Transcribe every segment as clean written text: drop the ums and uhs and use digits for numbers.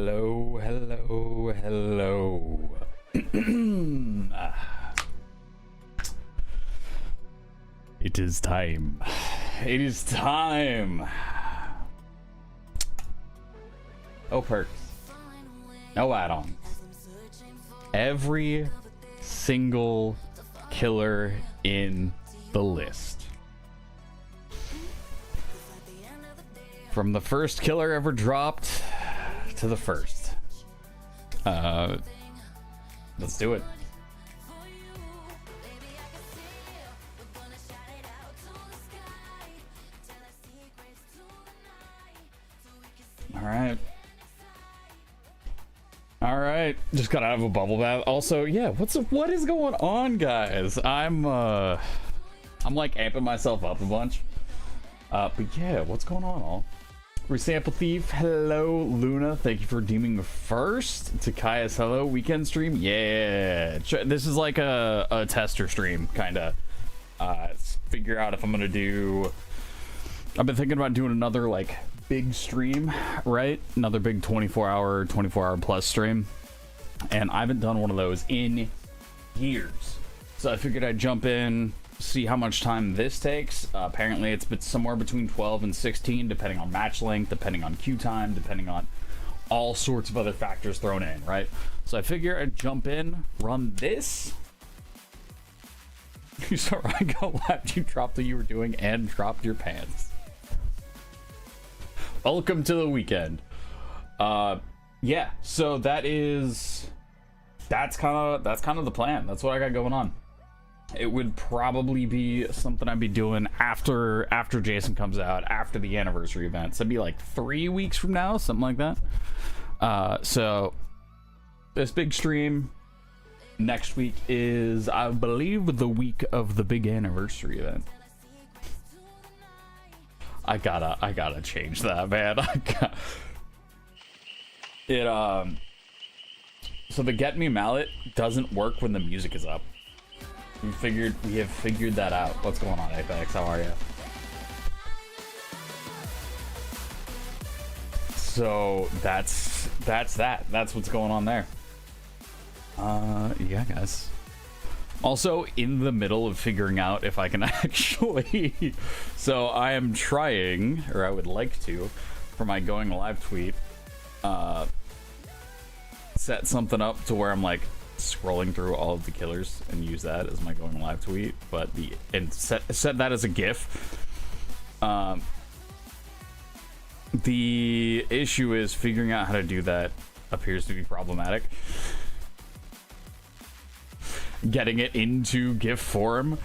Hello, hello, hello. It is time. It is time. No perks. No add-ons. Every single killer in the list. From the first killer ever dropped to the first. Let's do it. All right. Just got out of a bubble bath. Also, yeah, what is going on, guys? I'm like amping myself up a bunch. But yeah, what's going on, all? Resample Thief, hello. Luna, thank you for deeming the first. Takayas, hello. Weekend stream, yeah. This is like a tester stream, kind of. Figure out if I'm gonna do. I've been thinking about doing another like big stream, right? Another big 24-hour plus stream, and I haven't done one of those in years. So I figured I'd jump in, see how much time this takes. Apparently it's somewhere between 12 and 16, depending on match length, depending on queue time, depending on all sorts of other factors thrown in, right? So I figure I'd jump in, run this. You saw I go left, you dropped what you were doing and dropped your pants. Welcome to the weekend. Yeah, so that's kind of the plan. That's what I got going on. It would probably be something I'd be doing after Jason comes out, after the anniversary event. So it'd be like 3 weeks from now, something like that. So this big stream next week is, I believe, the week of the big anniversary event. I gotta change that, man. So the Get Me Mallet doesn't work when the music is up. We have figured that out. What's going on, Apex? How are you? So that's that. That's what's going on there. Yeah, guys. Also, in the middle of figuring out if I can actually... So I am trying, or I would like to, for my going live tweet, set something up to where I'm like scrolling through all of the killers and use that as my going live tweet, but set that as a GIF. The issue is figuring out how to do that appears to be problematic. Getting it into GIF form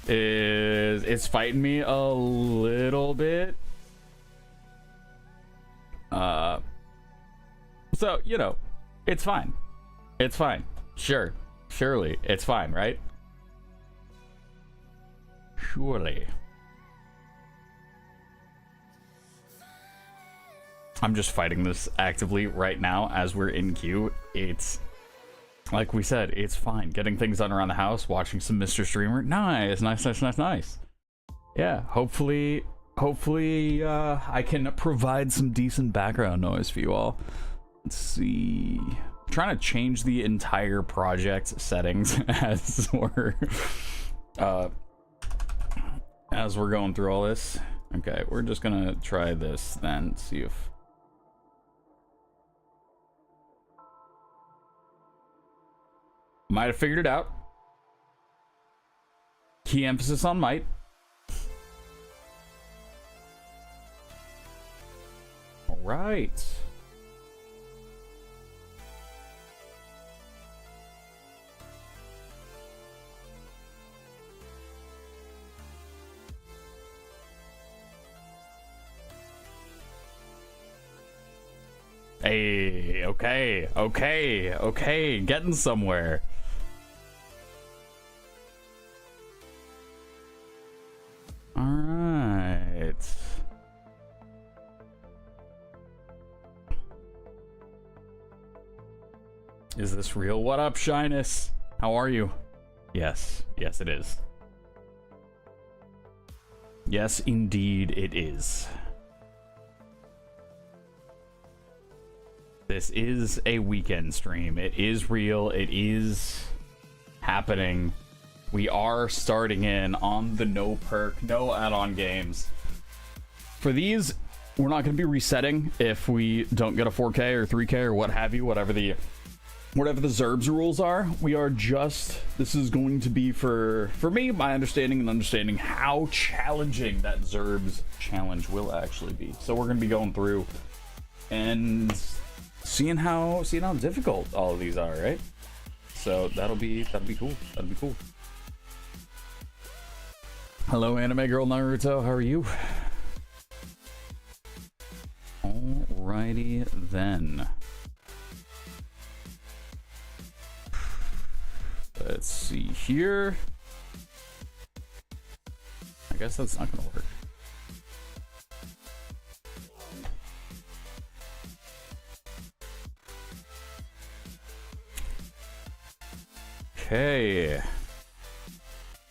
it's fighting me a little bit. So, you know, it's fine. It's fine. Surely it's fine, right? Surely. I'm just fighting this actively right now as we're in queue. It's like we said, it's fine. Getting things done around the house, watching some Mr. Streamer. Nice. Yeah, hopefully I can provide some decent background noise for you all. Let's see. I'm trying to change the entire project settings as we're going through all this. Okay, we're just gonna try this then, see if might have figured it out. Key emphasis on might. All right. Hey, okay, getting somewhere. All right. Is this real? What up, Shyness? How are you? Yes, it is. Yes, indeed it is. this is a weekend stream. It is real. It is happening. We are starting in on the no perk, no add-on games. For these, we're not going to be resetting if we don't get a 4K or 3K or what have you, whatever the Zerbs rules are. We are just, this is going to be for me, my understanding and understanding how challenging that Zerbs challenge will actually be. So we're going to be going through and seeing how difficult all of these are, right? So that'll be cool. That'll be cool. Hello, anime girl Naruto. How are you? Alrighty then. Let's see here. I guess that's not gonna work. Okay.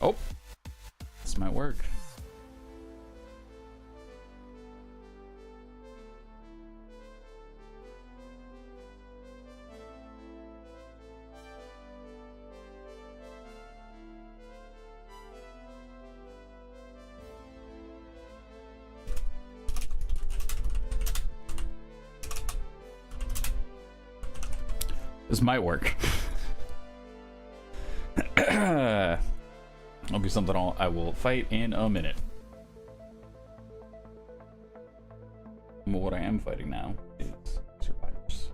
Oh, this might work. This might work. That'll be something I will fight in a minute. What I am fighting now is survivors.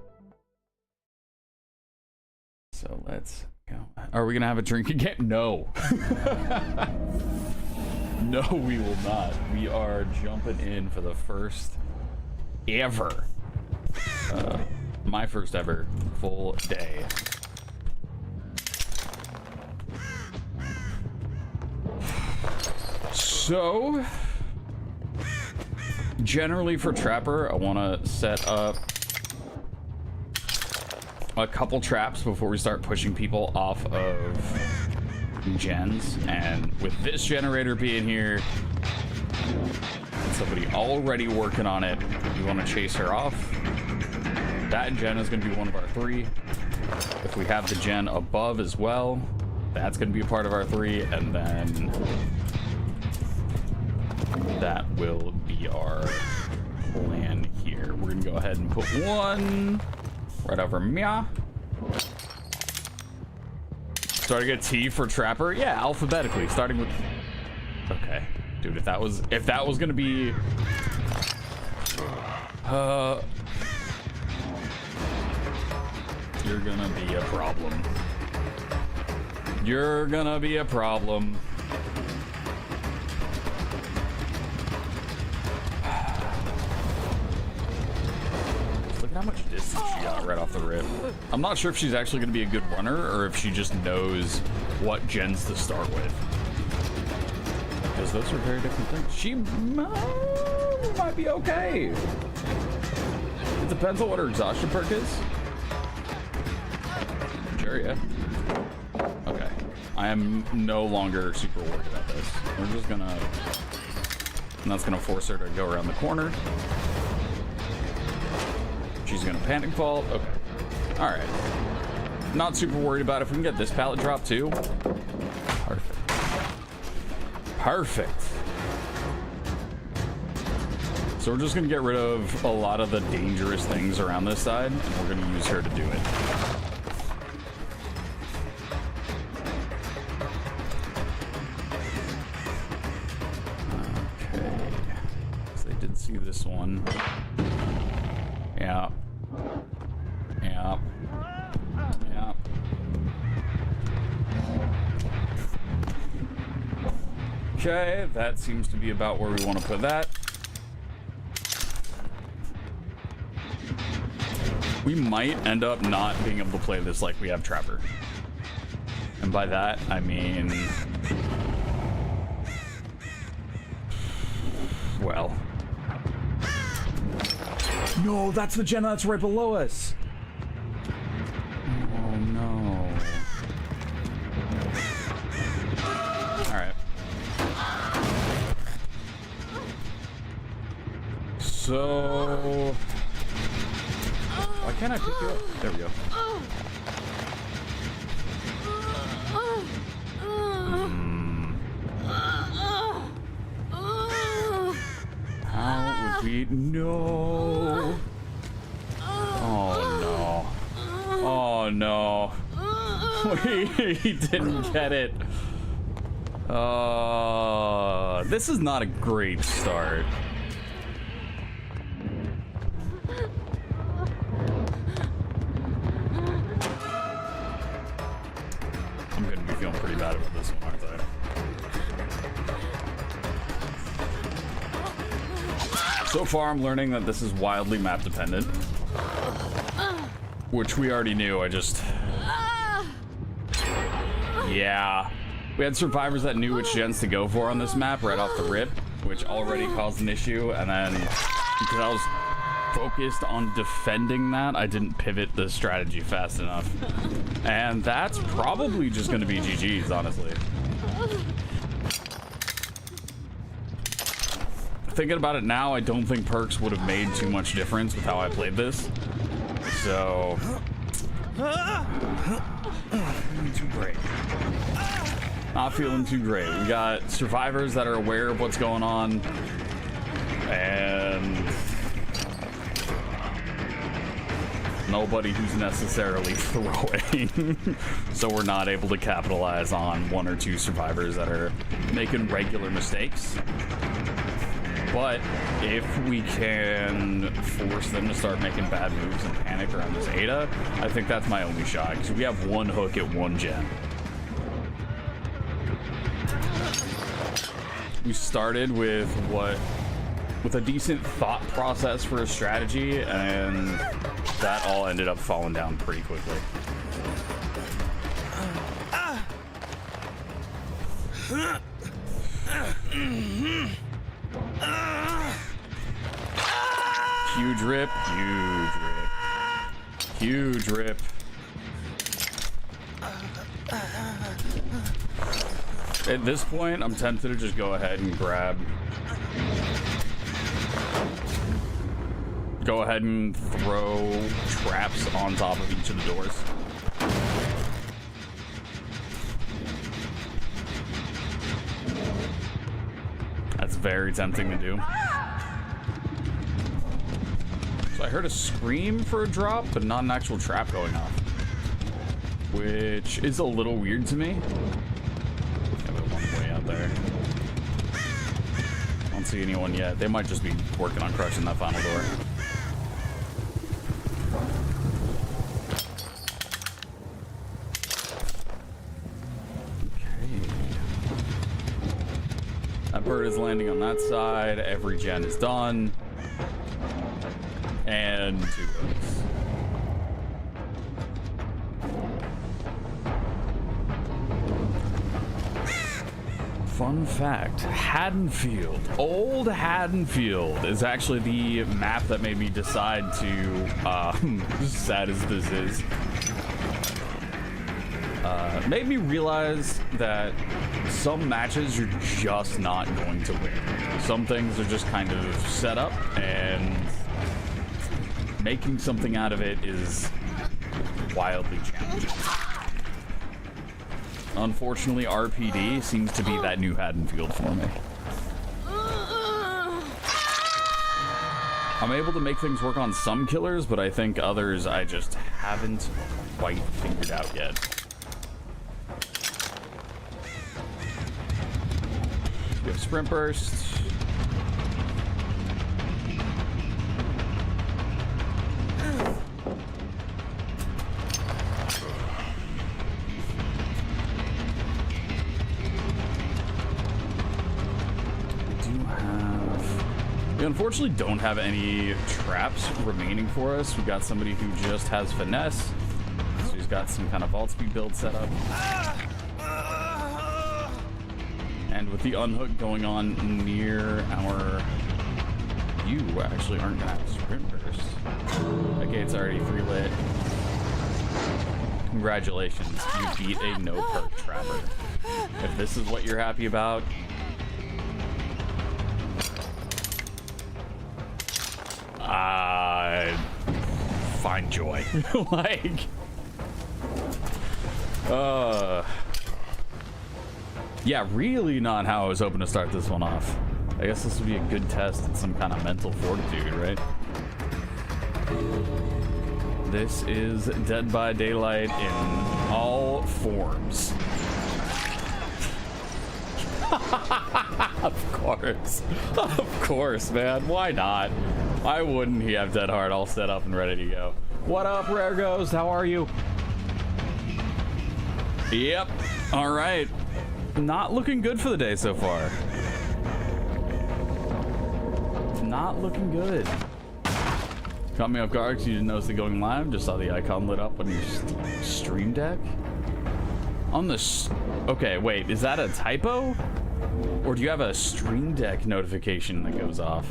So let's go. Are we gonna have a drinking game? No. No, we will not. We are jumping in for the first ever. My first ever full day. So, generally for Trapper, I want to set up a couple traps before we start pushing people off of gens. And with this generator being here, and somebody already working on it, you want to chase her off. That gen is going to be one of our 3. If we have the gen above as well, that's going to be a part of our 3, and then that will be our plan here. We're going to go ahead and put one right over Mia. Starting a T for Trapper? Yeah, alphabetically, starting with... Okay. Dude, if that was going to be... You're gonna be a problem. You're gonna be a problem. Look at how much distance she got right off the rip. I'm not sure if she's actually gonna be a good runner or if she just knows what gens to start with. Because those are very different things. She might be okay. It depends on what her exhaustion perk is. Sure, yeah. Okay. I am no longer super worried about this. We're just gonna... And that's gonna force her to go around the corner. She's gonna panic vault. Okay. Alright. Not super worried about it. If we can get this pallet drop too. Perfect. Perfect. So we're just gonna get rid of a lot of the dangerous things around this side, and we're gonna use her to do it. See this one. Yeah. Yeah. Yeah. Okay, that seems to be about where we want to put that. We might end up not being able to play this like we have Trapper. And by that, I mean... Well... No, that's the gen that's right below us. Oh no. Alright. So... Why can't I pick you up? There we go. How would we... No! Oh, no. Oh, no. He didn't get it. This is not a great start. I'm gonna be feeling pretty bad about this one, aren't I? So far, I'm learning that this is wildly map dependent. Which we already knew, I just... Yeah. We had survivors that knew which gens to go for on this map right off the rip, which already caused an issue, and then because I was focused on defending that, I didn't pivot the strategy fast enough. And that's probably just going to be GG's, honestly. Thinking about it now, I don't think perks would have made too much difference with how I played this. So... too great. Not feeling too great. We got survivors that are aware of what's going on, and nobody who's necessarily throwing. So we're not able to capitalize on one or two survivors that are making regular mistakes. But if we can force them to start making bad moves and panic around this Ada, I think that's my only shot, because we have one hook at one gen. We started with a decent thought process for a strategy, and that all ended up falling down pretty quickly. Huge rip, huge rip, huge rip. At this point, I'm tempted to just go ahead and go ahead and throw traps on top of each of the doors. That's very tempting to do. So I heard a scream for a drop, but not an actual trap going off, which is a little weird to me. There. I don't see anyone yet. They might just be working on crushing that final door. Okay. That bird is landing on that side. Every gen is done. And 2 hooks. Fun fact, Haddonfield, old Haddonfield is actually the map that made me decide to, sad as this is, made me realize that some matches you're just not going to win. Some things are just kind of set up, and making something out of it is wildly challenging. Unfortunately, RPD seems to be that new Haddonfield for me. I'm able to make things work on some killers, but I think others I just haven't quite figured out yet. We have Sprint Burst. We unfortunately don't have any traps remaining for us. We've got somebody who just has finesse, so he's got some kind of vault speed build set up. And with the unhook going on near our... You actually aren't gonna have sprint burst. That gate's already 3-lit. Congratulations, you beat a no perk trapper. If this is what you're happy about, find joy. Like, yeah, really not how I was hoping to start this one off. I guess this would be a good test at some kind of mental fortitude, right? This is Dead by Daylight in all forms. Of course, man. Why not? Why wouldn't he have Dead Hard all set up and ready to go? What up, Rare Ghost? How are you? Yep. All right. Not looking good for the day so far. Not looking good. Caught me off guard because you didn't notice it going live. Just saw the icon lit up on your stream deck. On the... Okay, wait. Is that a typo? Or do you have a stream deck notification that goes off?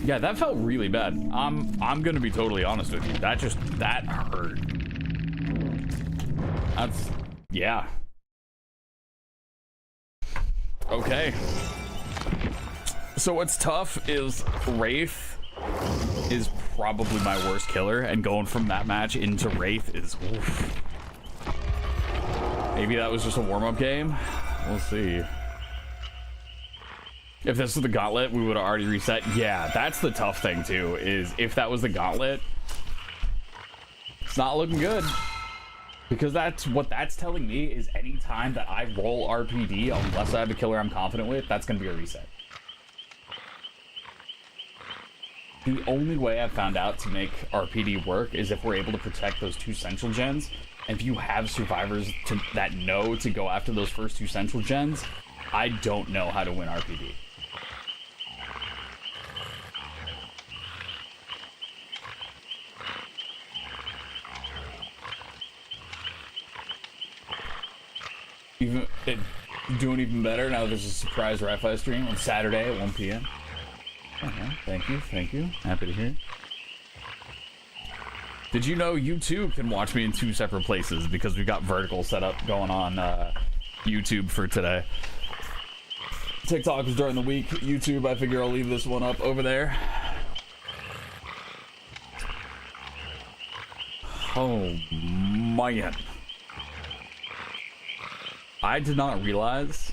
Yeah, that felt really bad. I'm gonna be totally honest with you. That hurt. That's... Yeah. Okay. So what's tough is Wraith is probably my worst killer, and going from that match into Wraith is... Oof. Maybe that was just a warm-up game. We'll see. If this was the gauntlet, we would have already reset. Yeah, that's the tough thing, too, is if that was the gauntlet, it's not looking good. Because that's what that's telling me is any time that I roll RPD, unless I have a killer I'm confident with, that's going to be a reset. The only way I've found out to make RPD work is if we're able to protect those 2 central gens. And if you have survivors that know to go after those first 2 central gens, I don't know how to win RPD. Doing even better now. There's a surprise Ryyfii stream on Saturday at 1 p.m. Okay, thank you. Happy to hear. Did you know you too can watch me in 2 separate places because we've got vertical setup going on YouTube for today. TikTok is during the week. YouTube, I figure I'll leave this one up over there. Oh man. I did not realize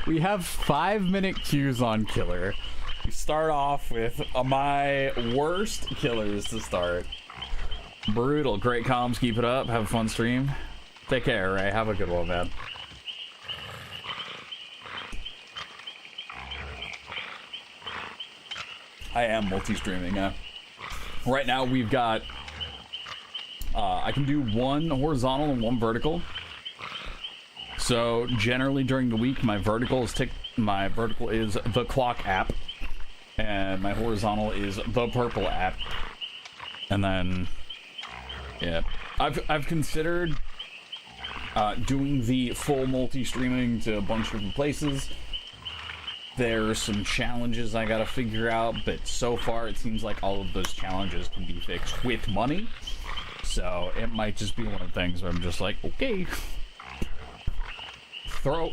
we have 5-minute queues on killer. We start off with my worst killers to start. Brutal. Great comms. Keep it up. Have a fun stream. Take care, Ray. Have a good one, man. I am multi-streaming. Right now we've got... I can do 1 horizontal and 1 vertical. So generally during the week, my vertical is the clock app, and my horizontal is the purple app. And then, yeah, I've considered doing the full multi-streaming to a bunch of different places. There's some challenges I gotta figure out, but so far it seems like all of those challenges can be fixed with money. So it might just be one of the things where I'm just like, okay, throw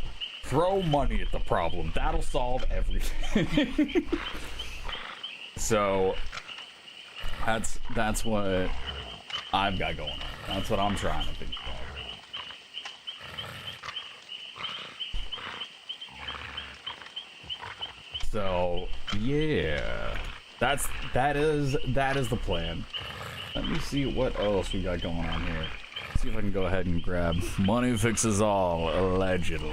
money at the problem. That'll solve everything. So that's what I've got going on. That's what I'm trying to think about. So yeah, that is the plan. Let me see what else we got going on here. Let's see if I can go ahead and grab money fixes all, allegedly.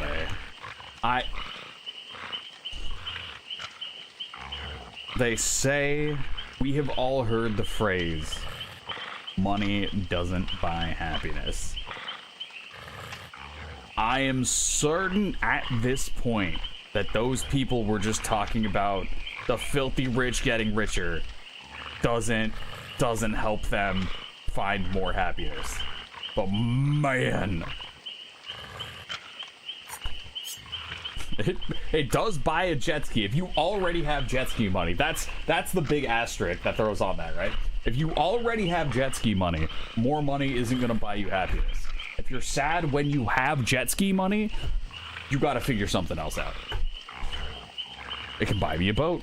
They say, we have all heard the phrase, money doesn't buy happiness. I am certain at this point that those people were just talking about the filthy rich getting richer doesn't help them find more happiness. But man, it does buy a jet ski. If you already have jet ski money, that's the big asterisk that throws on that, right? If you already have jet ski money, more money isn't gonna buy you happiness. If you're sad when you have jet ski money, you gotta figure something else out. It can buy me a boat.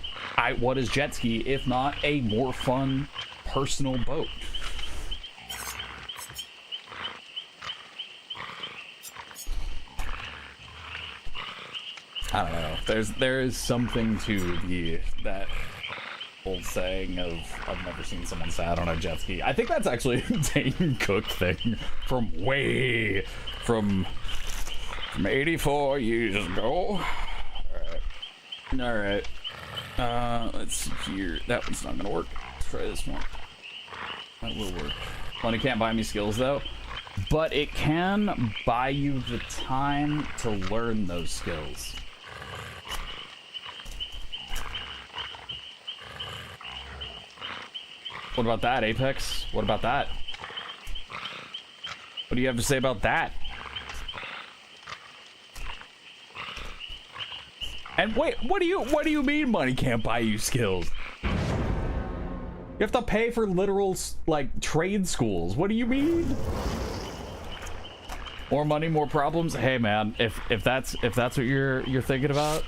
What is jet ski if not a more fun personal boat? I don't know. There is something to that old saying of I've never seen someone sad on a jet ski. I think that's actually a Dane Cook thing from 84 years ago. All right. Let's see here. That one's not gonna work. Let's try this one. That will work. Money can't buy me skills though, but it can buy you the time to learn those skills. What about that, Apex? What about that? What do you have to say about that? And wait, what do you mean money can't buy you skills? You have to pay for literal like trade schools. What do you mean? More money, more problems? Hey man, if that's what you're thinking about,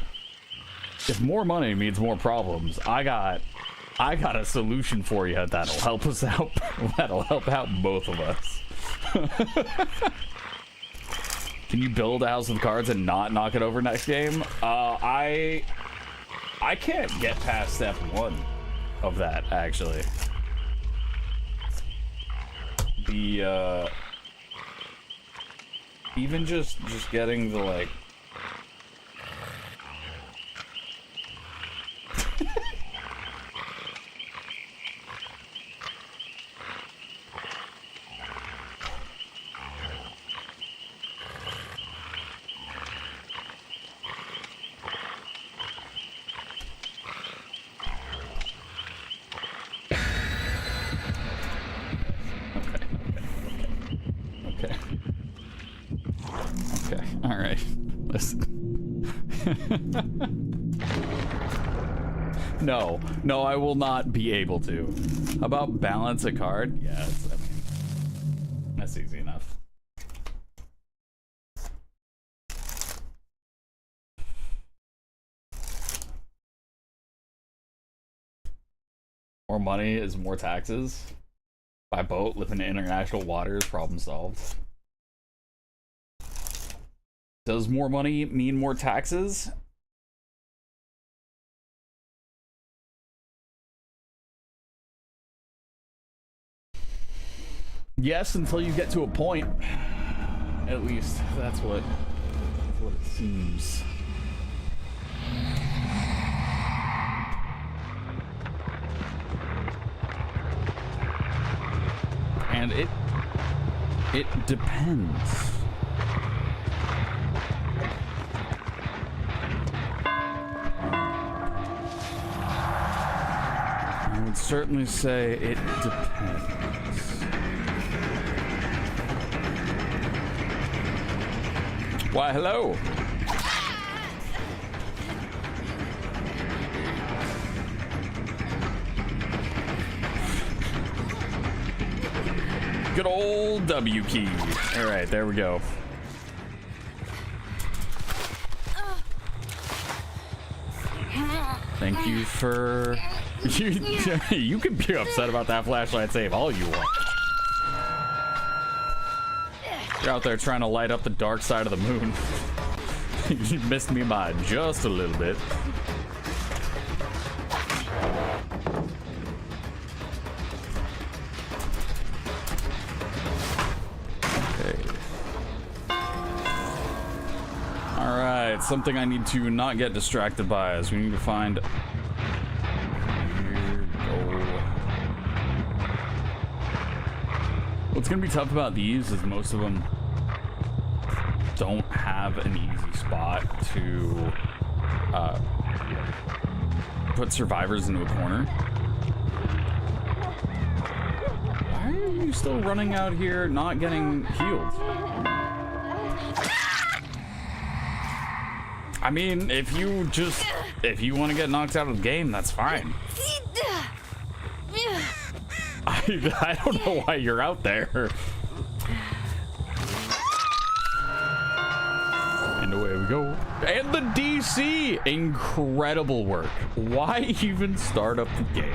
if more money means more problems, I got a solution for you that'll help us out. That'll help out both of us. Can you build a house with cards and not knock it over next game? I can't get past step 1 of that, actually. The even just getting the like No, I will not be able to. How about balance a card? Yeah, I mean, that's easy enough. More money is more taxes. By boat, live in international waters, problem solved. Does more money mean more taxes? Yes, until you get to a point. At least that's what it seems. And it depends. I would certainly say it depends. Why, hello. Good old W key. All right, there we go. Thank you for... You can be upset about that flashlight save all you want. You're out there trying to light up the dark side of the moon. You missed me by just a little bit. Okay. Alright, something I need to not get distracted by is we need to find... What's gonna be tough about these is most of them don't have an easy spot to put survivors into a corner. Why are you still running out here not getting healed? I mean, if you want to get knocked out of the game, that's fine. I don't know why you're out there. And away we we go. And the DC! Incredible work. Why even start up the game?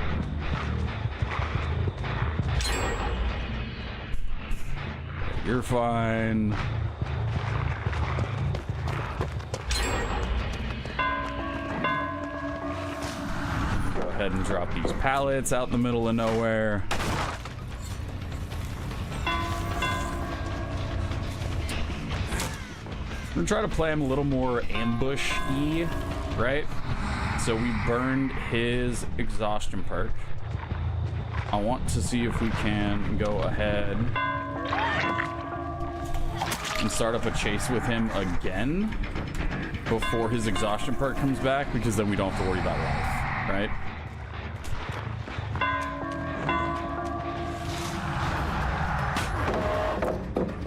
You're fine. Go ahead and drop these pallets out in the middle of nowhere. We're gonna try to play him a little more ambush-y, right? So we burned his exhaustion perk. I want to see if we can go ahead and start up a chase with him again before his exhaustion perk comes back, because then we don't have to worry about life, right?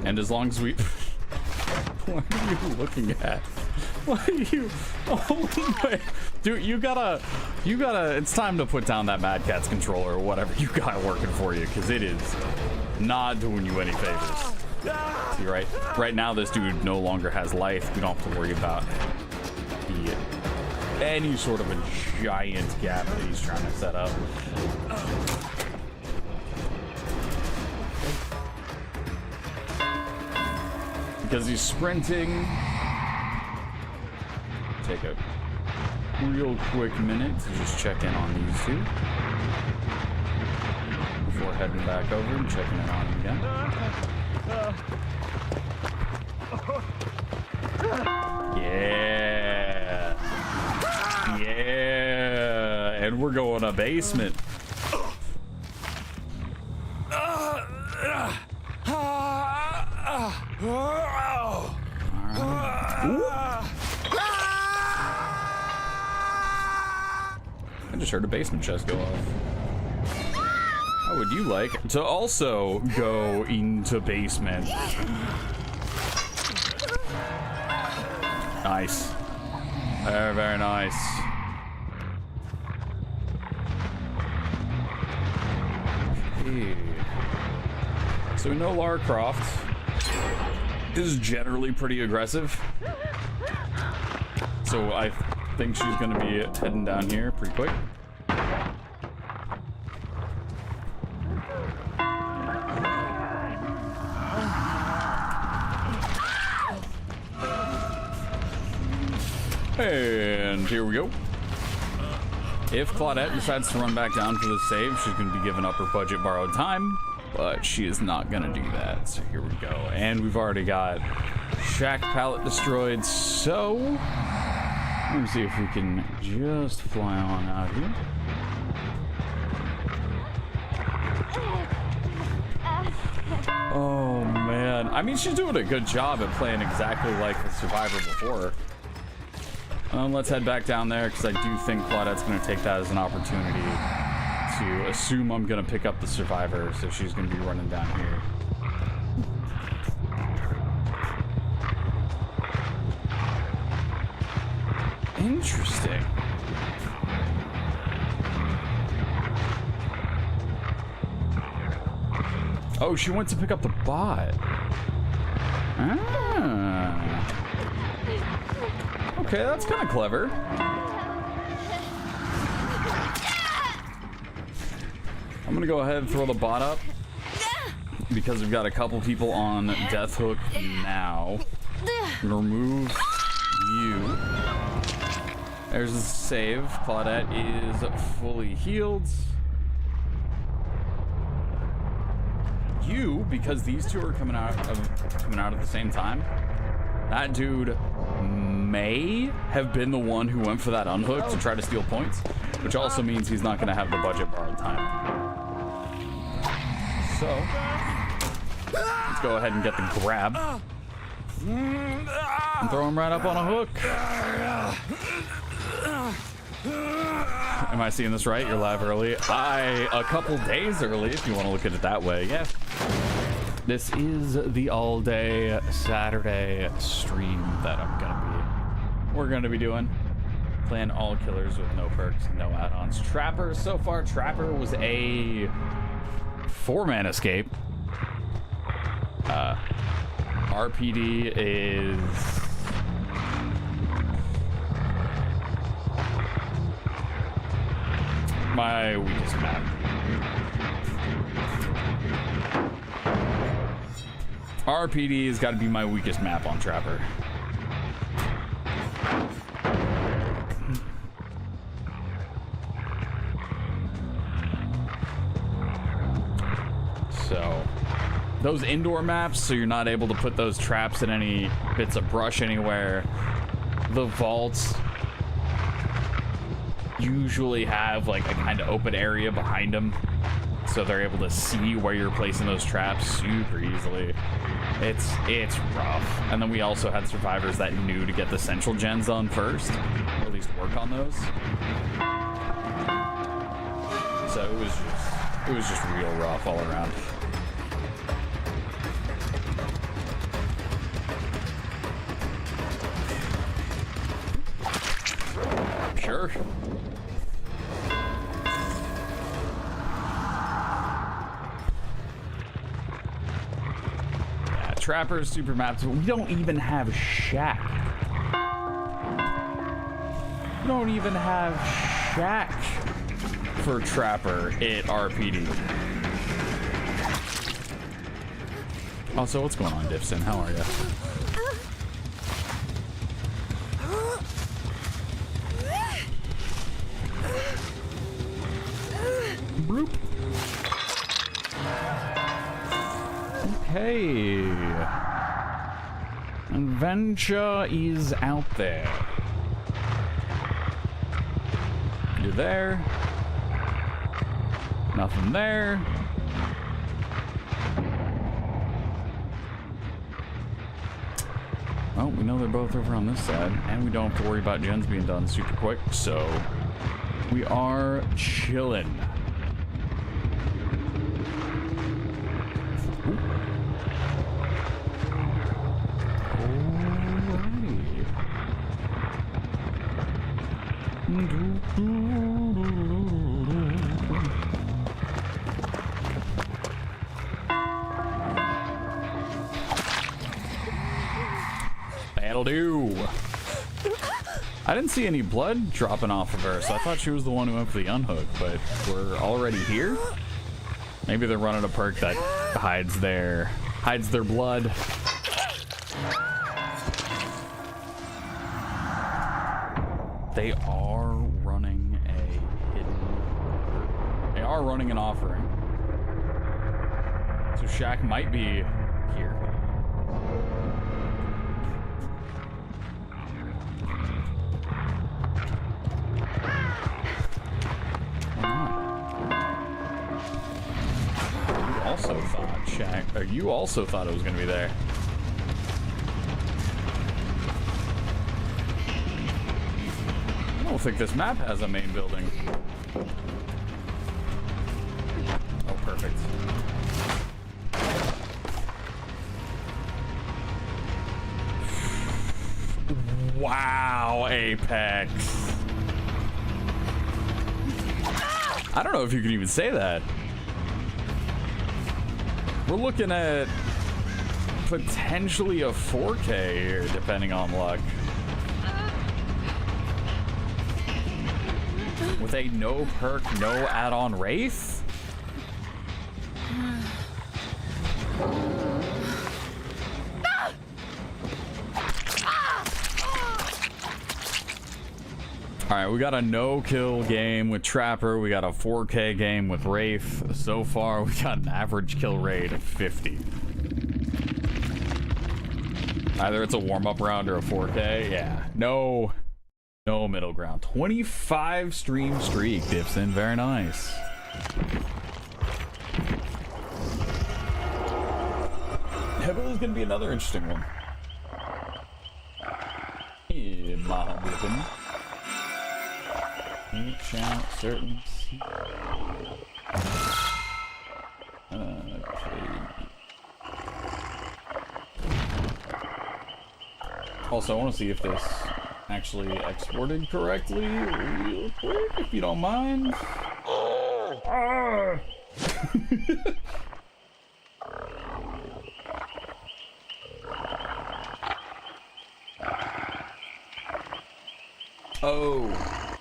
And as long as we... What are you looking at? What are you... Oh my... Dude, you gotta... It's time to put down that Mad Catz controller or whatever you got working for you, because it is not doing you any favors. See, right now this dude no longer has life. We don't have to worry about any sort of a giant gap that he's trying to set up. Because he's sprinting. Take a real quick minute to just check in on these two before heading back over and checking in on him again. Yeah. Yeah. And we're going to basement. I just heard a basement chest go off. How would you like to also go into basement? Nice. Very, very nice. Okay. So we know Lara Croft is generally pretty aggressive. So I think she's gonna be heading down here pretty quick. And here we go. If Claudette decides to run back down for the save, she's going to be giving up her budget borrowed time, but she is not going to do that. So here we go. And we've already got Shack pallet destroyed, so let me see if we can just fly on out here. Oh man, I mean, she's doing a good job at playing exactly like the survivor before. Let's head back down there, because I do think Claudette's going to take that as an opportunity to assume I'm going to pick up the survivor, so she's going to be running down here. Interesting. Oh, she went to pick up the bot. Ah. Okay, that's kind of clever. I'm gonna go ahead and throw the bot up because we've got a couple people on death hook now. I'm gonna remove you. There's a save. Claudette is fully healed. You, because these two are coming out at the same time. That dude may have been the one who went for that unhook to try to steal points, which also means he's not going to have the budget borrowed time. So, let's go ahead and get the grab and throw him right up on a hook. Am I seeing this right? You're live early. A couple days early, if you want to look at it that way. Yeah. This is the all-day Saturday stream that we're gonna be doing. Playing all killers with no perks, no add-ons. Trapper, so far, Trapper was a 4-man escape. RPD is my weakest map. RPD has got to be my weakest map on Trapper. So, those indoor maps, so you're not able to put those traps in any bits of brush anywhere. The vaults usually have like a kind of open area behind them, so they're able to see where you're placing those traps super easily. It's rough. And then we also had survivors that knew to get the central gens on first, or at least work on those. So it was just real rough all around. Sure. Yeah, Trapper's super maps, but we don't even have Shack. We don't even have Shack for Trapper at RPD. Also, what's going on, Dipson? How are you? Bloop. Okay. Adventure is out there. You're there. Nothing there. Well, we know they're both over on this side, and we don't have to worry about gens being done super quick, so we are chilling. That'll do. I didn't see any blood dropping off of her, so I thought she was the one who went for the unhook, but we're already here? Maybe they're running a perk that hides their blood. They are running a hidden... They are running an offering. So Shaq might be here. You also thought it was going to be there. I don't think this map has a main building. Oh, perfect. Wow, Apex. I don't know if you can even say that. We're looking at potentially a 4K here, depending on luck. With a no perk, no add-on Wraith? Alright, we got a no-kill game with Trapper. We got a 4K game with Wraith. So far, we got an average kill rate of 50. Either it's a warm-up round or a 4K. Yeah, no middle ground. 25 stream streak, Dipson. Very nice. Heavily is going to be another interesting one. Yeah, my weapon. Reach out certain. Okay. Also, I want to see if this actually exported correctly real quick, if you don't mind. Oh.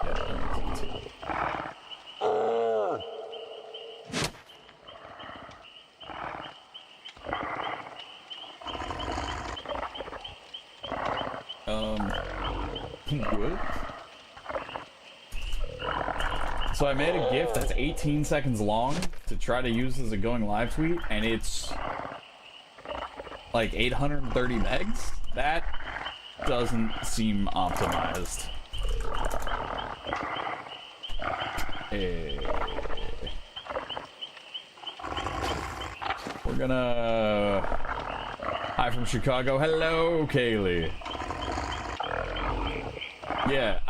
Yeah, What? So I made a GIF that's 18 seconds long to try to use as a going live tweet, and it's like 830 megs? That doesn't seem optimized. We're gonna... Hi from Chicago. Hello, Kaylee. Yeah,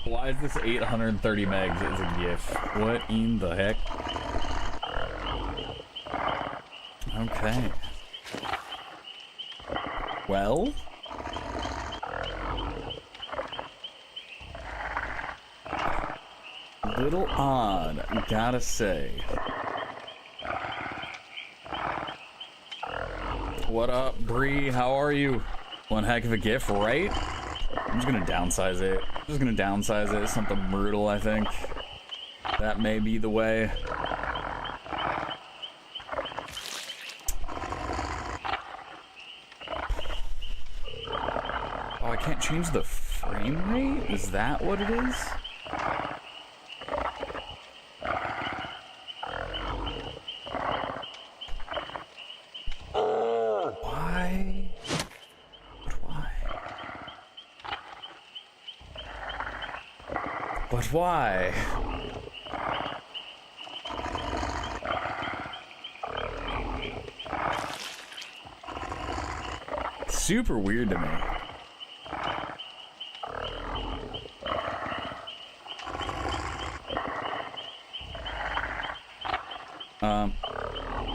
why is this 830 megs as a GIF? What in the heck? Okay. Well? Little odd, gotta say. What up, Bree? How are you? One heck of a GIF, right? I'm just gonna downsize it. Something brutal, I think. That may be the way. Oh, I can't change the frame rate? Is that what it is? Why? But why? Super weird to me.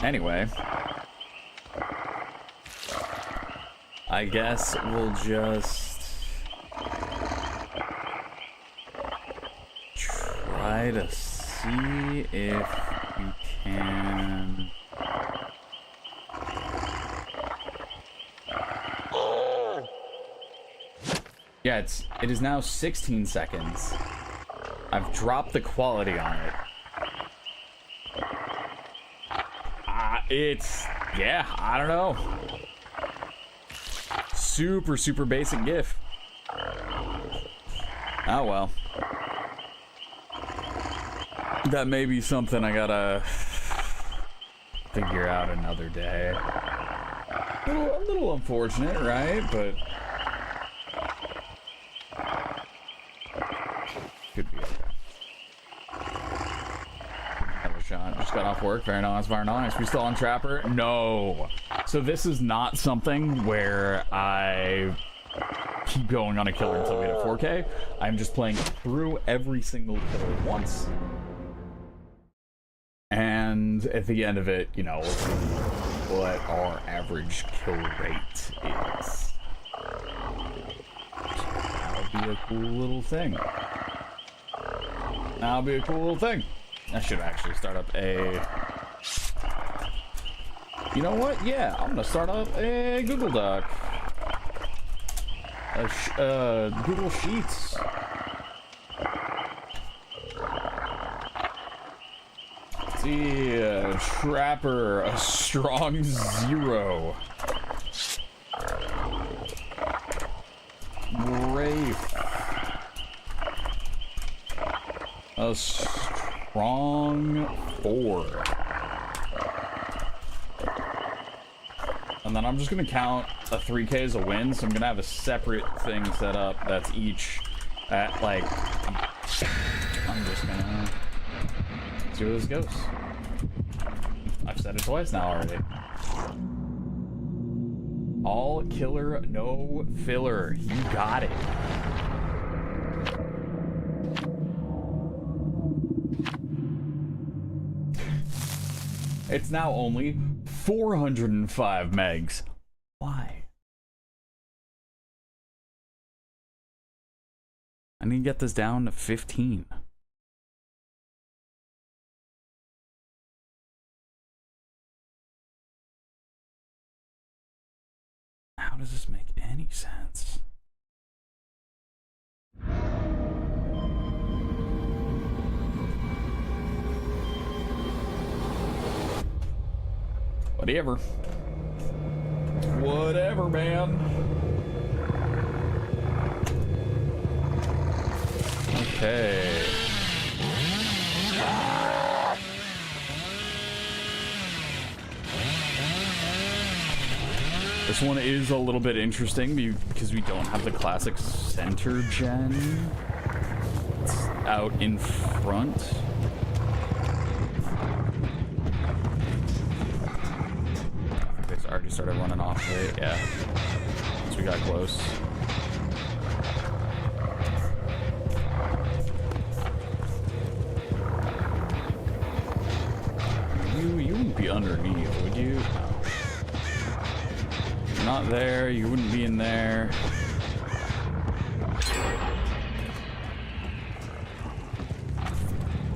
Anyway. I guess we'll just try to see if we can. Yeah, it is now 16 seconds. I've dropped the quality on it. Yeah, I don't know. Super basic GIF. Oh well. That may be something I gotta figure out another day. A little unfortunate, right? But could be okay. Have a shot. Just got off work. Very nice, very nice. We still on Trapper? No. So this is not something where I keep going on a killer until we hit 4K. I'm just playing through every single killer once. And at the end of it, you know, we'll see what our average kill rate is. That'll be a cool little thing. I should actually start up a... You know what? Yeah, I'm gonna start up a Google Doc. Google Sheets. Let's see, Trapper, a strong 0. Wraith, a strong 4. And then I'm just gonna count a 3K as a win, so I'm gonna have a separate thing set up that's each at like, I'm just gonna see where this goes. I've said it twice now already. All killer, no filler. You got it. It's now only 405 megs. Why? I need to get this down to 15. How does this make any sense? Whatever, man. Okay. This one is a little bit interesting because we don't have the classic center gen. It's out in front. I think they already started running off late. Yeah. So we got close. You wouldn't be underneath, would you? No. Not there, you wouldn't be in there.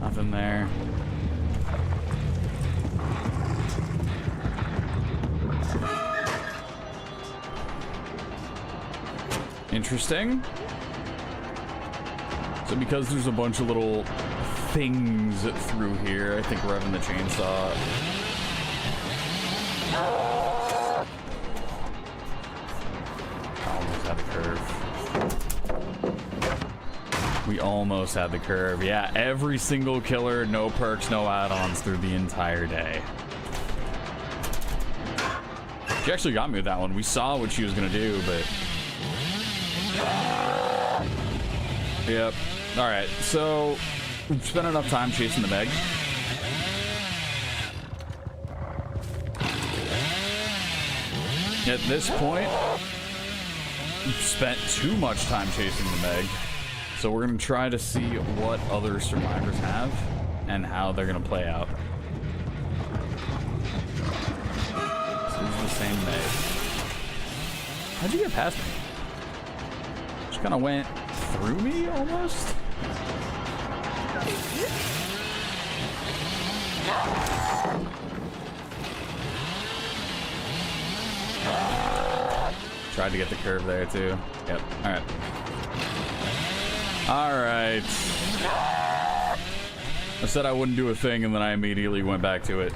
Nothing there. Interesting. So because there's a bunch of little things through here, I think revving the chainsaw. We almost had the curve. Yeah, every single killer, no perks, no add-ons through the entire day. She actually got me with that one. We saw what she was gonna do, but... Yep. Alright, so... we've spent enough time chasing the Meg. At this point, we've spent too much time chasing the Meg. So we're gonna try to see what other survivors have and how they're gonna play out. This is the same Meg. How'd you get past me? Just kind of went through me almost. Tried to get the curve there too. Yep. All right. Alright. I said I wouldn't do a thing and then I immediately went back to it.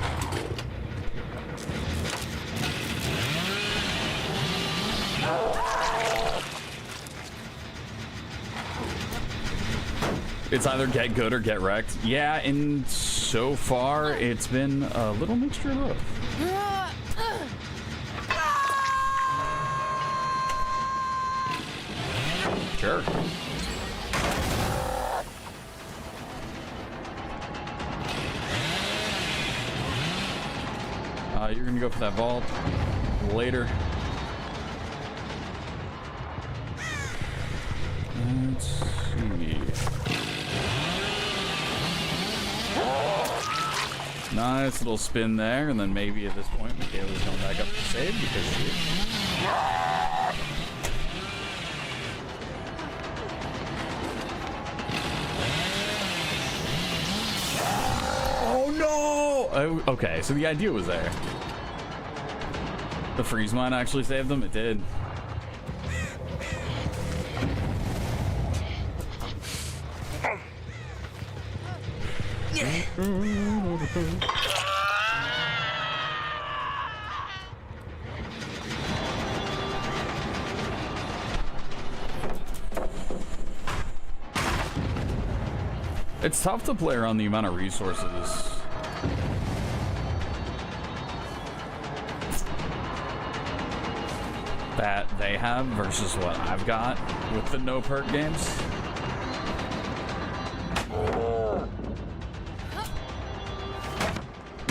It's either get good or get wrecked. Yeah, and so far it's been a little mixture of both. Sure. You're gonna go for that vault later. Let's see. Nice little spin there, and then maybe at this point Michaela's coming back up to save because she is. Oh no! Oh, okay, so the idea was there. The freeze mine actually saved them? It did. It's tough to play around the amount of resources that they have versus what I've got with the no perk games.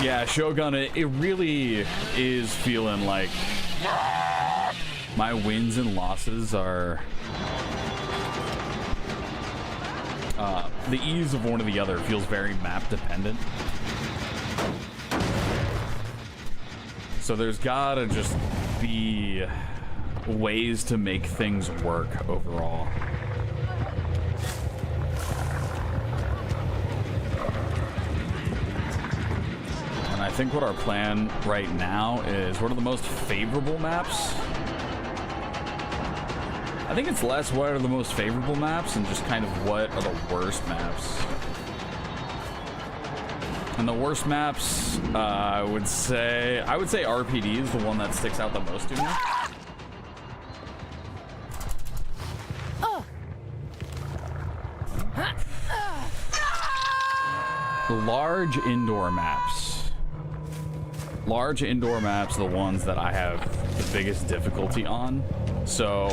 Yeah, Shogun, it really is feeling like my wins and losses are the ease of one or the other feels very map dependent. So there's gotta just be ways to make things work overall. And I think what our plan right now is, what are the most favorable maps? I think it's less what are the most favorable maps and just kind of what are the worst maps. And the worst maps, I would say RPD is the one that sticks out the most to me. large indoor maps. Large indoor maps are the ones that I have the biggest difficulty on. So,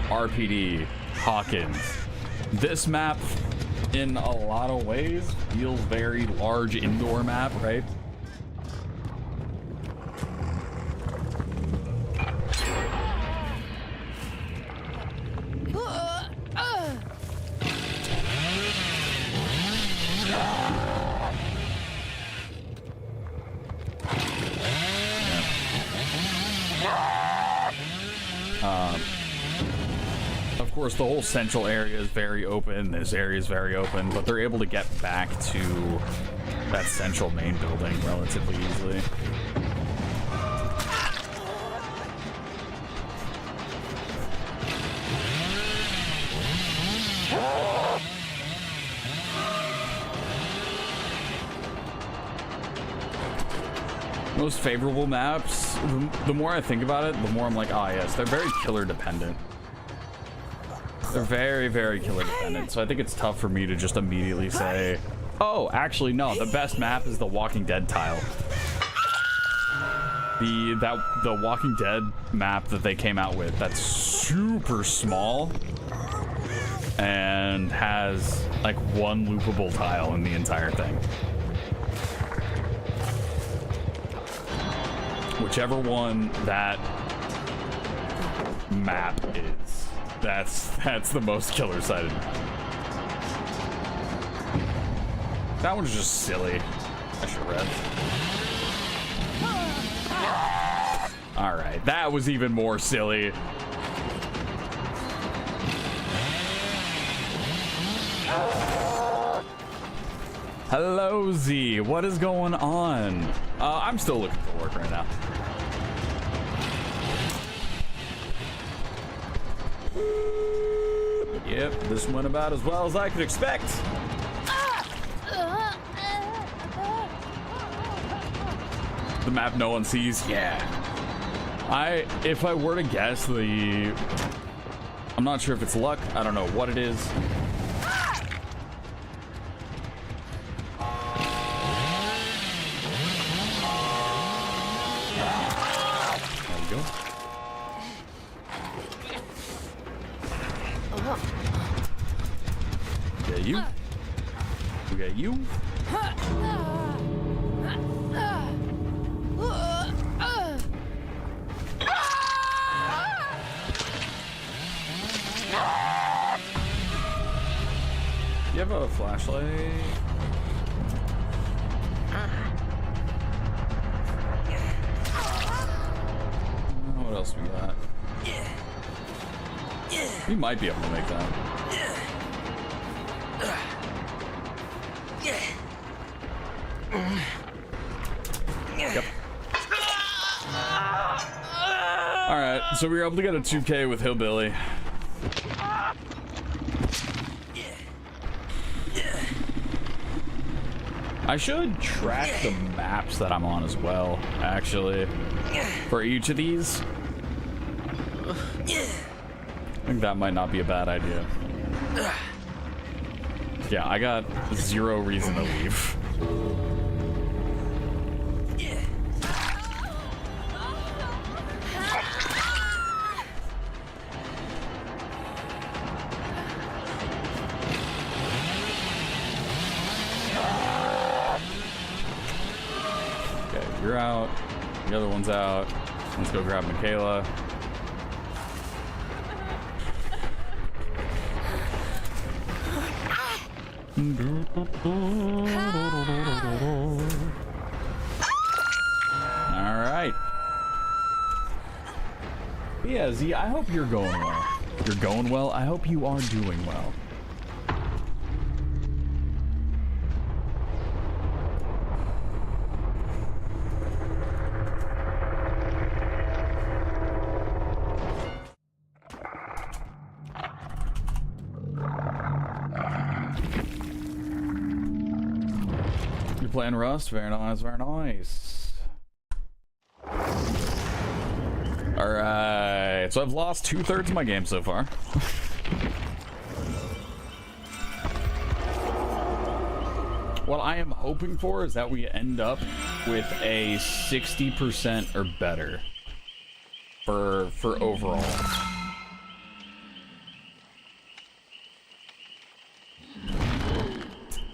RPD, Hawkins. This map, in a lot of ways, feels very large indoor map, right? Of course, the whole central area is very open. This area is very open, but they're able to get back to that central main building relatively easily. Most favorable maps, the more I think about it, the more I'm like, ah, yes, they're very killer dependent. They're very, very killer dependent. So I think it's tough for me to just immediately say, oh, actually, no, the best map is the Walking Dead tile. The Walking Dead map that they came out with, that's super small and has like one loopable tile in the entire thing. Whichever one that map is, that's the most killer sided map. That one's just silly. I should rev. Alright, that was even more silly. Hello, Z. What is going on? I'm still looking for work right now. Yep, this went about as well as I could expect. The map no one sees? Yeah. If I were to guess, I'm not sure if it's luck. I don't know what it is. You? You have a flashlight? What else we got? We might be able to make that. Yep. Alright, so we were able to get a 2K with Hillbilly. I should track the maps that I'm on as well, actually, for each of these. I think that might not be a bad idea. Yeah, I got zero reason to leave. Okay, you're out. The other one's out. Let's go grab Michaela. Alright. Yeah, Z, I hope you're going well. You're going well? I hope you are doing well. Playing Rust, very nice, very nice. Alright, so I've lost 2/3 of my game so far. What I am hoping for is that we end up with a 60% or better for overall.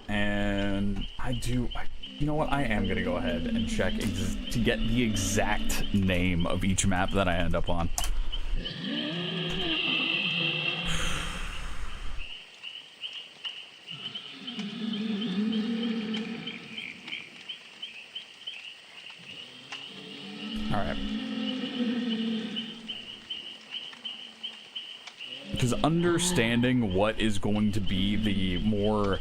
And you know what? I am gonna go ahead and check to get the exact name of each map that I end up on. All right. Because understanding what is going to be the more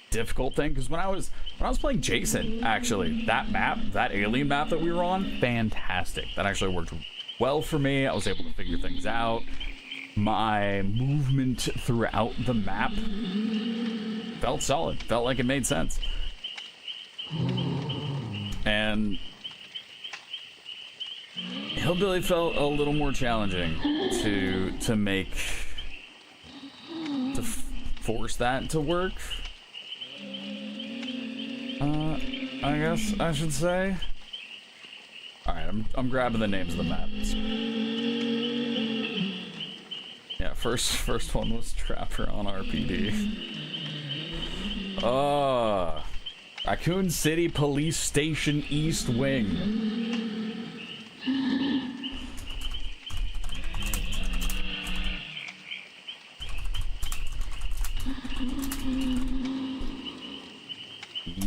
difficult thing, because when I was playing Jason, actually, that alien map that we were on, fantastic. That actually worked well for me. I was able to figure things out. My movement throughout the map felt solid. Felt like it made sense. And Hillbilly felt a little more challenging to force that to work. I guess I should say. All right, I'm grabbing the names of the maps. Yeah, first one was Trapper on RPD. Raccoon City Police Station East Wing.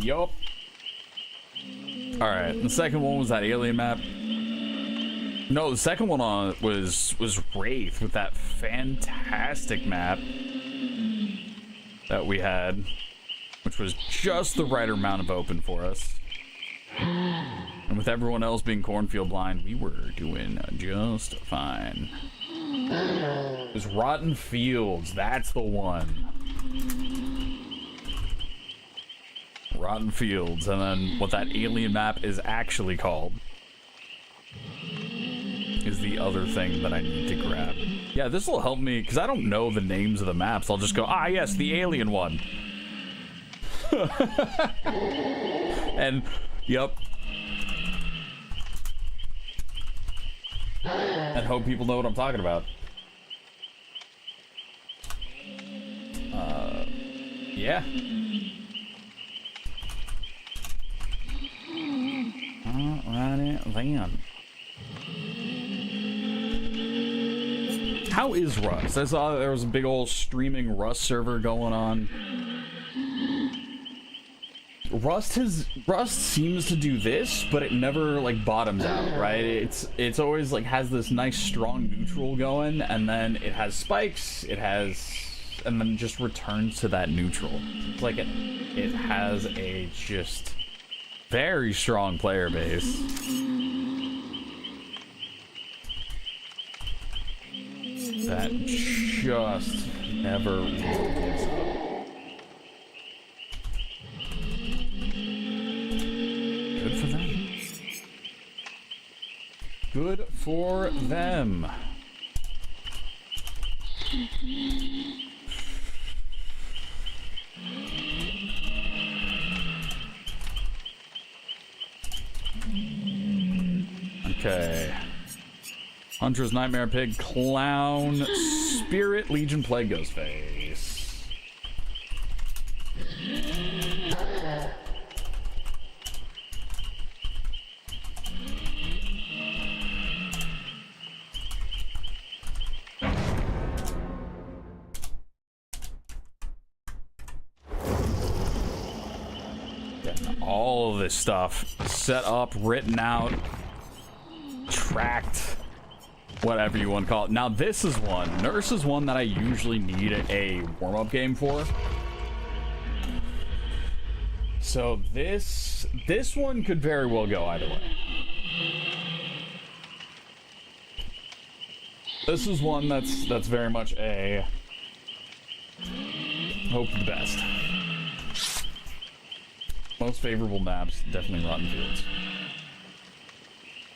Yup. Alright, the second one was that alien map. No, the second one was Wraith with that fantastic map that we had, which was just the right amount of open for us. And with everyone else being cornfield blind, we were doing just fine. It was Rotten Fields, that's the one. Rotten Fields, and then what that alien map is actually called is the other thing that I need to grab. Yeah, this will help me, because I don't know the names of the maps. I'll just go, ah yes, the alien one. And, yep. And hope people know what I'm talking about. Yeah. Alrighty then. How is Rust? I saw there was a big old streaming Rust server going on. Rust seems to do this, but it never like bottoms out, right? It's always like has this nice strong neutral going, and then it has spikes, and then just returns to that neutral. It's like it has a just very strong player base. That just never really gives up. Good for them. Good for them. Okay. Hunter's Nightmare Pig, Clown, Spirit, Legion, Plague, Ghostface. Getting all of this stuff set up, written out, tracked, whatever you want to call it. Now this is one. Nurse is one that I usually need a warm-up game for. So this one could very well go either way. This is one that's very much a hope for the best. Most favorable maps, definitely Rotten Fields.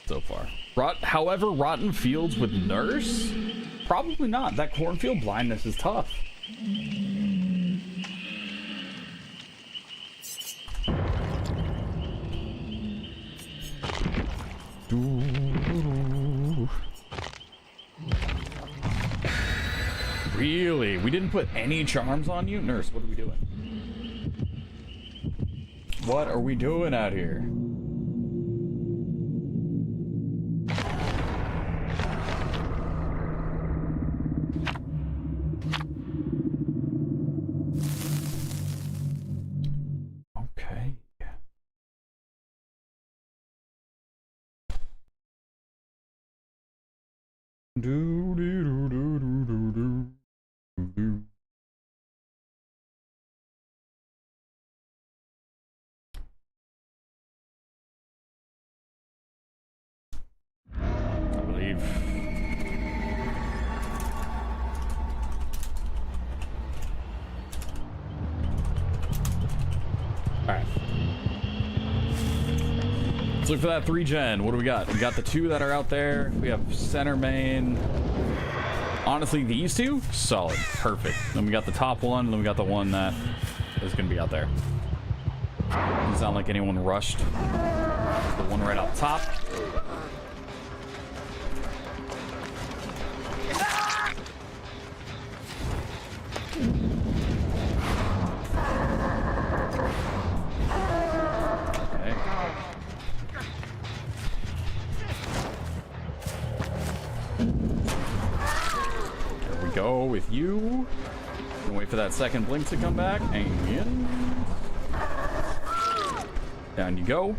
So far. However, Rotten Fields with Nurse? Probably not. That cornfield blindness is tough. Really? We didn't put any charms on you? Nurse, what are we doing? What are we doing out here? Okay. Do do do do do do do. I believe. Alright. Let's look for that 3-gen. What do we got? We got the 2 that are out there. We have center main. Honestly, these 2, solid. Perfect. Then we got the top one, and then we got the one that is going to be out there. Doesn't sound like anyone rushed. The one right up top. Okay. There we go with you. And wait for that second blink to come back. And down you go.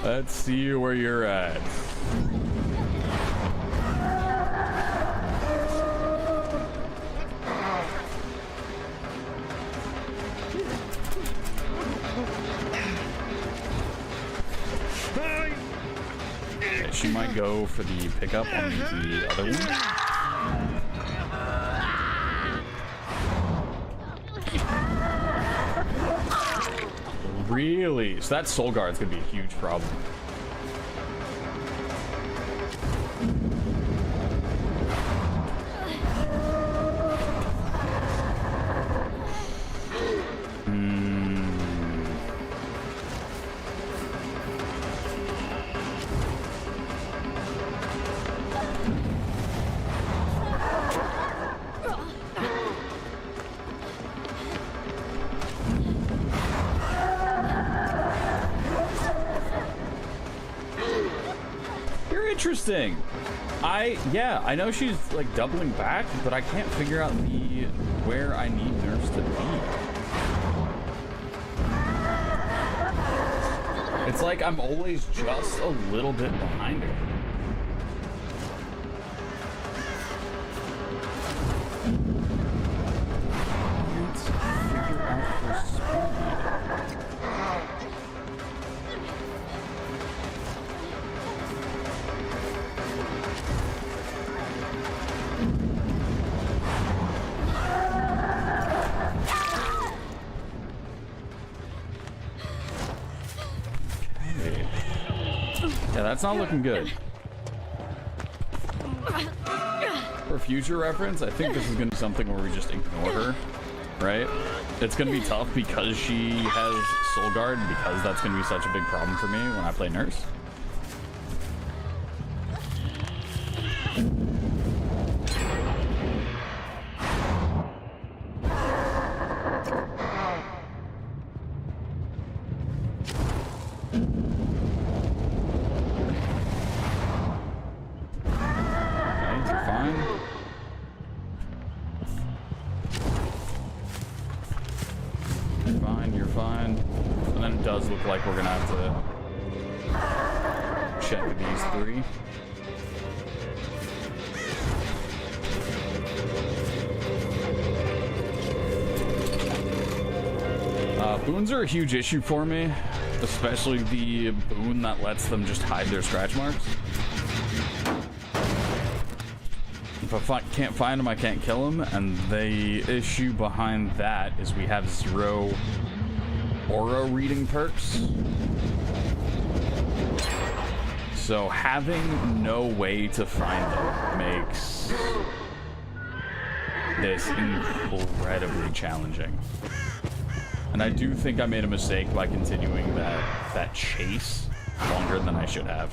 Let's see where you're at. Okay, she might go for the pickup on the other one. Really? So that soul guard's gonna be a huge problem. Interesting. Yeah, I know she's like doubling back, but I can't figure out where I need Nurse to be. It's like I'm always just a little bit behind her. Let's figure out her speed. Yeah, that's not looking good. For future reference, I think this is going to be something where we just ignore her, right? It's going to be tough because she has Soul Guard, and because that's going to be such a big problem for me when I play Nurse. Like we're gonna have to check these 3. Boons are a huge issue for me, especially the boon that lets them just hide their scratch marks. If I can't find them, I can't kill them, and the issue behind that is we have 0 aura reading perks. So having no way to find them makes this incredibly challenging. And I do think I made a mistake by continuing that chase longer than I should have.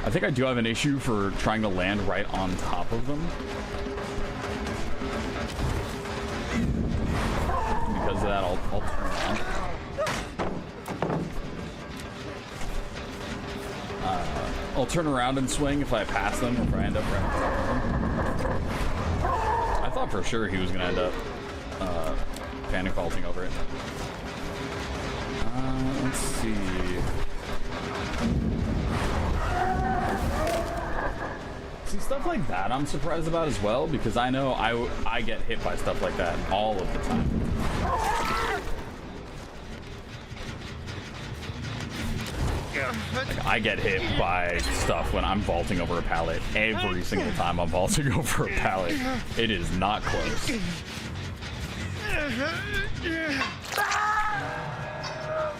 I think I do have an issue for trying to land right on top of them. Because of that, I'll turn around. I'll turn around and swing if I pass them, or if I end up right on top of them. I thought for sure he was going to end up panic vaulting over it. Let's see. See, stuff like that I'm surprised about as well, because I know I get hit by stuff like that all of the time. Like, I get hit by stuff when I'm vaulting over a pallet. Every single time I'm vaulting over a pallet. It is not close.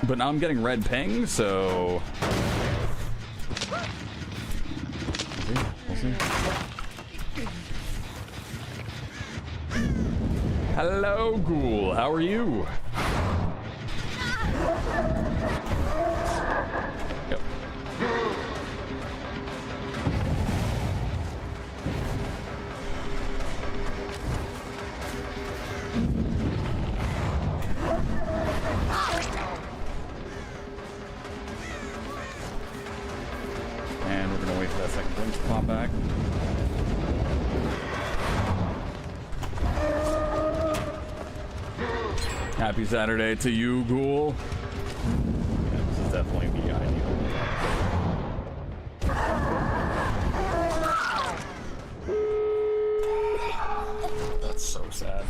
But now I'm getting red ping, so... We'll see. Hello, Ghoul. How are you? Yep. And we're gonna wait for that second blink to pop back. Happy Saturday to you, Ghoul. Yeah, this is definitely the ideal. That's so sad.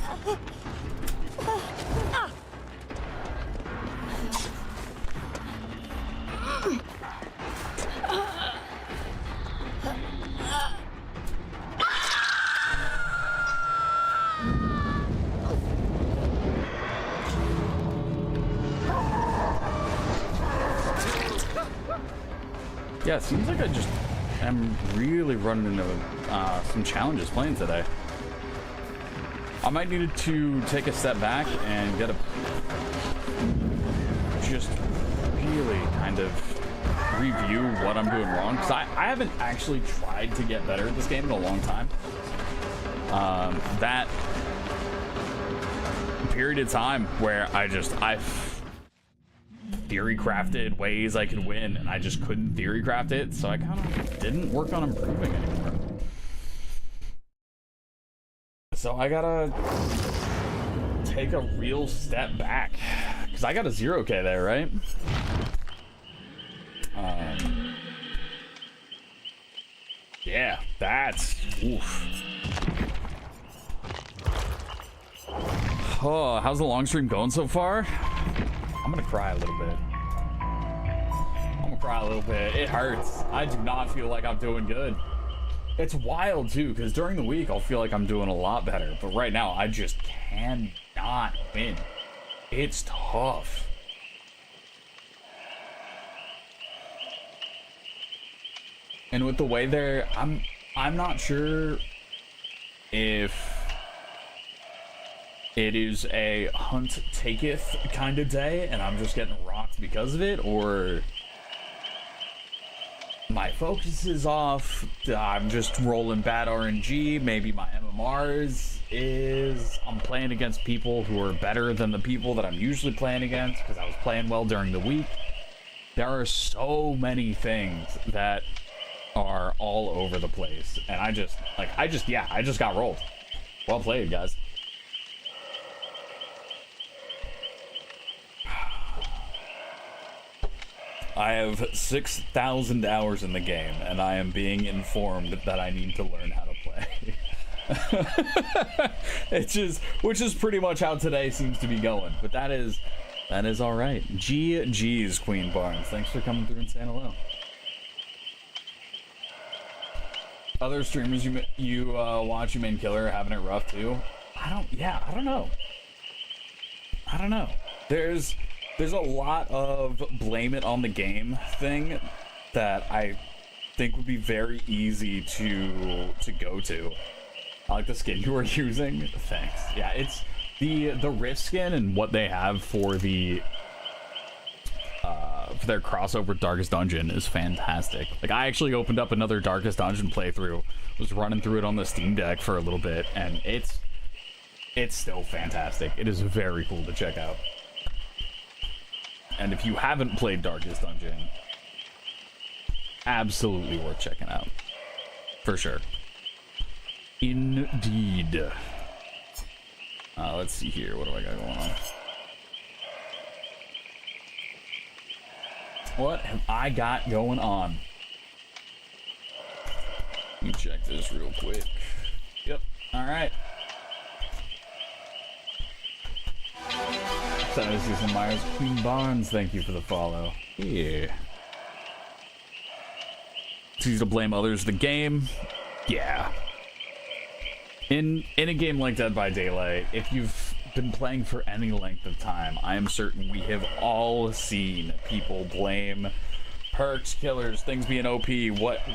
Yeah, it seems like I just am really running into some challenges playing today. I might need to take a step back and get a... just really kind of review what I'm doing wrong. Because I haven't actually tried to get better at this game in a long time. That period of time where I theory crafted ways I could win, and I just couldn't theory craft it, so I kind of didn't work on improving anymore. So I gotta take a real step back, because I got a 0K there, right? Yeah, that's oof. Oh, how's the long stream going so far? I'm gonna cry a little bit. I'm gonna cry a little bit. It hurts. I do not feel like I'm doing good. It's wild too, because during the week I'll feel like I'm doing a lot better, but right now I just cannot win. It's tough. And with the way they're, I'm not sure if it is a hunt taketh kind of day and I'm just getting rocked because of it, or my focus is off, I'm just rolling bad RNG, maybe my MMRs is, I'm playing against people who are better than the people that I'm usually playing against because I was playing well during the week. There are so many things that are all over the place, and I just got rolled. Well played, guys. I have 6,000 hours in the game, and I am being informed that I need to learn how to play. Which is pretty much how today seems to be going. But that is all right. GG's, Queen Barnes. Thanks for coming through and saying hello. Other streamers you watch, you main killer, are having it rough too. I don't know. there's a lot of blame it on the game thing that I think would be very easy to go to. I like the skin you were using. Thanks. Yeah, it's the Rift skin and what they have for the for their crossover Darkest Dungeon is fantastic. Like, I actually opened up another Darkest Dungeon playthrough, was running through it on the Steam Deck for a little bit, and it's still fantastic. It is very cool to check out. And if you haven't played Darkest Dungeon, absolutely worth checking out. For sure. Indeed. Let's see here. What do I got going on? What have I got going on? Let me check this real quick. Yep. Alright. Susan Myers, Queen Barnes, thank you for the follow. Yeah. It's easy to blame others the game. Yeah. In a game like Dead by Daylight, if you've been playing for any length of time, I am certain we have all seen people blame perks, killers, things being OP,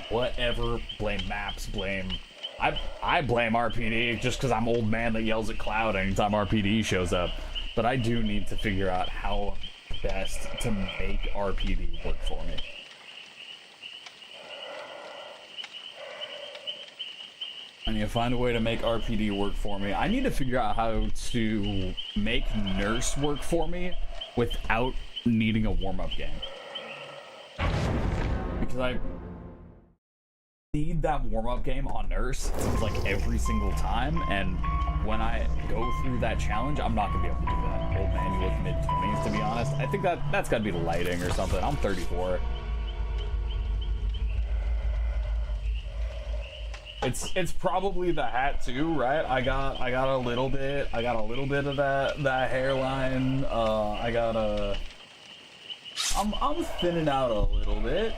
whatever, blame maps, blame... I blame RPD just because I'm old man that yells at Cloud anytime RPD shows up. But I do need to figure out how best to make RPD work for me. I need to find a way to make RPD work for me. I need to figure out how to make Nurse work for me without needing a warm-up game. Because I need that warm-up game on Nurse like every single time, and when I go through that challenge, I'm not gonna be able to do that. Old man, you look mid-20s, to be honest. I think that's gotta be the lighting or something. I'm 34. It's probably the hat too, right? I got a little bit of that hairline. I'm thinning out a little bit.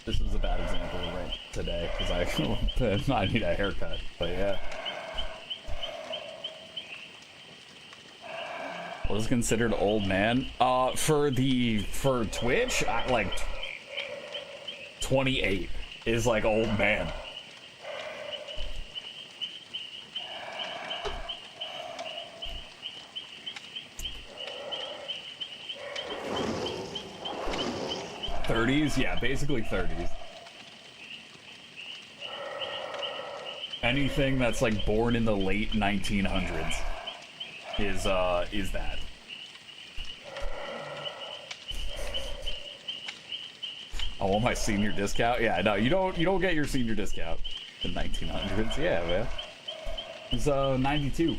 This is a bad example right today because I need a haircut, but yeah. What is considered old man? For Twitch, like 28 is like old man. '30s, yeah, basically 30s. Anything that's like born in the late 1900s is that. I want my senior discount. Yeah, no, you don't get your senior discount in 1900s. Yeah, man. It's 92.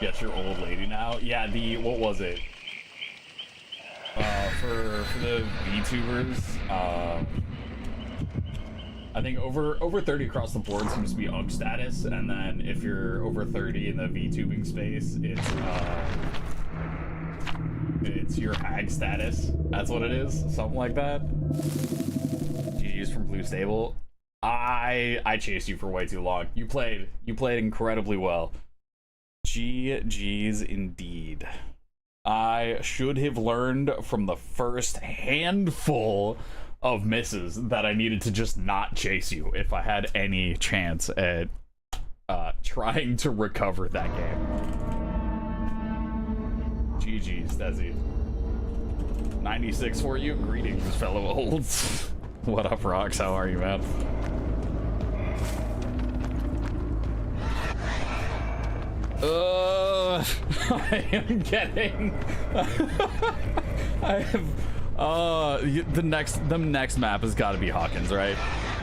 Yes, you're old lady now. Yeah, what was it? For the VTubers, I think over 30 across the board seems to be UG status, and then if you're over 30 in the VTubing space, it's your hag status. That's what it is. Something like that. GG's from Blue Stable. I chased you for way too long. You played incredibly well. GG's indeed. I should have learned from the first handful of misses that I needed to just not chase you if I had any chance at trying to recover that game. GG's, Desi. 96 for you. Greetings, fellow olds. What up, Rox? How are you, man? I am getting... I have... the next map has got to be Hawkins, right?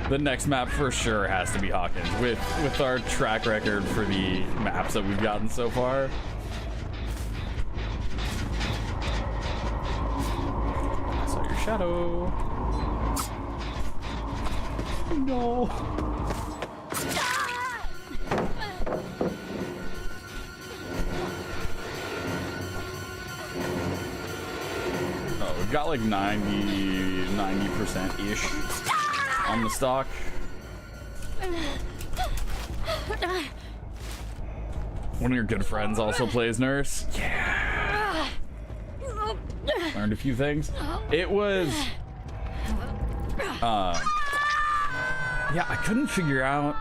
The next map for sure has to be Hawkins. With our track record for the maps that we've gotten so far. I saw your shadow. No. We've got like 90%-ish on the stock. One of your good friends also plays nurse. Yeah. Learned a few things. It was... yeah, I couldn't figure out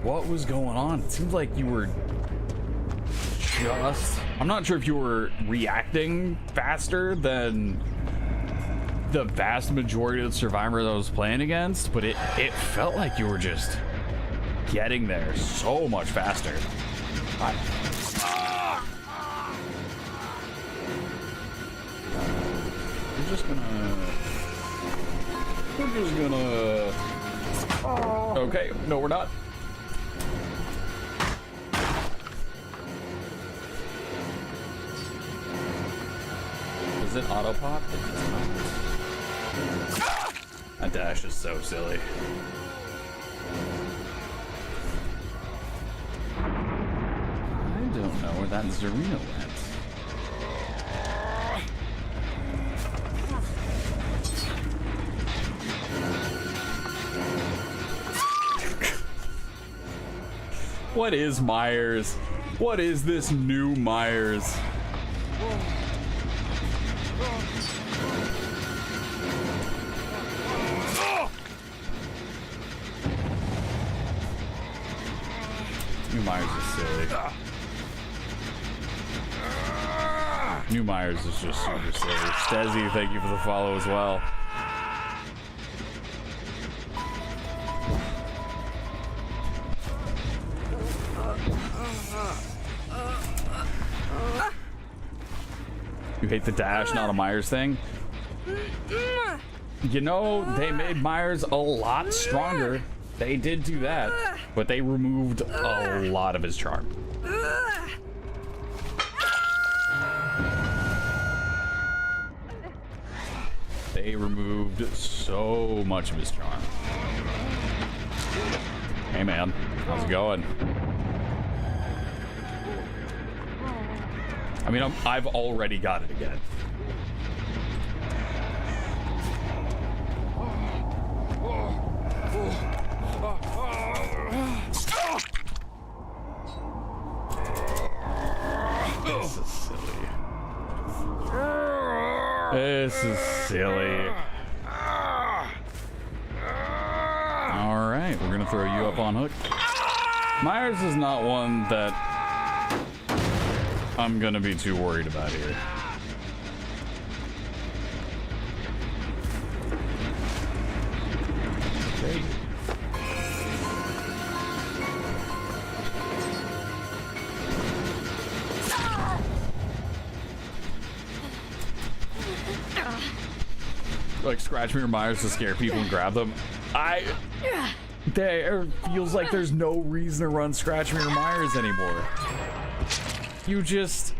what was going on. It seemed like you were just... I'm not sure if you were reacting faster than the vast majority of the survivors I was playing against, but it felt like you were just getting there so much faster. We're just gonna... Okay, no we're not. Is it auto pop? That dash is so silly. I don't know where that Zarina went. What is Myers? What is this new Myers? New Myers is silly. New Myers is just super silly. Stezzy, thank you for the follow as well. You hate the dash, not a Myers thing? You know, they made Myers a lot stronger. They did do that, but they removed a lot of his charm. They removed so much of his charm. Hey man, how's it going? I mean, I've already got it again. This is silly. This is silly. All right, we're gonna throw you up on hook. Myers is not one that I'm gonna be too worried about here. Okay. Like Scratch Me or Myers to scare people and grab them. There feels like there's no reason to run Scratch Me or Myers anymore. You just...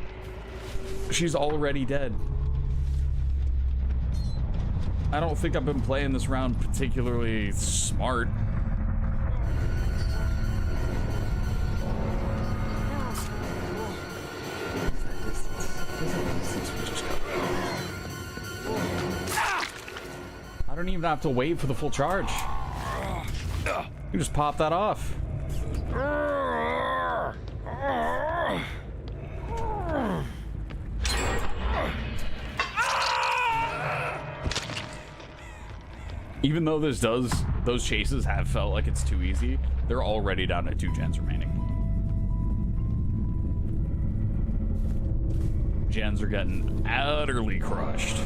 She's already dead. I don't think I've been playing this round particularly smart. I don't even have to wait for the full charge. You just pop that off. Even though those chases have felt like it's too easy, they're already down to 2 gens remaining. Gens are getting utterly crushed.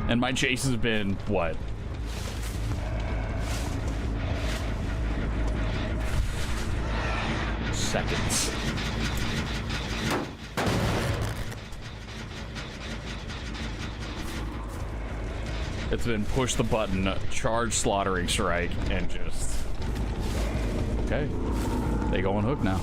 And my chase has been, what? Seconds. It's been push the button, charge slaughtering strike, and just... Okay. They go on hook now.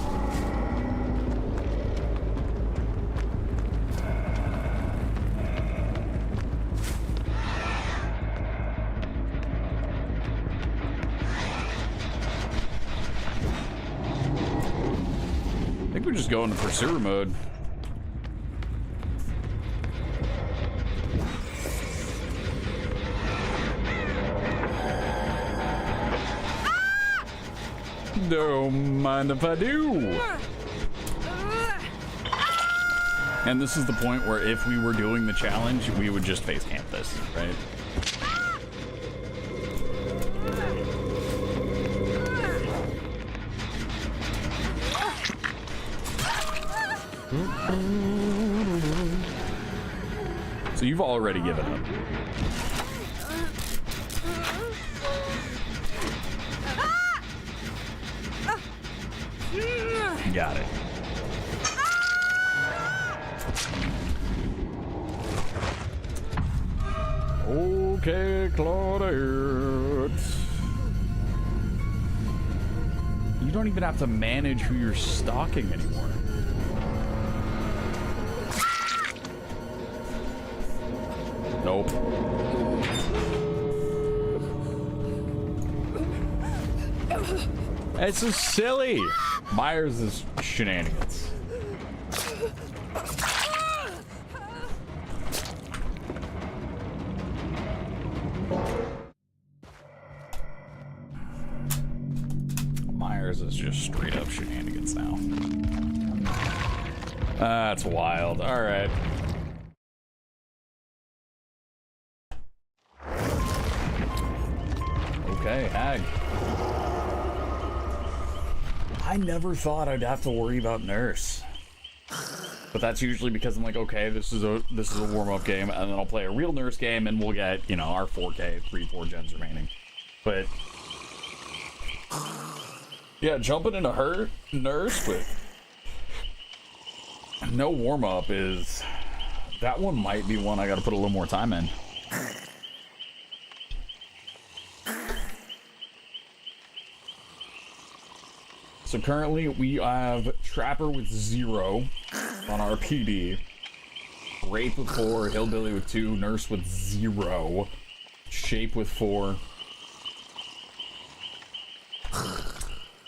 I think we're just going to pursuer mode. Don't mind if I do. And this is the point where if we were doing the challenge, we would just face camp this, right? So you've already given up. Got it. Okay, Claudette. You don't even have to manage who you're stalking anymore. Nope. It's so silly. Myers is shenanigans. Myers is just straight up shenanigans now. That's wild. All right. Okay, Hag. I never thought I'd have to worry about Nurse. But that's usually because I'm like, okay, this is a warm-up game, and then I'll play a real Nurse game, and we'll get, you know, our 4K, 3-4 gens remaining. But yeah, jumping into her Nurse with no warm-up is, that one might be one I gotta put a little more time in. So currently we have Trapper with 0 on our PD, Rape with 4, Hillbilly with 2, Nurse with 0, Shape with 4.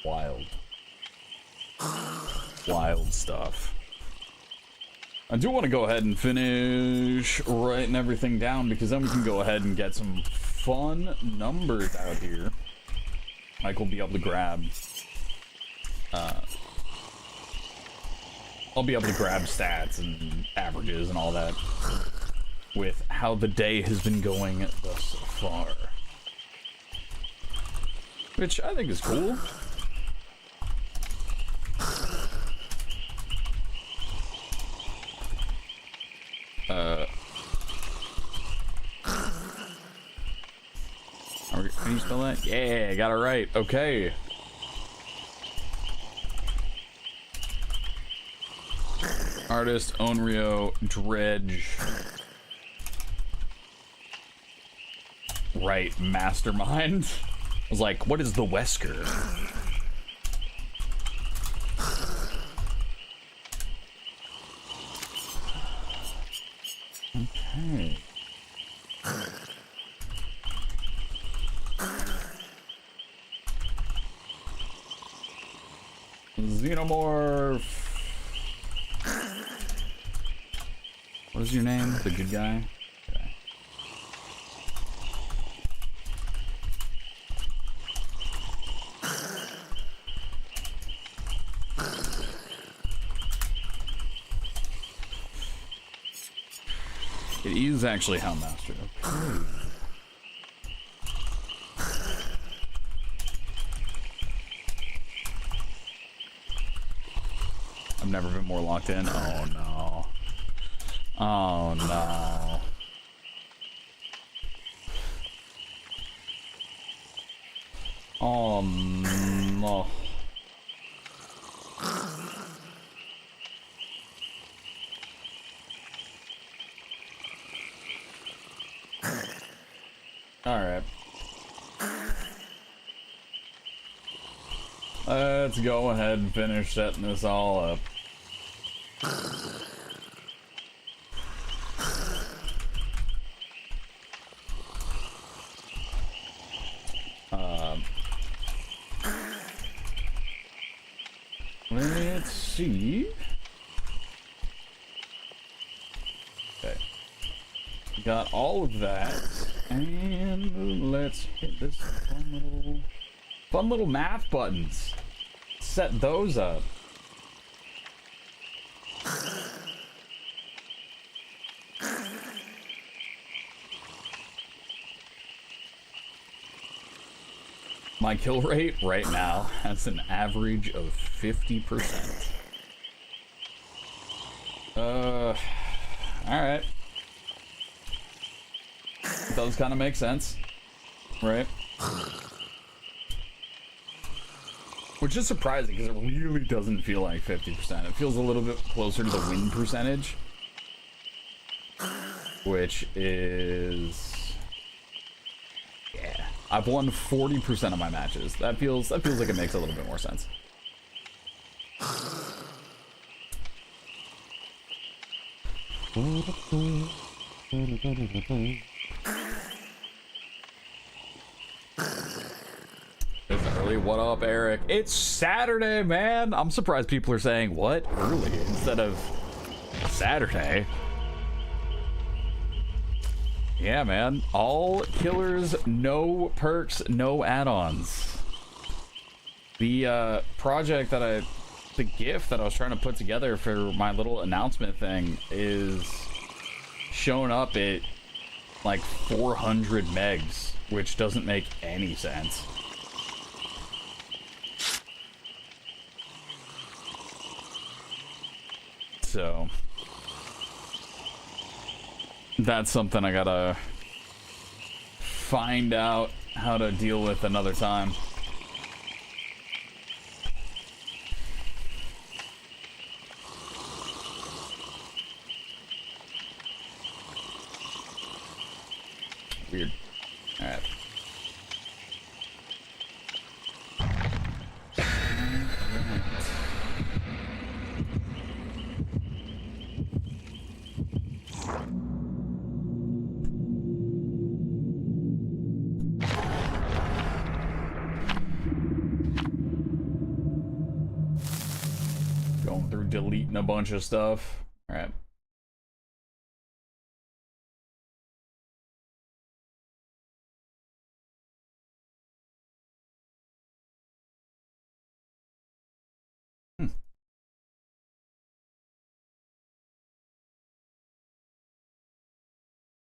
Wild. Wild stuff. I do want to go ahead and finish writing everything down, because then we can go ahead and get some fun numbers out here. Mike will be able to grab I'll be able to grab stats and averages and all that with how the day has been going thus far, which I think is cool. Can you spell that? Yeah, got it right. Okay. Artist, Onryo, Dredge. Right, Mastermind. I was like, what is the Wesker? Okay. Xenomorph. What is your name? The good guy? Okay. It is actually Houndmaster. Okay. I've never been more locked in. Oh no. Oh no. Oh no. All right. Let's go ahead and finish setting this all up. Let's see. Okay. Got all of that. And let's hit this fun little math buttons. set those up. My kill rate right now has an average of 50%. Alright. Does kind of make sense, right? Which is surprising because it really doesn't feel like 50%. It feels a little bit closer to the win percentage, which is, yeah. I've won 40% of my matches. That feels like it makes a little bit more sense. It's early. What up, Eric? It's Saturday, man. I'm surprised people are saying what early instead of Saturday. Yeah, man. All killers, no perks, no add-ons. The project that the GIF that I was trying to put together for my little announcement thing is showing up at like 400 megs, which doesn't make any sense. So that's something I gotta find out how to deal with another time. Weird. All right. Going through deleting a bunch of stuff. All right.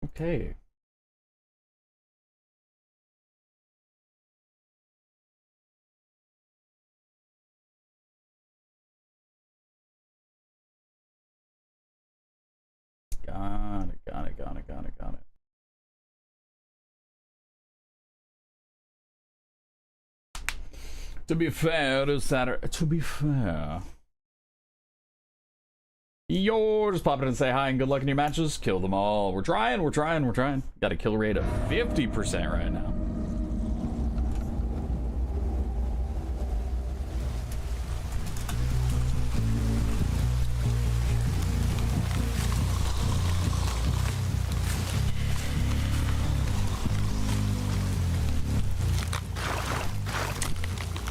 Okay. Got it. To be fair, it is Saturday. To be fair. Yo, just pop in and say hi and good luck in your matches. Kill them all. We're trying. Got a kill rate of 50% right now.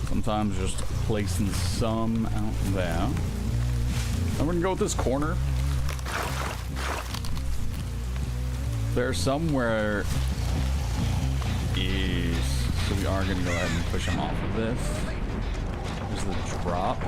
Sometimes just placing some out there. And we're gonna go with this corner. There's somewhere is, so we are gonna go ahead and push him off of this. There's the drop.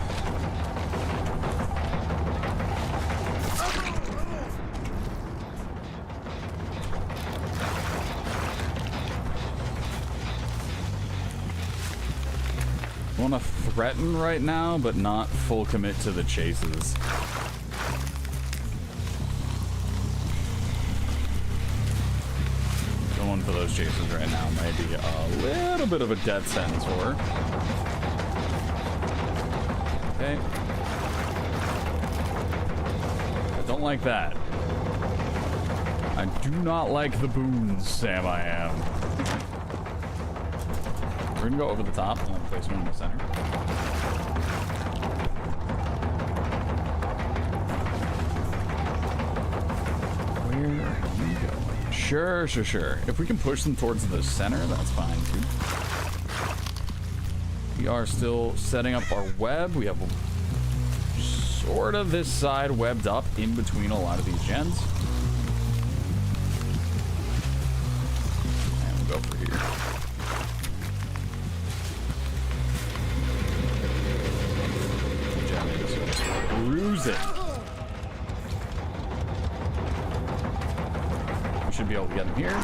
I want to threaten right now, but not full commit to the chases. Going for those chases right now might be a little bit of a death sentence for her. Okay. I don't like that. I do not like the boons, Sam I am. We're gonna go over the top and then place one in the center. Where are you going? Sure. If we can push them towards the center, that's fine too. We are still setting up our web. We have sort of this side webbed up in between a lot of these gens. And we'll go for here. it. We should be able to get him here.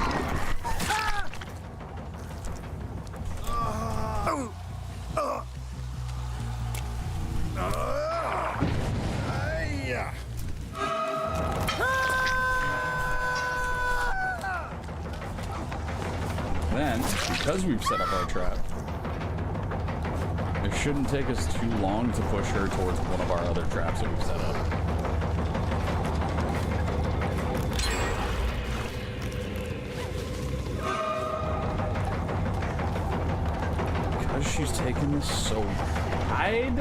Then, because we've set up our trap, it shouldn't take us too long to push her towards one of our other traps that we've set up. Because she's taking this so wide,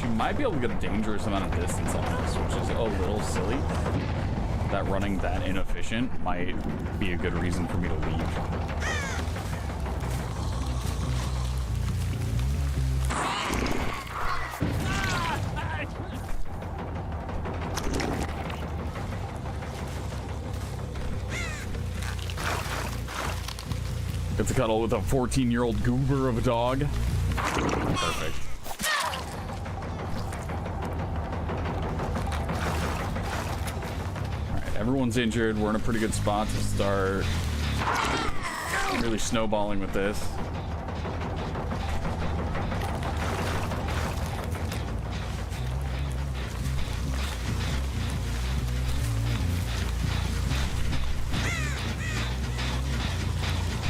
she might be able to get a dangerous amount of distance on this, which is a little silly. That running that inefficient might be a good reason for me to leave. Get to cuddle with a 14-year-old goober of a dog. Perfect. Everyone's injured. We're in a pretty good spot to start really snowballing with this.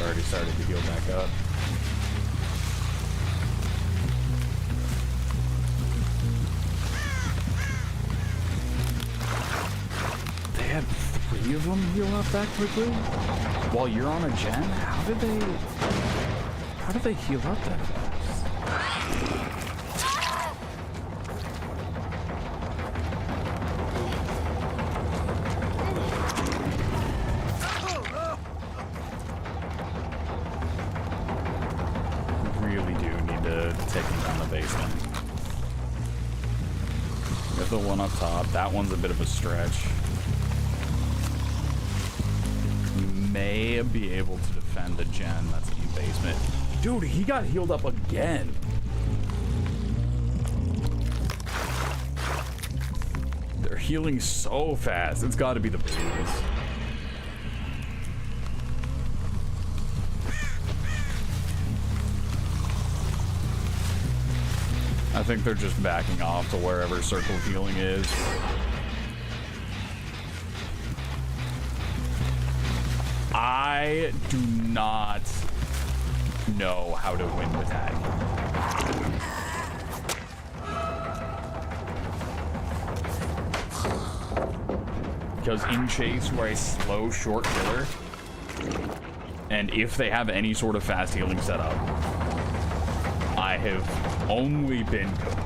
Already started to heal back up. Had 3 of them heal up that quickly while you're on a gen? How did they heal up that fast? We really do need to take them down the basement. We have the one up top. That one's a bit of a stretch. May be able to defend the gen that's in the basement. Dude, he got healed up again. They're healing so fast. It's got to be the blues. I think they're just backing off to wherever circle of healing is. I do not know how to win with that. Because in chase, we're a slow, short killer. And if they have any sort of fast healing setup, I have only been cooked.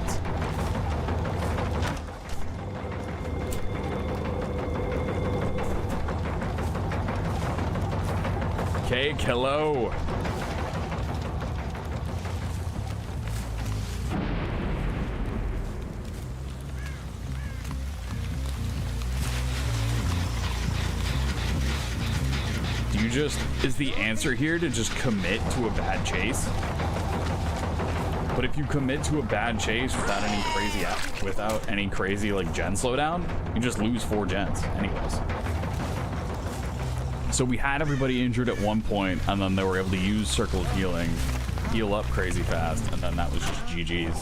Okay, hello. Do you just, is the answer here to just commit to a bad chase? But if you commit to a bad chase without any crazy like gen slowdown, you just lose 4 gens anyways. So we had everybody injured at one point, and then they were able to use Circle of Healing, heal up crazy fast, and then that was just GG's.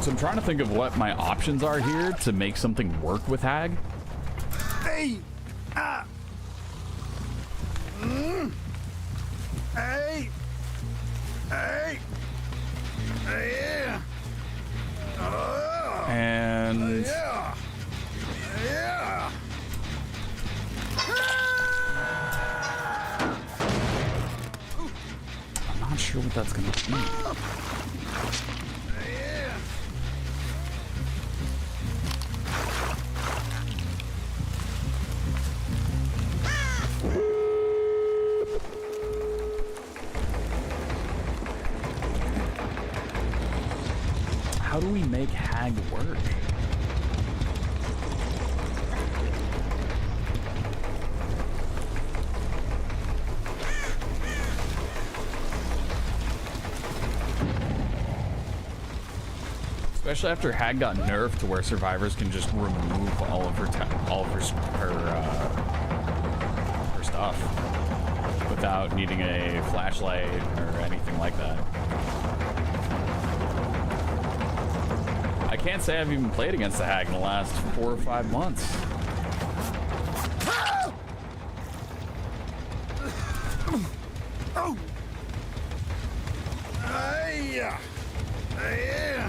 So I'm trying to think of what my options are here to make something work with Hag. Hey! Hey! Hey! Yeah! And... Yeah! Yeah! I'm not sure what that's gonna be. How do we make Hag work? Especially after Hag got nerfed to where survivors can just remove all of her stuff without needing a flashlight or anything like that. I can't say I've even played against the Hag in the last 4 or 5 months.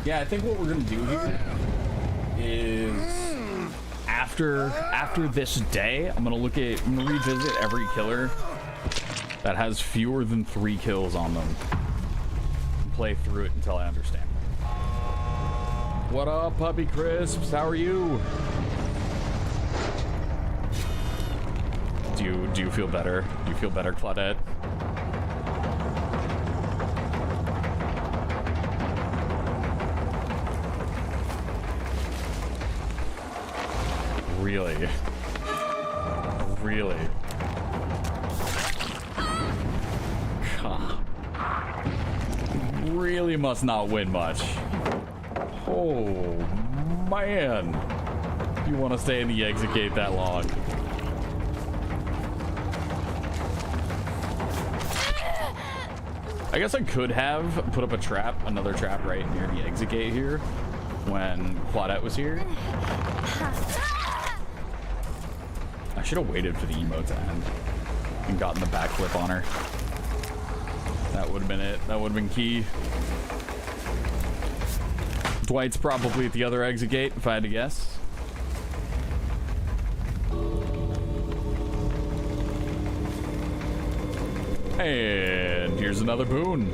Yeah, I think what we're gonna do here is after this day, I'm gonna revisit every killer that has fewer than 3 kills on them and play through it until I understand. What up, Puppy Crisps? How are you? Do you feel better? Do you feel better, Claudette? Really? Really? Really must not win much. Oh, man. You want to stay in the exit gate that long. I guess I could have put up another trap right near the exit gate here when Claudette was here. I should have waited for the emote to end and gotten the backflip on her. That would have been it. That would have been key. Dwight's probably at the other exit gate, if I had to guess. And here's another boon.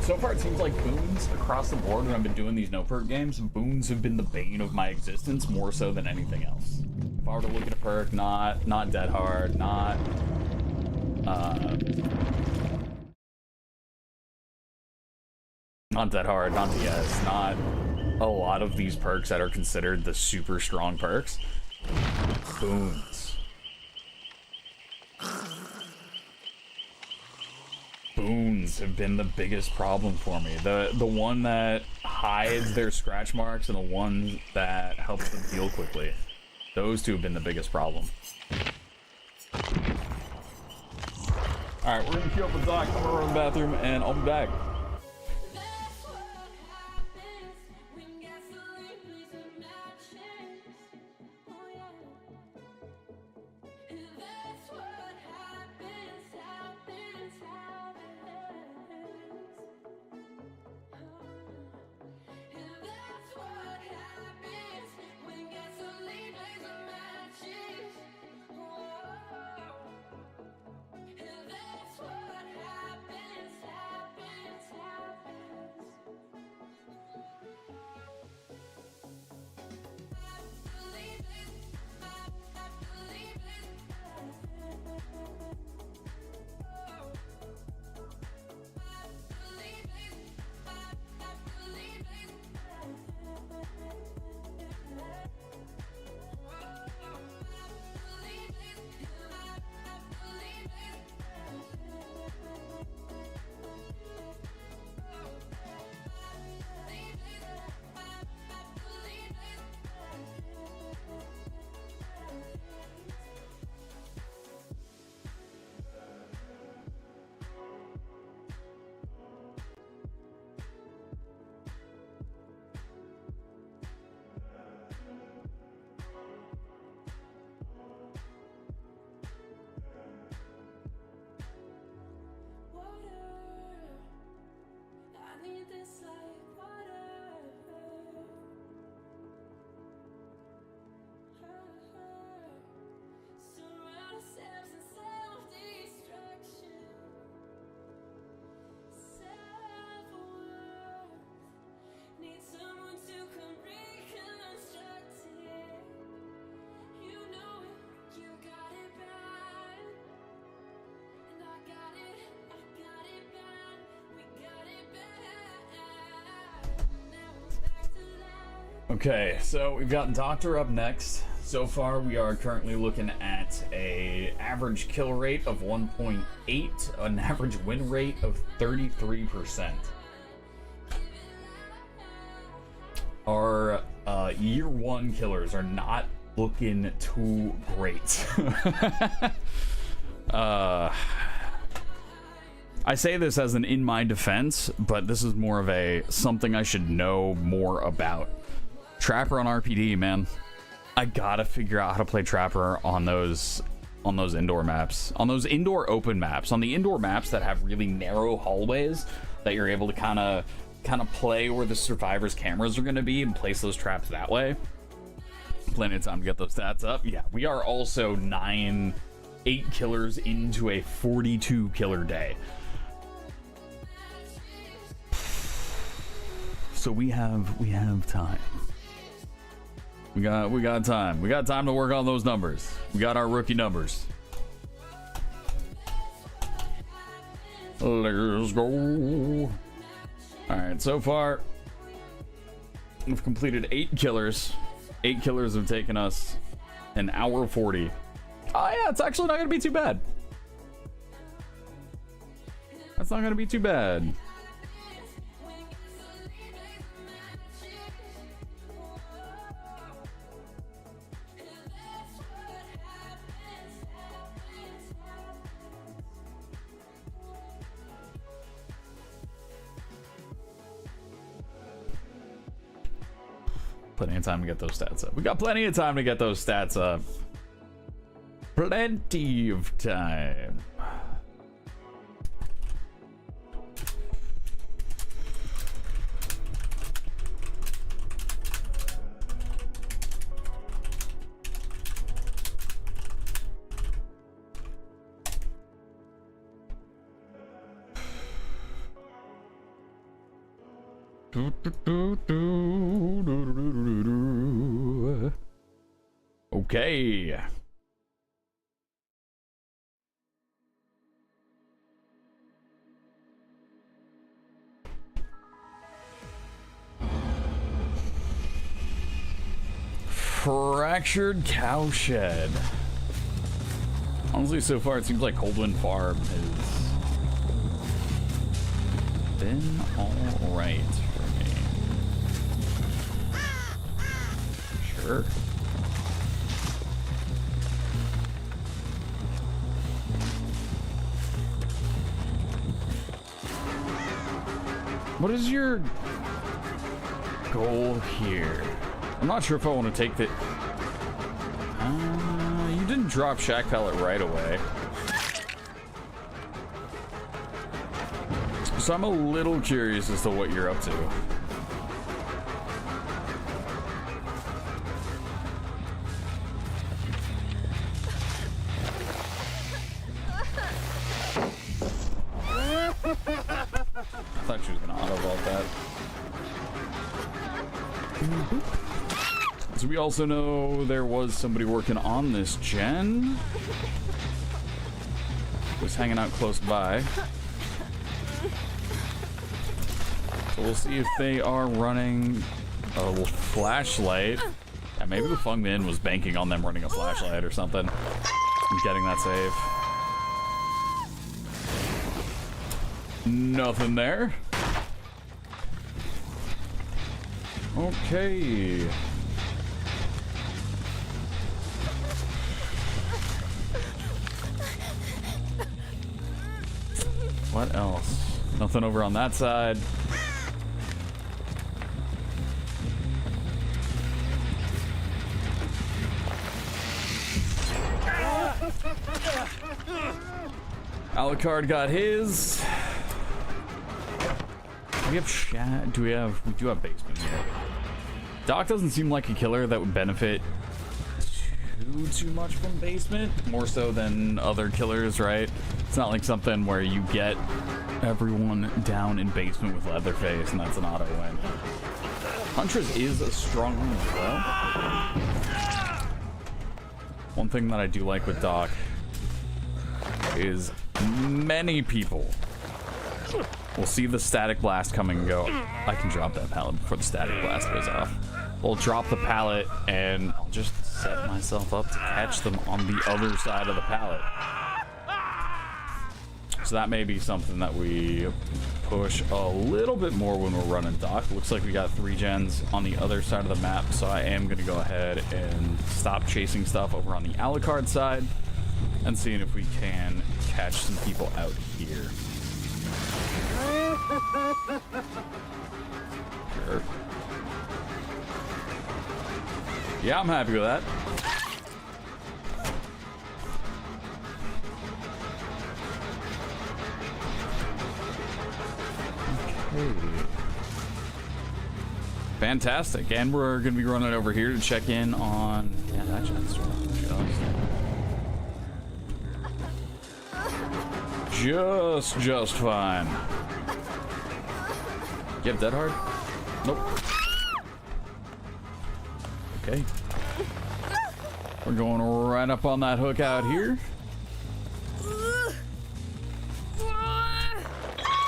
So far, it seems like boons across the board when I've been doing these no-perk games, boons have been the bane of my existence more so than anything else. If I were to look at a perk, not dead hard, not dead hard, not DS, not a lot of these perks that are considered the super strong perks. Boons. Boons have been the biggest problem for me. The one that hides their scratch marks and the one that helps them heal quickly. Those two have been the biggest problem. Alright, we're gonna queue up with Doc. I'm gonna run to the bathroom and I'll be back. Okay, so we've got Doctor up next. So far, we are currently looking at a average kill rate of 1.8, an average win rate of 33%. Our year one killers are not looking too great. I say this as an in my defense, but this is more of a something I should know more about. Trapper on RPD, man. I gotta figure out how to play Trapper on those indoor maps. On those indoor open maps. On the indoor maps that have really narrow hallways that you're able to kind of play where the survivors' cameras are going to be and place those traps that way. Plenty of time to get those stats up. Yeah, we are also 8 killers into a 42 killer day. So we have time. We got time. We got time to work on those numbers. We got our rookie numbers. Let's go. Alright, so far we've completed 8 killers. 8 killers have taken us an hour 40. Oh yeah, it's actually not gonna be too bad. That's not gonna be too bad. Plenty of time to get those stats up. We got plenty of time to get those stats up. Plenty of time. Okay. Fractured Cowshed. Honestly, so far it seems like Coldwind Farm has been alright for me. Sure. What is your goal here? I'm not sure if I want to take the... you didn't drop Shack Pellet right away. So I'm a little curious as to what you're up to. I thought she was gonna auto-vault that. So we also know there was somebody working on this gen. Was hanging out close by. So we'll see if they are running a little flashlight. Yeah, maybe the Fung Min was banking on them running a flashlight or something. And getting that save. Nothing there. Okay. What else? Nothing over on that side. Alucard got his. We have Shad. We do have Basement here. Doc doesn't seem like a killer that would benefit too much from Basement, more so than other killers, right? It's not like something where you get everyone down in Basement with Leatherface and that's an auto win. Huntress is a strong one as well. One thing that I do like with Doc is many people will see the static blast coming and go, I can drop that pallet before the static blast goes off. we'll drop the pallet, and I'll just set myself up to catch them on the other side of the pallet. So that may be something that we push a little bit more when we're running dock. Looks like we got 3 gens on the other side of the map, so I am going to go ahead and stop chasing stuff over on the Alucard side and seeing if we can catch some people out here. Sure. Yeah, I'm happy with that. Okay. Fantastic. And we're going to be running over here to check in on... Yeah, that just fine. You have dead hard? Nope. Okay. We're going right up on that hook out here.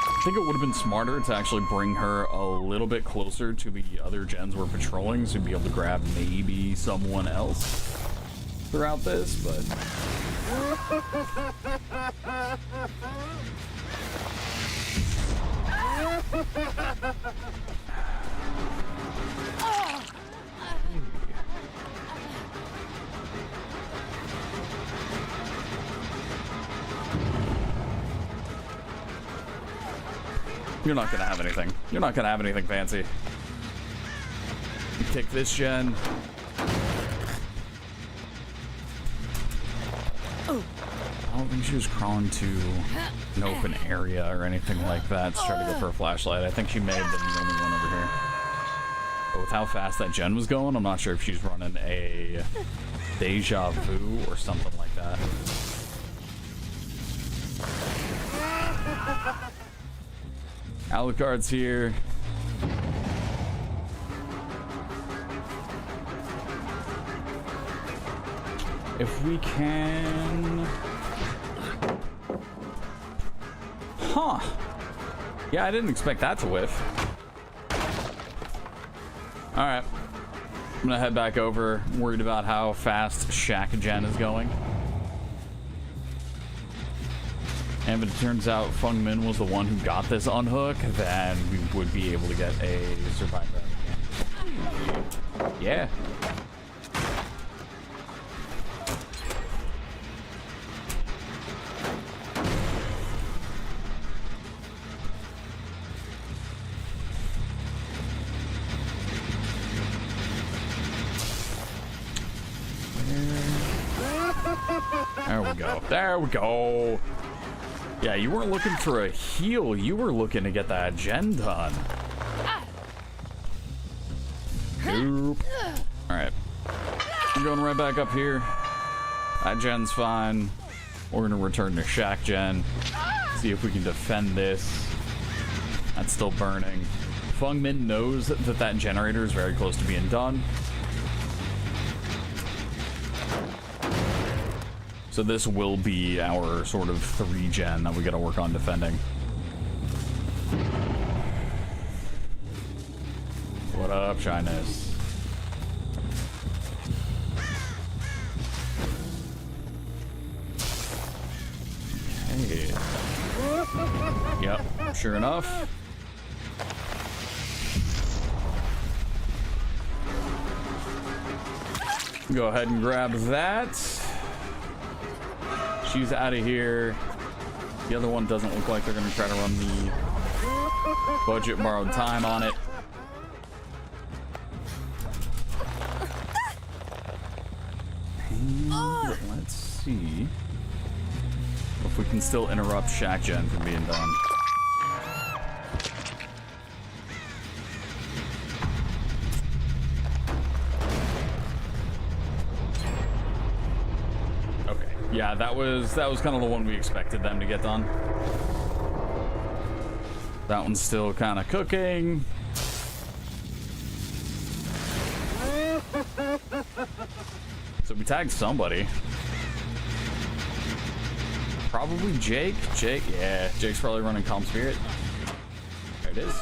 I think it would have been smarter to actually bring her a little bit closer to the other gens we're patrolling, so we'd be able to grab maybe someone else throughout this, but... You're not gonna have anything. You're not gonna have anything fancy. You kick this gen. I don't think she was crawling to an open area or anything like that to try to go for a flashlight. I think she may have been the only one over here. But with how fast that gen was going, I'm not sure if she's running a deja vu or something like that. Alucard's here. If we can... Huh. Yeah, I didn't expect that to whiff. Alright. I'm gonna head back over. I'm worried about how fast Shack Gen is going. And if it turns out Fung Min was the one who got this unhook, then we would be able to get a survivor again. Yeah. There we go. There we go. Yeah, you weren't looking for a heal. You were looking to get that gen done. Nope. Alright. I'm going right back up here. That gen's fine. We're going to return to Shack Gen. See if we can defend this. That's still burning. Fung Min knows that that generator is very close to being done. So this will be our sort of 3 gen that we gotta work on defending. What up, Shyness? Okay. Yep, sure enough. Go ahead and grab that. She's out of here. The other one doesn't look like they're going to try to run the budget borrowed time on it. And let's see if we can still interrupt Shack Gen from being done. Yeah, that was kind of the one we expected them to get done. That one's still kind of cooking. So we tagged somebody. Probably Jake. Jake, yeah, Jake's probably running Calm Spirit. There it is.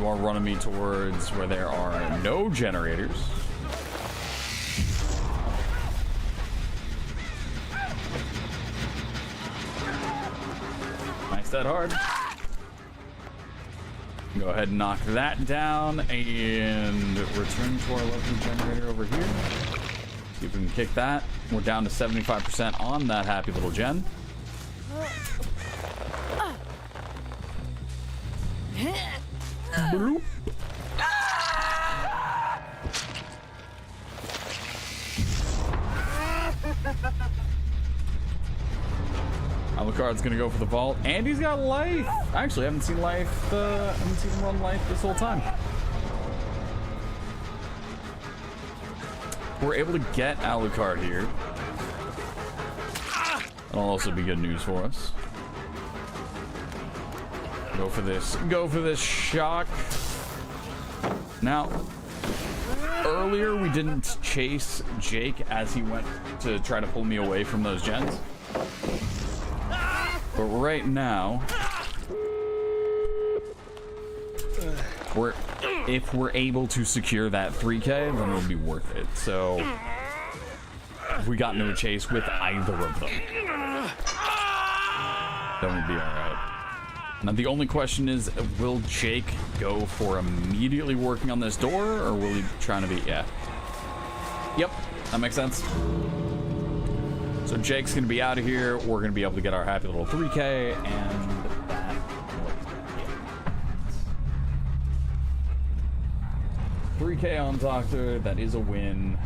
you are running me towards where there are no generators. Nice that hard. Go ahead and knock that down and return to our lovely generator over here. See if we can kick that. We're down to 75% on that happy little gen. Bloop. Alucard's gonna go for the vault, and he's got life. Actually, I haven't seen life. Haven't seen him run life this whole time. We're able to get Alucard here. That'll also be good news for us. Go for this. Go for this shock. Now, earlier we didn't chase Jake as he went to try to pull me away from those gens. But right now, if we're able to secure that 3K, then it'll be worth it. So, if we got into a chase with either of them, then we'd be alright. Now the only question is, will Jake go for immediately working on this door, or will he try to be, yeah. Yep, that makes sense. So Jake's gonna be out of here, we're gonna be able to get our happy little 3K, and that will 3K on Doctor, that is a win.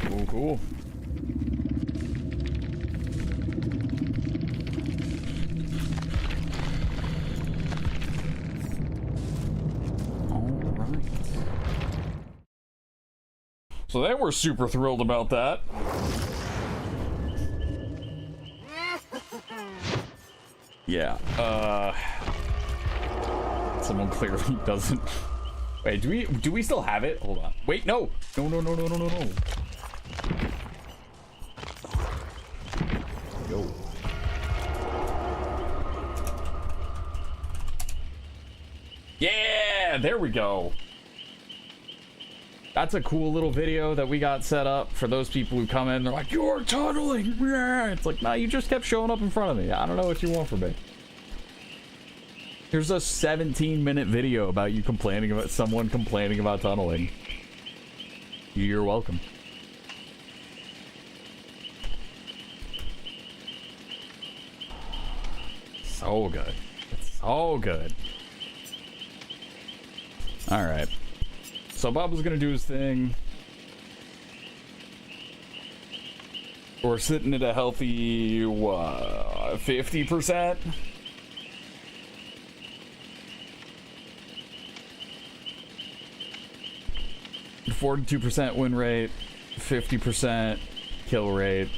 Cool, cool. All right. So they were super thrilled about that. Yeah. Someone clearly doesn't. Wait, do we still have it? Hold on. Wait, no. No. Yo. Yeah, there we go. That's a cool little video that we got set up for those people who come in. They're like, "You're tunneling." Yeah. It's like, nah, you just kept showing up in front of me. I don't know what you want from me. Here's a 17-minute video about you complaining about someone complaining about tunneling. You're welcome. So good. So good. Alright. So Bob was gonna do his thing. We're sitting at a healthy, 50%? 42% win rate, 50% kill rate.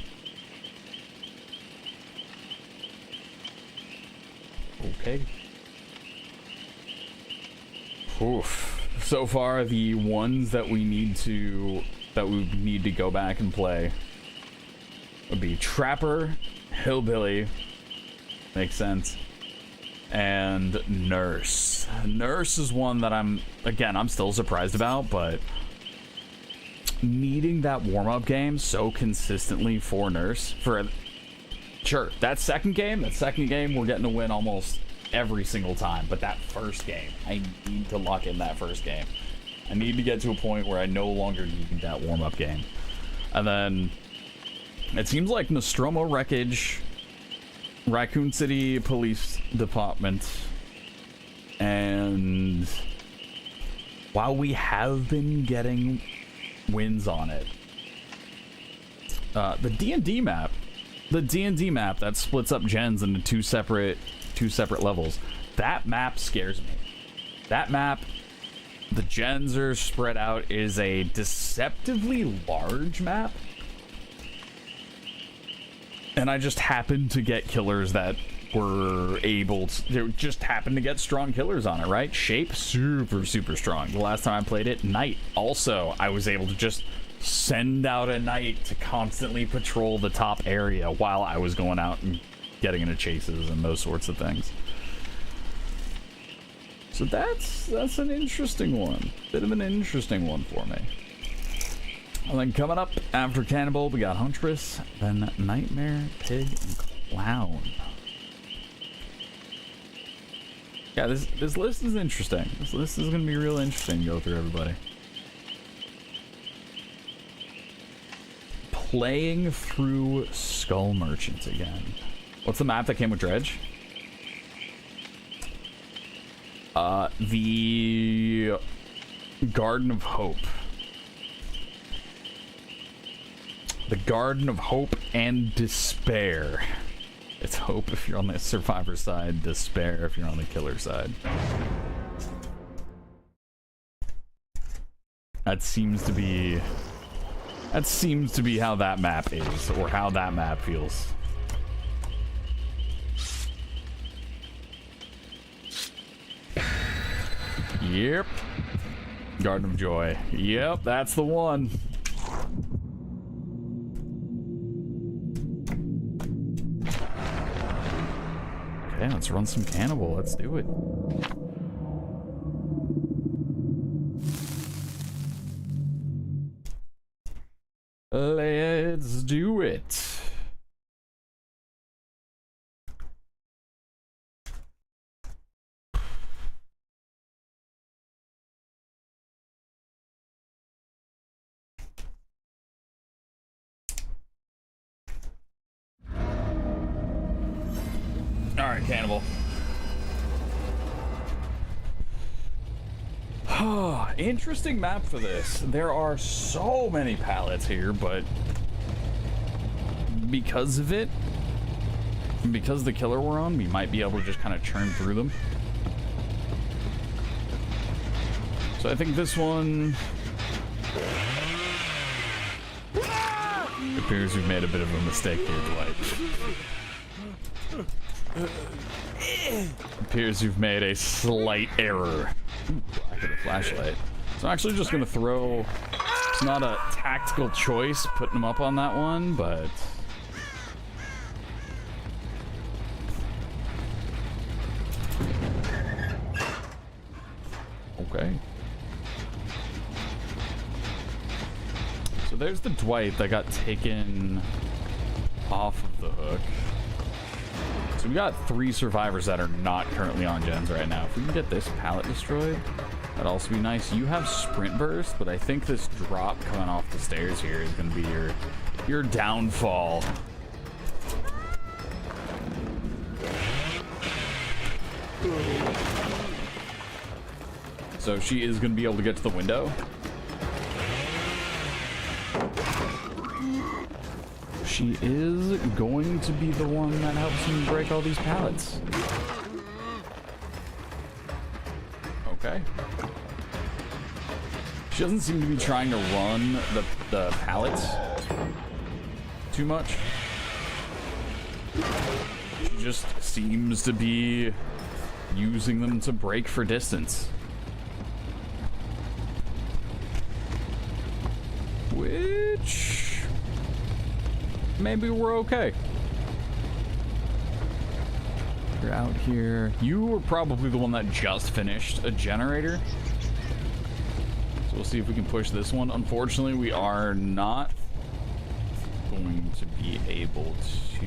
Okay. Oof. So far, the ones that we need to go back and play would be Trapper, Hillbilly, makes sense, and Nurse. Nurse is one that I'm still surprised about, but needing that warm-up game so consistently for Nurse, sure, that second game we're getting to win almost every single time, but that first game, I need to lock in that first game. I need to get to a point where I no longer need that warm-up game. And then it seems like Nostromo Wreckage, Raccoon City Police Department, and while we have been getting wins on it, the D&D map that splits up gens into two separate levels, that map scares me. That map, the gens are spread out, is a deceptively large map, and I just happened to get killers that were able to, just happened to get strong killers on it, right? Shape, super strong. The last time I played it, Knight, also I was able to just send out a knight to constantly patrol the top area while I was going out and getting into chases and those sorts of things. So that's an interesting one. Bit of an interesting one for me. And then coming up after Cannibal, we got Huntress, then Nightmare, Pig, and Clown. Yeah, this list is interesting. This list is going to be real interesting to go through, everybody. Playing through Skull Merchant again. What's the map that came with Dredge? The Garden of Hope. The Garden of Hope and Despair. It's hope if you're on the survivor side, despair if you're on the killer side. That seems to be how that map is, or how that map feels. Yep. Garden of Joy. Yep, that's the one. Okay, let's run some Cannibal. Let's do it. Let's do it. Alright, Cannibal. Interesting map for this. There are so many pallets here, but because of it, because the killer we're on, we might be able to just kind of churn through them. So I think this one... It appears we've made a bit of a mistake here, Dwight. Appears you've made a slight error. Ooh, I hit a flashlight. So I'm actually just gonna throw... It's not a tactical choice putting them up on that one, but... Okay. So there's the Dwight that got taken off of the hook. So we got 3 survivors that are not currently on gens right now. If we can get this pallet destroyed, that'd also be nice. You have sprint burst, but I think this drop coming off the stairs here is going to be your downfall. So she is going to be able to get to the window. She is going to be the one that helps me break all these pallets. Okay. She doesn't seem to be trying to run the pallets too much. She just seems to be using them to break for distance. Which... maybe we're okay. You're out here. You were probably the one that just finished a generator. So we'll see if we can push this one. Unfortunately, we are not going to be able to...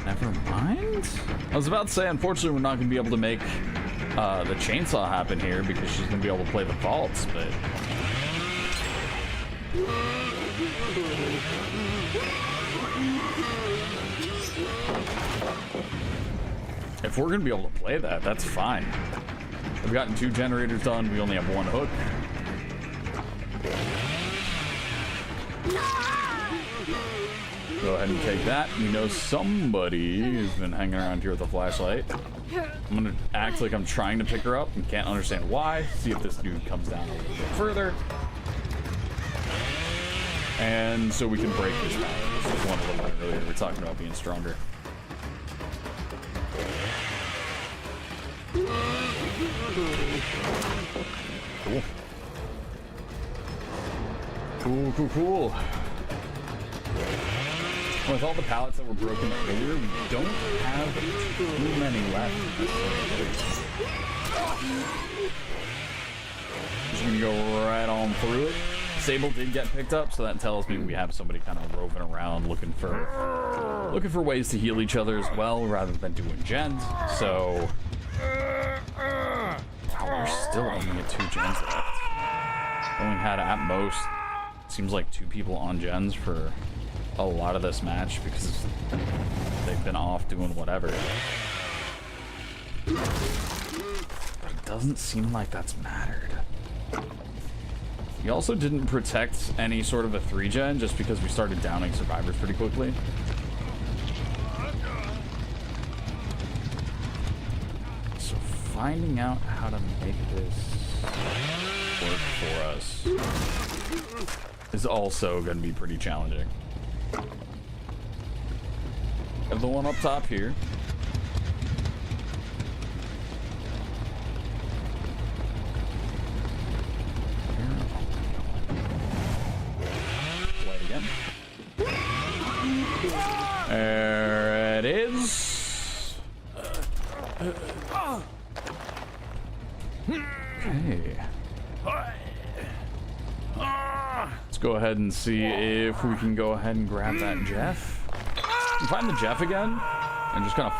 Never mind? I was about to say, unfortunately, we're not going to be able to make the chainsaw happen here because she's going to be able to play the vaults, but... If we're going to be able to play that, that's fine. We've gotten 2 generators done. We only have 1 hook. Go ahead and take that. We know somebody has been hanging around here with a flashlight. I'm going to act like I'm trying to pick her up and can't understand why. See if this dude comes down a little bit further. And so we can break this pallet. This is one of them earlier. We're talking about being stronger. Cool. Cool, cool, cool. With all the pallets that were broken earlier, we don't have too many left. Just gonna go right on through it. Sable did get picked up, so that tells me we have somebody kind of roving around looking for ways to heal each other as well, rather than doing gens. So, wow, we're still only at 2 gens left. Only had at most, seems like 2 people on gens for a lot of this match because they've been off doing whatever. But it doesn't seem like that's mattered. We also didn't protect any sort of a 3-gen just because we started downing survivors pretty quickly. So finding out how to make this work for us is also going to be pretty challenging. Have the one up top here. There it is. Okay. Let's go ahead and see if we can go ahead and grab that Jeff. Find the Jeff again and just kind of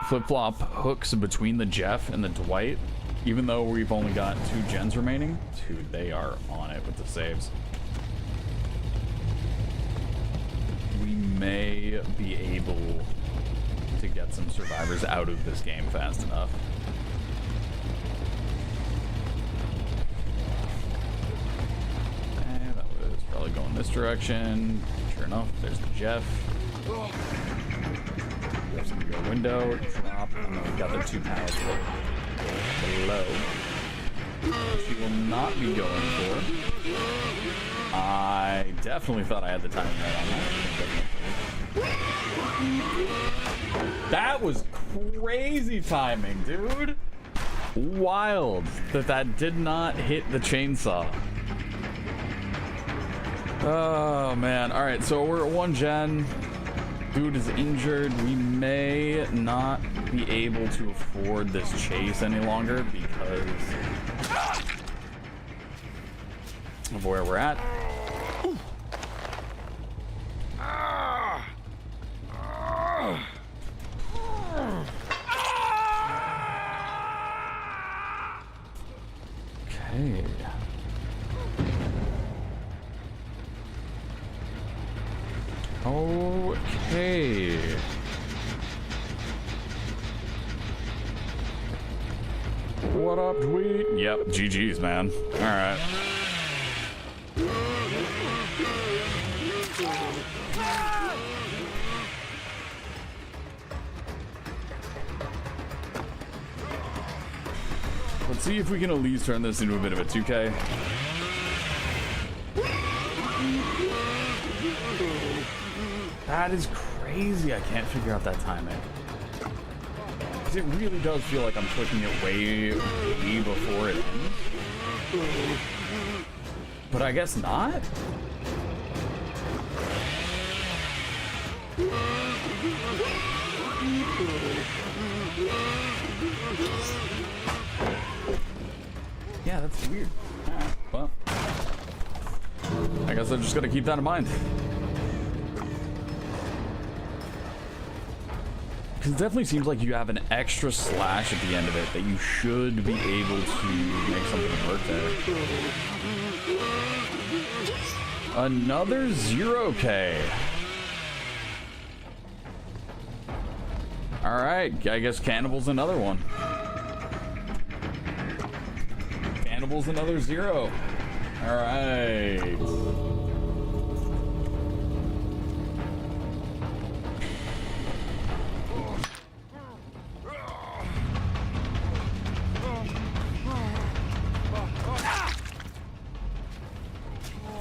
flip-flop hooks between the Jeff and the Dwight. Even though we've only got 2 gens remaining. Dude, they are on it with the saves. We may be able to get some survivors out of this game fast enough. Okay, that was probably going this direction. Sure enough, there's the Jeff. There's gonna go window, drop, and then we've got the 2 pallets below. Which he will not be going for. I definitely thought I had the timing right on that. That was crazy timing, dude. Wild that did not hit the chainsaw. Oh man. All right, so we're at 1 gen. Dude is injured. We may not be able to afford this chase any longer because of where we're at. Okay. Okay. What up, Tweet? Yep, GG's, man. All right. Let's see if we can at least turn this into a bit of a 2K. That is crazy. I can't figure out that timing. Because it really does feel like I'm clicking it way before it ends. But I guess not. Yeah, that's weird. Well, I guess I just gotta keep that in mind. Because it definitely seems like you have an extra slash at the end of it that you should be able to make something work there. Another 0K. Alright, I guess Cannibal's another one. Cannibal's another 0. Alright.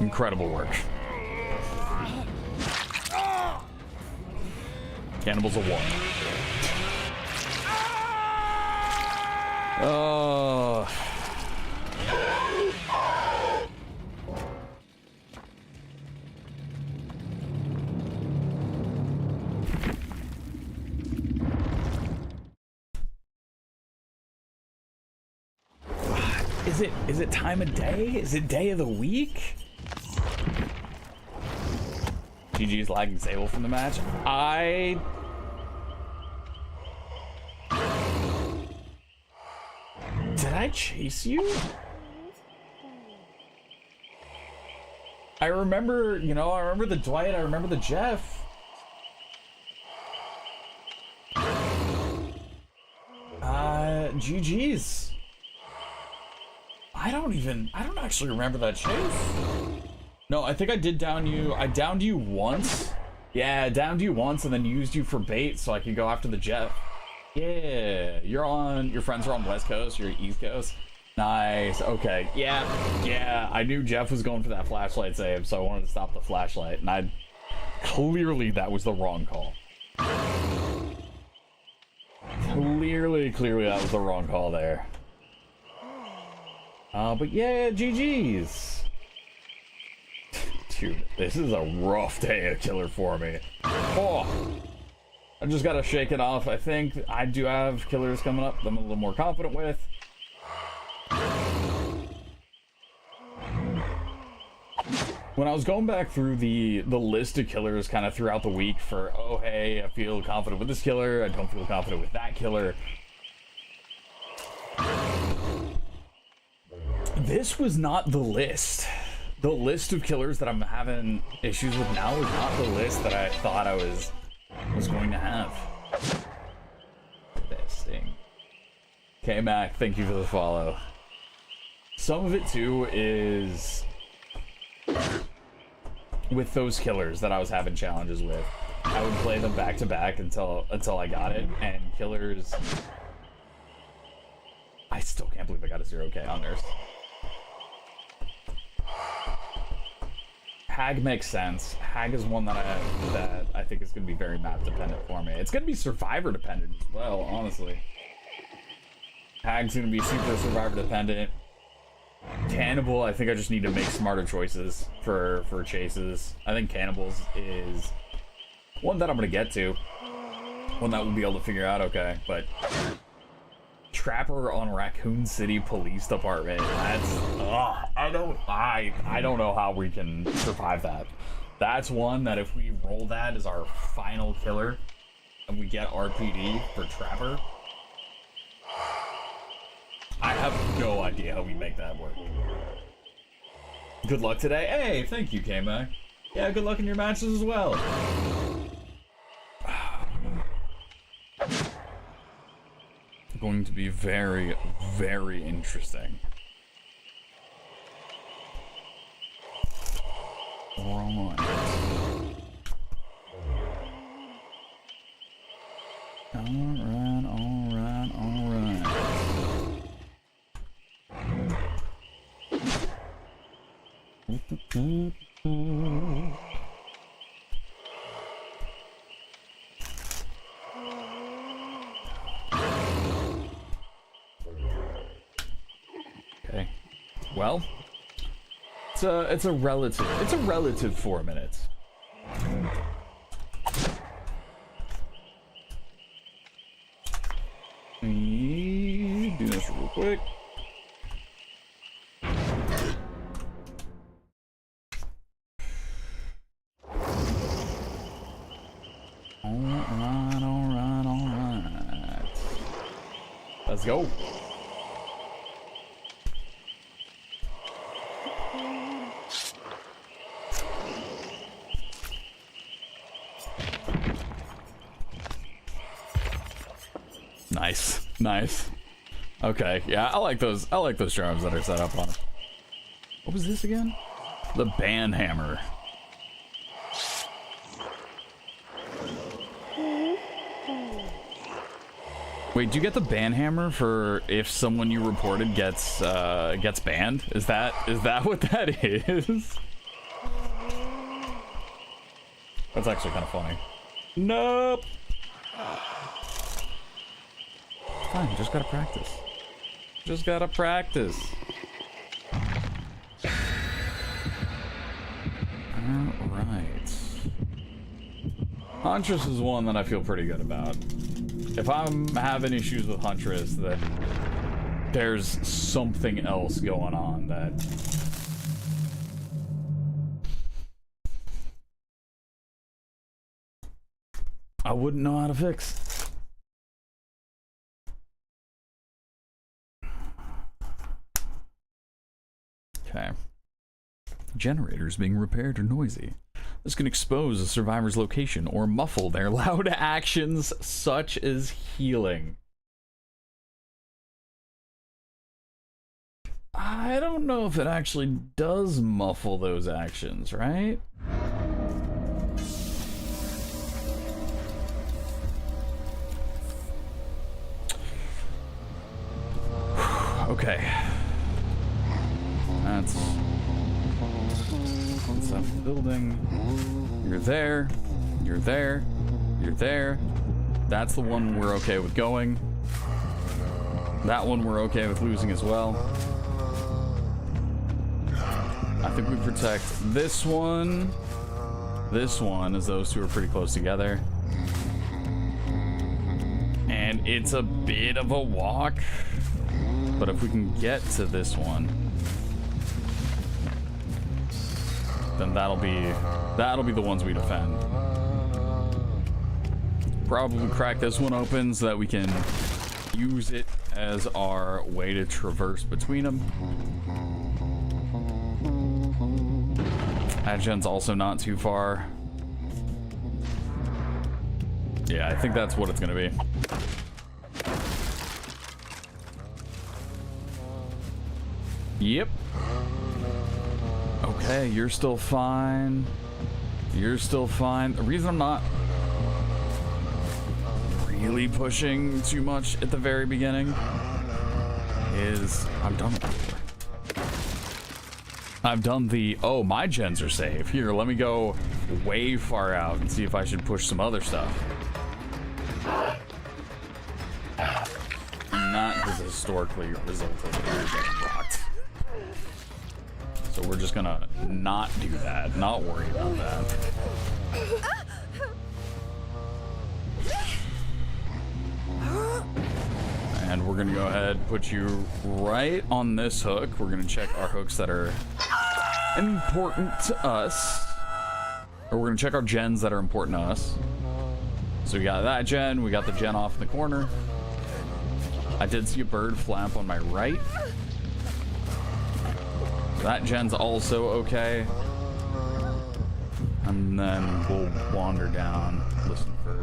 Incredible work. Cannibal's a 1. Oh. Is it time of day? Is it day of the week? GG's lagging Sable from the match. Did I chase you? I remember, you know, I remember the Dwight, I remember the Jeff. GG's. I don't actually remember that chase. No, I think I did down you. I downed you once. Yeah, I downed you once and then used you for bait so I could go after the Jeff. Yeah, your friends are on West Coast, you're East Coast. Nice, okay, yeah, I knew Jeff was going for that flashlight save, so I wanted to stop the flashlight, and clearly that was the wrong call. Clearly that was the wrong call there. But yeah, GG's. Dude, this is a rough day of killer for me. Oh, I just gotta shake it off. I think I do have killers coming up that I'm a little more confident with. When I was going back through the list of killers kind of throughout the week for, oh hey, I feel confident with this killer, I don't feel confident with that killer. This was not the list. The list of killers that I'm having issues with now is not the list that I thought I was going to have. Testing. K-Mac, thank you for the follow. Some of it too is with those killers that I was having challenges with. I would play them back to back until I got it, and killers. I still can't believe I got a 0K on Nurse. Hag makes sense. Hag is one that I think is going to be very map dependent for me. It's going to be survivor dependent as well, honestly. Hag's going to be super survivor dependent. Cannibal, I think I just need to make smarter choices for chases. I think Cannibals is one that I'm going to get to. One that we'll be able to figure out okay, but Trapper on Raccoon City Police Department. That's I don't know how we can survive that. That's one that if we roll that as our final killer and we get RPD for Trapper, I have no idea how we make that work. Good luck today. Hey, thank you, K-Mac. Yeah, good luck in your matches as well. Going to be very, very interesting. Alright. Okay. Well, it's a relative 4 minutes. Do this real quick. Alright. Let's go. Nice. Okay, yeah, I like those charms that are set up on it. What was this again? The band hammer. Wait, do you get the ban hammer for if someone you reported gets banned? Is that what that is? That's actually kind of funny. Nope. Fine, just gotta practice. Just gotta practice. Alright. Huntress is one that I feel pretty good about. If I'm having issues with Huntress, then there's something else going on that... I wouldn't know how to fix. Okay. Generators being repaired or noisy. This can expose a survivor's location or muffle their loud actions, such as healing. I don't know if it actually does muffle those actions, right? Okay. That's that building. You're there. You're there. You're there. That's the one we're okay with going. That one we're okay with losing as well. I think we protect this one. This one, as those two are pretty close together. And it's a bit of a walk. But if we can get to this one, then that'll be the ones we defend. Probably crack this one open so that we can use it as our way to traverse between them. That gen's also not too far. Yeah, I think that's what it's gonna be. Yep. Okay, you're still fine. You're still fine. The reason I'm not really pushing too much at the very beginning is I've done it before. I've done the, oh, my gens are safe. Here, let me go way far out and see if I should push some other stuff. Not has historically resulted in getting rocked. So we're just gonna not do that, not worry about that. And we're gonna go ahead and put you right on this hook. We're gonna check our hooks that are important to us. Or we're gonna check our gens that are important to us. So we got that gen, we got the gen off in the corner. I did see a bird flap on my right. That gen's also okay. And then we'll wander down, listen for...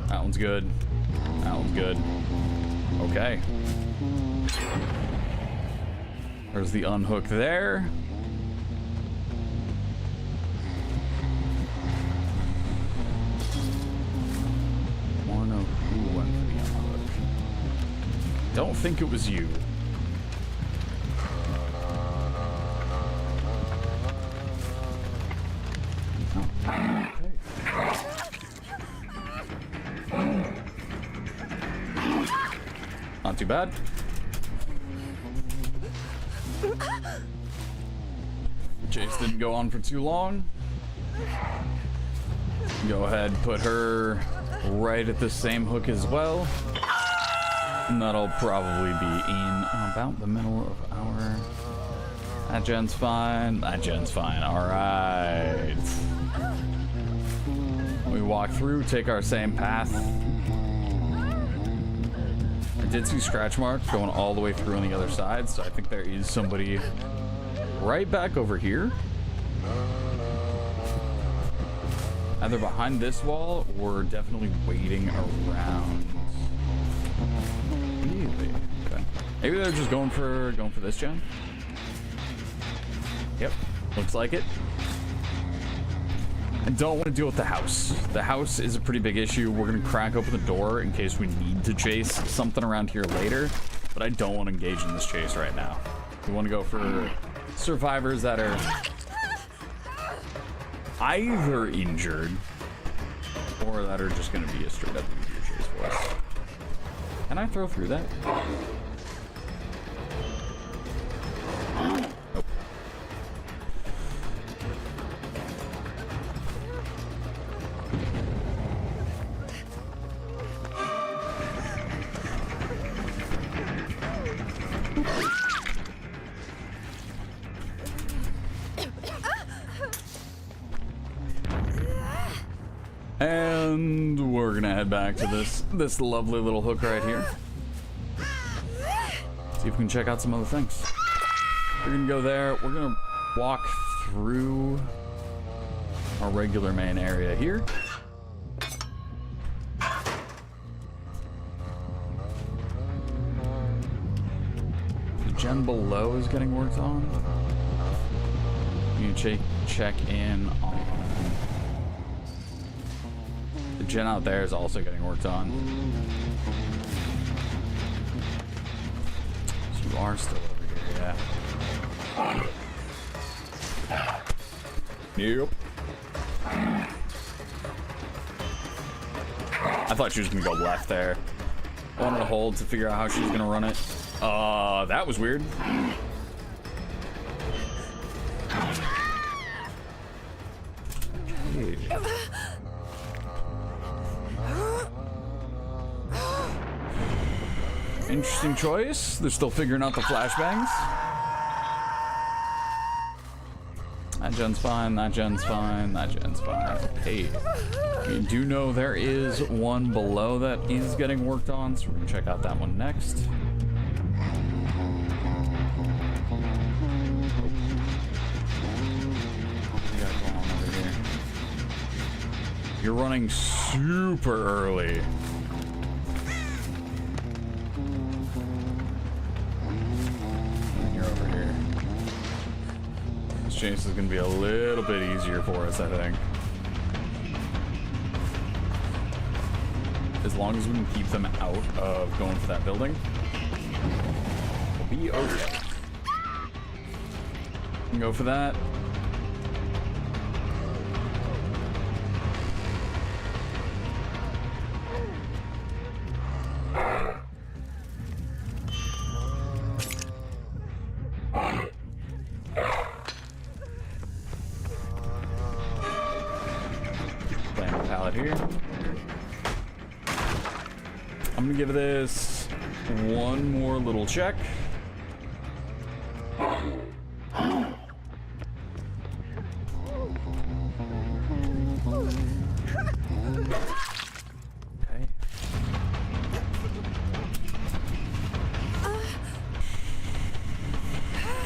That one's good. That one's good. Okay. There's the unhook there. Wanna know who went for the unhook? Don't think it was you. Okay. Not too bad. Chase didn't go on for too long. Go ahead, put her right at the same hook as well. And that'll probably be in about the middle of our... That gen's fine. That gen's fine. Alright. We walk through, take our same path. I did see scratch marks going all the way through on the other side, so I think there is somebody right back over here. Either behind this wall or definitely waiting around. Really? Okay. Maybe they're just going for this gen. Yep, looks like it. I don't want to deal with the house. The house is a pretty big issue. We're going to crack open the door in case we need to chase something around here later, but I don't want to engage in this chase right now. We want to go for survivors that are either injured or that are just going to be a straight up easier chase for us. Can I throw through that? Nope. And we're gonna head back to this lovely little hook right here. See if we can check out some other things. We're gonna go there. We're gonna walk through our regular main area here. The gen below is getting worked on. You check in on the gen out there is also getting worked on. So you are still over here, yeah. Yep. I thought she was gonna go left there. I wanted to hold to figure out how she was gonna run it. That was weird. Okay. Interesting choice. They're still figuring out the flashbangs. That gen's fine, that gen's fine, that gen's fine. Okay. You do know there is one below that is getting worked on, so we're gonna check out that one next. What do we got going on over here? You're running super early. And you're over here. This chase is gonna be a little bit easier for us, I think. As long as we can keep them out of going for that building, we'll be okay. We can go for that. Plant the pallet here. I'm gonna give this one more little check. Okay.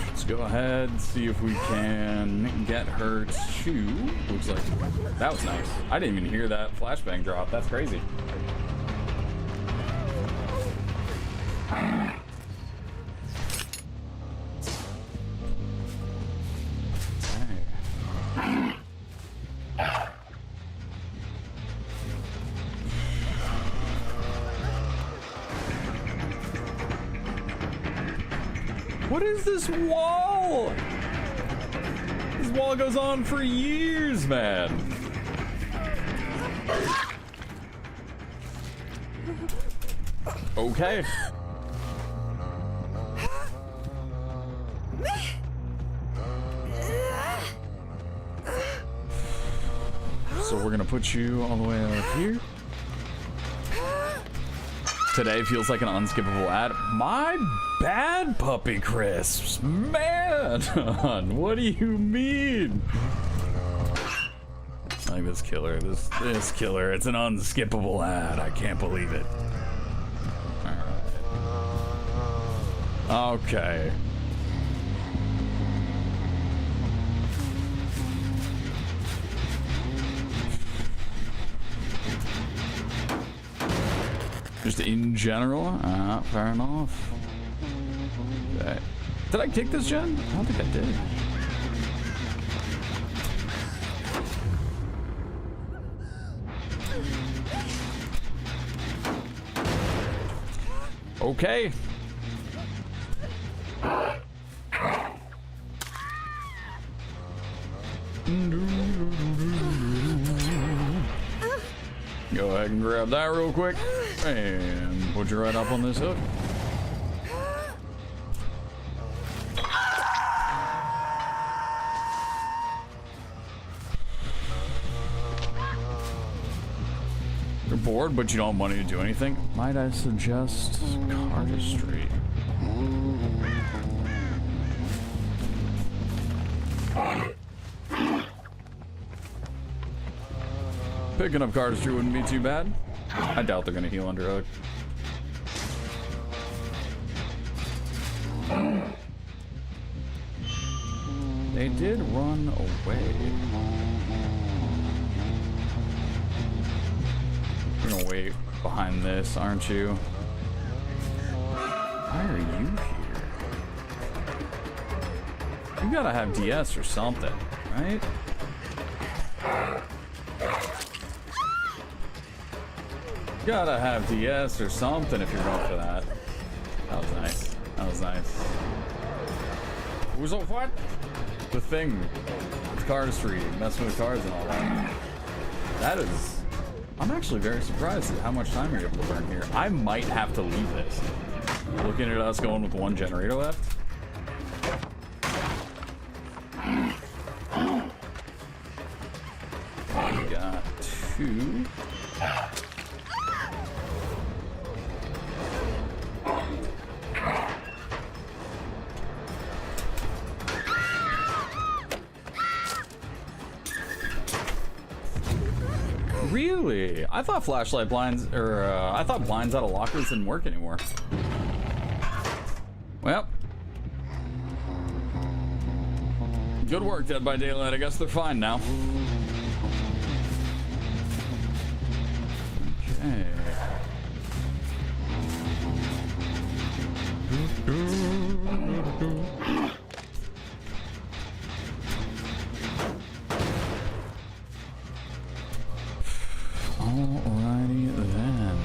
Let's go ahead, see if we can get her to. Looks like that was nice. I didn't even hear that flashbang drop. That's crazy. What is this wall? This wall goes on for years, man. Okay. So we're gonna put you all the way up here. Today feels like an unskippable ad. My bad, Puppy Crisps. Man, what do you mean? Like this killer, this killer. It's an unskippable ad. I can't believe it. All right. Okay. Just in general? Fair enough. Okay. Did I kick this gen? I don't think I did. Okay. Go ahead and grab that real quick and put you right up on this hook. You're bored, but you don't have money to do anything? Might I suggest cardistry? Picking up cardistry wouldn't be too bad. I doubt they're gonna heal under hook. They did run away. You're gonna wait behind this, aren't you? Why are you here? You gotta have DS or something, right? Gotta have DS or something if you're going for that. That was nice. That was nice. Who's on what? The thing. With cardistry, messing with cards and all that. That is... I'm actually very surprised at how much time you're able to burn here. I might have to leave this. Looking at us going with one generator left. We got 2. Really? I thought flashlight blinds, or I thought blinds out of lockers didn't work anymore. Well. Good work, Dead by Daylight. I guess they're fine now. Okay. Alrighty then.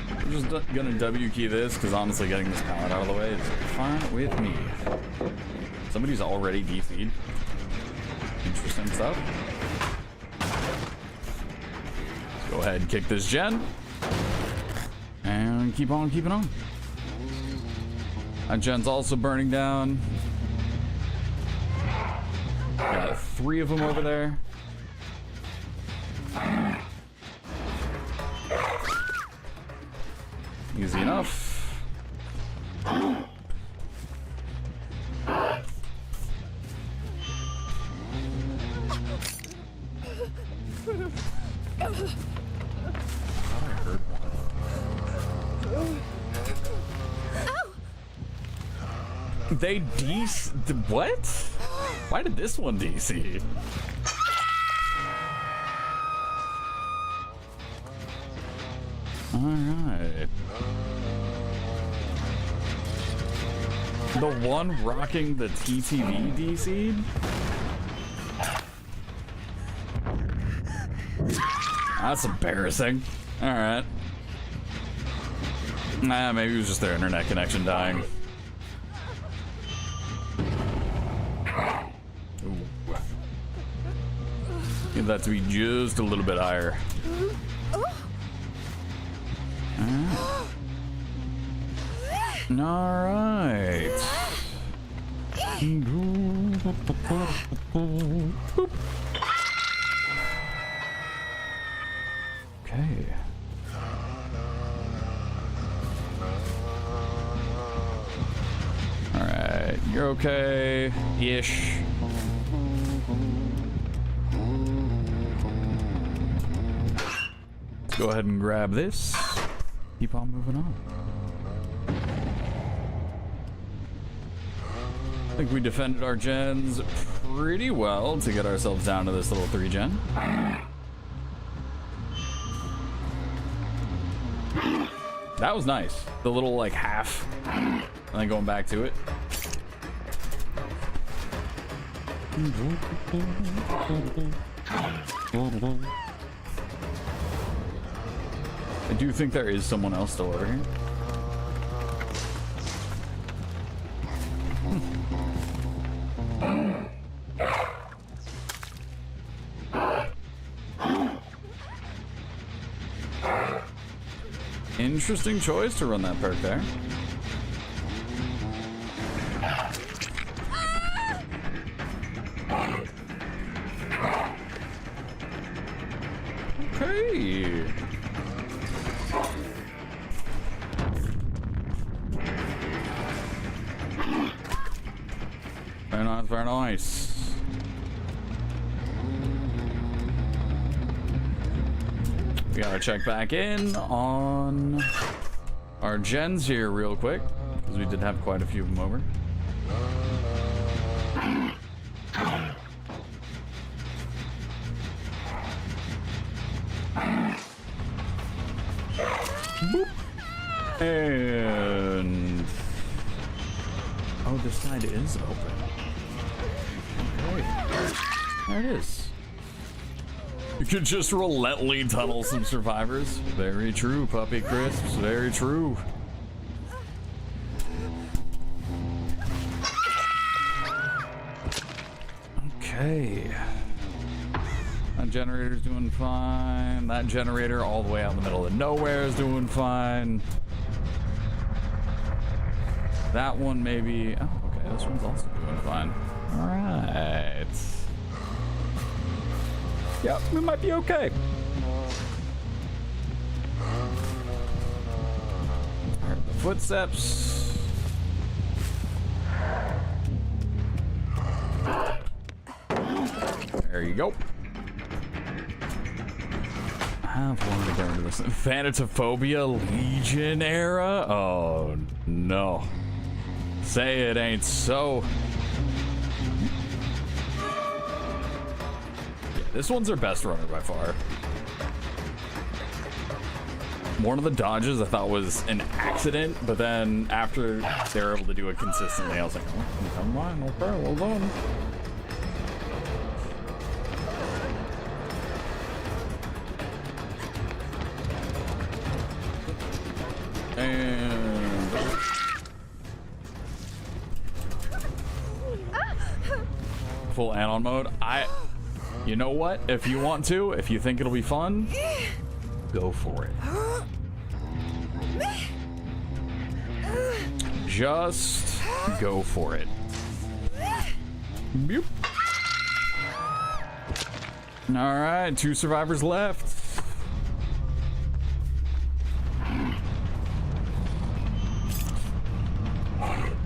I'm just gonna W key this because honestly getting this pallet out of the way is fine with me. Somebody's already DC'd. Interesting stuff. Let's go ahead and kick this gen. And keep on keeping on. That gen's also burning down. Got 3 of them over there. Easy enough. They what? Why did this one DC? Alright. The one rocking the TTV DC'd? That's embarrassing. Alright. Nah, maybe it was just their internet connection dying. Need that to be just a little bit higher. Alright. Okay. Alright, you're okay-ish. Let's go ahead and grab this. Keep on moving on. I think we defended our gens pretty well to get ourselves down to this little 3 gen. That was nice. The little like half and then going back to it. I do think there is someone else still over here. Interesting choice to run that perk there. Okay. Fair enough, very nice. We gotta check back in on our gens here real quick, because we did have quite a few of them over. Boop. And oh, this side is open. Okay, there it is. You could just relentlessly tunnel some survivors. Very true, Puppy Crisps. Very true. Okay. That generator's doing fine. That generator all the way out in the middle of nowhere is doing fine. That one maybe. Oh, okay. This one's also doing fine. All right. Yep, we might be okay. Alright, the footsteps. There you go. I have wanted to go into this. Thanatophobia Legion era? Oh, no. Say it ain't so. This one's our best runner by far. One of the dodges I thought was an accident, but then after they were able to do it consistently, I was like, oh, come on, okay, well done. And full add-on mode. You know what? If you want to, if you think it'll be fun, go for it. Just go for it. Boop. All right, 2 survivors left.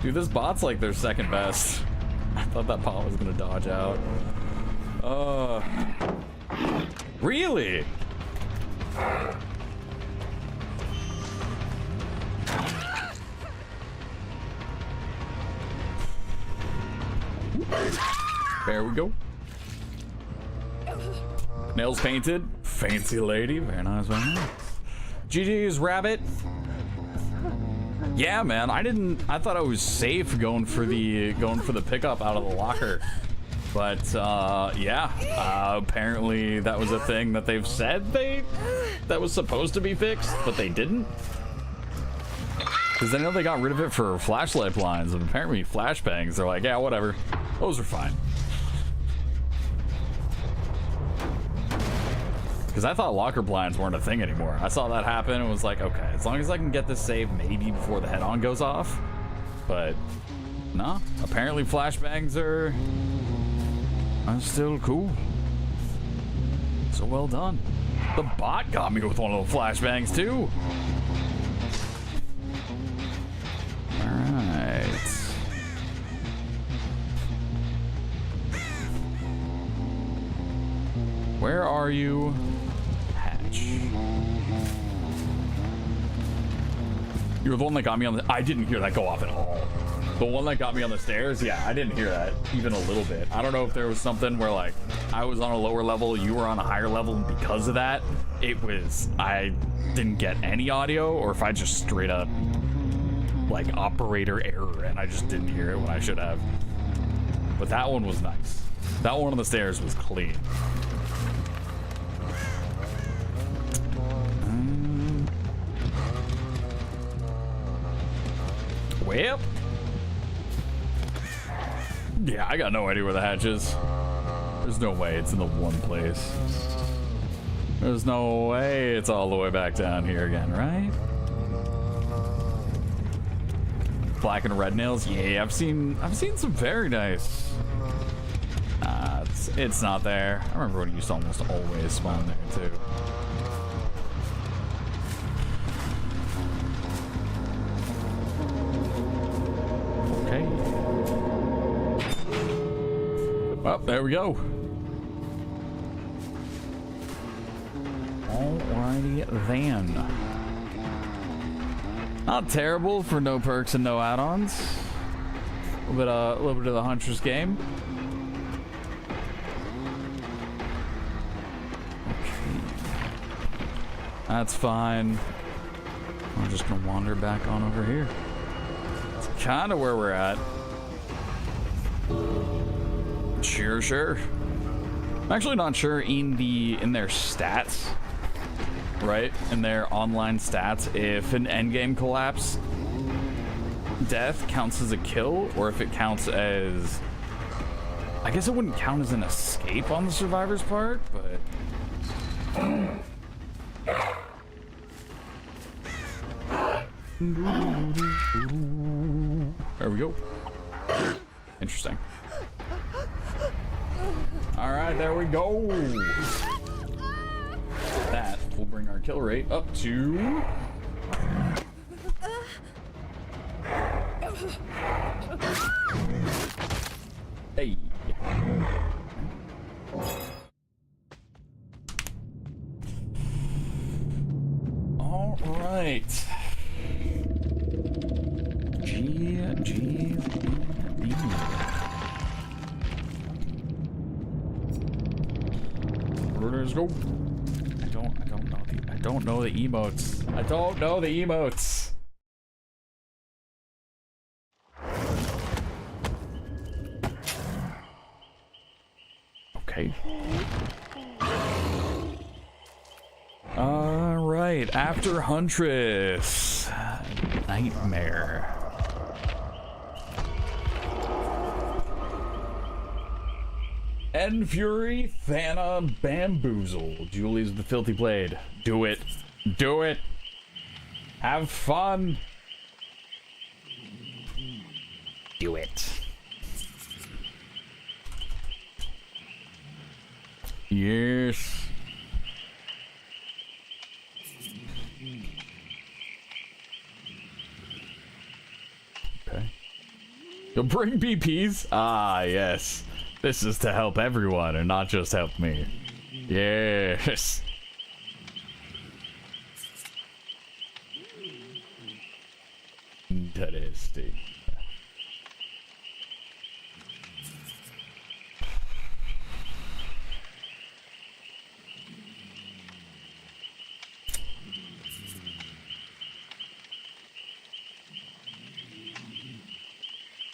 Dude, this bot's like their second best. I thought that bot was gonna dodge out. Really? There we go. Nails painted. Fancy lady. Very nice, very nice. GG's, Rabbit. Yeah, man. I thought I was safe going for the pickup out of the locker. But yeah, apparently that was a thing that they've said that was supposed to be fixed, but they didn't. Because I know they got rid of it for flashlight blinds, and apparently flashbangs, they're like, yeah, whatever. Those are fine. Because I thought locker blinds weren't a thing anymore. I saw that happen and was like, okay, as long as I can get this save maybe before the head-on goes off. But no, apparently flashbangs are still cool. So well done. The bot got me with one of the flashbangs too. Alright. Where are you? Hatch. You were the one that got me on the... I didn't hear that go off at all. The one that got me on the stairs, yeah, I didn't hear that even a little bit. I don't know if there was something where, like, I was on a lower level, you were on a higher level, and because of that, I didn't get any audio, or if I just straight up, like, operator error, and I just didn't hear it when I should have. But that one was nice. That one on the stairs was clean. Well, yeah, I got no idea where the hatch is. There's no way it's in the one place. There's no way it's all the way back down here again, right? Black and red nails? Yeah, I've seen some very nice. It's not there. I remember when it used to almost always spawn there too. Okay. Well, there we go. Alrighty then. Not terrible for no perks and no add-ons. A little bit of the Huntress game. Okay. That's fine. I'm just gonna wander back on over here. It's kind of where we're at. Sure. I'm actually not sure in their stats, right? In their online stats, if an endgame collapse death counts as a kill, or if it counts as... I guess it wouldn't count as an escape on the survivor's part, but... There we go. Interesting. Alright, there we go. That will bring our kill rate up to... Hey. Alright. G. Let's go. I don't know the emotes. I don't know the emotes. Okay. All right. After Huntress, Nightmare. End Fury, Thana, Bamboozle. Julie's the Filthy Blade. Do it. Do it. Have fun. Do it. Yes. Okay. You'll bring BPs? Ah, yes. This is to help everyone and not just help me. Yes. Interesting.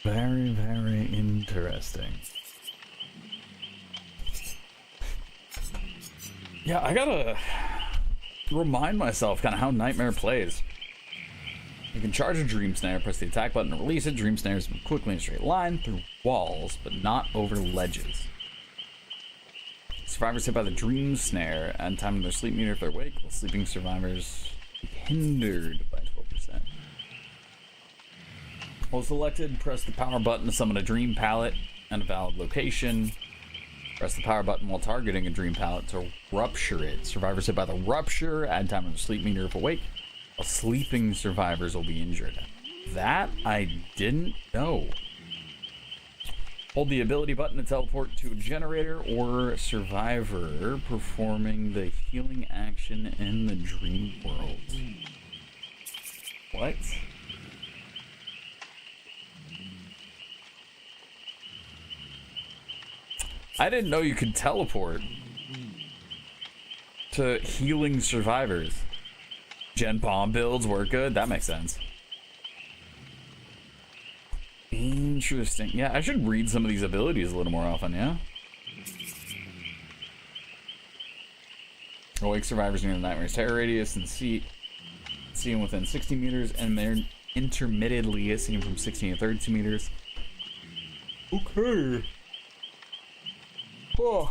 Very, very interesting. Yeah, I gotta remind myself kind of how Nightmare plays. You can charge a Dream Snare, press the attack button to release it. Dream Snares move quickly in a straight line through walls, but not over ledges. Survivors hit by the Dream Snare and time in their sleep meter if they're awake, while sleeping survivors be hindered by 12%. While selected, press the power button to summon a Dream Pallet and a valid location. Press the power button while targeting a Dream Pallet to rupture it. Survivors hit by the rupture, add time on the sleep meter if awake, while sleeping survivors will be injured. That I didn't know. Hold the ability button to teleport to a generator or survivor performing the healing action in the dream world. What? I didn't know you could teleport to healing survivors. Gen Pom builds work good. That makes sense. Interesting. Yeah, I should read some of these abilities a little more often, yeah? Awake survivors near the Nightmare's terror radius and see them within 60 meters, and they're intermittently see them from 16 to 32 meters. Okay. Oh.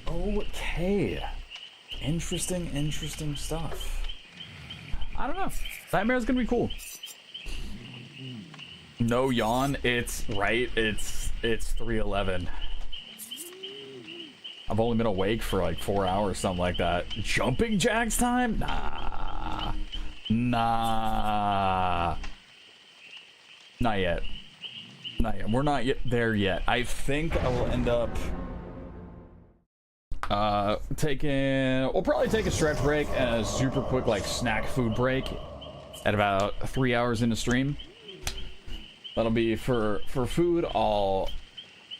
Okay. Interesting stuff. I don't know. Nightmare's gonna be cool. No yawn. It's right. It's 3:11. I've only been awake for like 4 hours, something like that. Jumping jacks time? Nah. Not yet. We're not yet there yet. I think I will end up we'll probably take a stretch break and a super quick like snack food break at about 3 hours into stream. That'll be for food. I'll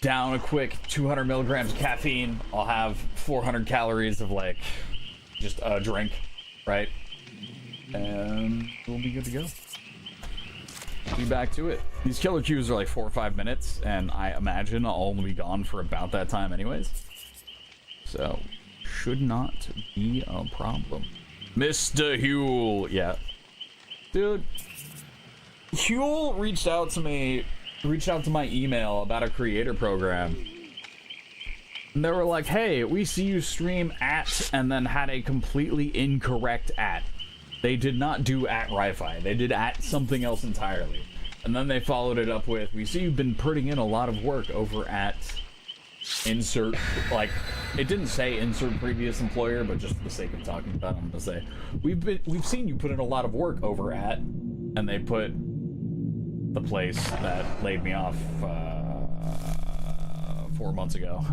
down a quick 200 milligrams of caffeine. I'll have 400 calories of like just a drink, right? And we'll be good to go. Be back to it. These killer queues are like 4 or 5 minutes, and I imagine I'll only be gone for about that time anyways. So, should not be a problem. Mr. Huel, yeah. Dude, Huel reached out to my email about a creator program. And they were like, hey, we see you stream at, and then had a completely incorrect at. They did not do at Ryfi. They did at something else entirely. And then they followed it up with, we see you've been putting in a lot of work over at insert, like, it didn't say insert previous employer, but just for the sake of talking about it, I'm gonna say, we've seen you put in a lot of work over at, and they put the place that laid me off 4 months ago.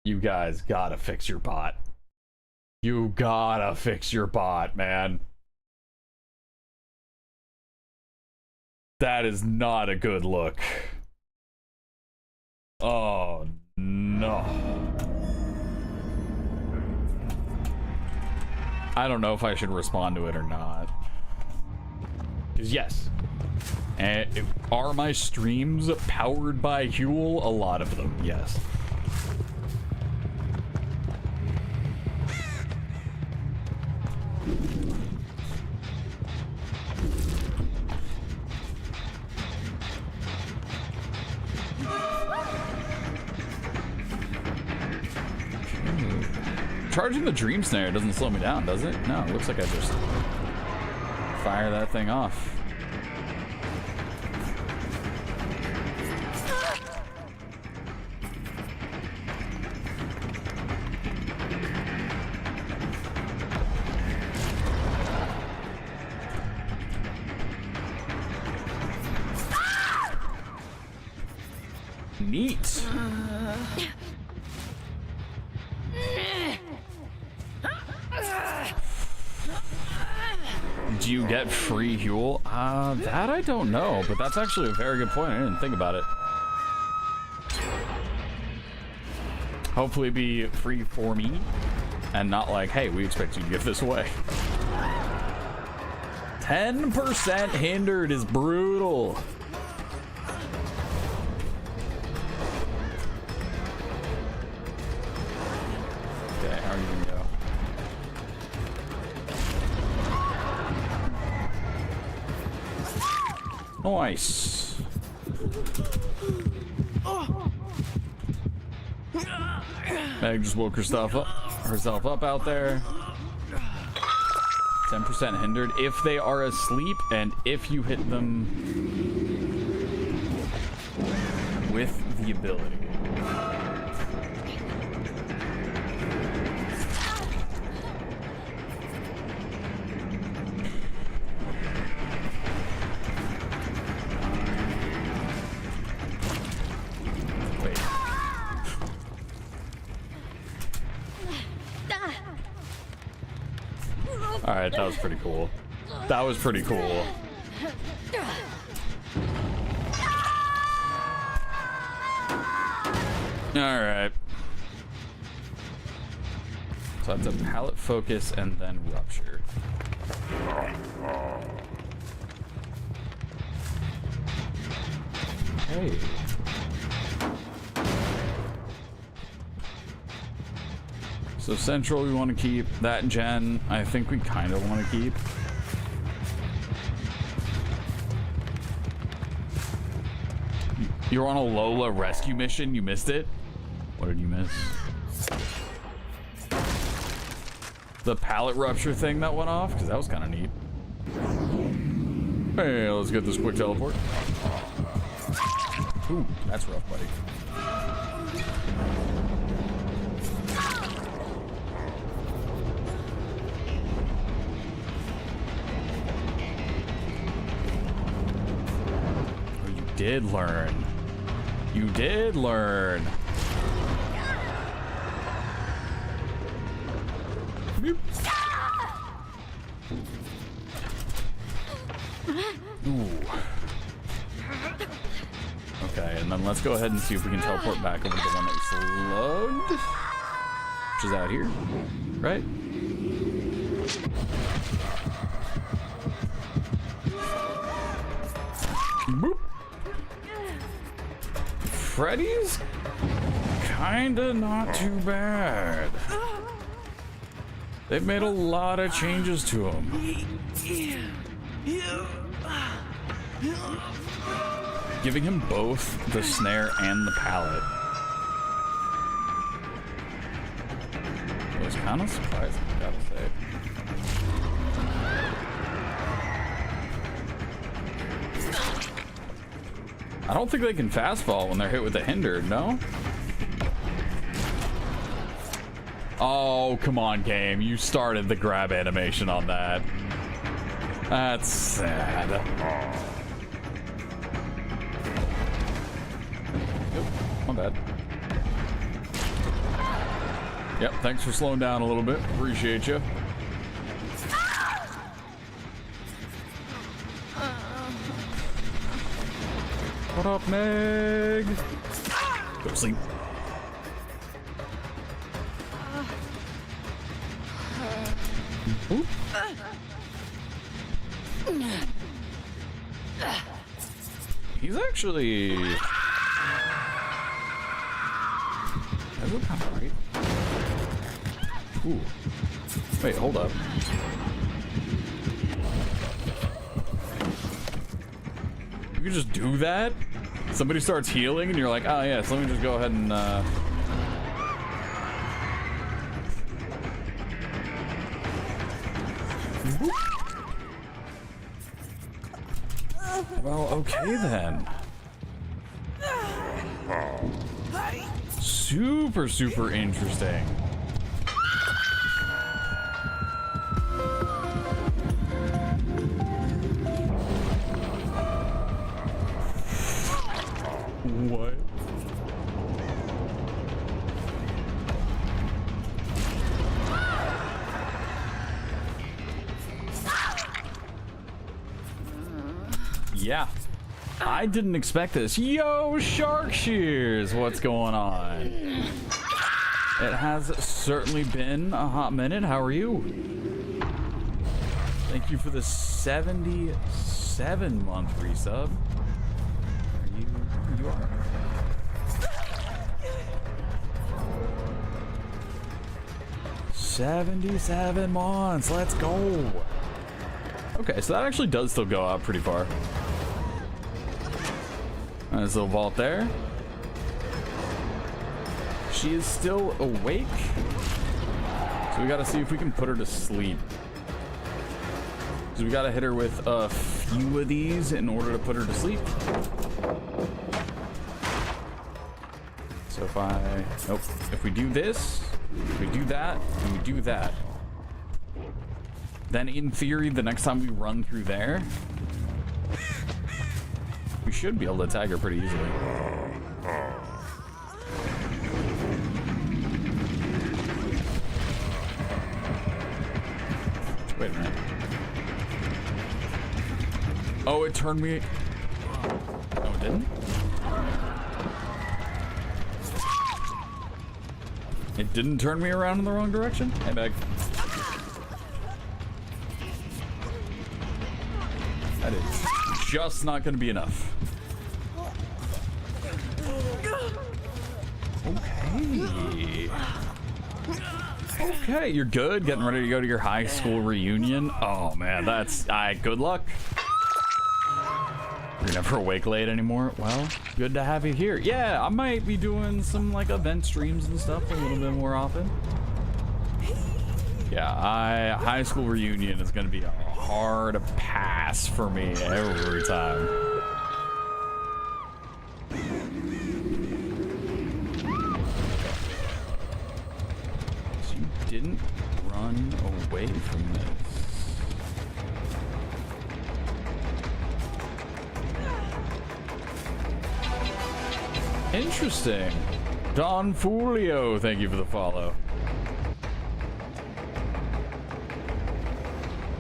You guys gotta fix your bot. You gotta fix your bot, man. That is not a good look. Oh, no. I don't know if I should respond to it or not. Because yes. And are my streams powered by Huel? A lot of them, yes. Charging the dream snare doesn't slow me down, does it? No, it looks like I just fire that thing off. Neat. Do you get free Huel? That I don't know, but that's actually a very good point. I didn't think about it. Hopefully be free for me, and not like, hey, we expect you to give this away. 10% hindered is brutal. Okay, how are you gonna go? Nice. Meg just woke herself up out there. 10% hindered if they are asleep and if you hit them with the ability. Alright, that was pretty cool. That was pretty cool. Alright. So that's a pallet focus and then rupture. Hey. So central we want to keep. That gen I think we kind of want to keep. You're on a Lola rescue mission, you missed it? What did you miss? The pallet rupture thing that went off? Because that was kind of neat. Hey, let's get this quick teleport. Ooh, that's rough, buddy. did learn. You did learn. Boop. Ooh. Okay, and then let's go ahead and see if we can teleport back over to the one that we slugged. Which is out here, right? Boop. Freddy's kinda not too bad. They've made a lot of changes to him. Giving him both the snare and the pallet. It was kind of surprising, I gotta say. I don't think they can fast fall when they're hit with the hindered, no? Oh, come on, game. You started the grab animation on that. That's sad. Oop, my bad. Yep, thanks for slowing down a little bit. Appreciate you. What up, Meg? Go to sleep. Oop. He's actually... That look kind of right. Ooh. Wait, hold up. You can just do that? Somebody starts healing and you're like, oh yes, let me just go ahead and well, okay then. Super, super interesting. What? Yeah. I didn't expect this. Yo, Shark Shears, what's going on? It has certainly been a hot minute. How are you? Thank you for the 77-month resub. You are. $77 months. Let's go. Okay, so that actually does still go out pretty far. There's a little vault there. She is still awake. So we gotta see if we can put her to sleep. So we gotta hit her with a few of these in order to put her to sleep. So if we do this, if we do that, and we do that, then in theory, the next time we run through there, we should be able to tag her pretty easily. Wait a minute. Oh, it turned me... No, it didn't? It didn't turn me around in the wrong direction? Hey, Meg. That is just not going to be enough. Okay. Okay, you're good. Getting ready to go to your high school reunion. Oh man, that's good luck. You're never awake late anymore. Well, good to have you here. Yeah, I might be doing some like event streams and stuff a little bit more often. Yeah, high school reunion is gonna be a hard pass for me every time. So you didn't run away from this. Interesting. Don Fulio, thank you for the follow.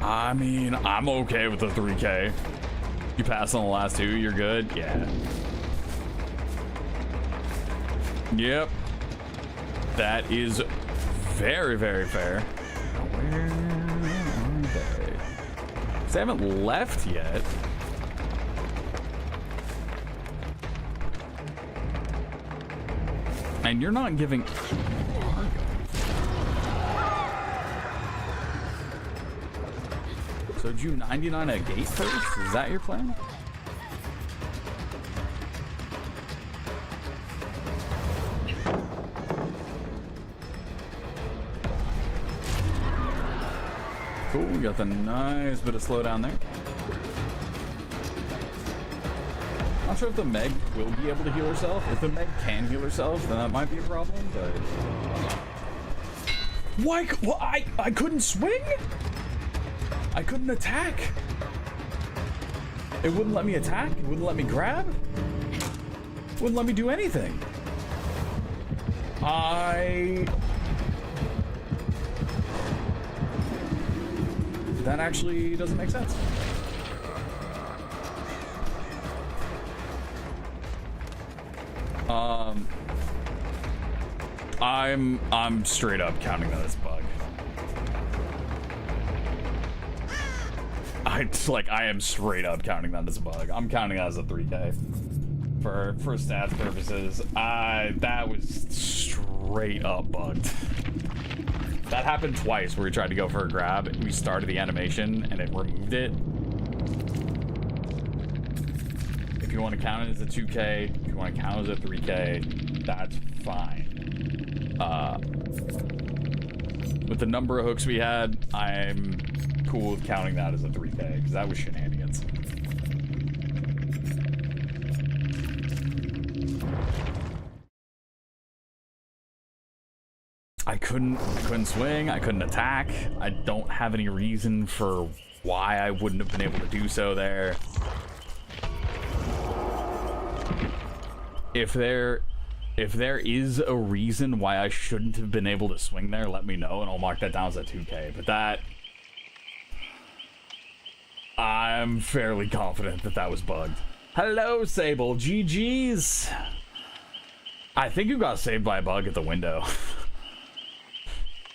I mean, I'm okay with the 3K. You pass on the last two, you're good? Yeah. Yep. That is very, very fair. Where are they? They haven't left yet. And you're not giving... So did you 99 a gate first? Is that your plan? Cool, we got the nice bit of slowdown there. Not sure if the Meg will be able to heal herself. If the Meg can heal herself, then that might be a problem, but... Why? Well, I couldn't swing? I couldn't attack. It wouldn't let me attack. It wouldn't let me grab. It wouldn't let me do anything. That actually doesn't make sense. I'm straight up counting that as a bug. I am straight up counting that as a bug. I'm counting that as a 3K. For stats purposes, that was straight up bugged. That happened twice where we tried to go for a grab. We started the animation and it removed it. If you want to count it as a 2K, if you want to count it as a 3K, that's fine. With the number of hooks we had, I'm cool with counting that as a 3K because that was shenanigans. I couldn't swing, I couldn't attack. I don't have any reason for why I wouldn't have been able to do so there. If there is a reason why I shouldn't have been able to swing there, let me know and I'll mark that down as a 2K. But that, I'm fairly confident that that was bugged. Hello, Sable. GG's. I think you got saved by a bug at the window.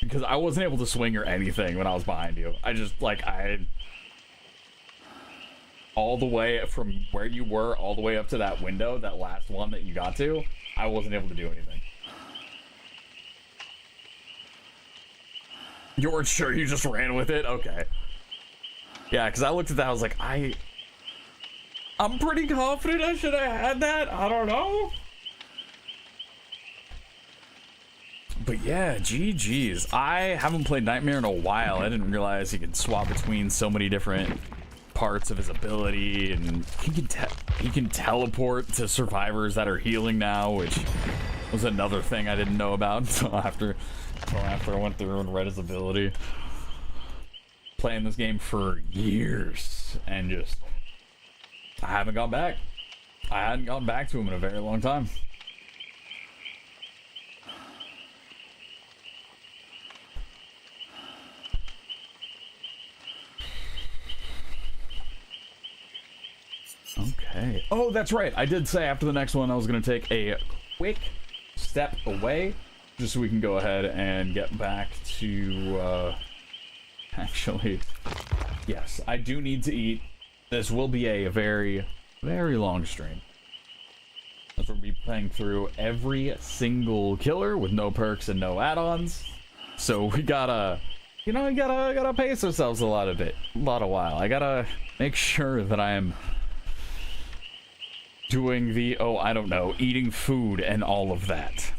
Because I wasn't able to swing or anything when I was behind you. I just, all the way from where you were, all the way up to that window, that last one that you got to, I wasn't able to do anything. You weren't sure, you just ran with it? Okay. Yeah, because I looked at that, I was like, I'm pretty confident I should have had that. I don't know. But yeah, GG's. I haven't played Nightmare in a while. I didn't realize he could swap between so many different parts of his ability, and he can teleport to survivors that are healing now, which was another thing I didn't know about until after I went through and read his ability. Playing this game for years, and just I haven't gone back. I hadn't gone back to him in a very long time. Okay. Oh, that's right. I did say after the next one I was going to take a quick step away just so we can go ahead and get back to, actually, yes, I do need to eat. This will be a very, very long stream. As we'll be playing through every single killer with no perks and no add-ons. So we gotta, you know, gotta pace ourselves a lot while. I gotta make sure that I am doing the, I don't know, eating food and all of that.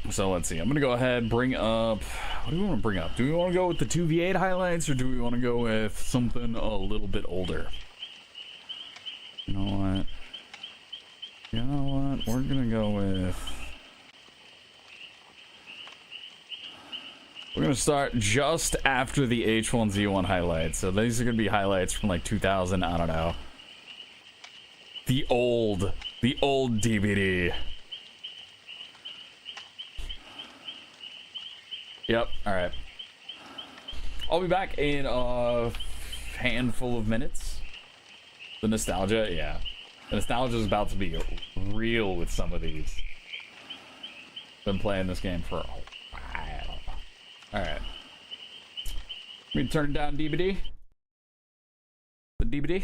So let's see, I'm gonna go ahead, bring up, what do we want to bring up? Do we want to go with the 2v8 highlights, or do we want to go with something a little bit older? You know what? We're gonna go with, we're gonna start just after the H1Z1 highlights. So these are gonna be highlights from like 2000, I don't know. The old The old DVD. Yep, alright. I'll be back in a handful of minutes. The nostalgia, yeah. The nostalgia is about to be real with some of these. Been playing this game for a while. Alright. Let me turn down DVD. The DVD.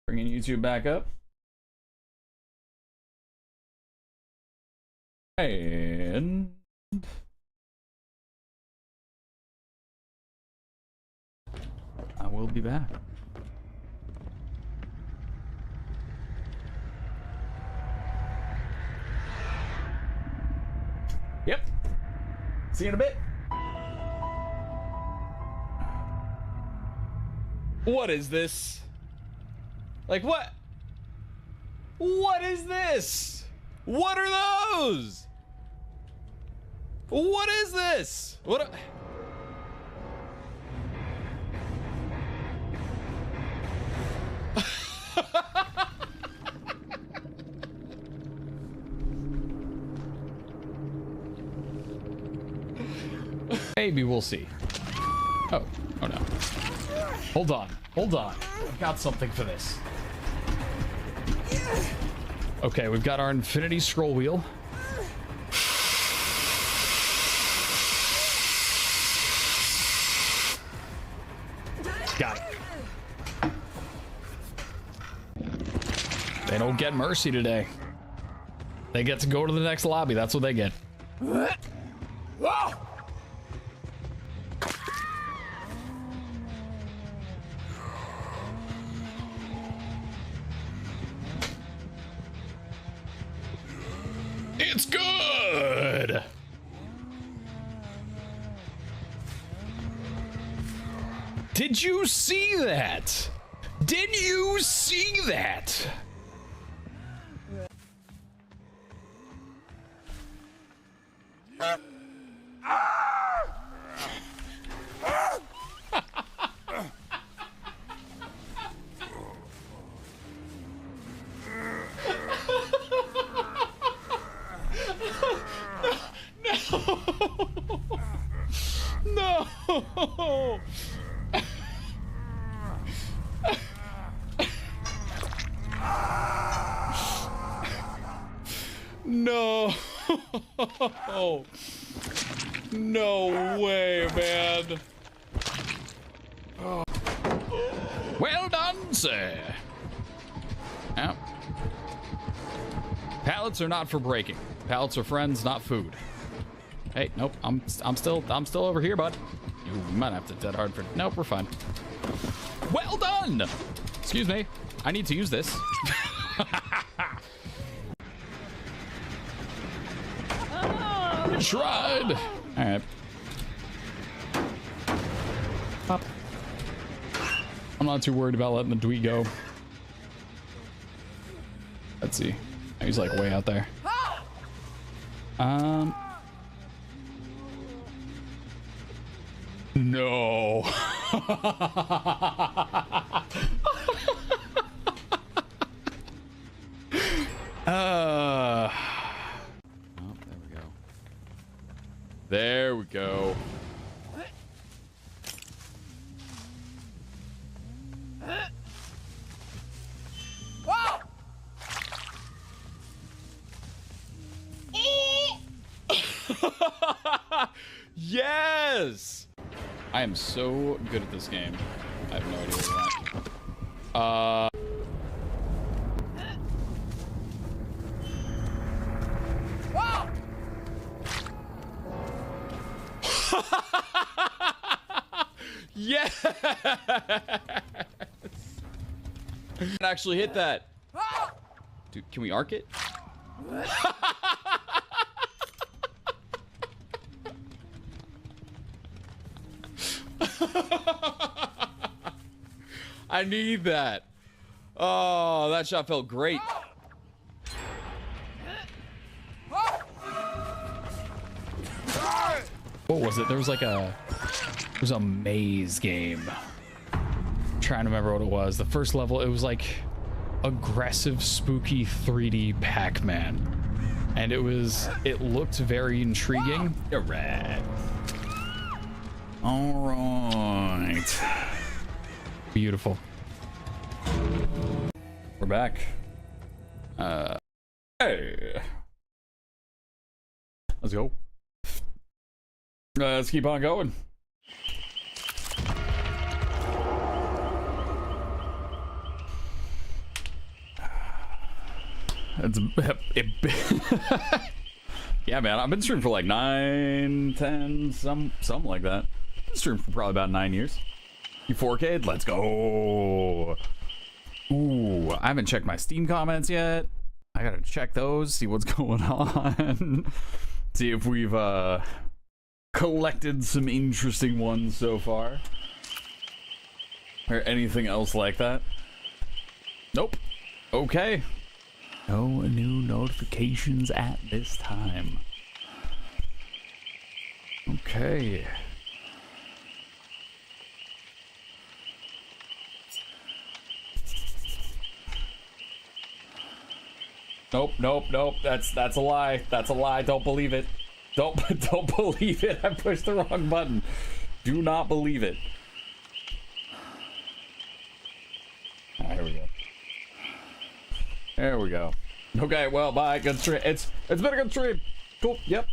Bringing YouTube back up. And I will be back. Yep. See you in a bit. What is this? Like what? What is this? What are those? What is this? What? Maybe we'll see. Oh no. Hold on. I've got something for this. Okay, we've got our infinity scroll wheel. Got it. They don't get mercy today. They get to go to the next lobby. That's what they get. It's good. Did you see that? Did you see that? No. No. No way, man. Oh. Well done, sir. Now, pallets are not for breaking. Pallets are friends, not food. Hey, nope. I'm still over here, bud. You might have to dead hard for. Nope, we're fine. Well done. Excuse me. I need to use this. You tried. All right. Pop. I'm not too worried about letting the Dwee go. Let's see. He's like way out there. No. Oh, there we go. There we go. Yes! I am so good at this game. I have no idea where Yes! It actually hit that. Dude, can we arc it? I need that. Oh, that shot felt great. What was it? There was like a... It was a maze game. I'm trying to remember what it was. The first level, it was like... aggressive, spooky 3D Pac-Man. And it looked very intriguing. Alright. Alright. Beautiful. We're back. Hey. Let's go. Let's keep on going. It's yeah, man. I've been streaming for like 9, 10, something like that. I've been streaming for probably about 9 years. You 4K'd? Let's go. Ooh, I haven't checked my Steam comments yet. I gotta check those, see what's going on. See if we've collected some interesting ones so far. Or anything else like that. Nope. Okay. No new notifications at this time. Okay. Nope, nope, nope. That's a lie. That's a lie. Don't believe it. Don't believe it. I pushed the wrong button. Do not believe it. Ah, here we go. There we go. Okay, well, bye. Good stream. It's been a good stream. Cool. Yep.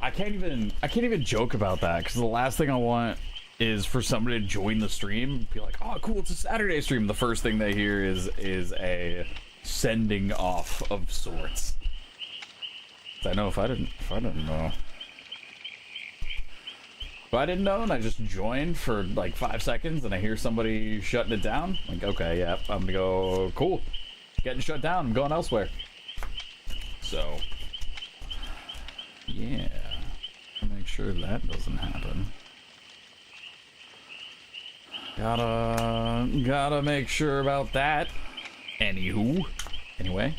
I can't even joke about that because the last thing I want is for somebody to join the stream and be like, "Oh, cool, it's a Saturday stream." The first thing they hear is a sending off of sorts. I know if I didn't know. If I didn't know and I just joined for like 5 seconds and I hear somebody shutting it down, like, okay, yeah, I'm gonna go, cool. Getting shut down, I'm going elsewhere. So, yeah. Make sure that doesn't happen. Gotta make sure about that. Anywho. Anyway.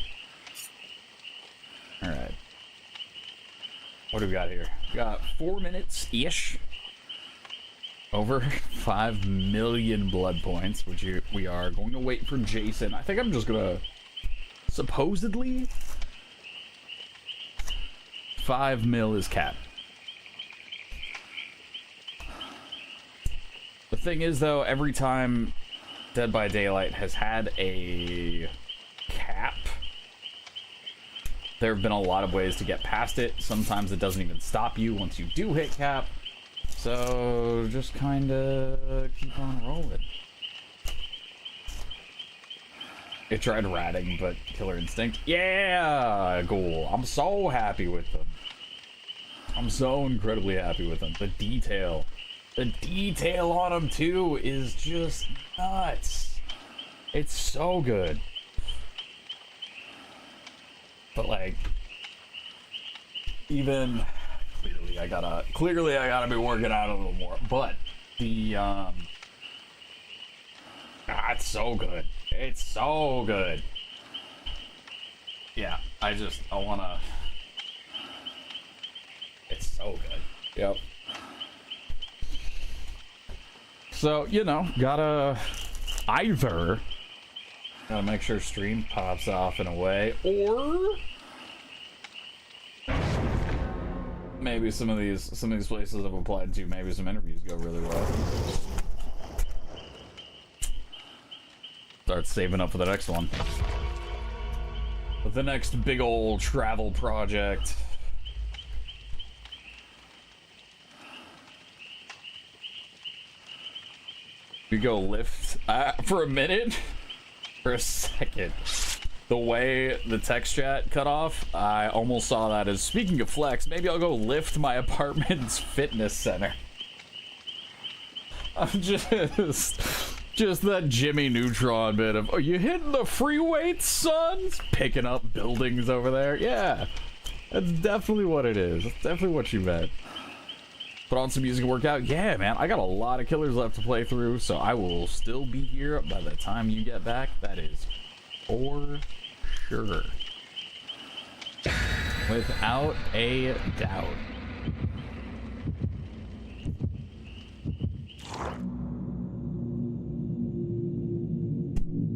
Alright. What do we got here? We got 4 minutes-ish. Over 5 million blood points, which we are going to wait for Jason. I think I'm just gonna supposedly 5 mil is cap. The thing is, though, every time Dead by Daylight has had a cap, there have been a lot of ways to get past it. Sometimes it doesn't even stop you once you do hit cap. So just kind of keep on rolling. It tried ratting, but Killer Instinct. Yeah, goal. I'm so happy with them. I'm so incredibly happy with them. The detail on them too is just nuts. It's so good. But like, even clearly I gotta be working out a little more. But the it's so good. It's so good. Yeah, I wanna. It's so good. Yep. So, you know, gotta make sure stream pops off in a way, or maybe some of these places I've applied to, maybe some interviews go really well. Start saving up for the next one. The next big old travel project. You go lift for a minute, for a second. The way the text chat cut off, I almost saw that as, speaking of flex, maybe I'll go lift my apartment's fitness center. I'm just that Jimmy Neutron bit of, oh, you hitting the free weights, son? Picking up buildings over there. Yeah, that's definitely what it is. That's definitely what you meant. Put on some music and work out. Yeah, man, I got a lot of killers left to play through, so I will still be here by the time you get back. That is for sure. Without a doubt.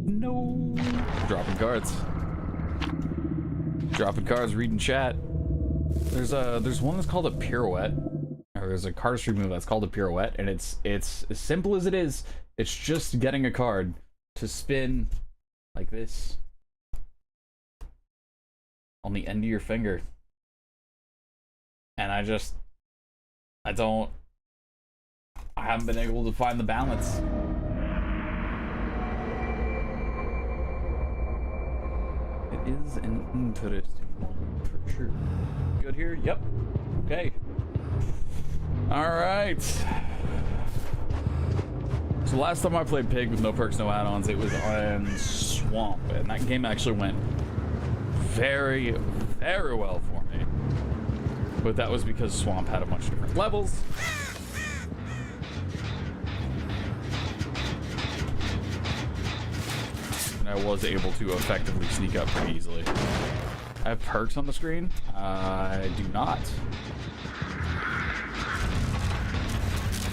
No. Dropping cards. Dropping cards, reading chat. There's one that's called a pirouette. Or there's a cardistry move that's called a pirouette, and it's as simple as it is. It's just getting a card to spin like this on the end of your finger. And I haven't been able to find the balance. It is an interesting one for sure. Good here? Yep. Okay. Alright. So last time I played Pig with no perks, no add-ons, it was on Swamp, and that game actually went very, very well for me. But that was because Swamp had a bunch of different levels. And I was able to effectively sneak up pretty easily. I have perks on the screen? I do not.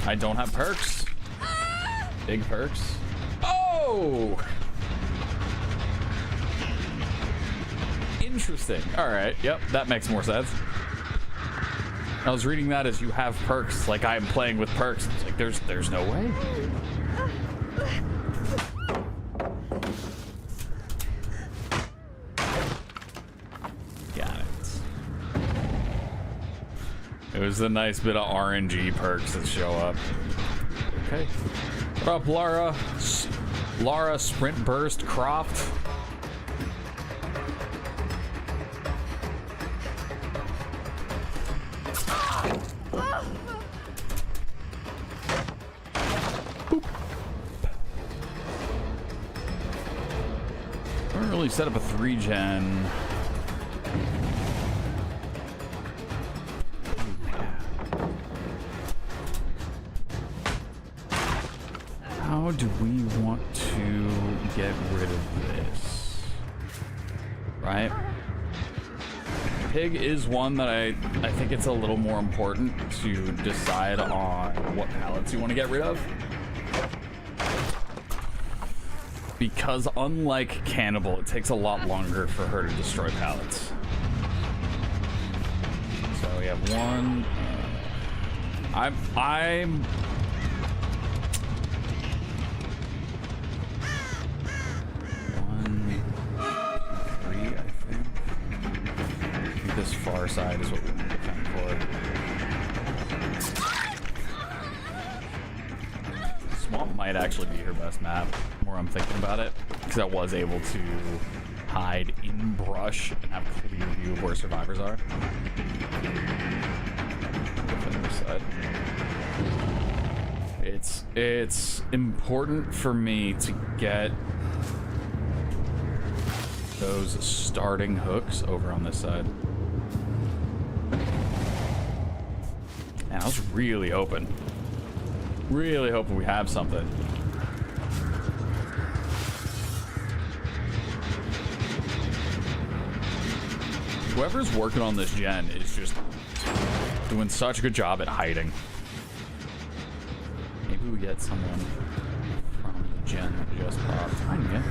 I don't have perks. Big perks. Oh! Interesting. Alright, yep, that makes more sense. I was reading that as you have perks, like I'm playing with perks. It's like, there's no way. Got it. It was a nice bit of RNG perks that show up. Okay. What up, Lara? Lara, Sprint Burst, Croft. I don't really set up a 3-gen. How do we want to get rid of this? Right? Pig is one that I think it's a little more important to decide on what pallets you want to get rid of. Because unlike Cannibal, it takes a lot longer for her to destroy pallets. So we have one. I'm 1, 3, I think. I think this far side is what we need to defend for. Swamp might actually be her best map, the more I'm thinking about it, because I was able to hide in brush and have a clear view of where survivors are. Defend this side. It's important for me to get those starting hooks over on this side. And I was really hoping we have something. Whoever's working on this gen is just doing such a good job at hiding. Maybe we get someone from the gen that just popped. Hi, Nia.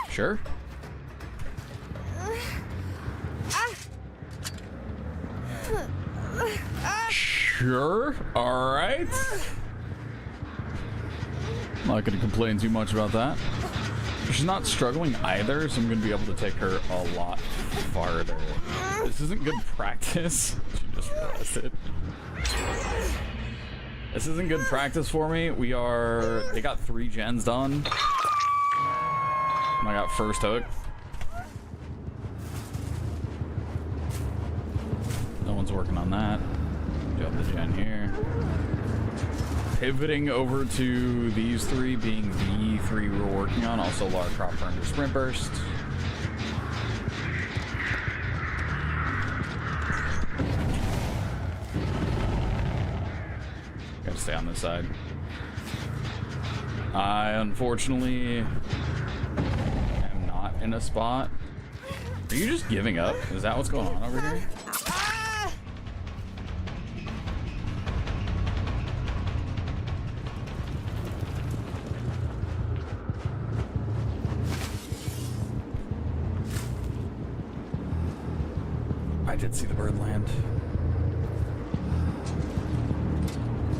Sure. Sure. All right. Not gonna complain too much about that. She's not struggling either, so I'm gonna be able to take her a lot farther. This isn't good practice. She just realized it. This isn't good practice for me. They got 3 gens done. And I got first hook. No one's working on that. Got the gen here. Pivoting over to these 3 being the 3 we're working on. Also Lara Croft under Sprint Burst. Gotta stay on this side. I unfortunately am not in a spot. Are you just giving up? Is that what's going on over here? I did see the bird land.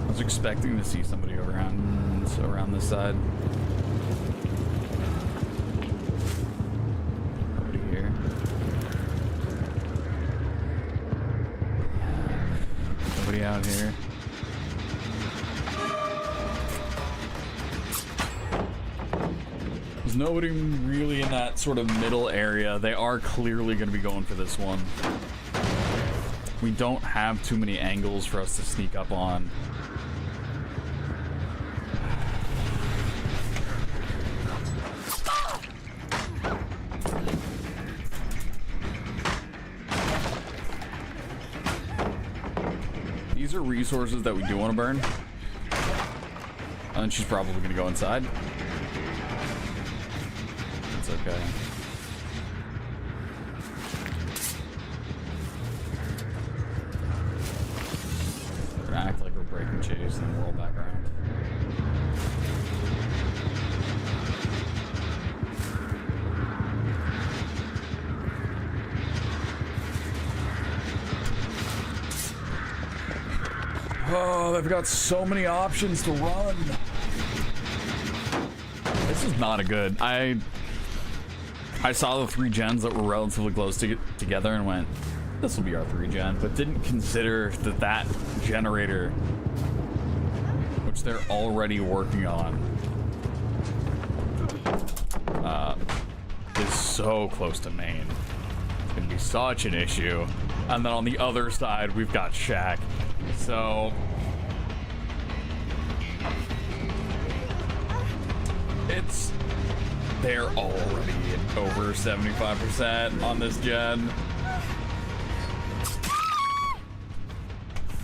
I was expecting to see somebody around this side. Nobody here. Nobody out here. There's nobody really in that sort of middle area. They are clearly going to be going for this one. We don't have too many angles for us to sneak up on. These are resources that we do want to burn. And she's probably going to go inside. It's okay. We're gonna act like we're breaking chase and then roll back around. Oh, they've got so many options to run. This is not a good. I saw the 3 gens that were relatively close together and went, this will be our 3 gen, but didn't consider that generator, which they're already working on, is so close to main. It's gonna be such an issue. And then on the other side, we've got Shaq. So they're already over 75% on this gen.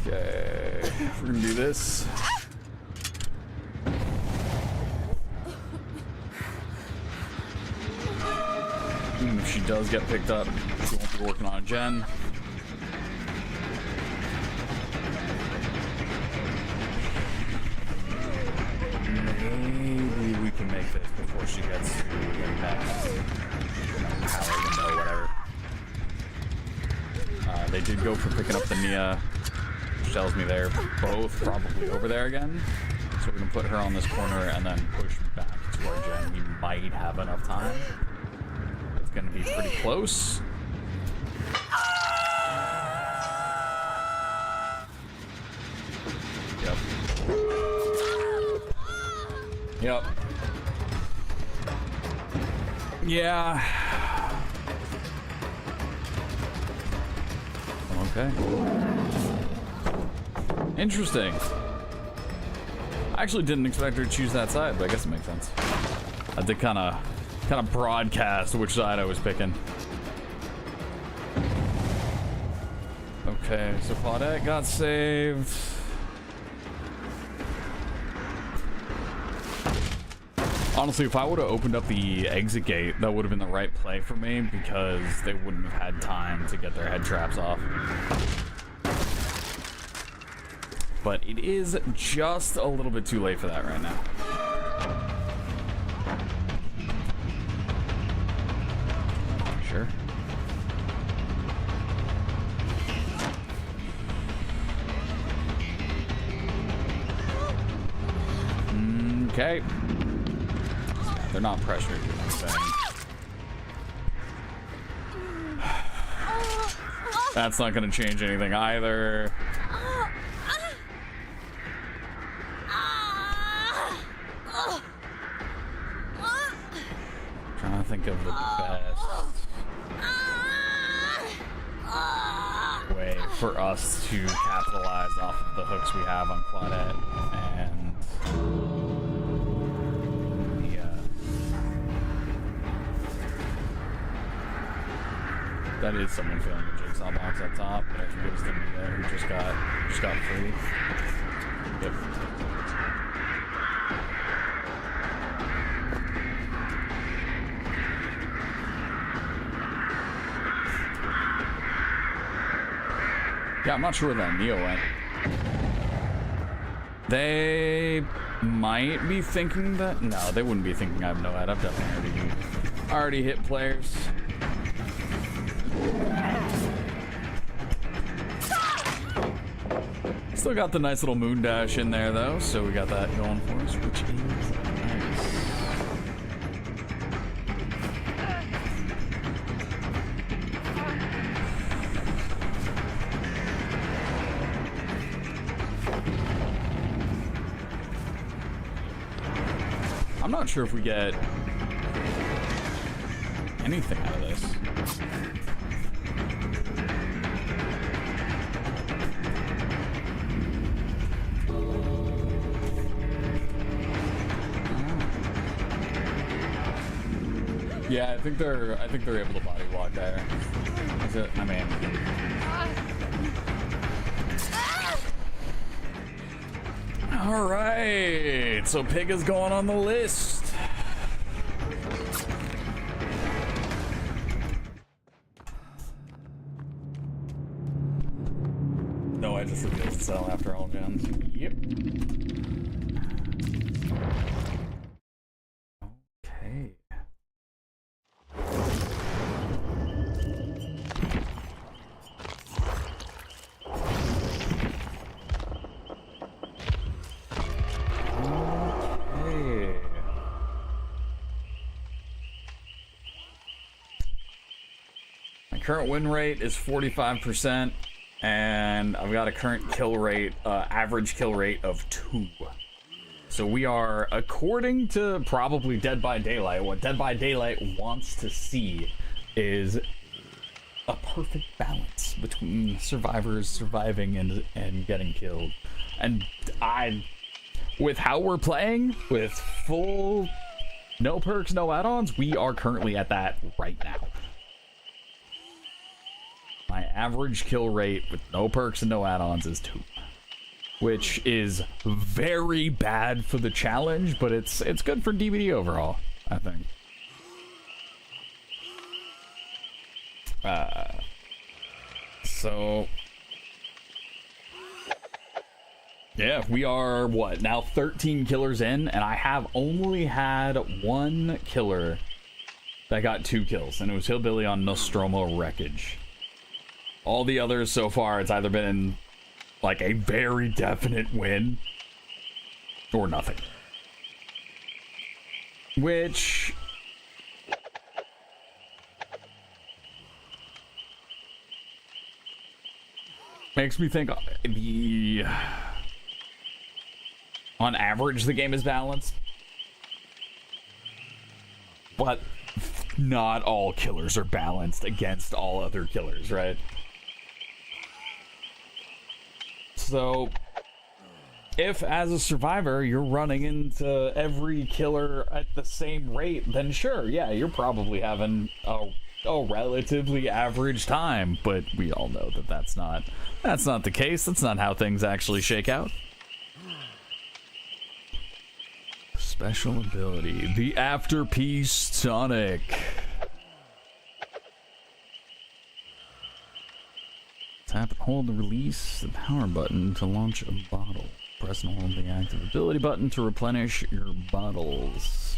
Okay, we're gonna do this. If she does get picked up, she won't be working on a gen. Maybe we can make this before she gets back. Power window, whatever. They did go for picking up the Mia, which tells me they're both probably over there again. So we're gonna put her on this corner and then push back to our gen. We might have enough time. It's gonna be pretty close. Yep. Yep. Yeah. Okay. Interesting. I actually didn't expect her to choose that side, but I guess it makes sense. I did kind of broadcast which side I was picking. Okay, so Claudette got saved. Honestly, if I would have opened up the exit gate, that would have been the right play for me because they wouldn't have had time to get their head traps off. But it is just a little bit too late for that right now. Sure. Okay. They're not pressured, I'm saying. That's not going to change anything either. Trying to think of the best way for us to capitalize off of the hooks we have on Claudette and that is someone filling the jigsaw box up top, but I think it was the Mia who just got free. Yep. Yeah, I'm not sure where that Neo went. They might be thinking that. No, they wouldn't be thinking I have no head. I've definitely already hit players. Still got the nice little moon dash in there though, so we got that going for us, which is nice. I'm not sure if we get anything out of this. Yeah, I think they're able to body block there. Is it? I mean, all right. So Pig is going on the list. No, I just revealed to sell after all gens. Yep. Okay. Current win rate is 45%, and I've got a current kill rate, average kill rate of 2. So we are, according to probably Dead by Daylight, what Dead by Daylight wants to see is a perfect balance between survivors surviving and getting killed. And with how we're playing, with full no perks, no add-ons, we are currently at that right now. My average kill rate with no perks and no add-ons is 2, which is very bad for the challenge, but it's good for DBD overall, I think. So yeah, we are what now 13 killers in, and I have only had 1 killer that got 2 kills, and it was Hillbilly on Nostromo Wreckage. All the others so far, it's either been like a very definite win or nothing. Which makes me think on average the game is balanced, but not all killers are balanced against all other killers, right? So, if as a survivor you're running into every killer at the same rate, then sure, yeah, you're probably having a relatively average time. But we all know that that's not the case. That's not how things actually shake out. Special ability, the Afterpiece Tonic. Tap and hold and release the power button to launch a bottle. Press and hold the active ability button to replenish your bottles.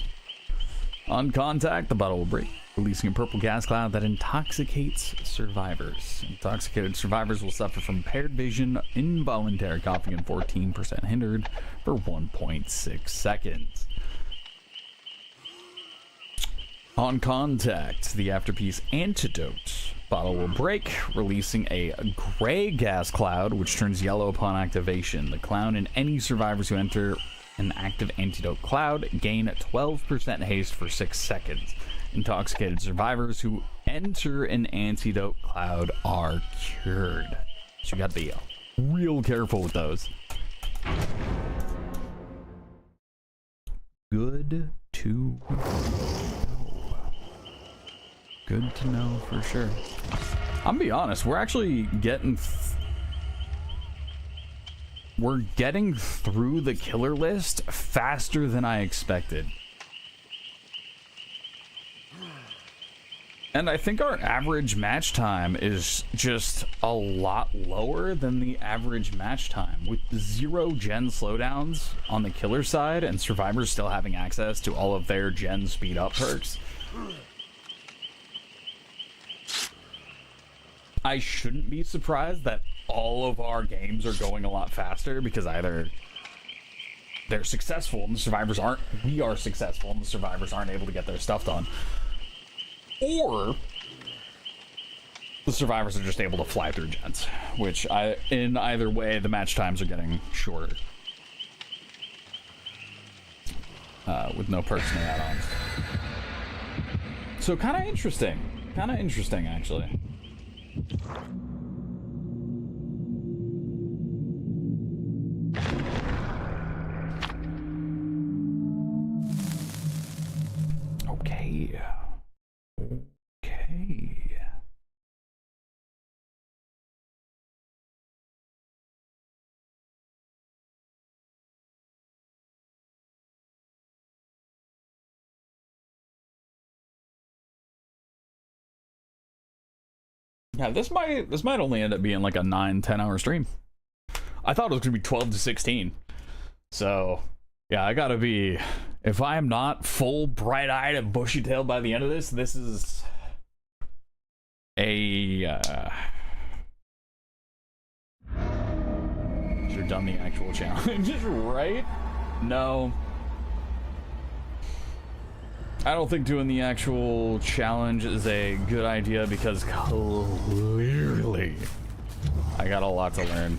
On contact, the bottle will break, releasing a purple gas cloud that intoxicates survivors. Intoxicated survivors will suffer from impaired vision, involuntary coughing, and 14% hindered for 1.6 seconds. On contact, the Afterpiece Antidote bottle will break, releasing a gray gas cloud, which turns yellow upon activation. The cloud and any survivors who enter an active antidote cloud gain 12% haste for 6 seconds. Intoxicated survivors who enter an antidote cloud are cured. So you gotta be real careful with those. Good to know. Good to know for sure. I'm gonna be honest, we're actually getting through the killer list faster than I expected. And I think our average match time is just a lot lower than the average match time, with 0 gen slowdowns on the killer side and survivors still having access to all of their gen speed up perks. I shouldn't be surprised that all of our games are going a lot faster because either they're successful and the survivors aren't, we are successful and the survivors aren't able to get their stuff done, or the survivors are just able to fly through gens, which in either way, the match times are getting shorter. With no perks and add-ons. So kind of interesting actually. Okay. Yeah, this might only end up being like a 9-10 hour stream. I thought it was gonna be 12 to 16. So yeah, I gotta be, if I am not full bright-eyed and bushy-tailed by the end of this, this is a should have done the actual challenge, right? No, I don't think doing the actual challenge is a good idea because clearly I got a lot to learn.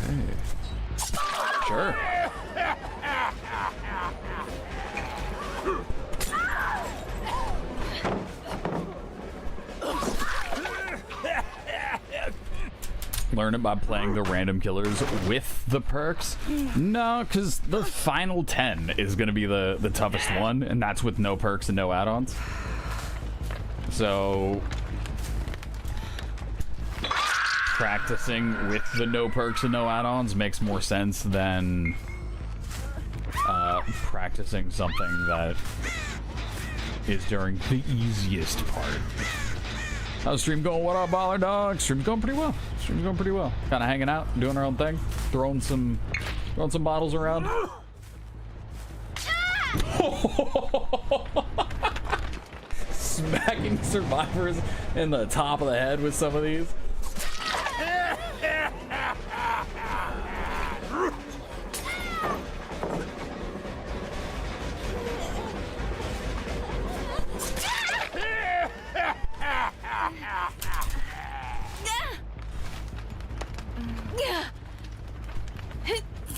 Okay. Sure. Learn it by playing the random killers with the perks? No, because the final 10 is going to be the toughest one, and that's with no perks and no add-ons. So practicing with the no perks and no add-ons makes more sense than practicing something that is during the easiest part. How's the stream going? What up, baller dog? Stream's going pretty well. Kind of hanging out, doing our own thing, throwing some bottles around. Smacking survivors in the top of the head with some of these.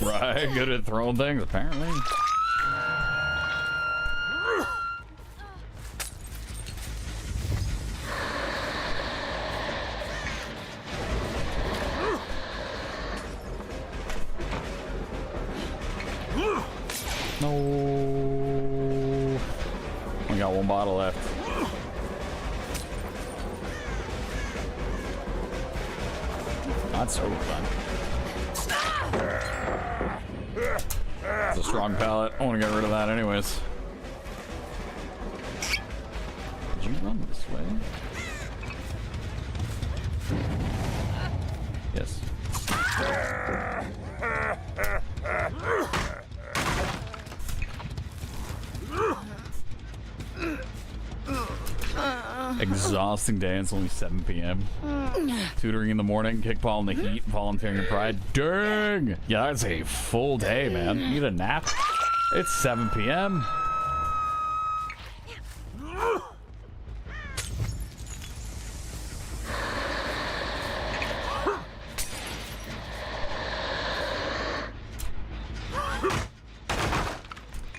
Right, good at throwing things, apparently. No. We got one bottle left. That's so fun. It's a strong pallet. I want to get rid of that anyways. Did you run this way? Yes. Exhausting day. It's only 7 p.m. Tutoring in the morning, kickball in the heat, volunteering in pride. Dang! Yeah, that's a full day, man. You need a nap? It's 7 p.m.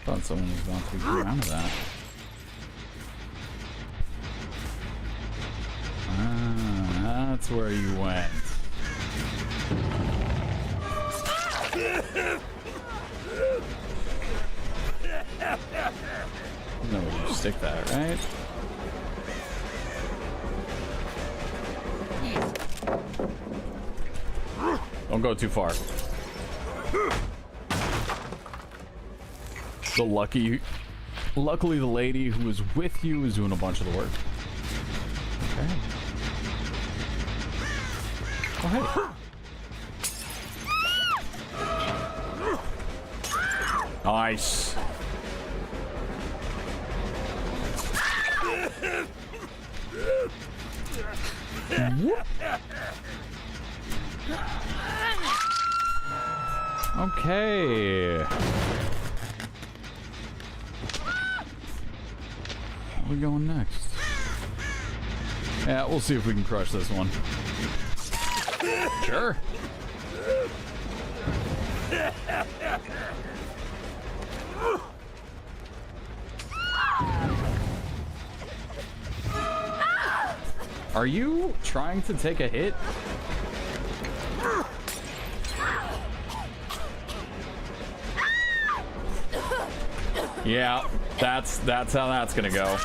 Thought someone was about to be around to that. That's where you went. No, you stick that, right? Don't go too far. Luckily the lady who was with you is doing a bunch of the work. Okay. Oh, hey. Nice. Okay. Where are we going next? Yeah, we'll see if we can crush this one. Sure. Are you trying to take a hit? Yeah, that's how that's gonna go.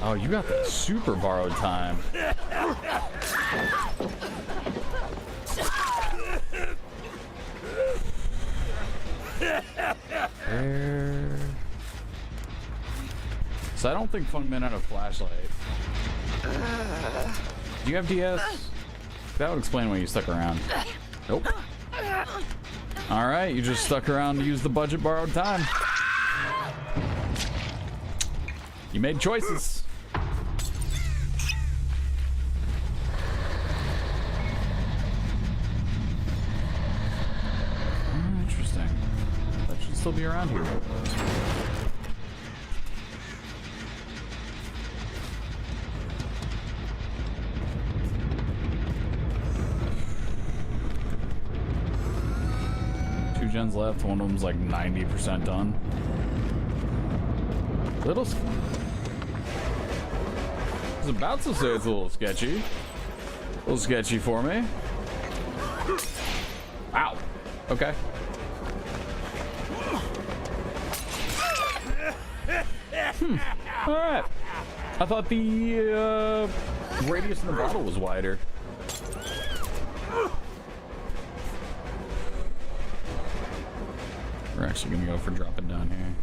Oh, you got the super borrowed time. There. So I don't think Funkman had a flashlight. Do you have DS? That would explain why you stuck around. Nope. Alright, you just stuck around to use the budget borrowed time. You made choices. Interesting. That should still be around here. Gens left. One of them's like 90% done. I was about to say it's a little sketchy. A little sketchy for me. Ow. Okay. Alright. I thought the radius in the bottle was wider. We're actually gonna go for dropping down here.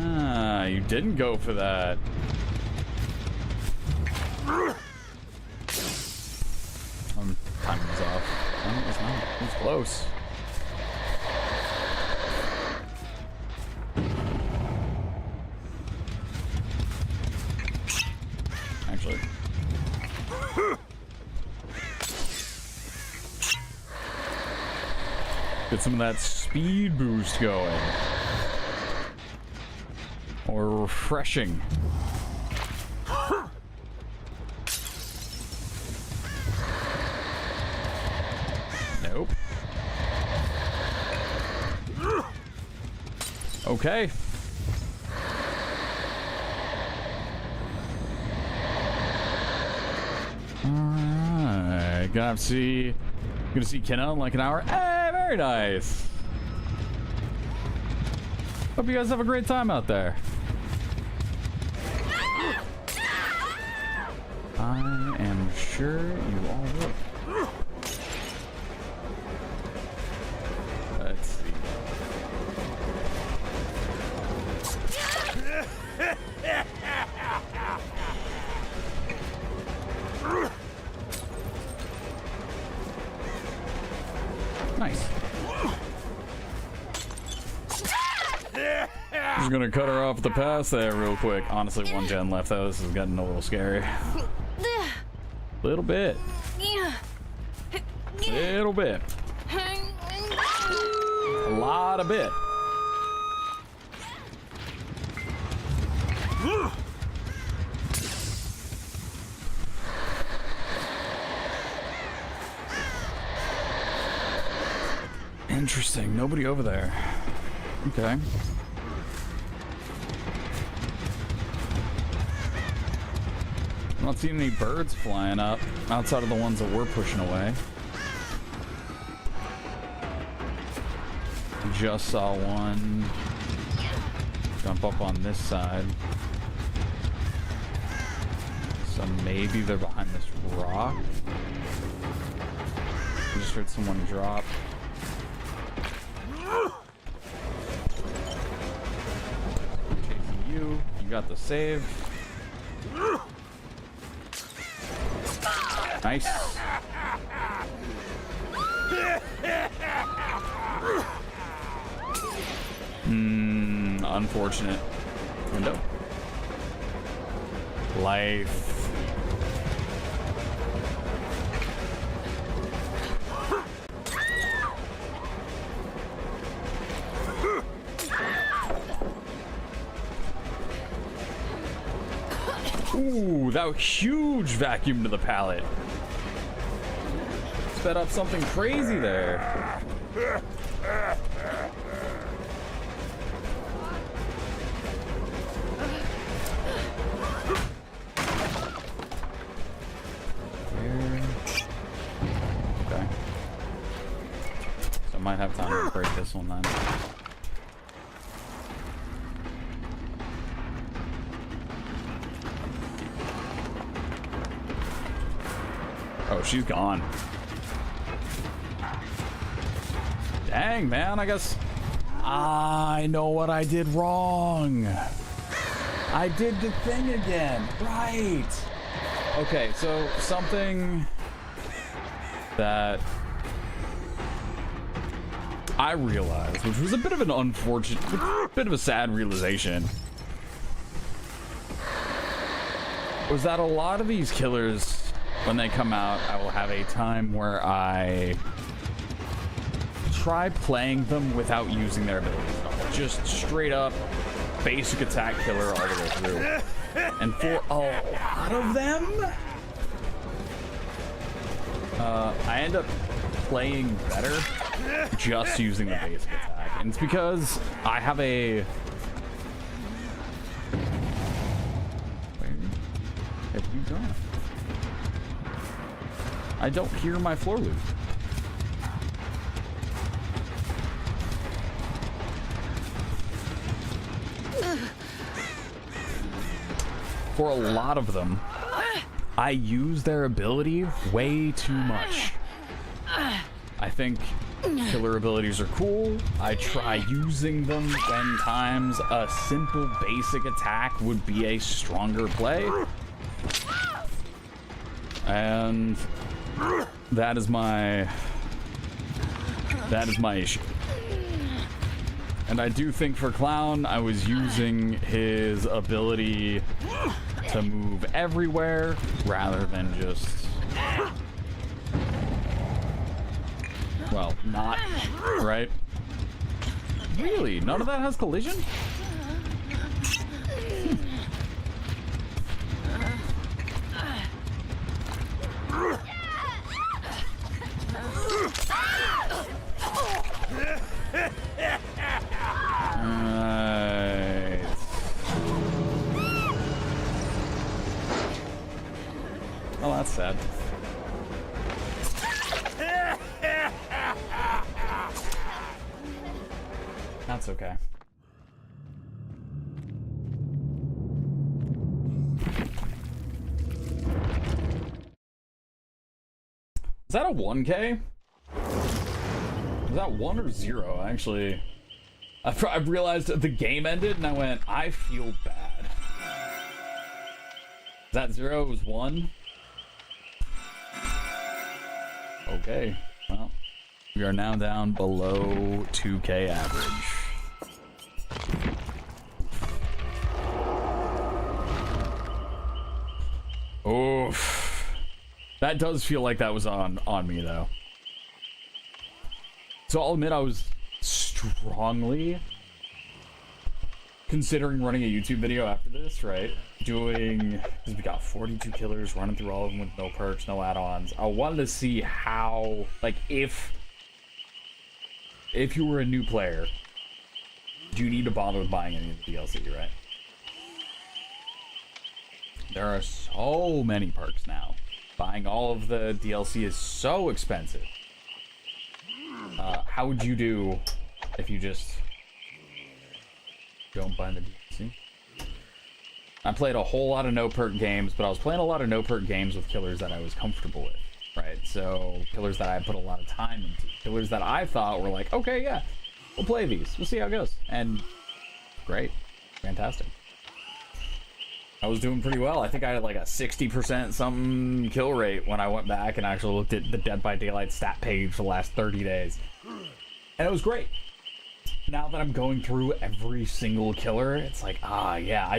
Ah, you didn't go for that. Timing was off. No, it's not. It was close. Actually. Get some of that speed boost going. Or refreshing. Nope. Okay. Alright. Gonna see Kenna in like an hour. Hey, very nice. Hope you guys have a great time out there. I am sure you all will. Let's see. Nice. Just gonna cut her off the pass there real quick. Honestly, one gen left though. This is getting a little scary. Little bit. Little bit. A lot of bit. Interesting. Nobody over there. Okay. I'm not seeing any birds flying up outside of the ones that we're pushing away. Just saw one jump up on this side. So maybe they're behind this rock. I just heard someone drop. Chasing you. You got the save. Nice. Unfortunate. Window. Life. Ooh, that was huge vacuum to the palate. Sped up something crazy there. Okay. So I might have time to break this one then. Oh, she's gone. Dang, man, I guess I know what I did wrong. I did the thing again. Right. Okay, so something that I realized, which was a bit of an unfortunate, bit of a sad realization, was that a lot of these killers, when they come out, I will have a time where I try playing them without using their abilities at all. Just straight up basic attack killer all the way through. And for a lot of them, I end up playing better just using the basic attack. And it's because I have a... Where have you gone? I don't hear my floor loop. For a lot of them, I use their ability way too much. I think killer abilities are cool. I try using them when times a simple basic attack would be a stronger play. And that is my issue. And I do think for Clown, I was using his ability to move everywhere rather than just, well, not, right? Really? None of that has collision? Oh, that's sad. That's okay. Is that a 1K? Is that 1 or 0? Actually, I've realized the game ended and I went, I feel bad. Is that 0? It was 1? Okay, well, we are now down below 2K average. Oof. That does feel like that was on me, though. So I'll admit I was strongly considering running a YouTube video after this, right? Doing, because we got 42 killers, running through all of them with no perks, no add-ons. I wanted to see how, like, if you were a new player, do you need to bother with buying any of the DLC, right? There are so many perks now. Buying all of the DLC is so expensive. How would you do if you just don't buy the DLC? I played a whole lot of no-perk games, but I was playing a lot of no-perk games with killers that I was comfortable with, right? So, killers that I put a lot of time into. Killers that I thought were like, okay, yeah, we'll play these. We'll see how it goes. And great. Fantastic. I was doing pretty well. I think I had like a 60% something kill rate when I went back and actually looked at the Dead by Daylight stat page for the last 30 days. And it was great. Now that I'm going through every single killer, it's like, ah, yeah, I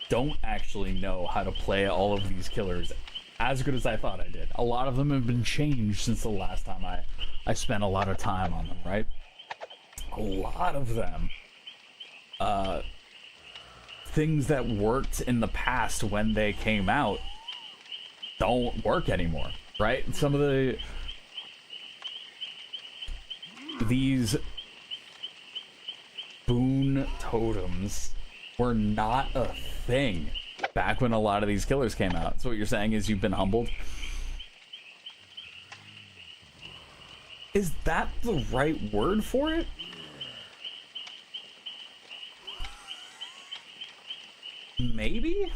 don't actually know how to play all of these killers as good as I thought I did. A lot of them have been changed since the last time I spent a lot of time on them, right? A lot of them. Things that worked in the past when they came out don't work anymore, right? Some of these boon totems were not a thing back when a lot of these killers came out. So what you're saying is you've been humbled? Is that the right word for it? Maybe?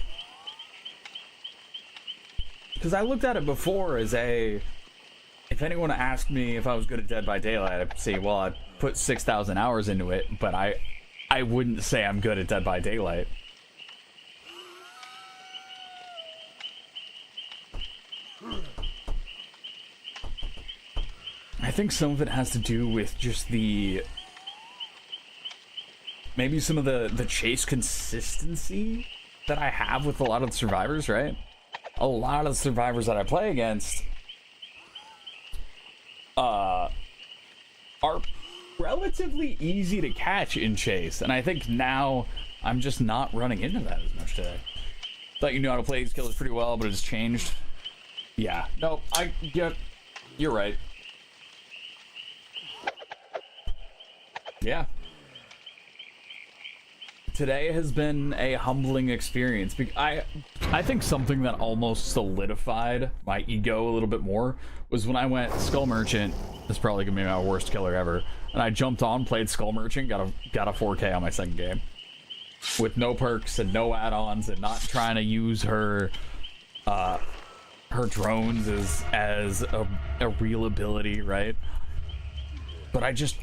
Because I looked at it before as a... If anyone asked me if I was good at Dead by Daylight, I'd say, well, I put 6,000 hours into it, but I wouldn't say I'm good at Dead by Daylight. I think some of it has to do with just the... Maybe some of the chase consistency that I have with a lot of the survivors, right? A lot of the survivors that I play against are relatively easy to catch in chase, and I think now I'm just not running into that as much today. Thought you knew how to play these killers pretty well, but it's changed. Yeah, no, you're right. Yeah. Today has been a humbling experience. I think something that almost solidified my ego a little bit more was when I went Skull Merchant. This is probably gonna be my worst killer ever. And I jumped on, played Skull Merchant, got a 4K on my second game, with no perks and no add-ons, and not trying to use her drones as a real ability, right? But I just...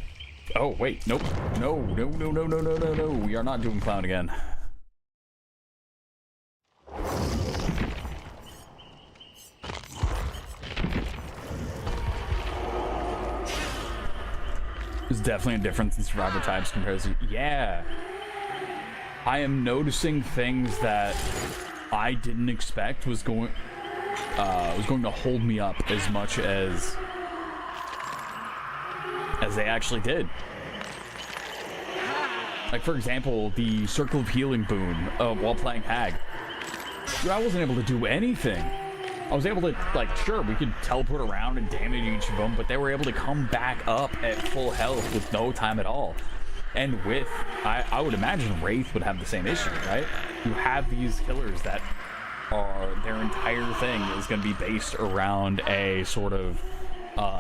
Oh, wait, nope. No. We are not doing clown again. There's definitely a difference in survivor types compared to... Yeah. I am noticing things that I didn't expect was going to hold me up as much as they actually did. Like, for example, the Circle of Healing boon while playing Hag. Dude, I wasn't able to do anything. I was able to, like, sure, we could teleport around and damage each of them, but they were able to come back up at full health with no time at all. And with, I would imagine Wraith would have the same issue, right? You have these killers that are, their entire thing is going to be based around a sort of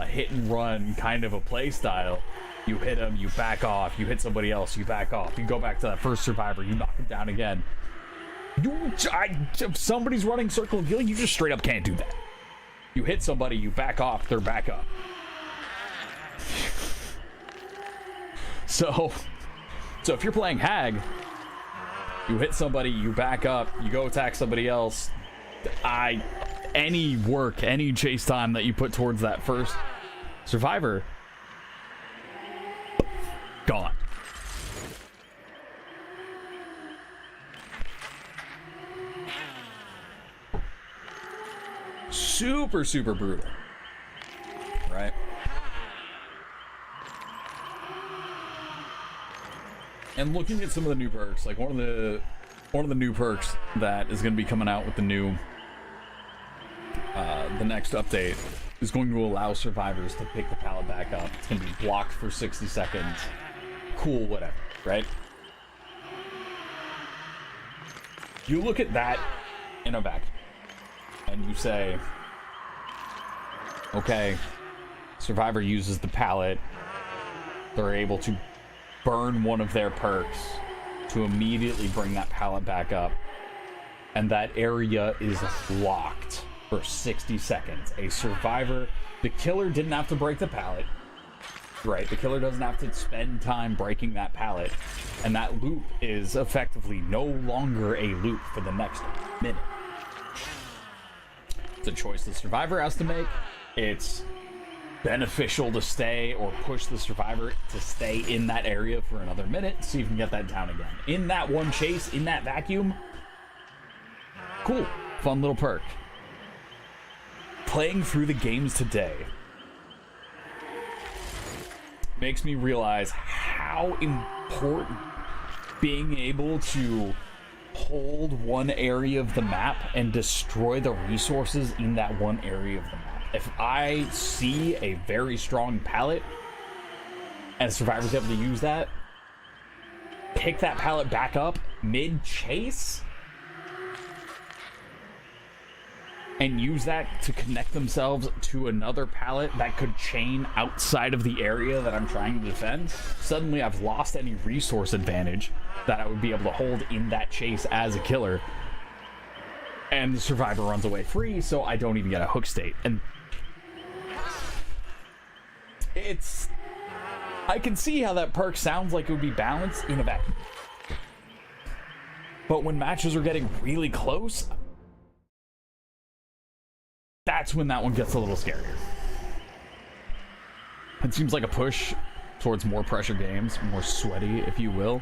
hit and run kind of a play style. You hit them, you back off, you hit somebody else, you back off, you go back to that first survivor, you knock them down again. If somebody's running Circle of Healing, you just straight up can't do that. You hit somebody, you back off, they're back up. So if you're playing Hag, you hit somebody, you back up, you go attack somebody else, any work, any chase time that you put towards that first survivor, gone. Super, super brutal, right? And looking at some of the new perks, like one of the new perks that is going to be coming out with the new the next update is going to allow survivors to pick the pallet back up. It's going to be blocked for 60 seconds. Cool, whatever, right? You look at that in a vacuum, and you say, okay, survivor uses the pallet. They're able to burn one of their perks to immediately bring that pallet back up, and that area is locked for 60 seconds. A survivor, the killer didn't have to break the pallet. right? The killer doesn't have to spend time breaking that pallet, and that loop is effectively no longer a loop for the next minute. It's a choice the survivor has to make. It's beneficial to stay or push the survivor to stay in that area for another minute so you can get that down again. In that one chase, in that vacuum, cool, fun little perk. Playing through the games today makes me realize how important being able to hold one area of the map and destroy the resources in that one area of the map. If I see a very strong pallet and a survivor's able to use that, pick that pallet back up mid-chase, and use that to connect themselves to another pallet that could chain outside of the area that I'm trying to defend, suddenly I've lost any resource advantage that I would be able to hold in that chase as a killer. And the survivor runs away free, so I don't even get a hook state. And it's... I can see how that perk sounds like it would be balanced in a vacuum. But when matches are getting really close, that's when that one gets a little scarier. It seems like a push towards more pressure games, more sweaty, if you will.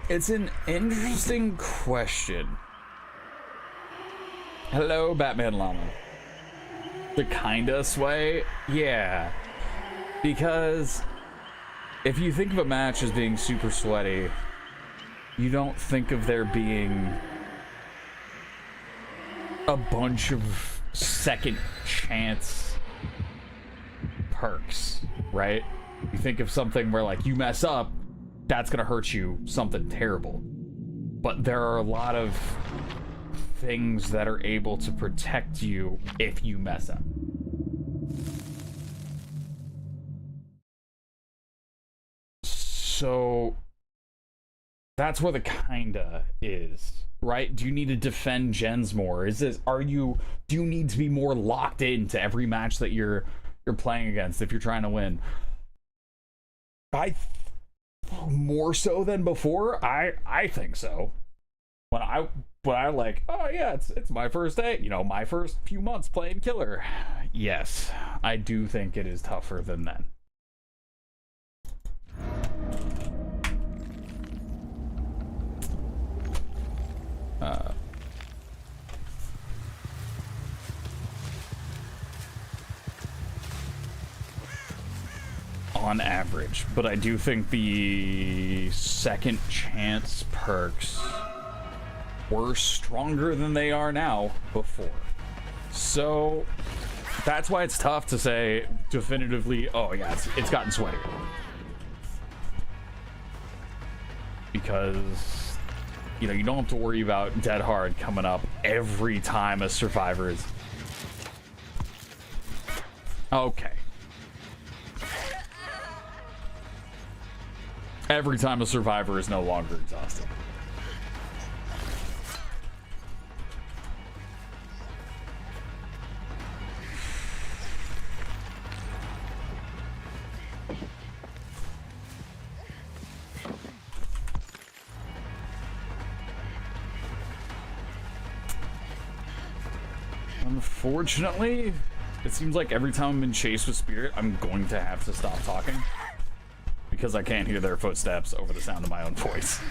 It's an interesting question. Hello, Batman Llama. The kinda sway? Yeah. Because if you think of a match as being super sweaty, you don't think of there being a bunch of second chance perks, right? You think of something where, like, you mess up, that's gonna hurt you something terrible. But there are a lot of things that are able to protect you if you mess up. So that's where the kinda is, right? Do you need to defend gens more? Do you need to be more locked into every match that you're playing against if you're trying to win? More so than before, I think so. When I like, oh yeah, it's my first day, you know, my first few months playing killer. Yes, I do think it is tougher than then. On average, but I do think the second chance perks were stronger than they are now before. So that's why it's tough to say definitively, oh yeah, it's gotten sweatier. Because, you know, you don't have to worry about dead hard coming up every time a survivor is... Okay. Every time a survivor is no longer exhausted. Unfortunately, it seems like every time I'm in chase with Spirit, I'm going to have to stop talking. Because I can't hear their footsteps over the sound of my own voice.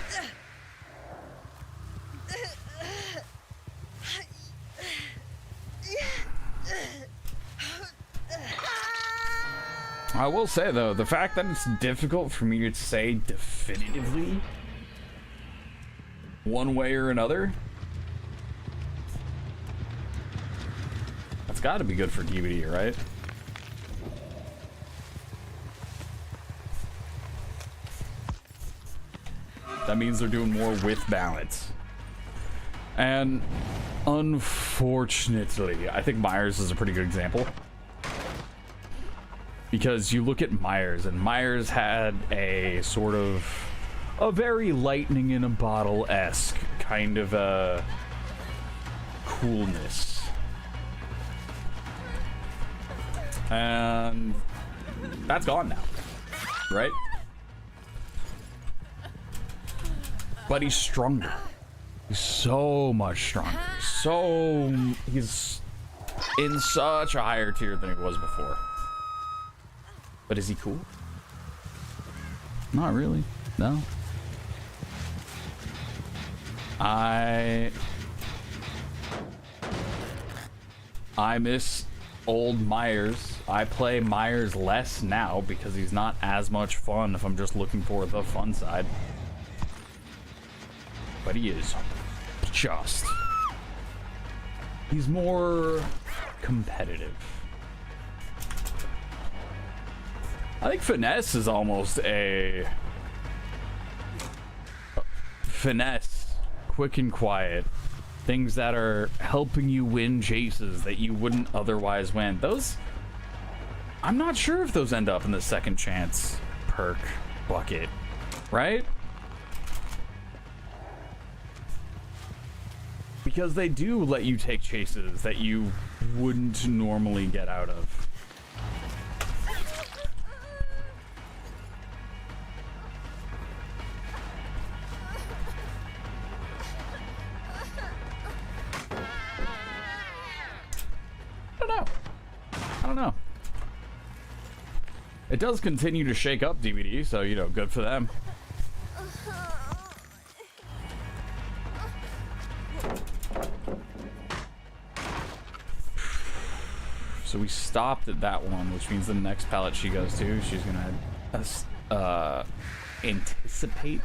I will say, though, the fact that it's difficult for me to say definitively one way or another, that's got to be good for DVD, right? That means they're doing more with balance. And unfortunately, I think Myers is a pretty good example. Because you look at Myers, and Myers had a sort of a very lightning in a bottle-esque kind of a coolness. And that's gone now, right? But he's stronger. He's so much stronger. He's in such a higher tier than he was before. But is he cool? Not really. No. I miss old Myers. I play Myers less now because he's not as much fun if I'm just looking for the fun side. But he is just... he's more competitive. I think finesse is almost a... finesse, quick and quiet. Things that are helping you win chases that you wouldn't otherwise win. Those... I'm not sure if those end up in the second chance perk bucket, right? Because they do let you take chases that you wouldn't normally get out of. I don't know. It does continue to shake up DVD, so, you know, good for them. So we stopped at that one, which means the next pallet she goes to, she's gonna anticipate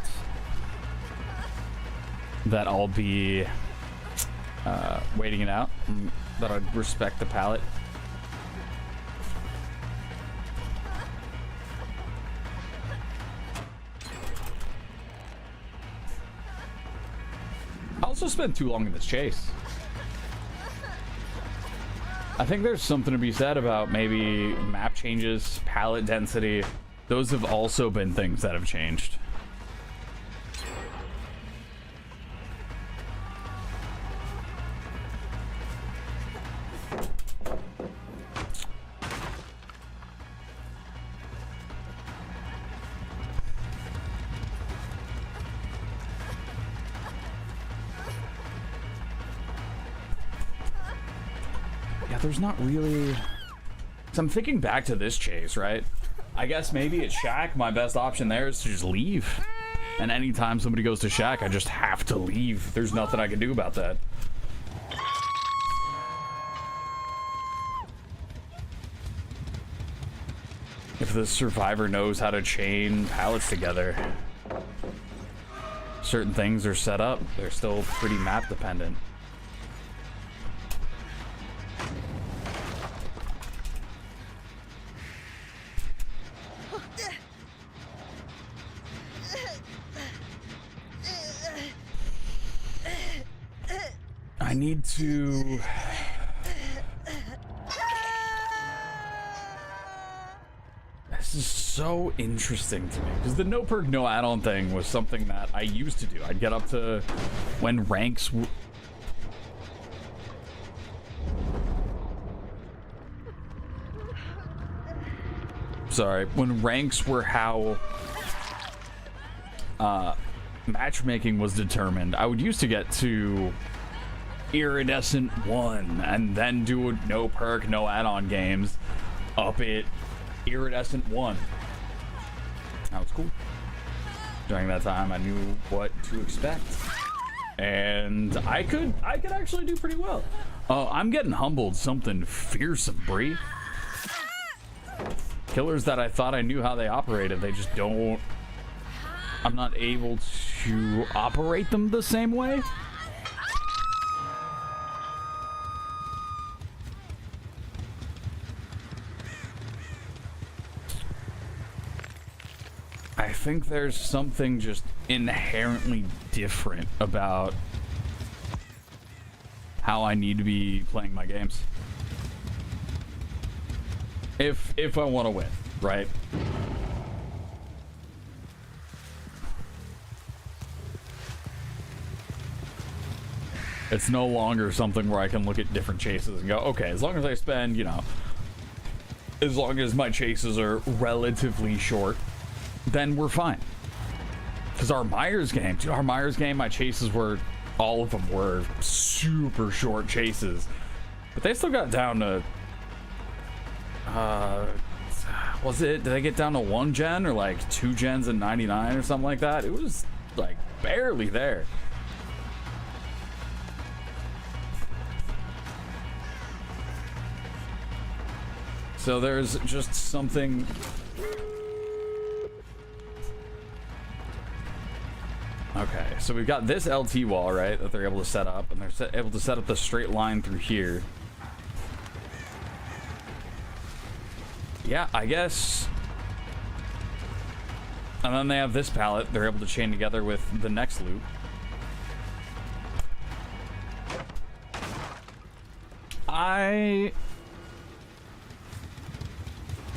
that I'll be waiting it out, that I'd respect the pallet. I also spent too long in this chase. I think there's something to be said about maybe map changes, pallet density. Those have also been things that have changed. There's not really... So I'm thinking back to this chase, right? I guess maybe at Shack, my best option there is to just leave. And anytime somebody goes to Shack, I just have to leave. There's nothing I can do about that. If the survivor knows how to chain pallets together, certain things are set up. They're still pretty map dependent. I need to... This is so interesting to me, because the no perk, no add-on thing was something that I used to do. I'd get up to when ranks... Sorry, when ranks were how... matchmaking was determined, I would used to get to Iridescent 1 and then do a no perk, no add-on games up at Iridescent 1. That was cool. During that time, I knew what to expect, and I could actually do pretty well. I'm getting humbled something fearsome, Bree. Killers that I thought I knew how they operated, they just don't... I'm not able to operate them the same way. I think there's something just inherently different about how I need to be playing my games. If I want to win, right? It's no longer something where I can look at different chases and go, okay, as long as I spend, you know, as long as my chases are relatively short, then we're fine. Because our Myers game, dude, our Myers game, my chases were, all of them were super short chases. But they still got down to, did they get down to 1 gen or like 2 gens and 99 or something like that? It was like barely there. So there's just something. Okay, so we've got this LT wall, right, that they're able to set up, and they're able to set up the straight line through here. Yeah, I guess. And then they have this pallet they're able to chain together with the next loop.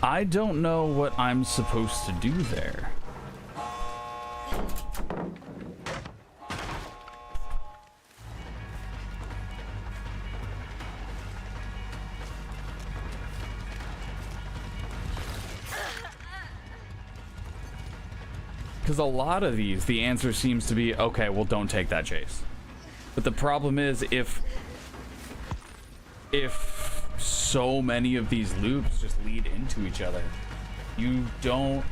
I don't know what I'm supposed to do there. Because a lot of these, the answer seems to be, okay, well, don't take that chase. But the problem is, if so many of these loops just lead into each other, you don't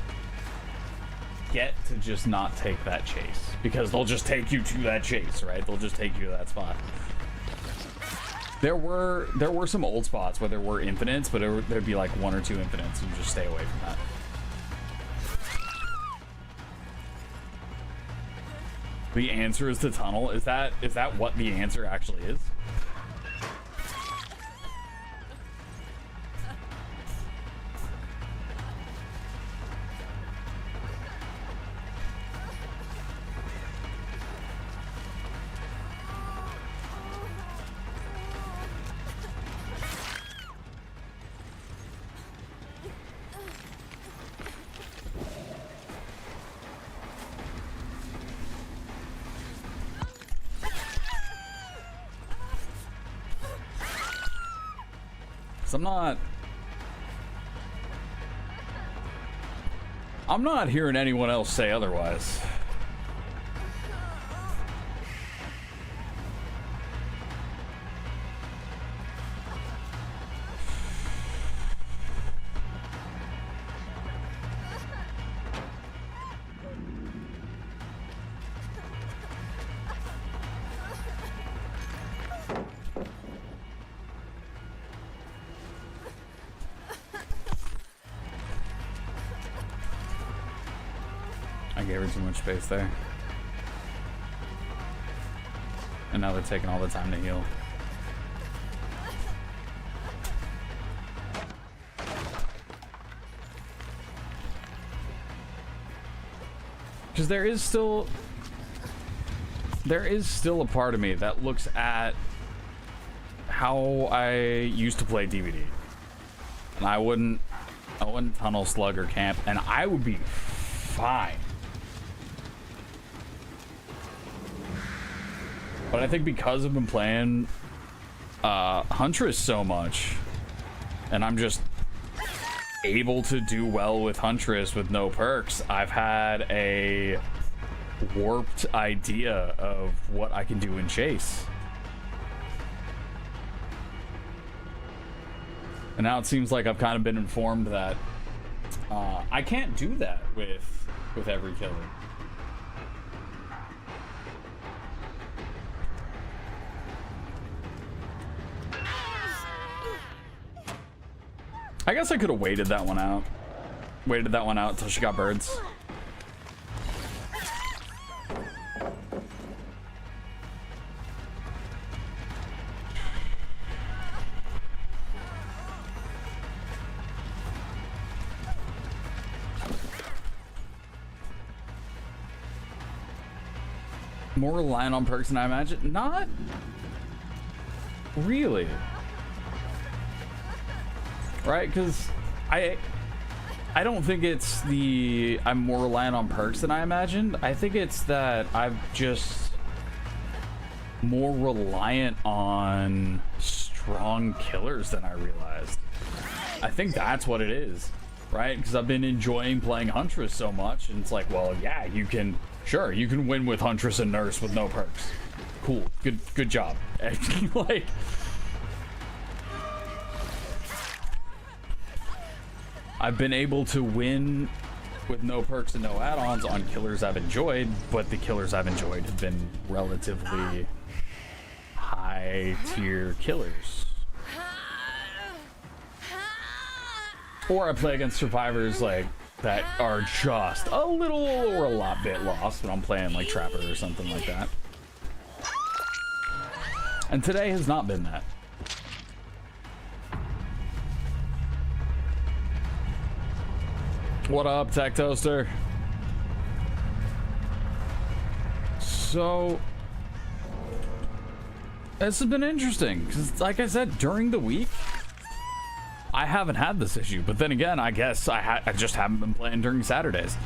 get to just not take that chase, because they'll just take you to that chase, right? They'll just take you to that spot. There were some old spots where there were infinites, but there'd be like 1 or 2 infinites, and you just stay away from that. The answer is the tunnel. Is that what the answer actually is? I'm not hearing anyone else say otherwise. Too much space there. And now they're taking all the time to heal. Because there is still a part of me that looks at how I used to play DVD. And I wouldn't tunnel, slug, or camp, and I would be fine. But I think because I've been playing Huntress so much, and I'm just able to do well with Huntress with no perks, I've had a warped idea of what I can do in Chase. And now it seems like I've kind of been informed that I can't do that with every killer. I guess I could have waited that one out. Waited that one out until she got birds. More reliant on perks than I imagine. Not really. Right? Because I don't think it's the I'm more reliant on perks than I imagined. I think it's that I'm just more reliant on strong killers than I realized. I think that's what it is, right? Because I've been enjoying playing Huntress so much, and it's like, well, yeah, you can, sure, you can win with Huntress and Nurse with no perks. Cool, good job. Like, I've been able to win with no perks and no add-ons on killers I've enjoyed, but the killers I've enjoyed have been relatively high tier killers. Or I play against survivors like that are just a little or a lot bit lost when I'm playing like Trapper or something like that. And today has not been that. What up, Tech Toaster? So this has been interesting because, like I said, during the week I haven't had this issue, but then again, I guess I just haven't been playing during Saturdays.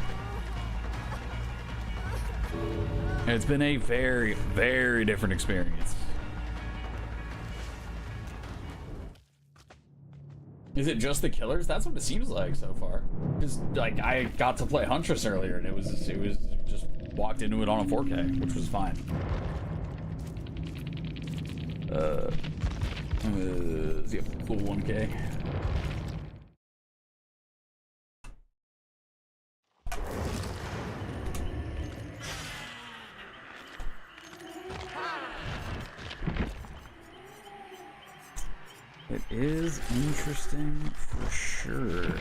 It's been a very, very different experience. Is it just the killers? That's what it seems like so far. Because like I got to play Huntress earlier, and it was just walked into it on a 4K, which was fine. Is he a full 1K? It is interesting for sure.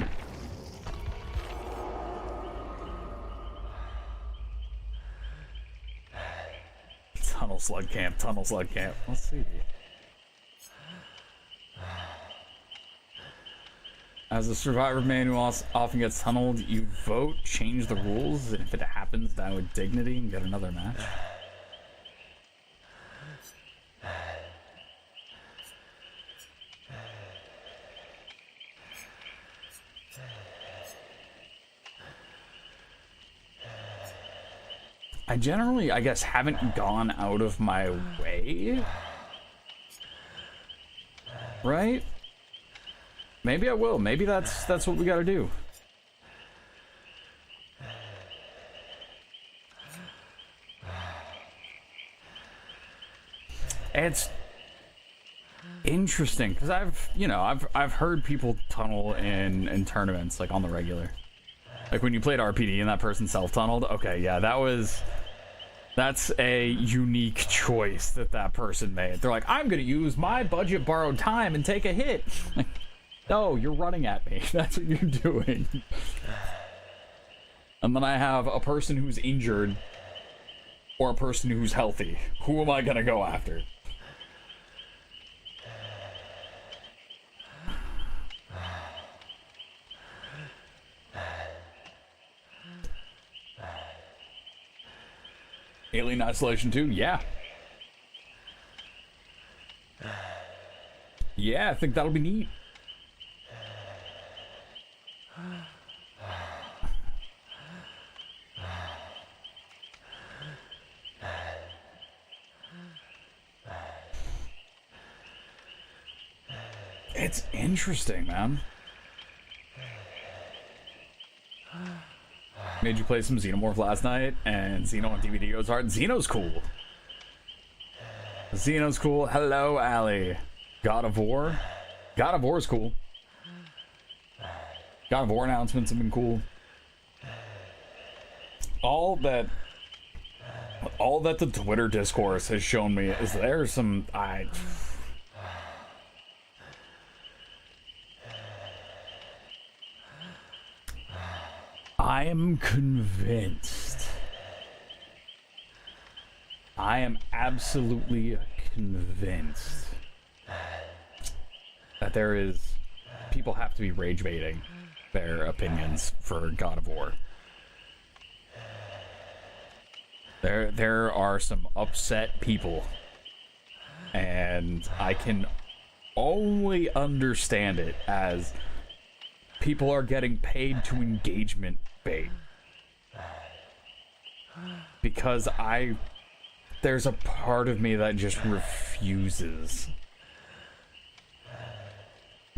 Tunnel slug camp, tunnel slug camp. Let's see. As a survivor man who often gets tunneled, you vote, change the rules, and if it happens, die with dignity and get another match. I generally, I guess, haven't gone out of my way. Right? Maybe I will. Maybe that's what we gotta do. It's interesting because I've heard people tunnel in tournaments like on the regular. Like when you played RPD and that person self-tunneled. Okay, yeah, that's a unique choice that person made. They're like, I'm gonna use my budget borrowed time and take a hit. Like, no, you're running at me. That's what you're doing. And then I have a person who's injured or a person who's healthy. Who am I gonna go after? Alien Isolation 2? Yeah. Yeah, I think that'll be neat. It's interesting, man. Made you play some Xenomorph last night, and Xeno on DVD goes hard. Xeno's cool. Xeno's cool. Hello, Allie. God of War. God of War is cool. God of War announcements have been cool. All that the Twitter discourse has shown me is there's some I am convinced. I am absolutely convinced that people have to be rage baiting their opinions for God of War. There are some upset people, and I can only understand it as people are getting paid to engagement bait. Because there's a part of me that just refuses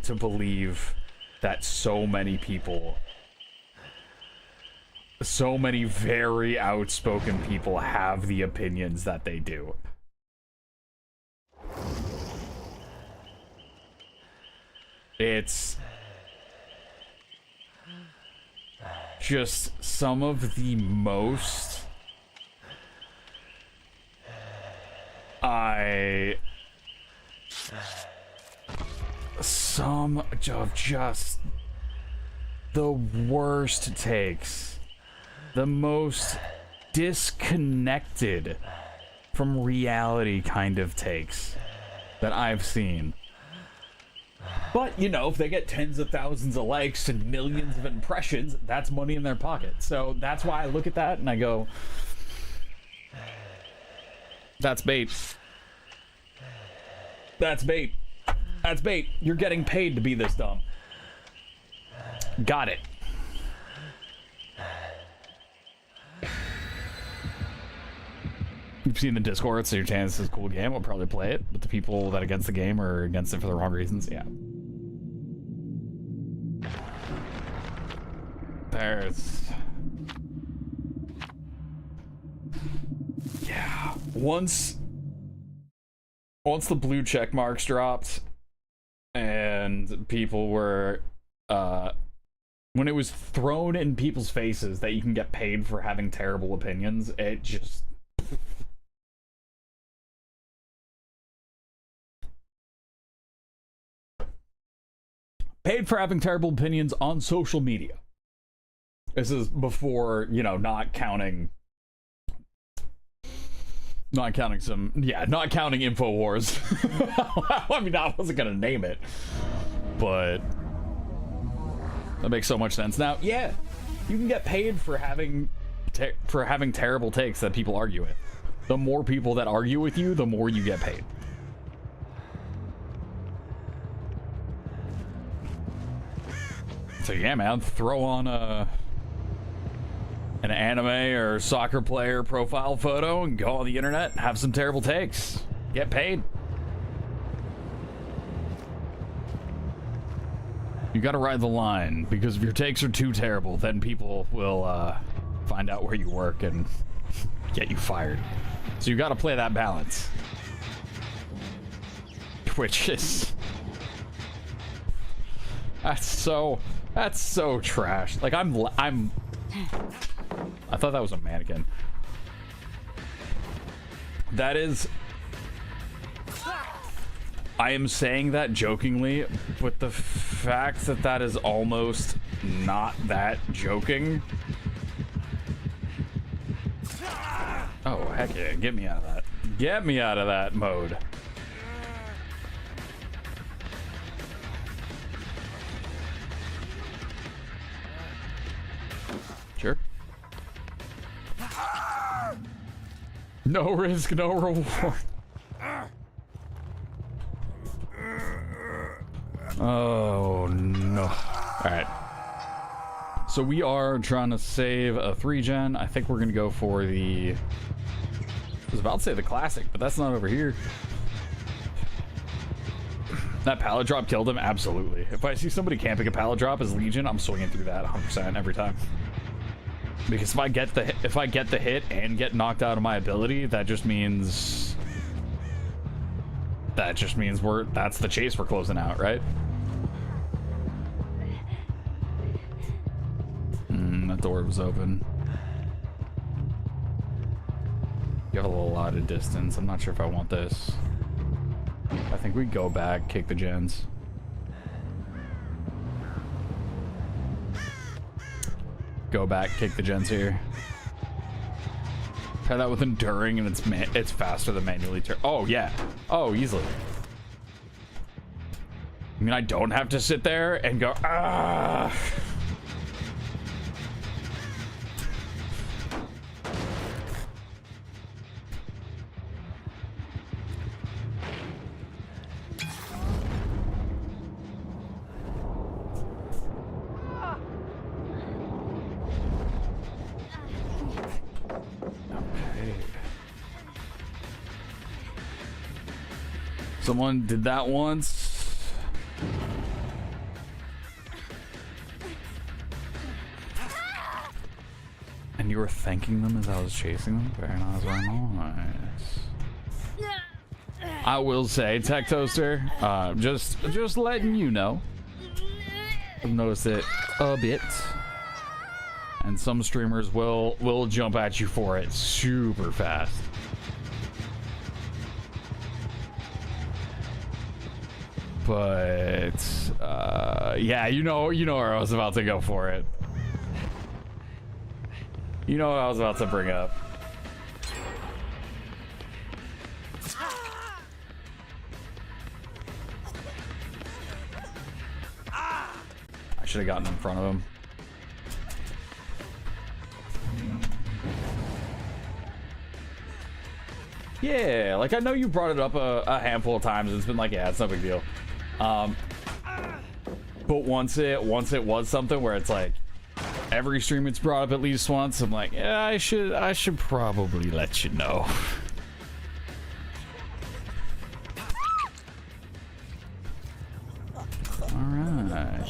to believe that so many people, so many very outspoken people have the opinions that they do. It's just some of the most some of just the worst takes, the most disconnected from reality kind of takes that I've seen. But, you know, if they get tens of thousands of likes and millions of impressions, that's money in their pocket. So that's why I look at that and I go, that's bait. That's bait. That's bait. You're getting paid to be this dumb. Got it. You've seen the Discord, so your chance is a cool game. I'll probably play it, but the people that are against the game are against it for the wrong reasons. Yeah. There's... yeah. Once the blue check marks dropped and people were when it was thrown in people's faces that you can get paid for having terrible opinions, it just paid for having terrible opinions on social media. This is before, you know, not counting some, yeah, not counting InfoWars. I mean, I wasn't gonna name it, but that makes so much sense. Now, yeah, you can get paid for having terrible takes that people argue with. The more people that argue with you, the more you get paid. So yeah, man, throw on an anime or soccer player profile photo and go on the internet and have some terrible takes. Get paid. You gotta ride the line, because if your takes are too terrible, then people will find out where you work and get you fired. So you gotta play that balance. Which is... That's so trash. Like, I thought that was a mannequin. That is... I am saying that jokingly, but the fact that that is almost not that joking... Oh, heck yeah. Get me out of that. Get me out of that mode. Sure. No risk, no reward. Oh no. Alright. So we are trying to save a 3-gen. I think we're gonna go for the... I was about to say the classic, but that's not over here. That pallet drop killed him? Absolutely. If I see somebody camping a pallet drop as Legion, I'm swinging through that 100% every time. Because if I get the hit and get knocked out of my ability, that just means that's the chase we're closing out, right? That door was open. You have a lot of distance. I'm not sure if I want this. I think we go back, kick the gens. Go back, kick the gens here. Try that with enduring, and it's faster than manually turn. Oh yeah. Oh, easily. I mean, I don't have to sit there and go, ah. Someone did that once. And you were thanking them as I was chasing them? Very nice, very nice. I will say, Tech Toaster, just letting you know. I've noticed it a bit. And some streamers will jump at you for it super fast. But yeah, you know where I was about to go for it. You know what I was about to bring up. I should have gotten in front of him. Yeah, like I know you brought it up a handful of times. It's been like, yeah, it's no big deal. But once it was something where it's like every stream it's brought up at least once, I'm like, yeah, I should probably let you know. All right.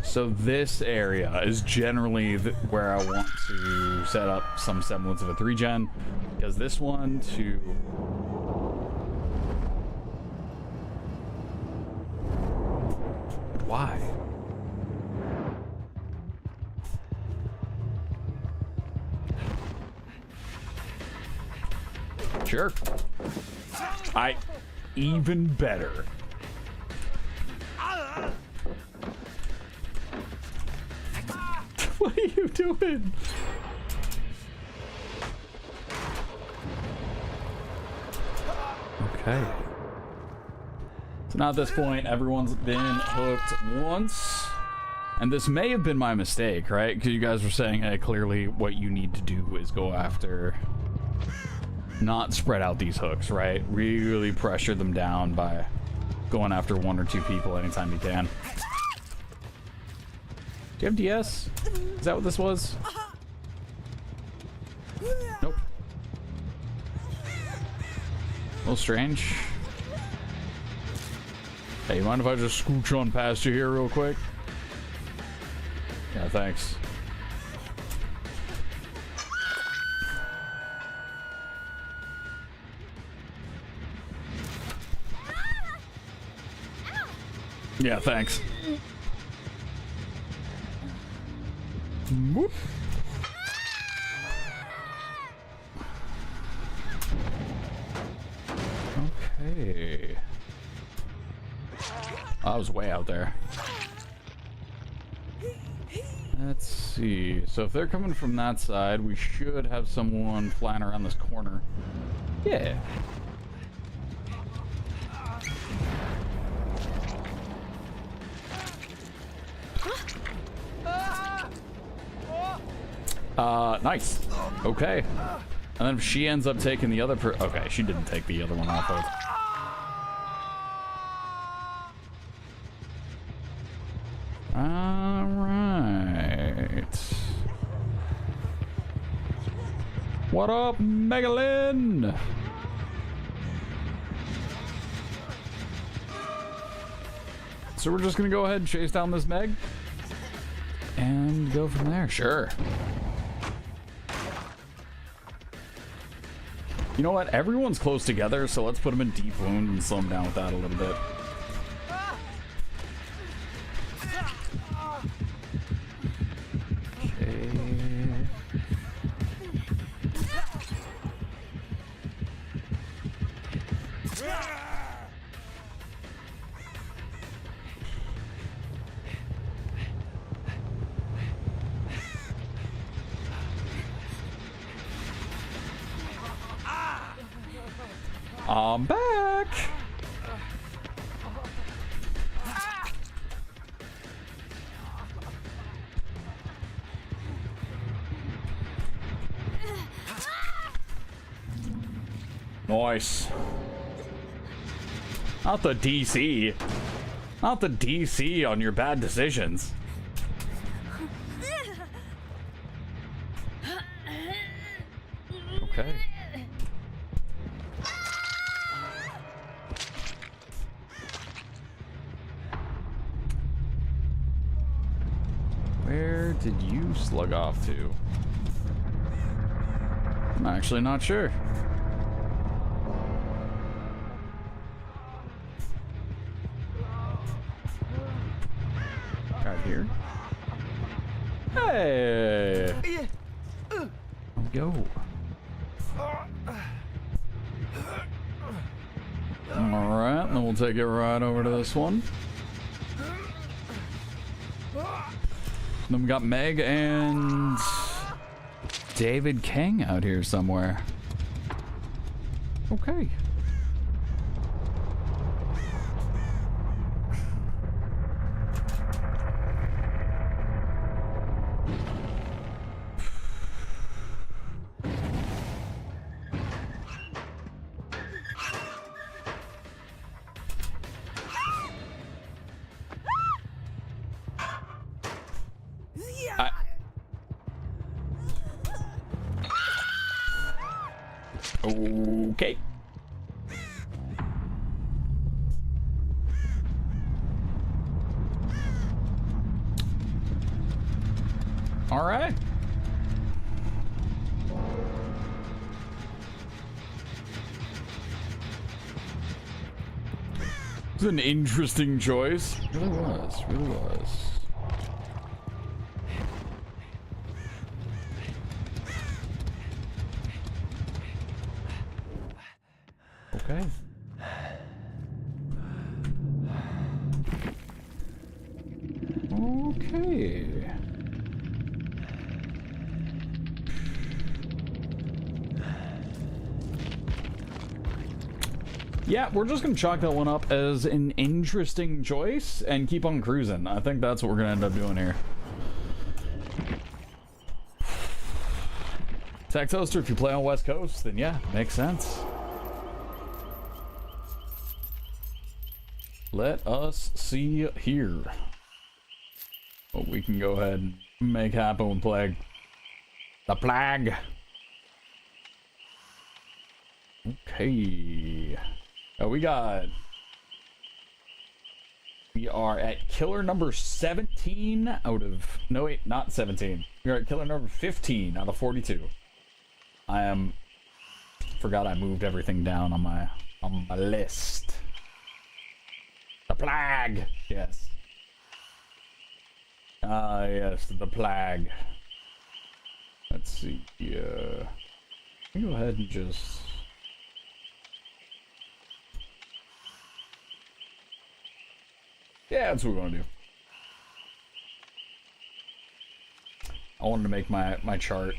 So this area is generally where I want to set up some semblance of a 3-gen, because this one to... Why? Sure. Even better. What are you doing? Okay. So now at this point, everyone's been hooked once. And this may have been my mistake, right? Because you guys were saying, hey, clearly what you need to do is go after... Not spread out these hooks, right? Really pressure them down by going after 1 or 2 people anytime you can. Do you have DS? Is that what this was? Nope. A little strange. Hey, you mind if I just scooch on past you here real quick? Yeah, thanks. Yeah, thanks. Whoop. Okay. I was way out there. Let's see. So if they're coming from that side, we should have someone flying around this corner. Yeah. Nice. Okay. And then if she ends up taking the other okay, she didn't take the other one off of. Alright. What up, Megalyn? So we're just gonna go ahead and chase down this Meg and go from there. Sure. You know what? Everyone's close together, so let's put them in deep wound and slow them down with that a little bit. I'm back. Nice. Not the DC. Not the DC on your bad decisions. Where did you slug off to? I'm actually not sure. Right here. Hey! There we go. Alright, then we'll take it right over to this one. Then we got Meg and David King out here somewhere. Okay. Okay. All right. It was an interesting choice. It really was. Really was. Okay. Okay. Yeah, we're just gonna chalk that one up as an interesting choice and keep on cruising. I think that's what we're gonna end up doing here. Tech Toaster, if you play on West Coast, then yeah, makes sense. Let us see here what we can go ahead and make happen with Plague. The Plague. Okay. We are at killer number 17 out of, no wait, not 17. We are at killer number 15 out of 42. Forgot I moved everything down on my list. The Plague! Yes. Yes, the Plague. Let's see. Let me go ahead and just... Yeah, that's what we want to do. I wanted to make my chart.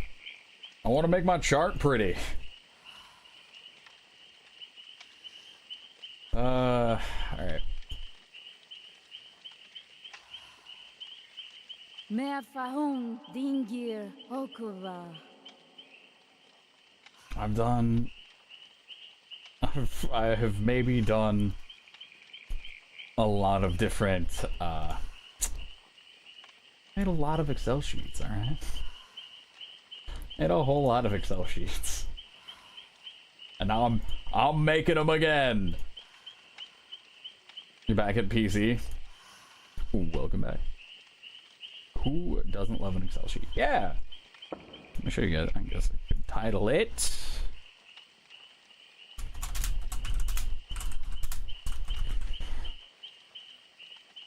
I want to make my chart pretty. Alright. I have maybe done a lot of different, made a lot of Excel sheets, alright? Made a whole lot of Excel sheets. And now I'm making them again. You're back at PC? Ooh, welcome back. Who doesn't love an Excel sheet? Yeah! Let me show you guys, I guess I could title it.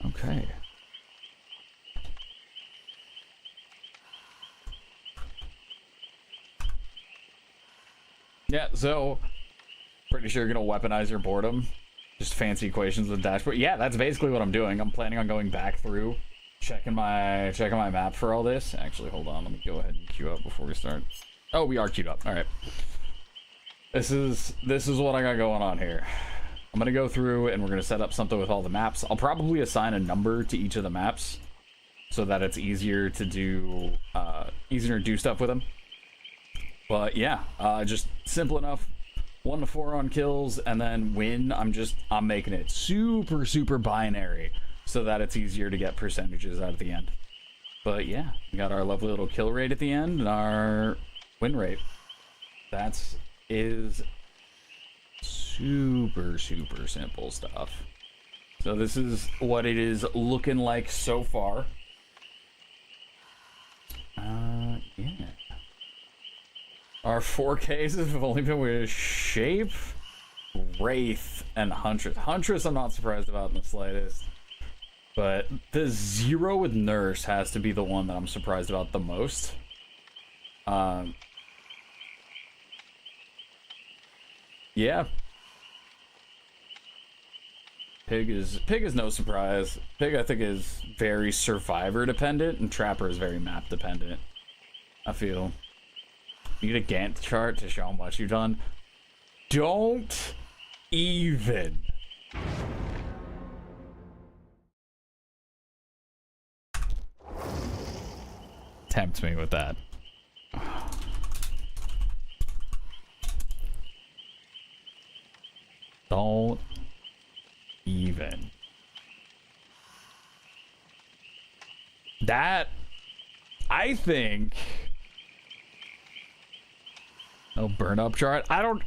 Okay. Yeah, so pretty sure you're gonna weaponize your boredom. Just fancy equations with dashboard. Yeah, that's basically what I'm doing. I'm planning on going back through, checking my map for all this. Actually, hold on, let me go ahead and queue up before we start. Oh, we are queued up. Alright. This is what I got going on here. I'm gonna go through and we're gonna set up something with all the maps. I'll probably assign a number to each of the maps so that it's easier to do stuff with them. But yeah, just simple enough. 1 to 4 on kills, and then win. I'm making it super binary so that it's easier to get percentages out at the end. But yeah, we got our lovely little kill rate at the end and our win rate. That is super simple stuff. So this is what it is looking like so far. Our 4Ks have only been with Shape, Wraith, and Huntress. Huntress I'm not surprised about in the slightest. But the 0 with Nurse has to be the one that I'm surprised about the most. Yeah. Pig is no surprise. Pig, I think, is very survivor dependent, and Trapper is very map dependent. I feel. You need a Gantt chart to show how much you've done. Don't even. Tempt me with that. Don't even. That, I think. No burn up chart. I don't.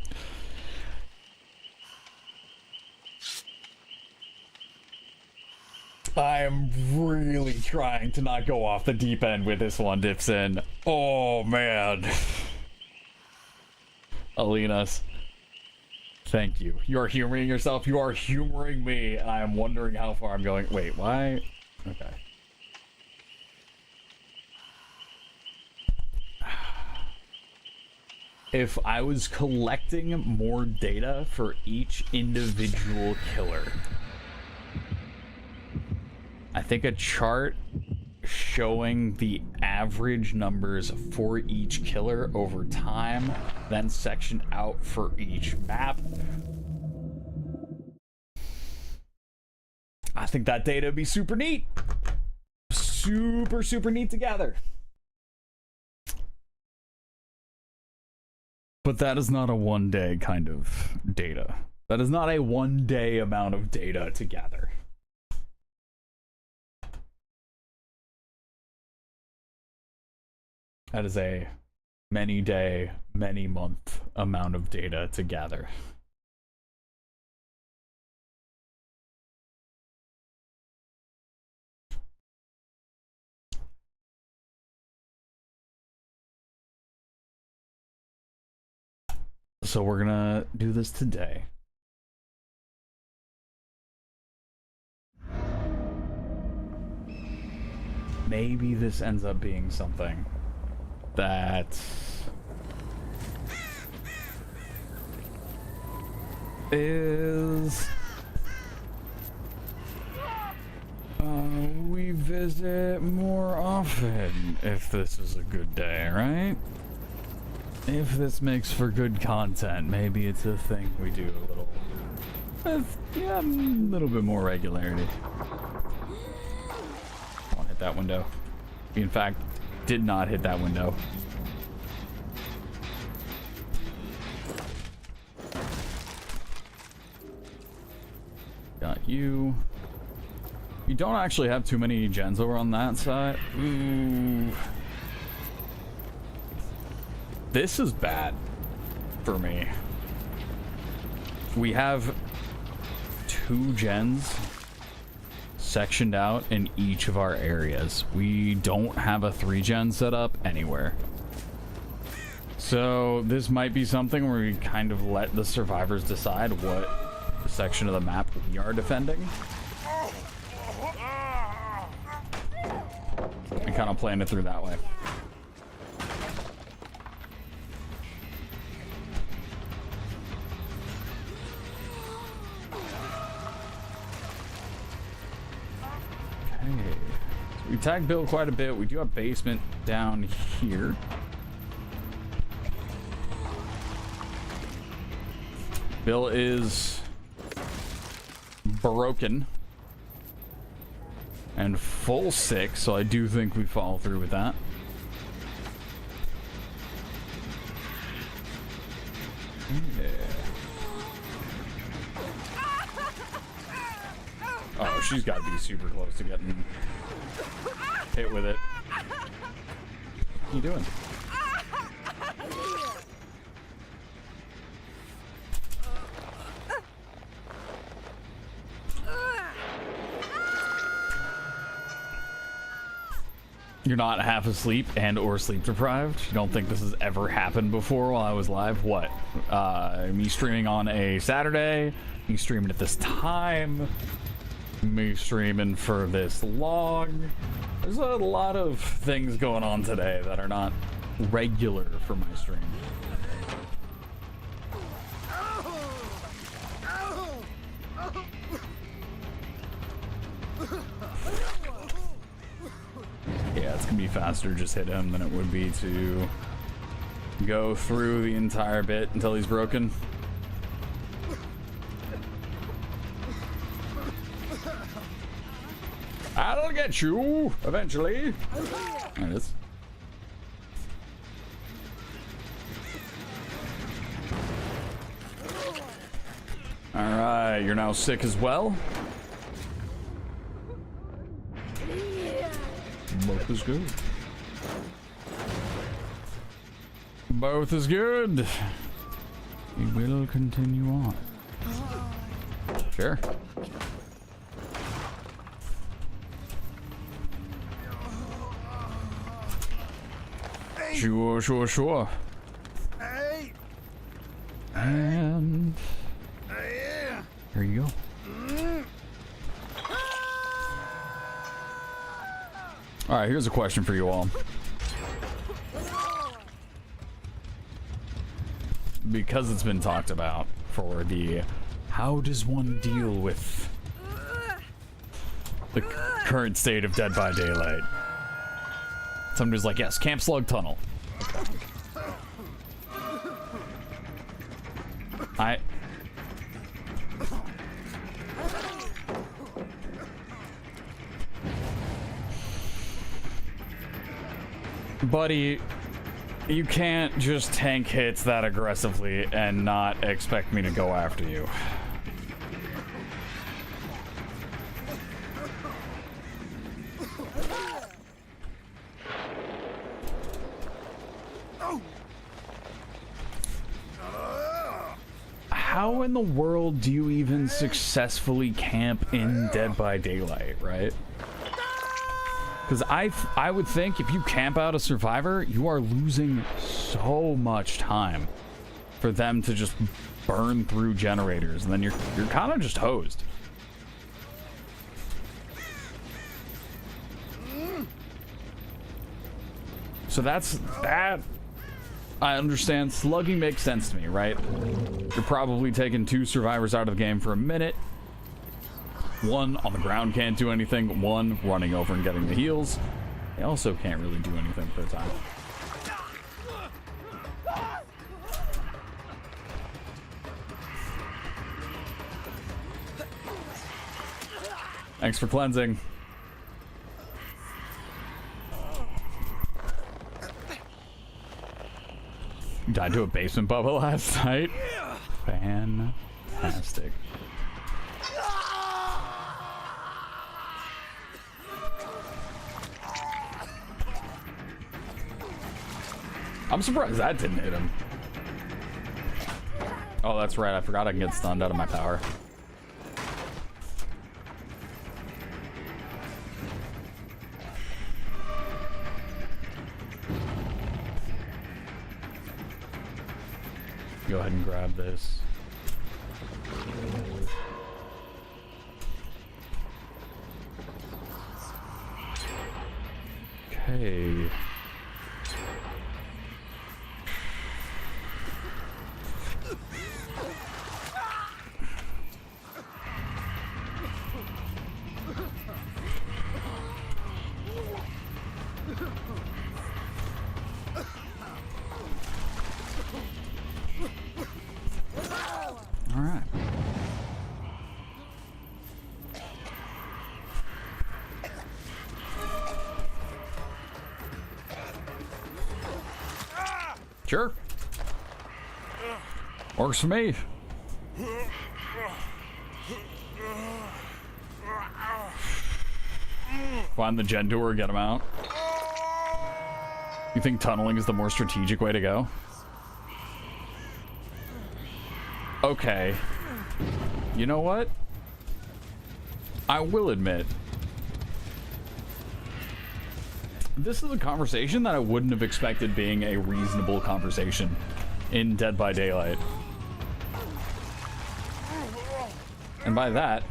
I'm really trying to not go off the deep end with this one, Dipson. Oh man. Alinas. Thank you. You are humoring yourself. You are humoring me. And I am wondering how far I'm going. Wait, why? Okay. If I was collecting more data for each individual killer, I think a chart showing the average numbers for each killer over time, then sectioned out for each map. I think that data would be super neat. Super, super neat to gather. But that is not a one-day kind of data. That is not a one-day amount of data to gather. That is a many-day, many-month amount of data to gather. So we're gonna do this today. Maybe this ends up being something that is we visit more often if this is a good day, right? If this makes for good content, maybe it's a thing we do a little with, yeah, a little bit more regularity. I won't hit that window. We, in fact, did not hit that window. Got you. You don't actually have too many gens over on that side. Ooh. This is bad for me. We have 2 gens sectioned out in each of our areas. We don't have a 3-gen set up anywhere. So this might be something where we kind of let the survivors decide what section of the map we are defending. And kind of plan it through that way. We tagged Bill quite a bit. We do have basement down here. Bill is broken and full sick, so I do think we follow through with that. Yeah. Oh, she's got to be super close to getting hit with it. What are you doing? You're not half asleep and or sleep deprived? You don't think this has ever happened before while I was live? What? Me streaming on a Saturday? Me streaming at this time? Me streaming for this long? There's a lot of things going on today that are not regular for my stream. Yeah, it's gonna be faster just hit him than it would be to go through the entire bit until he's broken. I'll get you eventually. There it is. All right, you're now sick as well. Both is good. Both is good. We will continue on. Sure. Sure. Hey. And Yeah. there you go. All right, here's a question for you all. Because it's been talked about for the how does one deal with the current state of Dead by Daylight? Somebody's like, yes, Camp Slug Tunnel. Buddy, you can't just tank hits that aggressively and not expect me to go after you. How in the world do you even successfully camp in Dead by Daylight, right? Because I would think if you camp out a survivor, you are losing so much time for them to just burn through generators, and then you're kind of just hosed. So that's that. I understand slugging makes sense to me, right? You're probably taking 2 survivors out of the game for a minute. 1 on the ground can't do anything. 1 running over and getting the heals. They also can't really do anything for a time. Thanks for cleansing. Died to a basement bubble last night. Fantastic. I'm surprised that didn't hit him. Oh, that's right. I forgot I can get stunned out of my power. Go ahead and grab this. Okay. All right. Sure. Works for me. Find the gen door, get him out. You think tunneling is the more strategic way to go? Okay. You know what? I will admit. this is a conversation that I wouldn't have expected being a reasonable conversation in Dead by Daylight. And by that,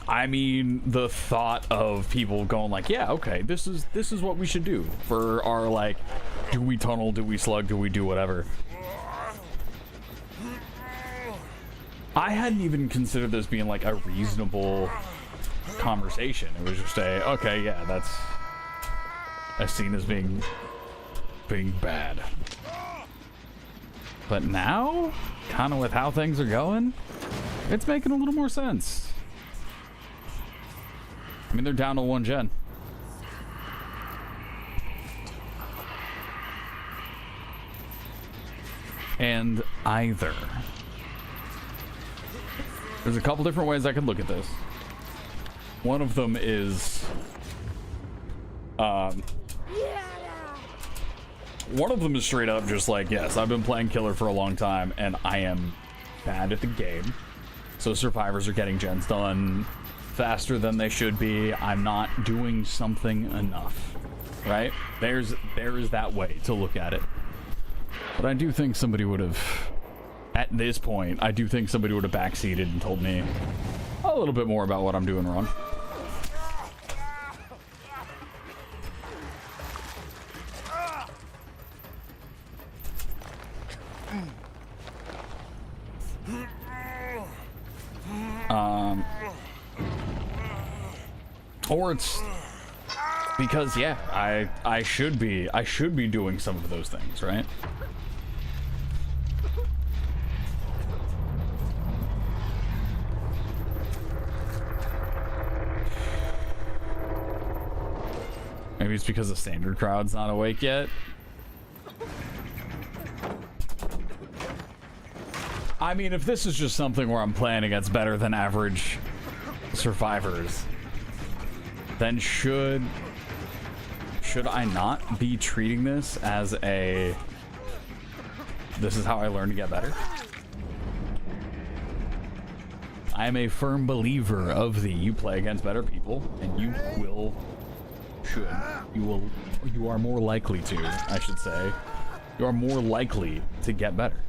I mean the thought of people going like, yeah, okay, this is what we should do for our, like, do we tunnel, do we slug, do we do whatever. I hadn't even considered this being like a reasonable conversation. It was just a, okay, yeah, that's as seen as being bad. But now, kind of with how things are going, it's making a little more sense. I mean, they're down to 1 gen. And either. There's a couple different ways I could look at this. One of them is, one of them is straight up just like, yes, I've been playing Killer for a long time, and I am bad at the game. So survivors are getting gens done faster than they should be. I'm not doing something enough, right? There is that way to look at it. But I do think somebody would have, at this point, I do think somebody would have backseated and told me a little bit more about what I'm doing wrong. Or it's because, yeah, I should be doing some of those things, right? Maybe it's because the standard crowd's not awake yet. I mean, if this is just something where I'm playing against better than average survivors, then should I not be treating this as a, this is how I learn to get better? I am a firm believer of the you play against better people and you are more likely to, I should say, you are more likely to get better.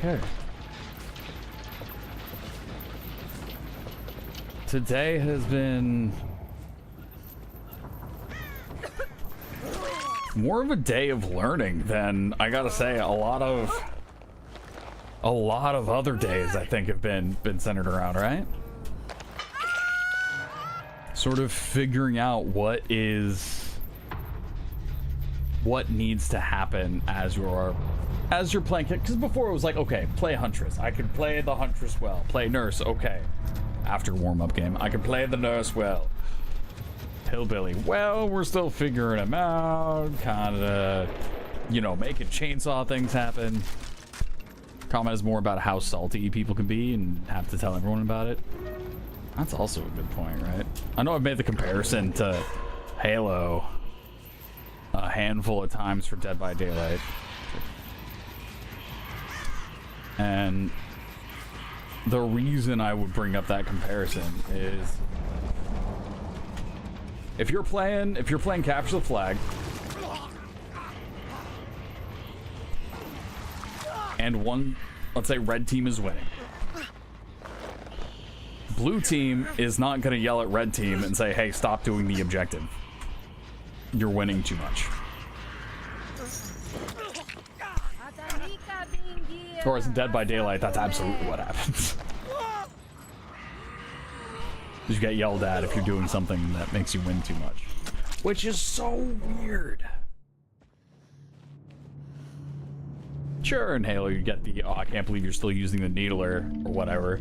Okay. Today has been more of a day of learning than, I gotta say, a lot of other days I think have been centered around, right? Sort of figuring out what needs to happen as you're playing, because before it was like, okay, play Huntress. I could play the Huntress well. Play Nurse, okay. After warm-up game, I could play the Nurse well. Hillbilly, well, we're still figuring him out. Kinda, you know, making chainsaw things happen. Comment is more about how salty people can be and have to tell everyone about it. That's also a good point, right? I know I've made the comparison to Halo a handful of times for Dead by Daylight. And the reason I would bring up that comparison is if you're playing Capture the Flag and one, let's say red team is winning, blue team is not going to yell at red team and say, hey, stop doing the objective. You're winning too much. Or as in Dead by Daylight, that's absolutely what happens. You get yelled at if you're doing something that makes you win too much. Which is so weird. Sure, in Halo you get the, oh, I can't believe you're still using the needler or whatever.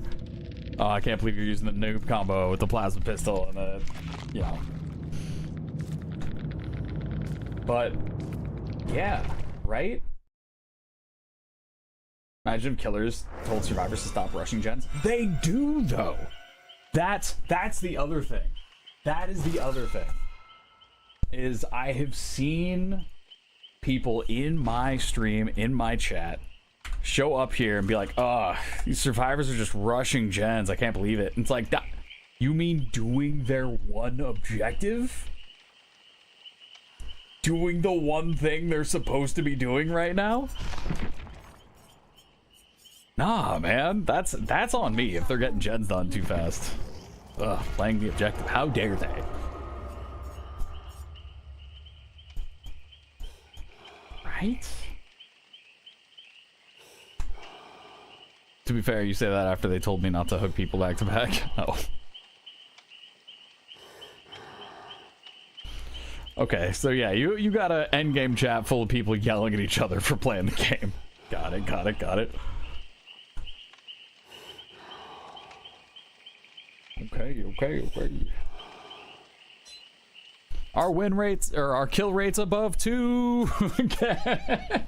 Oh, I can't believe you're using the noob combo with the plasma pistol and the, you know. But, yeah, right? Imagine if killers told survivors to stop rushing gens. They do, though. That's the other thing. That is the other thing. Is I have seen people in my stream, in my chat, show up here and be like, "Oh, these survivors are just rushing gens. I can't believe it." And it's like, that, you mean doing their one objective? Doing the one thing they're supposed to be doing right now? Nah, man, that's on me if they're getting gens done too fast. Ugh, playing the objective. How dare they? Right? To be fair, you say that after they told me not to hook people back to back. Oh. Okay, so yeah, you got an endgame chat full of people yelling at each other for playing the game. Got it, got it, got it. Okay. Our win rates, or our kill rates above 2. Okay.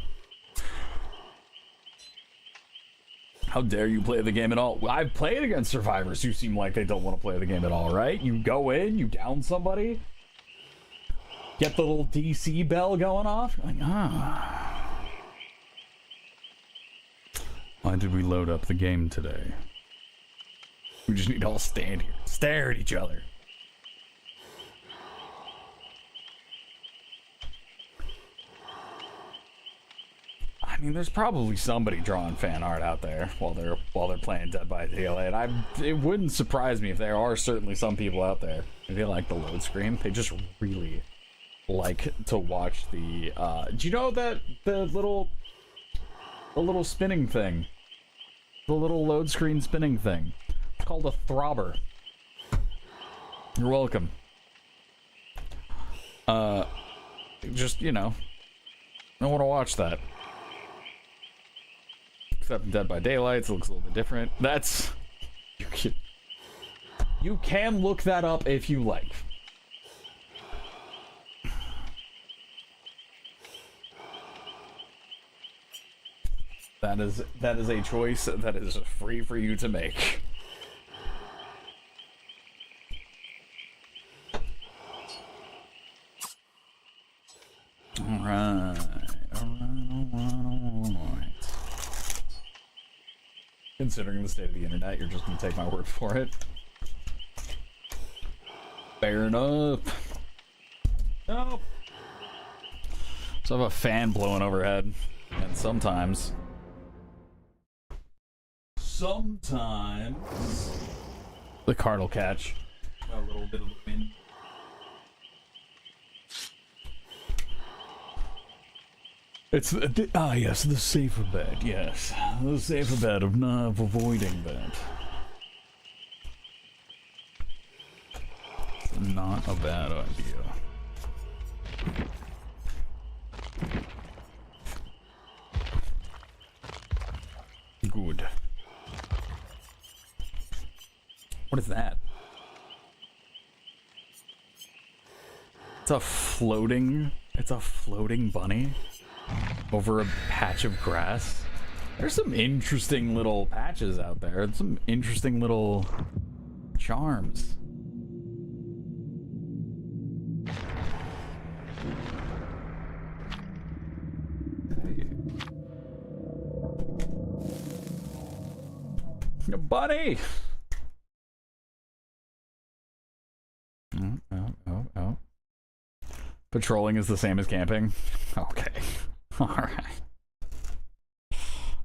How dare you play the game at all? I've played against survivors who seem like they don't want to play the game at all, right? You go in, you down somebody, get the little DC bell going off. Like, ah. Why did we load up the game today? We just need to all stand here, stare at each other. I mean, there's probably somebody drawing fan art out there while they're playing Dead by Daylight. It wouldn't surprise me if there are certainly some people out there. They like the load screen. They just really like to watch the. Do you know that the little spinning thing, the little load screen spinning thing? It's called a throbber. You're welcome. Just, you know, I want to watch that. Except in Dead by Daylight, it looks a little bit different. That's... You can look that up if you like. That is a choice that is free for you to make. Alright. Considering the state of the internet, you're just gonna take my word for it. Fair enough. Nope. So I have a fan blowing overhead, and sometimes the card will catch a little bit of the wind. It's yes, the safer bet. Yes, the safer bet of not avoiding that. Not a bad idea. Good. What is that? It's a floating bunny over a patch of grass. There's some interesting little patches out there. Some interesting little charms. A bunny! Oh. Patrolling is the same as camping? Okay. Alright.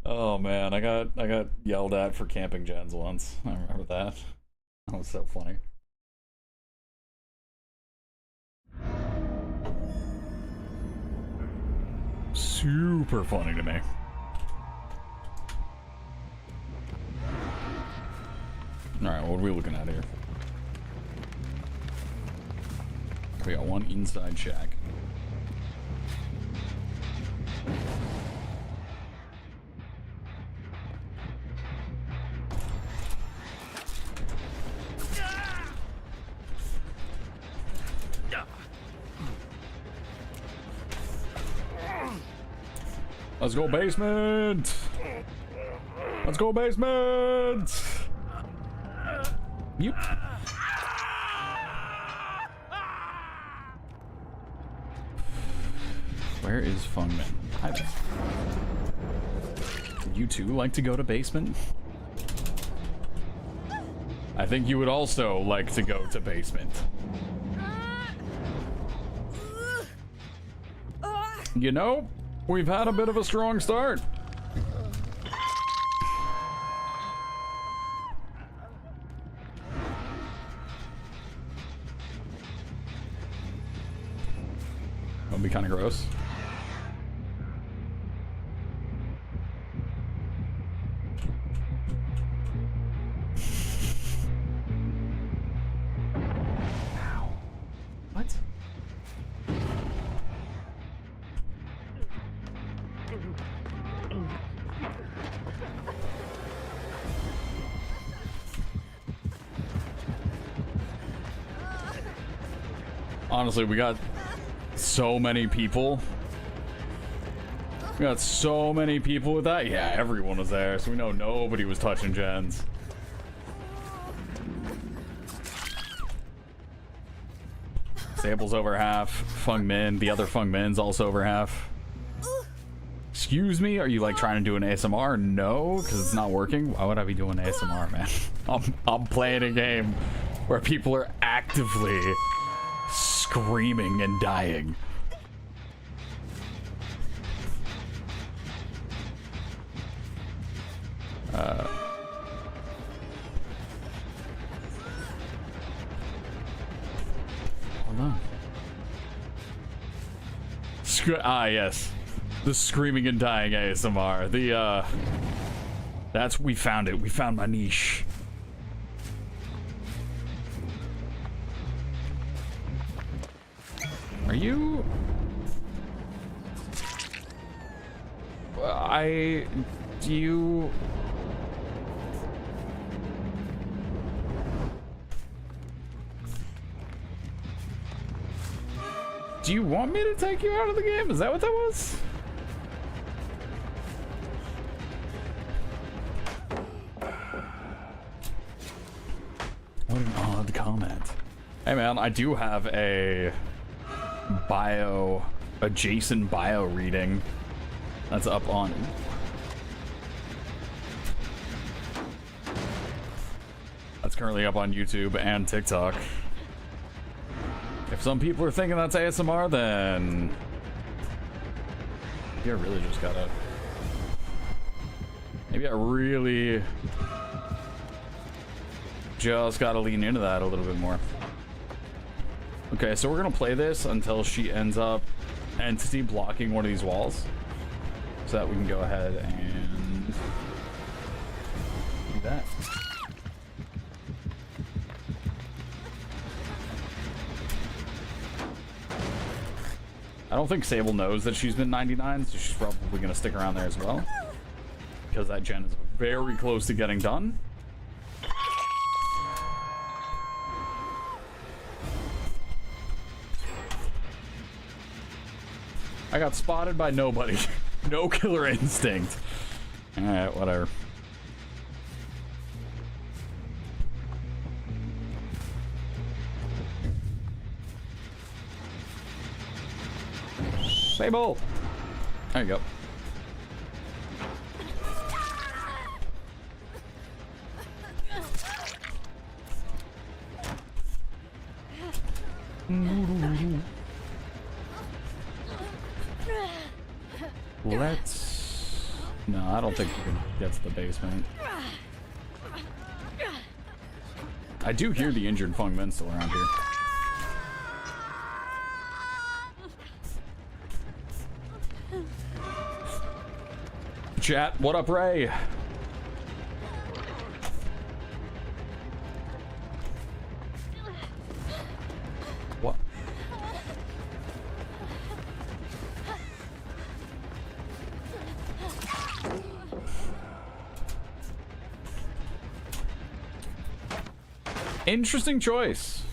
Oh man, I got yelled at for camping gens once. I remember that. That was so funny. Super funny to me. Alright, what are we looking at here? We got one inside shack. Let's go basement. Let's go basement. You. Where is Fungman? Hi there. Would you too like to go to basement? I think you would also like to go to basement. You know, we've had a bit of a strong start. That'll be kind of gross. What? Honestly, we got so many people. We got so many people with that. Yeah, everyone was there, so we know nobody was touching gens. Sable's over half. Fung Min, the other Fung Min's also over half. Excuse me, are you like trying to do an ASMR? No, because it's not working. Why would I be doing ASMR, man? I'm playing a game where people are actively screaming and dying. Hold on. Yes. The screaming and dying ASMR. We found it. We found my niche. Are you... Do you... Do you want me to take you out of the game? Is that what that was? What an odd comment. Hey man, I do have a Jason bio reading that's up on... That's currently up on YouTube and TikTok. If some people are thinking that's ASMR, then maybe I really just gotta... Maybe I really just gotta lean into that a little bit more. Okay, so we're gonna play this until she ends up entity blocking one of these walls, so that we can go ahead and do that. I don't think Sable knows that she's been 99, so she's probably gonna stick around there as well, because that gen is very close to getting done. I got spotted by nobody. No killer instinct. Alright, whatever. Sable! There you go. Let's... No, I don't think we can get to the basement. I do hear the injured Fung Men still around here. Chat, what up, Ray? What? Interesting choice.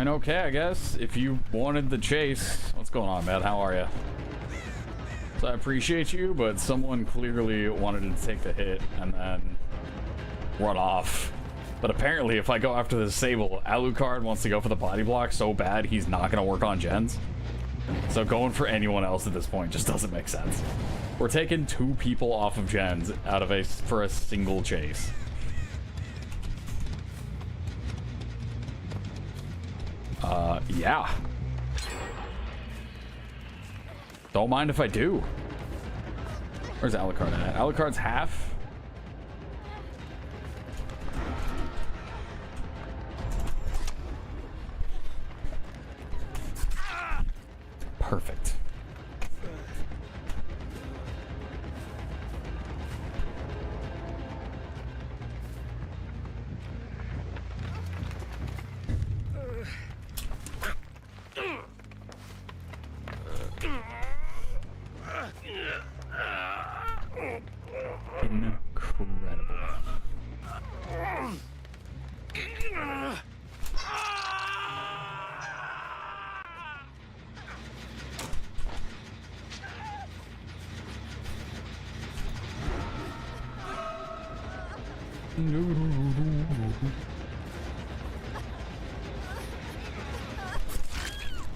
mean, okay, I guess. If you wanted the chase. What's going on, man? How are you? So I appreciate you, but someone clearly wanted to take the hit and then run off. But apparently, if I go after the Sable, Alucard wants to go for the body block so bad he's not going to work on gens. So going for anyone else at this point just doesn't make sense. We're taking 2 people off of gens out of for a single chase. Yeah. Don't mind if I do. Where's Alucard at? Alucard's half. Perfect.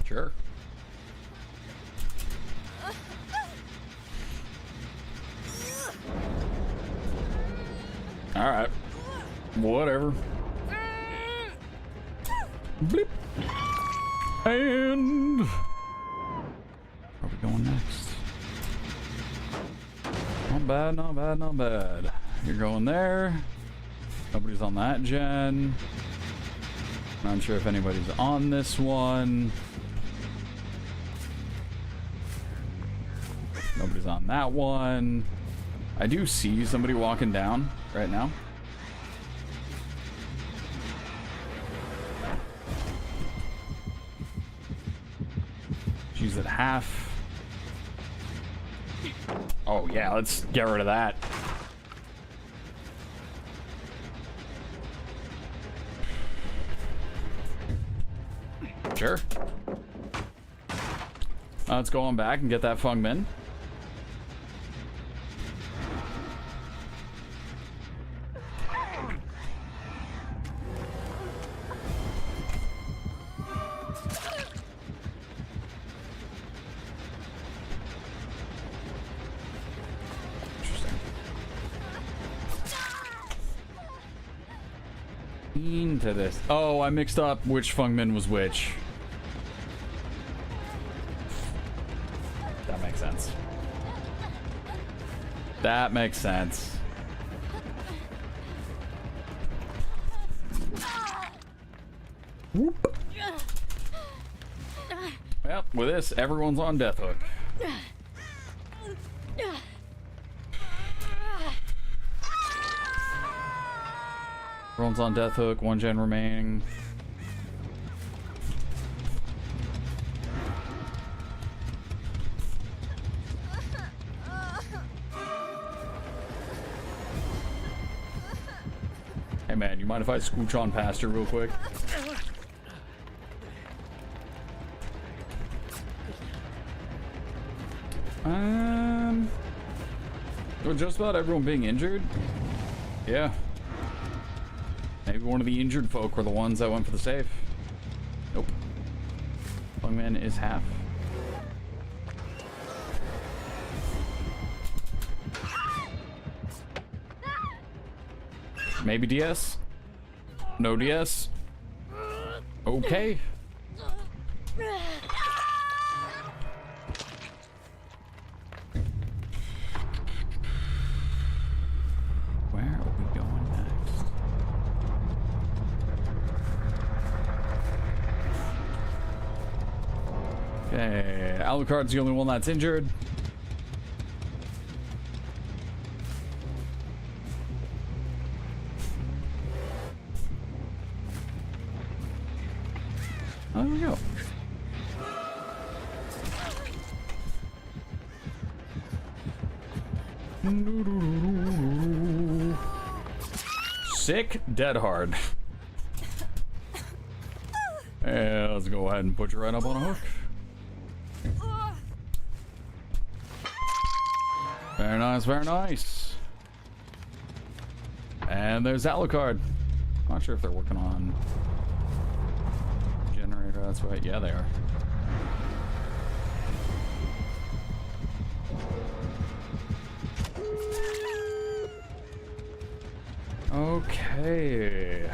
Sure. All right. Whatever. Bleep. And where are we going next? Not bad, not bad, not bad. You're going there. Nobody's on that gen. Not sure if anybody's on this one. Nobody's on that one. I do see somebody walking down right now. She's at half. Oh yeah, let's get rid of that. Sure. Let's go on back and get that Feng Min. Into this. Oh, I mixed up which Feng Min was which. That makes sense. That makes sense. Whoop. Well, with this, everyone's on death hook. Everyone's on death hook, 1 gen remaining. Hey man, you mind if I scooch on past her real quick? With just about everyone being injured? Yeah. Maybe one of the injured folk were the ones that went for the save. Nope. Feng Min is half. Maybe DS? No DS? Okay. Where are we going next? Okay, Alucard's the only one that's injured. Oh, there we go. Sick, dead hard. And Let's go ahead and put you right up on a hook. Very nice, very nice. And there's Alucard. Not sure if they're working on generator. That's right. Yeah, they are. Okay.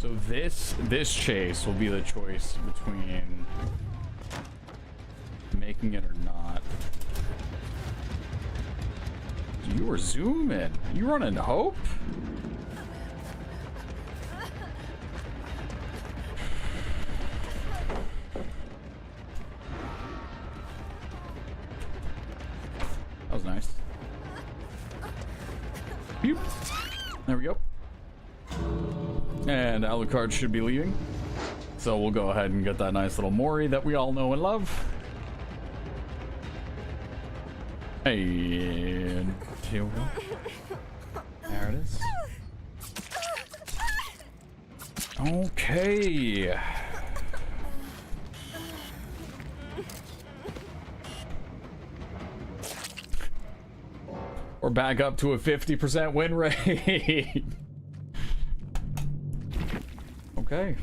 So this chase will be the choice between making it or not. You were zooming. You running Hope? That was nice. Pew. There we go. And Alucard should be leaving. So we'll go ahead and get that nice little Mori that we all know and love. And here we go. There it is. Okay. We're back up to a 50% win rate. Okay.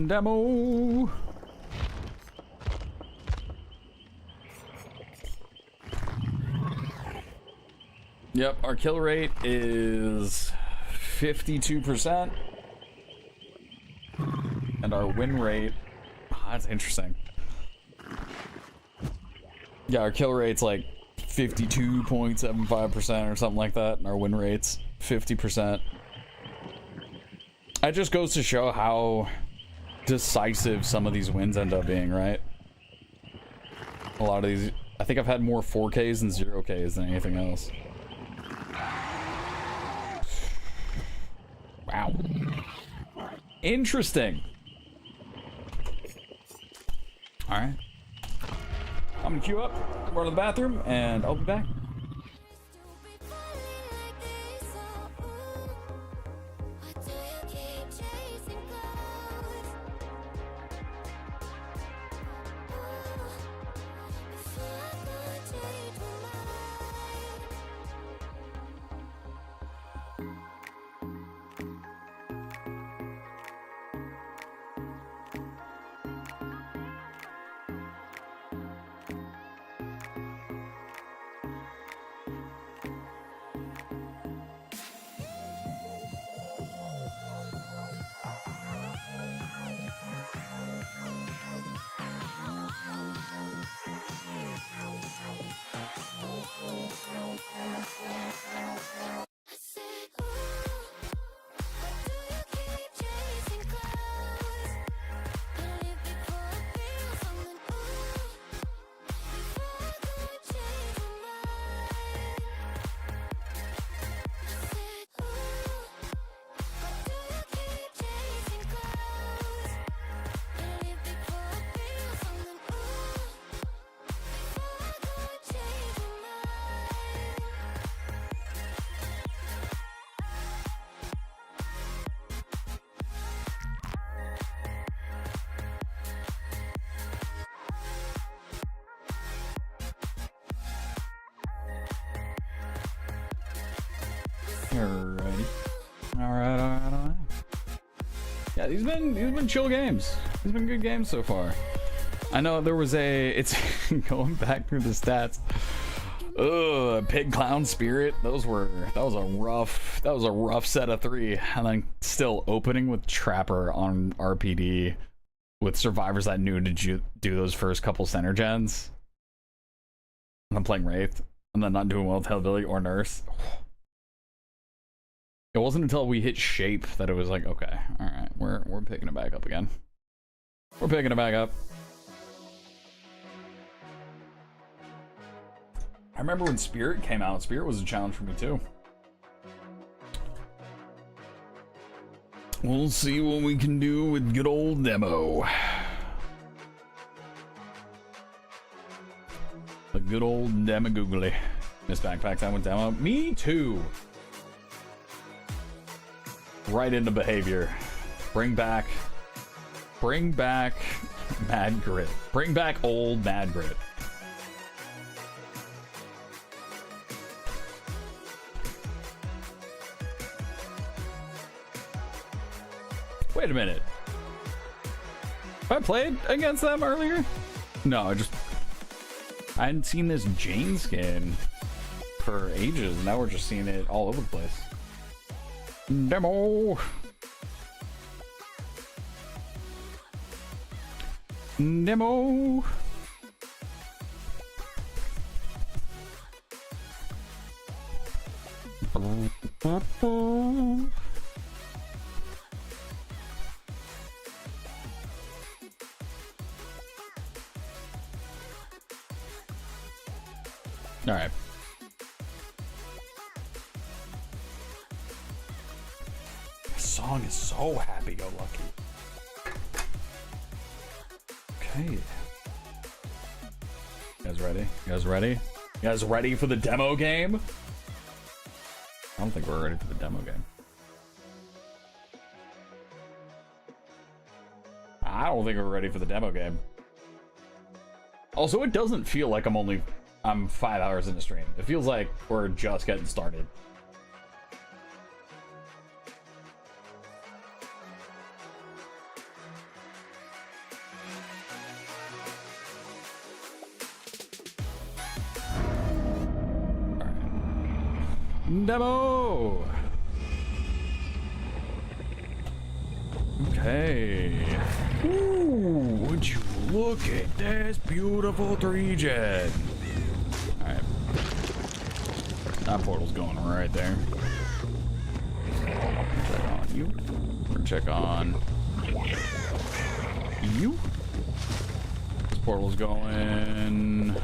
Demo. Yep, our kill rate is 52%. And our win rate, that's interesting. Yeah, our kill rate's like 52.75% or something like that, and our win rate's 50%. That just goes to show how decisive some of these wins end up being, right? A lot of these, I think I've had more 4Ks and 0Ks than anything else. Wow. Interesting. Alright. I'm gonna queue up, go to the bathroom, and I'll be back. Alrighty. Alright. Yeah, these been chill games. These been good games so far. I know there was it's going back through the stats. Ugh, Pig Clown Spirit. That was a rough set of 3. And then still opening with Trapper on RPD with survivors that knew to do those first couple center gens. And I'm playing Wraith. And then not doing well with Hellbilly or Nurse. It wasn't until we hit Shape that it was like, okay, alright, we're picking it back up again. We're picking it back up. I remember when Spirit came out, Spirit was a challenge for me too. We'll see what we can do with good old Demo. The The good old demagoogly. Miss backpacks, I went down. Me too. Right into behavior. Bring back Mad Grit. Bring back old Mad Grit. Wait a minute. Have I played against them earlier? No, I hadn't seen this Jane skin for ages. Now we're just seeing it all over the place. Demo. Demo. All right. This song is so happy-go-lucky. Okay. You guys ready? You guys ready? You guys ready for the demo game? I don't think we're ready for the demo game. I don't think we're ready for the demo game. Also, it doesn't feel like I'm 5 hours into stream. It feels like we're just getting started. Demo! Okay. Ooh, would you look at this beautiful 3-gen? Alright. That portal's going right there. Check on you. Or check on you. This portal's going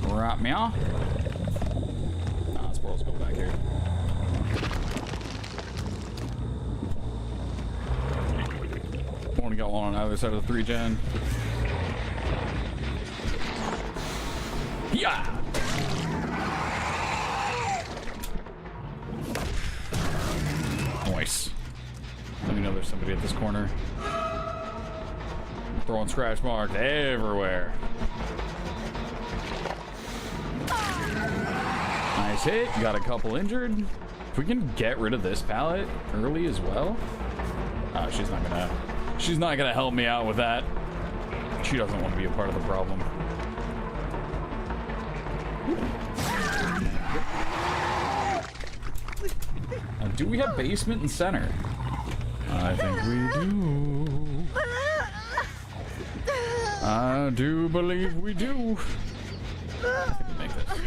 right meow. Let's go back here. Only got one on either side of the 3-gen. Yeah! Nice. Let me know there's somebody at this corner. Throwing scratch marks everywhere. Nice hit. Got a couple injured. If we can get rid of this pallet early as well. Oh, she's not gonna help me out with that. She doesn't want to be a part of the problem. Do we have basement and center? I think we do. I do believe we do. I think we make this.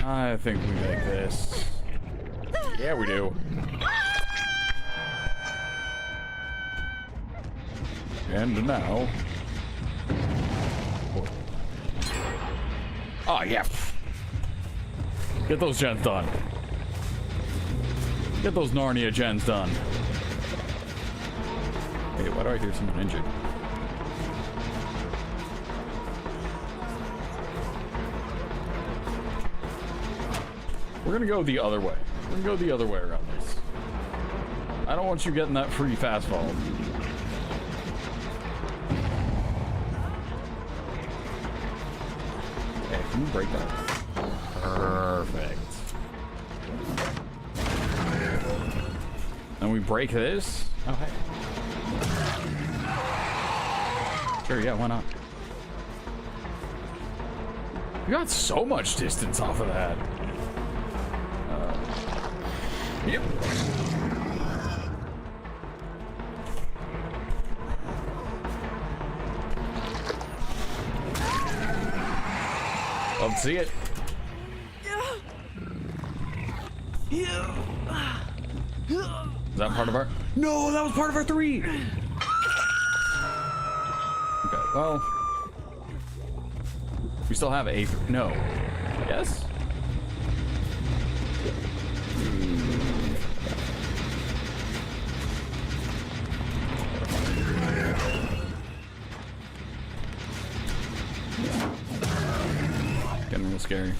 I think we make this. Yeah, we do. And now. Oh, yeah. Get those gens done. Get those Narnia gens done. Hey, why do I hear someone injured? We're gonna go the other way. We're gonna go the other way around this. I don't want you getting that free fast fall. Okay, can you break that? Perfect. And we break this. Oh, hey. Sure, yeah, why not? We got so much distance off of that. Yep. Love to see it. Is that part of our... No, that was part of our 3! Okay, well... We still have a... No. Yes? scary.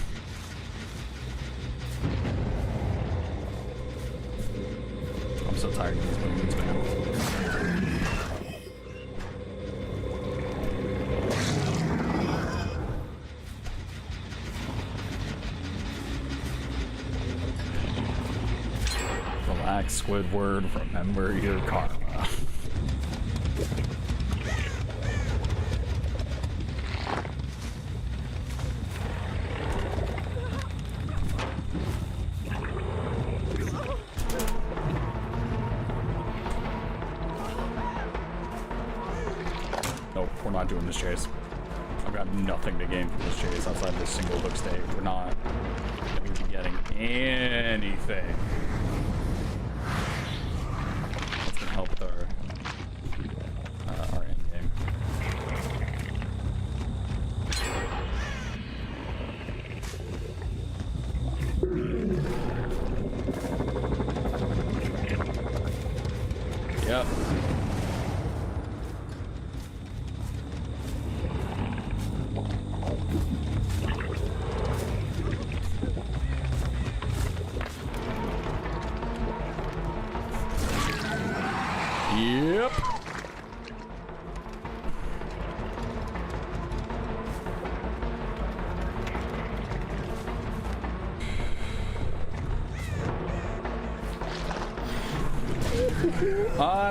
I'm so tired of these movements, man. Relax, Squidward. Remember your karma. We're not doing this chase. I've got nothing to gain from this chase outside this single hook stay. We're not going to be getting anything. That's going to help with our end game. Yep. Yep.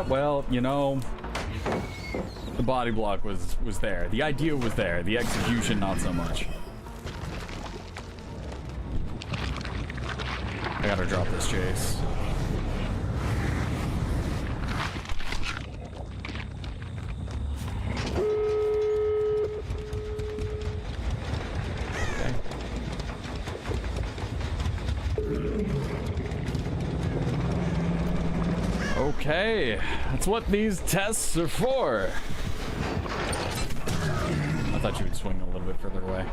Well, you know, the body block was there. The idea was there. The execution, not so much. I gotta drop this chase. Okay, that's what these tests are for. I thought you would swing a little bit further away.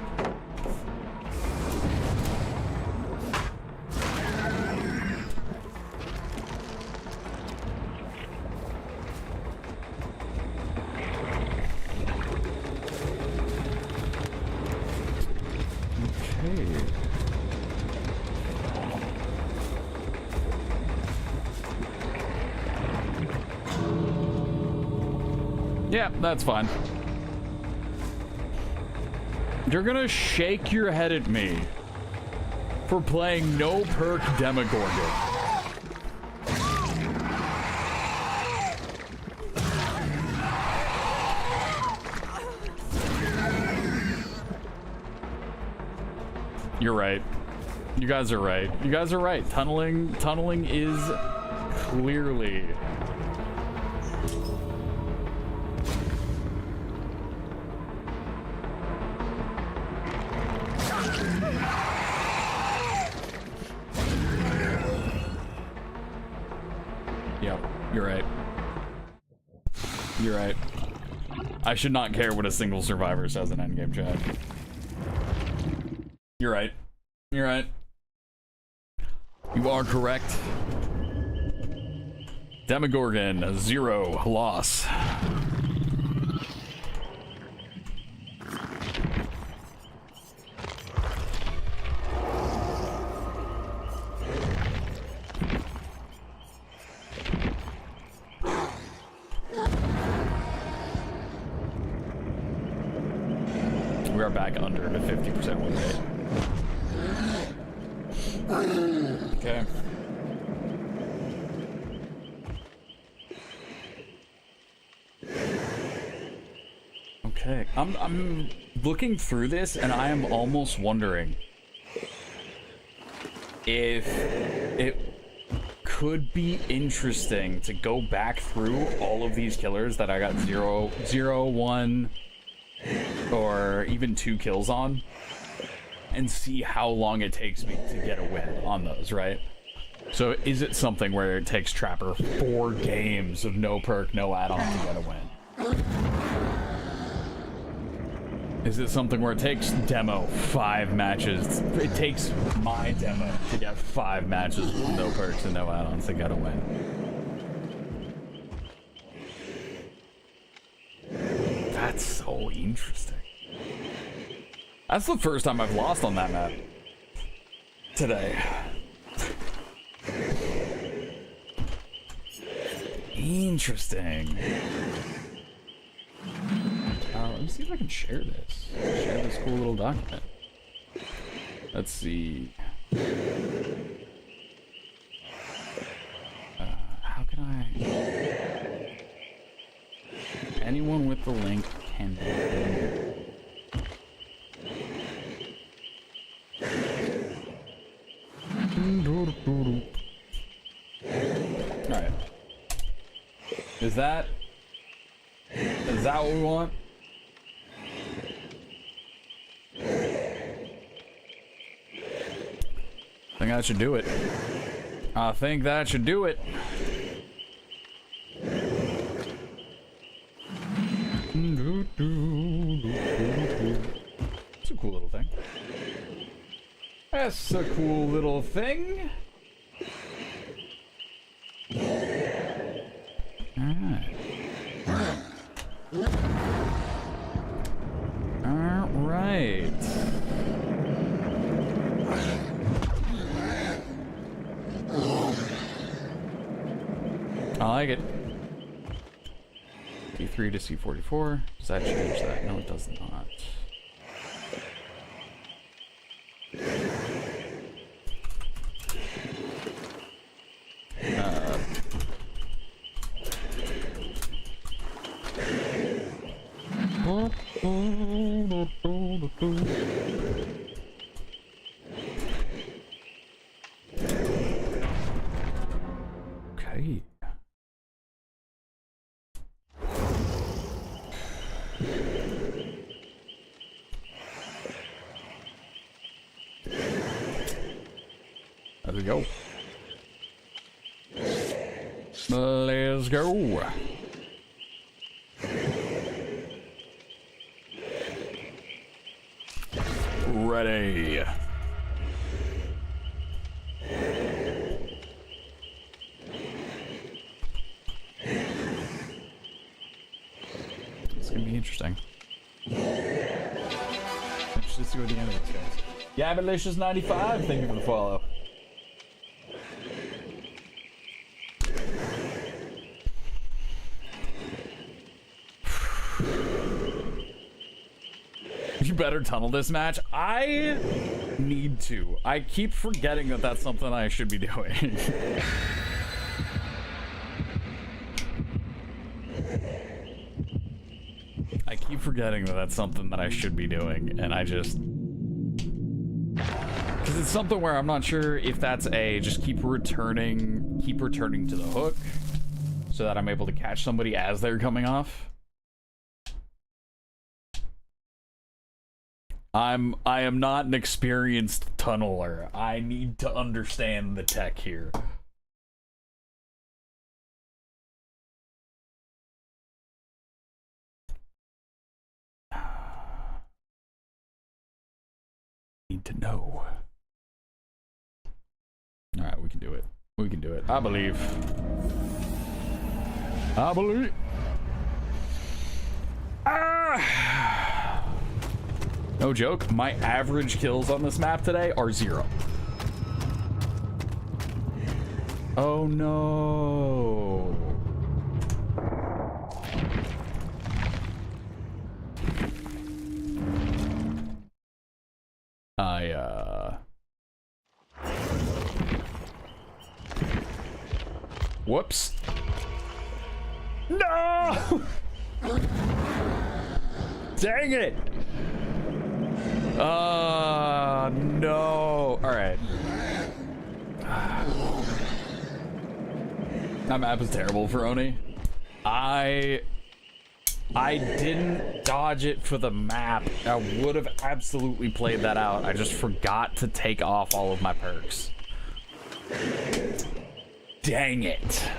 Yeah, that's fine. You're gonna shake your head at me for playing no perk Demogorgon. You're right. You guys are right. You guys are right. Tunneling is clearly I should not care what a single survivor says in endgame chat. You're right. You're right. You are correct. Demogorgon, 0 loss. We are back under the 50% win rate. Okay. Okay. I'm looking through this and I am almost wondering if it could be interesting to go back through all of these killers that I got 0, 1, or even 2 kills on and see how long it takes me to get a win on those, right? So is it something where it takes Trapper 4 games of no perk, no add-on to get a win? Is it something where it takes Demo 5 matches? It takes my Demo to get 5 matches with no perks and no add-ons to get a win. That's so interesting. That's the first time I've lost on that map today. Interesting. Let me see if I can share this. Share this cool little document. Let's see. How can I... Anyone with the link can... Alright. Is that what we want? I think that should do it. I think that should do it. It's a cool little thing. That's a cool little thing. Alright. Alright. I like it. D3 to C44. Does that change that? No, it does not. Okay. There we go. Let's go. Ready. It's gonna be interesting. Interested to see what the end of this goes. Yeah, Abolitious95, thank you for the follow. You better tunnel this match. I need to. I keep forgetting that that's something I should be doing. I keep forgetting that that's something that I should be doing, and I just... Because it's something where I'm not sure if that's a just keep returning to the hook so that I'm able to catch somebody as they're coming off. I am not an experienced tunneler. I need to understand the tech here. Need to know. All right, we can do it. We can do it. I believe. I believe. Ah! No joke, my average kills on this map today are 0. Oh no. Whoops. No! Dang it! No. Alright. That map is terrible for Oni. I didn't dodge it for the map. I would have absolutely played that out. I just forgot to take off all of my perks. Dang it.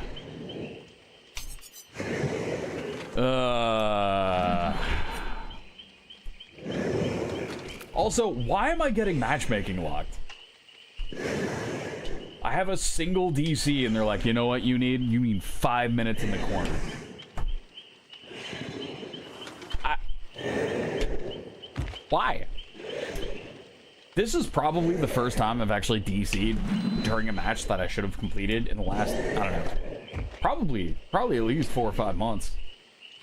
Also, why am I getting matchmaking locked? I have a single DC and they're like, you know what you need? You need 5 minutes in the corner. Why? This is probably the first time I've actually DC'd during a match that I should have completed in the last, I don't know, probably at least 4 or 5 months.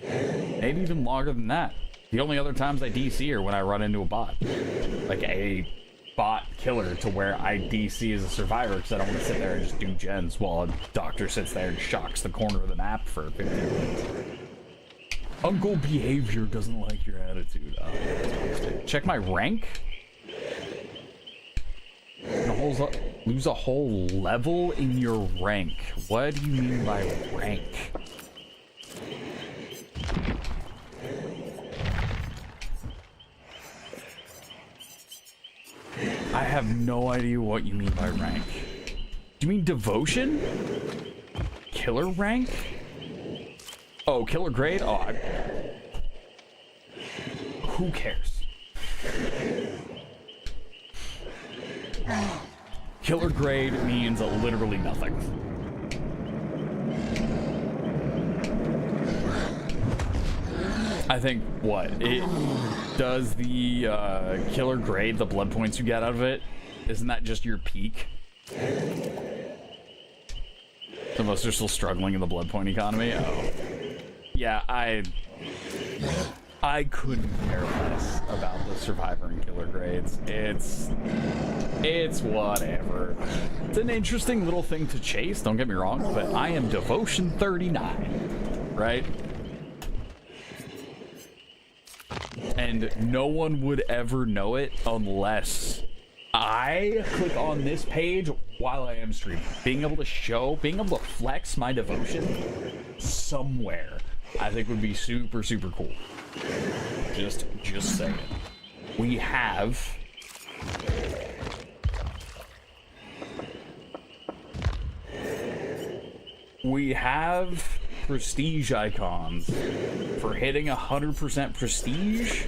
Maybe even longer than that. The only other times I DC are when I run into a bot. Like a bot killer to where I DC as a survivor because I don't want to sit there and just do gens while a doctor sits there and shocks the corner of the map for 15 minutes. Uncle Behavior doesn't like your attitude. Check my rank. Lose a whole level in your rank. What do you mean by rank? I have no idea what you mean by rank. Do you mean devotion? Killer rank? Oh, killer grade? Oh, who cares? Killer grade means literally nothing. I think, what? It does the killer grade, the blood points you get out of it, isn't that just your peak? Some of us are still struggling in the blood point economy? Oh. Yeah, I couldn't care less about the survivor and killer grades. It's whatever. It's an interesting little thing to chase, don't get me wrong, but I am devotion 39, right? And no one would ever know it unless I click on this page while I am streaming. Being able to flex my devotion somewhere, I think would be super, super cool. Just saying. We have prestige icons for hitting 100% prestige,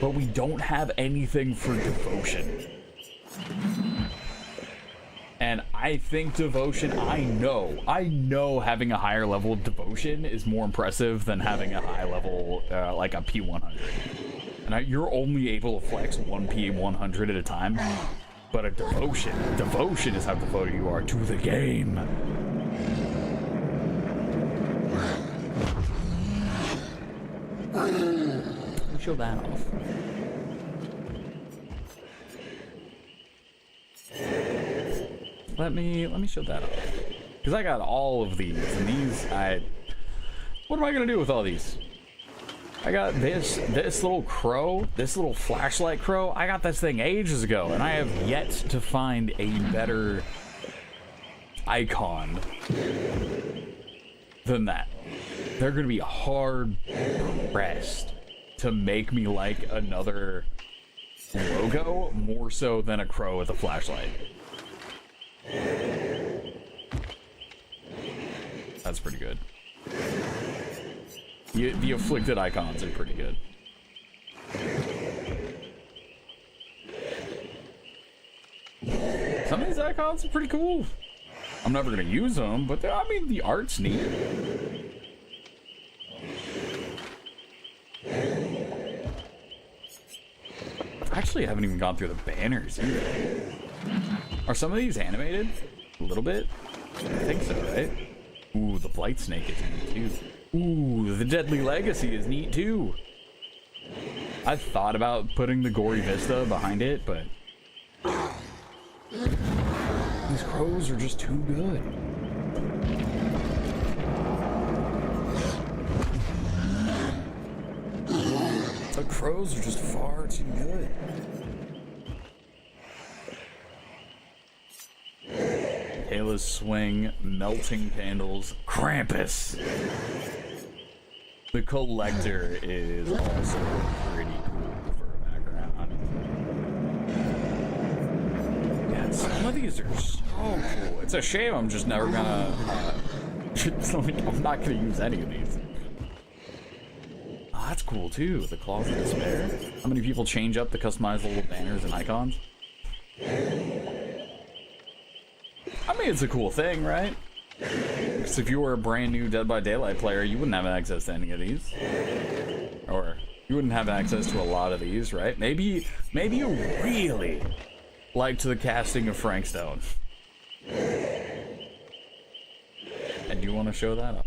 but we don't have anything for devotion. And I think devotion, I know having a higher level of devotion is more impressive than having a high level, like a P100. And you're only able to flex one P100 at a time. But a devotion is how devoted you are to the game. Let me show that off. Let me show that off. Because I got all of these, and these, what am I gonna do with all these? I got this little crow, this little flashlight crow. I got this thing ages ago, and I have yet to find a better icon than that. They're gonna be hard pressed to make me like another logo more so than a crow with a flashlight. That's pretty good. The afflicted icons are pretty good. Some of these icons are pretty cool. I'm never gonna use them, but I mean, the art's neat. Actually, I haven't even gone through the banners either. Are some of these animated? A little bit? I think so, right? Ooh, the Blight Snake is neat too. Ooh, the Deadly Legacy is neat too. I thought about putting the Gory Vista behind it, but these crows are just too good. The crows are just far too good. Kayla's Swing, Melting Candles, Krampus. The Collector is also pretty cool for a background. Yeah, some of these are so cool. It's a shame I'm just never gonna, I'm not gonna use any of these. Oh, that's cool too, the Claws of Despair. How many people change up the customizable banners and icons? I mean, it's a cool thing, right? Because if you were a brand new Dead by Daylight player, you wouldn't have access to any of these. Or You wouldn't have access to a lot of these, right? Maybe you really liked the casting of Frank Stone. And you want to show that off.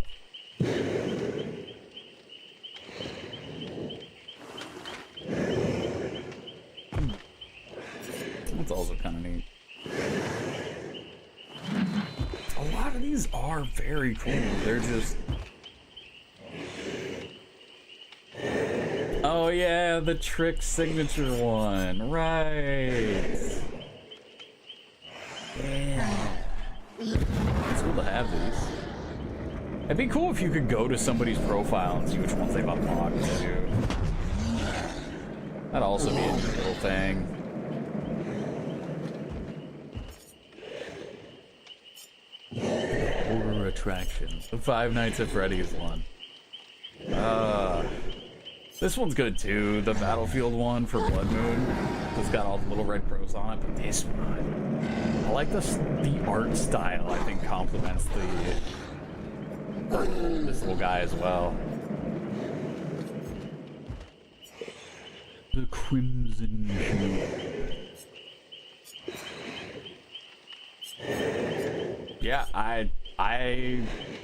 That's also kind of neat. A lot of these are very cool. They're just... Oh yeah, the trick signature one. Right. Yeah. It's cool to have these. It'd be cool if you could go to somebody's profile and see which ones they've unlocked too. That'd also be a neat little thing. Horror attractions. The Five Nights at Freddy's one. This one's good too. The Battlefield one for Blood Moon. It's got all the little red crows on it, but this one, I like the art style. I think complements the art of this little guy as well. The Crimson Hue. Yeah, I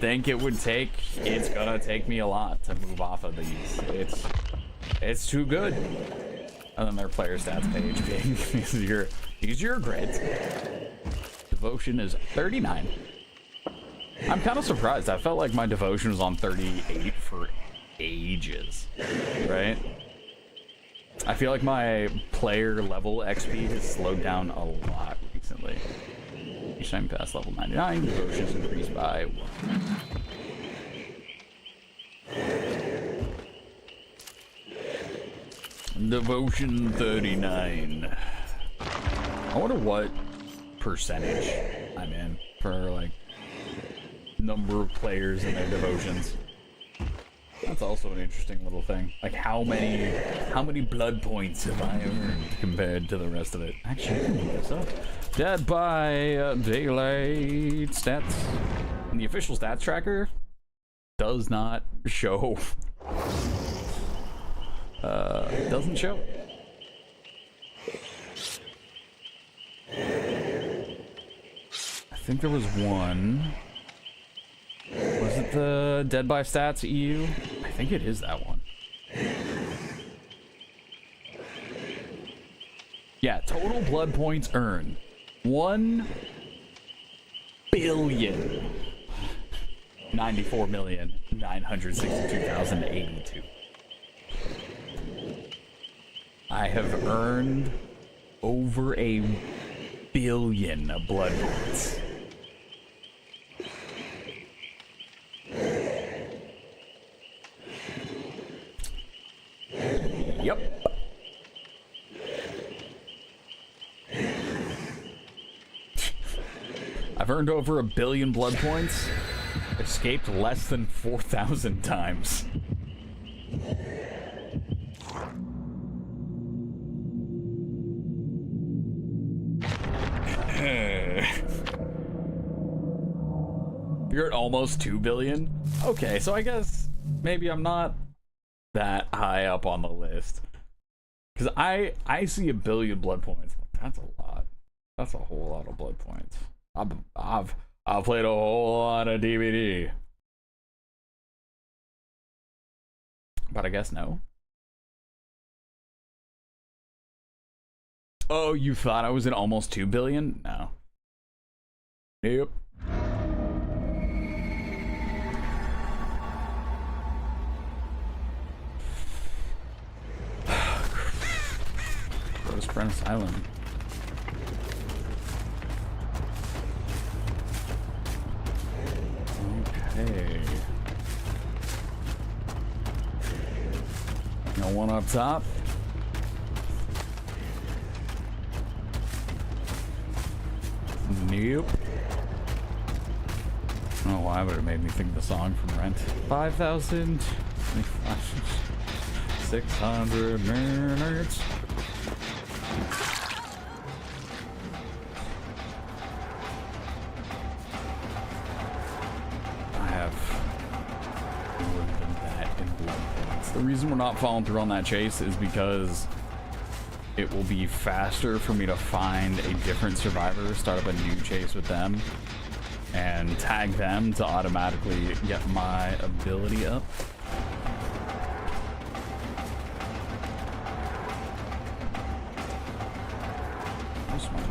think it's gonna take me a lot to move off of these. It's too good. And then their player stats page being these are your grids. Devotion is 39. I'm kind of surprised. I felt like my devotion was on 38 for ages, right? I feel like my player level XP has slowed down a lot recently. Each time past level 99, devotions increased by 1. Devotion 39. I wonder what percentage I'm in for like number of players and their devotions. That's also an interesting little thing. Like how many blood points have I earned compared to the rest of it? Actually, I can look this up. Dead by Daylight stats. And the official stats tracker does not show. Doesn't show. I think there was one. Was it the Dead by Stats EU? I think it is that one. Yeah, total blood points earned. 1,094,962,082. I have earned over 1 billion blood points. Yep. I've earned over 1 billion blood points, escaped less than 4,000 times. You're at almost 2 billion? Okay, so I guess maybe I'm not that high up on the list. Because I see 1 billion blood points. That's a lot. That's a whole lot of blood points. I've played a whole lot of DVD. But I guess no. Oh, you thought I was at almost 2 billion? No. Nope. Rose Prince Island. Okay. No one up top. Nope. I don't know why, but it made me think of the song from Rent. 5,600 minutes. I have more than that in blood points. The reason we're not following through on that chase is because it will be faster for me to find a different survivor, start up a new chase with them, and tag them to automatically get my ability up. This one.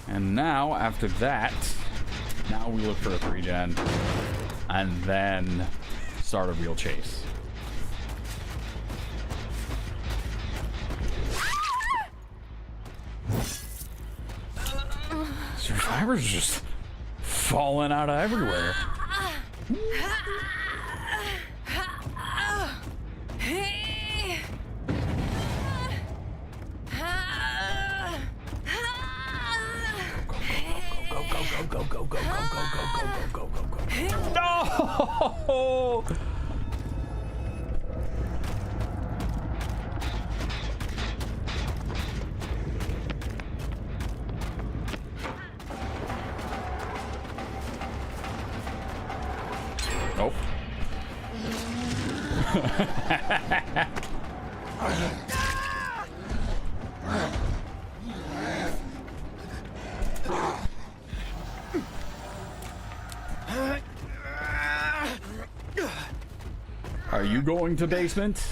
And now, after that, now we look for a 3-gen, and then start a real chase. Survivor's just falling out of everywhere. No! Nope. Are you going to basement?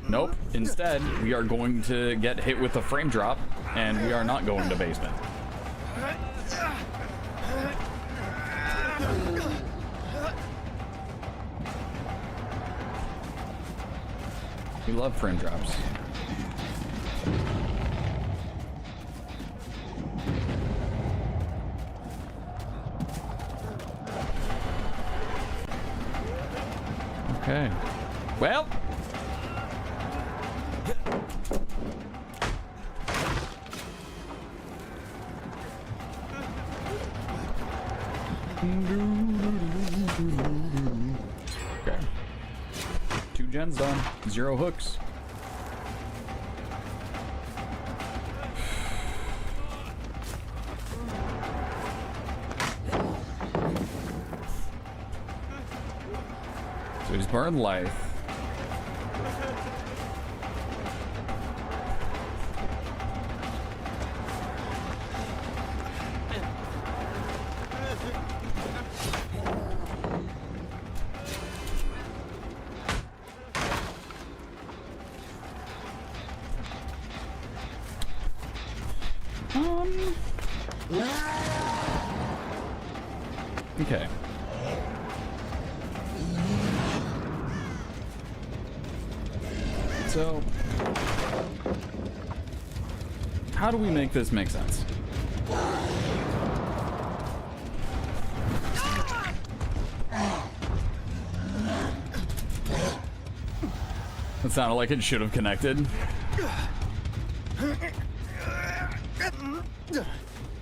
Nope. Instead, we are going to get hit with a frame drop, and we are not going to basement. We love frame drops. Okay. Well. Okay. 2 gens done. 0 hooks. So he's burned life. Okay. So, how do we make this make sense? That sounded like it should have connected.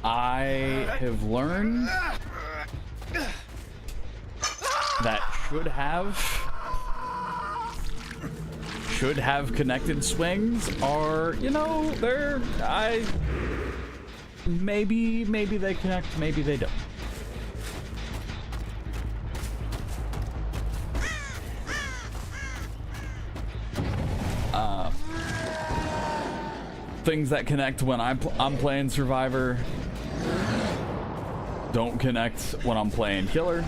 I have learned that should have connected swings are, you know, maybe they connect, maybe they don't. Things that connect when I'm playing Survivor don't connect when I'm playing Killer,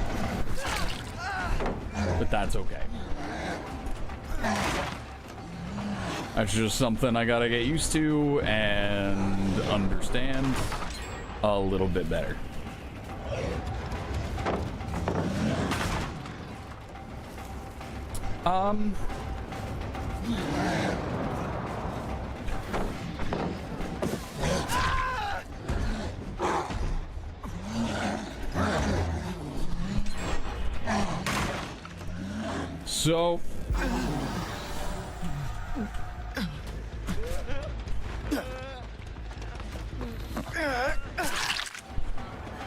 but that's okay. That's just something I gotta get used to and understand a little bit better. So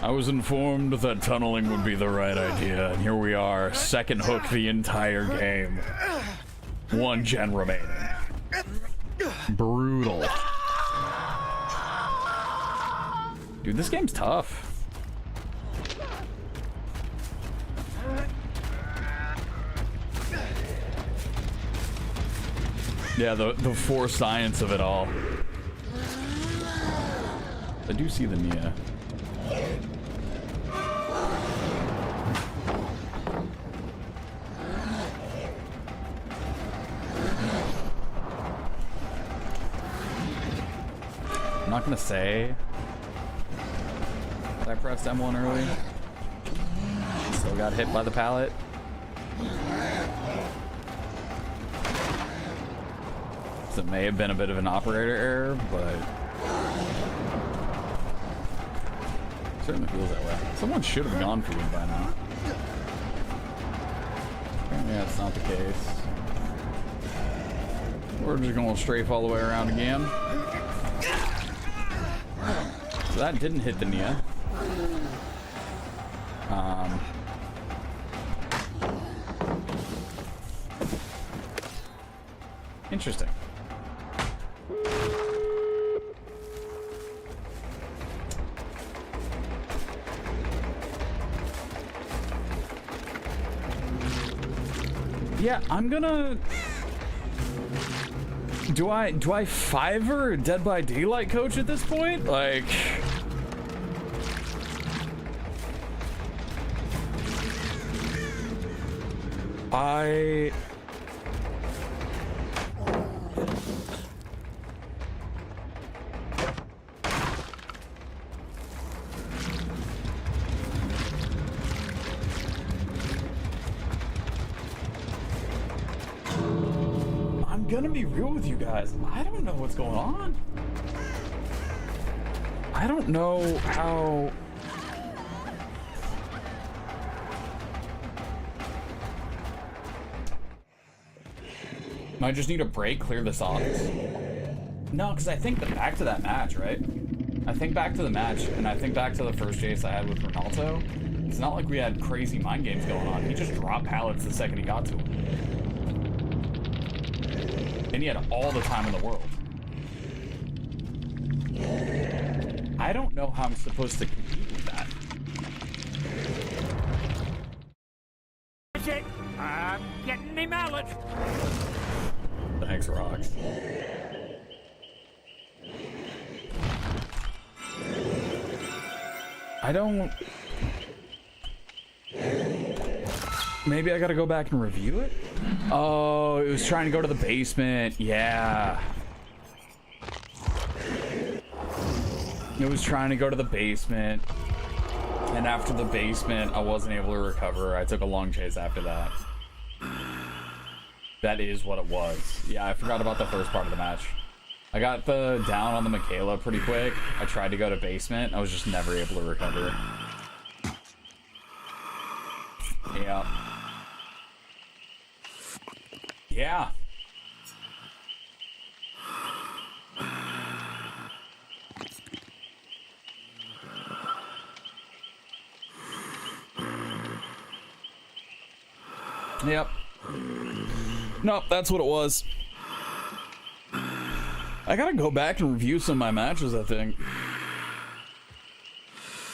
I was informed that tunneling would be the right idea, and here we are, second hook the entire game. 1 gen remaining. Brutal. Dude, this game's tough. Yeah, the forced science of it all. I do see the Nia. I'm not gonna say that I pressed M1 early. Still got hit by the pallet. So it may have been a bit of an operator error, but certainly feels that way. Someone should have gone for you by now. Apparently that's not the case. We're just gonna strafe all the way around again. So that didn't hit the Nia. Interesting. Yeah, I'm gonna... Do I Fiverr Dead by Daylight coach at this point? Like... I'm gonna be real with you guys. I don't know what's going on. I don't know how... I just need a break, clear this off. No, because I think back to that match, right? I think back to the match, and I think back to the first chase I had with Ronaldo. It's not like we had crazy mind games going on. He just dropped pallets the second he got to him. And he had all the time in the world. I don't know how I'm supposed to compete with that. I'm getting the mallet. Thanks, Rocks. I don't... Maybe I gotta go back and review it? Oh, it was trying to go to the basement. Yeah. It was trying to go to the basement. And after the basement, I wasn't able to recover. I took a long chase after that. That is what it was. Yeah, I forgot about the first part of the match. I got the down on the Michaela pretty quick. I tried to go to basement. I was just never able to recover. Yeah. Yeah. Yep. Nope, that's what it was. I gotta go back and review some of my matches, I think.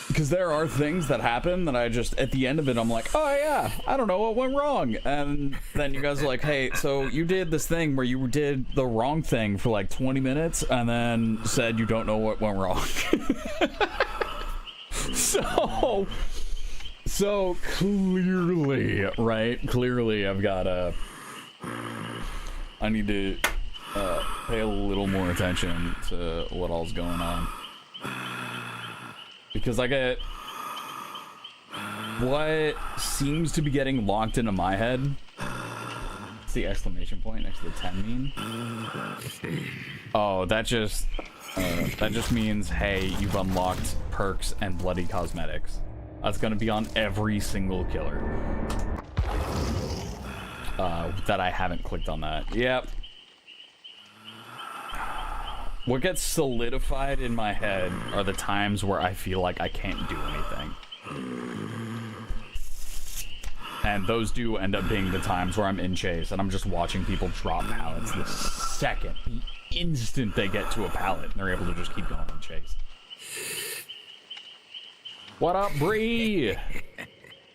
Because there are things that happen that I just, at the end of it, I'm like, oh yeah, I don't know what went wrong. And then you guys are like, hey, so you did this thing where you did the wrong thing for like 20 minutes and then said you don't know what went wrong. So clearly, right? Clearly I've got I need to pay a little more attention to what all's going on. Because I get what seems to be getting locked into my head. It's the exclamation point next to the 10 mean. Oh, that just means, hey, you've unlocked perks and bloody cosmetics. That's gonna be on every single killer. That I haven't clicked on that. Yep. What gets solidified in my head are the times where I feel like I can't do anything. And those do end up being the times where I'm in chase and I'm just watching people drop pallets the second, the instant they get to a pallet, and they're able to just keep going in chase. What up, Bree?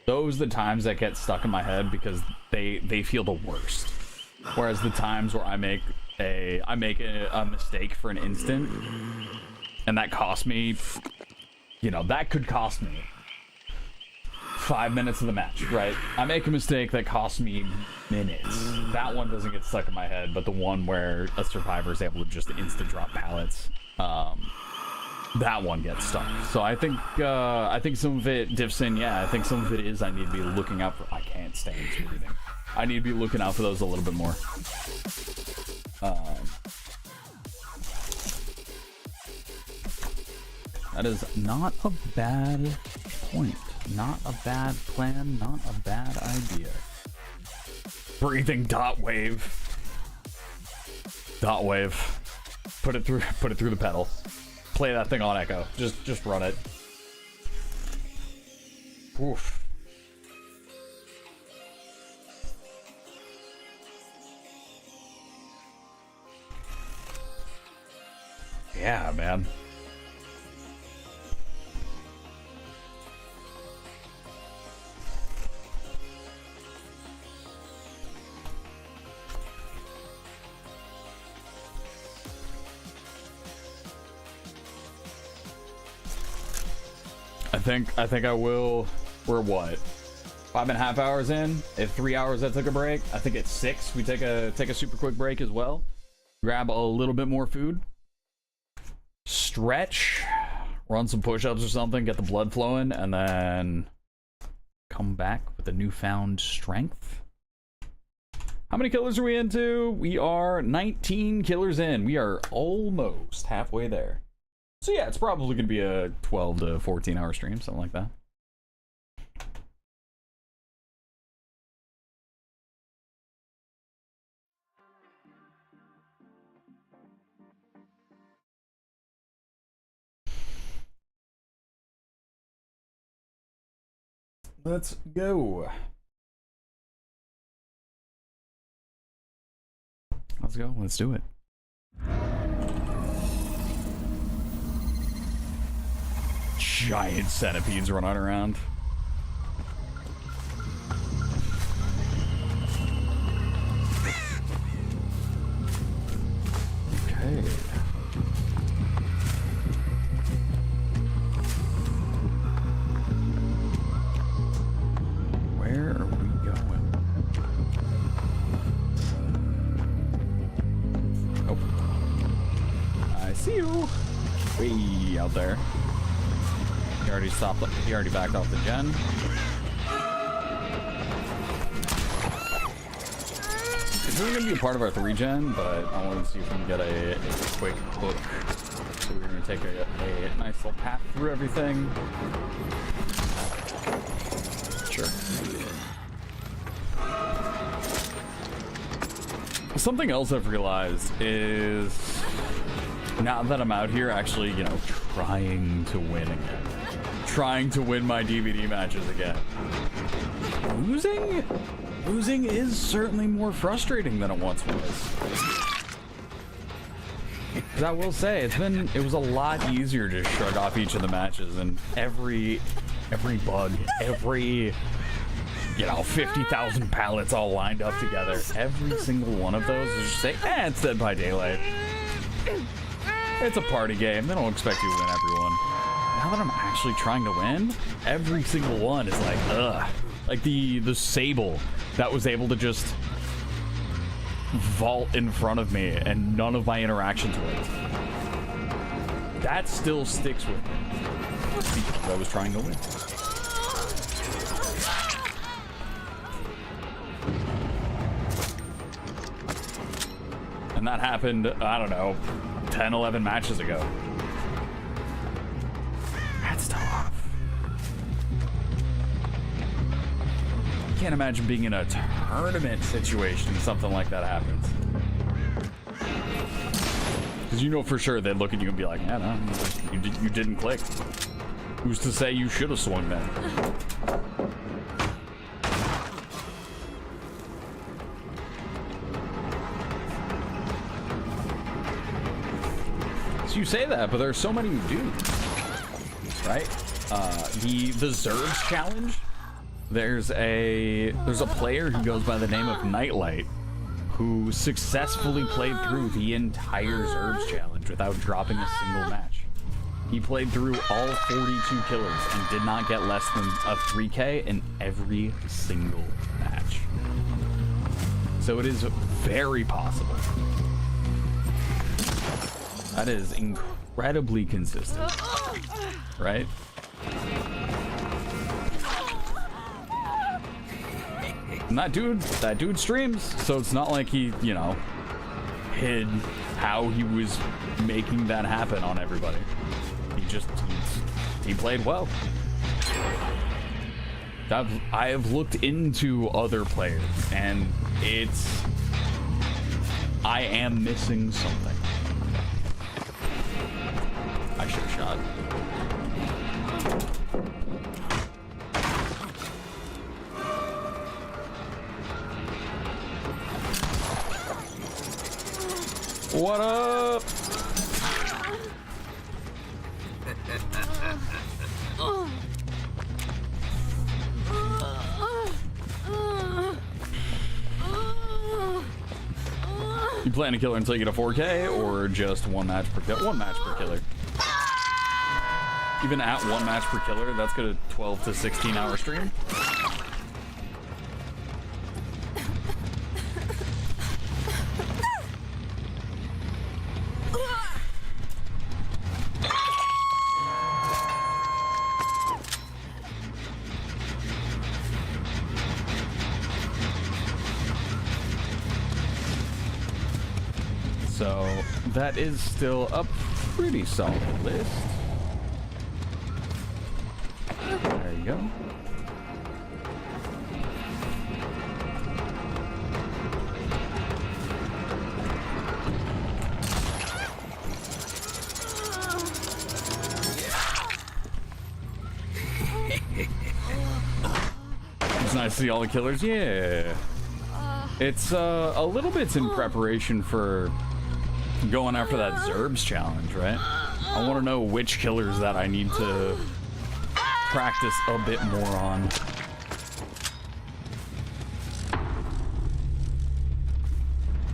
Those are the times that get stuck in my head because they feel the worst. Whereas the times where I make a mistake for an instant, and that cost me, you know, that could cost me 5 minutes of the match, right? I make a mistake that costs me minutes. That one doesn't get stuck in my head, but the one where a survivor is able to just instant drop pallets, that one gets stuck. So I think some of it dips in. Yeah, I think some of it is I need to be looking out for. I can't stand breathing. I need to be looking out for those a little bit more. That is not a bad point. Not a bad plan. Not a bad idea. Breathing dot wave. Dot wave. Put it through the pedal. Play that thing on echo. Just run it. Oof. Yeah, man. I think I will. We're what? 5.5 hours in. If 3 hours, I took a break. I think it's 6. We take a super quick break as well. Grab a little bit more food. Stretch. Run some push-ups or something. Get the blood flowing, and then come back with a newfound strength. How many killers are we into? We are 19 killers in. We are almost halfway there. So yeah, it's probably going to be a 12 to 14 hour stream, something like that. Let's go. Let's go. Let's do it. Giant centipedes running around. Okay. Where are we going? Oh. I see you. Way out there. He already stopped. He already backed off the gen. This isn't gonna be a part of our 3-gen, but I wanted to see if we can get a quick hook. So we're gonna take a nice little path through everything. Sure. Something else I've realized is now that I'm out here actually, you know, trying to win again. Trying to win my DVD matches again. Losing is certainly more frustrating than it once was. Because I will say, it was a lot easier to shrug off each of the matches, and every bug, every, you know, 50,000 pallets all lined up together, every single one of those is just say, it's Dead by Daylight. It's a party game. They don't expect you to win everyone. Now that I'm actually trying to win, every single one is like, ugh. Like the Sable that was able to just vault in front of me and none of my interactions worked. That still sticks with me. Because I was trying to win. And that happened, I don't know, 10, 11 matches ago. That's tough. I can't imagine being in a tournament situation something like that happens. Because you know for sure they'd look at you and be like, yeah, no, you didn't click. Who's to say you should have swung then? So you say that, but there are so many who do. Right? the Zerbs challenge. There's a player who goes by the name of Nightlight who successfully played through the entire Zerbs challenge without dropping a single match. He played through all 42 killers and did not get less than a 3K in every single match. So it is very possible. That is incredibly consistent, right? And that dude streams, so it's not like he, you know, hid how he was making that happen on everybody. He played well. I have looked into other players, and I am missing something. I should have shot. What up? You plan to kill her until you get a 4K, or just one match per killer? One match per killer. Even at one match per killer, that's got a 12 to 16 hour stream. So that is still a pretty solid list. There you go. It's nice to see all the killers. Yeah. It's a little bit in preparation for going after that Zerbs challenge, right? I want to know which killers that I need to practice a bit more on.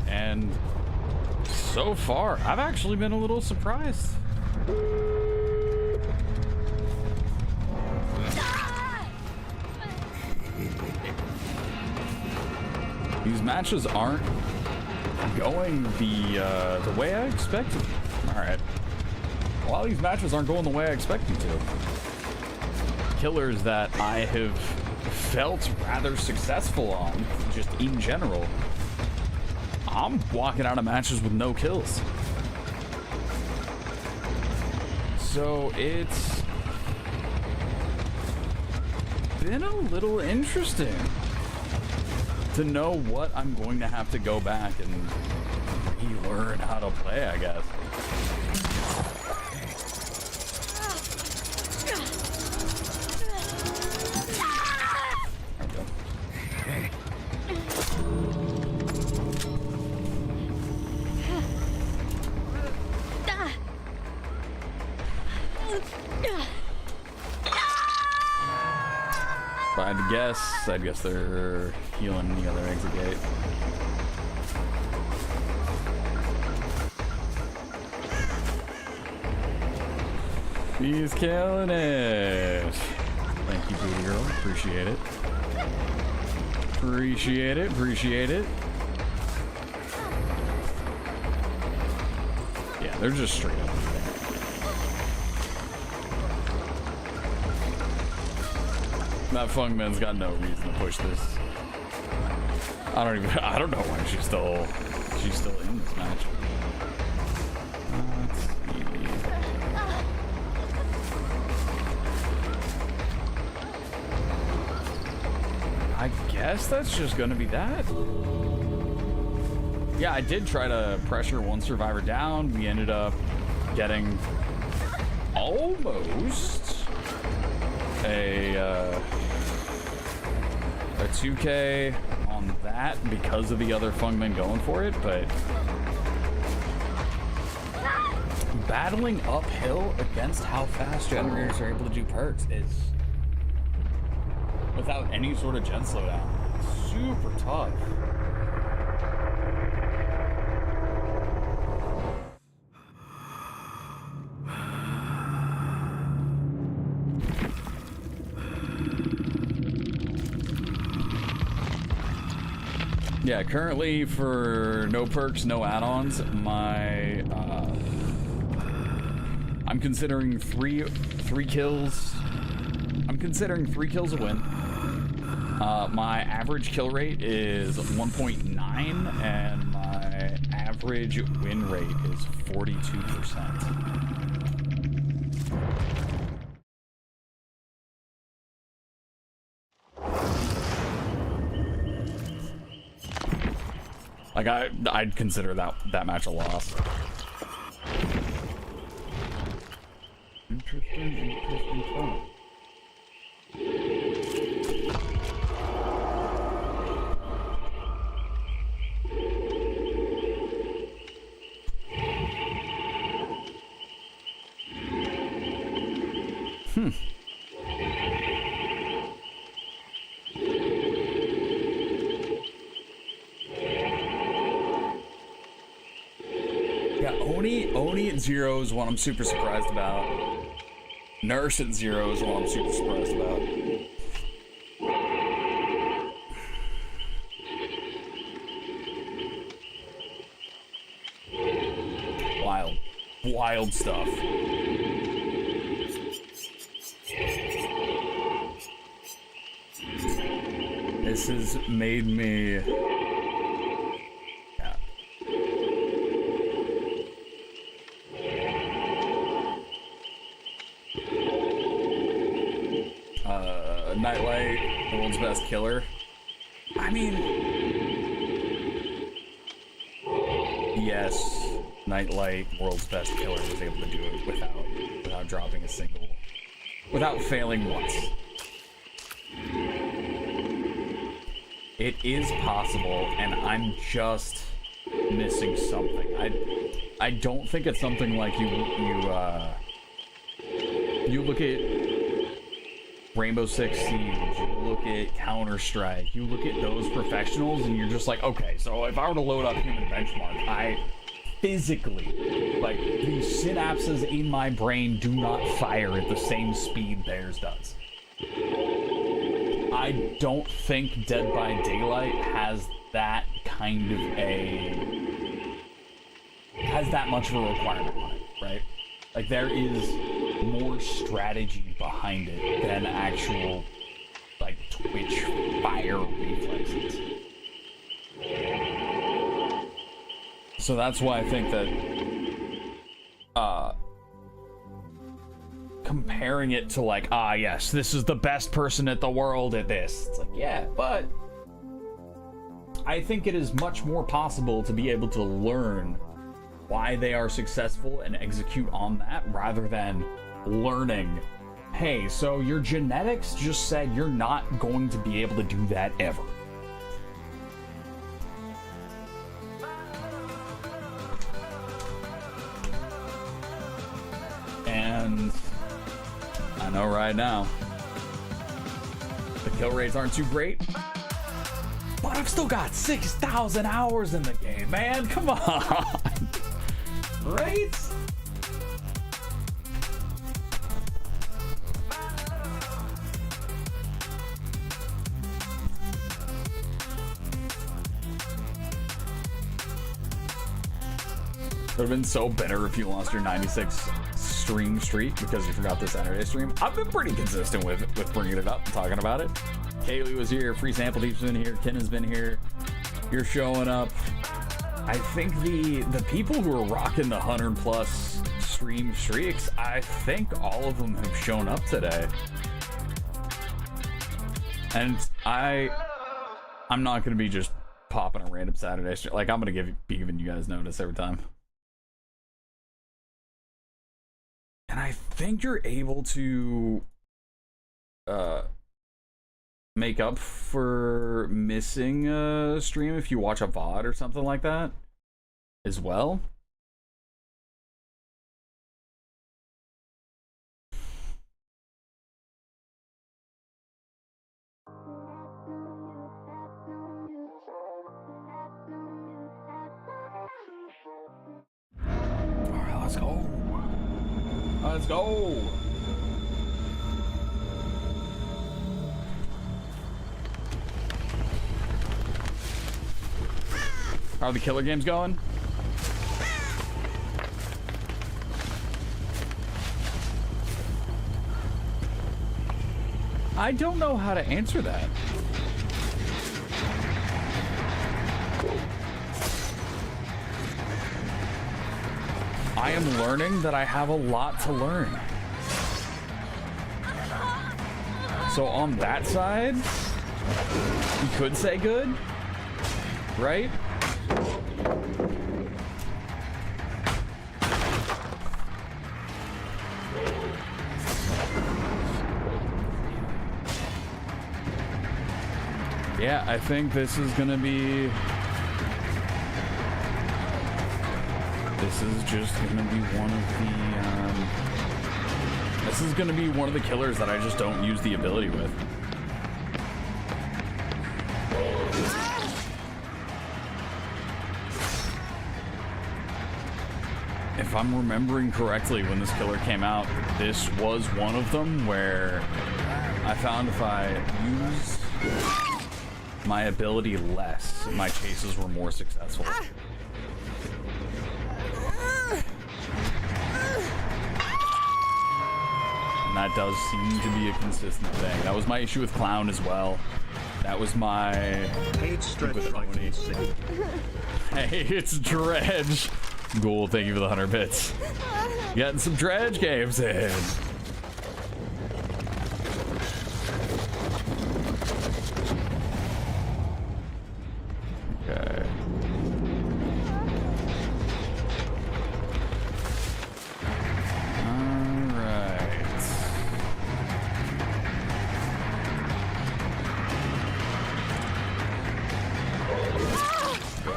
And so far, I've actually been a little surprised. These matches aren't going the way I expected. All right. A lot of these matches aren't going the way I expected to. Killers that I have felt rather successful on, just in general, I'm walking out of matches with no kills. So it's been a little interesting to know what I'm going to have to go back and relearn how to play, I guess. If I had to guess, I'd guess they're healing the other exit gate. He's killing it. Thank you, booty girl. Appreciate it. Appreciate it. Appreciate it. Yeah, they're just straight up. That Fungman's got no reason to push this. I don't know why she's still in this match. Let's see. I guess that's just gonna be that. Yeah, I did try to pressure one survivor down. We ended up getting almost a 2K on that because of the other Fungman going for it, but battling uphill against how fast generators are able to do perks is, without any sort of gen slowdown, super tough. Yeah, currently for no perks, no add-ons, my I'm considering three kills. I'm considering 3 kills a win. My average kill rate is 1.9, and my average win rate is 42%. Like I'd consider that match a loss. Interesting fun. Yeah, Oni at 0 is what I'm super surprised about. Nurse at 0 is what I'm super surprised about. Wild stuff. This has made me... Nightlight, the world's best killer. I mean... Yes, Nightlight, world's best killer, was able to do it without dropping a single... without failing once. It is possible, and I'm just missing something. I don't think it's something like you look at Rainbow Six Siege, you look at Counter-Strike, you look at those professionals, and you're just like, okay, so if I were to load up Human Benchmark, I physically, like, the synapses in my brain do not fire at the same speed theirs does. I don't think Dead by Daylight has that kind of has that much of a requirement on it, right? Like, there is more strategy behind it than actual, like, Twitch fire reflexes. So that's why I think that, comparing it to, like, yes, this is the best person at the world at this. It's like, yeah, but I think it is much more possible to be able to learn why they are successful and execute on that rather than learning, hey, so your genetics just said you're not going to be able to do that ever. And I know right now the kill rates aren't too great, but I've still got 6,000 hours in the game, man. Come on. Right? It would have been so better if you lost your 96 stream streak because you forgot the Saturday stream. I've been pretty consistent with bringing it up and talking about it. Kaylee was here, Free Sample Deep's been here, Ken has been here. You're showing up. I think the people who are rocking the 100+ stream streaks, I think all of them have shown up today. And I'm not gonna be just popping a random Saturday stream. Like, I'm gonna be giving you guys notice every time. And I think you're able to make up for missing a stream if you watch a VOD or something like that as well. Let's go. Let's go. How are the killer games going? I don't know how to answer that. I am learning that I have a lot to learn. So on that side, you could say good, right? Yeah, I think this is gonna be... This is just gonna be one of the, this is gonna be one of the killers that I just don't use the ability with. If I'm remembering correctly, when this killer came out, this was one of them where I found if I use my ability less, my chases were more successful. And that does seem to be a consistent thing. That was my issue with Clown as well. That was my... Hey, it's Dredge. Hey, it's Dredge. Ghoul, thank you for the 100 bits. Getting some Dredge games in. Okay.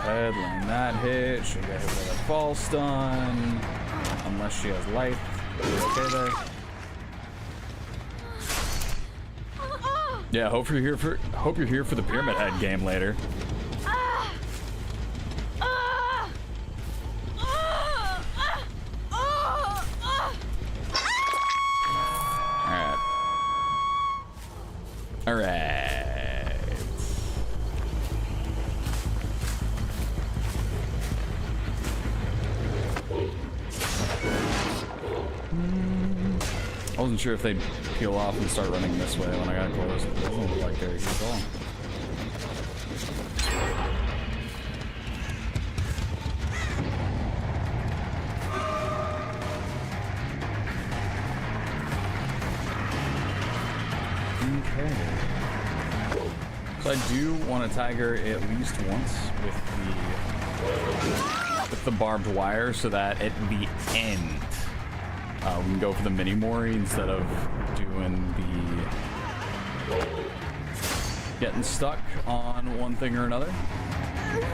Land that hit. She'll get hit with a fall stun. Unless she has life. Okay there. Yeah, hope you're here for the Pyramid Head game later. Alright. Alright. I wasn't sure if they'd peel off and start running this way when I got close. It doesn't look like they're here at all. Okay. So I do want to tiger at least once with the barbed wire, so that at the end we can go for the mini mori instead of doing the getting stuck on one thing or another. There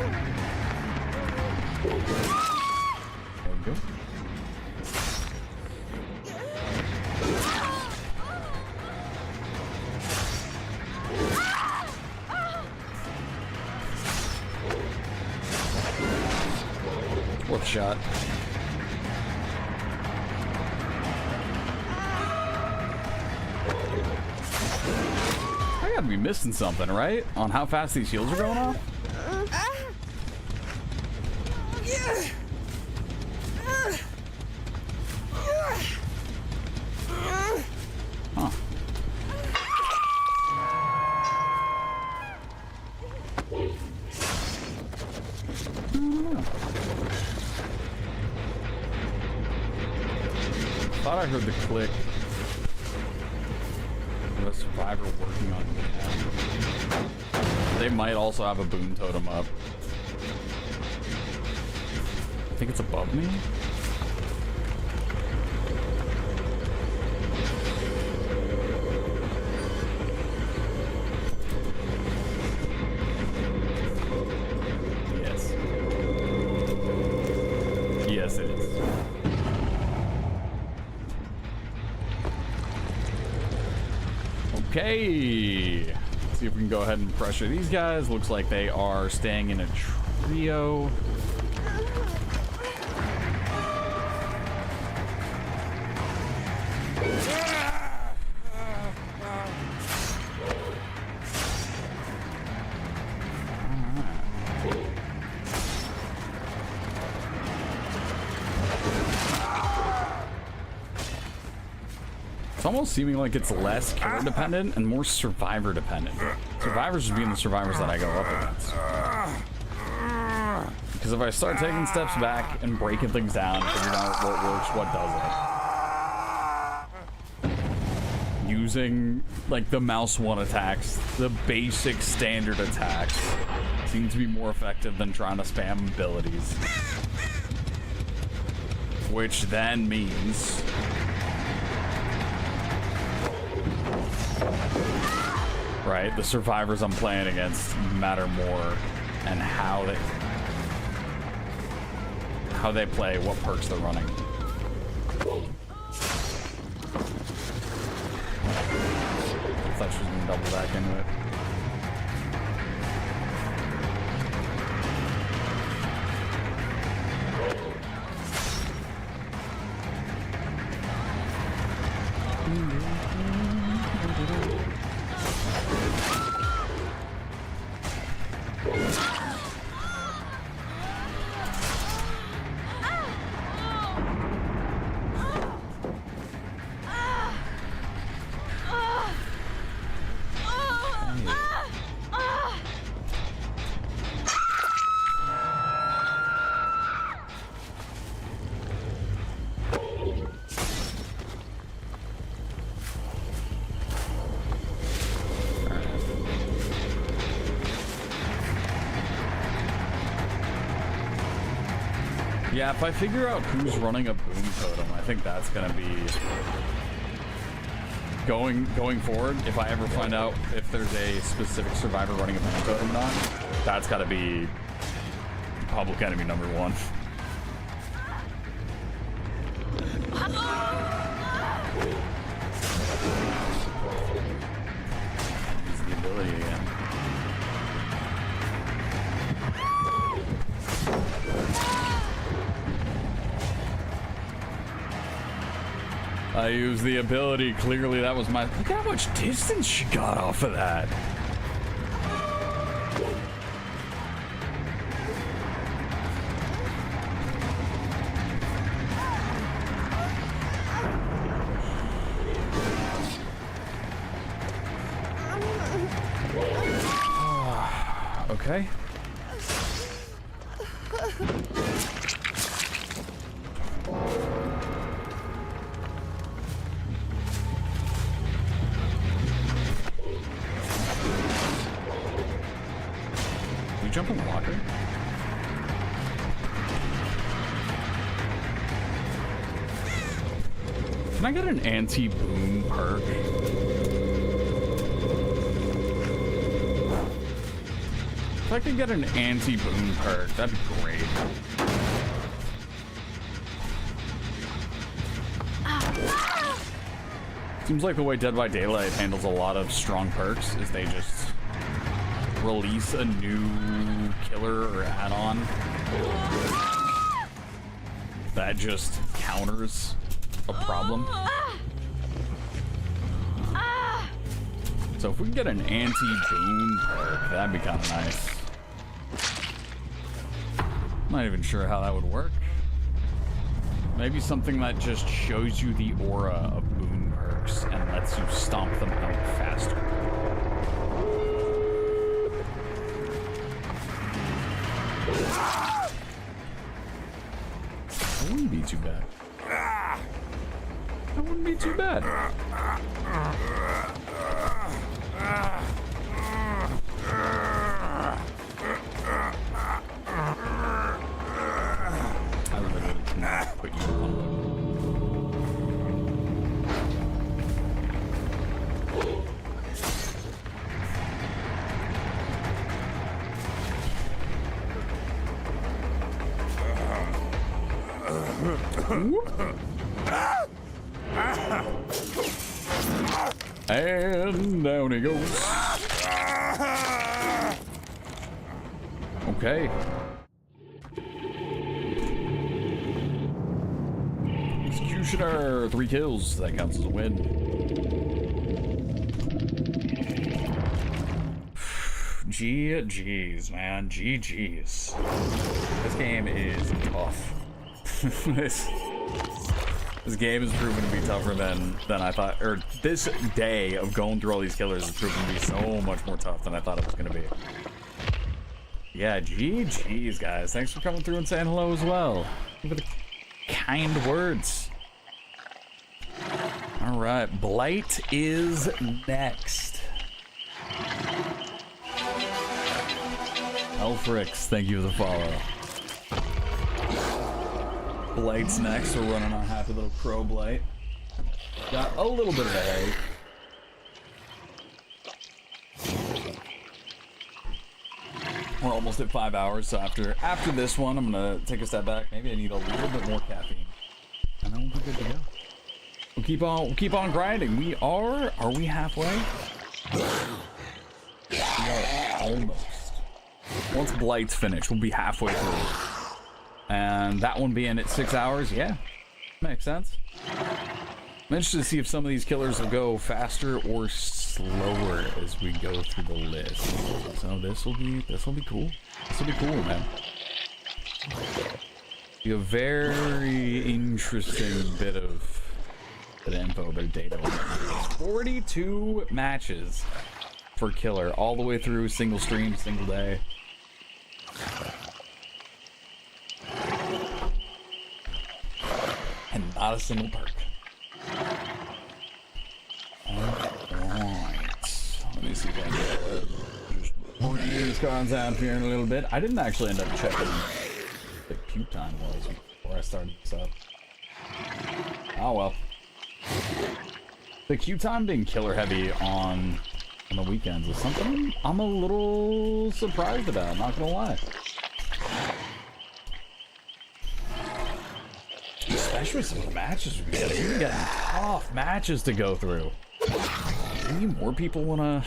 we go. Worth a shot. I gotta be missing something, right? On how fast these heals are going off? Huh. Thought I heard the click of a survivor working on me. They might also have a boon totem up. I think it's above me. Yes. Yes, it is. Okay. Let's see if we can go ahead and pressure these guys. Looks like they are staying in a trio. It's almost seeming like it's less killer dependent and more survivor dependent. Survivors just being the survivors that I go up against. Because if I start taking steps back and breaking things down, figuring out what works, what doesn't. Using like the mouse one attacks, the basic standard attacks, seem to be more effective than trying to spam abilities. Which then means right, the survivors I'm playing against matter more, and how they play, what perks they're running. I thought she was gonna double back into it. Yeah, if I figure out who's running a boom totem, I think that's gonna be going forward. If I ever find out if there's a specific survivor running a boom totem or not, that's gotta be public enemy number one. Use the ability again. I used the ability. Clearly, that was my. Look how much distance she got off of that. Okay. Jump in the locker? Can I get an anti-boom perk? If I could get an anti-boom perk, that'd be great. Seems like the way Dead by Daylight handles a lot of strong perks is they just release a new killer or add-on that just counters a problem. So if we can get an anti-boom perk, that'd be kind of nice. Not even sure how that would work. Maybe something that just shows you the aura of boom perks and lets you stomp them out faster. That wouldn't be too bad. That wouldn't be too bad. I literally cannot put you on. And down he goes. Okay. Executioner, 3 kills. That counts as a win. GG's, man. GG's. This game is tough. This game has proven to be tougher than I thought. Or this day of going through all these killers has proven to be so much more tough than I thought it was going to be. Yeah, GG's, guys. Thanks for coming through and saying hello as well. For the kind words. All right, Blight is next. Elfrix, thank you for the follow. Blight's next. We're running on happy little crow Blight. Got a little bit of a headache. We're almost at 5 hours, so after this one, I'm gonna take a step back. Maybe I need a little bit more caffeine, and then we'll be good to go. We'll keep on grinding. Are we halfway? We are almost. Once Blight's finished, we'll be halfway through. And that one being at 6 hours, yeah, makes sense. I'm interested to see if some of these killers will go faster or slower as we go through the list. So this will be cool. This will be cool, man. Be a very interesting bit of info, bit of data. 42 matches for killer, all the way through, single stream, single day. And not a single perk. Alright. Let me see if I can get more these cards out here in a little bit. I didn't actually end up checking what the queue time was before I started this up. Oh well. The queue time being killer heavy on the weekends is something I'm a little surprised about, not gonna lie. Especially some of the matches we get tough matches to go through. Maybe more people wanna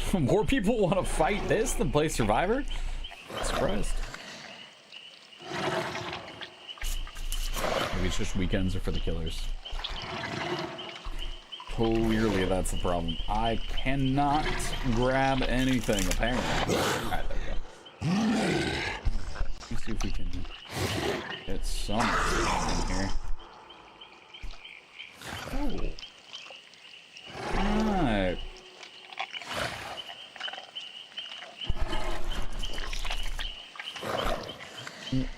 fight this than play Survivor? I'm surprised. Maybe it's just weekends are for the killers. Clearly that's the problem. I cannot grab anything, apparently. Alright, there we go. Let's see if we can get some in here. Oh. Alright.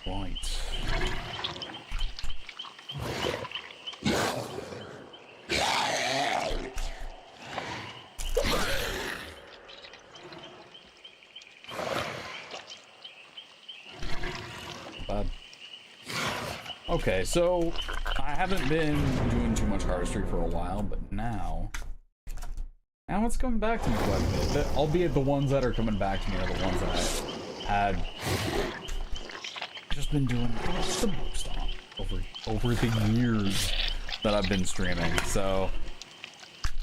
Right. Okay, so I haven't been doing too much artistry for a while, but now it's coming back to me quite a bit. Albeit the ones that are coming back to me are the ones that I had just been doing the most on over the years that I've been streaming. So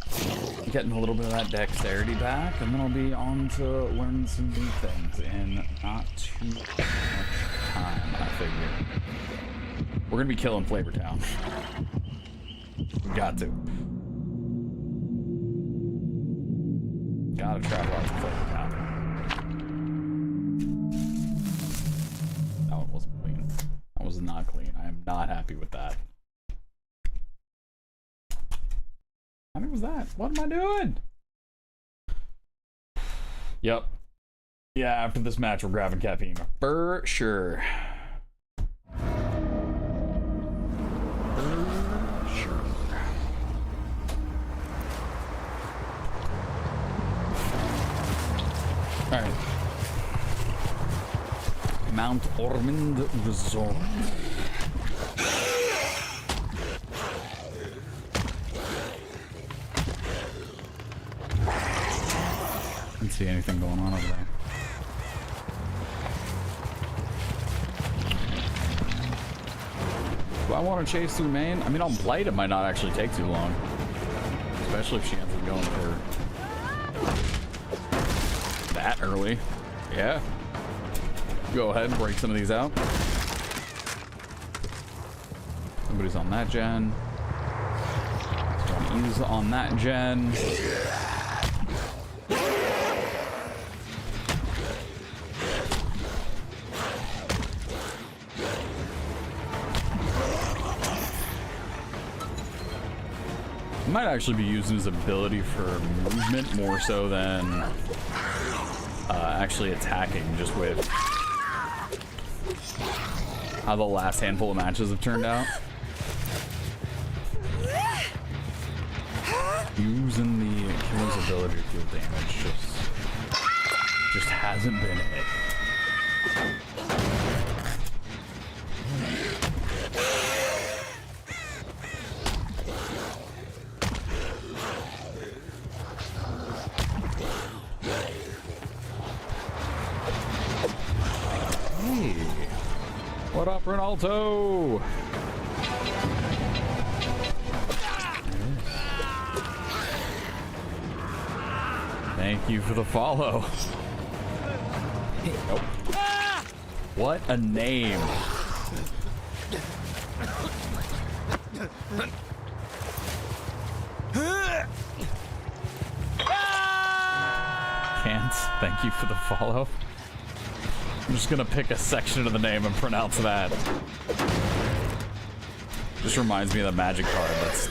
I'm getting a little bit of that dexterity back, and then I'll be on to learn some new things in not too much time, I figure. We're gonna be killing Flavortown. We got to. Gotta travel out to Flavortown. That one wasn't clean. That was not clean. I am not happy with that. How many was that? What am I doing? Yep. Yeah, after this match, we're grabbing caffeine. For sure. Alright. Mount Ormond Resort. Can't see anything going on over there. Do I want to chase through Maine? I mean, on Blight it might not actually take too long. Especially if she ends up going for that early. Yeah. Go ahead and break some of these out. Somebody's on that gen. ease on that gen. Might actually be using his ability for movement more so than actually attacking, just with how the last handful of matches have turned out. Using the killer's ability to deal damage just hasn't been it. What up, Ronaldo? Thank you for the follow. Nope. What a name. Can't. Thank you for the follow. I'm just gonna pick a section of the name and pronounce that. Just reminds me of the magic card that's,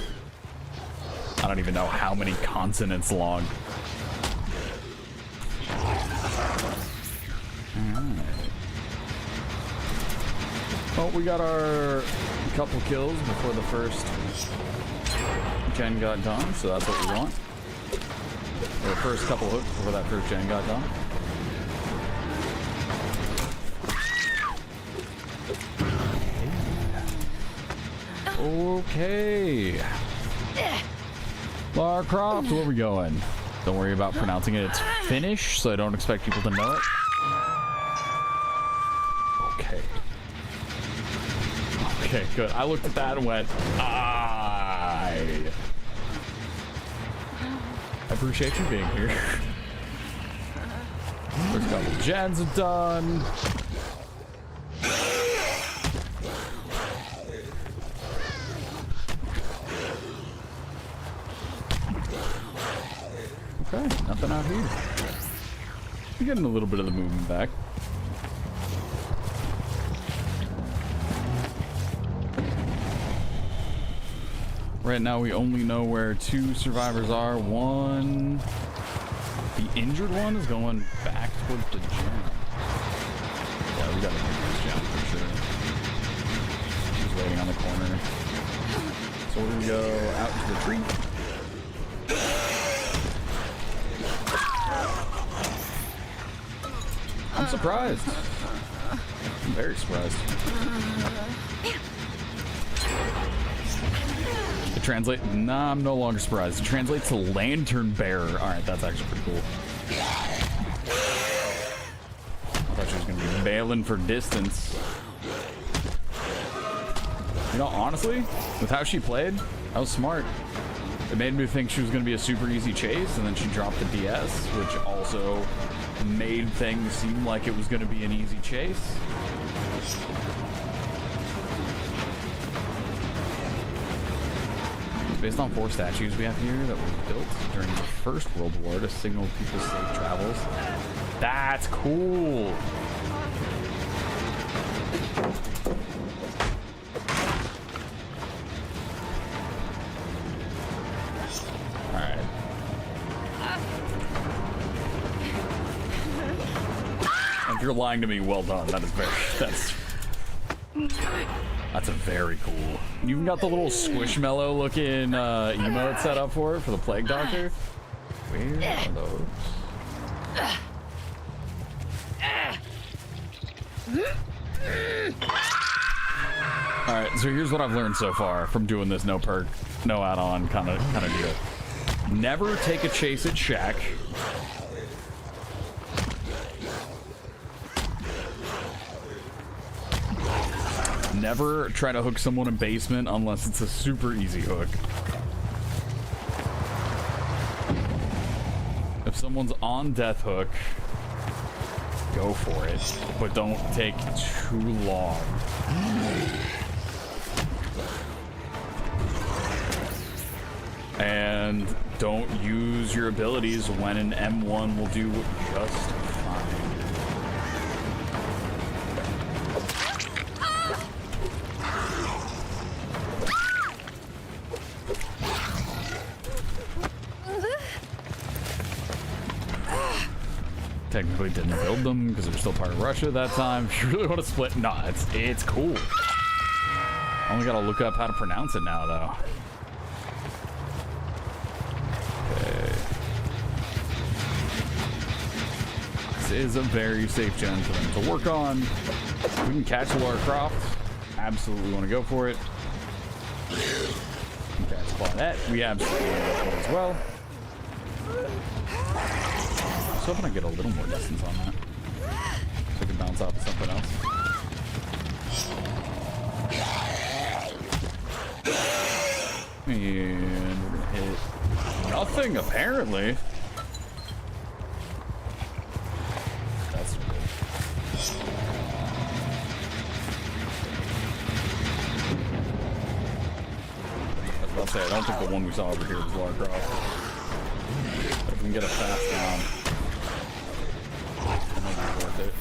I don't even know how many consonants long. Alright. Well, we got our couple kills before the first gen got done, so that's what we want. Or the first couple hooks before that first gen got done. Okay. Lara Croft, where are we going? Don't worry about pronouncing it. It's Finnish, so I don't expect people to know it. Okay. Okay, good. I looked at that and went, I appreciate you being here. First couple gens are done. Okay, nothing out here. We're getting a little bit of the movement back. Right now we only know where 2 survivors are. One, the injured one, is going back towards the gym. Yeah, we gotta make this gym for sure. She's waiting on the corner. So we're gonna go out to the tree. I'm surprised. I'm very surprised. It translates. Nah, I'm no longer surprised. It translates to lantern bearer. Alright, that's actually pretty cool. I thought she was going to be bailing for distance. You know, honestly, with how she played, that was smart. It made me think she was going to be a super easy chase, and then she dropped the DS, which also made things seem like it was going to be an easy chase. Based on 4 statues we have here that were built during the First World War to signal people's safe travels. That's cool. If you're lying to me, well done. That is that's a very cool. You even got the little squishmallow looking emote set up for it for the Plague Doctor. Where are those? Alright, so here's what I've learned so far from doing this no perk, no add-on kind of deal. Never take a chase at Shack. Never try to hook someone in basement unless it's a super easy hook. If someone's on death hook, go for it, but don't take too long. And don't use your abilities when an M1 will do just fine. Technically didn't build them because they're still part of Russia at that time. If you really want to split, no, it's cool. I only gotta look up how to pronounce it now, though. Okay. This is a very safe gen for them to work on. If we can catch Lara Croft, absolutely want to go for it. We can catch Claudette, we absolutely want to go for it as well. I was hoping I get a little more distance on that, so I can bounce off of something else. And we're gonna hit nothing, apparently. That's good. I was about to say, I don't think the one we saw over here was Lara Croft. But if we can get a fast down, worth it.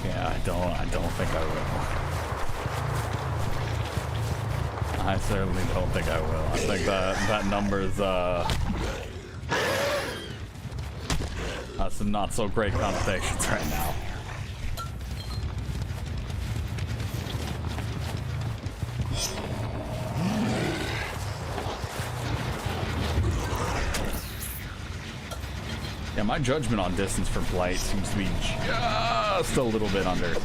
Yeah, I don't think I will. I certainly don't think I will. I think that number's some not so great connotations right now. Yeah, my judgment on distance for Blight seems to be just a little bit under.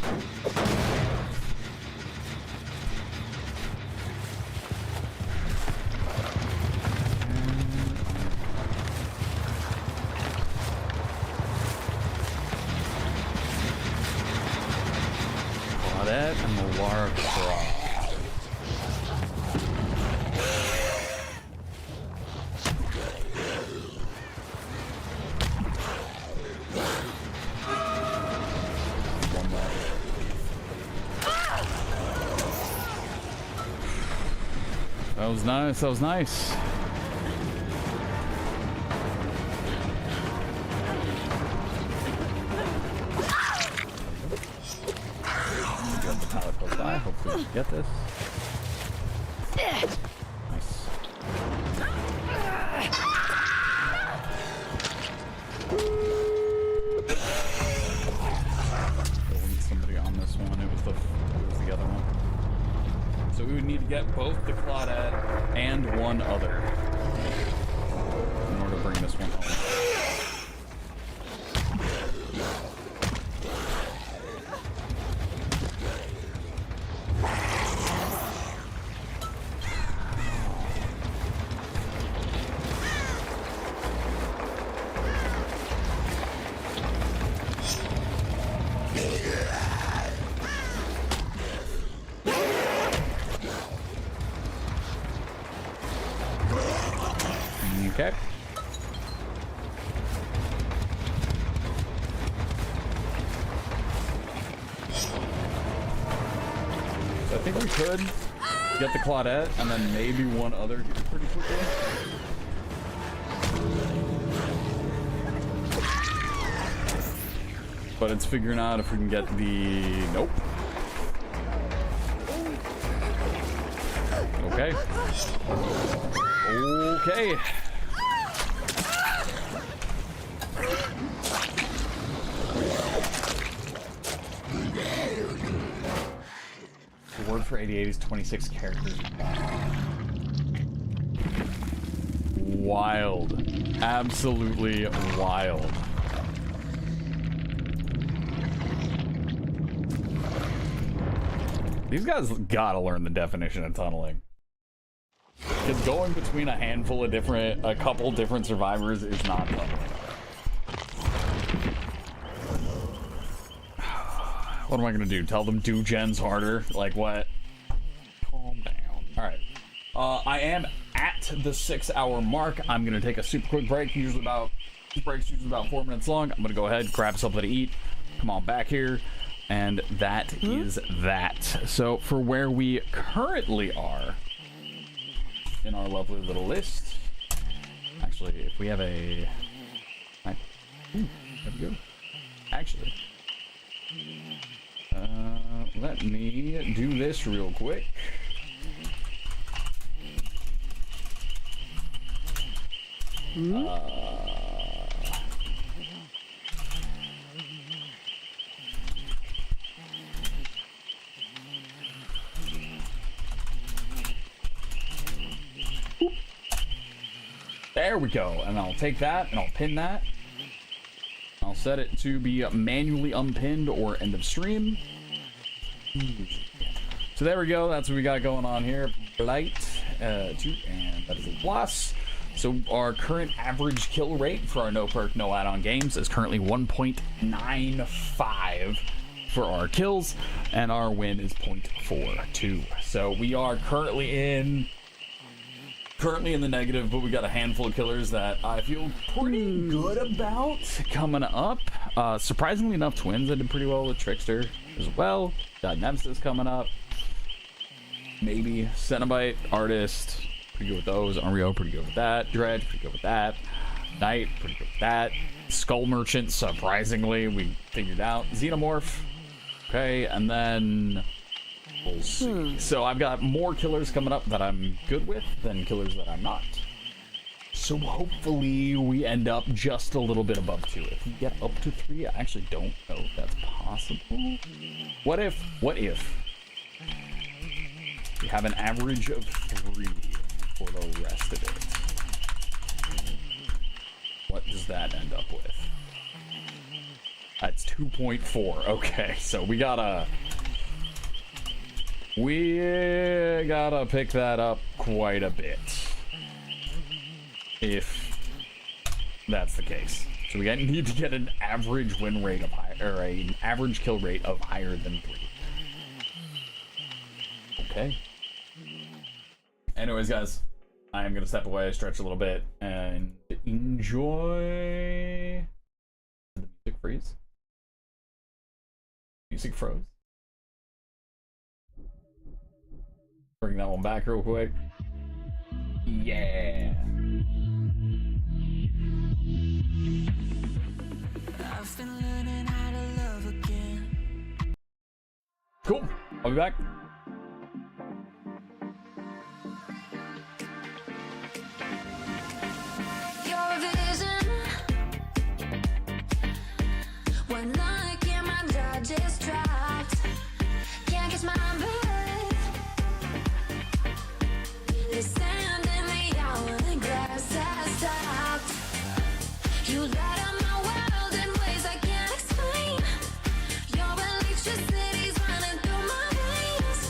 Claudette and the Lara Croft. That was nice, that was nice. Get the pallet close by, hopefully we can get this. Nice. There wasn't somebody on this one, it was the other one. So we would need to get both the Claudette and one other in order to bring this one home. Okay. So I think we could get the Claudette and then maybe one other here pretty quickly. But it's figuring out if we can get the... Nope. Okay. Okay. The word for 88 is 26 characters. Wild. Absolutely wild. These guys gotta learn the definition of tunneling. Because going between a couple different survivors is not tunneling. What am I gonna do? Tell them do gens harder? Like what? Calm down. Alright. I am at the 6-hour mark. I'm gonna take a super quick break. Usually about 4 minutes long. I'm gonna go ahead, grab something to eat. Come on back here. And that is that. So for where we currently are in our lovely little list, actually, if we have a, there we go. Actually, let me do this real quick. There we go, and I'll take that and I'll pin that. I'll set it to be manually unpinned or end of stream. So there we go, that's what we got going on here. Blight, 2, and that is a plus. So our current average kill rate for our no perk, no add-on games is currently 1.95 for our kills, and our win is 0.42. So we are currently in the negative, but we got a handful of killers that I feel pretty good about coming up. Surprisingly enough, Twins, I did pretty well with Trickster as well. Got Nemesis coming up. Maybe Cenobite, Artist, pretty good with those. Unreal, pretty good with that. Dredge, pretty good with that. Knight, pretty good with that. Skull Merchant, surprisingly, we figured out. Xenomorph, okay, and then we'll see. So I've got more killers coming up that I'm good with than killers that I'm not. So hopefully we end up just a little bit above 2. If we get up to 3, I actually don't know if that's possible. What if we have an average of 3 for the rest of it? What does that end up with? That's 2.4. Okay, so we gotta pick that up quite a bit if that's the case. So we need to get an average win rate of or an average kill rate of higher than 3. Okay. Anyways, guys, I am gonna step away, stretch a little bit, and enjoy. Did the music freeze? Music froze. Bring that one back real quick. Yeah. I've been learning how to love again. Cool. I'll be back. Your vision. When I get my jaw just dropped. Can't catch my breath. There's sand in the hourglass has stopped. You light up my world in ways I can't explain. Your electricity's running through my veins.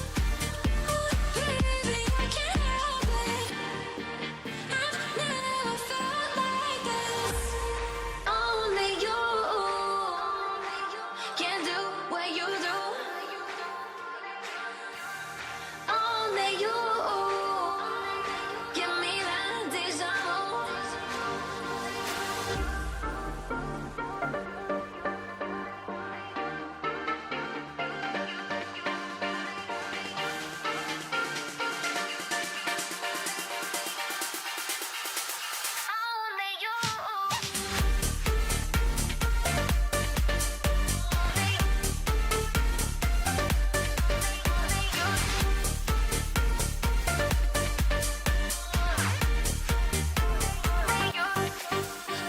Oh, baby, I can't help it. I've never felt like this. Only you can do what you do. Only you give me that deja vu. Only you.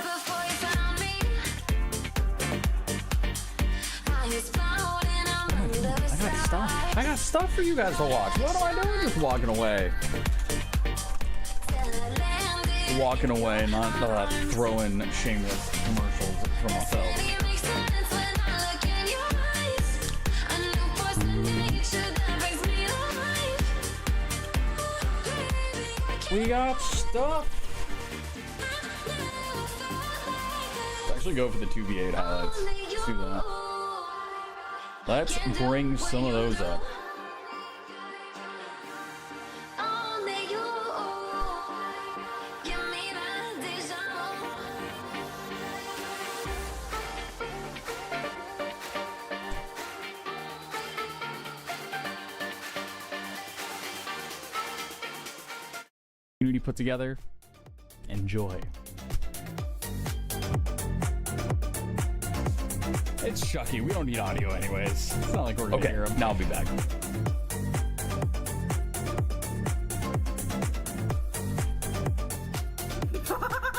Before you found me, I was floating on the side. I got stuff for you guys to watch. What am I doing just walking away? Walking away, not throwing shameless commercials for myself. It makes sense when I look in your eyes. A new force of nature that brings me to life. Baby, I can't We got stuff. Let's actually go for the 2v8 highlights. Let's do that. Let's bring some of those up. Only you give me that deja vu. community put together. Enjoy. It's Chucky. We don't need audio anyways. It's not like we're gonna hear him. Now I'll be back.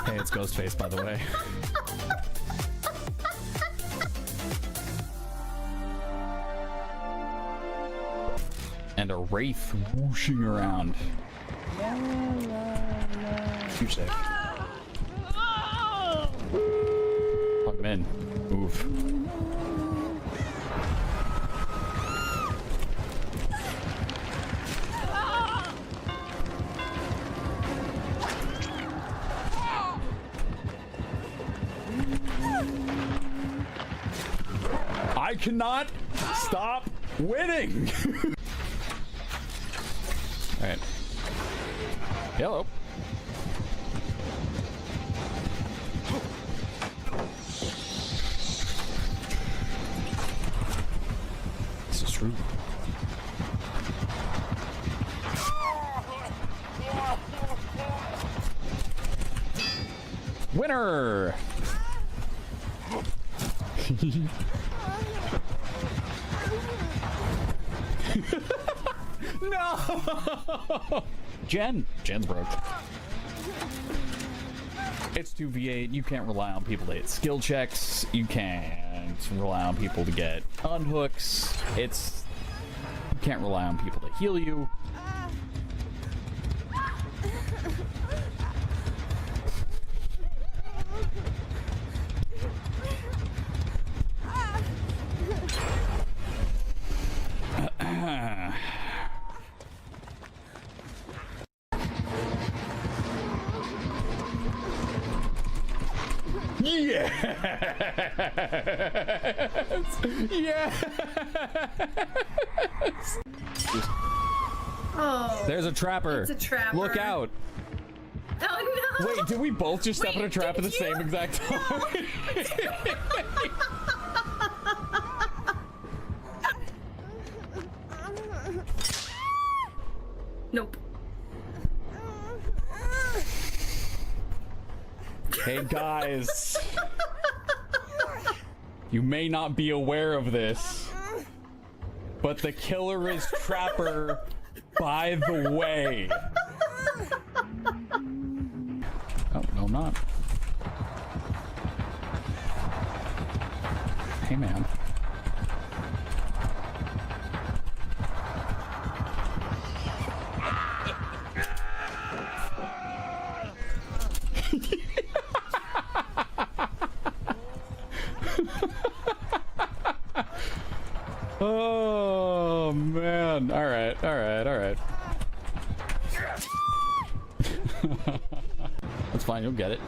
Hey, it's Ghostface, by the way. And a wraith whooshing around. Huge save. Plug him in. Move. I cannot stop winning. All right. Hello. This is true. Winner. No! Jen's broke. It's 2v8. You can't rely on people to hit skill checks. You can't rely on people to get unhooks. You can't rely on people to heal you. Yes! Yes! Oh. There's a trapper. It's a trapper. Look out. Oh no! Wait, did we both just step Wait, in a trap at the did same you? exact time? Nope. Hey guys. You may not be aware of this, but the killer is Trapper, by the way. Oh, no, I'm not. Hey, man. Oh man. All right. That's fine, you'll get it.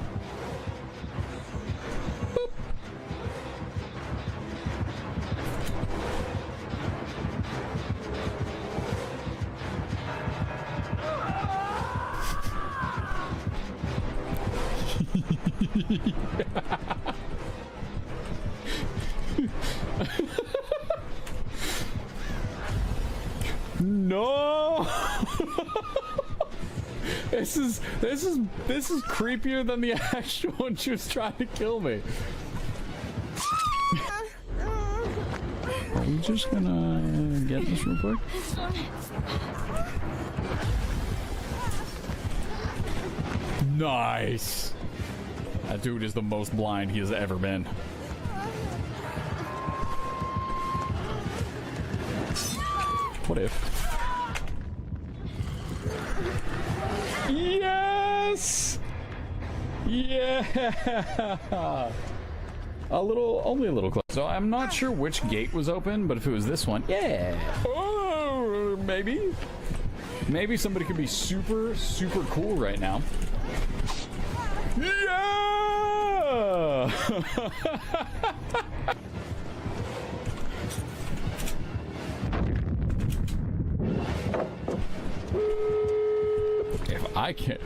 No. This is creepier than the actual one she was trying to kill me. Are we just gonna get this real quick? Nice. That dude is the most blind he has ever been. What if? Yes! Yeah! Only a little close. So I'm not sure which gate was open, but if it was this one, yeah! Oh, maybe? Maybe somebody could be super, super cool right now. Yeah! If I can't...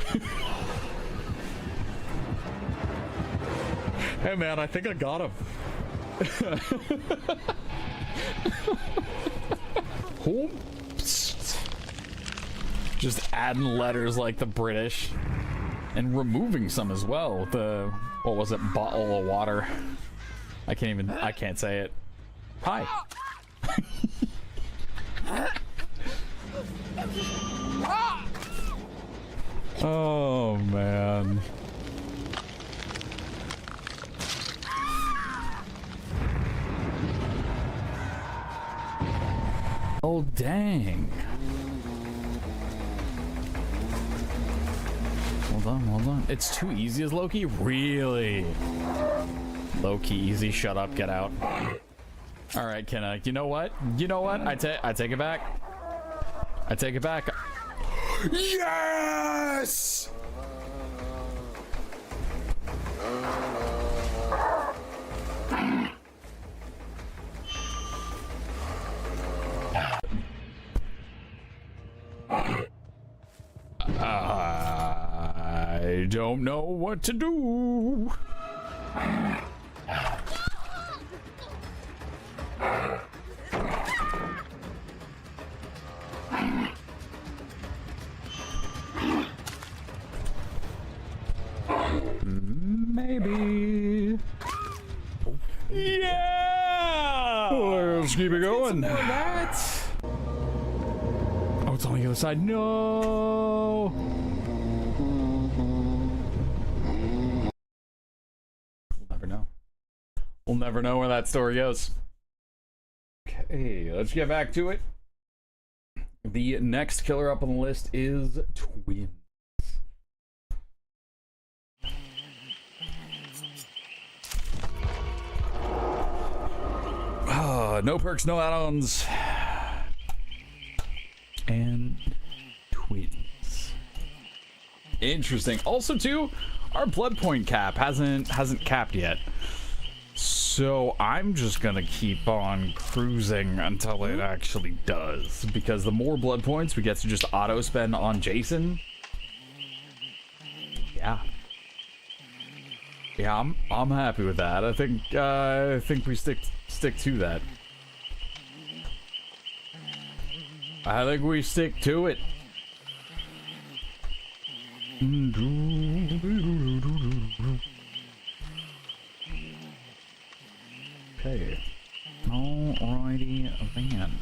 Hey man, I think I got him. Just adding letters like the British. And removing some as well. The, what was it, bottle of water. I can't say it. Hi. Oh, man. Oh, dang. Hold on. It's too easy as Loki? Really? Low-key easy. Shut up. Get out. All right, Kenna. You know what? I take it back. I take it back. Yes! I don't know what to do. Maybe. Yeah! Let's keep it going. Oh, it's on the other side. No! We'll never know. We'll never know where that story goes. Okay, let's get back to it. The next killer up on the list is twins. No perks, no add-ons. And twins. Interesting. Also, too, our blood point cap hasn't capped yet. So I'm just gonna keep on cruising until it actually does. Because the more blood points we get to just auto spend on Jason. Yeah. Yeah, I'm happy with that. I think we stick to that. I think we stick to it. Okay. Alrighty then.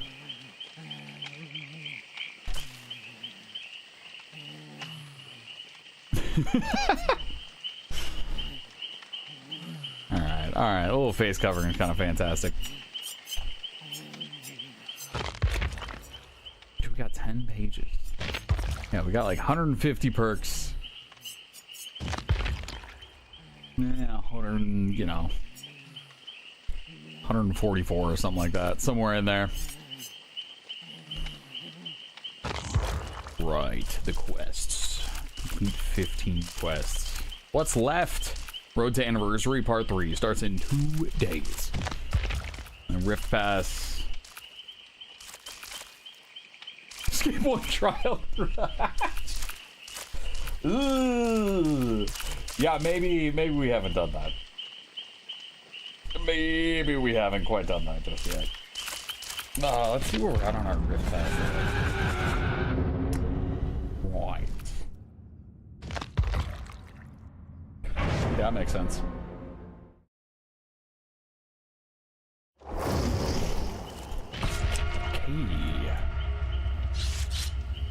Alright. A little face covering is kind of fantastic. We got 10 pages. Yeah, we got like 150 perks. Yeah, 144 or something like that. Somewhere in there. Right, the quests. Complete 15 quests. What's left? Road to Anniversary Part 3 starts in 2 days. And Rift Pass. Skateboard trial. Ooh. Yeah, maybe we haven't done that. Maybe we haven't quite done that just yet. Let's see where we're at on our Rift Pass. Right. Yeah, that makes sense.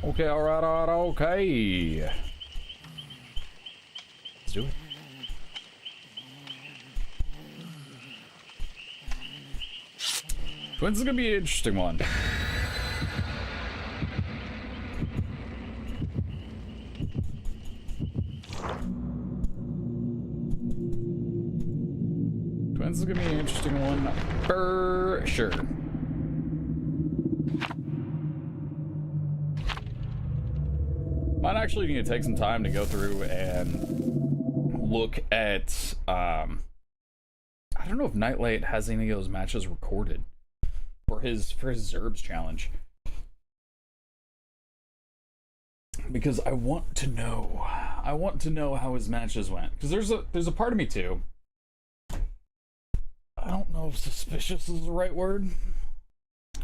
Okay, alright, okay. Let's do it. Twins is gonna be an interesting one. Twins is gonna be an interesting one for sure. Might actually need to take some time to go through and look at I don't know if Nightlight has any of those matches recorded for his Zerbs challenge, because I want to know how his matches went, because there's a part of me too, I don't know if suspicious is the right word,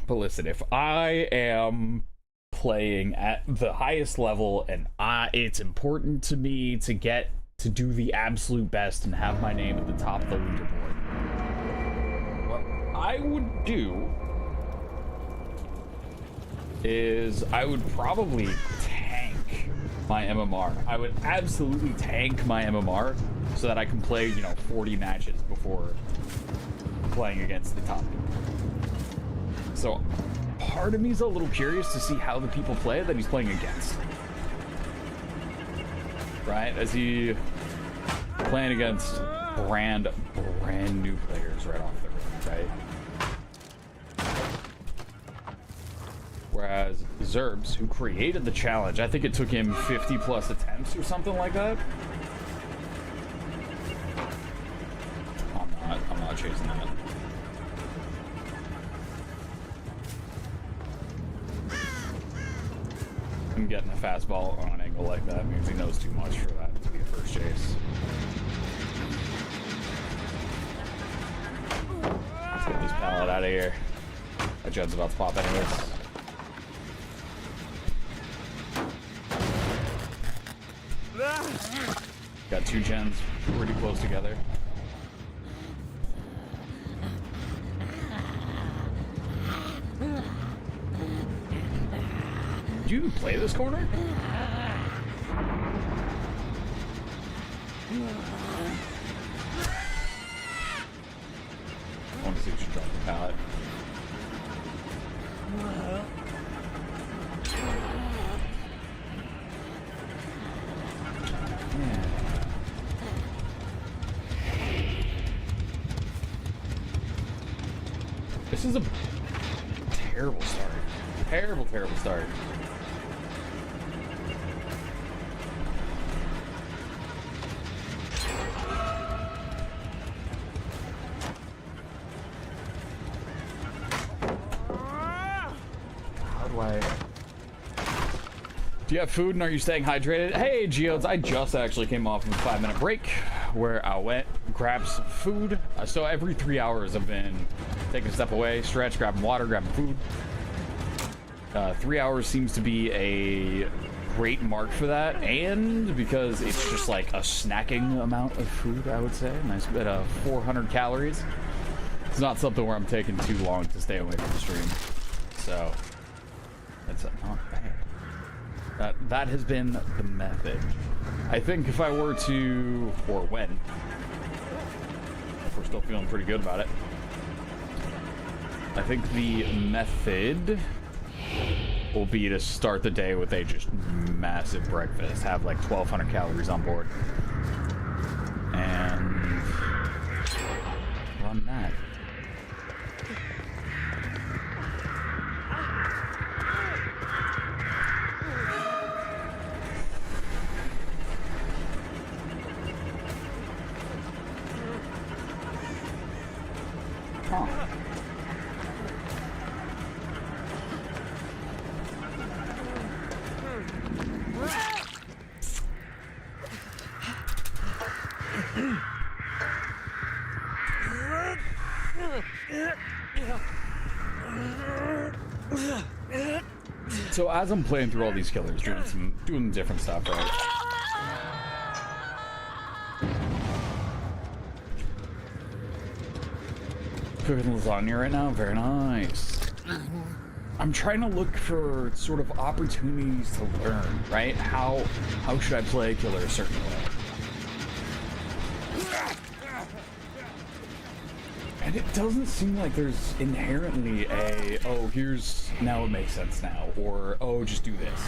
but listen, if I am playing at the highest level, and it's important to me to get to do the absolute best and have my name at the top of the leaderboard. What I would do is I would probably tank my MMR. I would absolutely tank my MMR so that I can play, 40 matches before playing against the top. So part of me is a little curious to see how the people play that he's playing against. Right? As he playing against brand new players right off the rip, right? Whereas Zerbs, who created the challenge, I think it took him 50 plus attempts or something like that. I'm not chasing that. Him getting a fastball on an angle like that means he knows too much for that to be a first chase. Let's get this pallet out of here. That Jed's about to pop anyways. Got two gens pretty close together. Did you even play this corner? I want to see if you drop the pallet. This is a terrible start. Terrible start. How do I... Do you have food and are you staying hydrated? Hey, Geodes, I just actually came off of a 5-minute break where I went, grabbed some food. So every 3 hours I've been taking a step away, stretch, grabbing water, grabbing food. 3 hours seems to be a great mark for that, and because it's just like a snacking amount of food, I would say. Nice bit of 400 calories. It's not something where I'm taking too long to stay away from the stream. So, that's not bad. That has been the method. I think if I were to, or when, if we're still feeling pretty good about it, I think the method will be to start the day with a just massive breakfast, have like 1,200 calories on board, and run that. Huh. So as I'm playing through all these killers, doing different stuff, right? Cooking lasagna right now, very nice. I'm trying to look for sort of opportunities to learn, right? How should I play a killer a certain way? And it doesn't seem like there's inherently a, oh, here's, now it makes sense now, or, oh, just do this.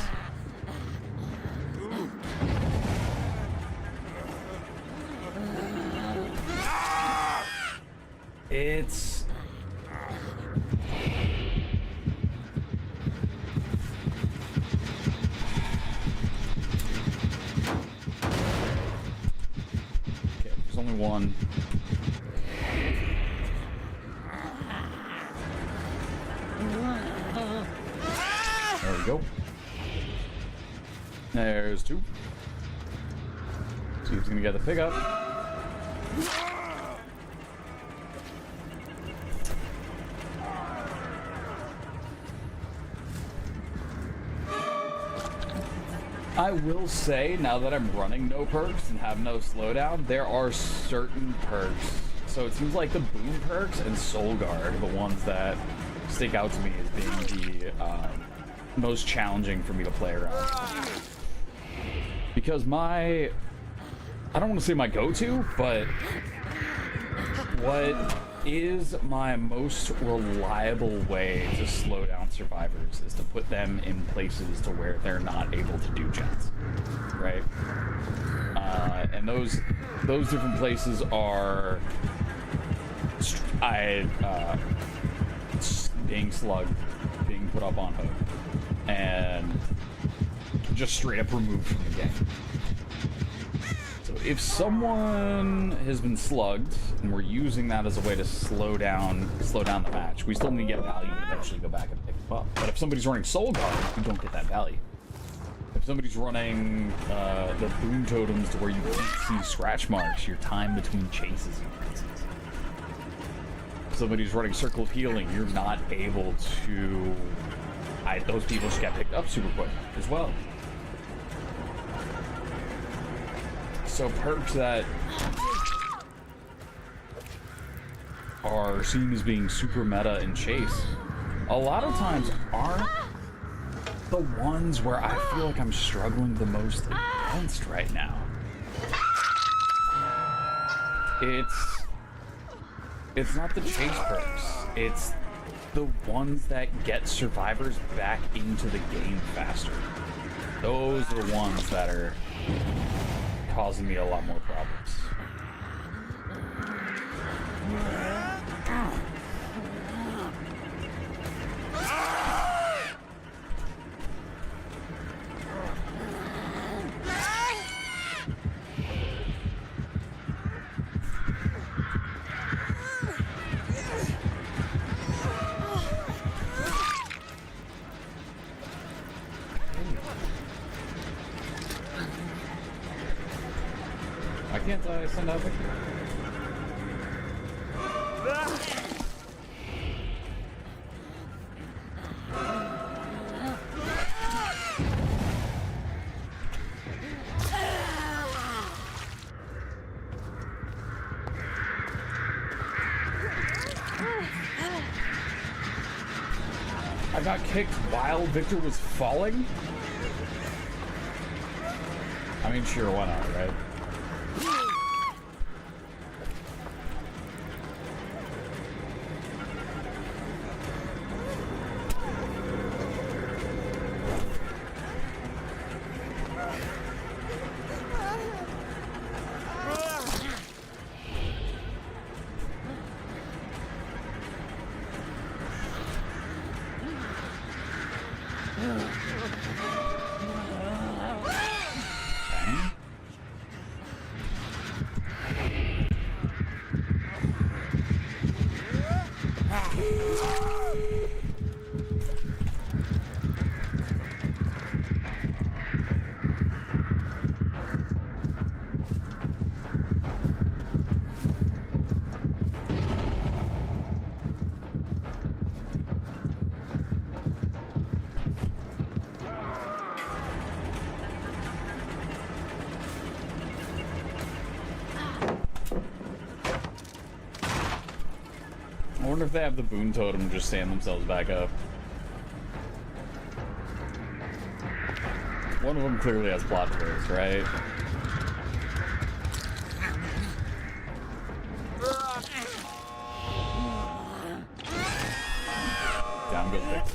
It's... Okay, there's only one. There we go. There's two. See who's gonna get the pickup. I will say, now that I'm running no perks and have no slowdown, there are certain perks. So it seems like the boom perks and soul guard are the ones that stick out to me as being the most challenging for me to play around. Because I don't want to say my go-to, but what is my most reliable way to slow down survivors is to put them in places to where they're not able to do gens, right? And those different places are being slugged, being put up on hook, and just straight up removed from the game. So if someone has been slugged and we're using that as a way to slow down the match, we still need to get value and eventually go back and pick them up. But if somebody's running soul guard, we don't get that value. If somebody's running the boom totems to where you can't see scratch marks, your time between chases increases. If somebody's running circle of healing, you're not able to. Those people just get picked up super quick as well. So perks that are seen as being super meta in chase, a lot of times aren't the ones where I feel like I'm struggling the most against right now. It's not the chase perks, it's the ones that get survivors back into the game faster. Those are the ones that are causing me a lot more problems. Why can't I send out Victor? I got kicked while Victor was falling? I mean, sure, why not, right? I wonder if they have the boon totem just stand themselves back up. One of them clearly has plot twist, right? Down goes Victor.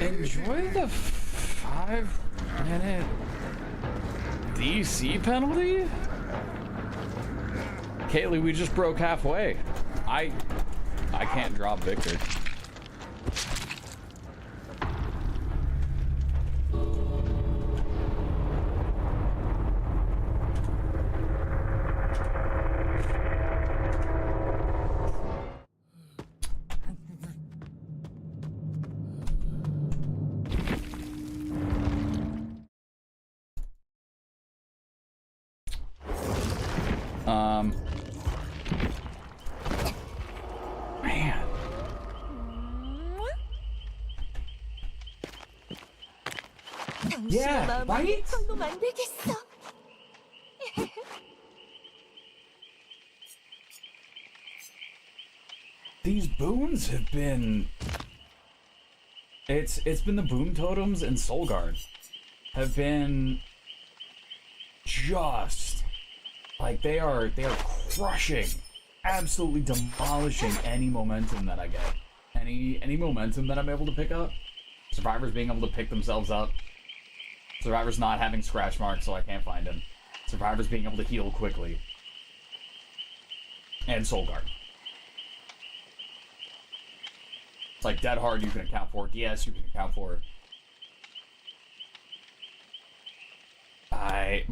Enjoy the 5-minute DC penalty? Kaylee, we just broke halfway. I can't drop Victor. Man. Yeah, right? These boons have been... It's been the boon totems and Soul Guard have been just like they are crushing, absolutely demolishing any momentum that I get. Any momentum that I'm able to pick up. Survivors being able to pick themselves up. Survivors not having scratch marks so I can't find him. Survivors being able to heal quickly. And Soul Guard. It's like Dead Hard you can account for. DS you can account for.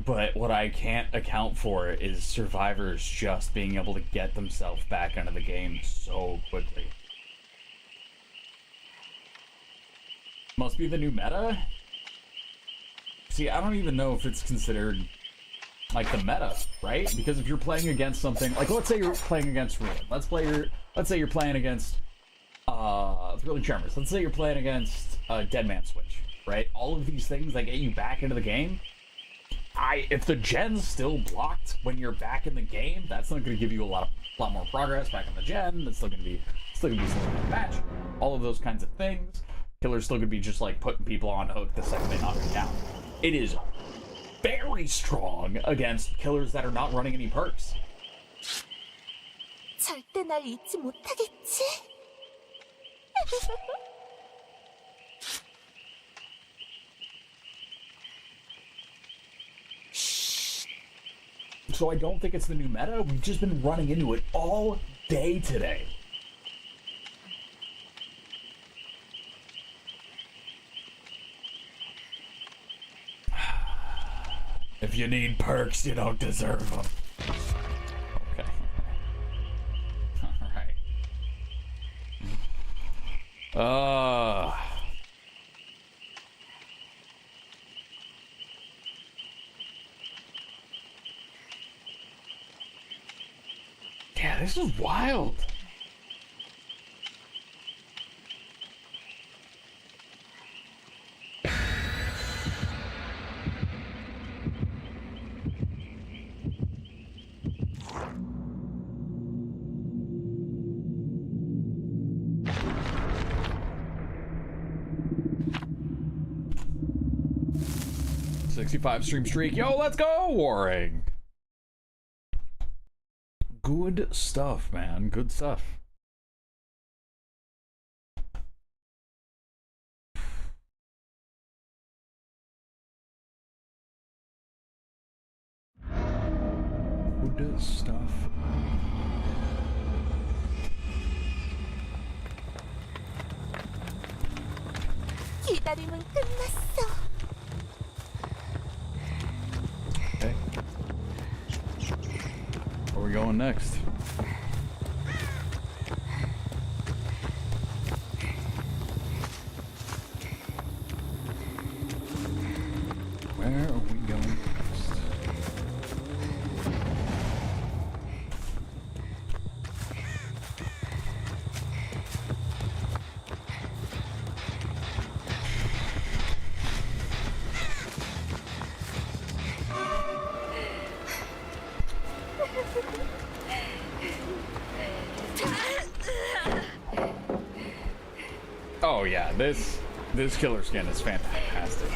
But what I can't account for is survivors just being able to get themselves back into the game so quickly. Must be the new meta? See, I don't even know if it's considered like the meta, right? Because if you're playing against something, like let's say you're playing against Ruin. Let's say you're playing against Thrilling Tremors. Let's say you're playing against Dead Man Switch, right? All of these things that get you back into the game. If the gen's still blocked when you're back in the game, that's not going to give you a lot more progress back in the gen. That's still going to be something in the match. All of those kinds of things. Killer's still going to be just like putting people on hook the second they knock them down. It is very strong against killers that are not running any perks. 절대 날 잊지 못하겠지? So I don't think it's the new meta. We've just been running into it all day today. If you need perks, you don't deserve them. Okay. Alright. Yeah, this is wild. '65 stream streak. Yo, let's go, Warring. Good stuff, man. Good stuff. Good stuff. 기다림은 끝났어. Okay. Where are we going next? Where are we going next? Oh yeah, this killer skin is fantastic.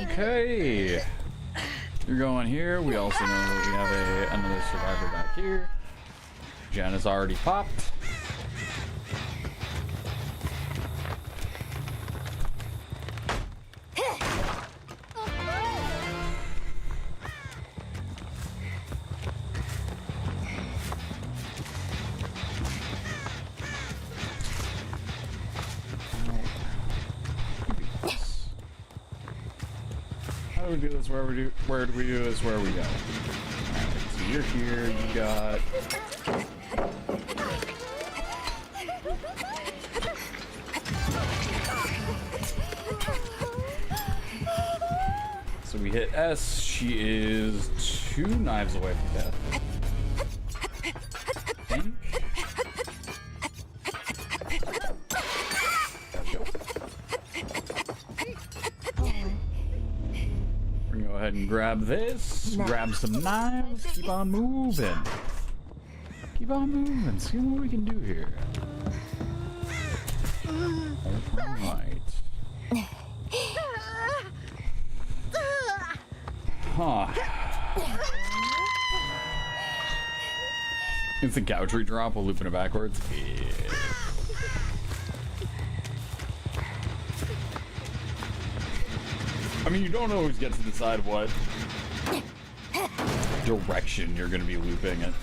Okay. You're going here. We also know that we have another survivor back here. Jen has already popped. How do we do this? Where do we do this? Where we go? Alright, so you're here, you got... So we hit S, she is 2 knives away from death. I think. We're gonna go ahead and grab this, grab some knives, keep on moving. Keep on moving, see what we can do here. Alright. Huh. It's a gougery drop while looping it backwards. Yeah. I mean, you don't always get to decide what direction you're going to be looping it.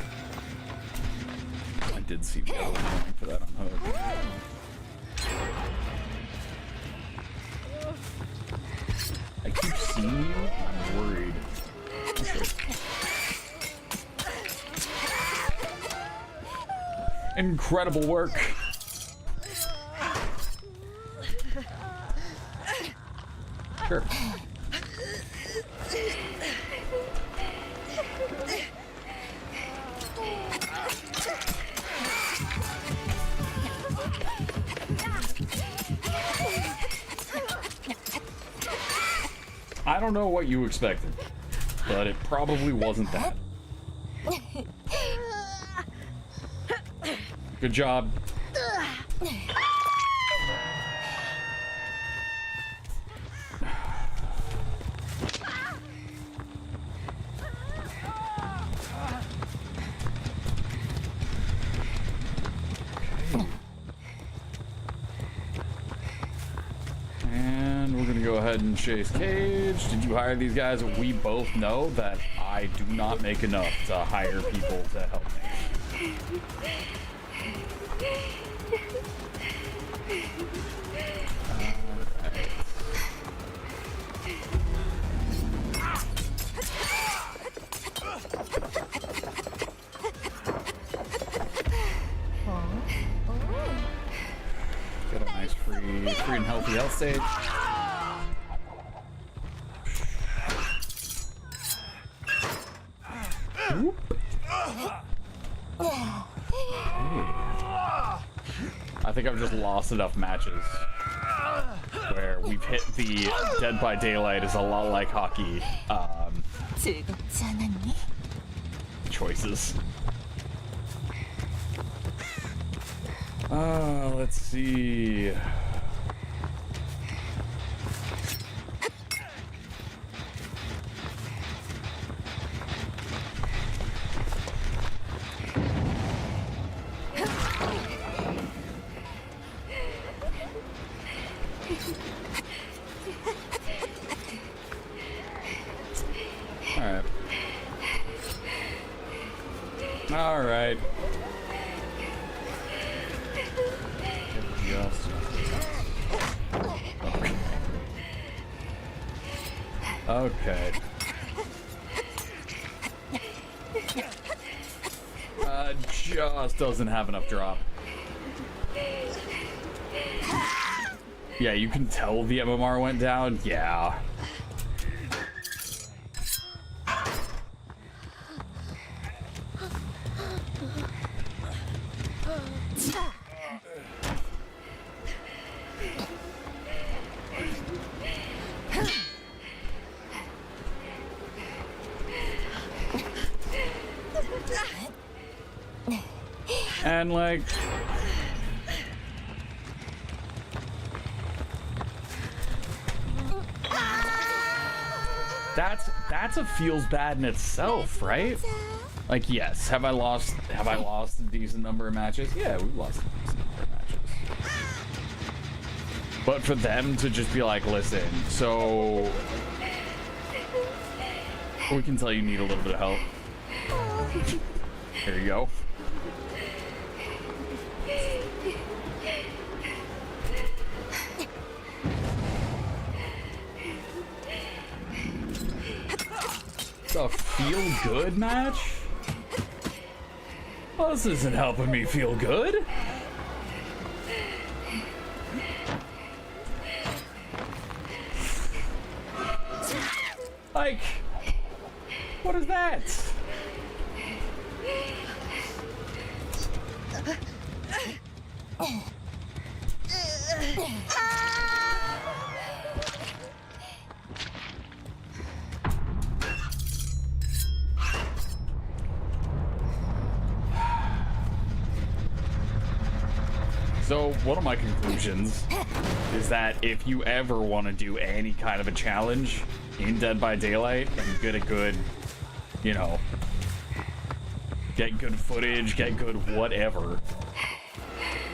I did see the other one going for that on Hook. I keep seeing you. I'm worried. Okay. Incredible work. Sure. I don't know what you expected, but it probably wasn't that. Good job. And we're gonna go ahead and chase Cage. Did you hire these guys? We both know that I do not make enough to hire people to help me. Got a nice free and healthy health stage. Whoop. Hey. I think I've just lost enough matches where we've hit the Dead by Daylight is a lot like hockey choices. Let's see. Alright. Alright. Okay. Just doesn't have enough drop. Yeah, you can tell the MMR went down. Yeah. And like that's a feels bad in itself, right? Like, yes, have I lost a decent number of matches? Yeah, we've lost a decent number of matches. But for them to just be like, listen, so we can tell you need a little bit of help. Here you go. A feel-good match? Well, this isn't helping me feel good. Like, what is that? So, one of my conclusions is that if you ever want to do any kind of a challenge in Dead by Daylight and get a good, you know, get good footage, get good whatever,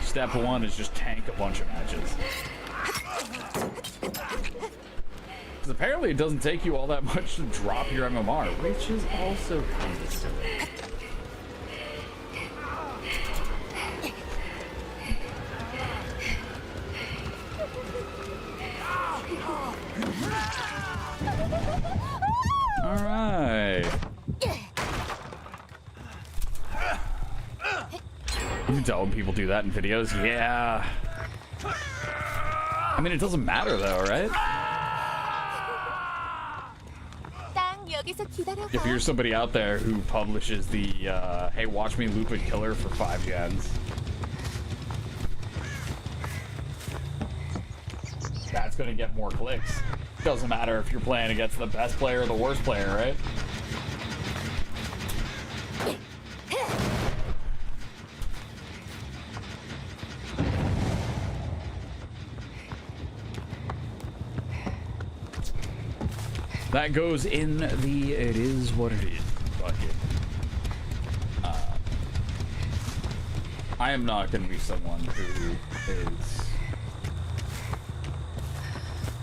step one is just tank a bunch of matches. Because apparently it doesn't take you all that much to drop your MMR, which is also kind of silly. Alright. You can tell when people do that in videos. Yeah. I mean, it doesn't matter though, right? If you're somebody out there who publishes the, hey, watch me loop a killer for 5 gens. That's gonna get more clicks. Doesn't matter if you're playing against the best player or the worst player, right? That goes in the it is what it is bucket. I am not going to be someone who is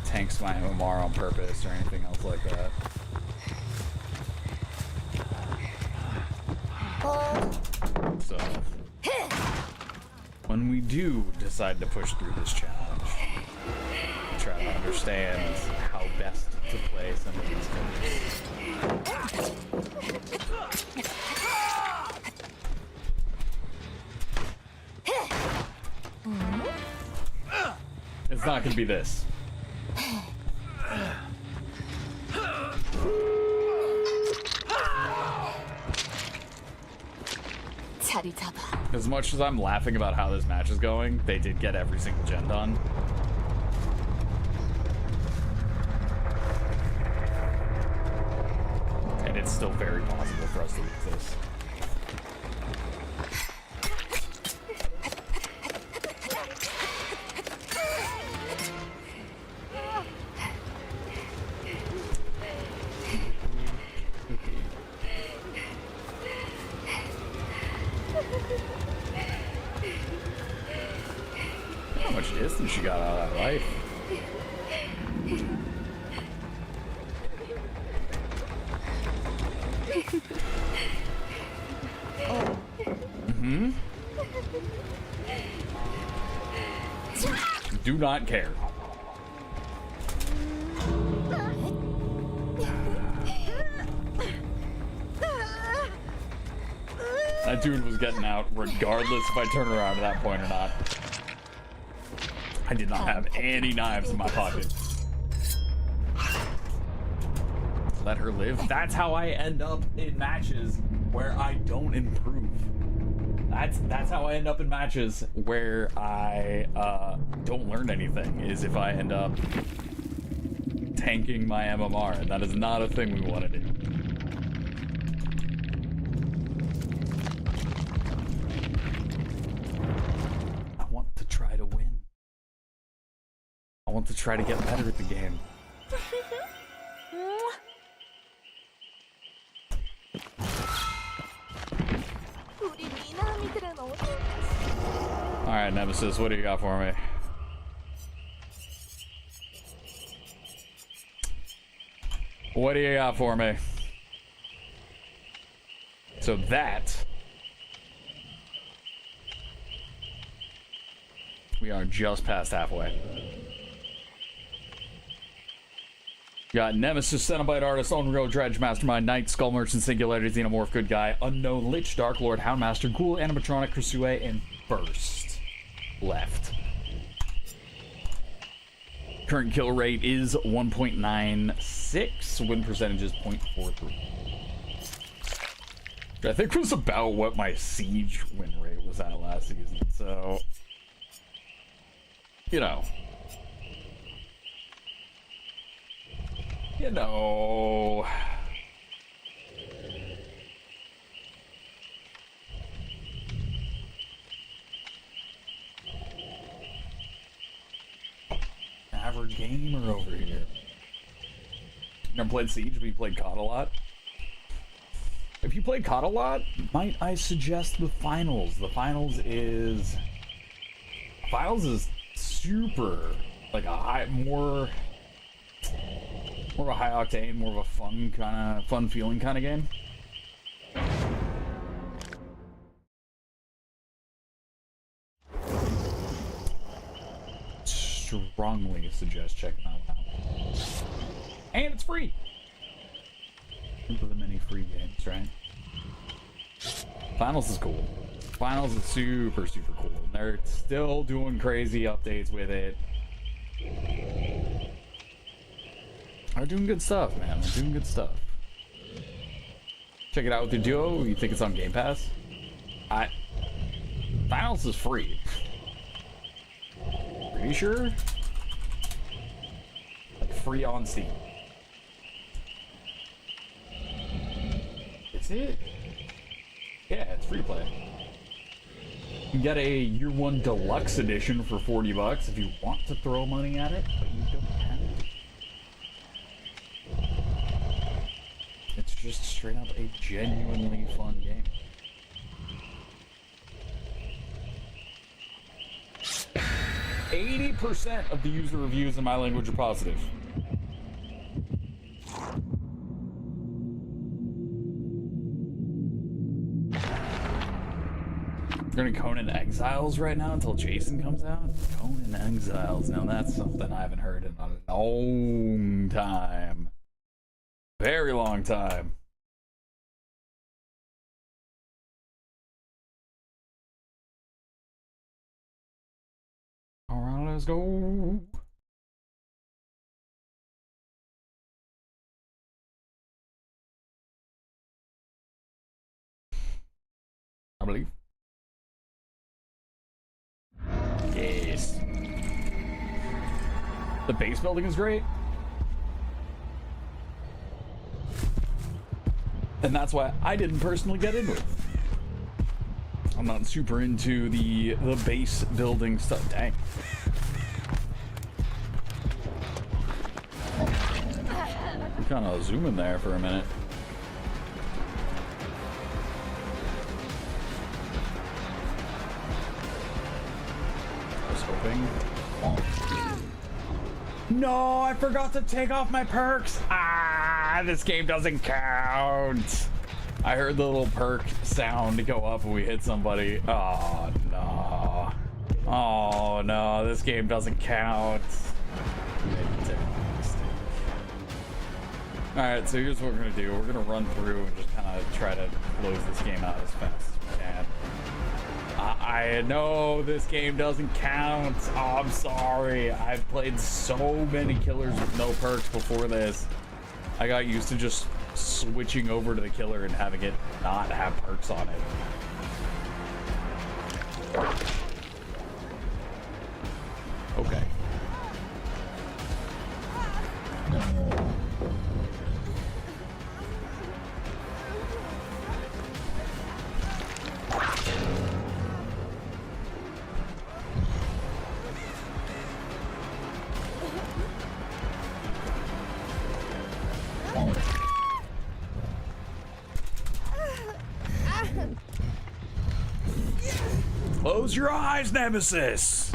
tanks my MMR on purpose or anything else like that. So, when we do decide to push through this challenge, try to understand how best to play some of these killers. It's not gonna be this. As much as I'm laughing about how this match is going, they did get every single gen done. And it's still very possible for us to lose this. How much distance she got out of that life. Do not care. That dude was getting out regardless if I turn around at that point or not. I did not have any knives in my pocket. Let her live. That's how I end up in matches where I don't improve. That's how I end up in matches where I don't learn anything, is if I end up tanking my MMR, and that is not a thing we want to do. I want to try to win. I want to try to get better at the game. Alright, Nemesis, what do you got for me? What do you got for me? So that... we are just past halfway. Got Nemesis, Cenobite Artist, Unreal Dredge, Mastermind, Knight, Skull Merchant, Singularity, Xenomorph, Good Guy, Unknown, Lich, Dark Lord, Houndmaster, Ghoul, Animatronic, Kursue, and Burst left. Current kill rate is 1.96. Win percentage is 0.43. I think it was about what my Siege win rate was at last season. So, you know. Average gamer over here. Never played Siege, but you played COD a lot. If you played COD a lot, might I suggest the finals? The finals is super, like a high, more of a high octane, more of a fun feeling kind of game. Strongly suggest checking that one out. And it's free. One of the many free games, right? Finals is cool. Finals is super, super cool. They're still doing crazy updates with it. They're doing good stuff, man. They're doing good stuff. Check it out with your duo. You think it's on Game Pass? Finals is free. Pretty sure? Like free on Steam. Is it? Yeah, it's free play. You can get a Year 1 Deluxe Edition for $40 if you want to throw money at it, but you don't have it. It's just straight up a genuinely fun game. %80 of the user reviews in my language are positive. We're gonna Conan Exiles right now until Jason comes out. Conan Exiles. Now that's something I haven't heard in a long time. Very long time. Alright, let's go. I believe. Yes. The base building is great. And that's why I didn't personally get into it. I'm not super into the base building stuff. Dang. I'm kind of zooming there for a minute. I was hoping. No, I forgot to take off my perks. Ah, this game doesn't count. I heard the little perk sound go up when we hit somebody. Oh, no. Oh, no, this game doesn't count. Alright, so here's what we're going to do. We're going to run through and just kind of try to close this game out as fast as we can. I know this game doesn't count. Oh, I'm sorry. I've played so many killers with no perks before this. I got used to just switching over to the killer and having it not have perks on it. Okay. Close your eyes, Nemesis!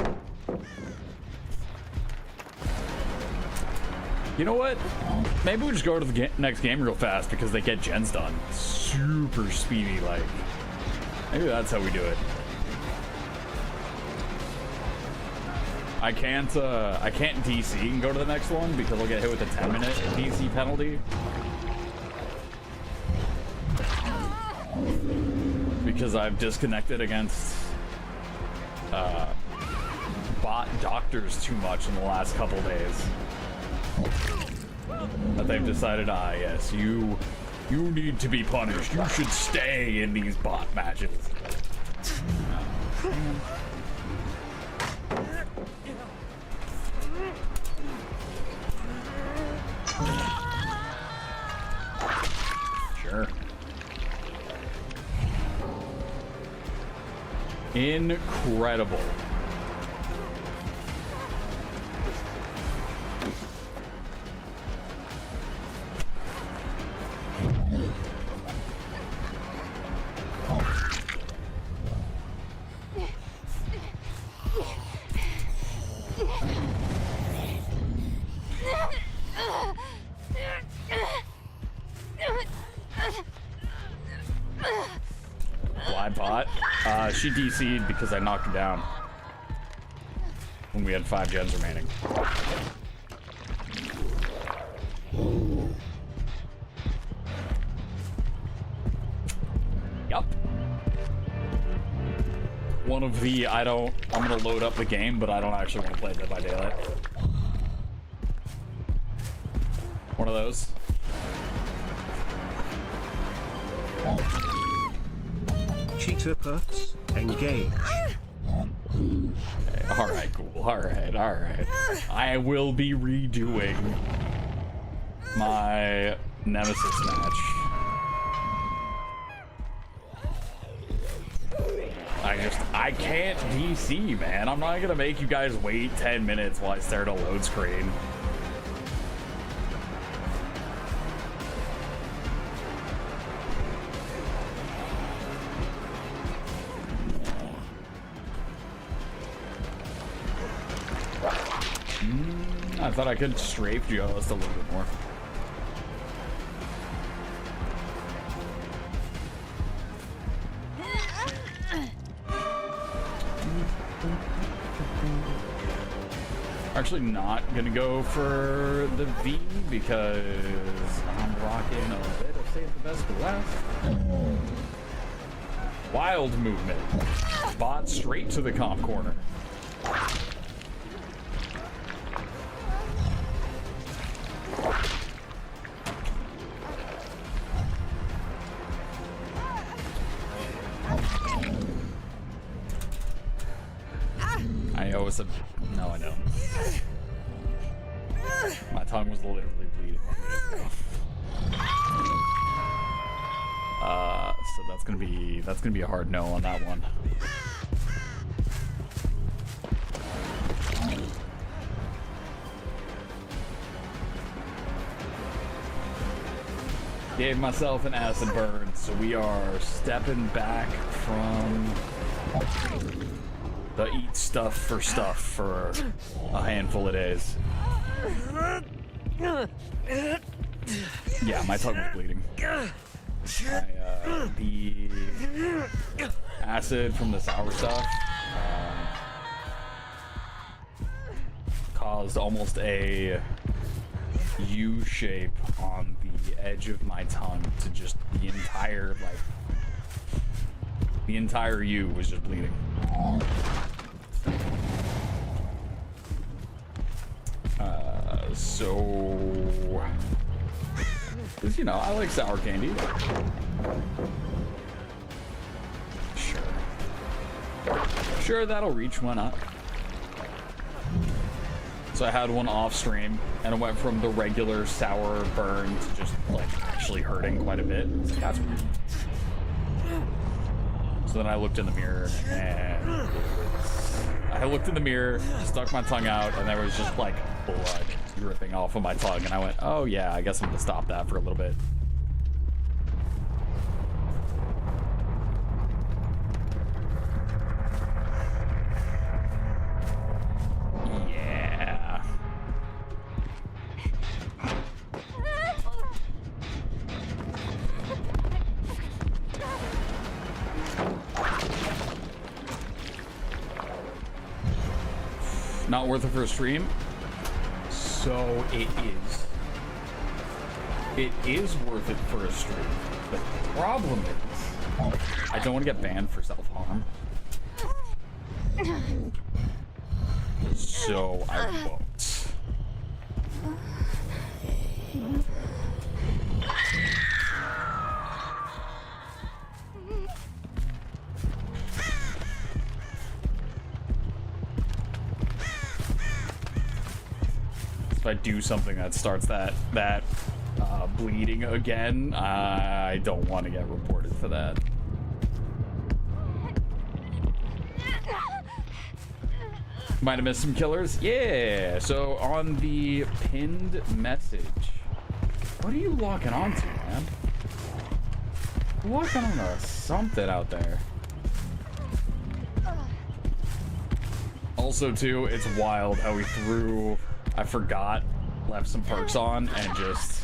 You know what? Maybe we just go to the next game real fast because they get gens done. Super speedy, like. Maybe that's how we do it. I can't DC and go to the next one because I'll get hit with a 10-minute DC penalty. Because I've disconnected against bot doctors too much in the last couple days. That they've decided, yes, you need to be punished. You should stay in these bot matches. Sure. Incredible. Blind bot. She DC'd because I knocked her down when we had 5 gens remaining. Yup. One of the I'm gonna load up the game, but I don't actually want to play Dead by Daylight. One of those. Cheater perks, engage. Okay, alright, cool. Alright. I will be redoing my Nemesis match. I can't DC, man. I'm not gonna make you guys wait 10 minutes while I stare at a load screen. I thought I could strafe just a little bit more. Actually not gonna go for the V because I'm rocking a bit of save the best for last. Wild movement. Bot straight to the comp corner. I owe us a... No, I don't. My tongue was literally bleeding. So that's gonna be a hard no on that one. Gave myself an acid burn, so we are stepping back from the eat stuff for a handful of days. Yeah, my tongue was bleeding. The acid from the sour stuff caused almost a U shape on the edge of my tongue to just the entire U was just bleeding. So, cause you know, I like sour candy. Sure, that'll reach one up. So I had one off stream, and it went from the regular sour burn to just like actually hurting quite a bit. I was like, that's weird. So then I looked in the mirror, and stuck my tongue out, and there was just like blood dripping off of my tongue, and I went, oh yeah, I guess I'm gonna stop that for a little bit. Yeah. Not worth it for a stream? So it is. It is worth it for a stream. The problem is, I don't want to get banned for self-harm. So I won't. If I do something that starts that bleeding again, I don't want to get reported for that. Might have missed some killers. Yeah. So on the pinned message, what are you locking onto, man? Locking on to something out there. Also, too, it's wild how we threw. I forgot, left some perks on, and just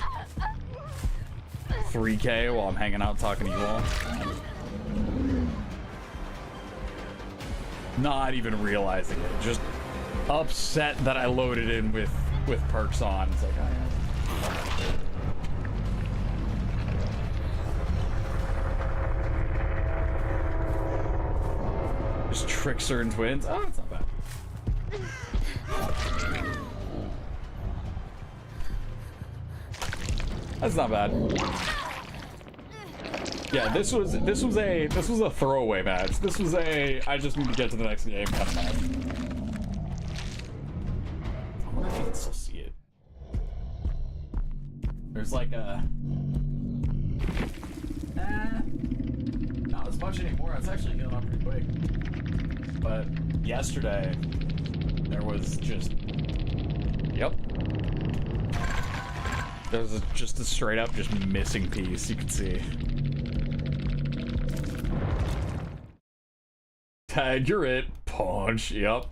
3K while I'm hanging out talking to you all. Not even realizing it, just upset that I loaded in with perks on. It's like, oh yeah. Just Trickster and Twins. Oh, it's not bad. That's not bad. Yeah, this was a throwaway match. This was a I just need to get to the next game kind of match. I wonder if I can still see it. There's like a not as much anymore. It's actually healing up pretty quick. But yesterday there was just there was just a straight up just missing piece you could see. Tag, you're it. Punch. Yep.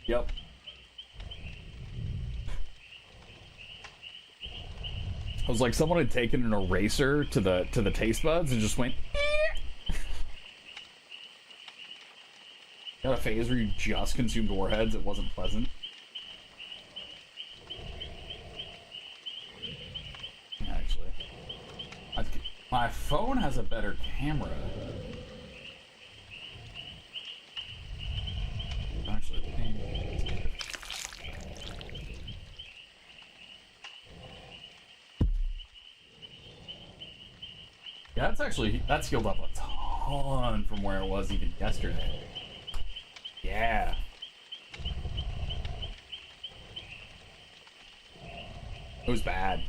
Yep. I was like, someone had taken an eraser to the taste buds and just went. Got a phase where you just consumed warheads. It wasn't pleasant. Actually, my phone has a better camera. Actually, yeah, that's healed up a ton from where it was even yesterday. Yeah. It was bad.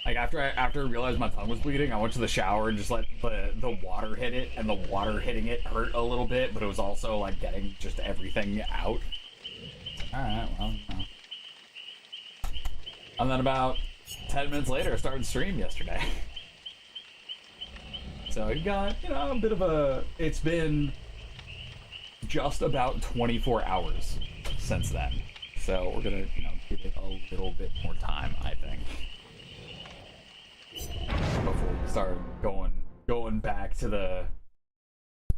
Like after I realized my tongue was bleeding, I went to the shower and just let the water hit it, and the water hitting it hurt a little bit, but it was also like getting just everything out. Alright, well, no. And then about 10 minutes later I started the stream yesterday. So you got, a bit of a it's been just about 24 hours since then. So we're gonna, give it a little bit more time, I think, before we start going back to the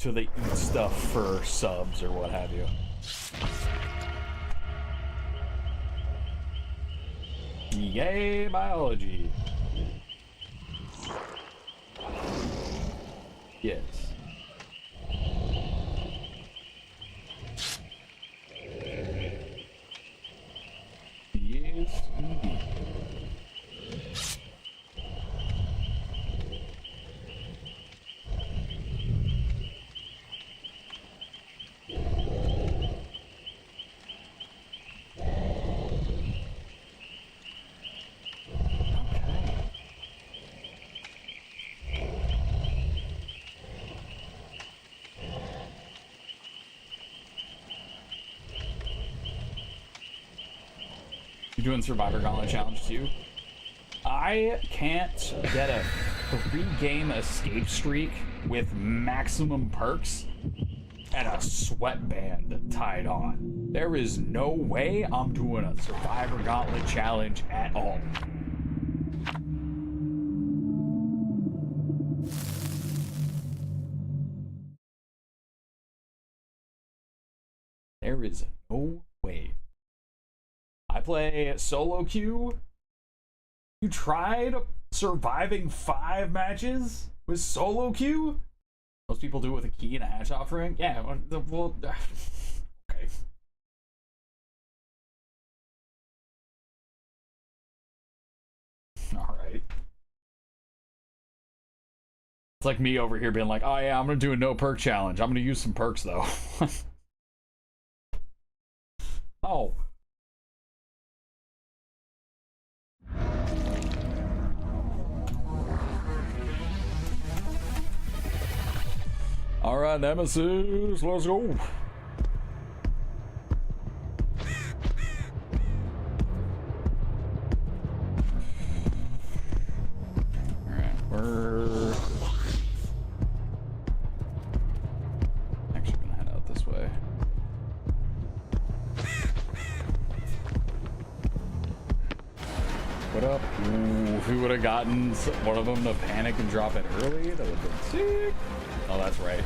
eat stuff for subs or what have you. Yay, biology. Yes. Yes, indeed. Doing Survivor Gauntlet Challenge too. I can't get a 3-game escape streak with maximum perks and a sweatband tied on. There is no way I'm doing a Survivor Gauntlet Challenge at all. There is no way. I play solo queue. You tried surviving 5 matches with solo queue? Most people do it with a key and a hatch offering. Yeah, well, okay. All right. It's like me over here being like, oh yeah, I'm gonna do a no perk challenge. I'm gonna use some perks though. Oh. All right, Nemesis, let's go. We're actually gonna head out this way. What up? Ooh, if we would have gotten one of them to panic and drop it early, that would have been sick. Oh, that's right.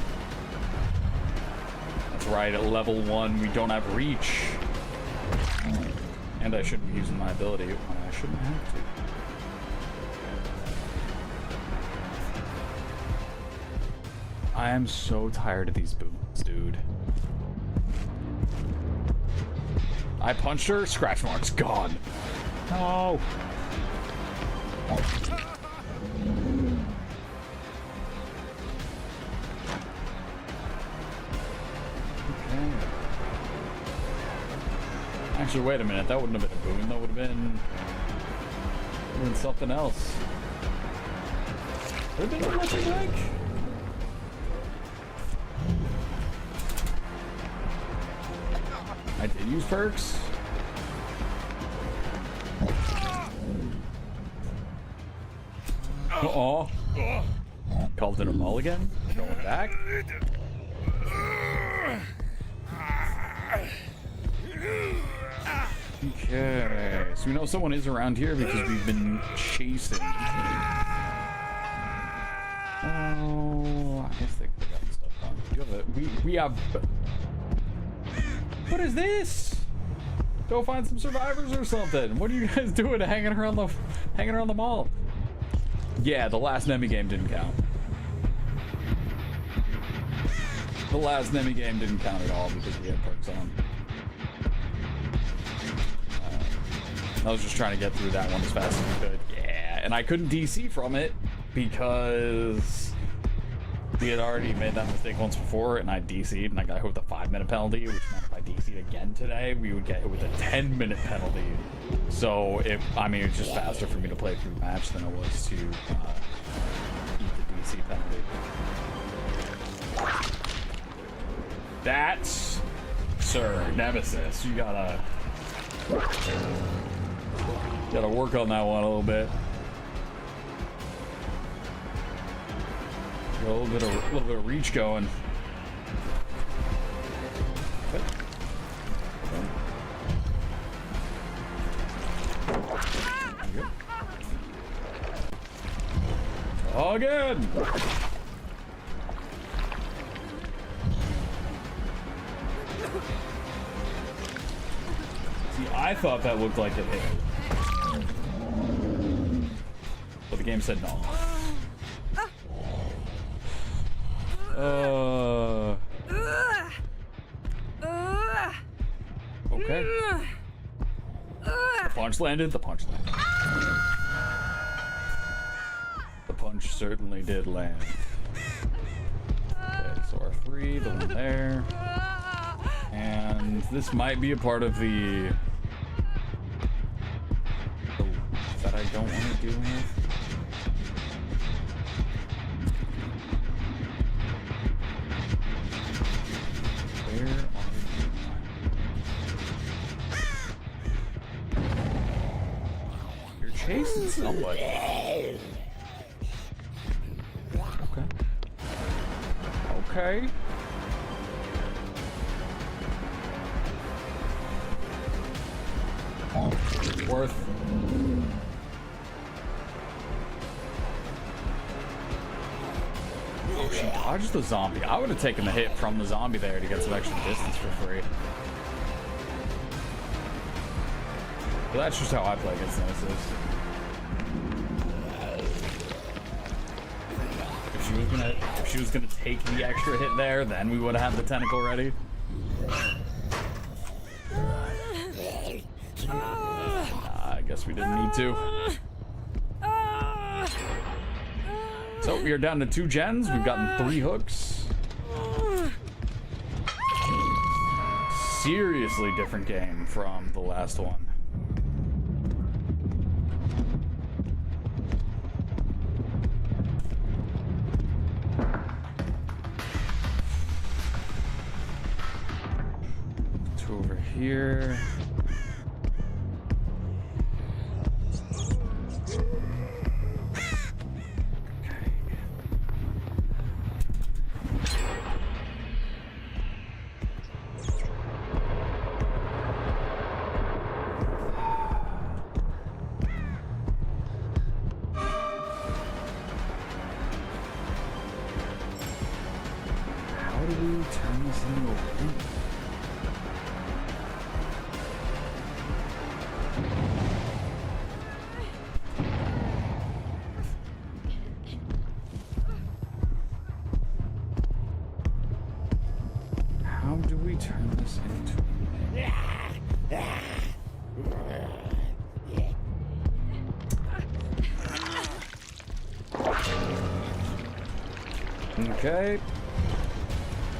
That's right, at level 1, we don't have reach. And I shouldn't be using my ability when I shouldn't have to. I am so tired of these boots, dude. I punched her, scratch marks gone. No. Okay. Actually, wait a minute. That wouldn't have been a boon. That would have been something else. Would have been a lucky break. I did use perks. Uh-oh. Called it a mulligan. Going back. Okay. So we know someone is around here because we've been chasing. Oh, I guess they could have gotten stuff done. You have we have... What is this? Go find some survivors or something. What are you guys doing hanging around the mall? Yeah, the last Nemi game didn't count. The last Nemi game didn't count at all because we had perks on. I was just trying to get through that one as fast as we could. Yeah, and I couldn't DC from it because we had already made that mistake once before, and I DC'd, and I got hit with a 5-minute penalty, which meant if I DC'd again today, we would get hit with a 10-minute penalty. So, it was just faster for me to play through the match than it was to eat the DC penalty. That's, sir, Nemesis. You gotta work on that one a little bit. Got a little bit of reach going. Again. See, I thought that looked like it hit, but the game said no. Okay. The punch landed. The punch landed. The punch certainly did land. Okay, so our 3, the one there, and this might be a part of the that I don't want to deal with. Chasing somebody. Okay. Okay. Worth. Oh, she dodge the zombie. I would have taken the hit from the zombie there to get some extra distance for free. But that's just how I play against Nemesis. If she was gonna take the extra hit there, then we would have had the tentacle ready. I guess we didn't need to. So we are down to 2 gens. We've gotten 3 hooks. Seriously different game from the last one. Over here. How do we turn this into a win? How do we turn this into? Okay.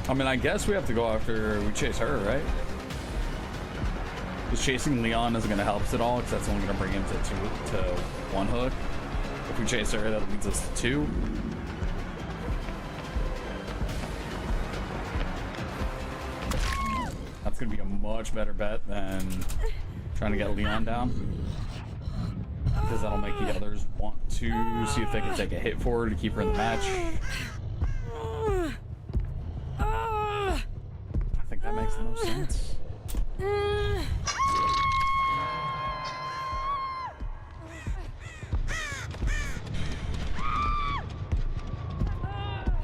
I mean, I guess we have to go after we chase her, right? Because chasing Leon isn't going to help us at all, because that's only going to bring him to 1 hook. If we chase her, that leads us to 2. That's going to be a much better bet than trying to get Leon down. Because that'll make the others want to see if they can take a hit for her to keep her in the match. I think that makes the most sense.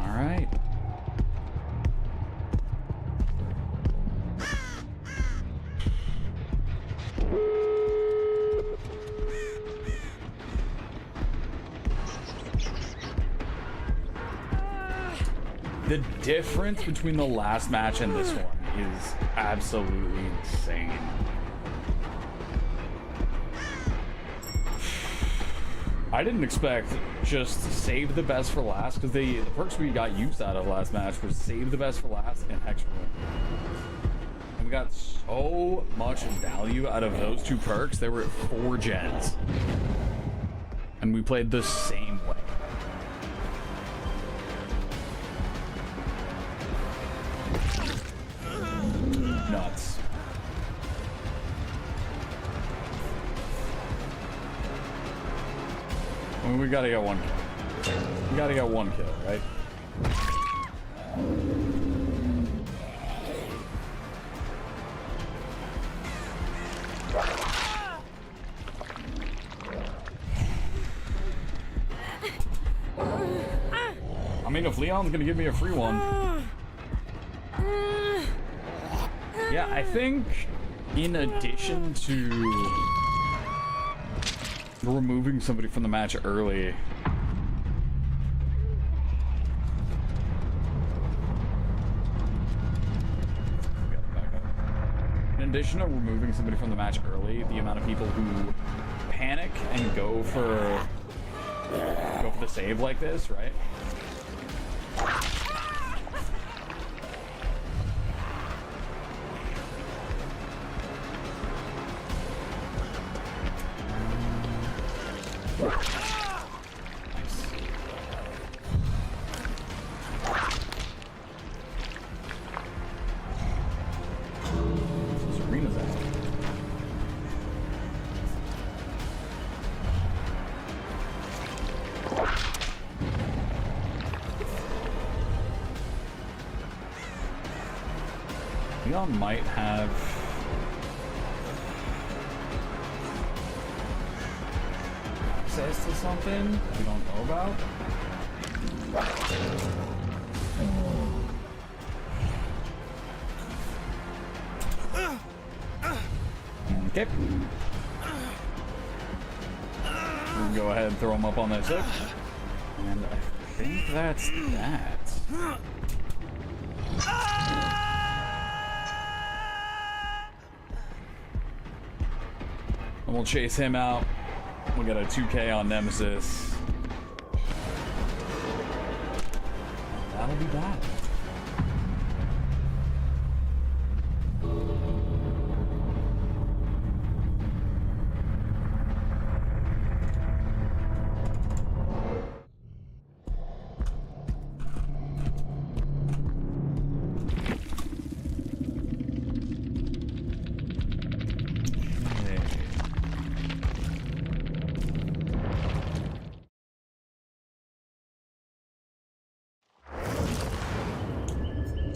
Alright. The difference between the last match and this one is absolutely insane. I didn't expect just save the best for last, because the perks we got used out of last match was save the best for last and Hex Room. And we got so much value out of those 2 perks. They were at 4 gens. And we played the same way. Nuts. I mean, we gotta get 1 kill. We gotta get 1 kill, right? I mean, if Leon's gonna give me a free one. Yeah, I think in addition to removing somebody from the match early, in addition to removing somebody from the match early, the amount of people who panic and go for the save like this, right? Leon might have access to something we don't know about. Okay. We'll go ahead and throw him up on that ship. And I think that's that. And we'll chase him out. We got a 2K on Nemesis. That'll be that.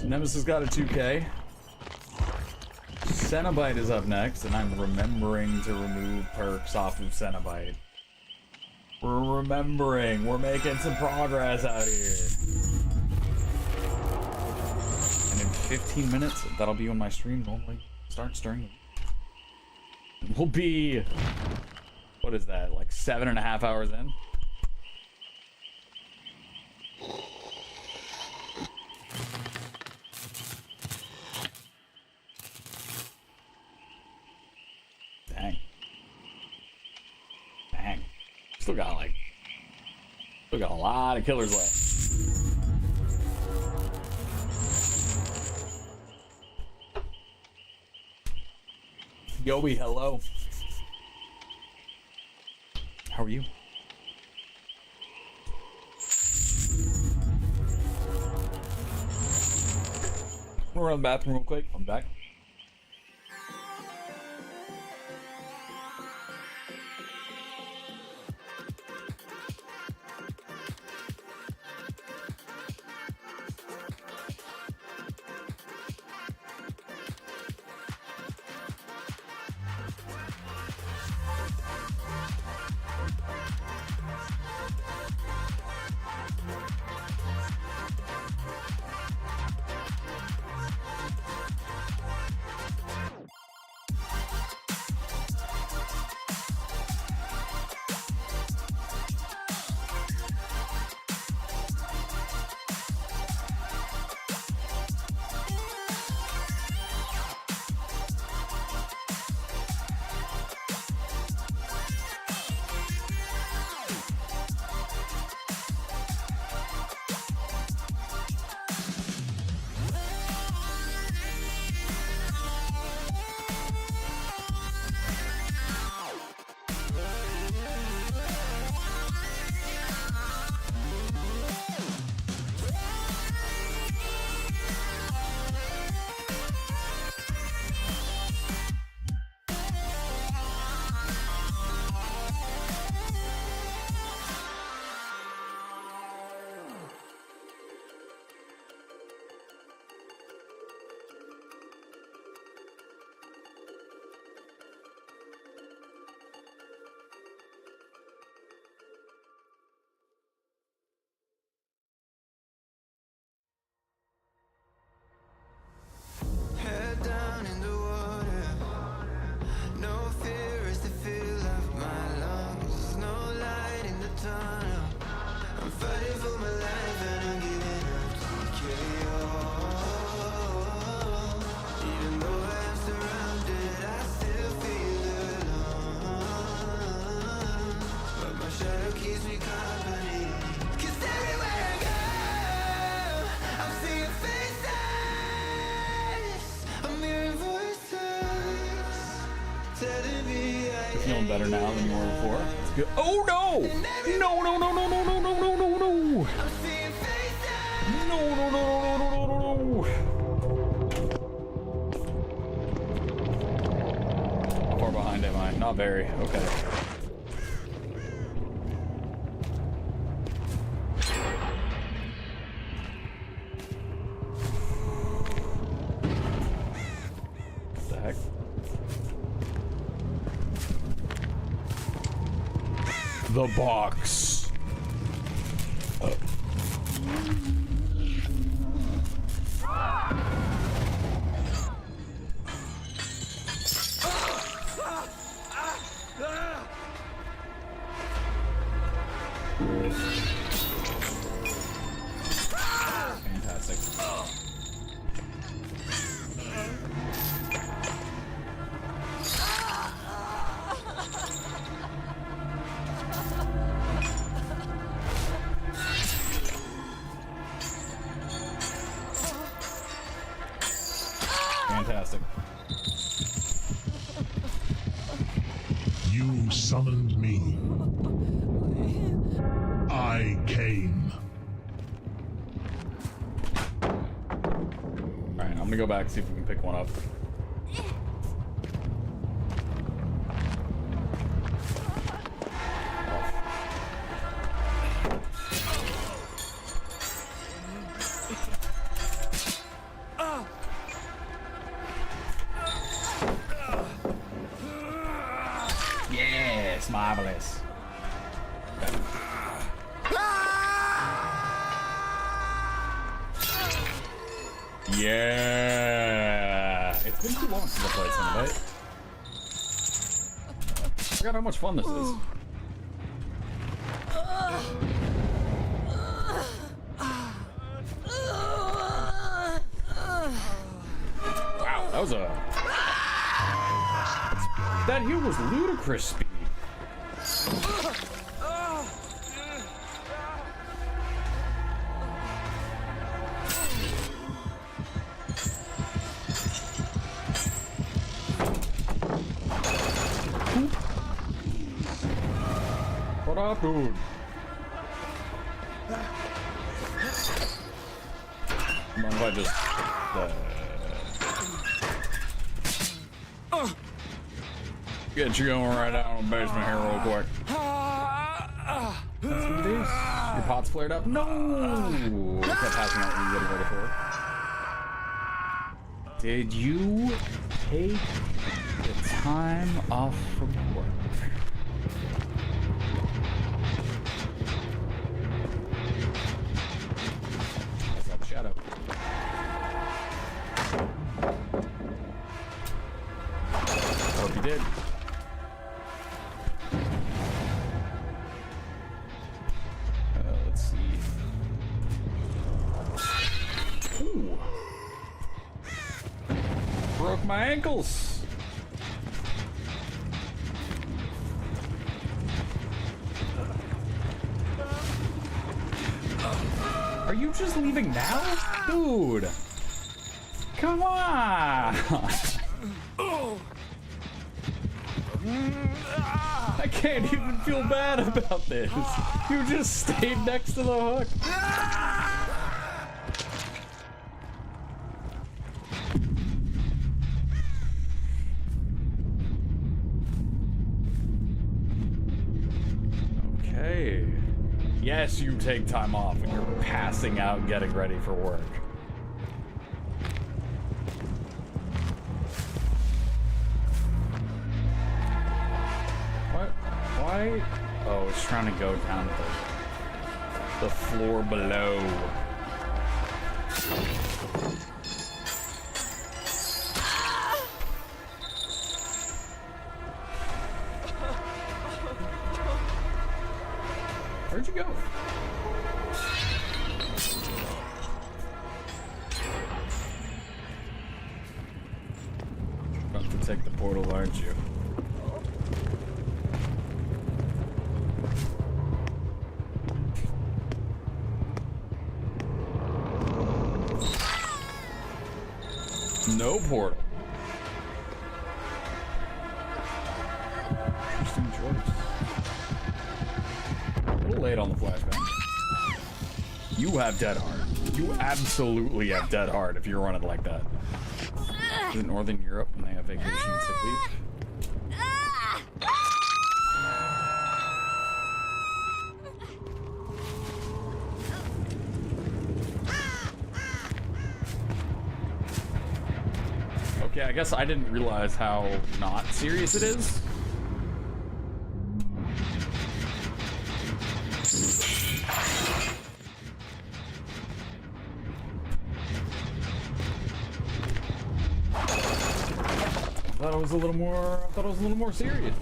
Nemesis got a 2K. Cenobite is up next, and I'm remembering to remove perks off of Cenobite. We're remembering. We're making some progress out here. And in 15 minutes, that'll be when my stream normally starts streaming. We'll be... what is that? Like 7.5 hours in? Dang. Still got a lot of killers left. Yobi, hello. How are you? I'm gonna run to the bathroom real quick. I'm back. Feeling better now than you were before. It's good. Oh no! No, no, no, no, no, no, no, no, no, no! No, no, no, no, no, no, no, no! How far behind am I? Not very. Okay. What the heck? The box. Oh. fantastic. You summoned me. I came. Alright, I'm gonna go back and see if we can pick one up. Yes, marvelous. Yeah, it's been too long since I played Cinnabite. I forgot how much fun this is. Wow, that was a... That here was ludicrous speed. What up, dude? Mind if I just... Get you going right out on the basement here real quick. That's what it is. Your pot's flared up? No! It kept passing out when you get ready for it. Did you take the time off from work? I saw the shadow. Hope you did. Let's see. Ooh. Broke my ankles. Are you just leaving now? Dude. Come on. I can't even feel bad about this. You just stayed next to the hook. Okay. Yes, you take time off when you're passing out getting ready for work. Why? Oh, it's trying to go down to the floor below. Where'd you go? About to take the portal, aren't you? No portal. Interesting choice. A little late on the flashback. You have dead hard. You absolutely have dead hard if you're running like that. Is it Northern Europe and they have vacation and sick leave? Okay, I guess I didn't realize how not serious it is. I thought it was a little more serious.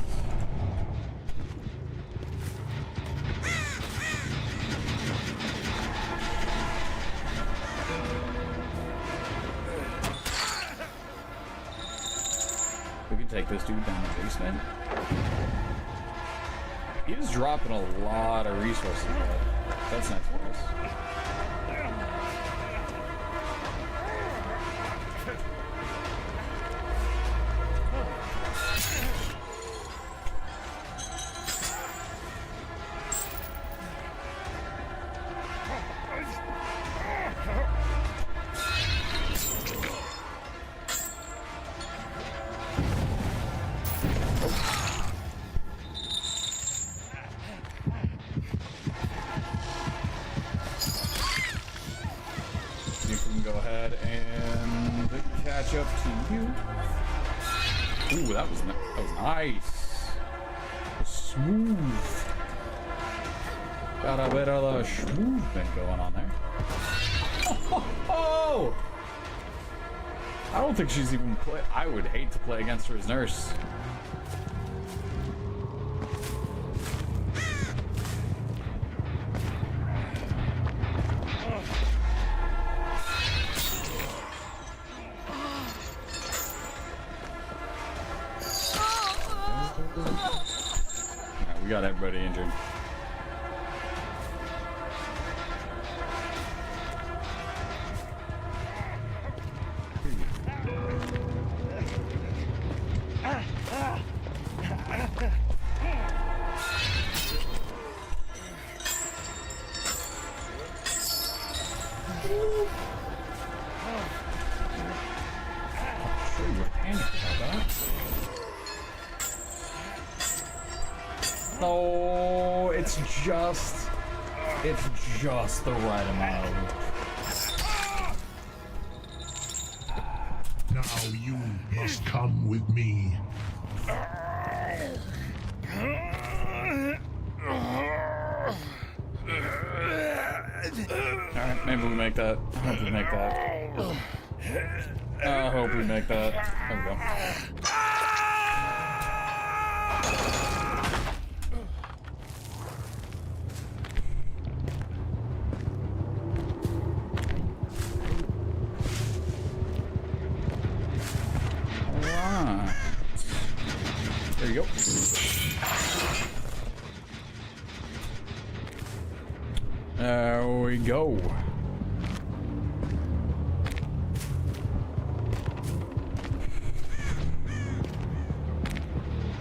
Take this dude down the basement. He is dropping a lot of resources there. That's nice for us. catch up to you. Ooh, that was nice. Smooth. Got a bit of the smooth thing going on there. Oh! I don't think she's even play. I would hate to play against her as nurse. Alright, we got everybody injured. No, it's just the right amount. Now you must come with me. Alright, maybe we make that. I hope we make that. I hope we make that. There we go. Alright. There you go. There we go.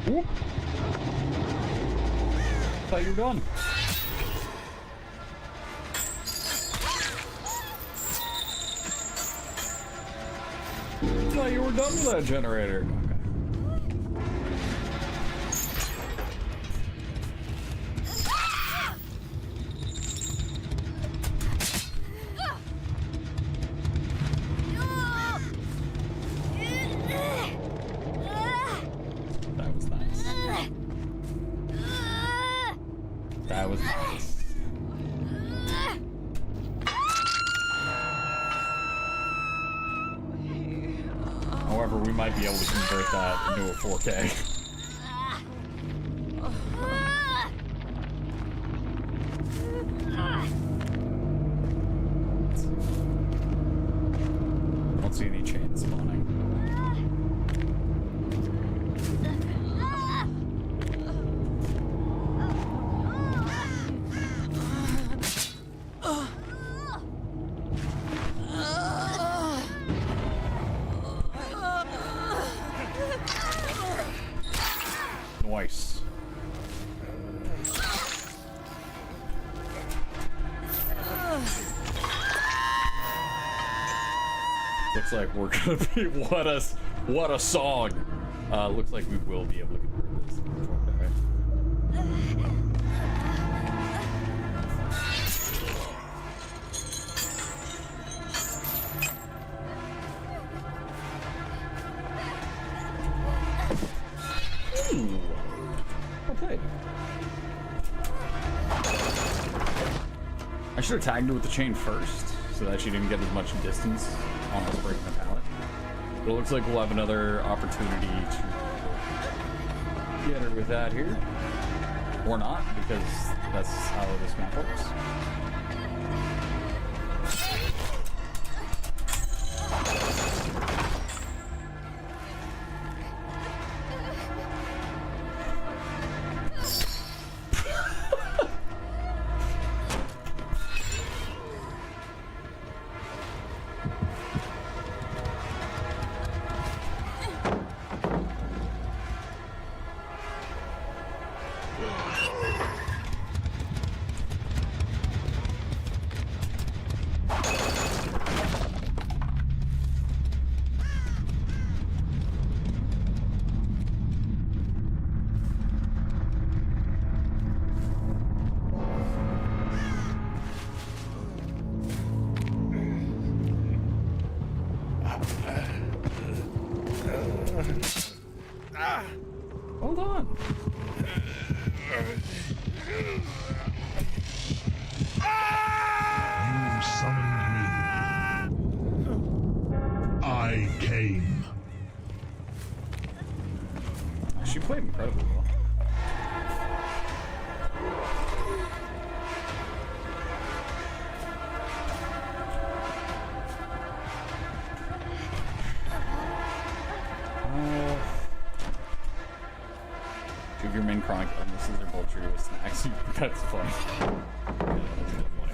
Whoop. Thought you were done. Thought you were done with that generator. That was nice. However, we might be able to convert that into a 4K. I don't see any chains spawning. Nice. Looks like we're gonna be what a song. Looks like we will be able to convert this. Ooh. Okay. I should have tagged her with the chain first, so that she didn't get as much distance on us breaking the pallet. But it looks like we'll have another opportunity to get her with that here. Or not, because that's how this map works. Hold on. You summoned me. I came. She played incredibly well. Two of your main chronic illnesses are poultry with snacks. That's funny. Yeah, that's really funny.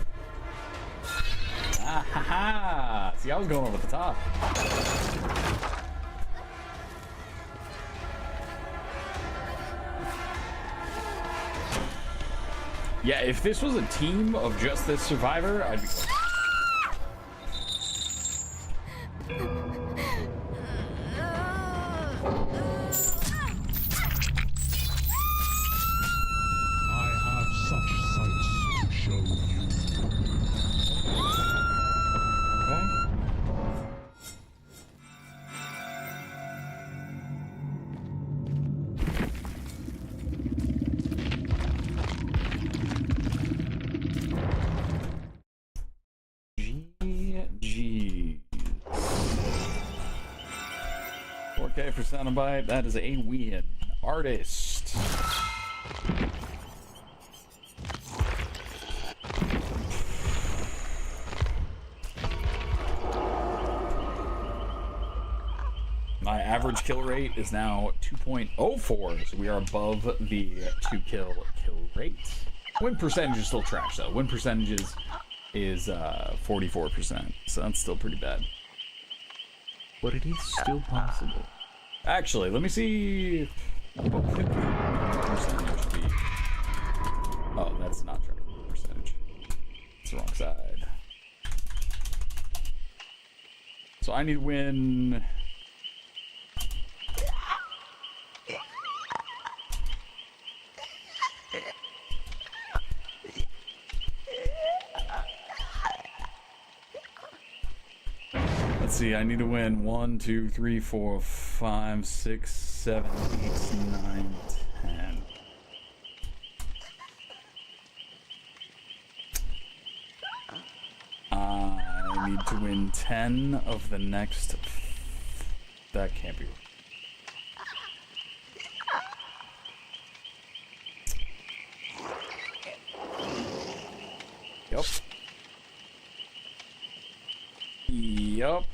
Ah ha ha! See, I was going over the top. Yeah, if this was a team of just this survivor, I'd be close. I have such sights to show you. Okay. GG. 4K for Soundbite. That is a win. Artist. My average kill rate is now 2.04, so we are above the 2-kill rate. Win percentage is still trash, though. Win percentage is 44%, so that's still pretty bad. But it is still possible. Actually, let me see what could the percentage be. Oh, that's not tracking percentage. It's the wrong side. So I need to win. Let's see, I need to win 1, 2, 3, 4, 5, 6, 7, 8, 9, 10. I need to win 10 of the next. That can't be. Yep. Yup.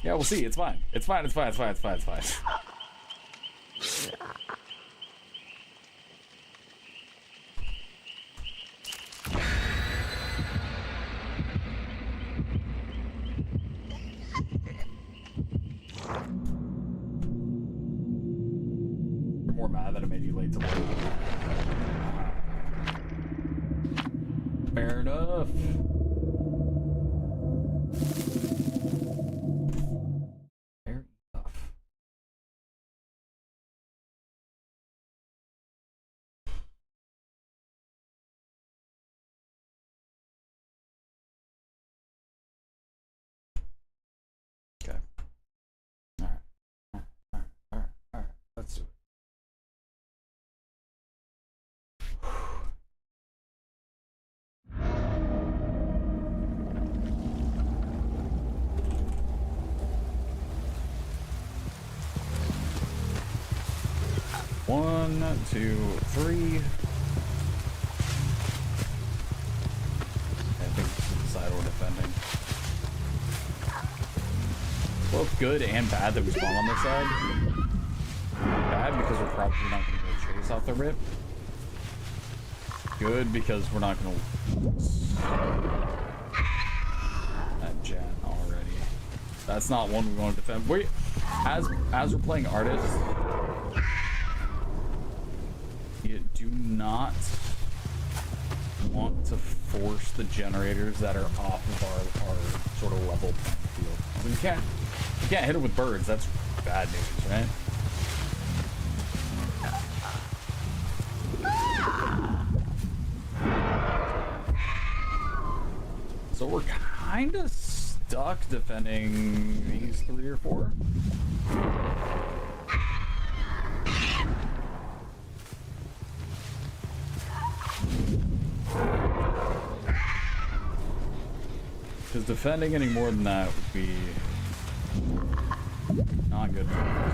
Yeah, we'll see. It's fine. It's fine. It's fine. It's fine. It's fine. It's fine. You're more mad that I made you late to work. Fair enough. Fair enough. Okay. All right. Let's do it. One, two, three. I think this is the side we're defending. Both good and bad that we spawn on this side. Bad because we're probably not going to go chase off the rip. Good because we're not going to that gen already. That's not one we want to defend. Wait, as we're playing artists, you do not want to force the generators that are off of our sort of level playing field. I mean, you can't hit it with birds. That's bad news, right? So we're kind of stuck defending these 3 or 4. Because defending any more than that would be not good for us.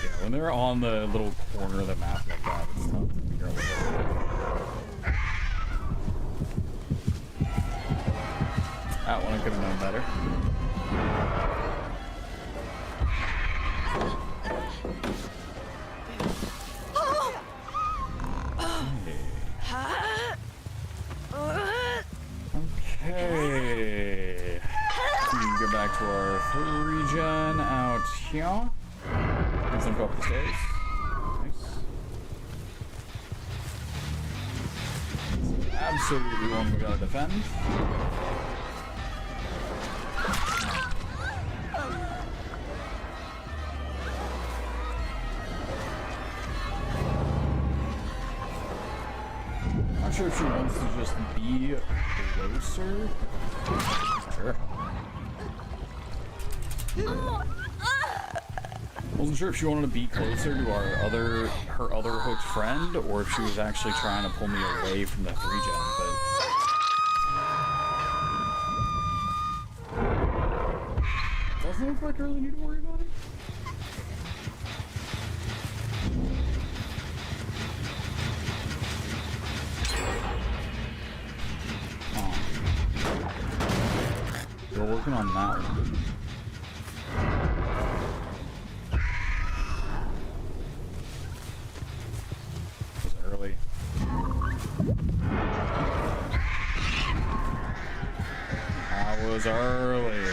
Yeah, when they're on the little corner of the map like that, it's tough to figure out what they're doing. That one I could have known better. Okay. We can go back to our 3 regen out here. Let's go up the stairs. Nice. Absolutely one we gotta defend. Not sure if she wants to just be closer. Sure. Wasn't sure if she wanted to be closer to her other hooked friend, or if she was actually trying to pull me away from the 3 gen, but doesn't look like I really need to worry about it. We're working on that one. It was early. I was early.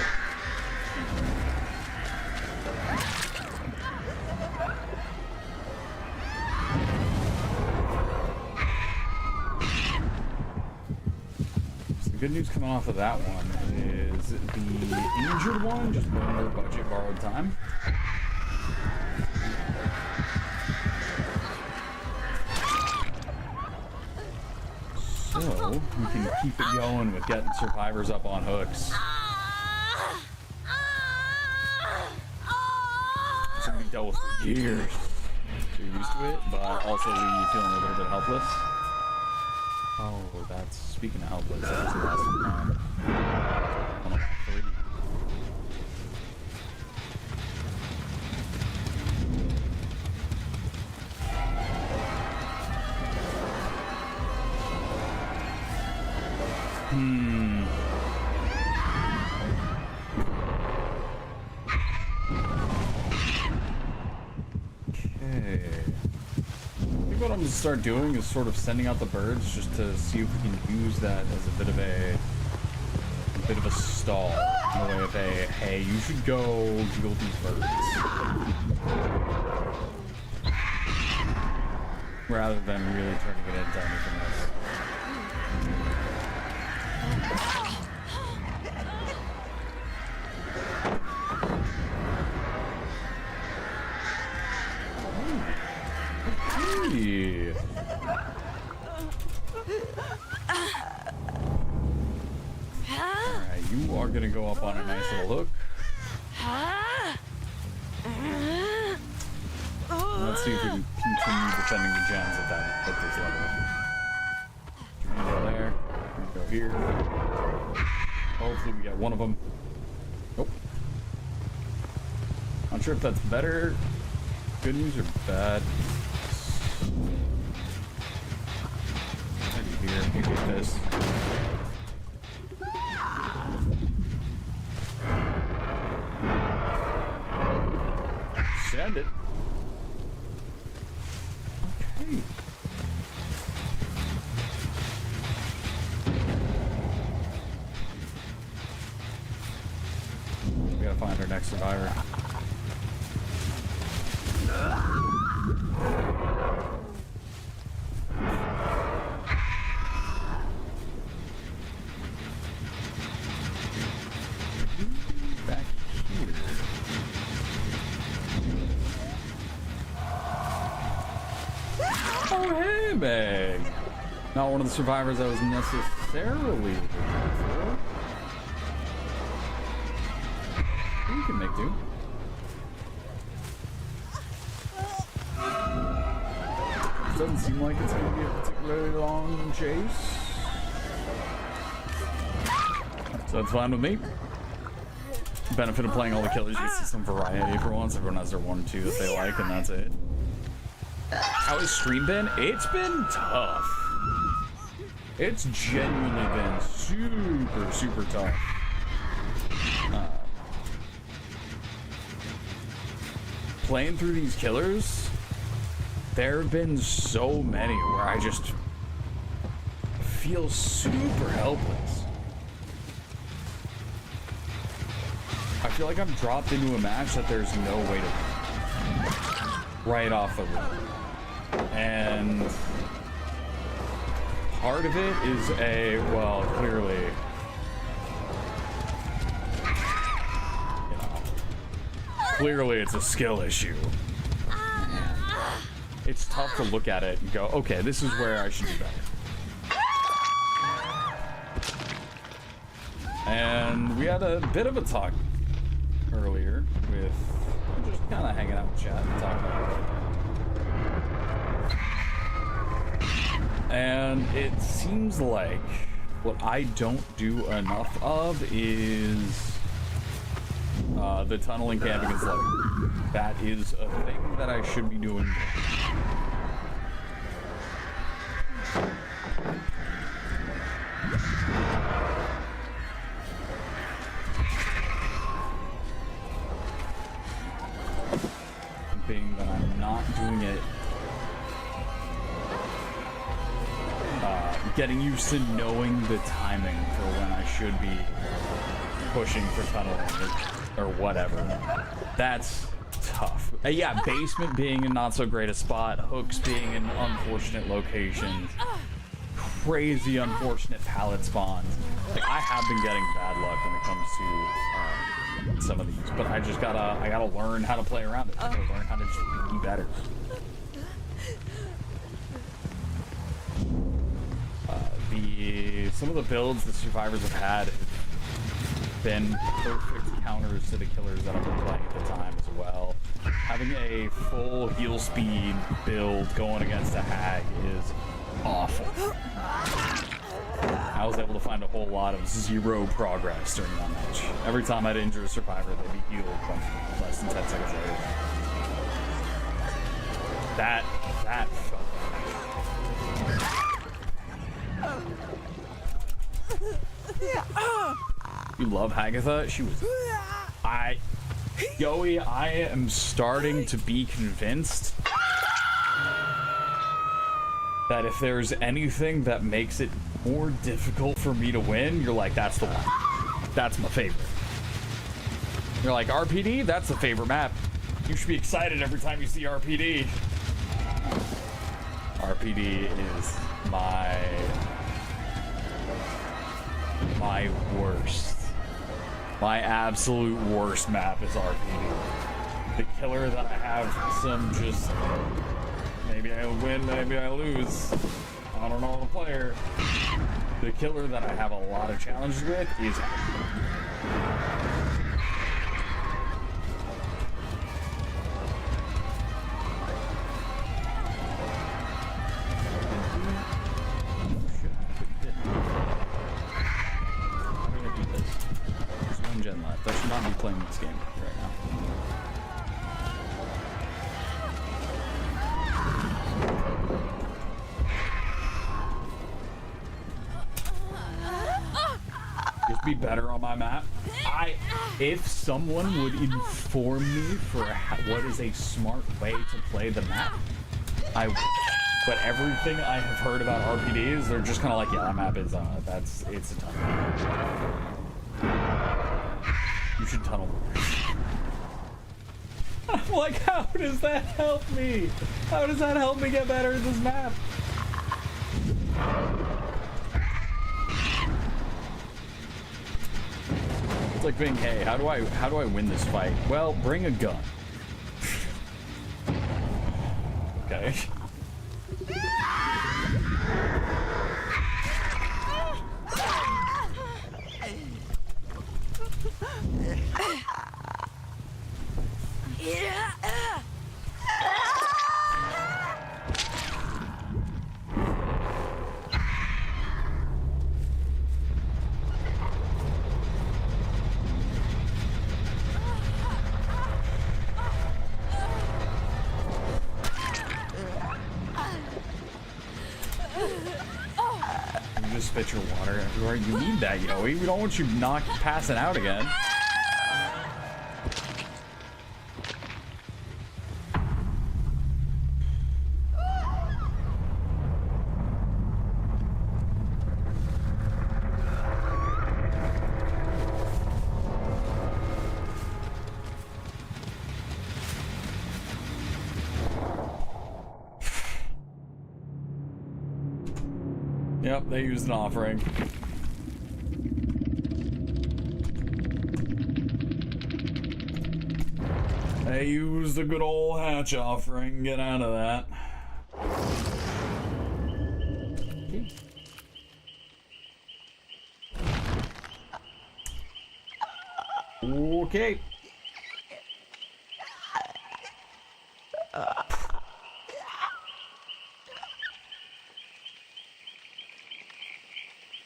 So the good news coming off of that one is the injured one just burned our budget borrowed time. So we can keep it going with getting survivors up on hooks. Something we dealt with for years. So you're used to it, but also we feeling a little bit helpless. Oh, that's, speaking of helpless, that was the last time. One of my 3. Okay. I think what I'm gonna start doing is sort of sending out the birds just to see if we can use that as a bit of a stall. In the way of a, hey, you should go deal with these birds. Rather than really turning it into anything else. Hey. Alright, you are gonna go up on a nice little hook. Let's see if we can continue defending the gens at this level. We're gonna go there. We're gonna go here. Hopefully we get one of them. Nope. Not sure if that's better, good news, or bad. Maybe here, maybe this. Send it. Okay. We gotta find our next survivor. Back here. Oh, hey, Meg. Not one of the survivors I was necessarily looking for. You can make do. Doesn't seem like it's going to be a particularly long chase. So that's fine with me. Benefit of playing all the killers, you see some variety for once. Everyone has their 1 or 2 that they like, and that's it. How has stream been? It's been tough. It's genuinely been super, super tough. Playing through these killers, there have been so many where I just feel super helpless. I feel like I'm dropped into a match that there's no way to win. Right off the rip. And part of it is well, clearly, clearly it's a skill issue. It's tough to look at it and go, okay, this is where I should do better. And we had a bit of a talk earlier with just kind of hanging out with chat and talking about it. And it seems like what I don't do enough of is the tunneling camping and slugging. That is a thing that I should be doing more. Being that I'm not doing it, getting used to knowing the timing for when I should be pushing for tunneling or whatever. That's tough. Yeah, basement being in not so great a spot, hooks being in unfortunate locations, crazy unfortunate pallet spawns. Like, I have been getting bad luck when it comes to some of these, but I gotta learn how to play around it. I gotta learn how to just be better. Some of the builds the survivors have had have been perfect counters to the killers that I've been playing at the time as well. Having a full heal speed build going against a hag is awful. I was able to find a whole lot of 0 progress during that match. Every time I'd injure a survivor, they'd be healed less than 10 seconds later. That felt You love Hagatha? She was... Yoey, I am starting to be convinced that if there's anything that makes it more difficult for me to win, you're like, that's the one. That's my favorite. You're like, RPD? That's the favorite map. You should be excited every time you see RPD. RPD is my worst. My absolute worst map is RPD. The killer that I have some just... Maybe I win, maybe I lose. I don't know the player. The killer that I have a lot of challenges with is... I should not be playing this game right now. Just be better on my map. If someone would inform me for what is a smart way to play the map, I would. But everything I have heard about RPDs, they're just kind of like, yeah, that map is, it's a tough one. You should tunnel more. I'm like, how does that help me? How does that help me get better at this map? It's like being, hey, how do I win this fight? Well, bring a gun. Okay. just spit your water everywhere. You need that, Yoey. We don't want you passing out again. Yep, they used an offering. They used a good old hatch offering. Get out of that. Okay.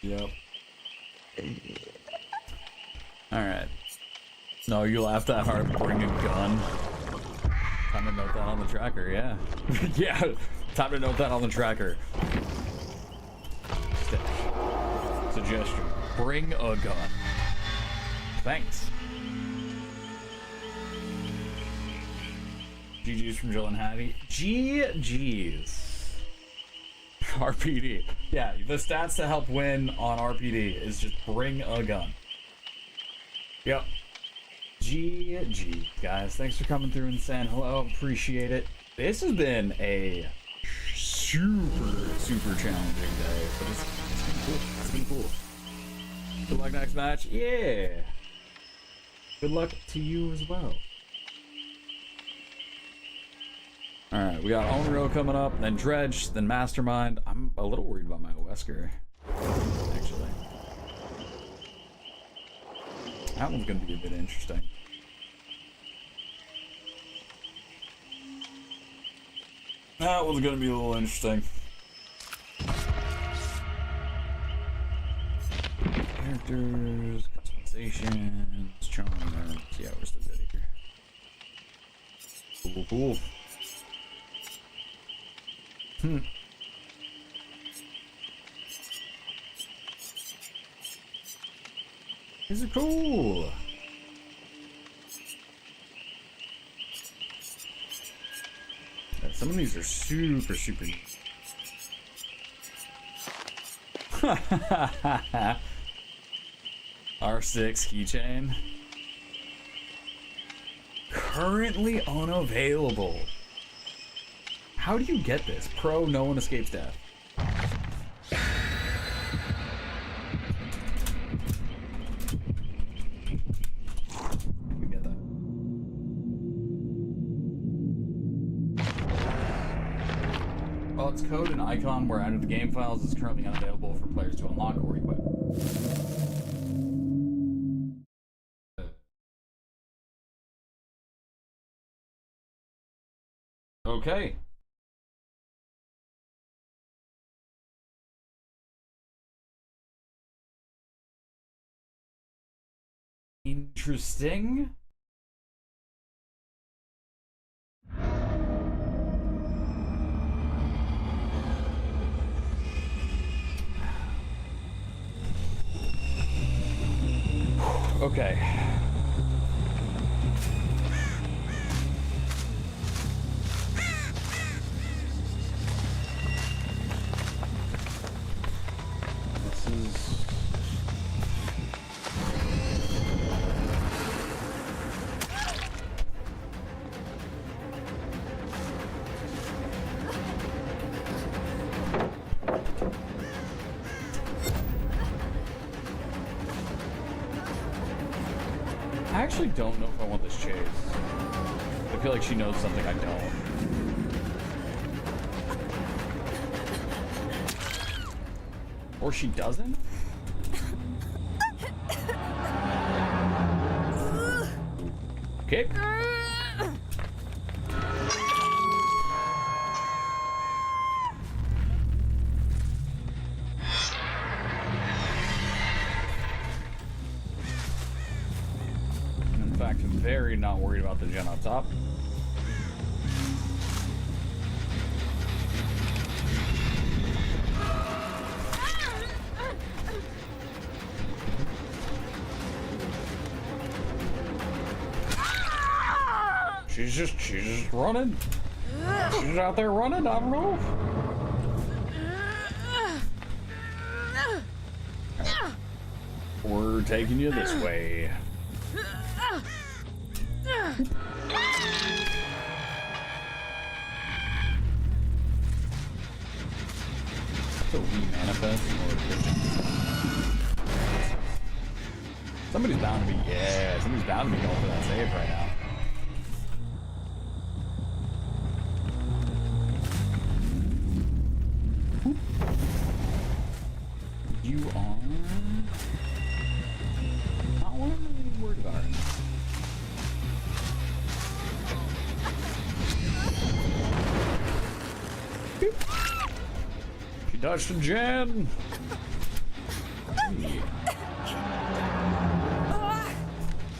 Yep. Alright. No, you laughed that hard. Bring a gun. Time to note that on the tracker, yeah. Yeah, time to note that on the tracker. Suggestion. Bring a gun. Thanks. GG's from Jill and Hattie. GG's. RPD. Yeah, the stats to help win on RPD is just bring a gun. Yep. GG, guys. Thanks for coming through and saying hello. Appreciate it. This has been a super challenging day, but it's been cool. It's been cool. Good luck next match. Yeah. Good luck to you as well. Alright, we got Onryo coming up, then Dredge, then Mastermind. I'm a little worried about my Wesker, actually. That one's gonna be a bit interesting. That one's gonna be a little interesting. Characters, customizations, charms. Yeah, we're still good here. Cool. These are cool. Yeah, some of these are super R6 keychain. Currently unavailable. How do you get this? Pro, no one escapes death. You get that. Well, it's code and icon where out of the game files is currently unavailable for players to unlock or equip. Okay. Interesting. Okay. This is... I actually don't know if I want this chase. I feel like she knows something I don't. Or she doesn't? Okay. In fact, I'm very not worried about the gen up top. just running. She's out there running. I don't know. We're taking you this way. So we manifest or somebody's bound to be, yeah, somebody's bound to be going for that save right now. You are not one I'm really worried about right now. She dodged a gen.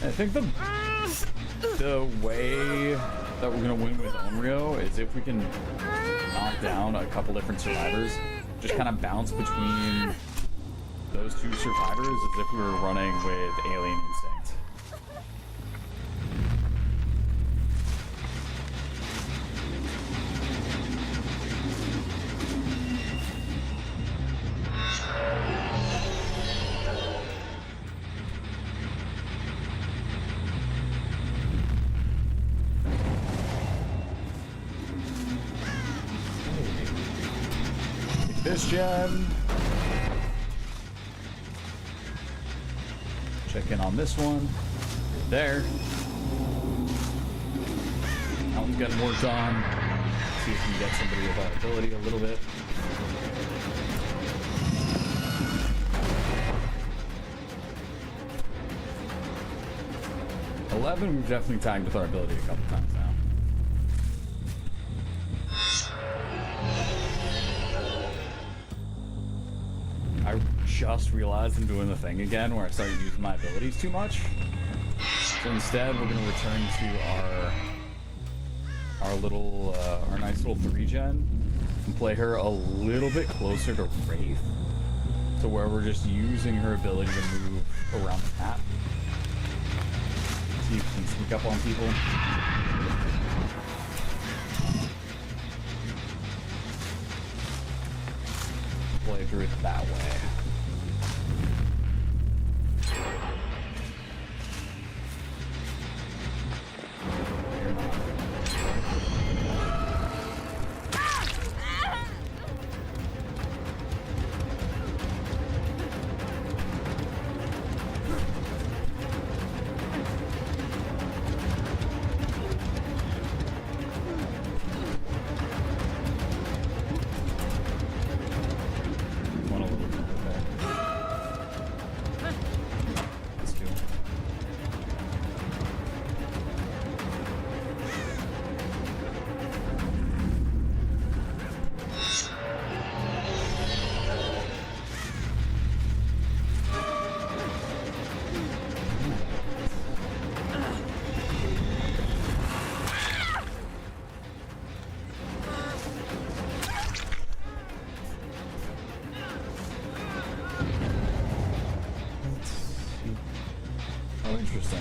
I think the way that we're gonna win with Onryo is if we can knock down a couple different survivors, just kind of bounce between those two survivors as if we were running with Alien Instinct. Take this gen. Check in on this one. There. That one's getting worked on. See if we can get somebody with that ability a little bit. We've definitely tagged with our ability a couple times now. I just realized I'm doing the thing again where I started using my abilities too much. So instead, we're gonna return to our nice little 3-gen and play her a little bit closer to Wraith, to where we're just using her ability to move around the map. See if we can sneak up on people. Play through it that way. Interesting.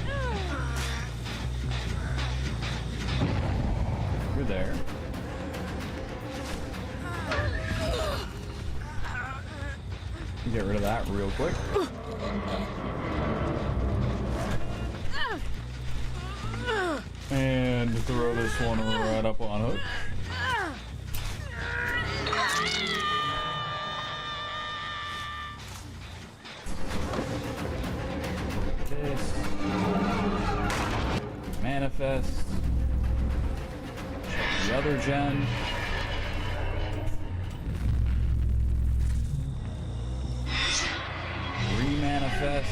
You're there. Get rid of that real quick. And throw this one right up on hook. Manifest. Check the other gen. Remanifest.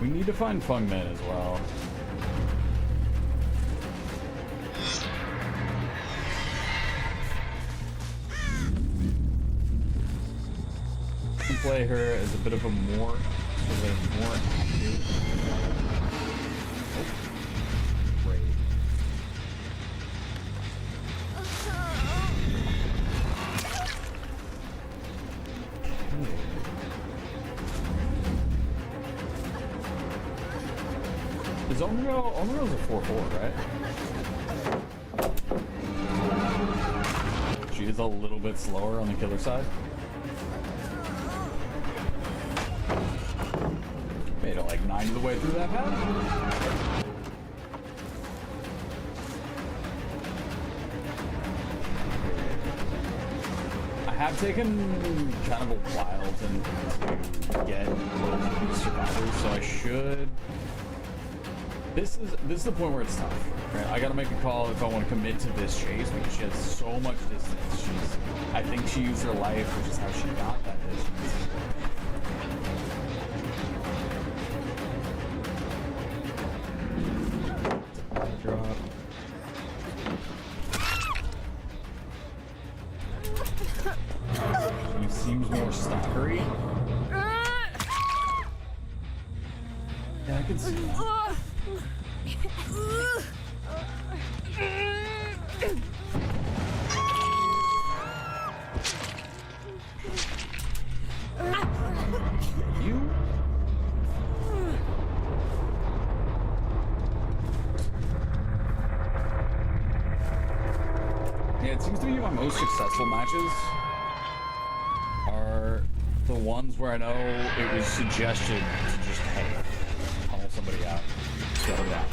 We need to find Fungman as well. play her as a bit of a more active. Oh. Great. Is Onryo's a 4-4, right? She is a little bit slower on the killer side. Made it like 90 the way through that path. I have taken kind of a while to get these survivors, so I should. This is the point where it's tough. Right? I gotta make a call if I want to commit to this chase because she has so much distance. I think she used her life, which is how she got that distance. Drop. She seems more stalkery. Yeah, I can see that. You? Yeah, it seems to be my most successful matches are the ones where I know it was suggested to just, hey, pummel somebody out, shut her down.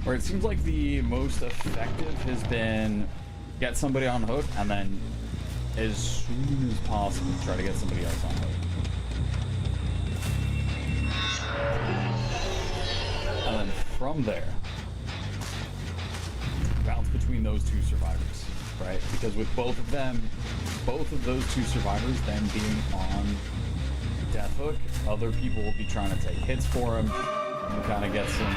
Where it seems like the most effective has been get somebody on hook and then as soon as possible try to get somebody else on hook. And then from there, bounce between those two survivors, right? Because with both of them, both of those two survivors then being on death hook, other people will be trying to take hits for them and kind of get some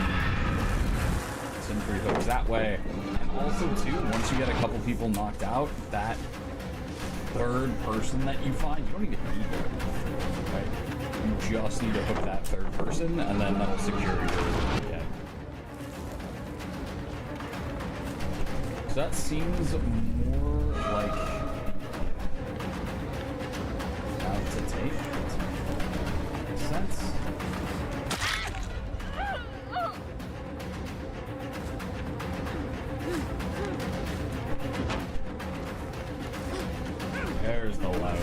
free hooks that way. And also too, once you get a couple people knocked out, that third person that you find, you don't even need it, right? You just need to hook that third person and then that'll secure your head. So that seems more like how to take it. Makes sense. There's the loud.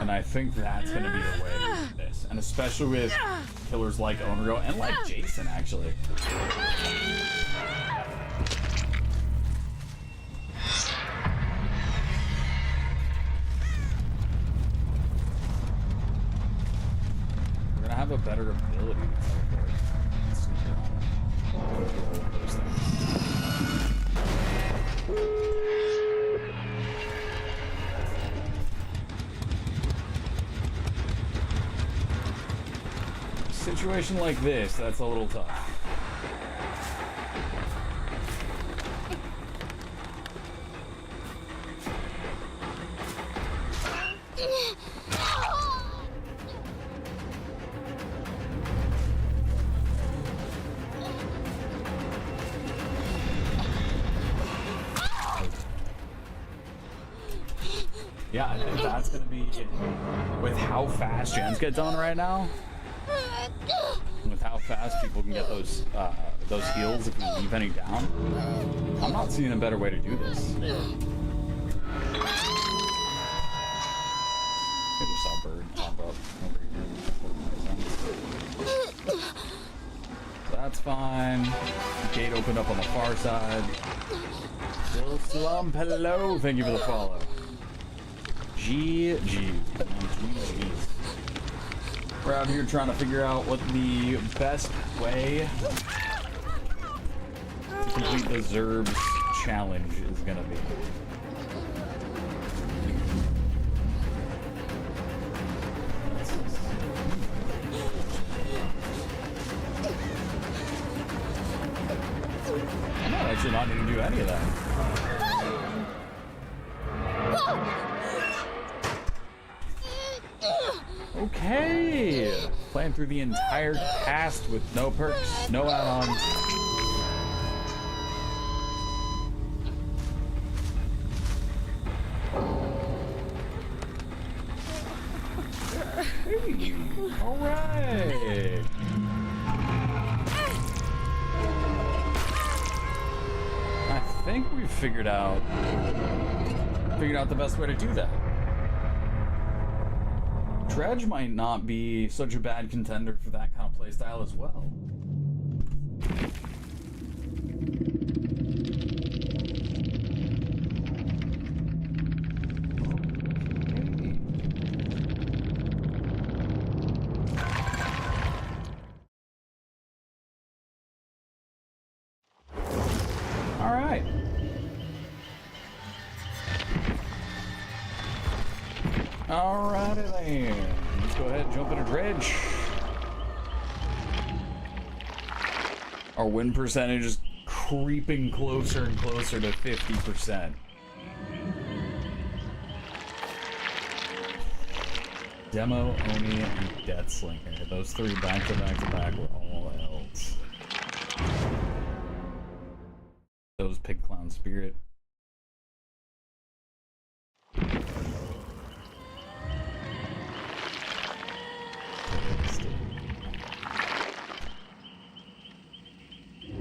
And I think that's gonna be the way to do this. And especially with killers like Onryo and like Jason, actually. We're gonna have a better ability to teleport. Sneak around. Go through all of those things. Situation like this, that's a little tough. Yeah, I think that's gonna be it. With how fast gens get done right now. With how fast people can get those heals if we leave any down, I'm not seeing a better way to do this. I just saw a bird pop up over here. So that's fine. Gate opened up on the far side. Bill Slump, hello. Thank you for the follow. GG. We're out here trying to figure out what the best way to complete the Zerbs challenge is gonna be. actually not going to do any of that. Okay. Playing through the entire cast with no perks, no add-ons. Hey, all right. I think we've figured out the best way to do that. Dredge might not be such a bad contender for that kind of playstyle as well. All right. Alrighty then. Let's go ahead and jump into Dredge. Our win percentage is creeping closer and closer to 50%. Demo, Oni, and Deathslinger. Those three back to back to back were all else. Those Pig Clown Spirit.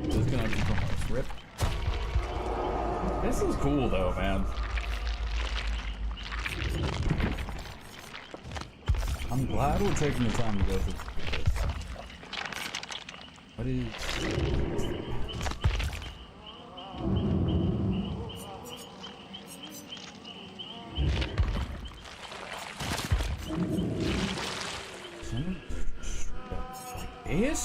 Just gonna keep on this rip. This is cool though, man. I'm glad we're taking the time to go through this. What is... This?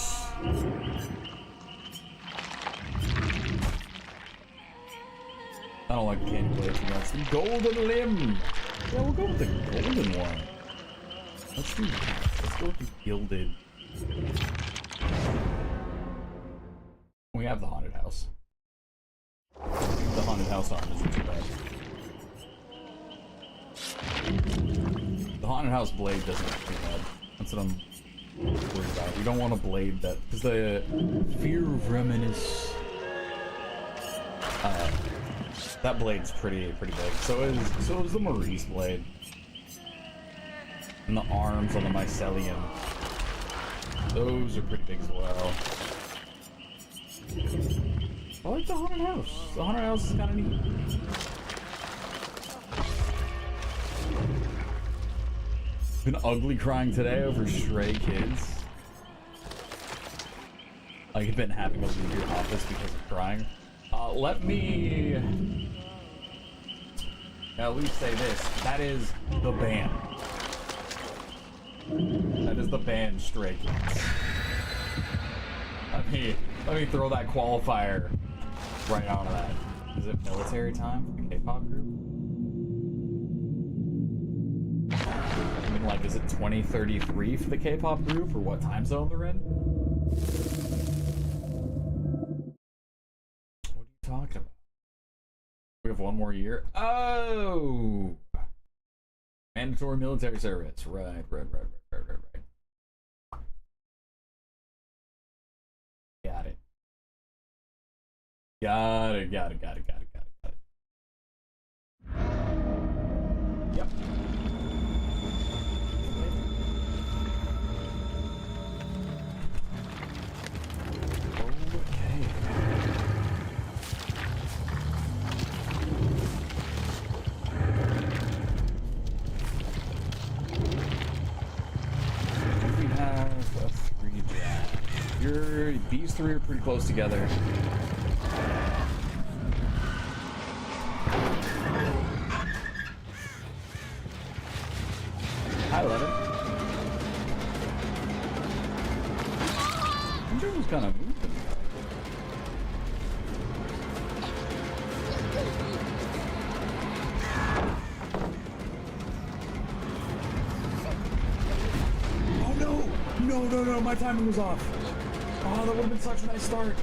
I don't like the candy blade too much. The golden limb! Yeah, we'll go with the golden one. Let's do that. Let's go with the gilded. We have the haunted house. The haunted house arm isn't too bad. The haunted house blade doesn't look too bad. That's what I'm worried about. We don't want a blade that, because the fear of reminisce. That blade's pretty big. So is the Maurice blade. And the arms on the mycelium. Those are pretty big as well. I like the haunted house. The haunted house is kind of neat. Been ugly crying today over Stray Kids. Like, you've been having to leave your office because of crying. Let me at least say this. That is the band. That is the band Stray Kids. Let me throw that qualifier right onto that. Is it military time for the K-pop group? I mean, like, is it 2033 for the K-pop group, or what time zone they're in? What are you talking about? We have one more year? Oh! Mandatory military service. Right. Got it. Got it. Yep. Okay. We have a 3 draft. These three are pretty close together. I love it. Angel was kind of moving. Oh no! No, my timing was off. Oh, that would have been such a nice start.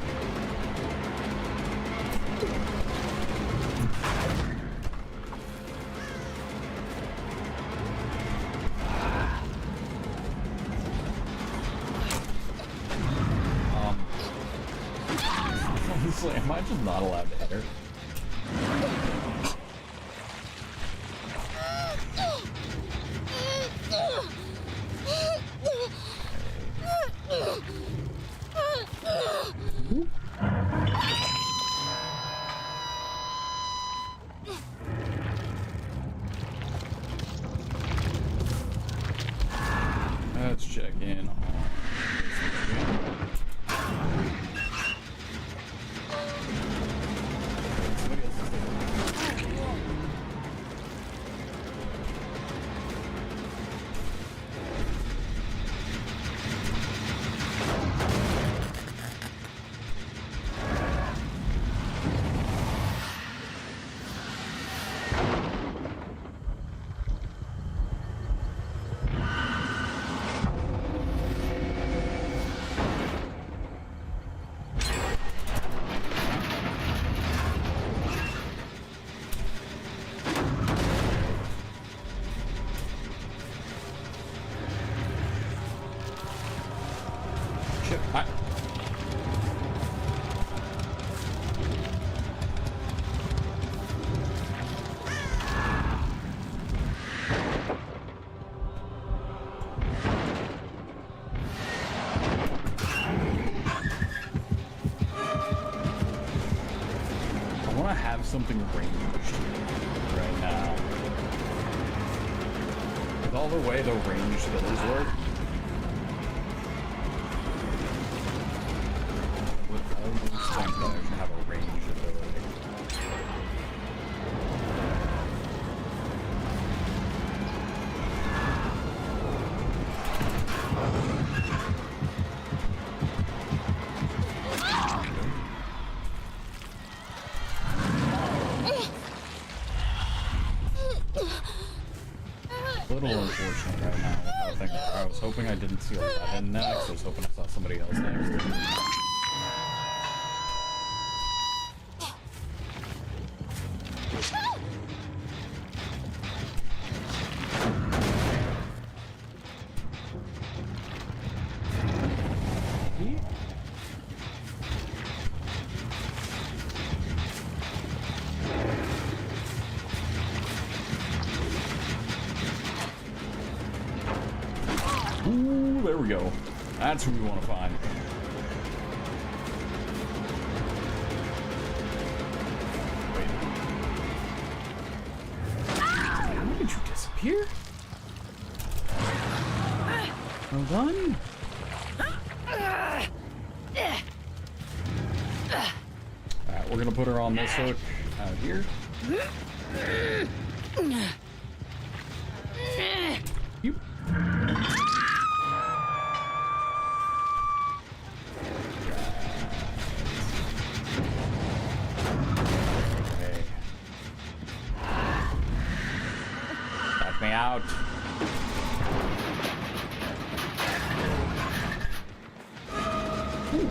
I just not allowed to hit her? Let's check in on something ranged right now. With all the way the ranged abilities work, would almost think that I should have a ranged ability. A little unfortunate right now without thinking. I was hoping I didn't see a weapon next. I was hoping I saw somebody else next. Ooh, there we go. That's who we want to find. Wait. How did you disappear? Well done. Alright, we're gonna put her on this hook out here. You. Me out. Ooh.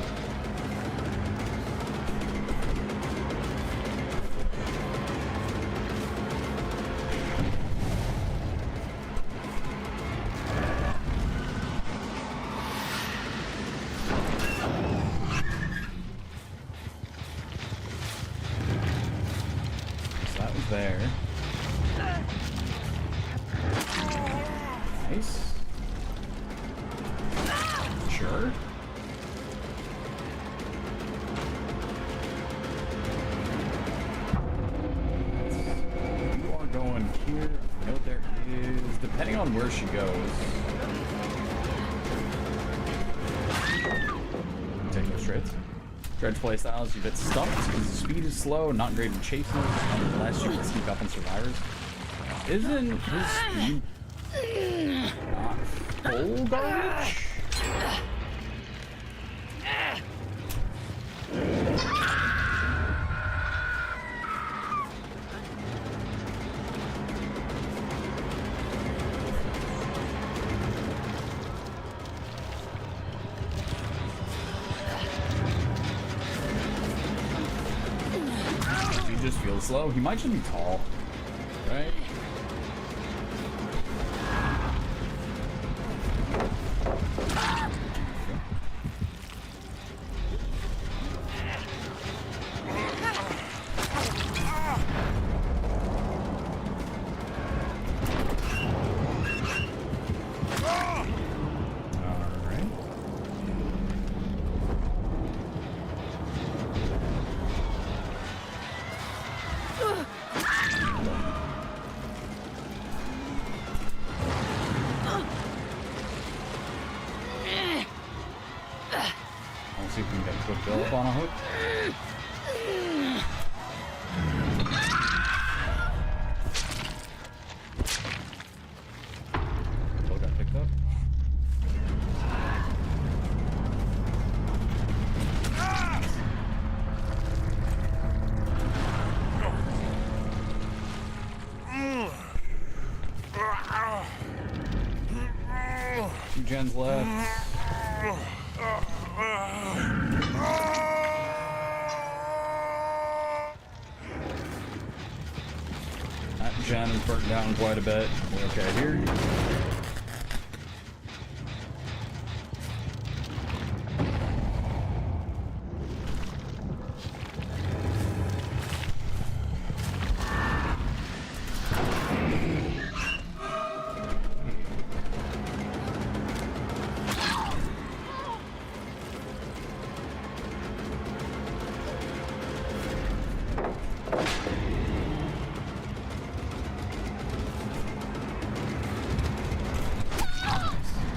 So that was there. Nice. Sure. You are going here. I know there is, depending on where she goes. Taking the straights. Dredge playstyles, you get stumped because the speed is slow, not great in chase mode, unless you can sneak up on survivors. Isn't his speed not full garbage? He just feels slow. He might just be tall, right? Go up on a hook. Oh, got picked up. Two gens left. That gen is burnt down quite a bit. We're okay here.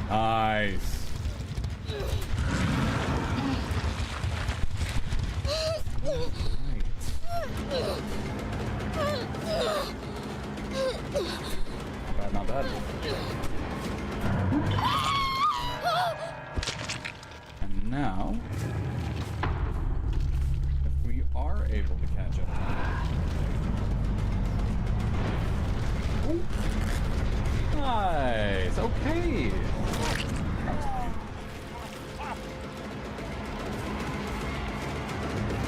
Nice. Not bad. And now, if we are able to catch up. Nice. Okay.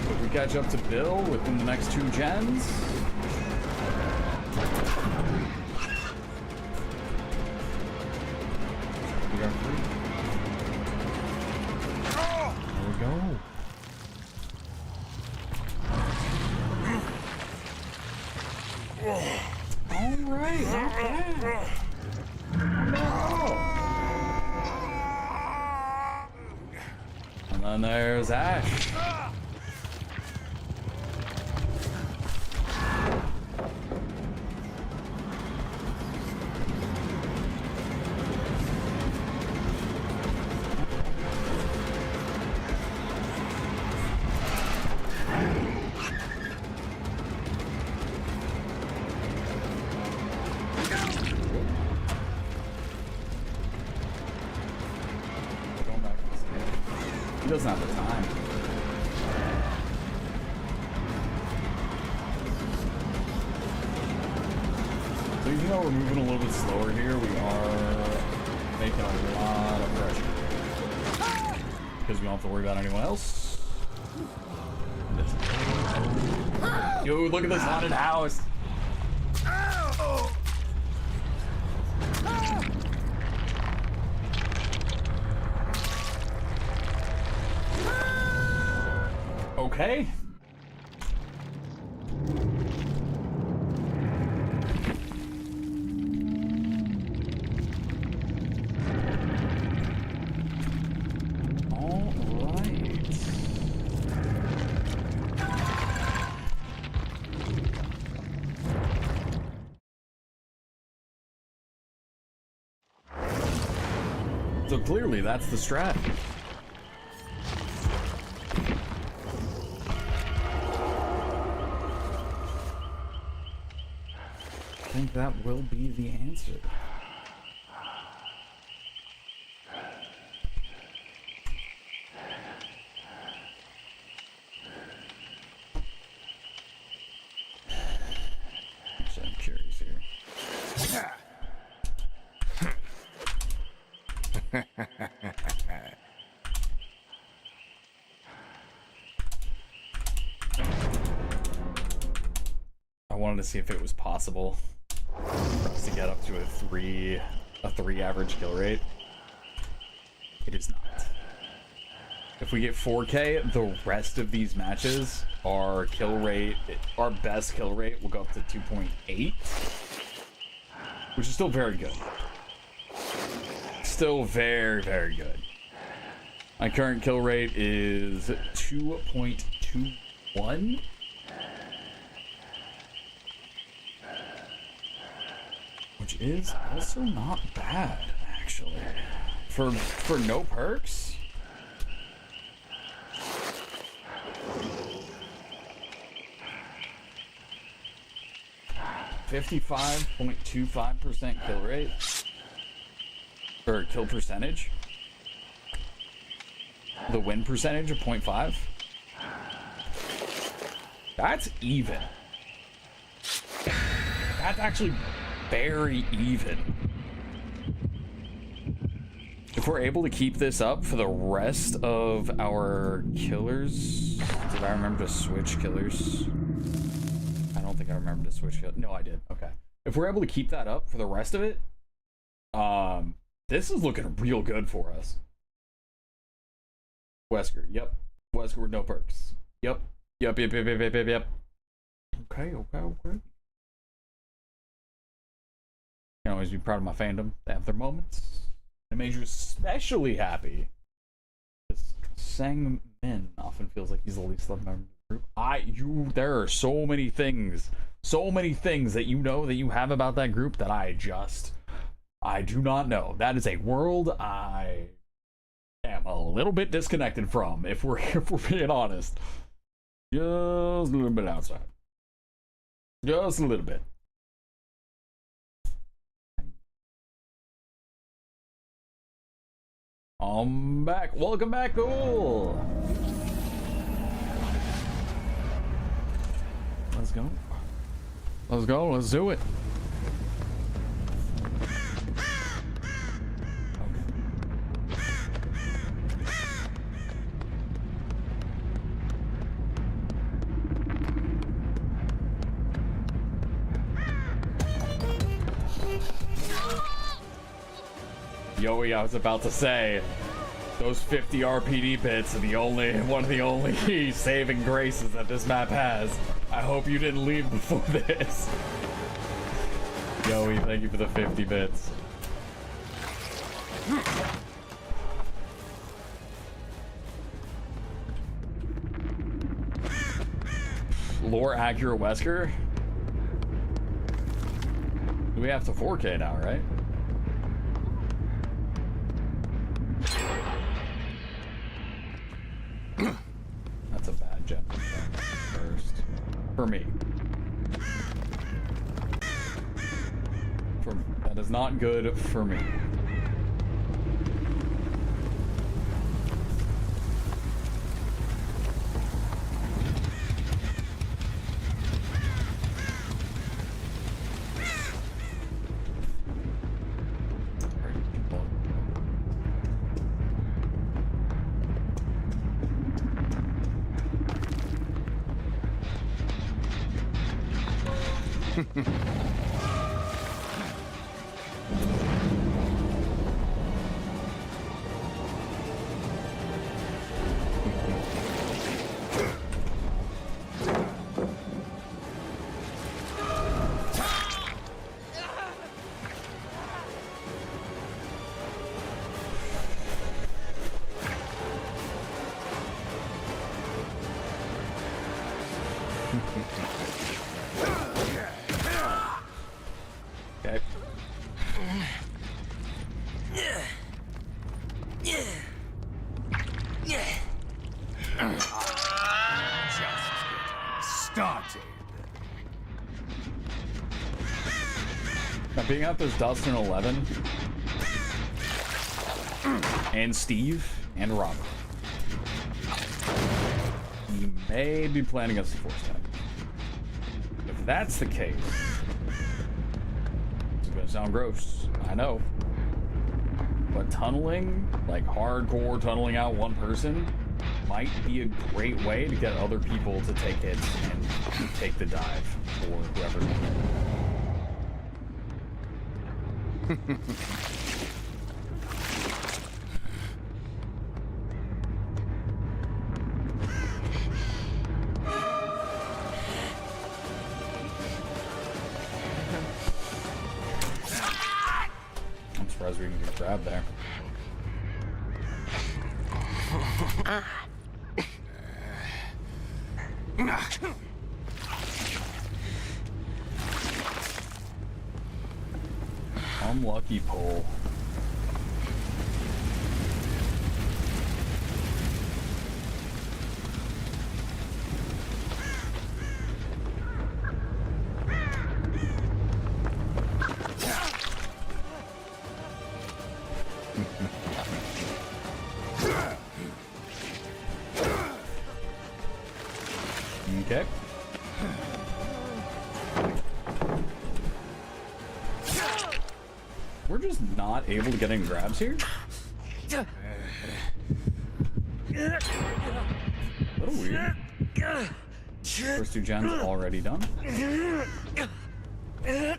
If we catch up to Bill within the next 2 gens. We are free. There we go. All right, not bad. And then there's Ash. He doesn't have the time. So even though we're moving a little bit slower here, we are making a lot of pressure. Because we don't have to worry about anyone else. Yo, look at this haunted house! Okay. All right. So clearly that's the strat. I think that will be the answer. Actually, I'm curious here. I wanted to see if it was possible for us to get up to a three average kill rate. It is not. If we get 4K, the rest of these matches, our best kill rate will go up to 2.8, which is still very good. Still very, very good. My current kill rate is 2.21. Which is also not bad, actually. For no perks. 55.25% kill rate. Or kill percentage. The win percentage of 0.5. That's even. That's actually very even. If we're able to keep this up for the rest of our killers... Did I remember to switch killers? I don't think I remember to switch killers. No, I did. Okay. If we're able to keep that up for the rest of it, this is looking real good for us. Wesker, yep. Wesker with no perks. Yep. Yep. Okay. Can always be proud of my fandom. They have their moments. It made you especially happy. Sang Min often feels like he's the least loved member of the group. There are so many things that you know that you have about that group that I do not know. That is a world I am a little bit disconnected from, if we're being honest. Just a little bit outside. Just a little bit. I'm back. Welcome back, cool. Let's go. Let's go. Let's do it. Yoey, I was about to say, those 50 RPD bits are one of the only saving graces that this map has. I hope you didn't leave before this. Yoey, thank you for the 50 bits. Lore accurate Wesker? We have to 4K now, right? That's a bad gem first. For me. That is not good for me. Okay. Started. Now, being out there's Dustin 11 and Steve and Robert. You may be planning us to force that. If that's the case, it's gonna sound gross, I know. But tunneling, like hardcore tunneling out one person, might be a great way to get other people to take hits and take the dive for whoever. I'm surprised we can get grabbed there. Unlucky pull. We're just not able to get any grabs here? A little weird. First 2 gens already done. Okay. Okay.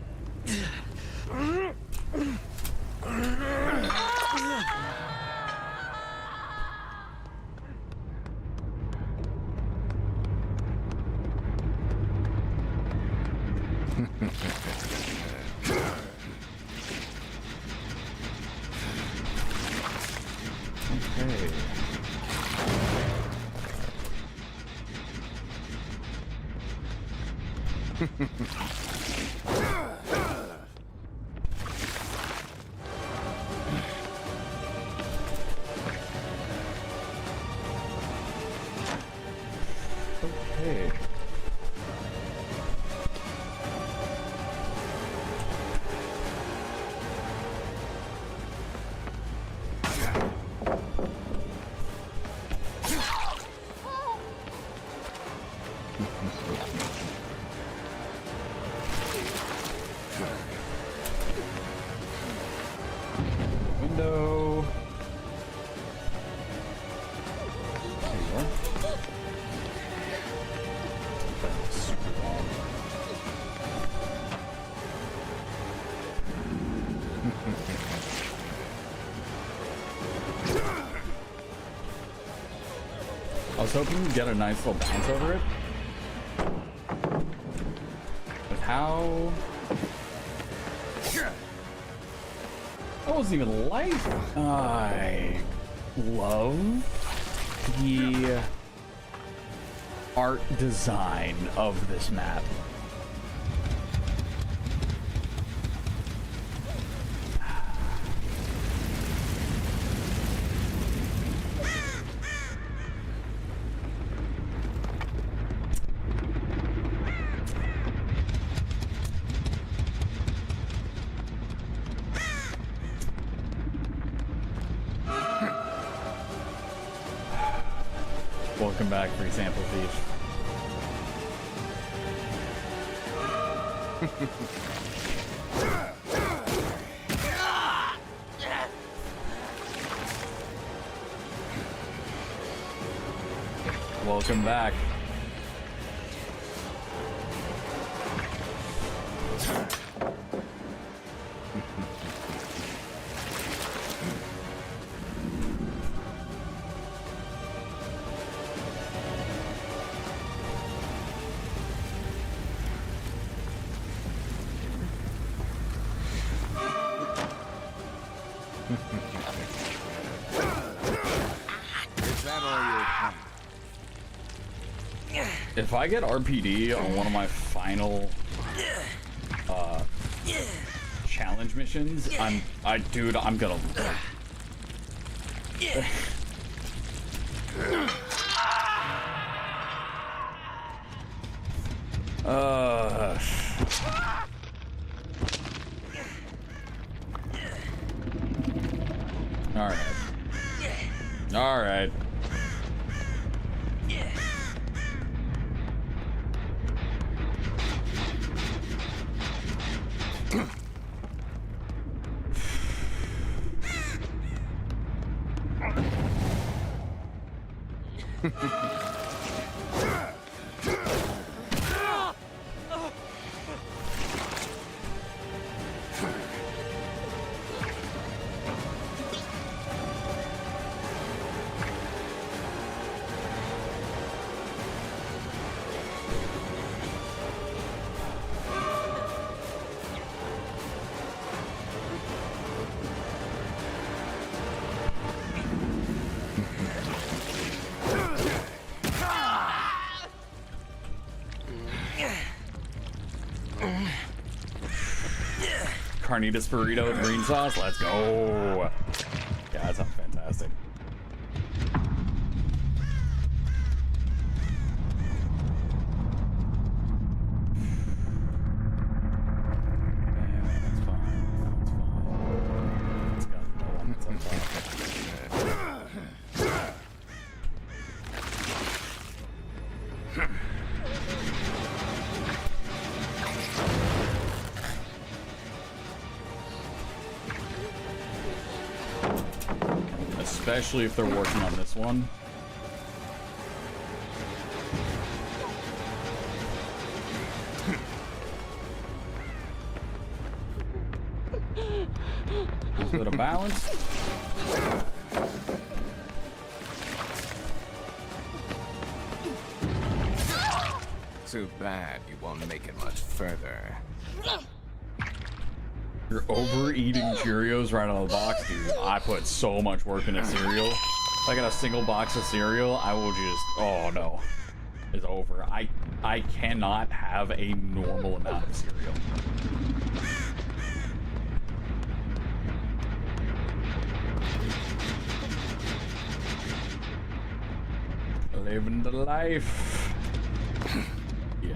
Window. There you are. Super long. I was hoping to get a nice little bounce over it. But how? That wasn't even life. I love the art design of this map. Welcome back, free sample thief. Welcome back. If I get RPD on one of my final challenge missions, dude, I'm gonna. All right. All right. Carnitas burrito with green sauce. Let's go. Yeah, that sounds fantastic. That's fine. It's got no one that's on top. especially if they're working on this one. A little bit of balance. Too bad you won't make it much further. You're overeating Cheerios right out of the box, dude. I put so much work into cereal. If I got a single box of cereal, I will just, oh no, it's over. I cannot have a normal amount of cereal. Living the life. Yeah.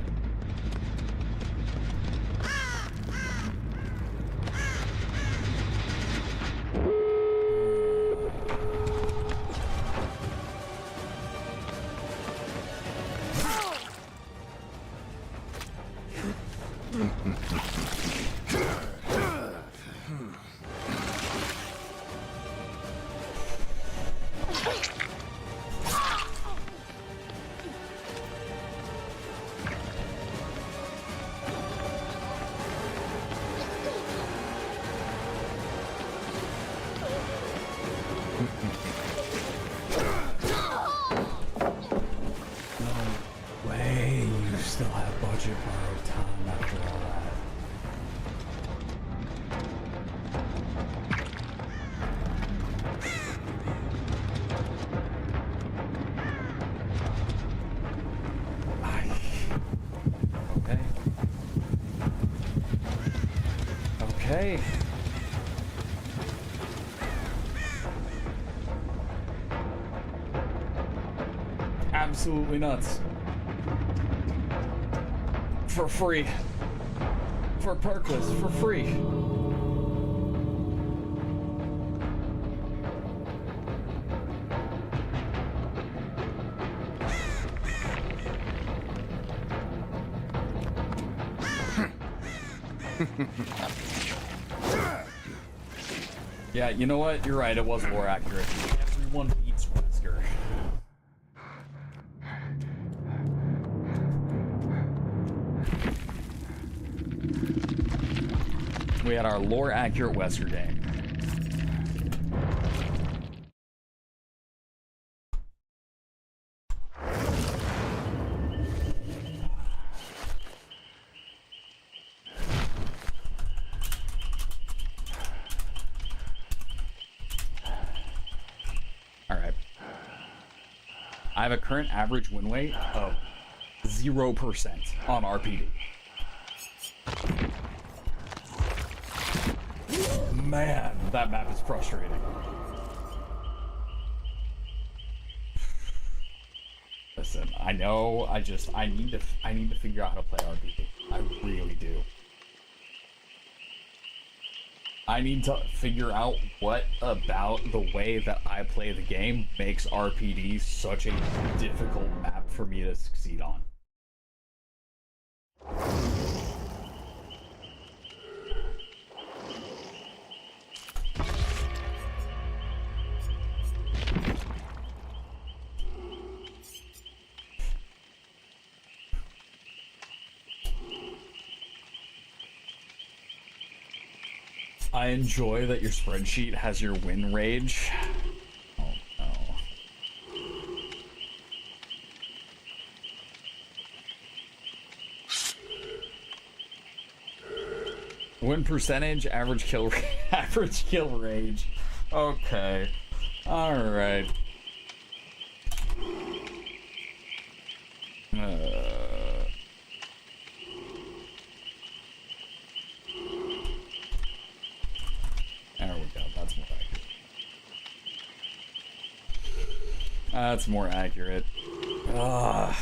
Okay. Absolutely nuts. For free. For perkless, for free. Yeah, you know what? You're right, it was lore accurate. Everyone beats Wesker. We had our lore accurate Wesker game. I have a current average win rate of 0% on RPD. Man, that map is frustrating. Listen, I know, I need to figure out how to play RPD. I really do. I need to figure out what about the way that I play the game makes RPD such a difficult map for me to succeed on. I enjoy that your spreadsheet has your win rage. Oh no. Win percentage, average kill rage. Okay. Alright. There we go, that's more accurate. That's more accurate. Ugh.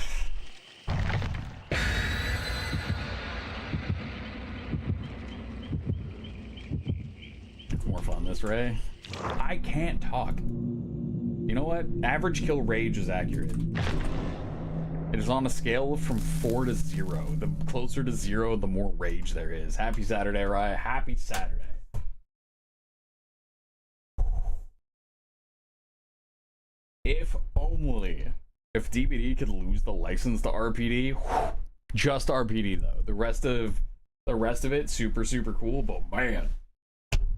It's more fun this way. I can't talk. You know what? Average kill rage is accurate. It is on a scale from 4 to 0. The closer to 0, the more rage there is. Happy Saturday, Rye. Happy Saturday. If DBD could lose the license to RPD, whew, just RPD though. The rest of it, super cool. But man,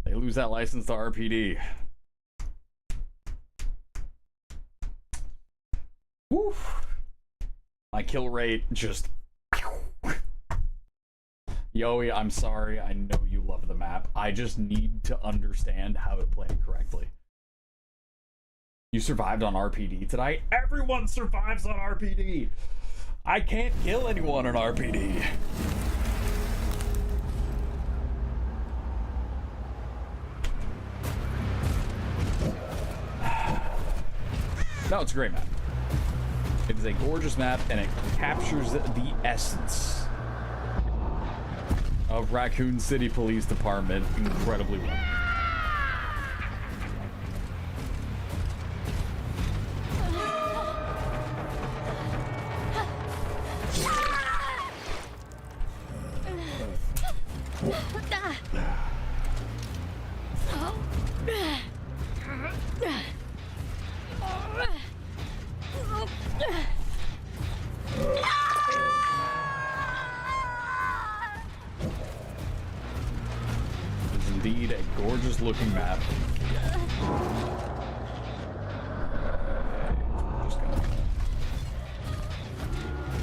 they lose that license to RPD. Woo. My kill rate just. Yoey, I'm sorry. I know you love the map. I just need to understand how to play it correctly. You survived on RPD tonight? Everyone survives on RPD! I can't kill anyone on RPD. No, it's a great map. It is a gorgeous map, and it captures the essence of Raccoon City Police Department incredibly well. It's indeed a gorgeous looking map. Just gonna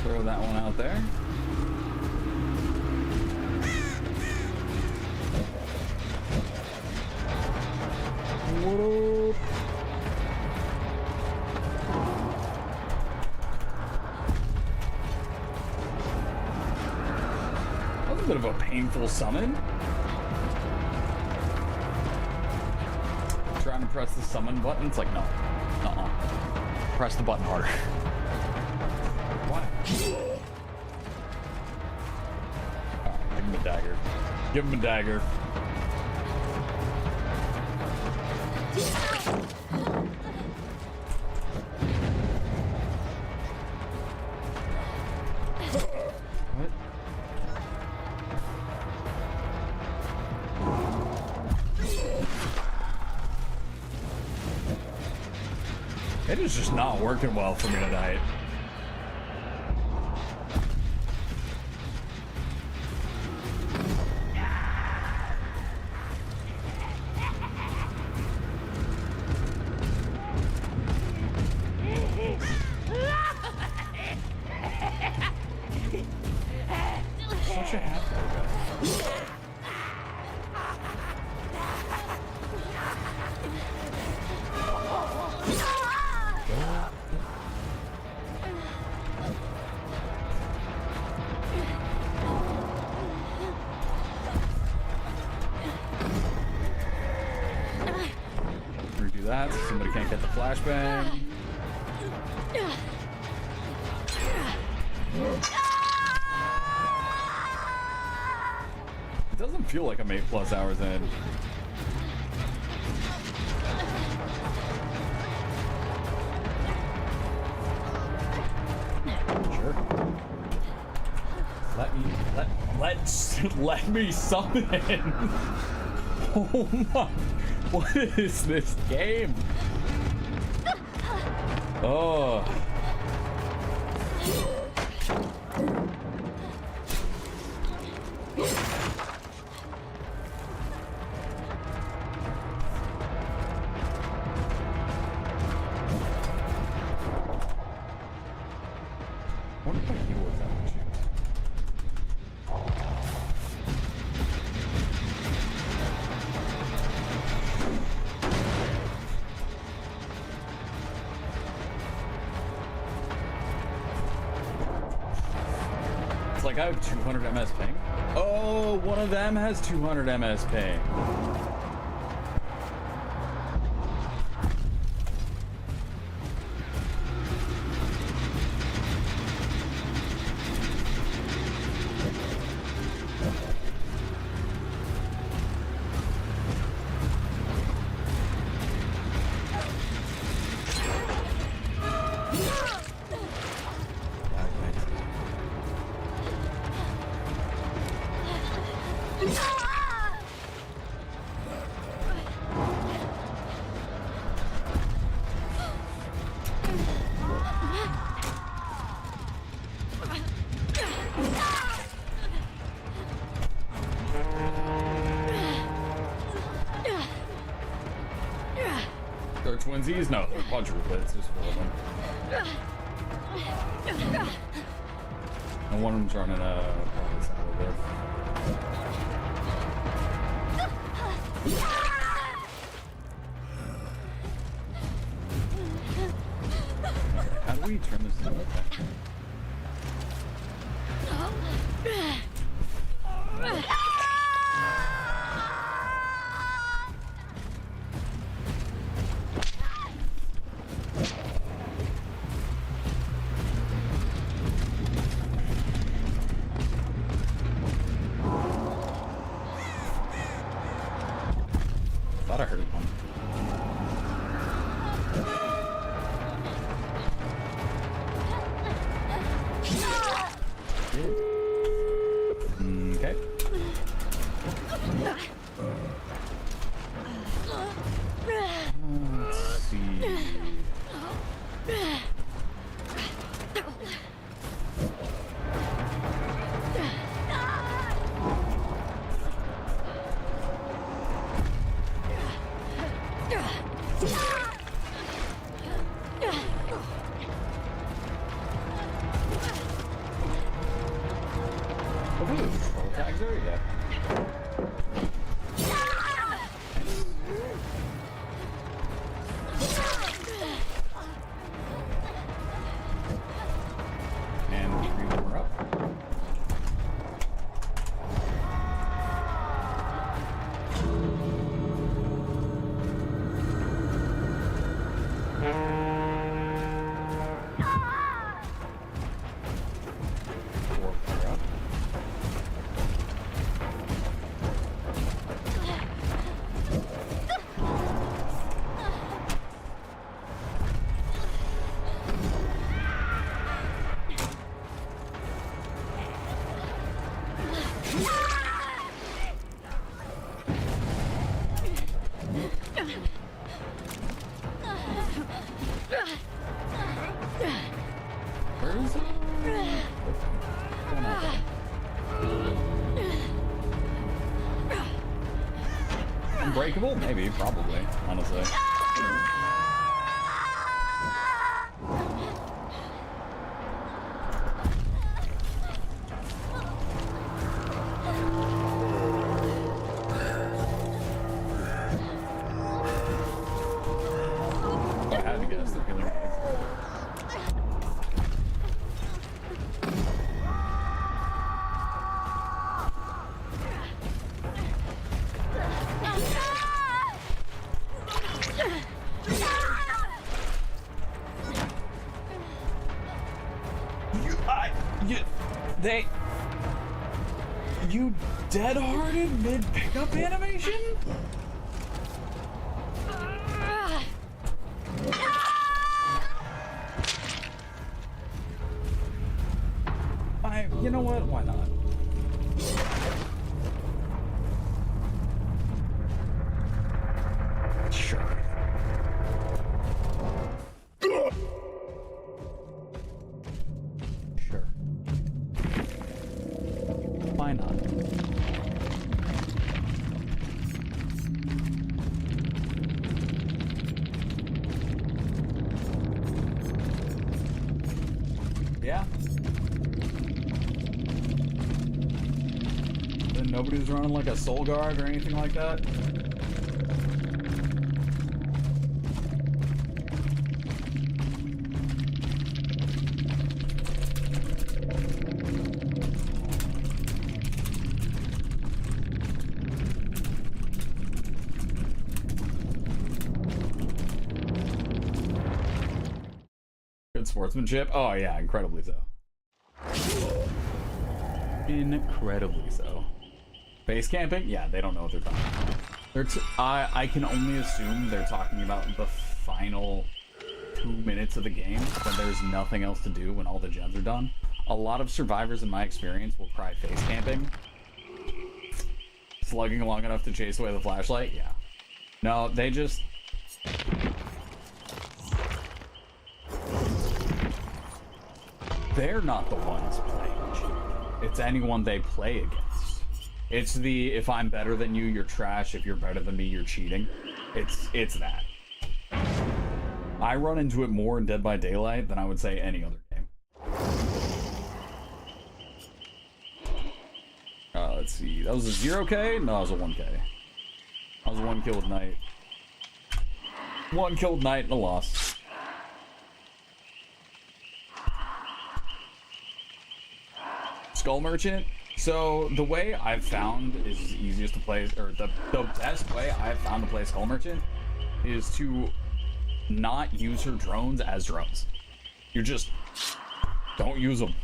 throw that one out there. What up? That was a bit of a painful summon. Trying to press the summon button, it's like, no. Press the button harder. Why? Alright, give him a dagger. Give him a dagger. What? It is just not working well for me tonight. Such a happy guy. Redo that so somebody can't get the flashbang. It doesn't feel like I'm 8+ hours in. Sure. Let me summon. Oh my! What is this game? Oh. What if I heal with that machine? It's like I have 200 MS ping. Oh, one of them has 200 MS ping. They're twinsies? No, they're quadruplets. There's 4 of them. And one of them's running probably this out of there. How do we turn this thing off? Thought I heard one. Okay. Let's see. Oh, wait, control tags there? Yeah. And 3 more up. Where is it? Unbreakable? Maybe, probably, honestly. I had to guess they're killing me. You dead-hearted mid-pickup animation? You know what? Why not? Sure. Sure. Why not? Yeah. Then nobody's running like a soul guard or anything like that. Good sportsmanship? Oh yeah, incredibly so. Incredibly so. Base camping? Yeah, they don't know what they're talking about. I can only assume they're talking about the final 2 minutes of the game when there's nothing else to do when all the gens are done. A lot of survivors in my experience will try face camping. Slugging long enough to chase away the flashlight? Yeah. No, they just... They're not the ones playing cheat. It's anyone they play against. It's the, if I'm better than you, you're trash. If you're better than me, you're cheating. It's that. I run into it more in Dead by Daylight than I would say any other game. Let's see. That was a 0K? No, it was a 1K. That was a 1 kill with Knight. 1 kill with Knight and a loss. Skull Merchant. So the way I've found is easiest to play, or the best way I've found to play Skull Merchant is to not use her drones as drones. You just don't use them.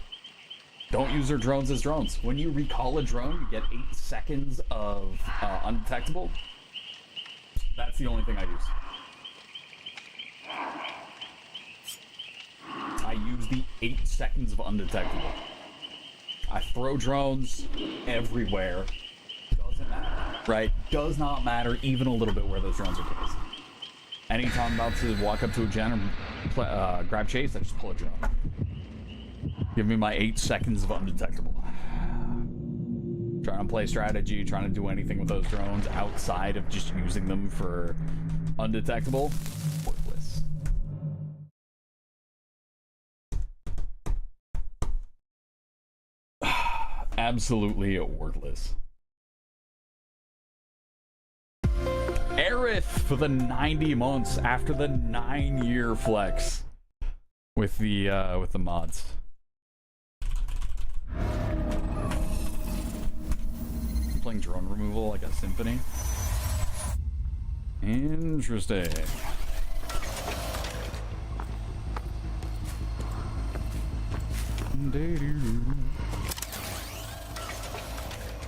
Don't use her drones as drones. When you recall a drone, you get 8 seconds of undetectable. That's the only thing I use. I use the 8 seconds of undetectable. I throw drones everywhere. Doesn't matter, right? Does not matter even a little bit where those drones are placed. Anytime I'm about to walk up to a gen or grab chase, I just pull a drone. Give me my 8 seconds of undetectable. Trying to play strategy, trying to do anything with those drones outside of just using them for undetectable, worthless. Absolutely worthless. Aerith for the 90 months after the 9-year flex with the mods. I'm playing drone removal like a symphony. Interesting.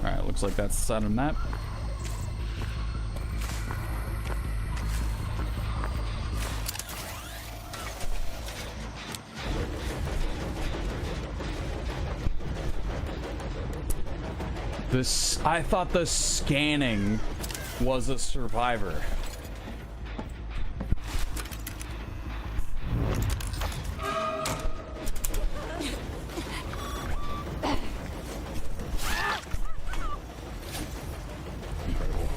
Alright, looks like that's the side of the map. I thought the scanning was a survivor. Incredible.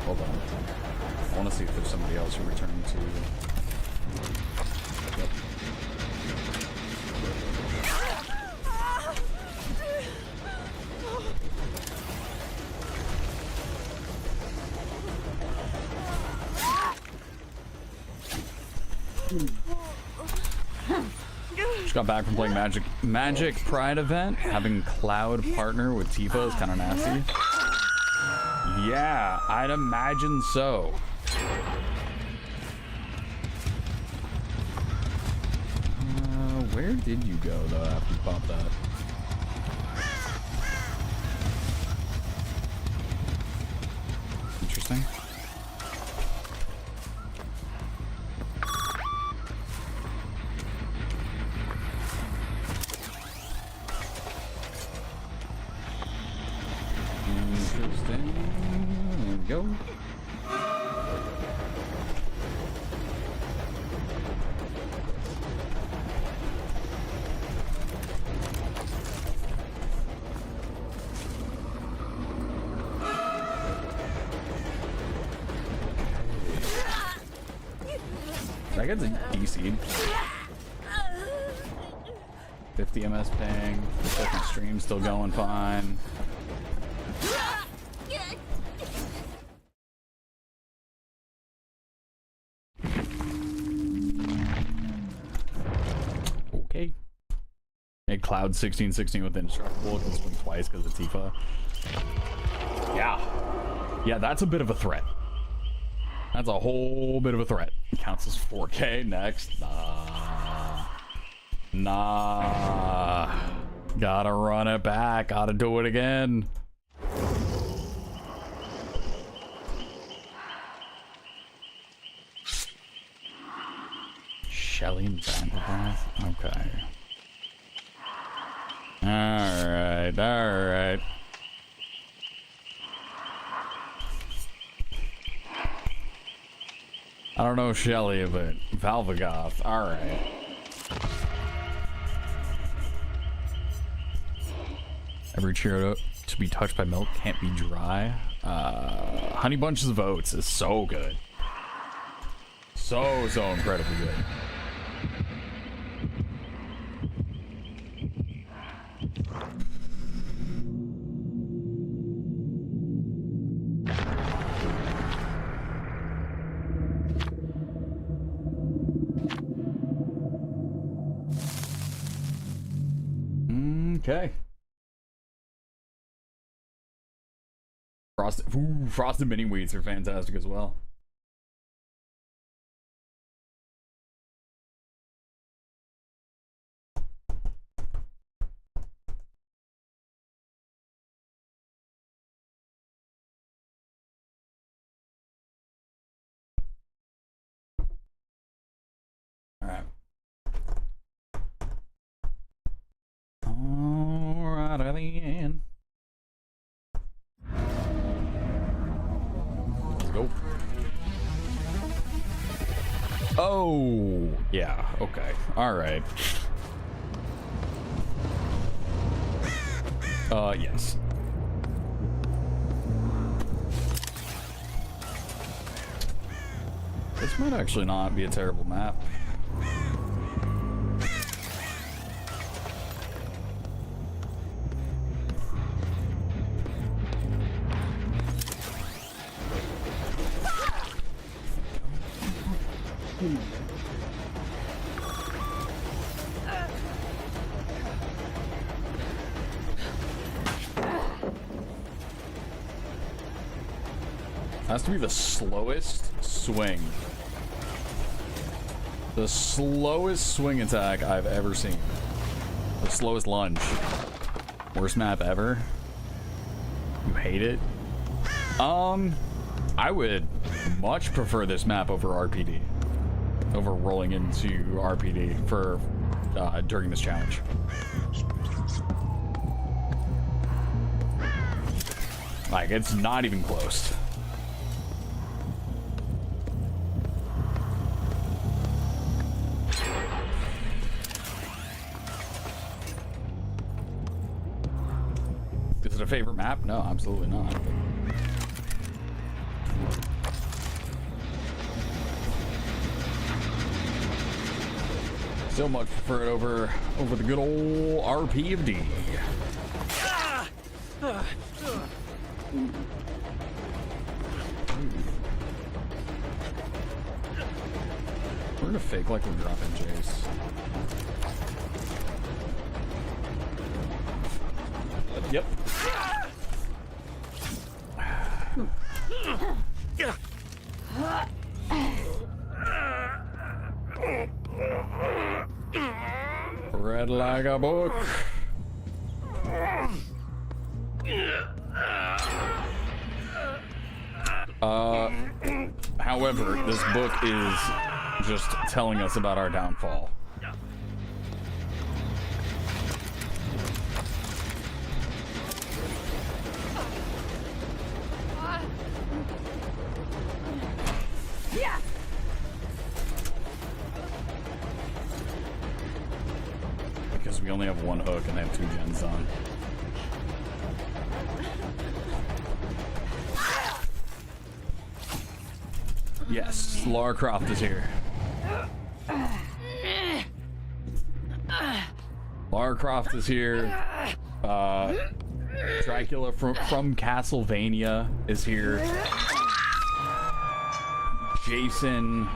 Hold on. I want to see if there's somebody else who returned to... Yep. Just got back from playing Magic Pride event. Having Cloud partner with Tifa is kind of nasty. Yeah, I'd imagine so. Where did you go though after you popped that? Interesting. Interesting. There we go. That guy's a DC. 50 MS ping. Second stream still going fine. Okay. Made Cloud 1616 with Indestructible. Can swing twice because of Tifa. Yeah. Yeah, that's a bit of a threat. That's a whole bit of a threat. Counts as 4K next. Nah. Gotta run it back. Gotta do it again. Shelly and Vanderbilt. Okay. Alright, alright. I don't know Shelly, but Valvagoth. Alright. Every to be touched by milk can't be dry. Honey Bunches of Oats is so good. So incredibly good. Okay. Frosted mini wheats are fantastic as well. All right. All right, then. Let's go. Oh, yeah. Okay. All right. Yes. This might actually not be a terrible map. Has to be the slowest swing. The slowest swing attack I've ever seen. The slowest lunge. Worst map ever. You hate it? I would much prefer this map over RPD. Over rolling into RPD for during this challenge. Like, it's not even close. Is it a favorite map? No, absolutely not. Still much prefer it over the good old RP of D. We're gonna fake like we're dropping Jace. Yep. Read like a book. However, this book is just telling us about our downfall. Because we only have one hook and they have 2 gens on. Yes, Lara Croft is here. Lara Croft is here. Dracula from Castlevania is here. Jason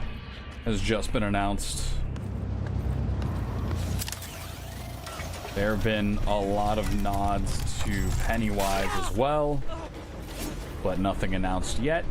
has just been announced. There have been a lot of nods to Pennywise as well, but nothing announced yet.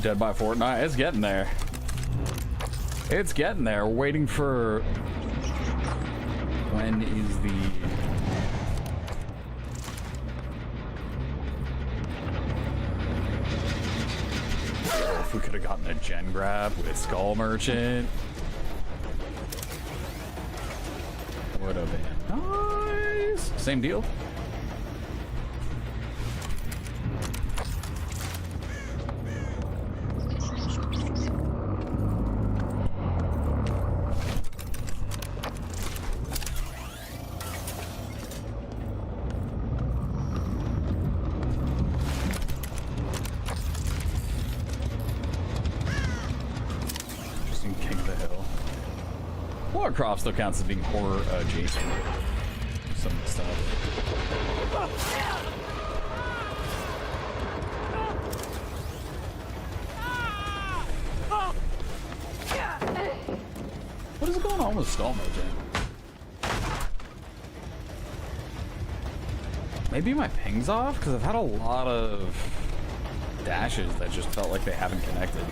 Dead by Fortnite. It's getting there. It's getting there. We're waiting for When is the... Oh, if we could have gotten a gen grab with Skull Merchant. Would have been nice. Same deal. Crop still counts as being horror adjacent. Some of the stuff. What is going on with Skull Merchant? Maybe my ping's off because I've had a lot of dashes that just felt like they haven't connected.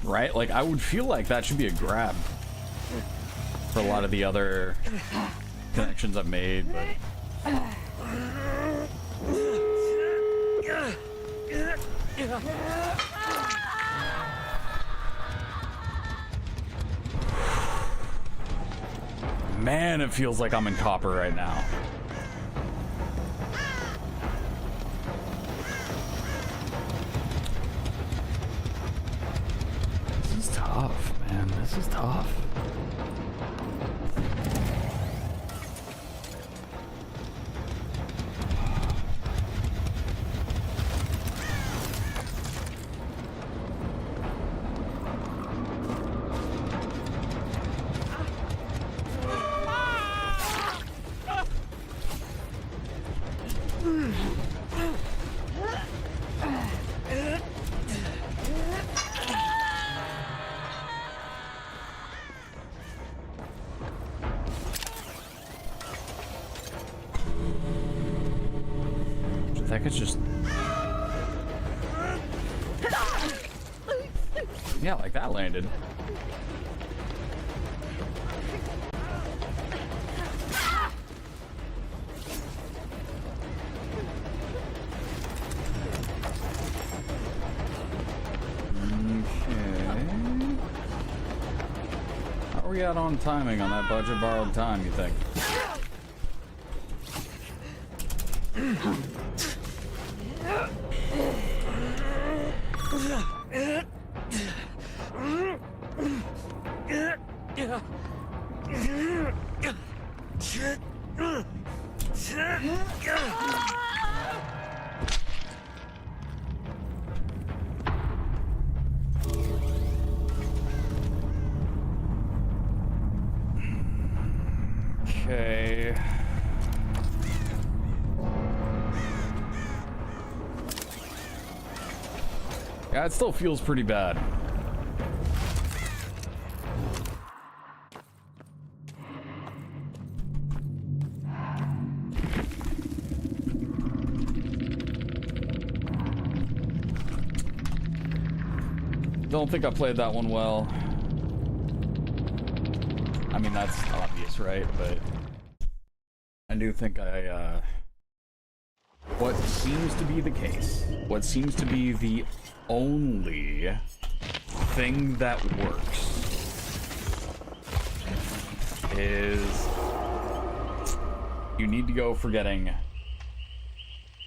Right? Like, I would feel like that should be a grab for a lot of the other connections I've made, but... Man, it feels like I'm in copper right now. This is tough. It's just... Yeah, like that landed. Okay. How are we at on timing on that budget borrowed time, you think? Okay. Yeah, it still feels pretty bad. Don't think I played that one well. I mean, that's obvious, right? But I do think what seems to be the case, what seems to be the only thing that works is you need to go for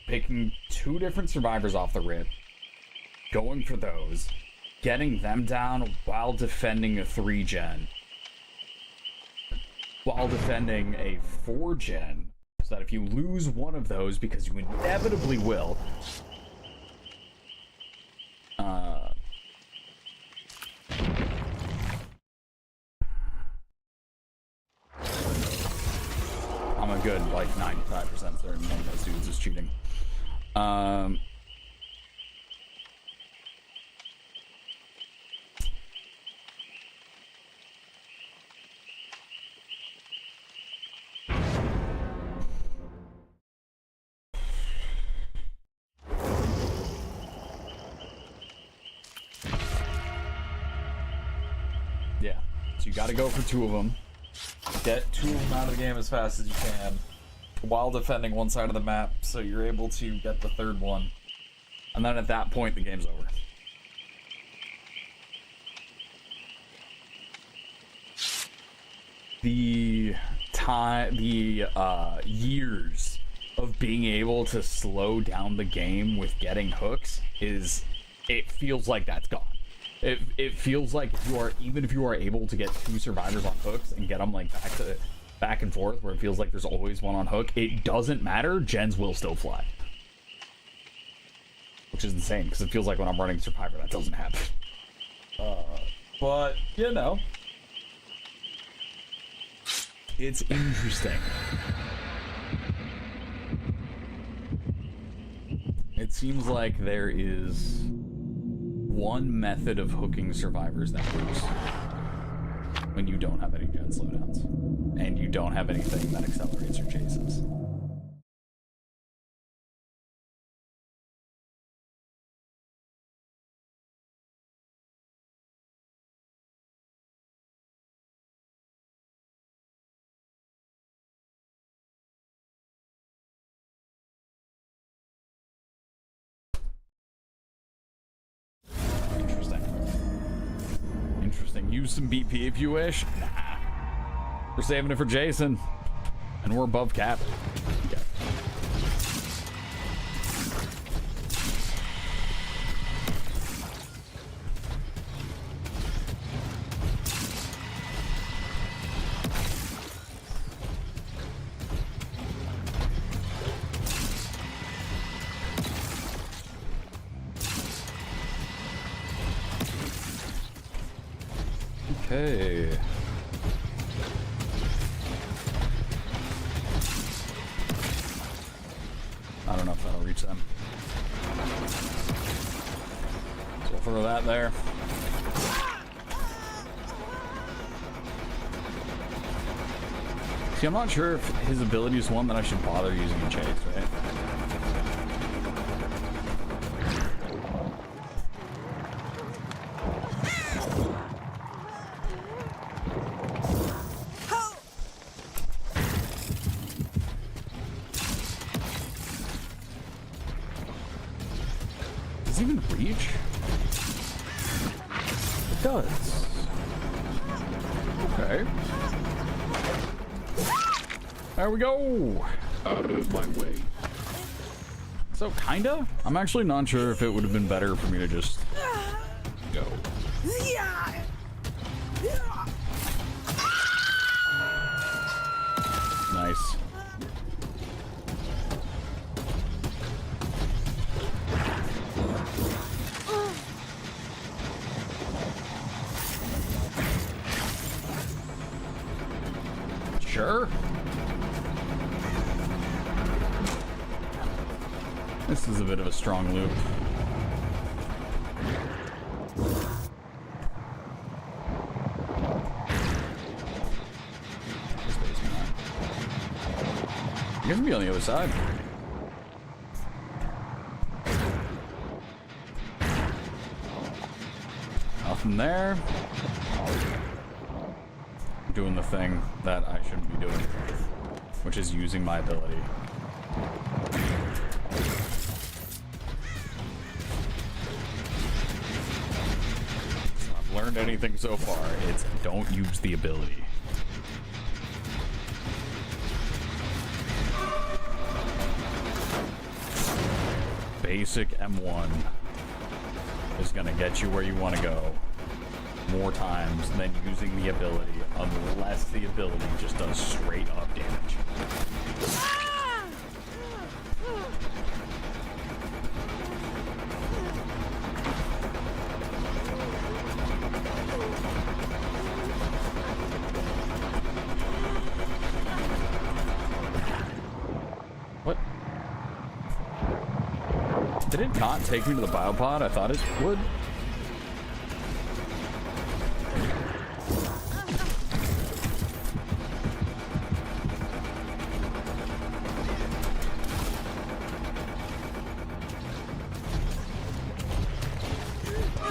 picking 2 different survivors off the rip, going for those, getting them down while defending a 3-gen, while defending a 4-gen, so that if you lose one of those, because you inevitably will, I'm a good, like, 95% certain one of those dudes is cheating. So you got to go for 2 of them. Get 2 of them out of the game as fast as you can, while defending one side of the map, so you're able to get the 3rd one. And then at that point, the game's over. The years of being able to slow down the game with getting hooks it feels like that's gone. It feels like even if you are able to get 2 survivors on hooks and get them like back and forth, where it feels like there's always one on hook, it doesn't matter. Gens will still fly, which is insane because it feels like when I'm running Survivor that doesn't happen. But you know, it's interesting. It seems like there is one method of hooking survivors that works when you don't have any gen slowdowns and you don't have anything that accelerates your chases. Interesting. Use some BP if you wish. Nah. We're saving it for Jason. And we're above cap. Okay. Okay. I don't know if that'll reach them. So we'll throw that there. See, I'm not sure if his ability is one that I should bother using in chase, right? Does it even reach? It does. Okay. There we go. Out of my way. So, kinda? I'm actually not sure if it would have been better for me to just go. Nice. Sure. This is a bit of a strong loop. You can be on the other side. Nothing there. I'm doing the thing that I shouldn't be doing, which is using my ability. If I've learned anything so far, it's don't use the ability. Basic M1 is gonna get you where you want to go more times than using the ability, unless the ability just does straight up damage. What? Did it not take me to the biopod? I thought it would.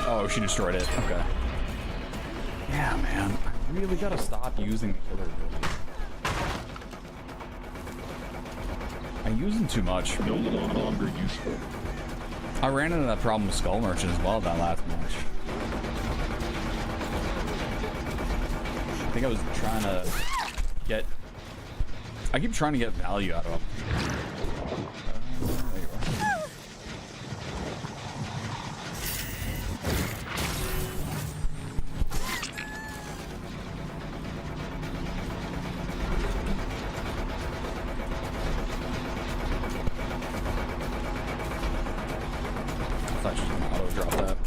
Oh, she destroyed it. Okay. Yeah, man. I really gotta stop using the killer abilities. I use them too much. No longer useful. I ran into that problem with Skull Merchant as well that last match. I think I was trying to get... I keep trying to get value out of him. There you are. I thought she was gonna auto drop that.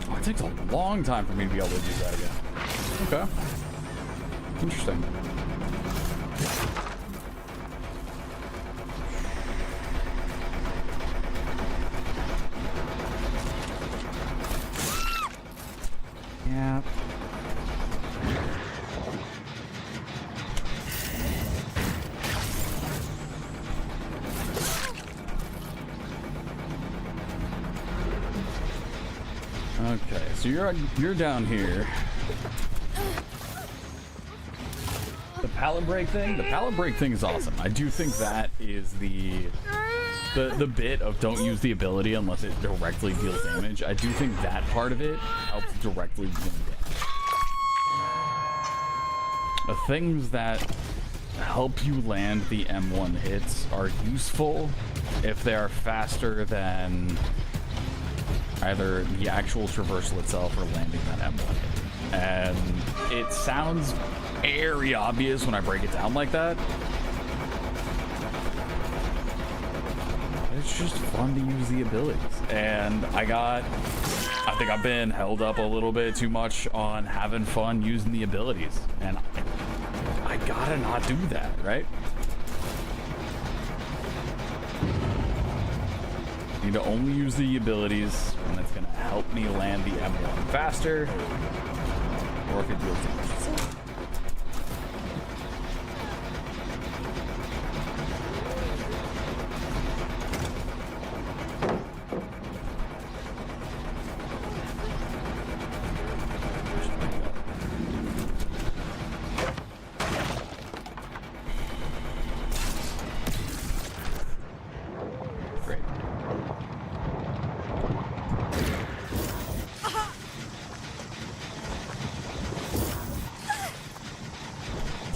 Oh, it takes a long time for me to be able to use that again. Okay. Interesting. Yeah. Okay, so you're down here. The pallet break thing? The pallet break thing is awesome. I do think that is the bit of don't use the ability unless it directly deals damage. I do think that part of it helps directly deal damage. The things that help you land the M1 hits are useful if they are faster than either the actual traversal itself or landing that M1 hit. And it sounds very obvious when I break it down like that. It's just fun to use the abilities. And I think I've been held up a little bit too much on having fun using the abilities. And I gotta not do that, right? I need to only use the abilities when it's gonna help me land the M1 faster, or if it deals damage. Great.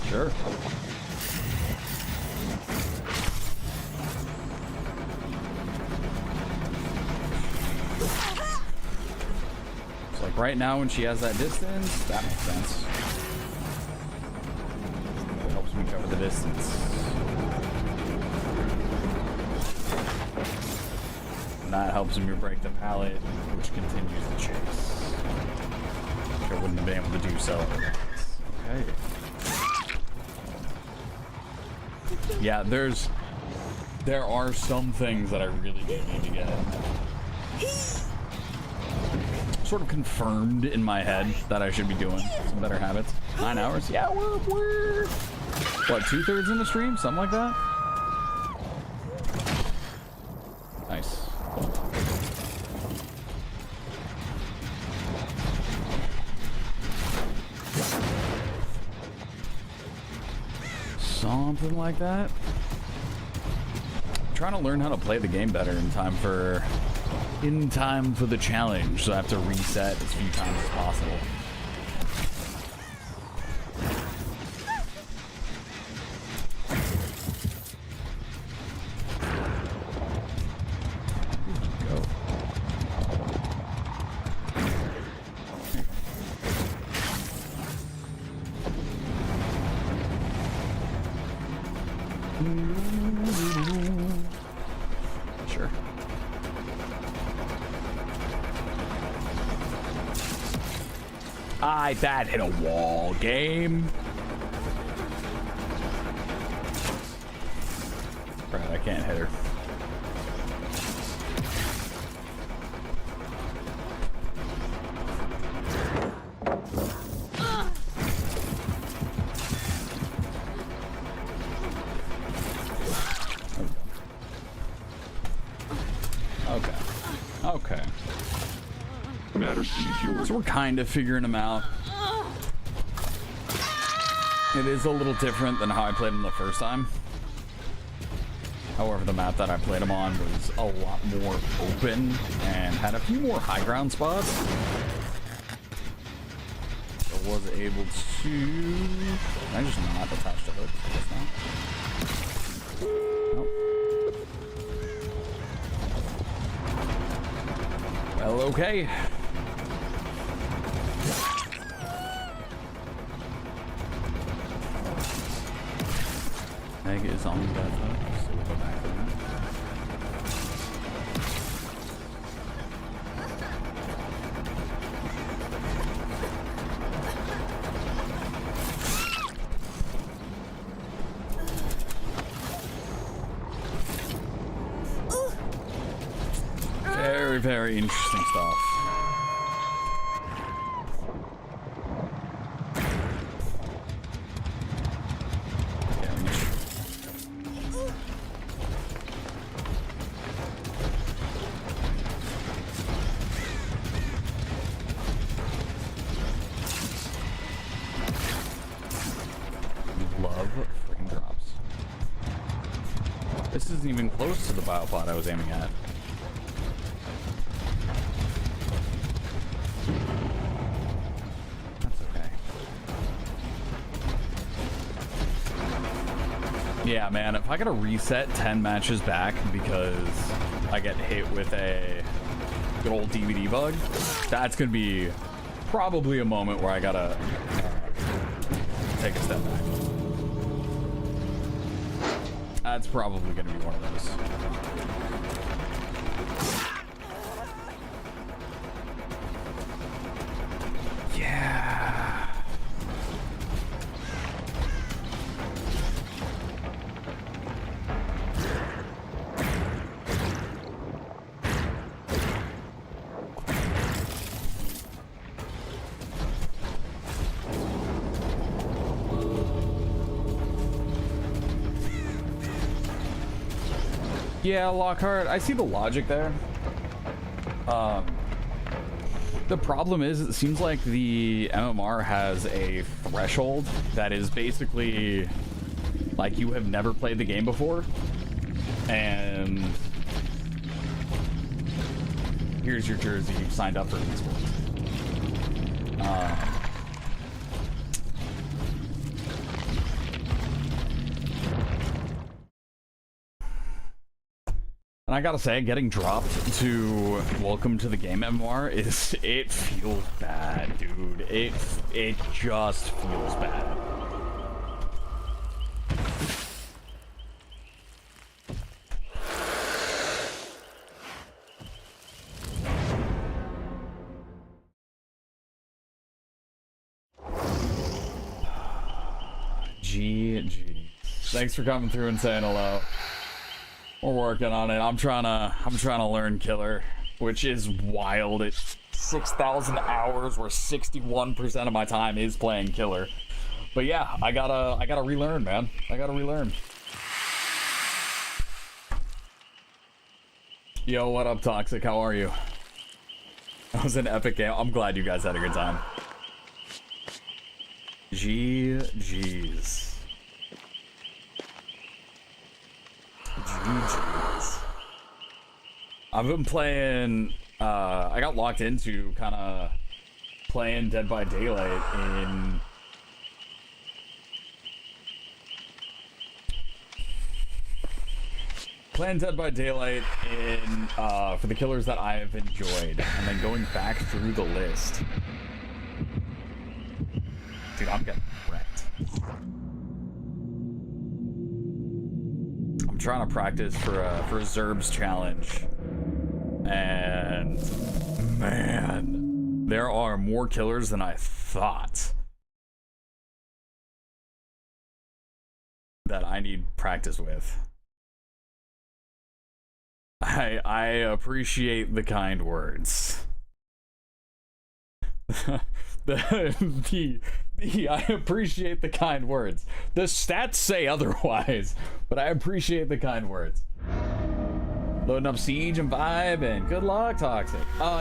Sure. It's like right now when she has that distance, that makes sense. It helps me cover the distance. And that helps me break the pallet, which continues the chase. Which I wouldn't have been able to do so otherwise. Okay. Yeah, there are some things that I really do need to get sort of confirmed in my head that I should be doing some better habits. 9 hours? Yeah, we're what, 2/3 in the stream? Something like that? Nice. Something like that. I'm trying to learn how to play the game better in time for the challenge, so I have to reset as few times as possible. Go. Sure. That hit a wall, game. Right, I can't hit her. Okay. So we're kind of figuring them out. It is a little different than how I played them the first time. However, the map that I played them on was a lot more open and had a few more high ground spots. So I was able to... Can I just not attach to hooks? I guess not. Nope. Well, okay. Egg is on that hook, so we'll go back to that. Very, very interesting stuff. Even close to the biopod I was aiming at. That's okay. Yeah, man, if I gotta reset 10 matches back because I get hit with a good old DVD bug, that's gonna be probably a moment where I gotta take a step back. That's probably going to be one of those. Yeah. Yeah, Lockhart, I see the logic there. The problem is, it seems like the MMR has a threshold that is basically like you have never played the game before, and here's your jersey, you've signed up for esports. And I gotta say, getting dropped to Welcome to the Game MMR it feels bad, dude. It just feels bad. GG. Thanks for coming through and saying hello. We're working on it. I'm trying to learn Killer, which is wild. It's 6,000 hours where 61% of my time is playing Killer. But yeah, I gotta relearn, man. I gotta relearn. Yo, what up, Toxic? How are you? That was an epic game. I'm glad you guys had a good time. GG's. GG's. I've been playing, I got locked into kind of playing Dead by Daylight in for the killers that I've enjoyed, and then going back through the list. Dude, I'm getting wrecked. I'm trying to practice for a Zerb's challenge, and man, there are more killers than I thought that I need practice with. I appreciate the kind words. I appreciate the kind words. The stats say otherwise, but I appreciate the kind words. Loading up Siege and Vibe, and good luck, Toxic.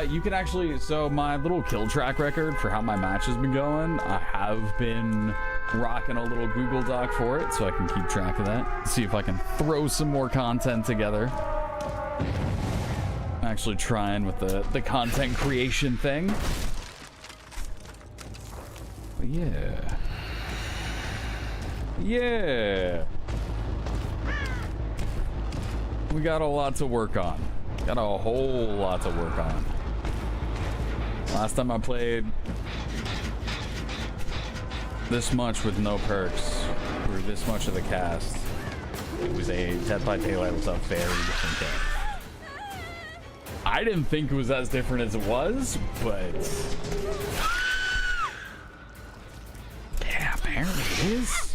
You can actually, so my little kill track record for how my match has been going, I have been rocking a little Google Doc for it, so I can keep track of that. See if I can throw some more content together. I'm actually trying with the content creation thing. But yeah. Yeah. We got a lot to work on. Got a whole lot to work on. Last time I played this much with no perks for this much of the cast, it was a Dead by Daylight was a very different game. I didn't think it was as different as it was, but yeah, apparently it is.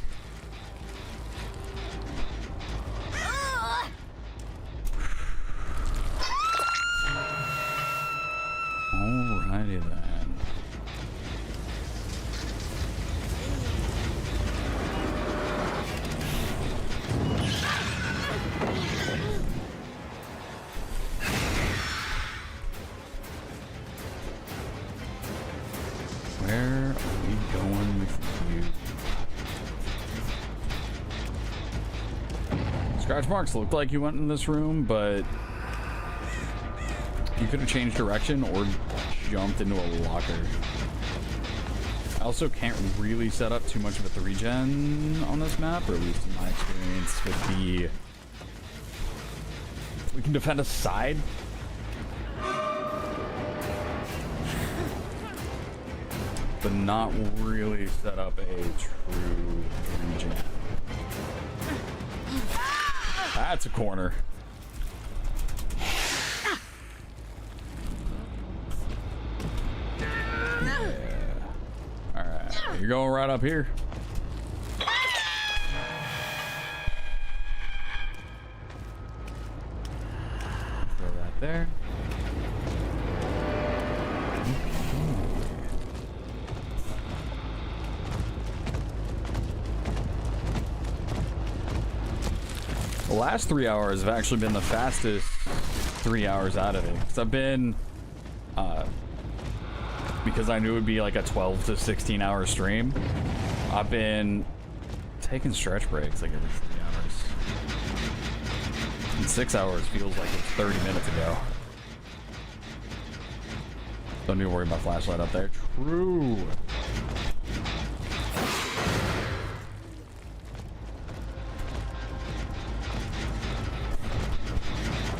Alrighty then. Where are we going with you? Scratch marks looked like you went in this room, but you could have changed direction or jumped into a locker. I also can't really set up too much of a 3-gen on this map, or at least in my experience with the... We can defend a side. But not really set up a true 3-gen. That's a corner. You're going right up here. Throw that there. The last 3 hours have actually been the fastest 3 hours out of it. Because I've been, because I knew it would be like a 12 to 16 hour stream, I've been taking stretch breaks like every 3 hours. And 6 hours feels like it's 30 minutes ago. Don't need to worry about flashlight up there. True.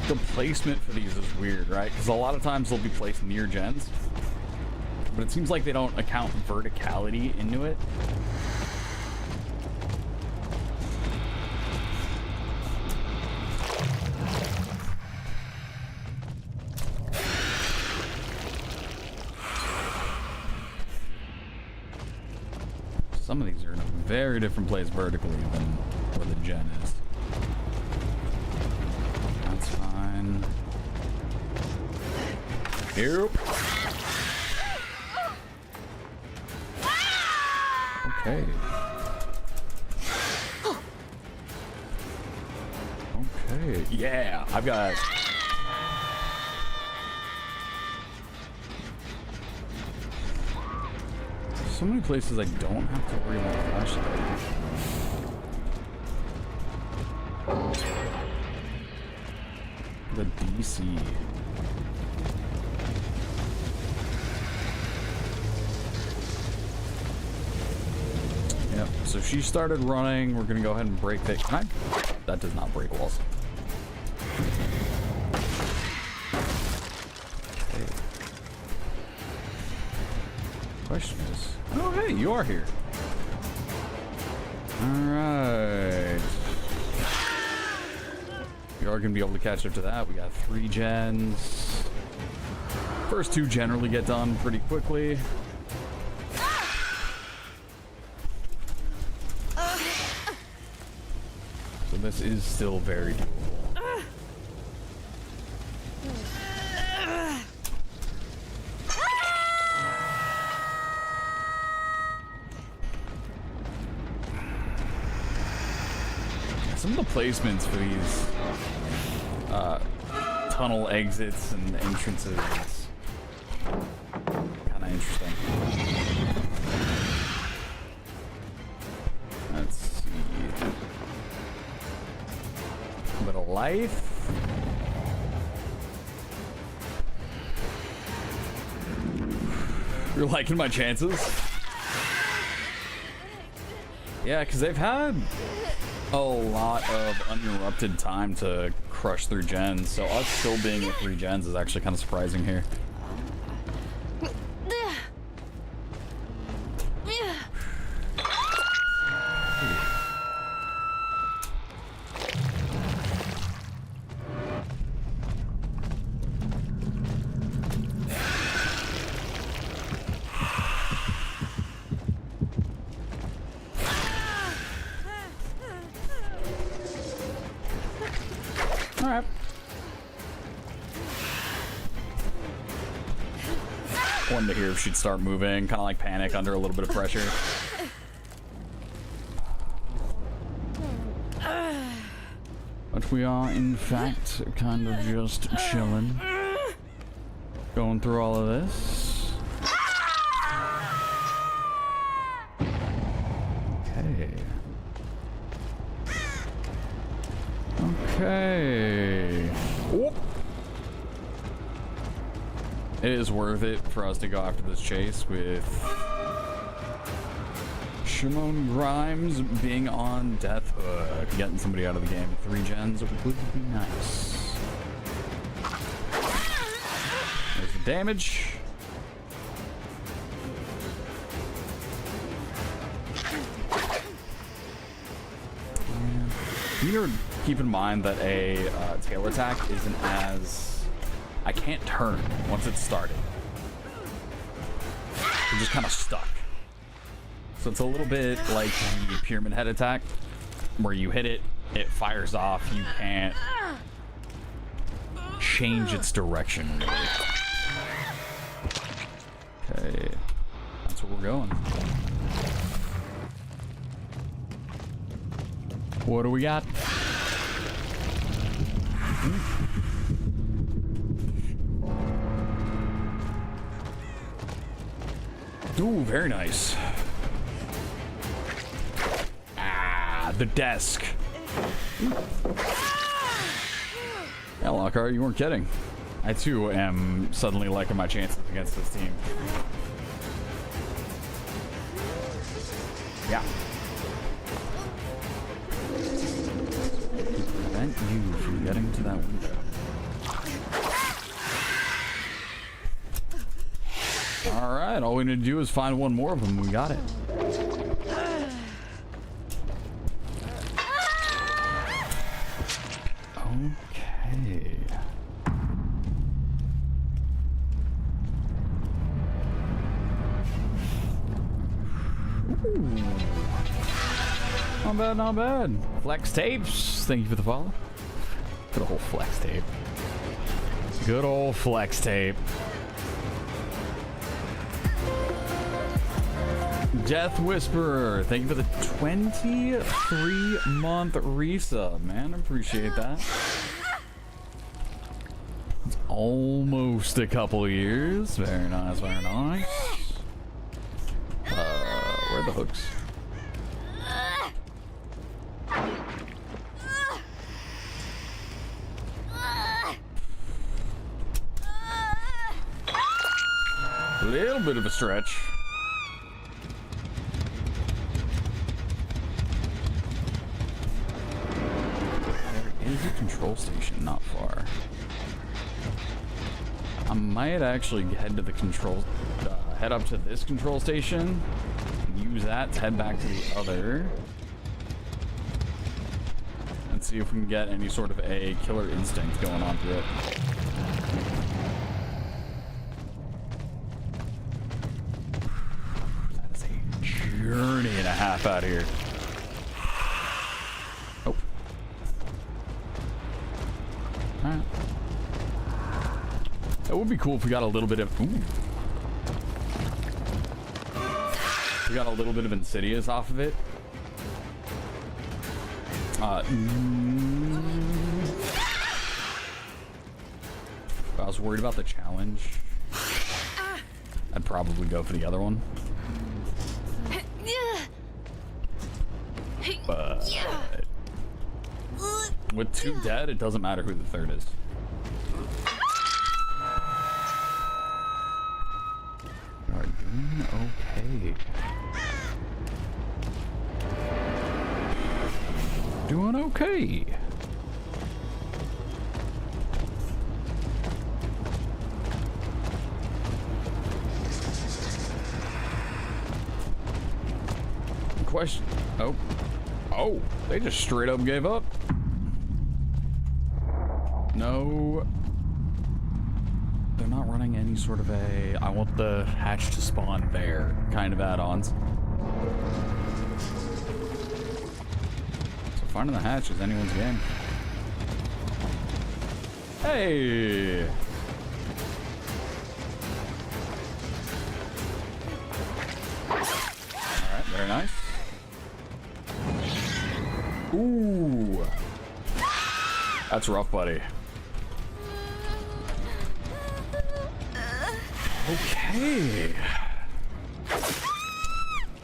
The placement for these is weird, right? Because a lot of times they'll be placed near gens, but it seems like they don't account verticality into it. Some of these are in a very different place vertically than where the gen is. That's fine. Nope. Okay. Okay. Yeah, I've got... so many places I don't have to worry about flashlight. The DC. Yep, so she started running. We're gonna go ahead and break that. Can I? That does not break walls. Okay. Question is, oh hey, you are here. Alright. We are gonna be able to catch up to that. We got 3 gens. First 2 generally get done pretty quickly. So this is still very doable. Some of the placements for these tunnel exits and entrances. Kind of interesting. Let's see. A bit of life. You're liking my chances? Yeah, because they've had a lot of uninterrupted time to crush through gens, so us still being at 3 gens is actually kind of surprising here. Alright. Wanted to hear if she'd start moving, kind of like panic under a little bit of pressure. But we are, in fact, kind of just chilling. Going through all of this. Okay. Okay. Oh. It is worth it for us to go after this chase with Shimon Grimes being on Death Hook. Getting somebody out of the game at 3 gens would be nice. There's the damage. You need to keep in mind that a tail attack isn't as... I can't turn once it's started. You're just kind of stuck. So it's a little bit like the Pyramid Head attack, where you hit it, it fires off, you can't change its direction really. Okay, that's where we're going. What do we got? Ooh, very nice. Ah, the desk. Yeah, Lockhart, you weren't kidding. I too am suddenly liking my chances against this team. Yeah. Prevent you from getting to that window. Alright, all we need to do is find one more of them. We got it. Okay. Ooh. Not bad, not bad. Flex tapes. Thank you for the follow. Good old flex tape. Good old flex tape. Death Whisperer, thank you for the 23-month resub, man. I appreciate that. It's almost a couple years. Very nice, very nice. Where are the hooks? A little bit of a stretch. There's a control station not far. I might actually head to the control, head up to this control station, use that to head back to the other, and see if we can get any sort of a killer instinct going on through it. That is a journey and a half out here. Oh. Alright. It would be cool if we got a little bit of... Ooh. We got a little bit of Insidious off of it. I was worried about the challenge, I'd probably go for the other one. But with 2 dead, it doesn't matter who the third is. You are doing okay. Doing okay. Question. Oh, they just straight up gave up. No, they're not running any sort of a I want the hatch to spawn there kind of add-ons. So finding the hatch is anyone's game. Hey! Alright, very nice. Ooh. That's rough, buddy. Okay.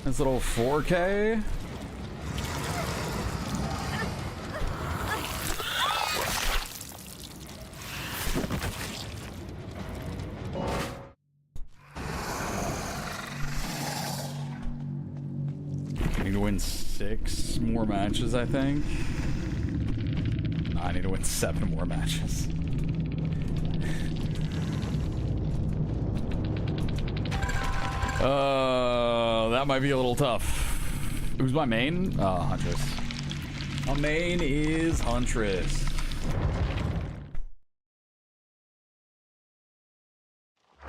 This little 4K. I need to win 6 more matches, I think. No, I need to win 7 more matches. That might be a little tough. Who's my main? Huntress. My main is Huntress.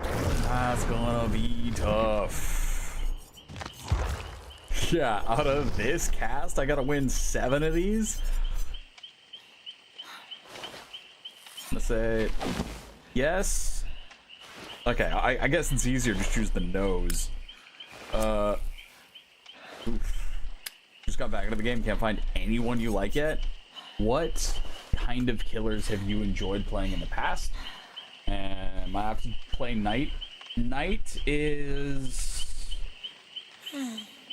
That's gonna be tough. Yeah, out of this cast, I gotta win 7 of these. I'm gonna say yes. Okay, I guess it's easier to choose the nose. Oof. Just got back into the game, can't find anyone you like yet. What kind of killers have you enjoyed playing in the past? And I have to play Knight. Knight is...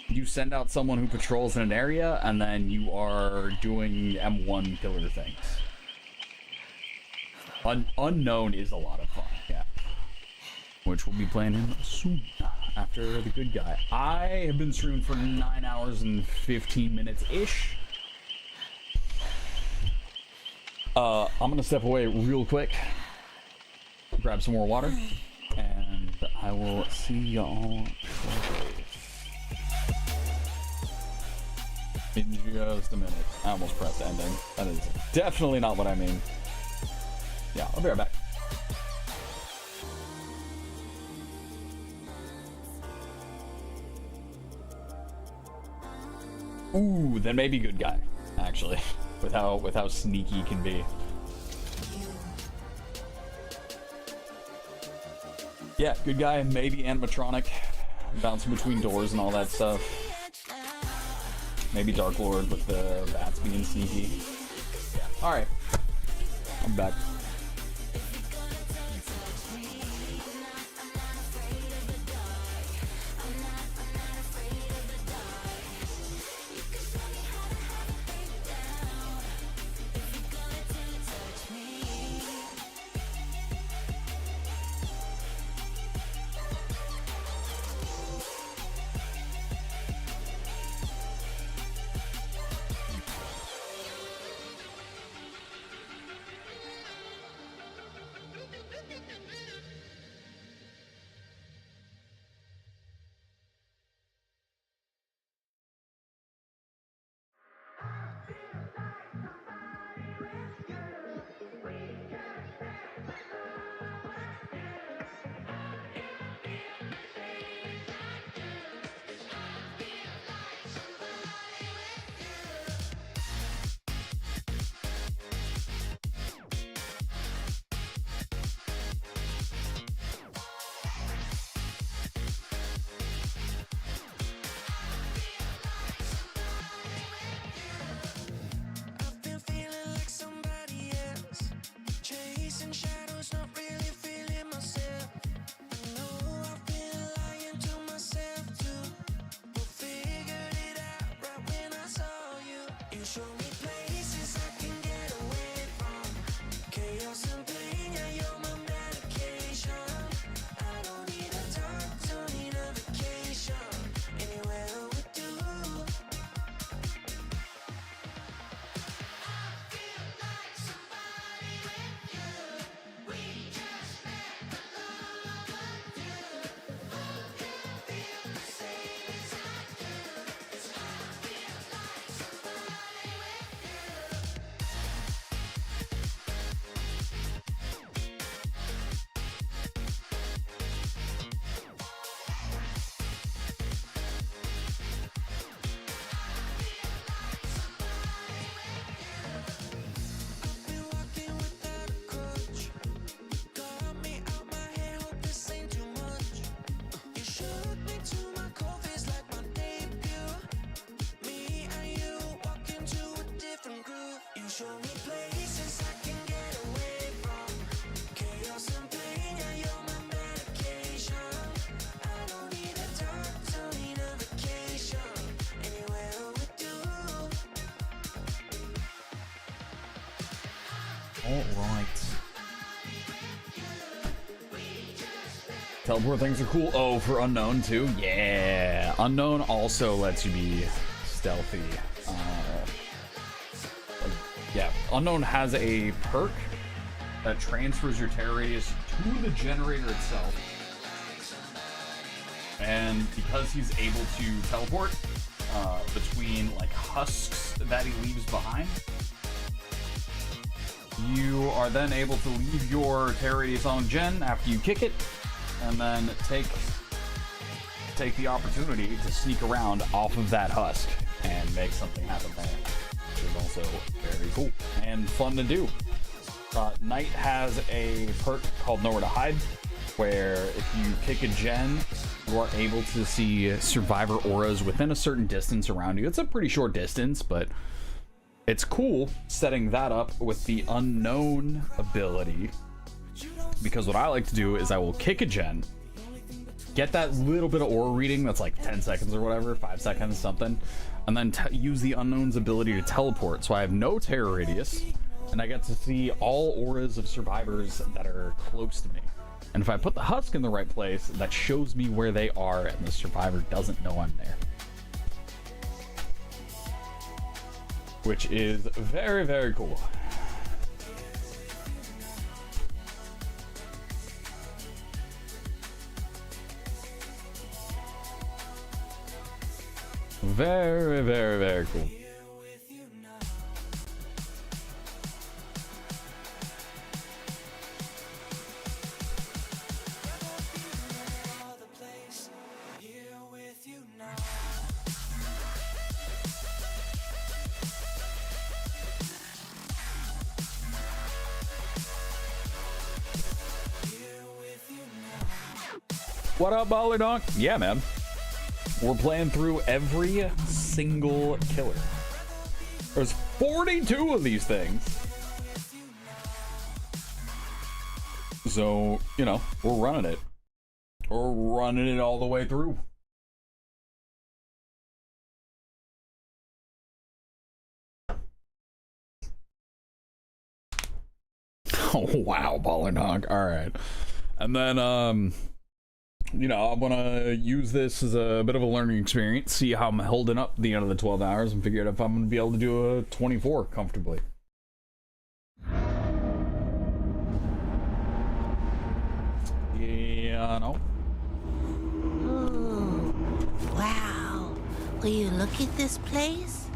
You send out someone who patrols in an area, and then you are doing M1 killer things. Unknown is a lot of fun, yeah. Which we'll be playing him soon after the good guy. I have been streaming for 9 hours and 15 minutes-ish. I'm gonna step away real quick, grab some more water, and I will see y'all shortly. In just a minute. I almost pressed ending. That is definitely not what I mean. Yeah, I'll be right back. Ooh, then maybe good guy, actually, with how sneaky he can be. Yeah, good guy, maybe animatronic, bouncing between doors and all that stuff. Maybe Dark Lord with the bats being sneaky. Yeah. All right, I'm back. Alright. Teleport things are cool. Oh, for Unknown too? Yeah. Unknown also lets you be stealthy. Yeah, Unknown has a perk that transfers your terror radius to the generator itself. And because he's able to teleport between like husks that he leaves behind, you are then able to leave your terror radius on gen after you kick it, and then take the opportunity to sneak around off of that husk and make something happen there, which is also very cool and fun to do. Knight has a perk called Nowhere to Hide, where if you kick a gen, you are able to see survivor auras within a certain distance around you. It's a pretty short distance, but it's cool setting that up with the Unknown ability, because what I like to do is I will kick a gen, get that little bit of aura reading that's like 10 seconds or whatever, 5 seconds, something, and then use the Unknown's ability to teleport, so I have no terror radius, and I get to see all auras of survivors that are close to me. And if I put the husk in the right place, that shows me where they are, and the survivor doesn't know I'm there. Which is very, very cool. Very, very, very cool. What up, Baller Donk? Yeah, man. We're playing through every single killer. There's 42 of these things. So, you know, we're running it. We're running it all the way through. Oh, wow, Baller Donk. All right. And then, you know, I'm gonna use this as a bit of a learning experience, see how I'm holding up at the end of the 12 hours, and figure out if I'm gonna be able to do a 24 comfortably. Yeah, no. Ooh, wow. Will you look at this place?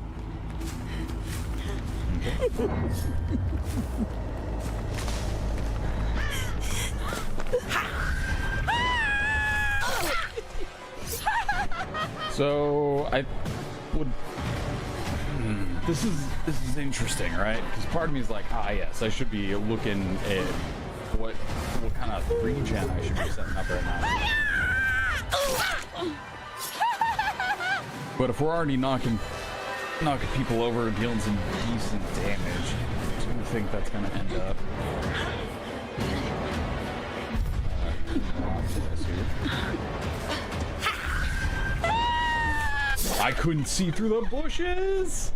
So I would. This is interesting, right? Because part of me is like, ah, yes, I should be looking at what kind of regen I should be setting up right now. But if we're already knocking people over and dealing some decent damage, I do think that's gonna end up. I couldn't see through the bushes.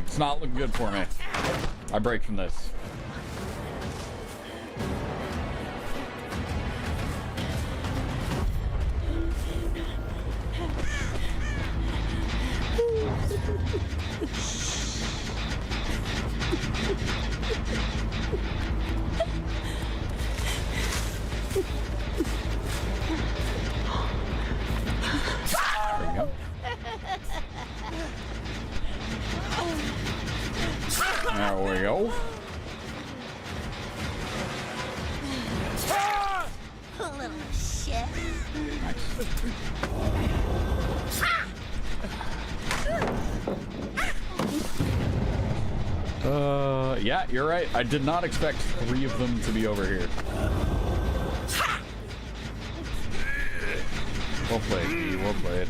It's not looking good for me. I break from this. There we go. Little shit. Yeah, you're right. I did not expect 3 of them to be over here. Well played, B. Well played.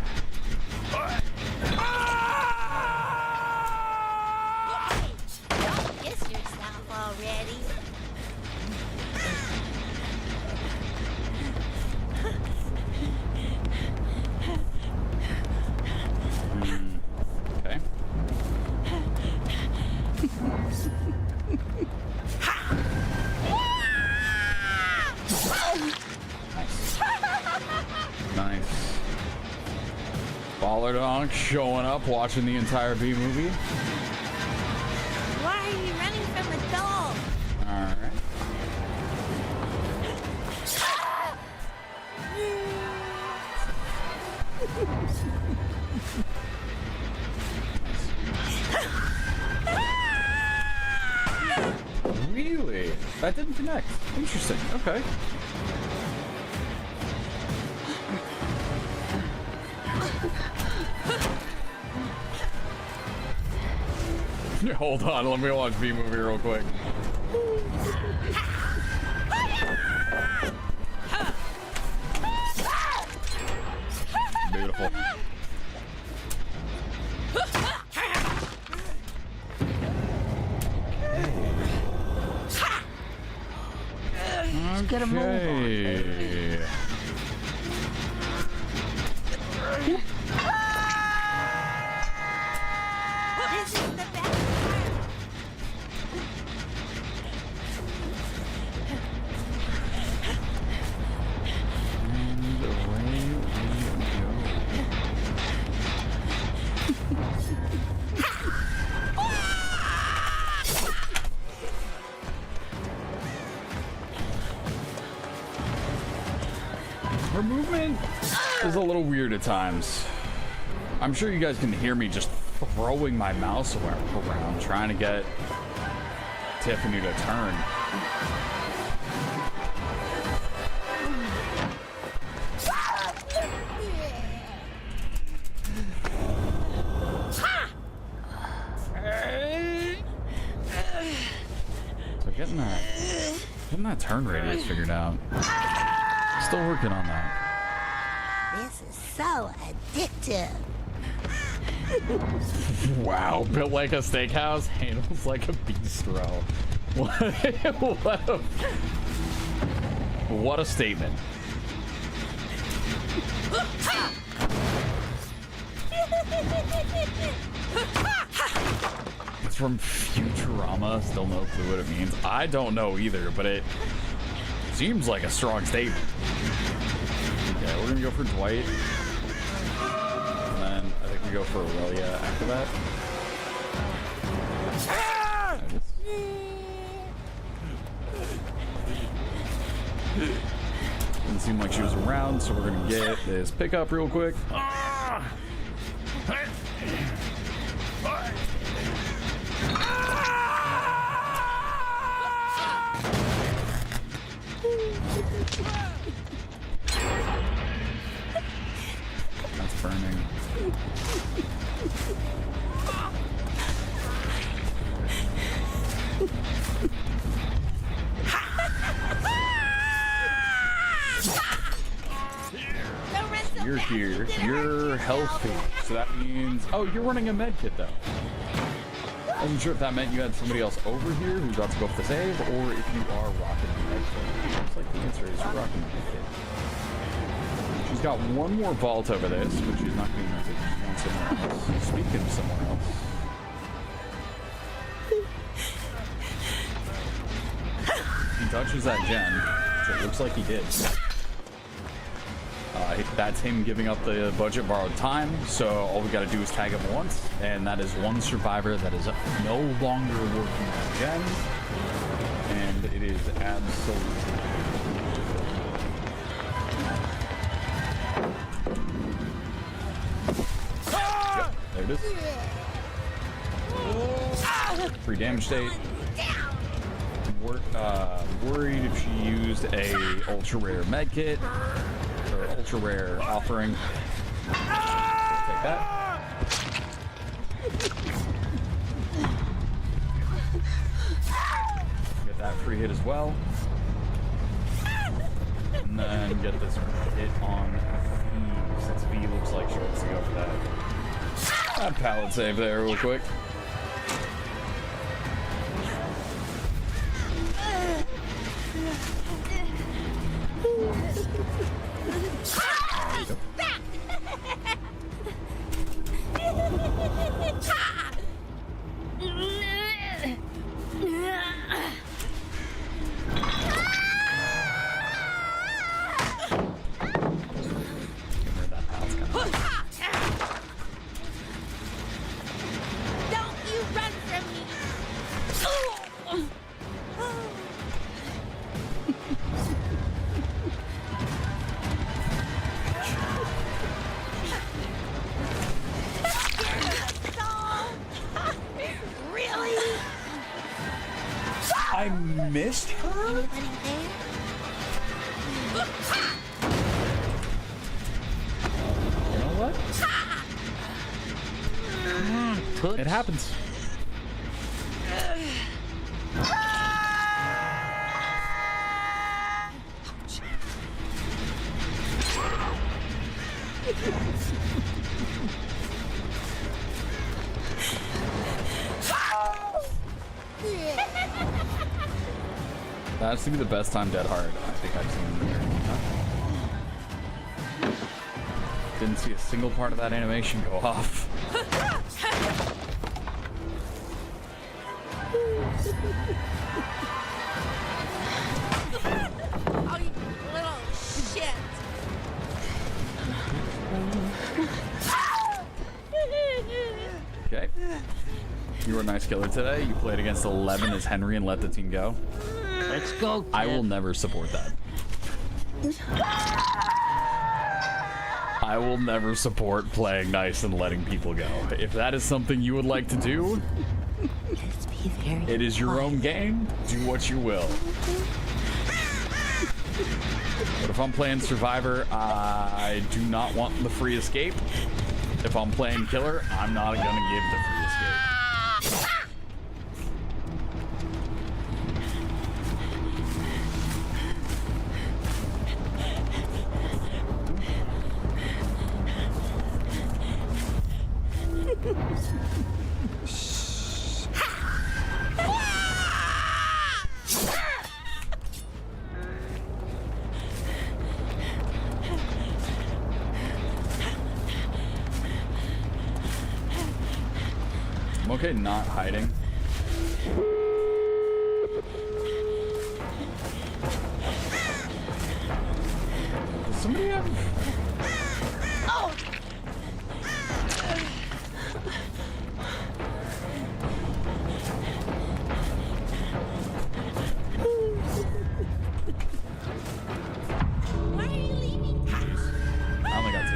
Nice. Baller Donk showing up, watching the entire B movie. Why are you running from a dog? Alright. Really? That didn't connect. Interesting. Okay. Hold on, let me watch B movie real quick. Beautiful. Get a move on. Okay. This is the best part. And away we go. Her movement is a little weird at times. I'm sure you guys can hear me just throwing my mouse around trying to get Tiffany to turn. So getting that turn radius figured out. Still working on that. This is so addictive. Wow, built like a steakhouse, handles like a bistro. What a statement. It's from Futurama, still no clue what it means. I don't know either, but it seems like a strong statement. Okay, we're gonna go for Dwight. And then I think we go for Aurelia after that. Didn't seem like she was around, so we're gonna get this pickup real quick. That's burning. You're here. You're healthy. So that means... Oh, you're running a med kit, though. I wasn't sure if that meant you had somebody else over here who got to go for the save, or if you are rocking the med kit. Looks like the answer is you're rocking the med kit. She's got one more vault over this, but she's not going to use it. She's going somewhere else. Speaking of somewhere else. He touches that gen, which it looks like he did. That's him giving up the budget borrowed time, so all we gotta do is tag him once, and that is one survivor that is no longer working on gen, and it is absolutely... Yep, there it is. Free damage state. Worried if she used a ultra rare med kit. Ultra rare offering. Take that. Get that free hit as well. And then get this hit on V, since V looks like she wants to go for that. Pallet save there real quick. missed her? Anybody there? You know what? It happens. That has to be the best time dead hard I think I've seen in the year. Didn't see a single part of that animation go off. Oh, you little shit. Okay. You were a nice killer today. You played against 11 as Henry and let the team go. Let's go, kid. I will never support that. I will never support playing nice and letting people go. If that is something you would like to do, Let's be very it is your own game. Do what you will. But if I'm playing Survivor, I do not want the free escape. If I'm playing Killer, I'm not gonna give the free escape. I'm okay not hiding. Does somebody have... Oh! Why are you leaving? I only got 2.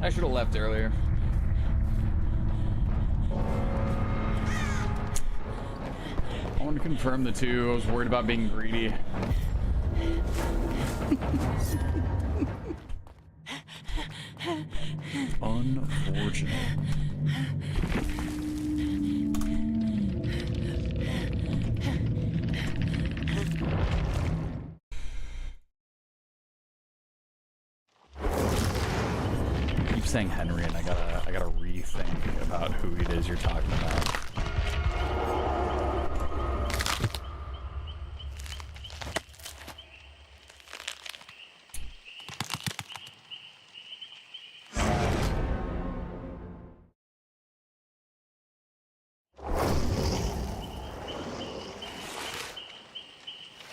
I should have left earlier. I wanted to confirm the 2. I was worried about being greedy. Unfortunate. Keep saying Henry, and I gotta rethink about who it is you're talking about.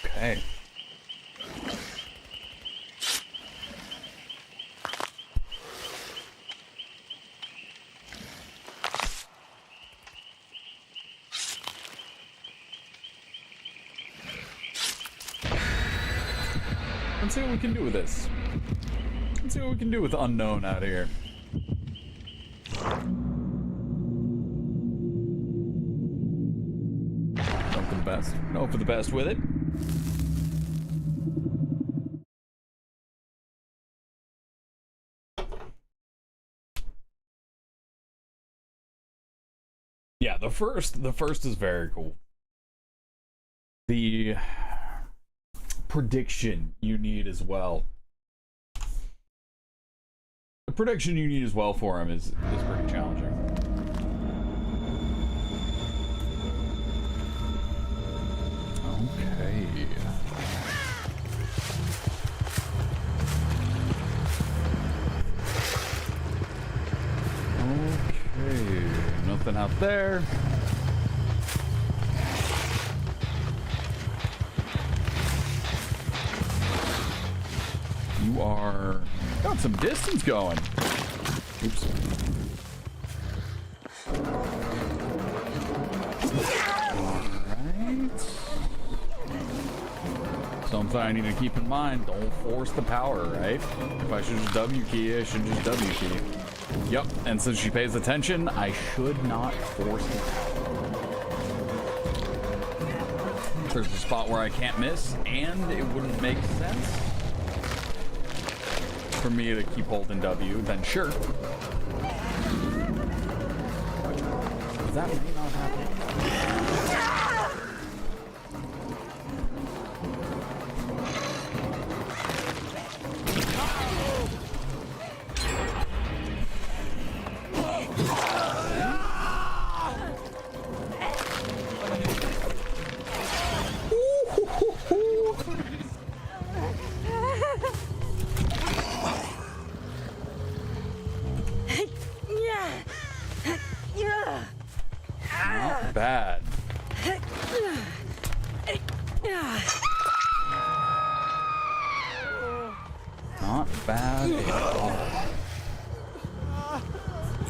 Okay. Let's see what we can do with this. Let's see what we can do with unknown out here. Hope for the best. Hope for the best with it. Yeah, the first is very cool. The prediction you need as well. The prediction you need as well for him is pretty challenging. Okay. Okay, nothing out there. You are got some distance going. Oops. Alright. Something I need to keep in mind, don't force the power, right? If I should just W key, I should just W key. Yep, and since she pays attention, I should not force the power. there's a spot where I can't miss, and it wouldn't make sense for me to keep holding W, then sure. That may not happen. Not bad. Not bad at all.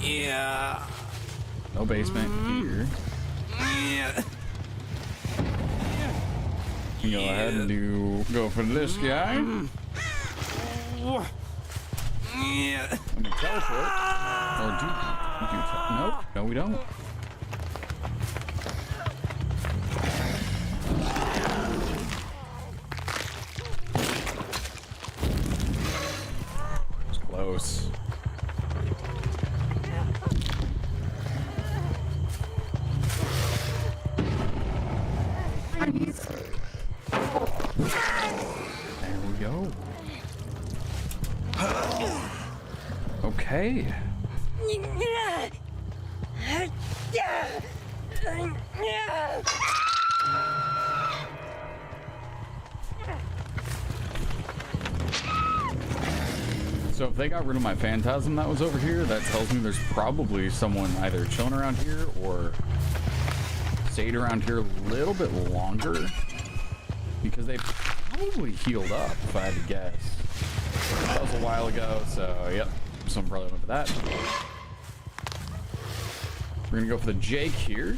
Yeah. No basement here. Yeah. You go ahead and go for this guy. Yeah. Let me teleport. Or do nope, no we don't. It's close. There we go. Okay. So if they got rid of my phantasm that was over here, that tells me there's probably someone either chilling around here or stayed around here a little bit longer, because they probably healed up, if I had to guess. That was a while ago, so yep, someone probably went for that. We're gonna go for the Jake here.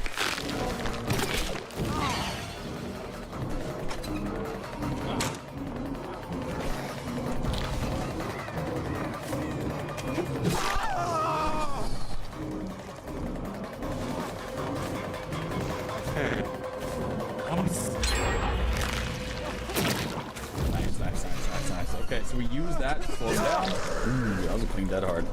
Nice. Okay, so we use that to slow down. Ooh, that was a clean dead hard.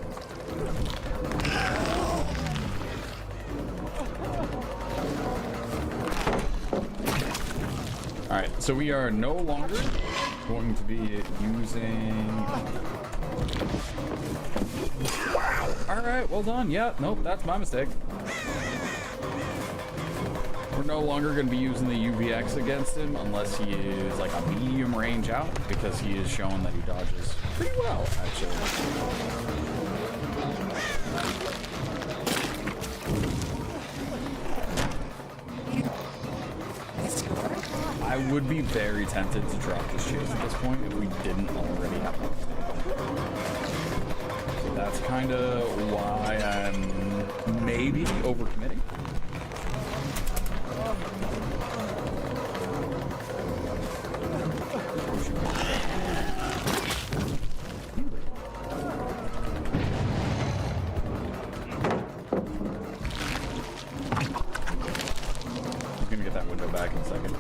Alright, so we are no longer going to be using... Wow! Alright, well done. Yeah, nope, that's my mistake. We're no longer going to be using the UVX against him unless he is like a medium range out, because he is showing that he dodges pretty well, actually. I would be very tempted to drop this chase at this point if we didn't already have one. So that's kind of why I'm maybe overcommitting. He's gonna get that window back in a second.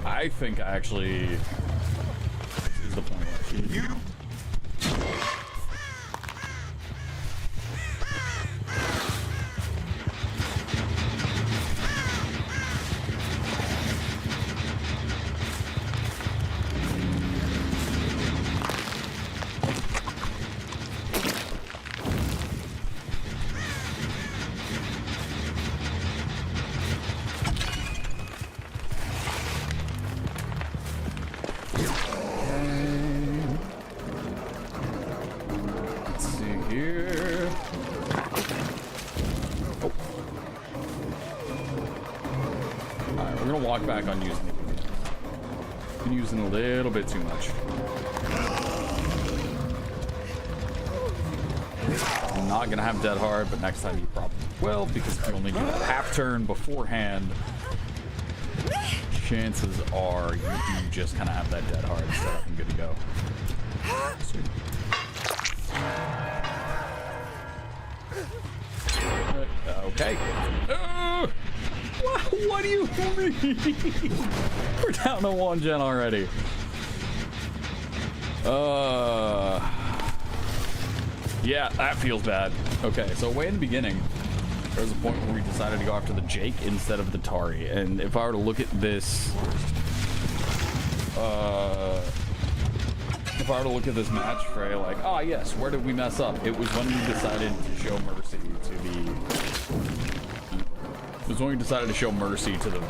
I think I actually, this is the point. Walk back on using it. Been using a little bit too much. I'm not gonna have dead hard, but next time you probably will, because if you only do that half turn beforehand, chances are you do just kind of have that dead hard set up and good to go. Okay. What do you mean? We're down to 1 gen already. Yeah, that feels bad. Okay, so way in the beginning, there was a point where we decided to go after the Jake instead of the Tari. And if I were to look at this, if I were to look at this match, Frey, like, ah, yes, where did we mess up? It was when we decided to show mercy to the. It was when we decided to show mercy to the.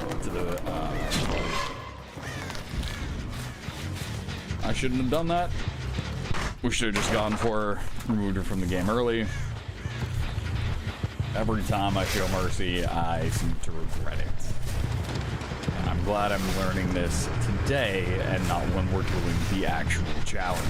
I shouldn't have done that. We should have just gone for her, removed her from the game early. Every time I show mercy, I seem to regret it. And I'm glad I'm learning this today and not when we're doing the actual challenge.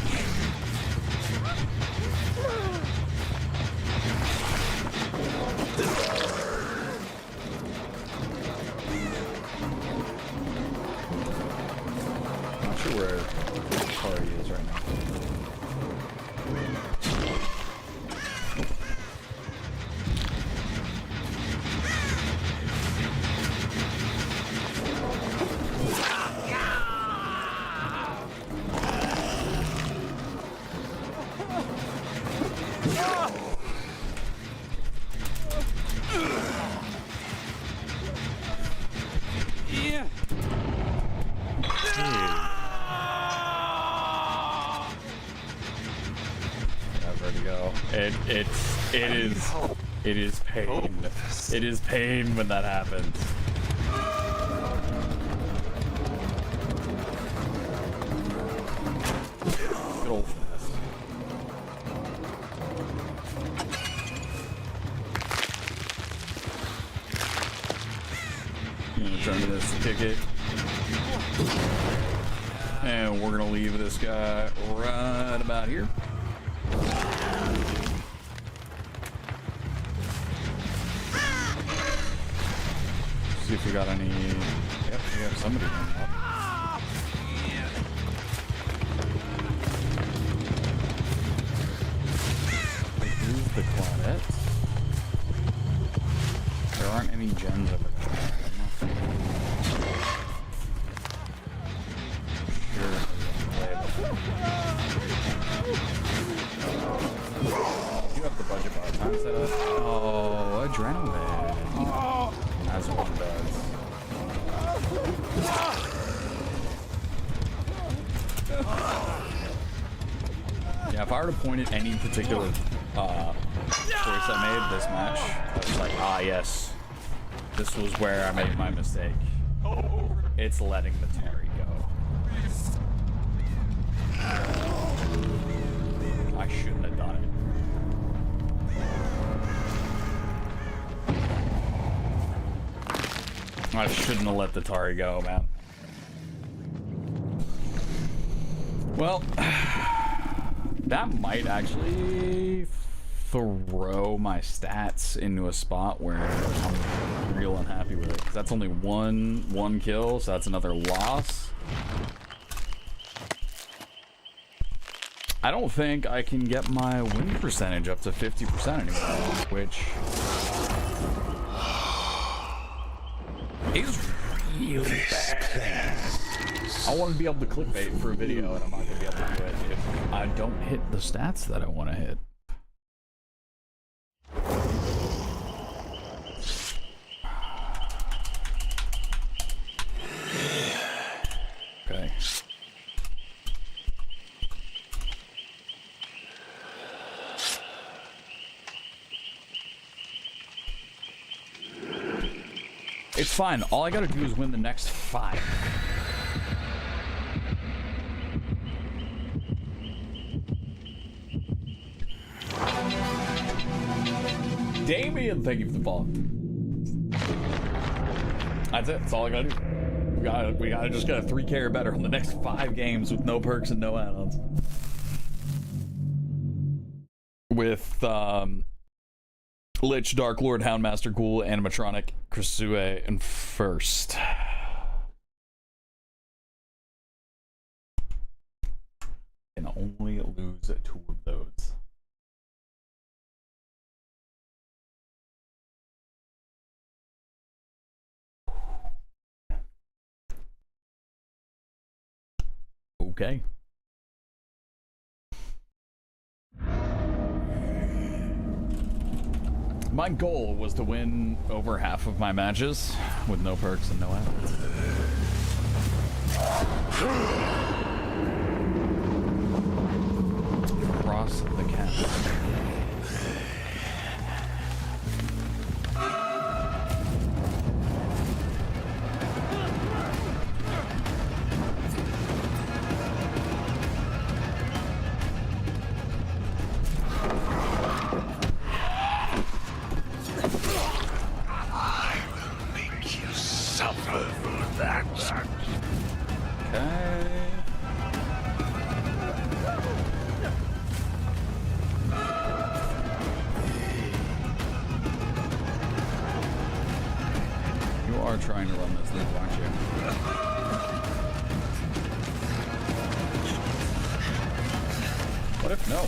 Not sure where Kari is right now. It is pain. It is pain when that happens. Good old fast. I'm gonna turn to this ticket. And we're gonna leave this guy right about here. See if we got any. Yep, we have somebody coming up. Who's the Claudette? There aren't any gens over there. Sure. You have the budget by the time set up. Oh, adrenaline. As one does. Yeah, if I were to point at any particular choice I made this match, I was like, ah, yes, this was where I made my mistake. It's letting the Terry go. I shouldn't have done it. I shouldn't have let the Tari go, man. Well, that might actually throw my stats into a spot where I'm real unhappy with it. 'Cause that's only one kill, so that's another loss. I don't think I can get my win percentage up to 50% anymore, which is really bad. I want to be able to clickbait for a video, and I'm not going to be able to do it if I don't hit the stats that I want to hit. Okay. It's fine. All I gotta do is win the next 5. Damien, thank you for the follow. That's it. That's all I gotta do. We gotta just get a 3K or better on the next 5 games with no perks and no add-ons. With Lich, Dark Lord, Houndmaster, Ghoul, Animatronic, Krisue, and First. Can only lose 2 of those. okay. My goal was to win over half of my matches with no perks and no ads. Cross the cap. Trying to run this loop, aren't you? What if no?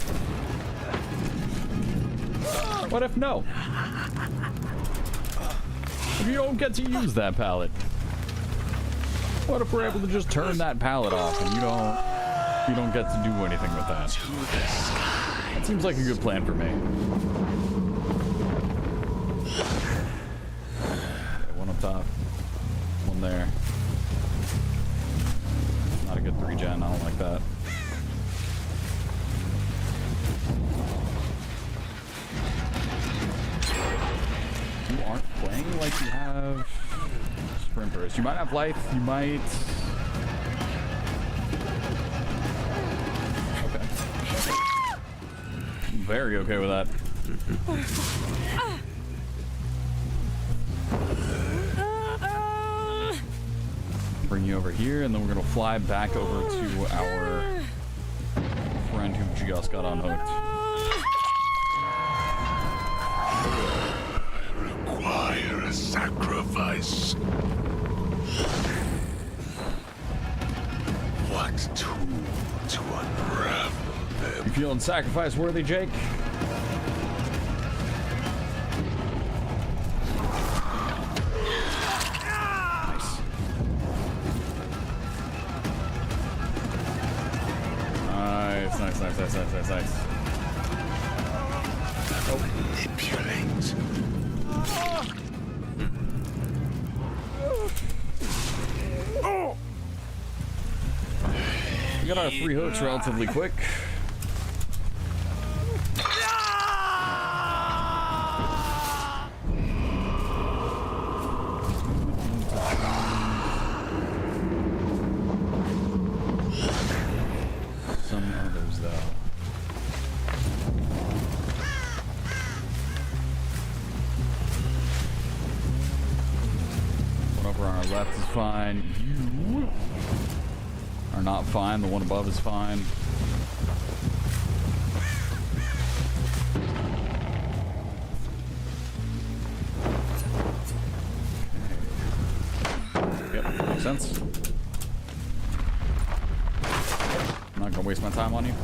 What if no? If you don't get to use that pallet? What if we're able to just turn that pallet off and you don't get to do anything with that? That seems like a good plan for me. One up top. One there. Not a good 3-gen, I don't like that. You aren't playing like you have sprinters. You might have life, you might... Okay. I'm very okay with that. Bring you over here, and then we're gonna fly back over to our friend who just got unhooked. I require a sacrifice. What tool to unravel them? You feeling sacrifice worthy, Jake? Nice. Oh. Manipulate. We got our 3 hooks relatively quick. Some others, though. One over on our left is fine. You are not fine. The one above is fine. Okay. Yep, makes sense. I'm not gonna waste my time on you.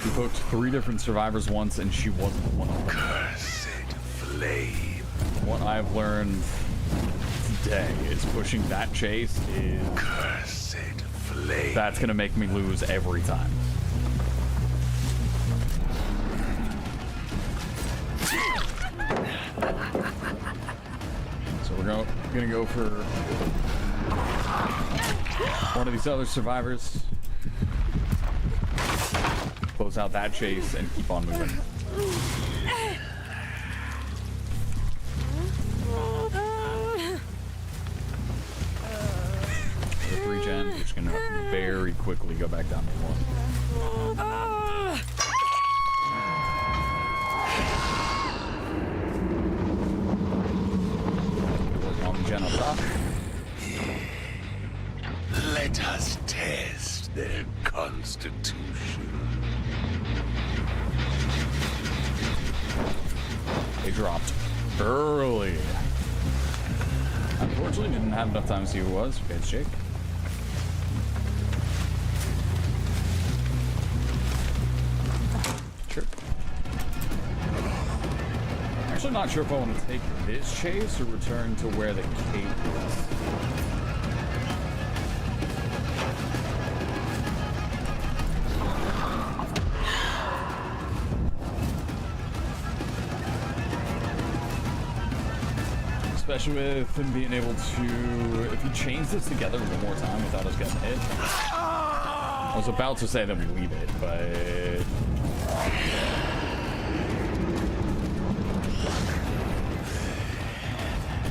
We poked 3 different survivors once, and she wasn't one of them. Cursed flame. What I've learned today is pushing that chase is... Cursed flame. That's gonna make me lose every time. So we're gonna go for one of these other survivors. Close out that chase and keep on moving. The 3-gen, we're just gonna very quickly go back down to 1. On gen up top. Let us test their constitution. They dropped early. Unfortunately, didn't have enough time to see who it was. Okay, it's Jake. Sure. actually not sure if I want to take this chase or return to where the cape is. Especially with him being able to, if he chains this together one more time without us getting hit. I was about to say that we leave it, but...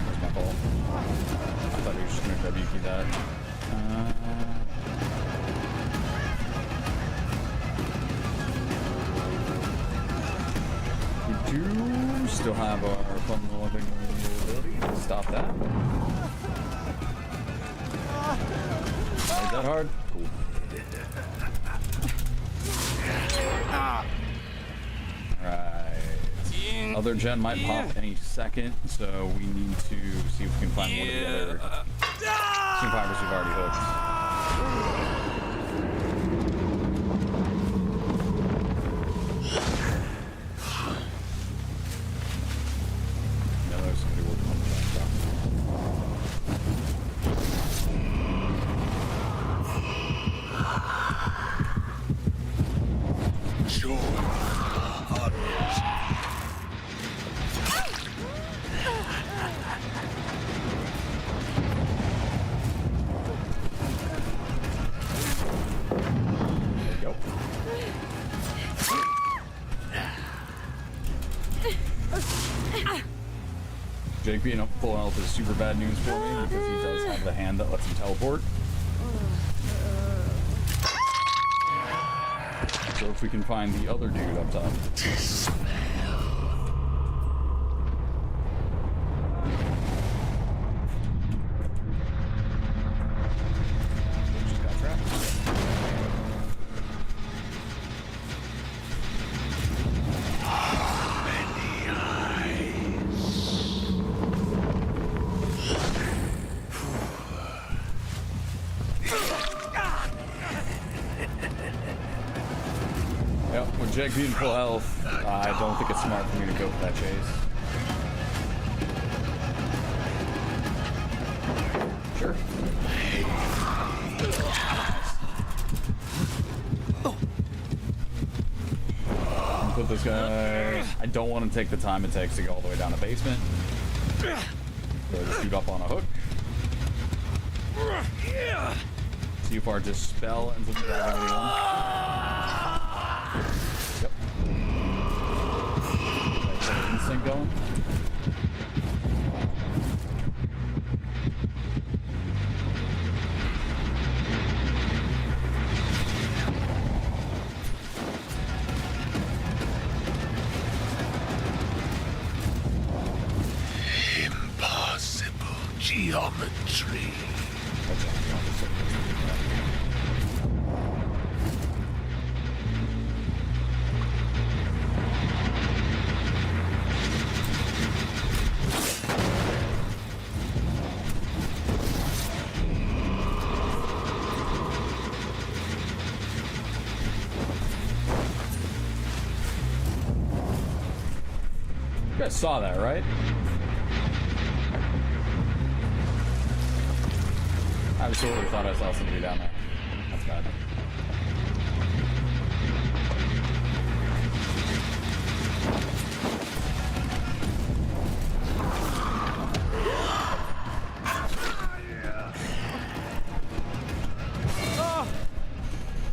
That's my fault. I thought he was just going to grab Yuki that. We do still have our fun little thing ability. Stop that. Is that hard? Cool. Right. Other gen might pop any second, so we need to see if we can find one of the other team fighters we've already hooked. Jake being up full health is super bad news for me because he does have the hand that lets him teleport. So if we can find the other dude up top. Just got trapped. Jake being full health, I don't think it's smart for me to go for that chase. Sure. Put this guy. I don't want to take the time it takes to go all the way down the basement. So just shoot up on a hook. See if our dispel ends up grabbing anyone. Yep. Instinct going. Impossible geometry. You guys saw that, right? I absolutely thought I saw somebody down there. That's bad.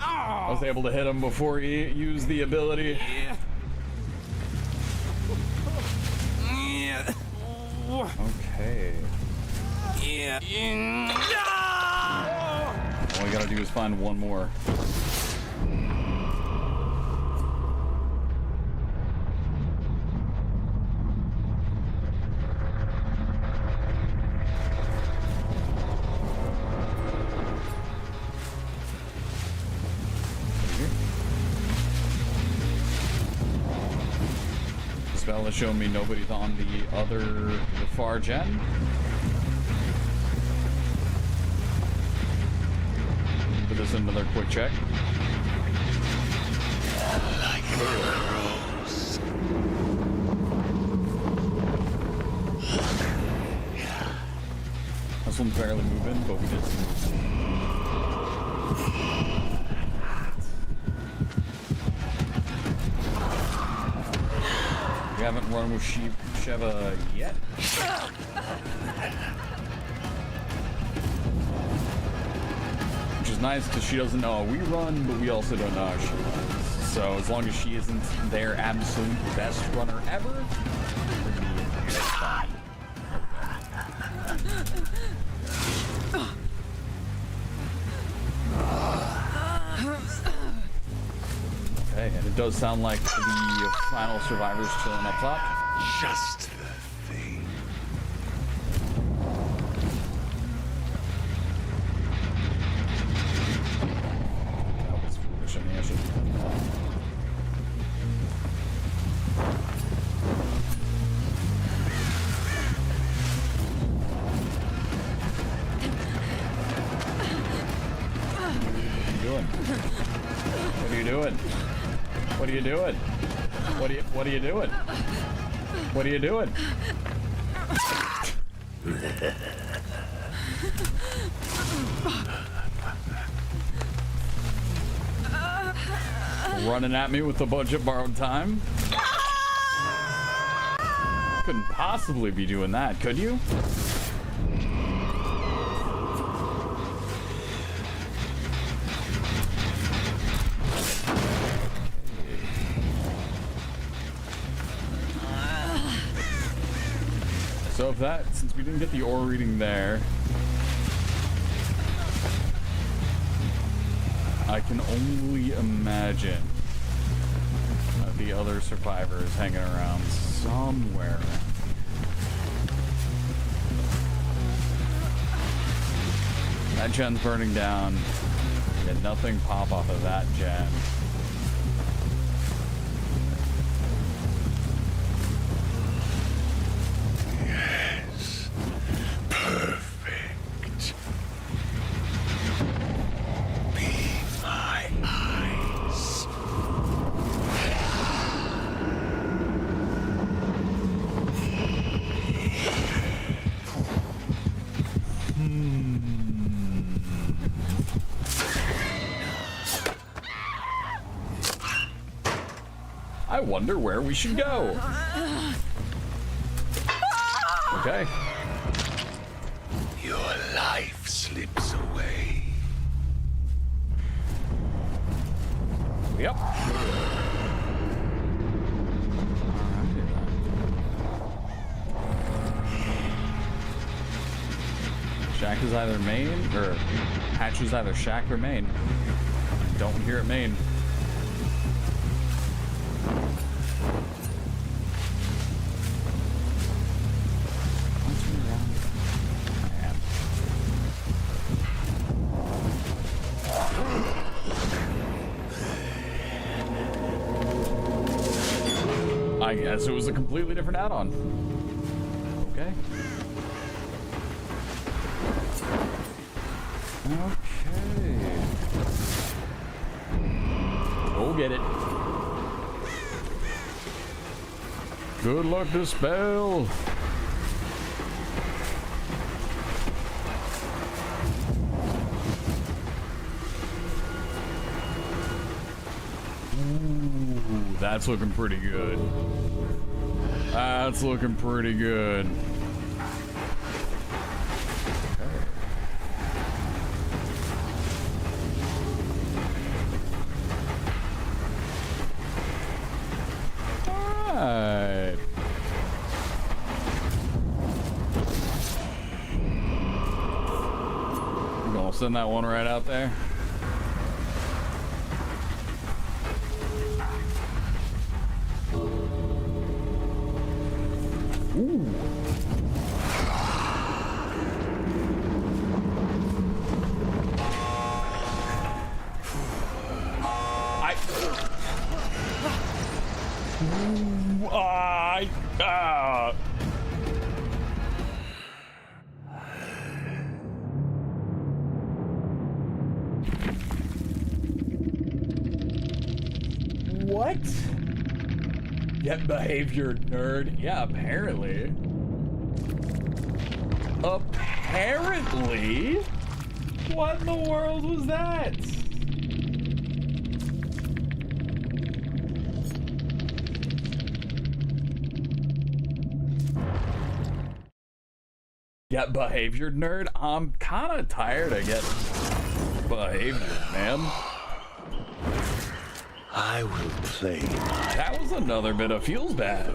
I was able to hit him before he used the ability. Okay. All we gotta do is find one more. Spell has shown me nobody's on the far gen. Put this in another quick check. Like arrows. This one's barely moving, but we did some movement. We haven't run with Sheva yet. Which is nice because she doesn't know how we run, but we also don't know how she runs. So as long as she isn't their absolute best runner ever, we're gonna be just fine. Okay, and it does sound like the final survivor's chilling up top. Just the thing. That was foolish. I mean, I should have done that. What are you doing? What are you doing? What are you doing? What are you doing? Running at me with a bunch of borrowed time? Couldn't possibly be doing that, could you? So if that, since we didn't get the ore reading there, I can only imagine the other survivors hanging around somewhere. That gen's burning down. Get nothing pop off of that gen. Yes. Perfect. Be my eyes. I wonder where we should go. Okay. Your life slips away. Yep. Shack is either main, or hatch is either shack or main. I don't hear it main. I guess it was a completely different add-on. Okay. Okay. Go get it. Good luck, Dispel. Ooh, that's looking pretty good. That's looking pretty good. Alright. I'm gonna send that one right out there. Ooh. What? Get behavior, nerd. Yeah, apparently. Apparently. apparently. What in the world was that? Get behaviored, nerd? I'm kind of tired of getting behaviored, man. I will play. That was another bit of feels bad.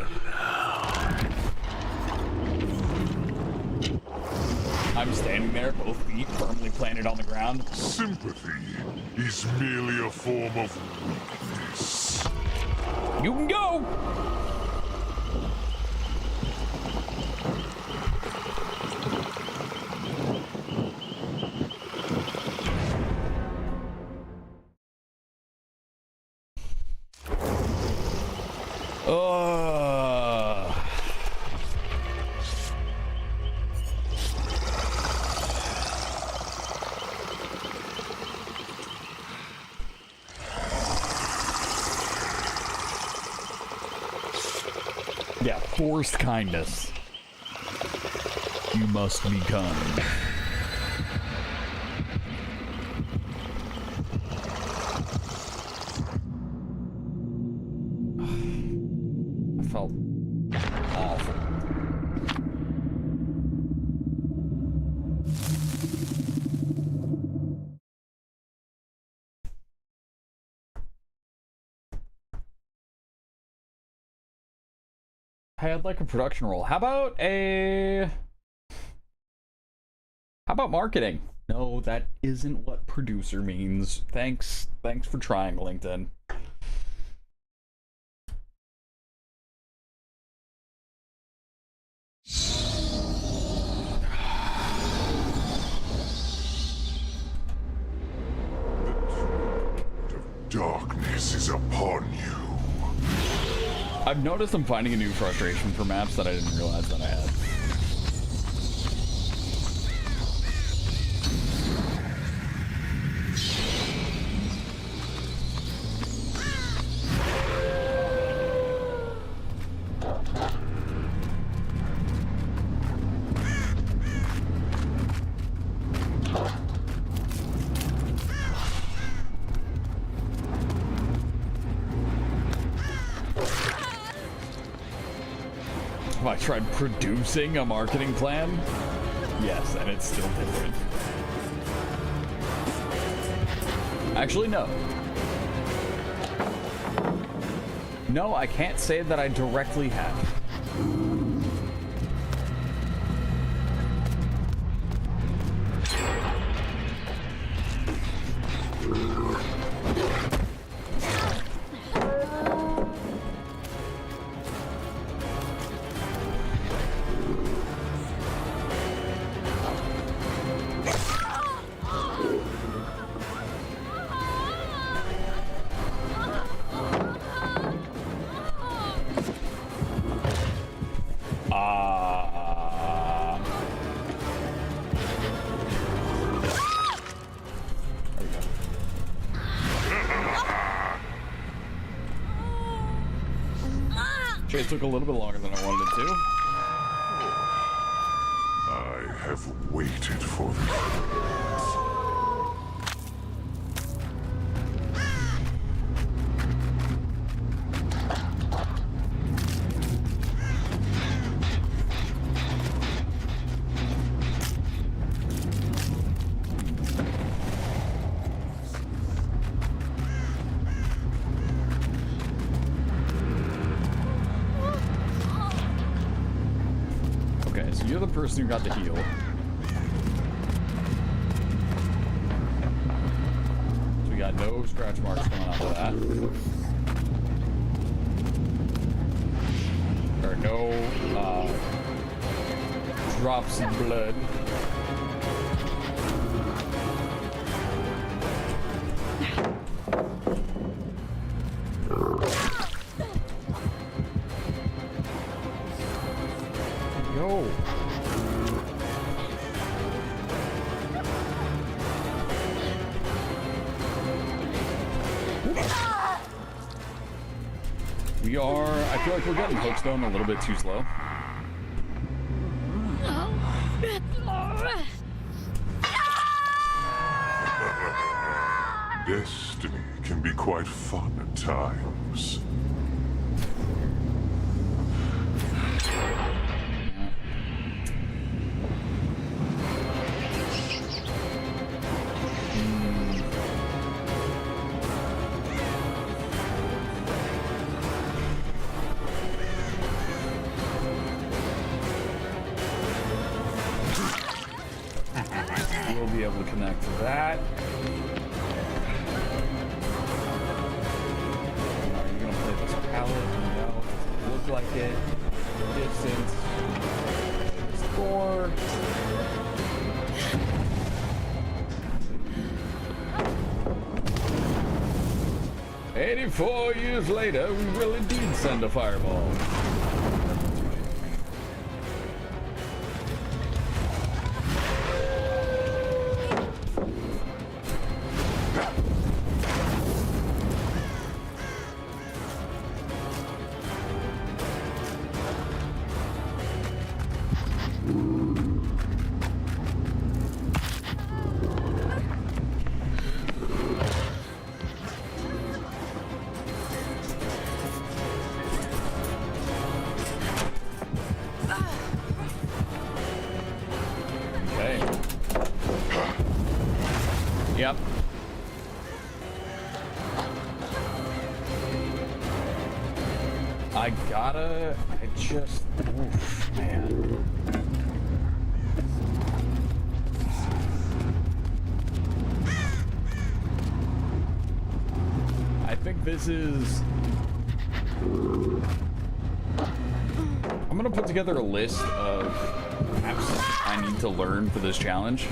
I'm standing there, both feet firmly planted on the ground. Sympathy is merely a form of weakness. You can go! Yeah, forced kindness. You must be kind. I felt awful. Hey, I'd like a production role. How about marketing? No, that isn't what producer means. Thanks for trying, LinkedIn. Darkness is upon you. I've noticed I'm finding a new frustration for maps that I didn't realize that I had. Have I tried producing a marketing plan? Yes, and it's still different. Actually, no. No, I can't say that I directly have. It took a little bit longer than I wanted it to. I have waited for this. You're the person who got the heal. So we got no scratch marks coming off of that. There are no drops of blood. Yo. We are, I feel like we're getting Hookstone a little bit too slow. Destiny can be quite fun at times. We'll be able to connect to that. Are you gonna play this palette? No, doesn't look like it. Distance. Score. "84 years later, we really did send a fireball." Yep. I just, oof, man. I think this is, I'm gonna put together a list of maps I need to learn for this challenge.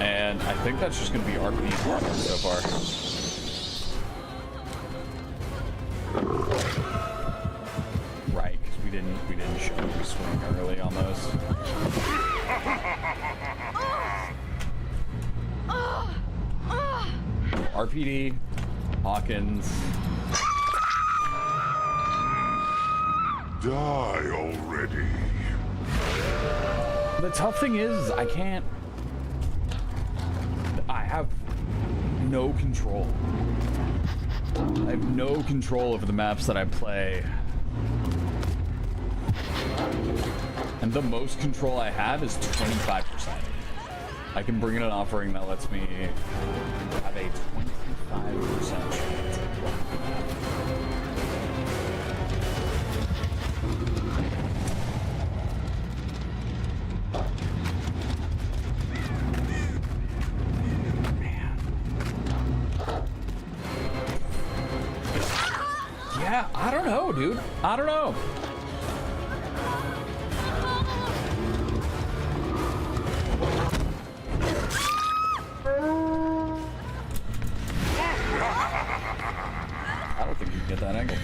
And I think that's just going to be RPG so far. Right, because we didn't show we swing early on those. RPD, Hawkins. Die already. The tough thing is, I have no control. I have no control over the maps that I play. And the most control I have is 25%. I can bring in an offering that lets me have a 25% chance. Yeah, I don't know, dude. I don't know. I don't think you can get that angle.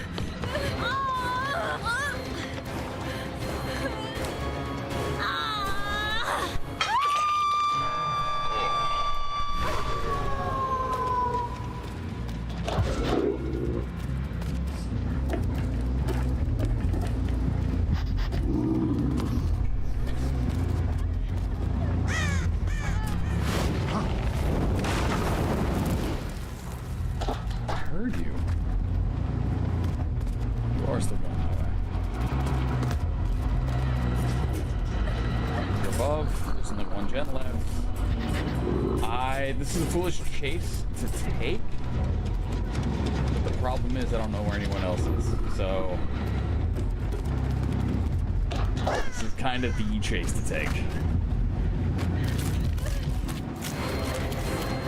This is a foolish chase to take, but the problem is I don't know where anyone else is, so this is kind of the chase to take.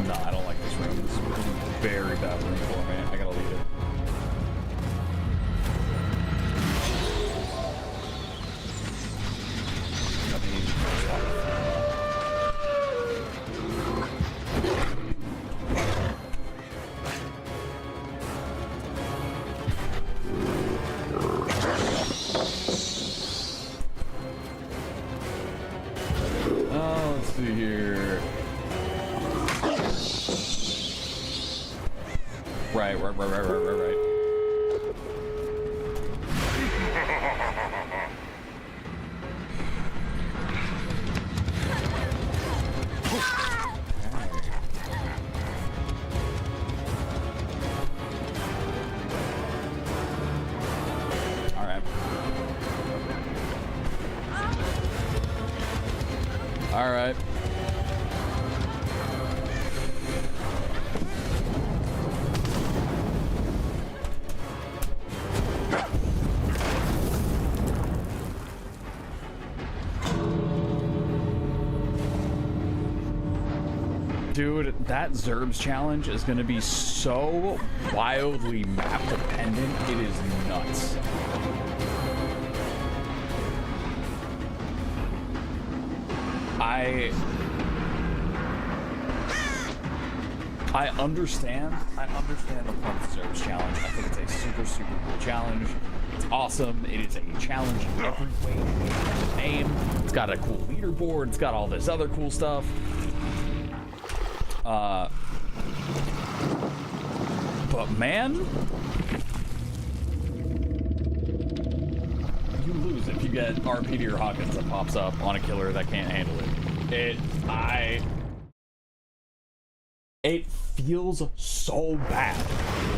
No, I don't like this room. This is a very bad room for me. I gotta leave it. Right. All right. Dude, that Zerbs challenge is going to be so wildly map dependent. It is nuts. I understand the point of the Zerbs challenge. I think it's a super, super cool challenge. It's awesome. It is a challenge in every way in the name. It's got a cool leaderboard. It's got all this other cool stuff. But man, you lose if you get RPD or Hawkins that pops up on a killer that can't handle it. It feels so bad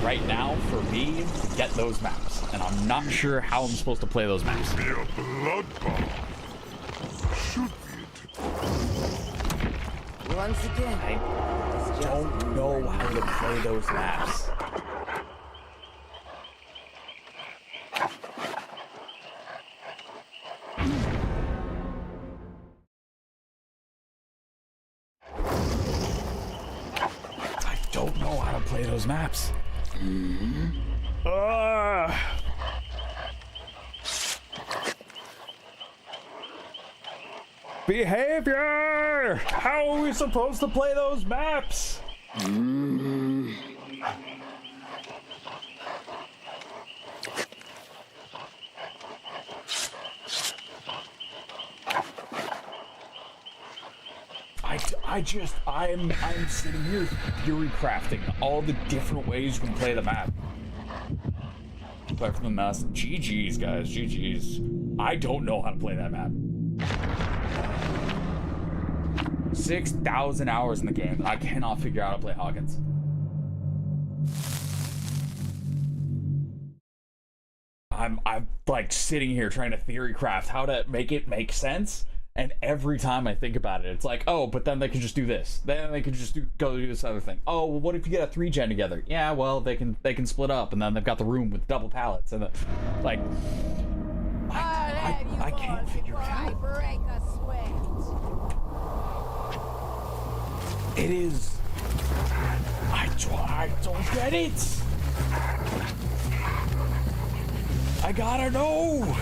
right now for me to get those maps, and I'm not sure how I'm supposed to play those maps. Be a bloodbath. Should be. Once again, I don't know how to play those maps. I don't know how to play those maps. Behavior! How are we supposed to play those maps? I'm sitting here theory crafting all the different ways you can play the map. Play from the mess. GG's, guys. GG's. I don't know how to play that map. 6,000 hours in the game. I cannot figure out how to play Hawkins. I'm like sitting here trying to theory craft how to make it make sense, and every time I think about it, it's like, oh, but then they could just do this. Then they could just go do this other thing. Oh, well, what if you get a 3-gen together? Yeah, well, they can split up, and then they've got the room with double pallets, and like, I can't figure it out. It is. I don't get it. I gotta know.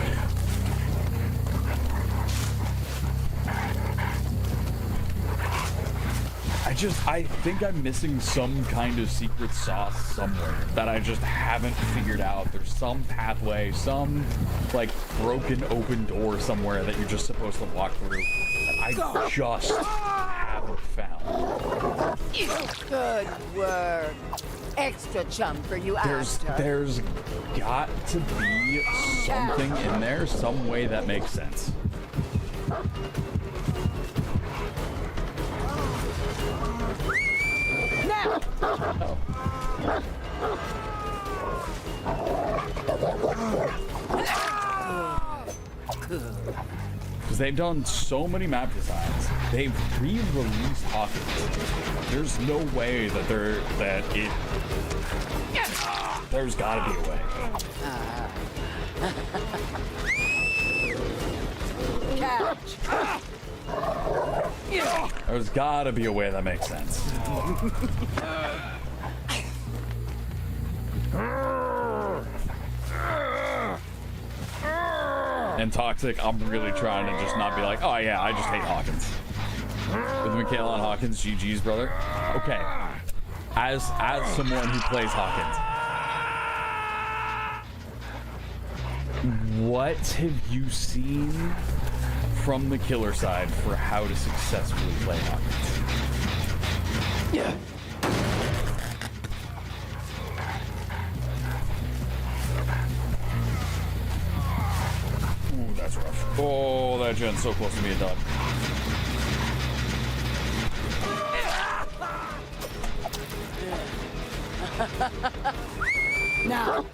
I think I'm missing some kind of secret sauce somewhere that I just haven't figured out. There's some pathway, some like broken open door somewhere that you're just supposed to walk through that I just haven't found. good work. Extra chum for you, There's got to be something in there, some way that makes sense. Now. Because they've done so many map designs, they've re-released Hawkins. There's no way that there's gotta be a way. Catch. There's gotta be a way that makes sense. And Toxic, I'm really trying to just not be like, oh yeah, I just hate Hawkins. With Michaela and Hawkins, GG's, brother. Okay. As someone who plays Hawkins, what have you seen from the killer side for how to successfully play Hawkins? Yeah. Ooh, that's rough. Oh, that gen's so close to being done. Now.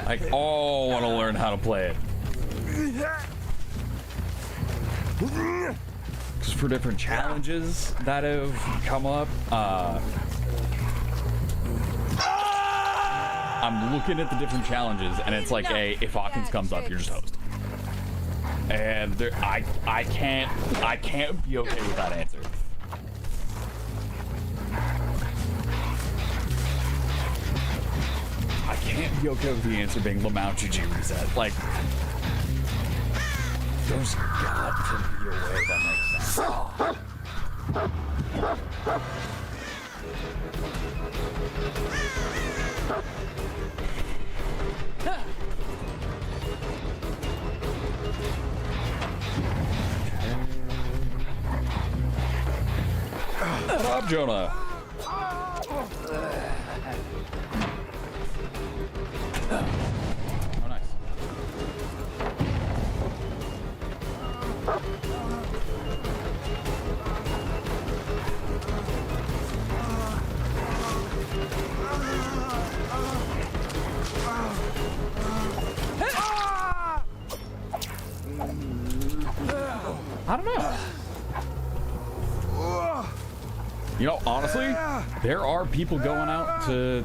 I want to learn how to play it. For different challenges that have come up, I'm looking at the different challenges, and it's like, if Hawkins comes up, you're just host. And I can't be okay with that answer. I can't be okay with the answer being Lamount GG reset. Like, there's got to be a way that makes sense. What up, Jonah? Oh, nice. I don't know. You know, honestly, there are people going out to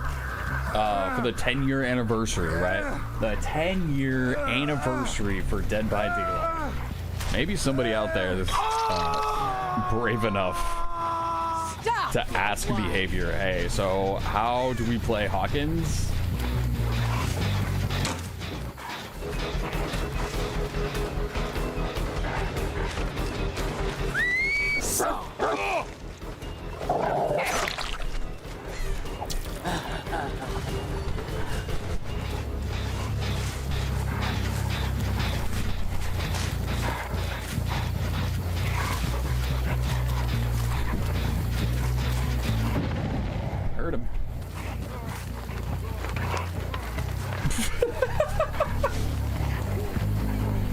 for the 10-year anniversary, right? The 10-year anniversary for Dead by Daylight. Maybe somebody out there that's brave enough to ask behavior, hey, so how do we play Hawkins? Heard him.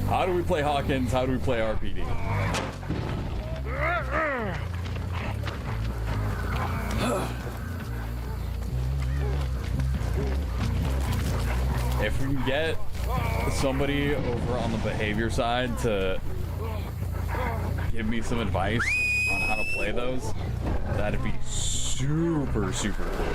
How do we play Hawkins? How do we play RPD? If we can get somebody over on the behavior side to give me some advice on how to play those, that'd be super, super cool.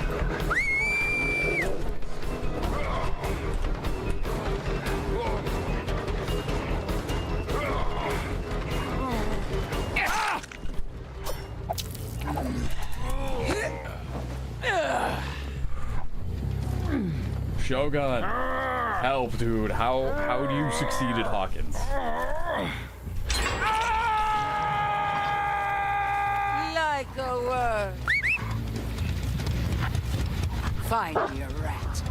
Shogun, help, dude. How do you succeed at Hawkins? Like a worm. Find me a rat.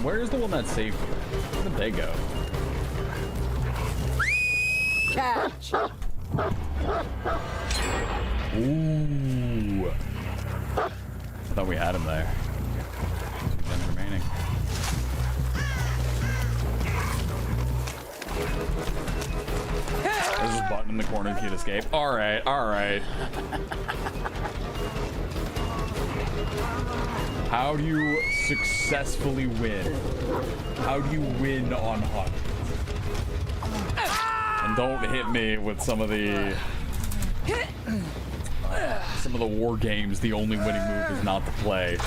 Where's the one that saved you? Where did they go? Catch. Ooh. I thought we had him there. 2 guns remaining. There's this button in the corner key to escape. Alright, alright. How do you successfully win? How do you win on Hawkins? And don't hit me with some of the war games. The only winning move is not to play.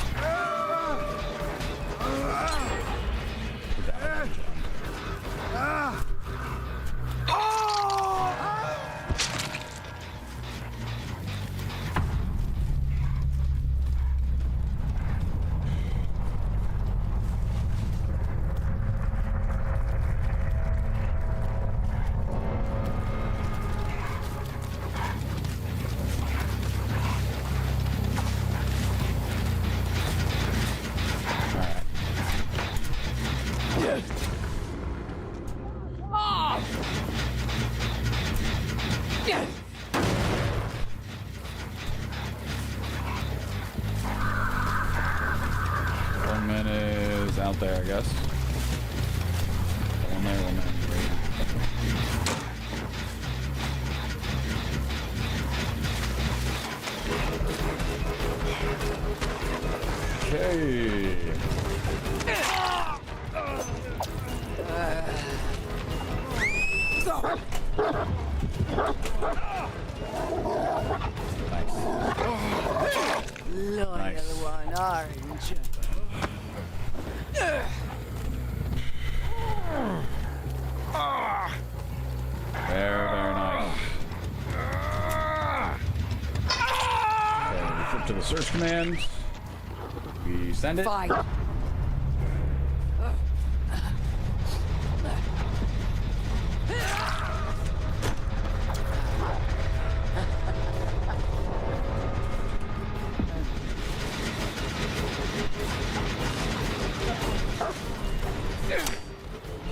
One man is out there, I guess. One there, one there. Okay. Loyal Nice. one, aren't you? Very, very nice. Okay, we flip to the search command. We send it. Fight.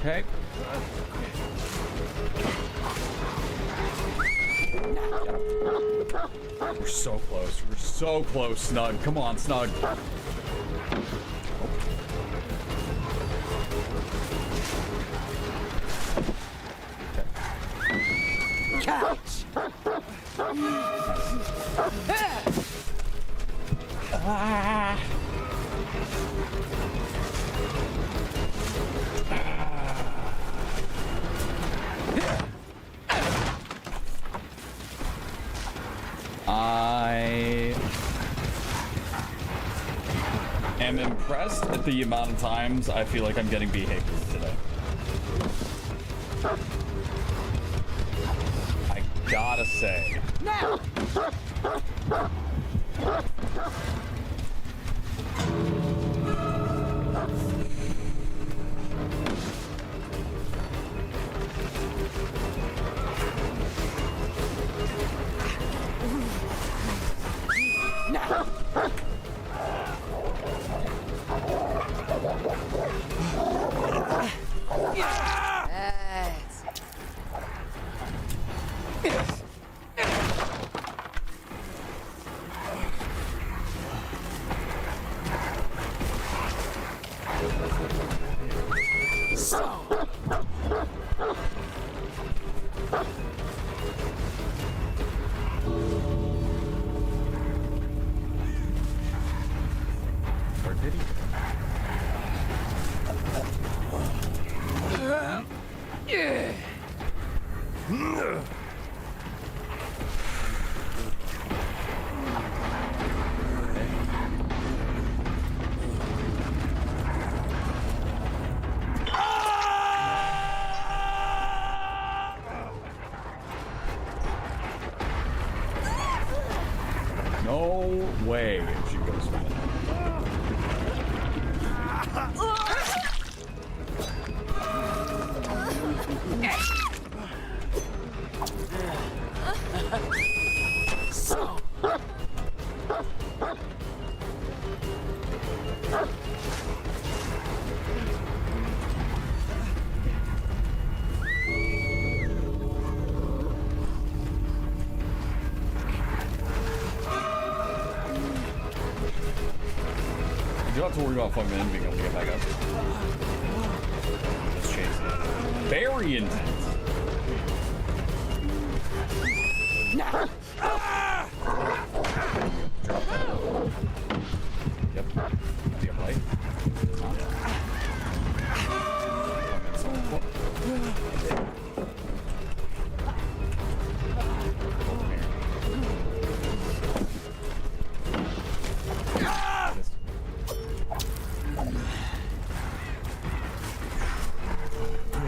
Okay. We're so close. We're so close, Snug. Come on, Snug. Catch. I am impressed at the amount of times I feel like I'm getting behaved today. I gotta say. Now. Or did he? No way she goes for that. You don't have to worry about fucking him being able to get back up. Let's chase it. Very intense. Yep. Do you have light?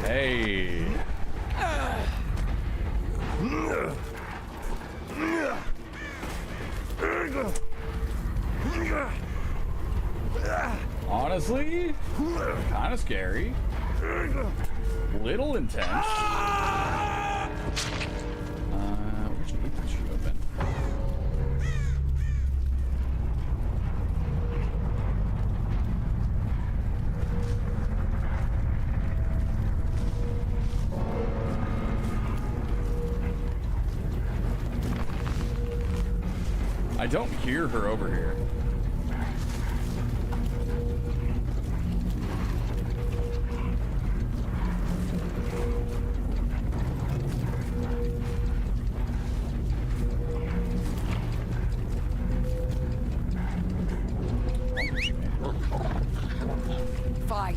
Hey. Honestly, kind of scary. Little intense. Which gate did she open? I don't hear her over here. Fight.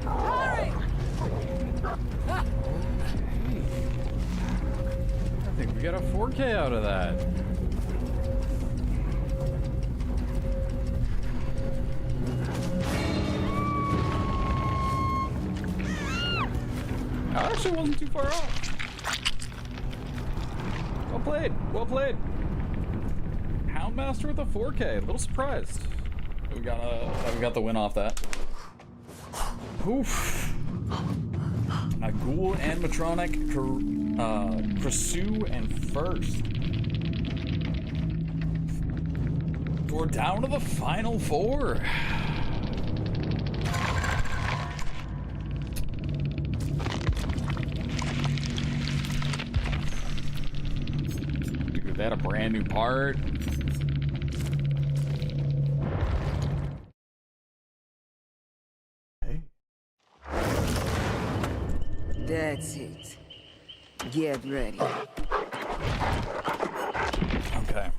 Hurry! I think we got a 4K out of that. That actually wasn't too far off. Well played. Well played. Houndmaster with a 4K. A little surprised. We got the win off that. Oof. A Ghoul, Animatronic, Pursue, and First. We're down to the final 4. Give that a brand new part. That's it. Get ready. Okay.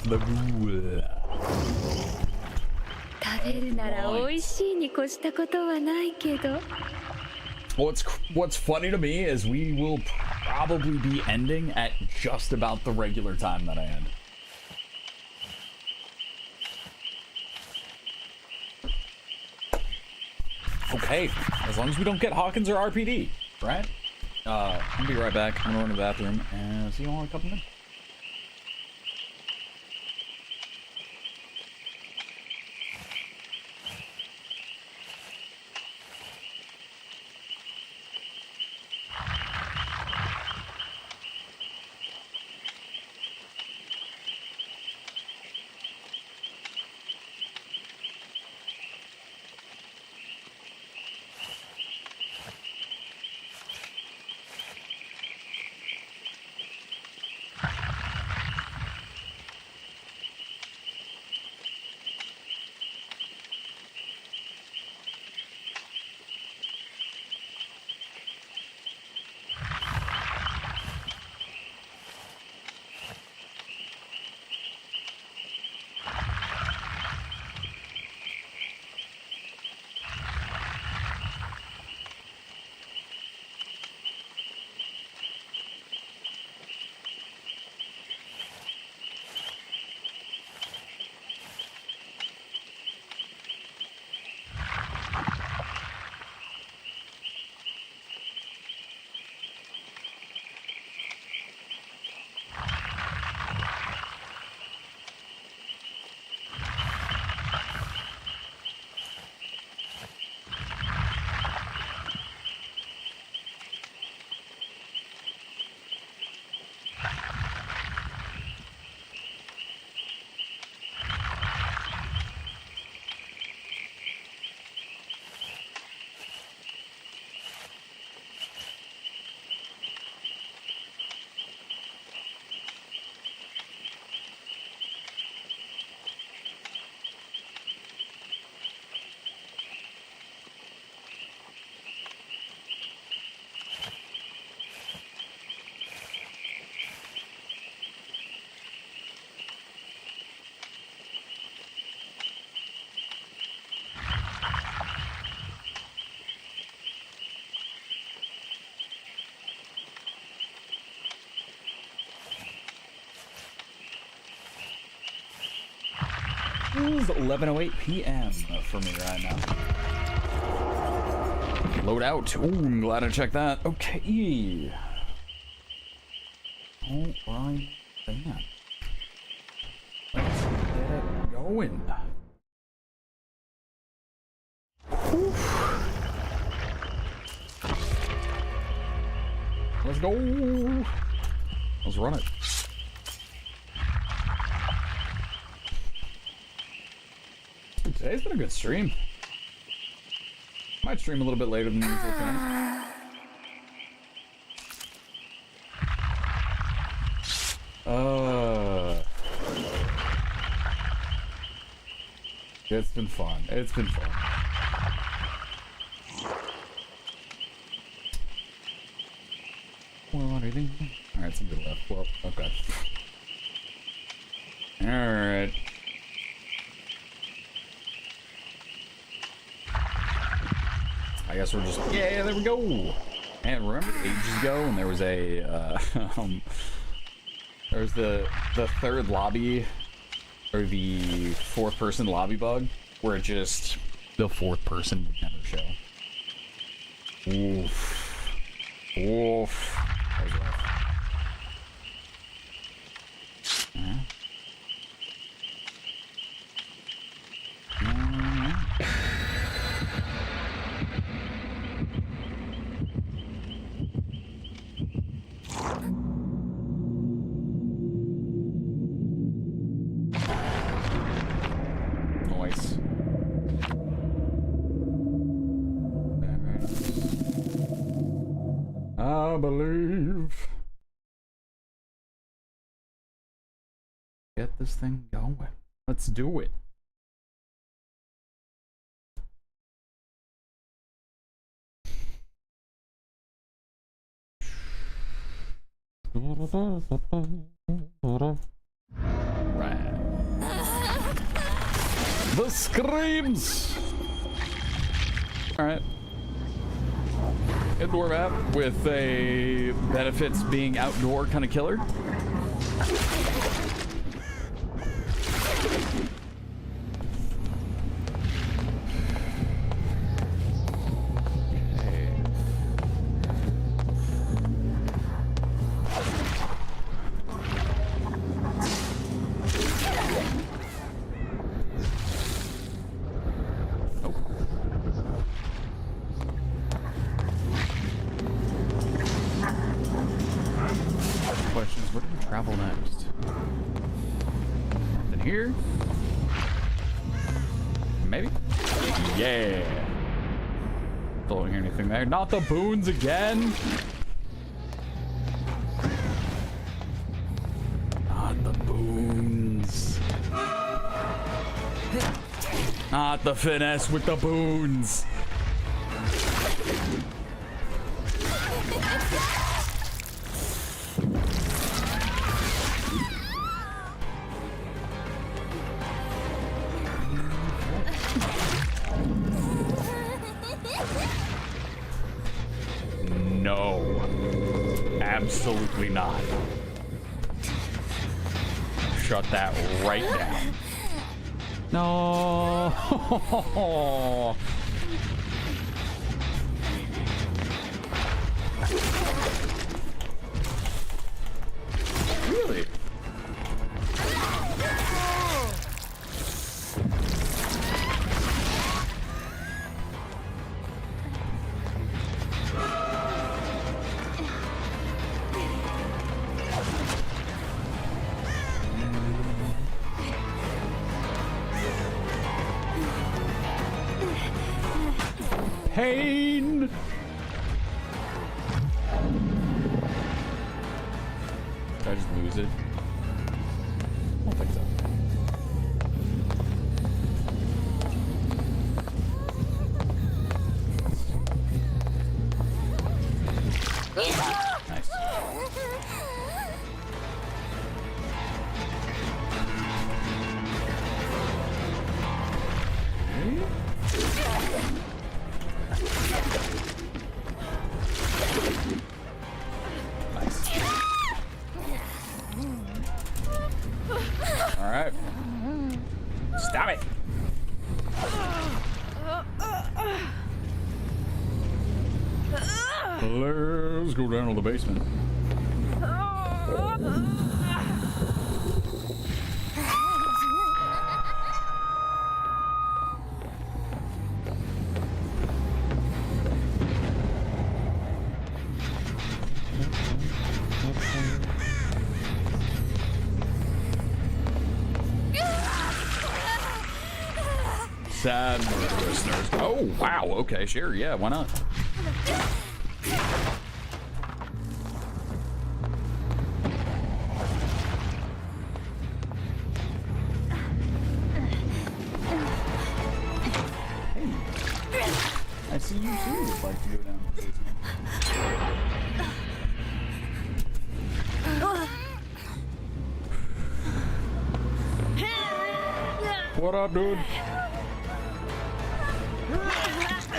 The Ghoul. 食べるなら美味しいに越したことはないけど。 What's funny to me is we will probably be ending at just about the regular time that I end. Okay, as long as we don't get Hawkins or RPD, right? I'll be right back. I'm going to the bathroom and see you all in a couple minutes. It is 11:08 p.m. for me right now. Load out. Ooh, I'm glad I checked that. Okay. All right, then. Let's get it going. Oof. Let's go. Let's run it. Today's been a good stream. Might stream a little bit later than usual tonight. been fun. It's been fun. Alright, somebody left. Well, okay. Alright. I guess we're just... Yeah, there we go! And remember ages ago when there was a, there was the third lobby, or the fourth person lobby bug, where it just... the fourth person would never show. Oof. Oof. That was rough. Nice. I believe. Get this thing going. Let's do it. Right. The screams. All right. Indoor map with a benefits being outdoor kind of killer. Questions, where do we travel next? Nothing here? Maybe? Yeah! Don't hear anything there. Not the boons again! Not the boons. Not the finesse with the boons. No. Absolutely not. Shut that right down. No. Really? Pain! Did I just lose it? I don't think so. Nice. Alright. Stop it! Let's go down to the basement. Sad listeners. Oh, wow. Okay, sure. Yeah, why not? I see you too would like to go down to the basement. What up, dude?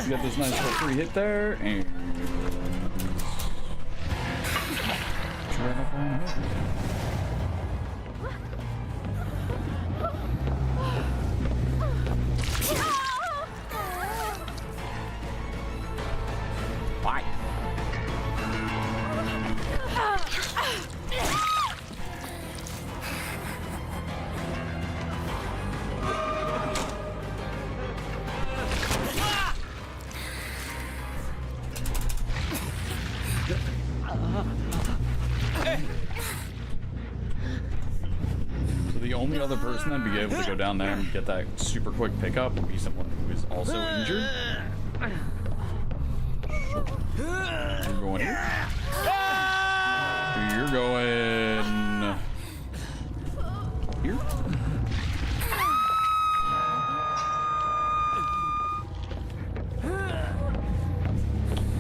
You got this nice little free hit there, and right up on over. Bye. So the only other person that'd be able to go down there and get that super quick pickup would be someone who is also injured. You're going here. You're going here.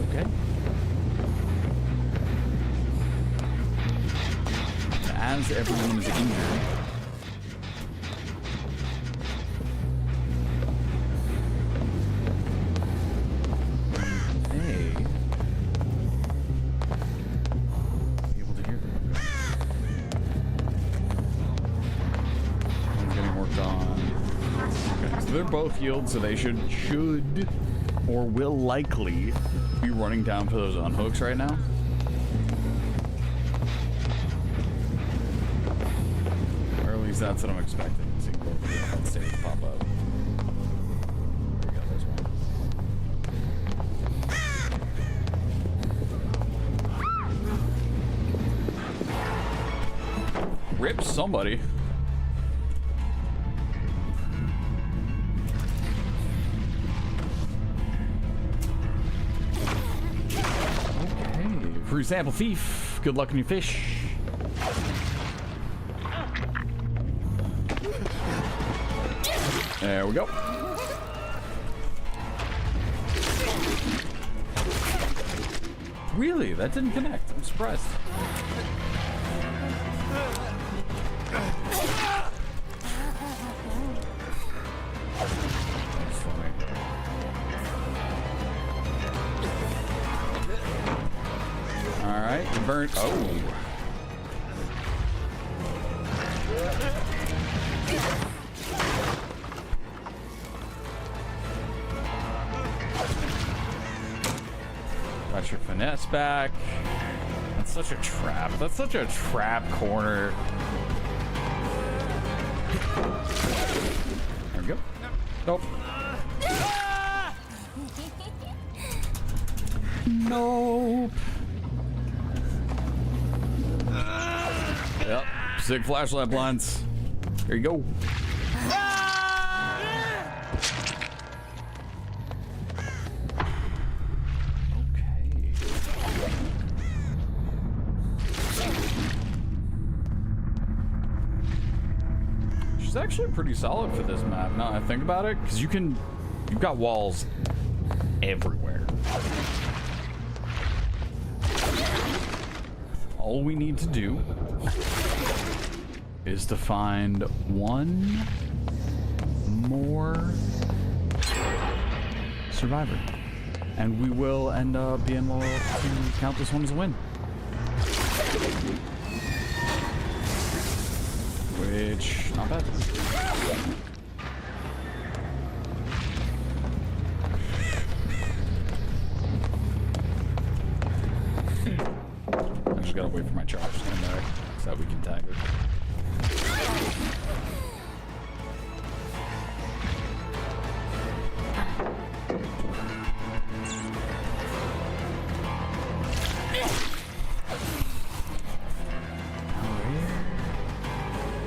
Okay. As everyone is injured. They're both healed, so they should or will likely be running down for those unhooks right now. Or at least that's what I'm expecting. See both of the stage pop up. There we go, there's one. Rip somebody. Free sample thief. Good luck on your fish. There we go. Really? That didn't connect. I'm surprised. Burnt. Oh. Got your finesse back. That's such a trap. That's such a trap corner. There we go. Nope. Nope. Yep, sick flashlight blinds. There you go. Okay. She's actually pretty solid for this map. Now I think about it, because you've got walls everywhere. All we need to do is to find one more survivor, and we will end up being able to count this one as a win. Which, not bad. I just gotta wait for my charge to come back so that we can tag her.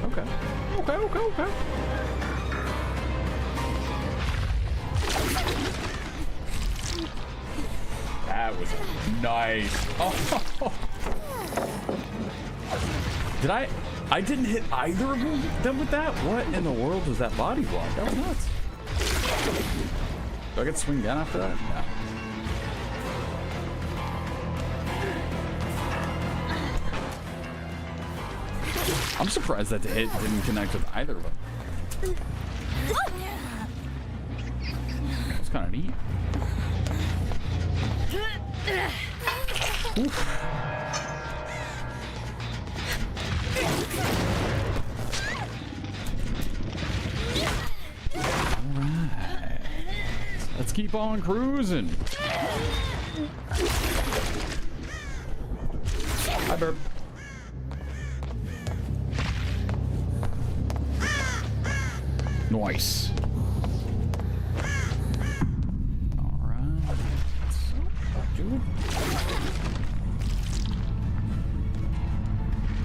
Okay. That was nice. Oh. Did I didn't hit either of them with that? What in the world was that body block? That was nuts. Do I get to swing again after that? No. I'm surprised that the hit didn't connect with either of them. It's kind of neat. Oof. Alright. Let's keep on cruising. Hi, Burp. Nice. Alright. Dude.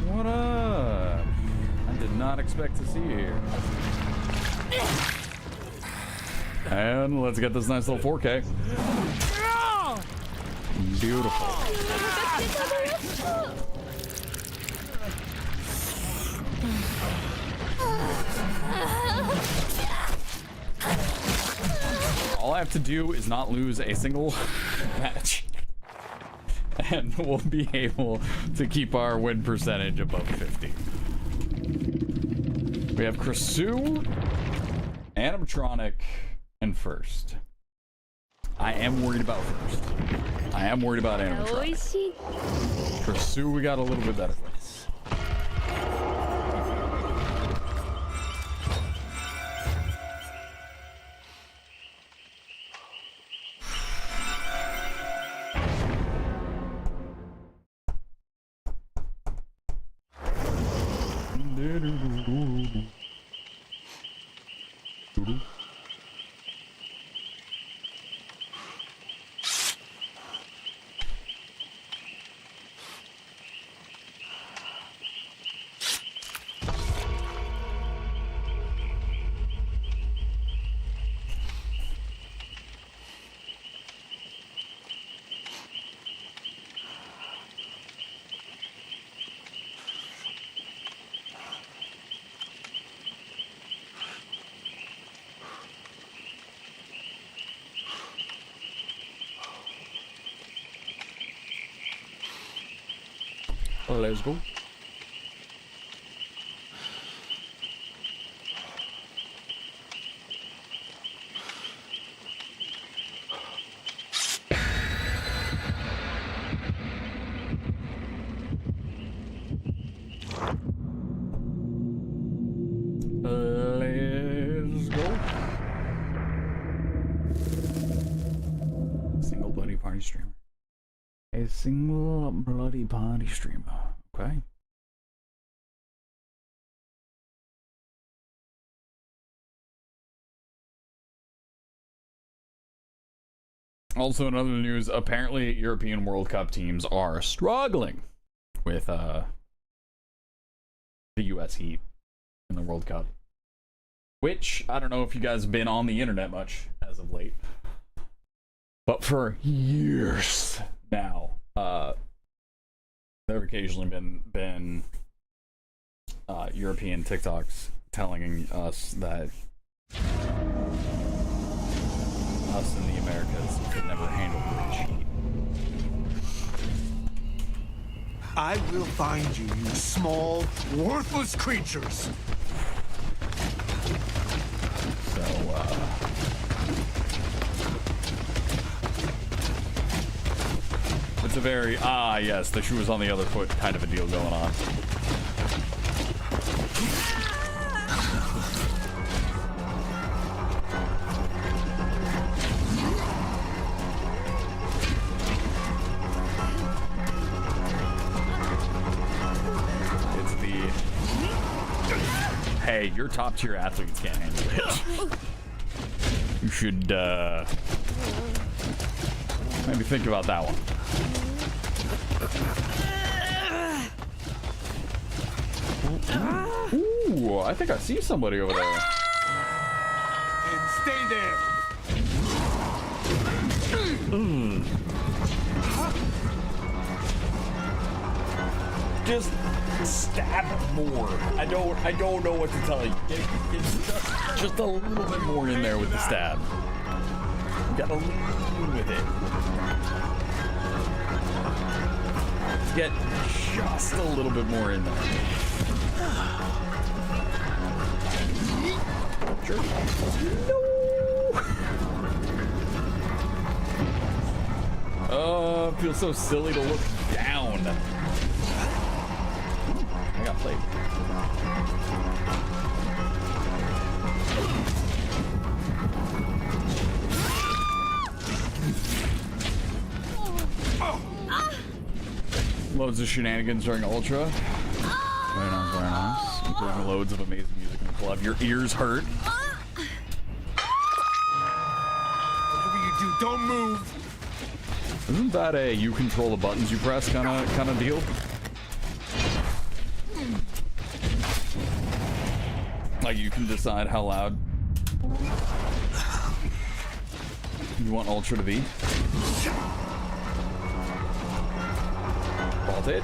What up? I did not expect to see you here. And let's get this nice little 4K. Beautiful. All I have to do is not lose a single match. And we'll be able to keep our win percentage above 50. We have Krasu, Animatronic, and First. I am worried about First. I am worried about Animatronic. Krasu, we got a little bit better with. Let's go. Let's go. Single bloody party streamer. A single bloody party streamer. Okay. Also, in other news, apparently European World Cup teams are struggling with the US Heat in the World Cup. Which, I don't know if you guys have been on the internet much as of late. But for years now, there have occasionally been European TikToks telling us that us in the Americas could never handle British heat. I will find you, you small, worthless creatures. So, it's a very, yes, the shoe is on the other foot kind of a deal going on. It's the, hey, your top tier athletes can't handle it. You should, maybe think about that one. Ooh, I think I see somebody over there. And stay there. Just stab it more. I don't know what to tell you. It's just a little bit more in there with the stab. Gotta lean with it. Get just a little bit more in there. Sure. No! Feels so silly to look down. I got played. Loads of shenanigans during Ultra. Very nice, very nice. Including loads of amazing music in the club. Your ears hurt. Whatever you do, don't move. Isn't that a you control the buttons you press kind of deal? Like you can decide how loud you want Ultra to be. Vaulted.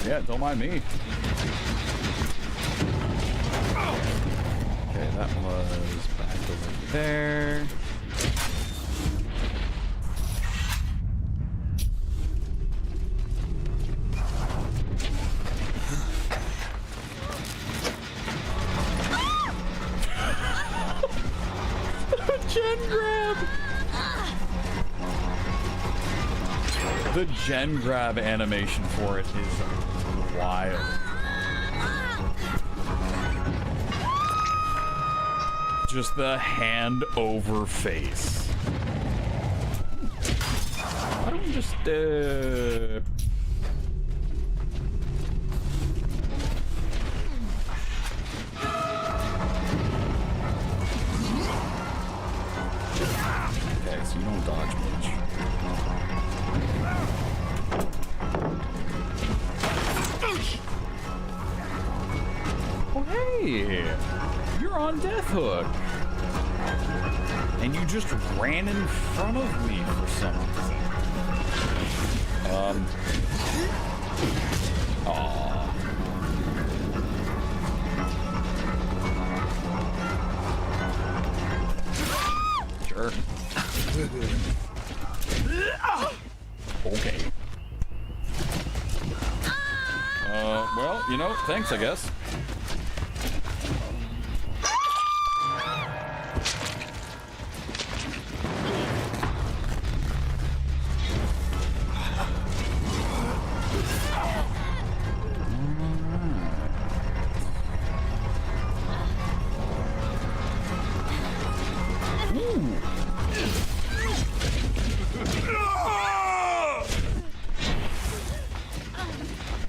Yeah, don't mind me. Okay, that was back over there. Gen grab! The gen grab animation for it is wild. Just the hand over face. Why don't we just okay, so you don't dodge much. Oh hey! You're on Death Hook. And you just ran in front of me for some reason. Aww. Sure. Okay. Well, you know, thanks, I guess.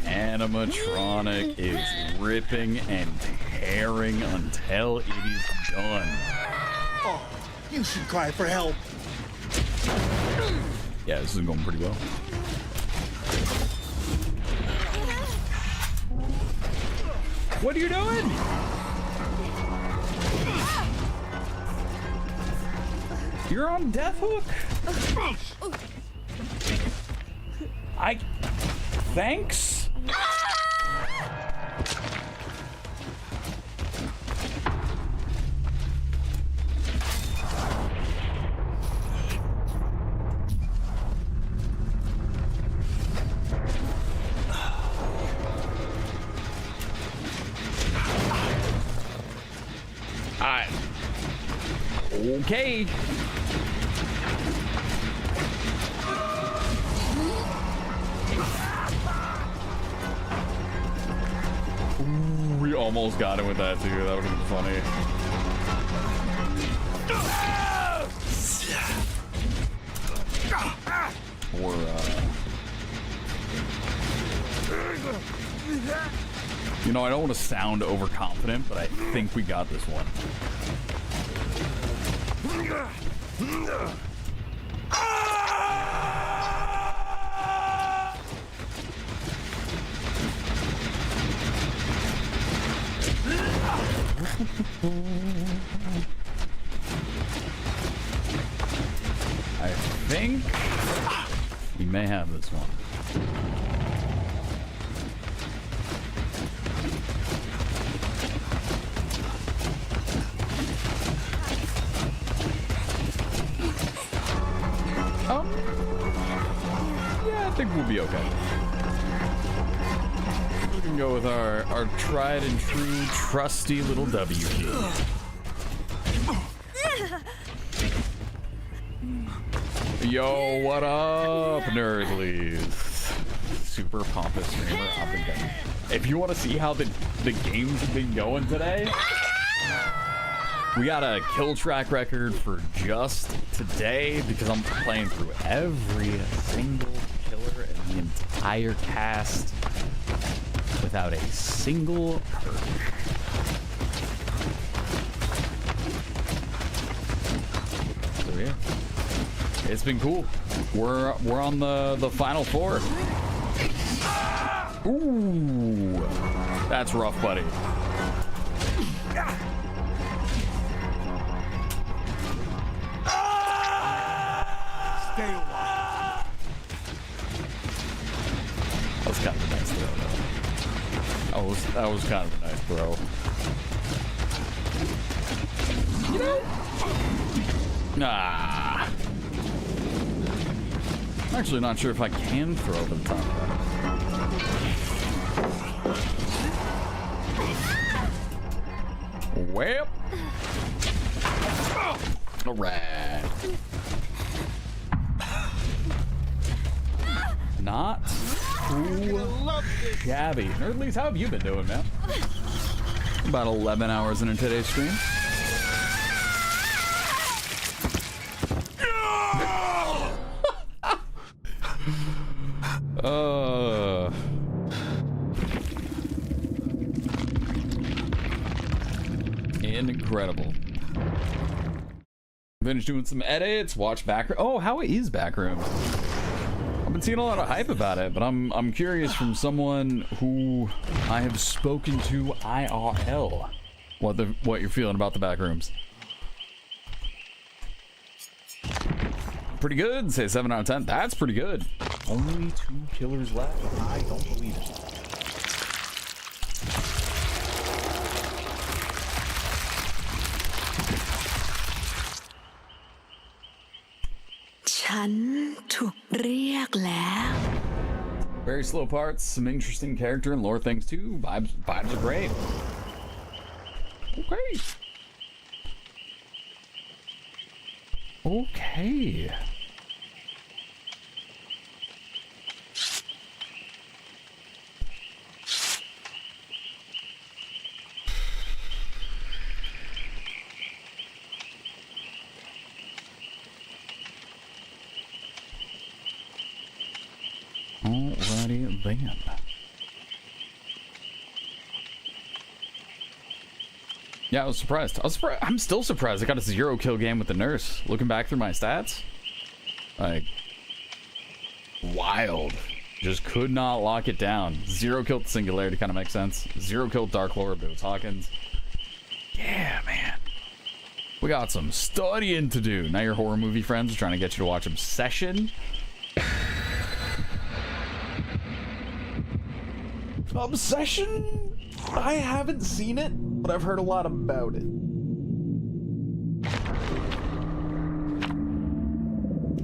Animatronic is ripping and tearing until it is done. Oh, you should cry for help. Yeah, this is going pretty well. What are you doing? You're on Death Hook? Thanks? Okay. Ooh, we almost got him with that too. That would have been funny. Or you know, I don't want to sound overconfident, but I think we got this one. I think we may have this one. Yeah, I think we'll be okay. We can go with our tried and true, trusty little W key. Yo, what up, nerdlies? Super pompous streamer up and down. If you want to see how the games have been going today, we got a kill track record for just today because I'm playing through every single killer in the entire cast without a single hurt. So yeah, it's been cool. We're on the final four. Ooh, that's rough, buddy. Stay a while. That was kind of a nice throw, though. That was kind of a nice throw. You know? Nah. I'm actually not sure if I can throw over the top of that. Well. Alright. Not too shabby. Nerdlies, how have you been doing, man? About 11 hours into today's stream. Incredible. Finished doing some edits, watch back. Oh, how is Backrooms? I've been seeing a lot of hype about it, but I'm curious from someone who I have spoken to IRL what you're feeling about the Backrooms. Pretty good. Say 7 out of 10. That's pretty good. Only 2 killers left. I don't believe it. Very slow parts, some interesting character and lore things too. Vibes are great. Okay. Okay. Alrighty then. Yeah, I was surprised. I'm still surprised I got a 0 kill game with the nurse. Looking back through my stats, like, wild. Just could not lock it down. 0 kill Singularity kind of makes sense. 0 kill Dark Lord, Boots Hawkins. Yeah, man. We got some studying to do. Now your horror movie friends are trying to get you to watch Obsession. Obsession? I haven't seen it, but I've heard a lot about it.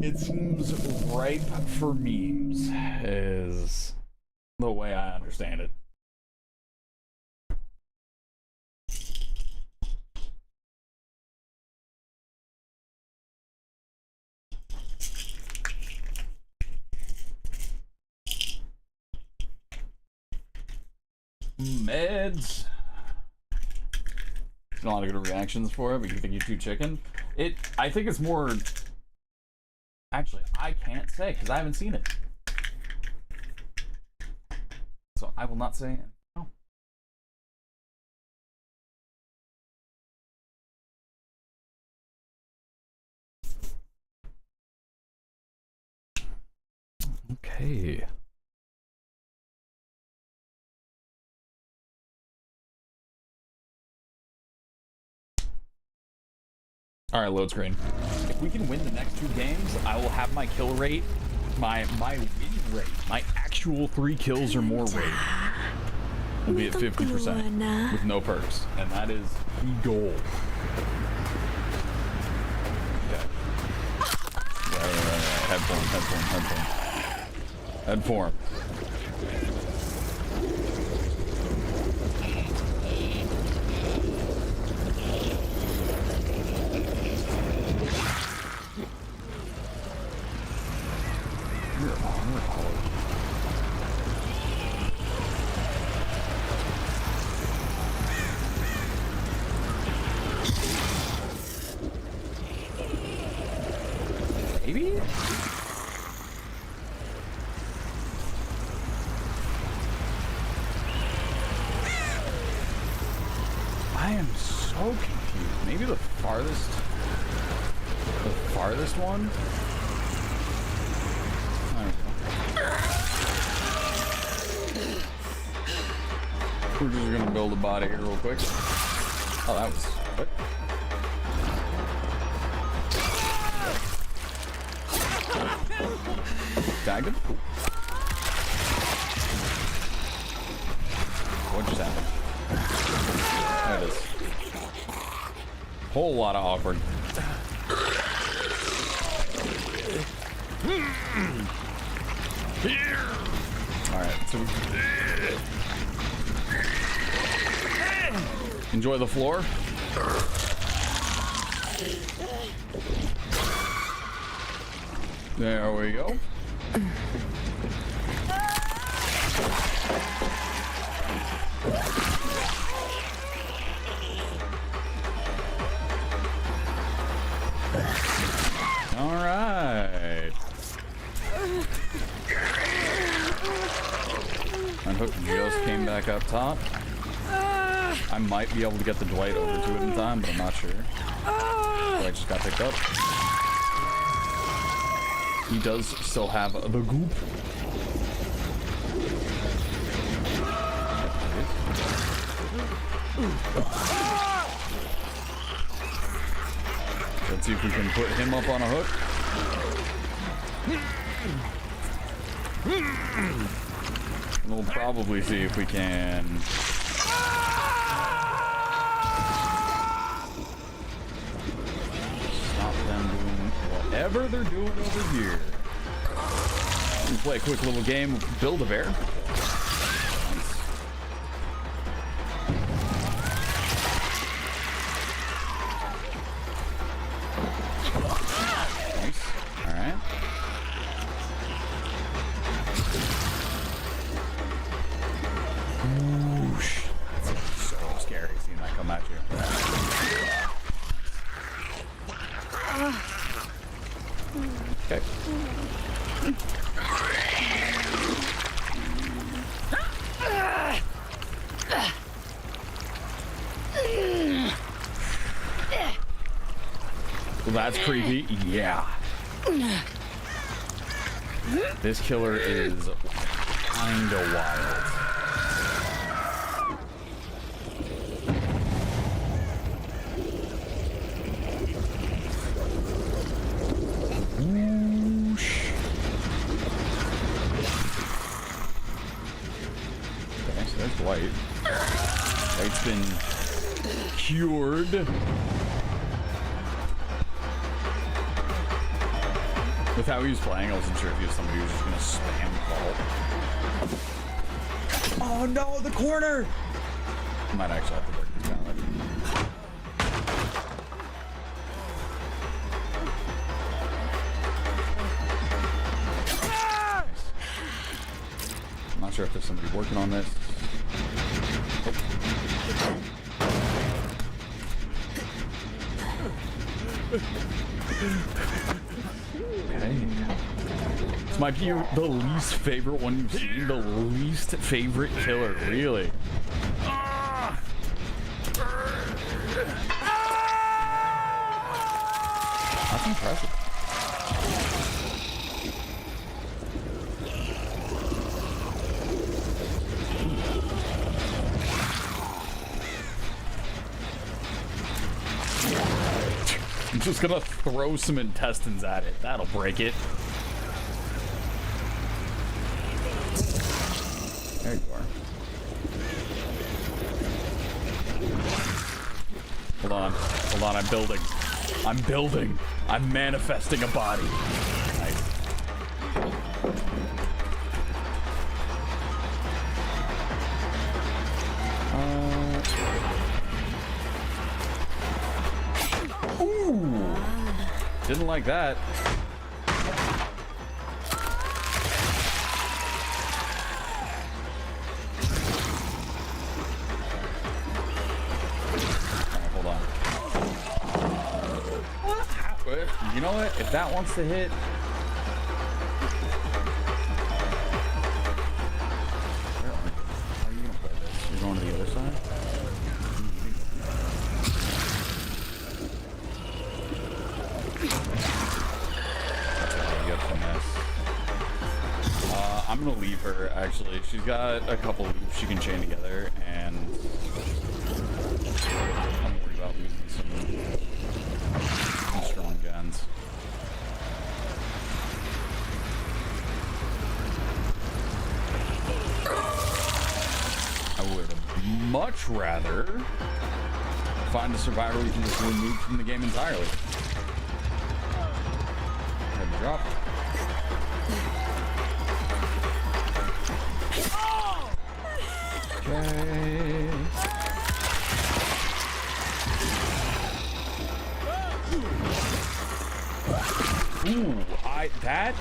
It seems ripe for memes, is the way I understand it. Meds. A lot of good reactions for it, but you think you too chicken? I think it's more. Actually, I can't say because I haven't seen it, so I will not say no. Okay. Alright, load screen. If we can win the next 2 games, I will have my kill rate, my win rate, my actual 3 kills or more rate will be at 50% with no perks. And that is the goal. Okay. Right. Head form. Maybe? I am so confused. Maybe the farthest one? I don't know. We're just gonna build a body here real quick. Oh, that was what? Tagged him? Cool. What just happened? There it is. Whole lot of awkward. Alright, so enjoy the floor. There we go. All right. My hook just came back up top. I might be able to get the Dwight over to it in time, but I'm not sure. Dwight just got picked up. He does still have the goop. Let's see if we can put him up on a hook. And we'll probably see if we can stop them doing whatever they're doing over here. We'll play a quick little game of Build-A-Bear. Okay. Well, that's creepy. Yeah. This killer is kinda wild. White. White's been cured. With how he was playing, I wasn't sure if he was somebody who was just gonna spam ball. Oh no, the corner! I might actually have to break this down later. I'm not sure if there's somebody working on this. Okay. This might be the least favorite one you've seen. The least favorite killer, really. That's impressive. I'm just gonna throw some intestines at it. That'll break it. There you are. Hold on. Hold on, I'm building. I'm building. I'm manifesting a body. Nice. Ooh. Didn't like that. Hold on. You know what? If that wants to hit. Where are you? How are you gonna play this? You're going to the other side? I'm gonna leave her, actually. She's got a couple loops she can chain together, and I'm worried about losing some strong gens. I would much rather find a survivor we can just remove from the game entirely. Head drop. Okay. Ooh, that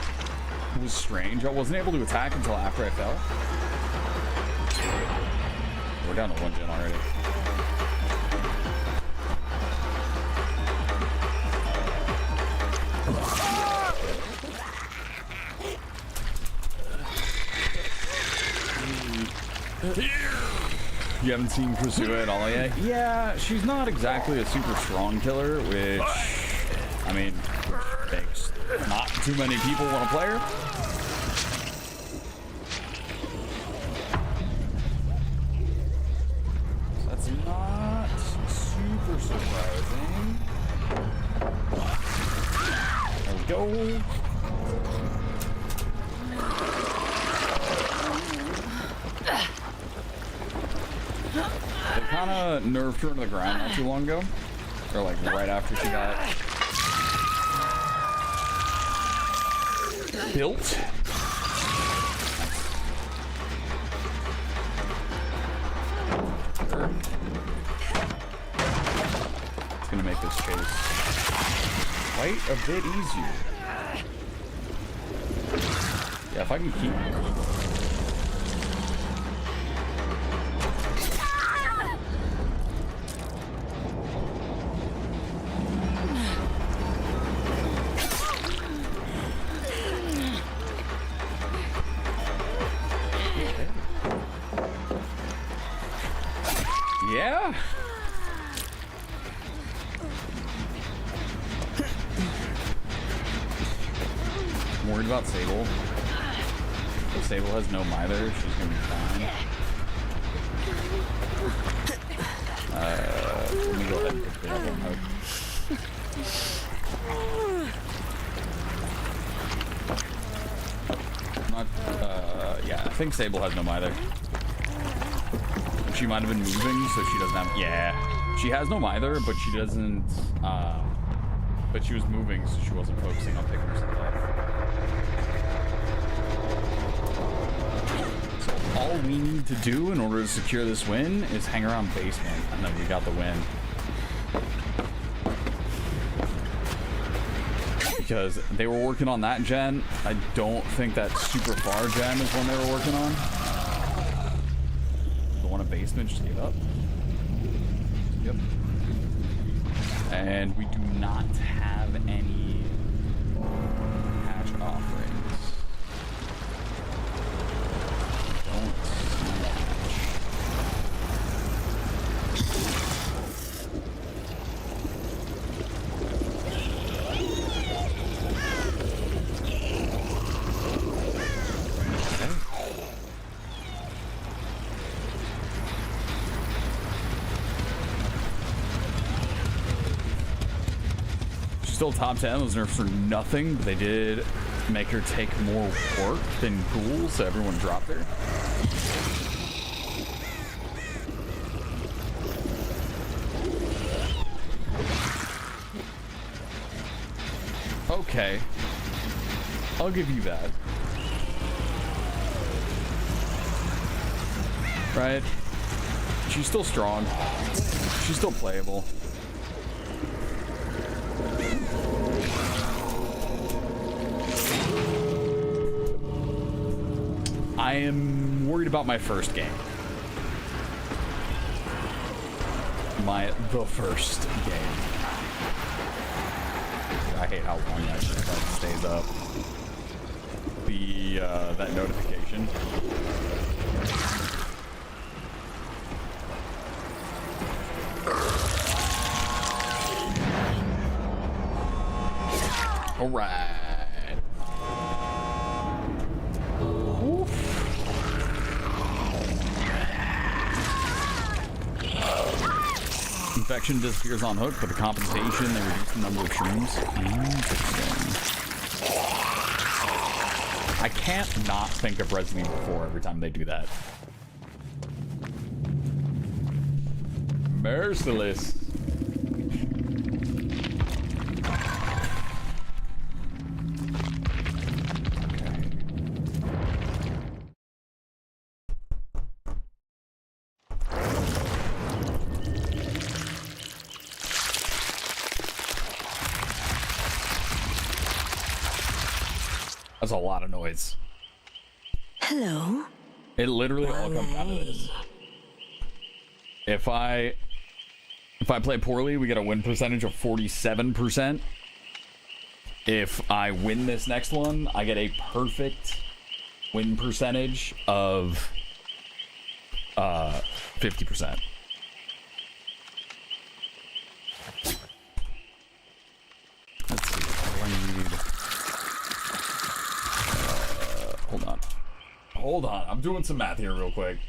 was strange. I wasn't able to attack until after I fell. We're down to 1 gen already. You haven't seen Pursue at all yet? Yeah, she's not exactly a super strong killer, which, I mean, makes not too many people want to play her. That's not super surprising. There we go. They kind of nerfed her to the ground not too long ago. Or like right after she got built. It's gonna make this chase quite a bit easier. Yeah, if I can keep... Yeah. I'm worried about Sable. If Sable has no mither, she's gonna be fine. Let me go ahead and pick the other mode. Not, yeah, I think Sable has no mither. She might have been moving, so she doesn't have... Yeah. She has no mither, but she doesn't... but she was moving, so she wasn't focusing on picking herself up. So all we need to do in order to secure this win is hang around basement, and then we got the win. Because they were working on that gen. I don't think that super far gen is one they were working on. A basement just gave up. Yep. And we do not have any patch offerings. Don't see She's still top 10. Those nerfs are nothing, but they did make her take more work than cool, so everyone dropped her. Okay. I'll give you that. Right? She's still strong. She's still playable. I am worried about my first game. The first game. I hate how long that shit stays up. That notification. All right. Infection disappears on hook, but the compensation, they reduce the number of shrooms. Interesting. I can't not think of Resident Evil 4 every time they do that. Merciless. That's a lot of noise. Hello. It literally all comes down to this. If I play poorly, we get a win percentage of 47%. If I win this next one, I get a perfect win percentage of 50%. Let's see. What do I need? Hold on. I'm doing some math here real quick.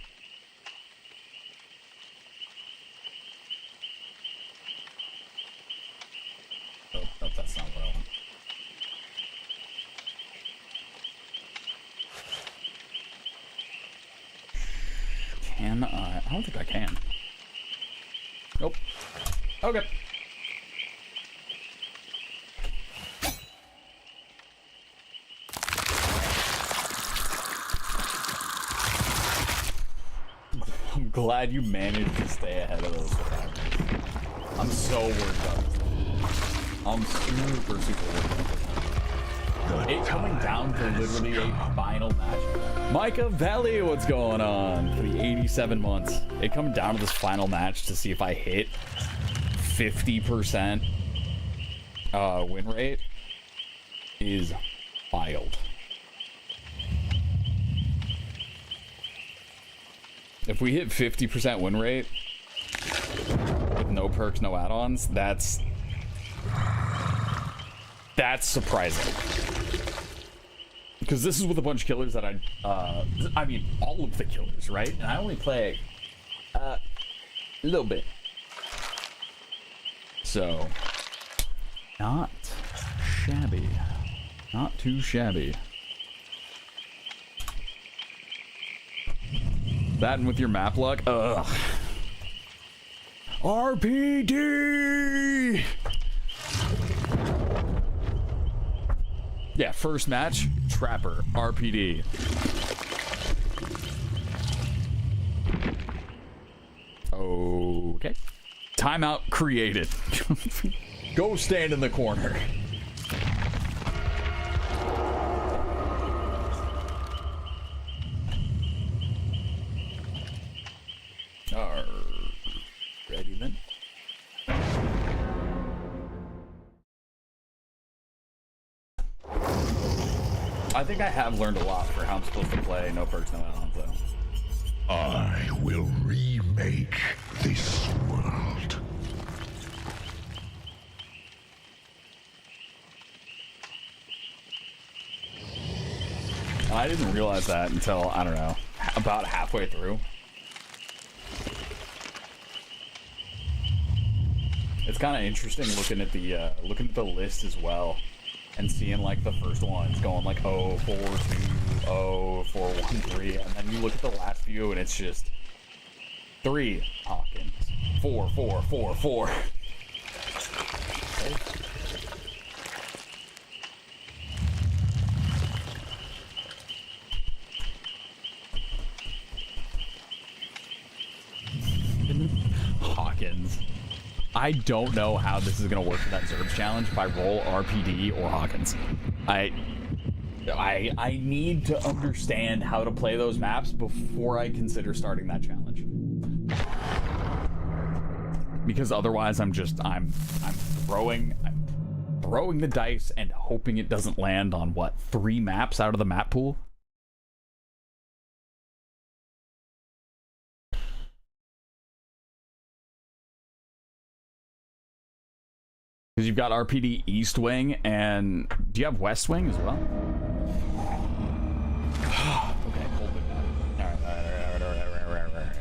Oh, that's not what I want. Can I? I don't think I can. Nope. Okay. I'm glad you managed to stay ahead of those survivors. I'm so worried about this. I'm super worried about this. It coming down to literally a final match. Micah Valley, what's going on? For the 87 months. It coming down to this final match to see if I hit 50% win rate is wild. If we hit 50% win rate with no perks, no add-ons, that's surprising. Because this is with a bunch of killers that I mean, all of the killers, right? And I only play a little bit. So, not shabby. Not too shabby. That and with your map luck, ugh. RPD! Yeah, first match, Trapper, RPD. Okay. Timeout created. Go stand in the corner. Ready then? I think I have learned a lot for how I'm supposed to play no perks, no add-ons, though. I will remake this world. I didn't realize that until, I don't know, about halfway through. It's kind of interesting looking at the list as well, and seeing like the first one's going like 0, 4, 2, 0, 4, 1, 3, and then you look at the last few and it's just 3 Hawkins, 4, 4, 4, 4. Okay. Hawkins. I don't know how this is gonna work for that Zerbs challenge if I roll RPD or Hawkins. I need to understand how to play those maps before I consider starting that challenge. Because otherwise I'm throwing the dice and hoping it doesn't land on what, 3 maps out of the map pool? Because you've got RPD East Wing, and do you have West Wing as well? Okay, hold it back. Alright.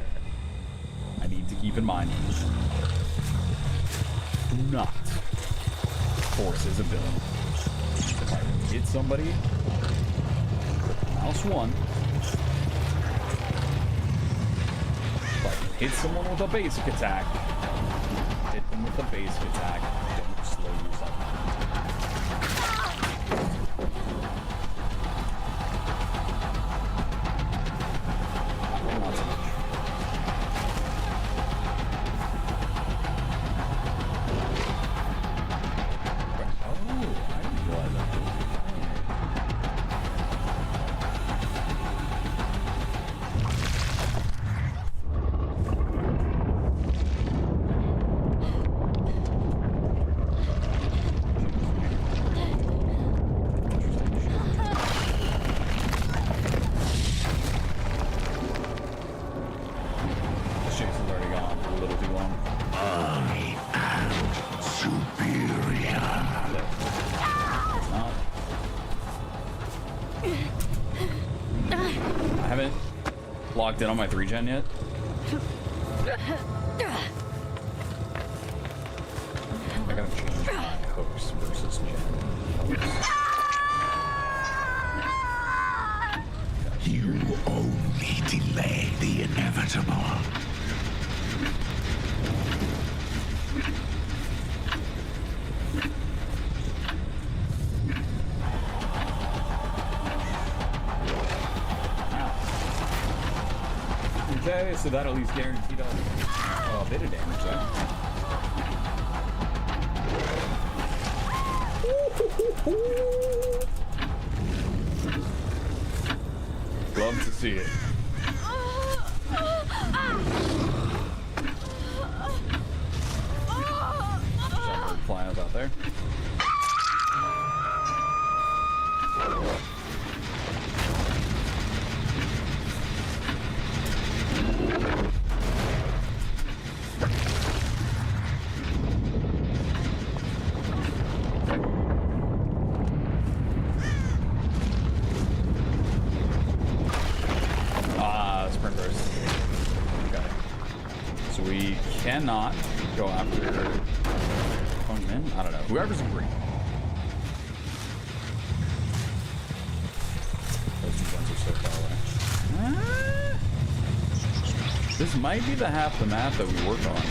I need to keep in mind, do not force his ability. If I hit somebody, mouse 1. If I hit someone with a basic attack, hit them with a basic attack. Slow yourself down. Not so much. Oh, I didn't realize that. Locked in on my 3-gen yet? I gotta change my hooks versus gen. You only delay the inevitable. Okay, so that at least guaranteed a bit of damage there. Love to see it. There's that bird flying up out there. Cannot go after Min. I don't know. Whoever's in green. Those 2 guns are so far away. This might be the half the map that we work on.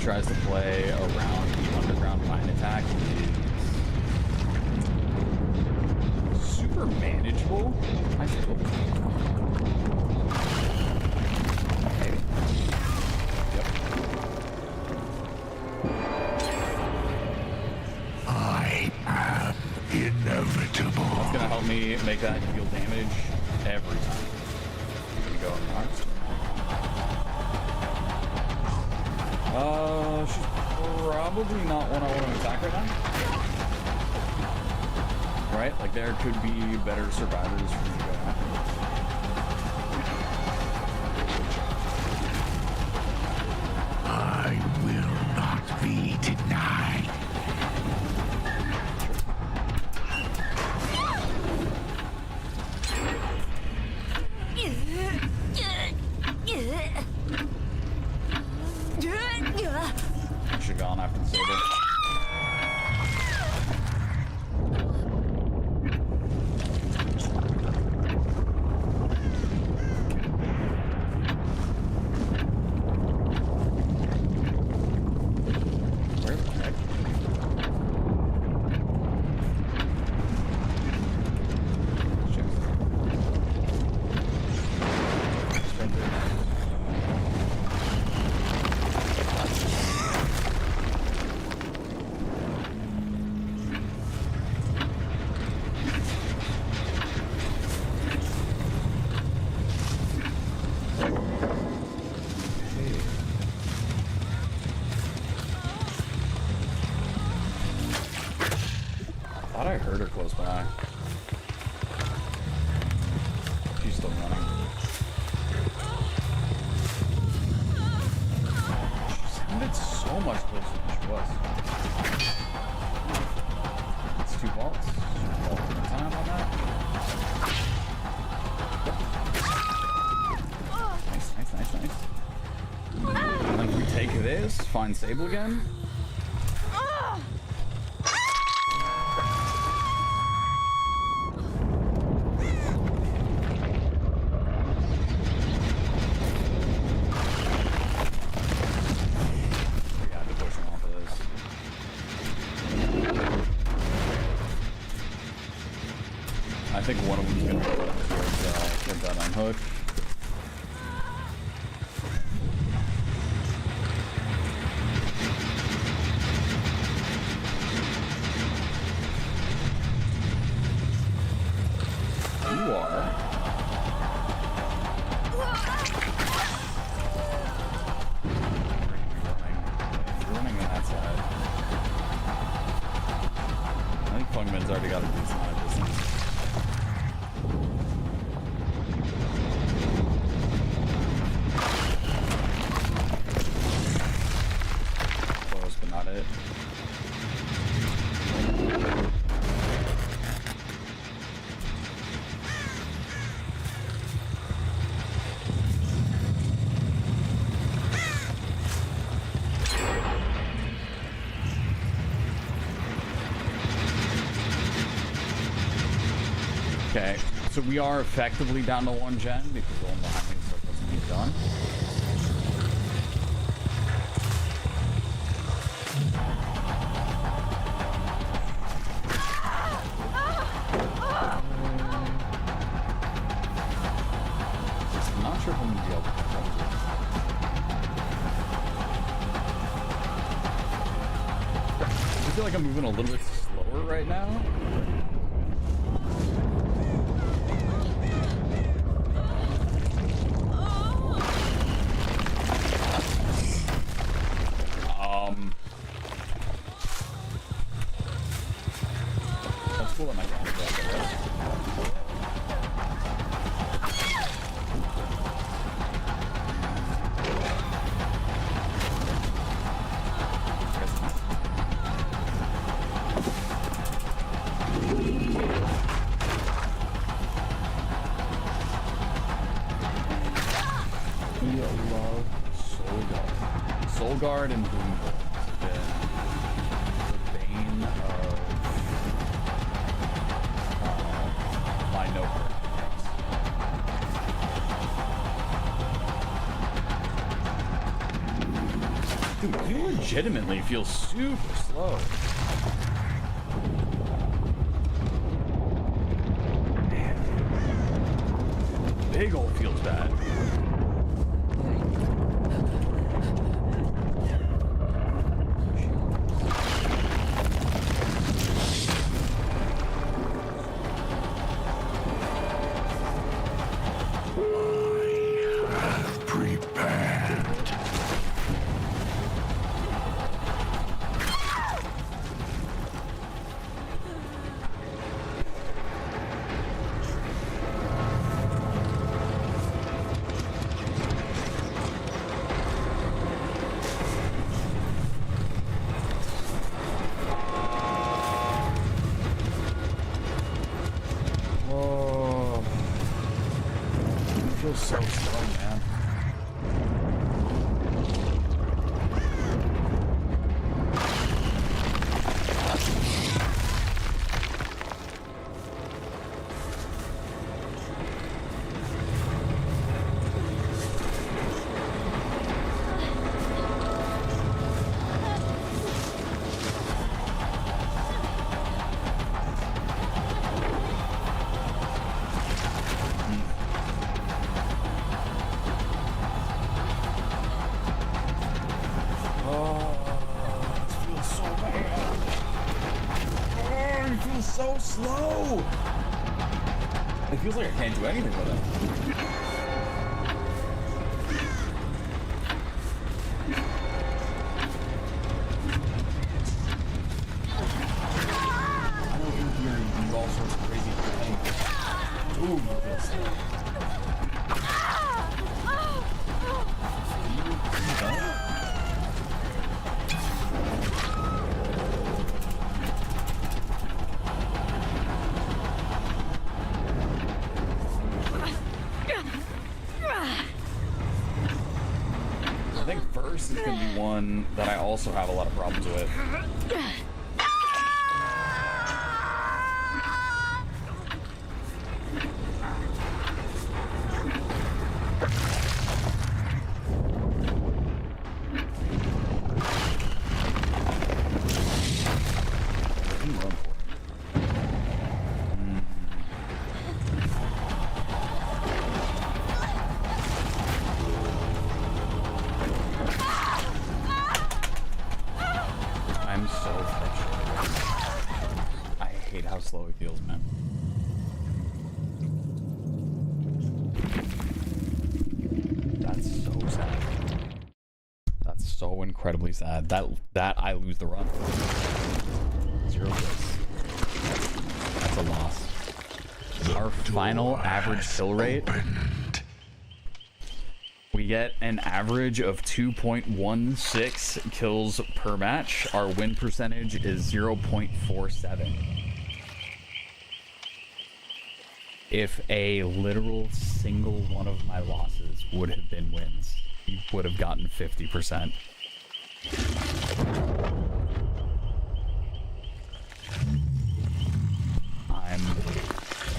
Tries to play around the underground mine attack is super manageable, I feel. Okay. Yep. I am inevitable. That's gonna help me make that deal damage every time. Here we go on Mars. She's probably not one I want to attack right now. right? Like there could be better survivors for you to go after. I will not be denied. I should have gone after the saber. Where the heck? Thought I heard her close by. She's still running. She sounded so much closer than she was. It's 2 vaults. Time on that. Nice. And then if we take this, find Sable again. I think one of them is going to go towards that unhook. You are. You're running on that side. I think Fungman's already got a decent amount of distance. Close, but not it. Okay, so we are effectively down to 1 gen because the one behind me still doesn't need done. I'm not sure if I'm going to be able to catch up to it. I feel like I'm moving a little bit slower right now. That's cool that my camera's back, I guess. We love Soul Guard and Boom Bolt have been the bane of my notebook. Dude, you legitimately feel super slow. Man. Big ol' feels bad. feels so slow, man. So slow. It feels like I can't do anything with it. I know you're here and do all sorts of crazy things. Ooh, look at this. I think first is going to be one that I also have a lot of problems with. I'm so frustrated. I hate how slow it feels, man. That's so sad. That's so incredibly sad. That I lose the run. 0 kills. That's a loss. Our final average kill rate. We get an average of 2.16 kills per match. Our win percentage is 0.47. If a literal single one of my losses would have been wins, we would have gotten 50%. I'm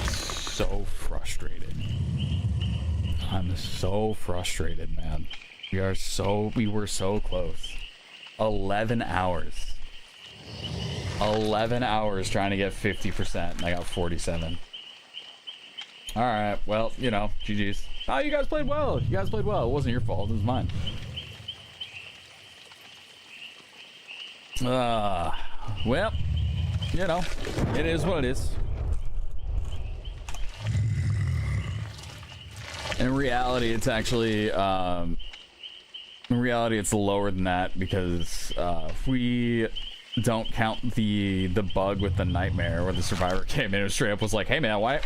so frustrated. I'm so frustrated, man. We were so close. 11 hours. 11 hours trying to get 50%, and I got 47. Alright, well, you know, GG's. Oh, you guys played well. You guys played well. It wasn't your fault. It was mine. Well, you know, it is what it is. In reality, it's actually, it's lower than that because if we don't count the bug with the nightmare where the survivor came in and straight up was like, hey man, why?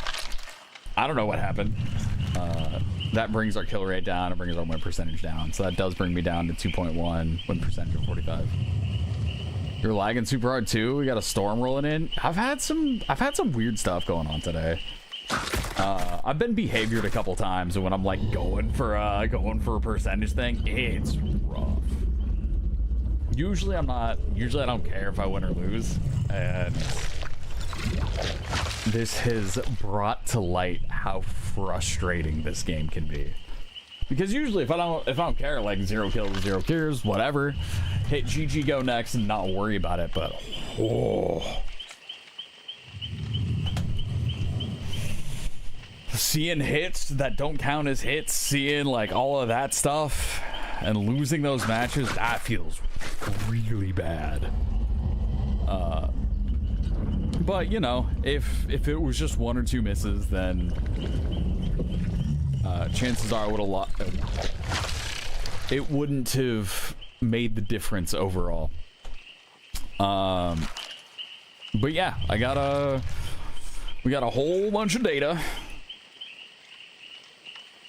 I don't know what happened. That brings our kill rate down and brings our win percentage down. So that does bring me down to 2.1, win percentage of 45. You're lagging super hard too. We got a storm rolling in. I've had some weird stuff going on today. I've been behaviored a couple times, and when I'm like going for a percentage thing, it's rough. Usually I'm not. Usually I don't care if I win or lose, and this has brought to light how frustrating this game can be. Because usually if I don't care, like 0 kills, 0 cures, whatever, hit GG, go next, and not worry about it. But seeing hits that don't count as hits, seeing like all of that stuff, and losing those matches, that feels really bad. But you know, if it was just 1 or 2 misses, then chances are I would have it wouldn't have made the difference overall. But yeah, we got a whole bunch of data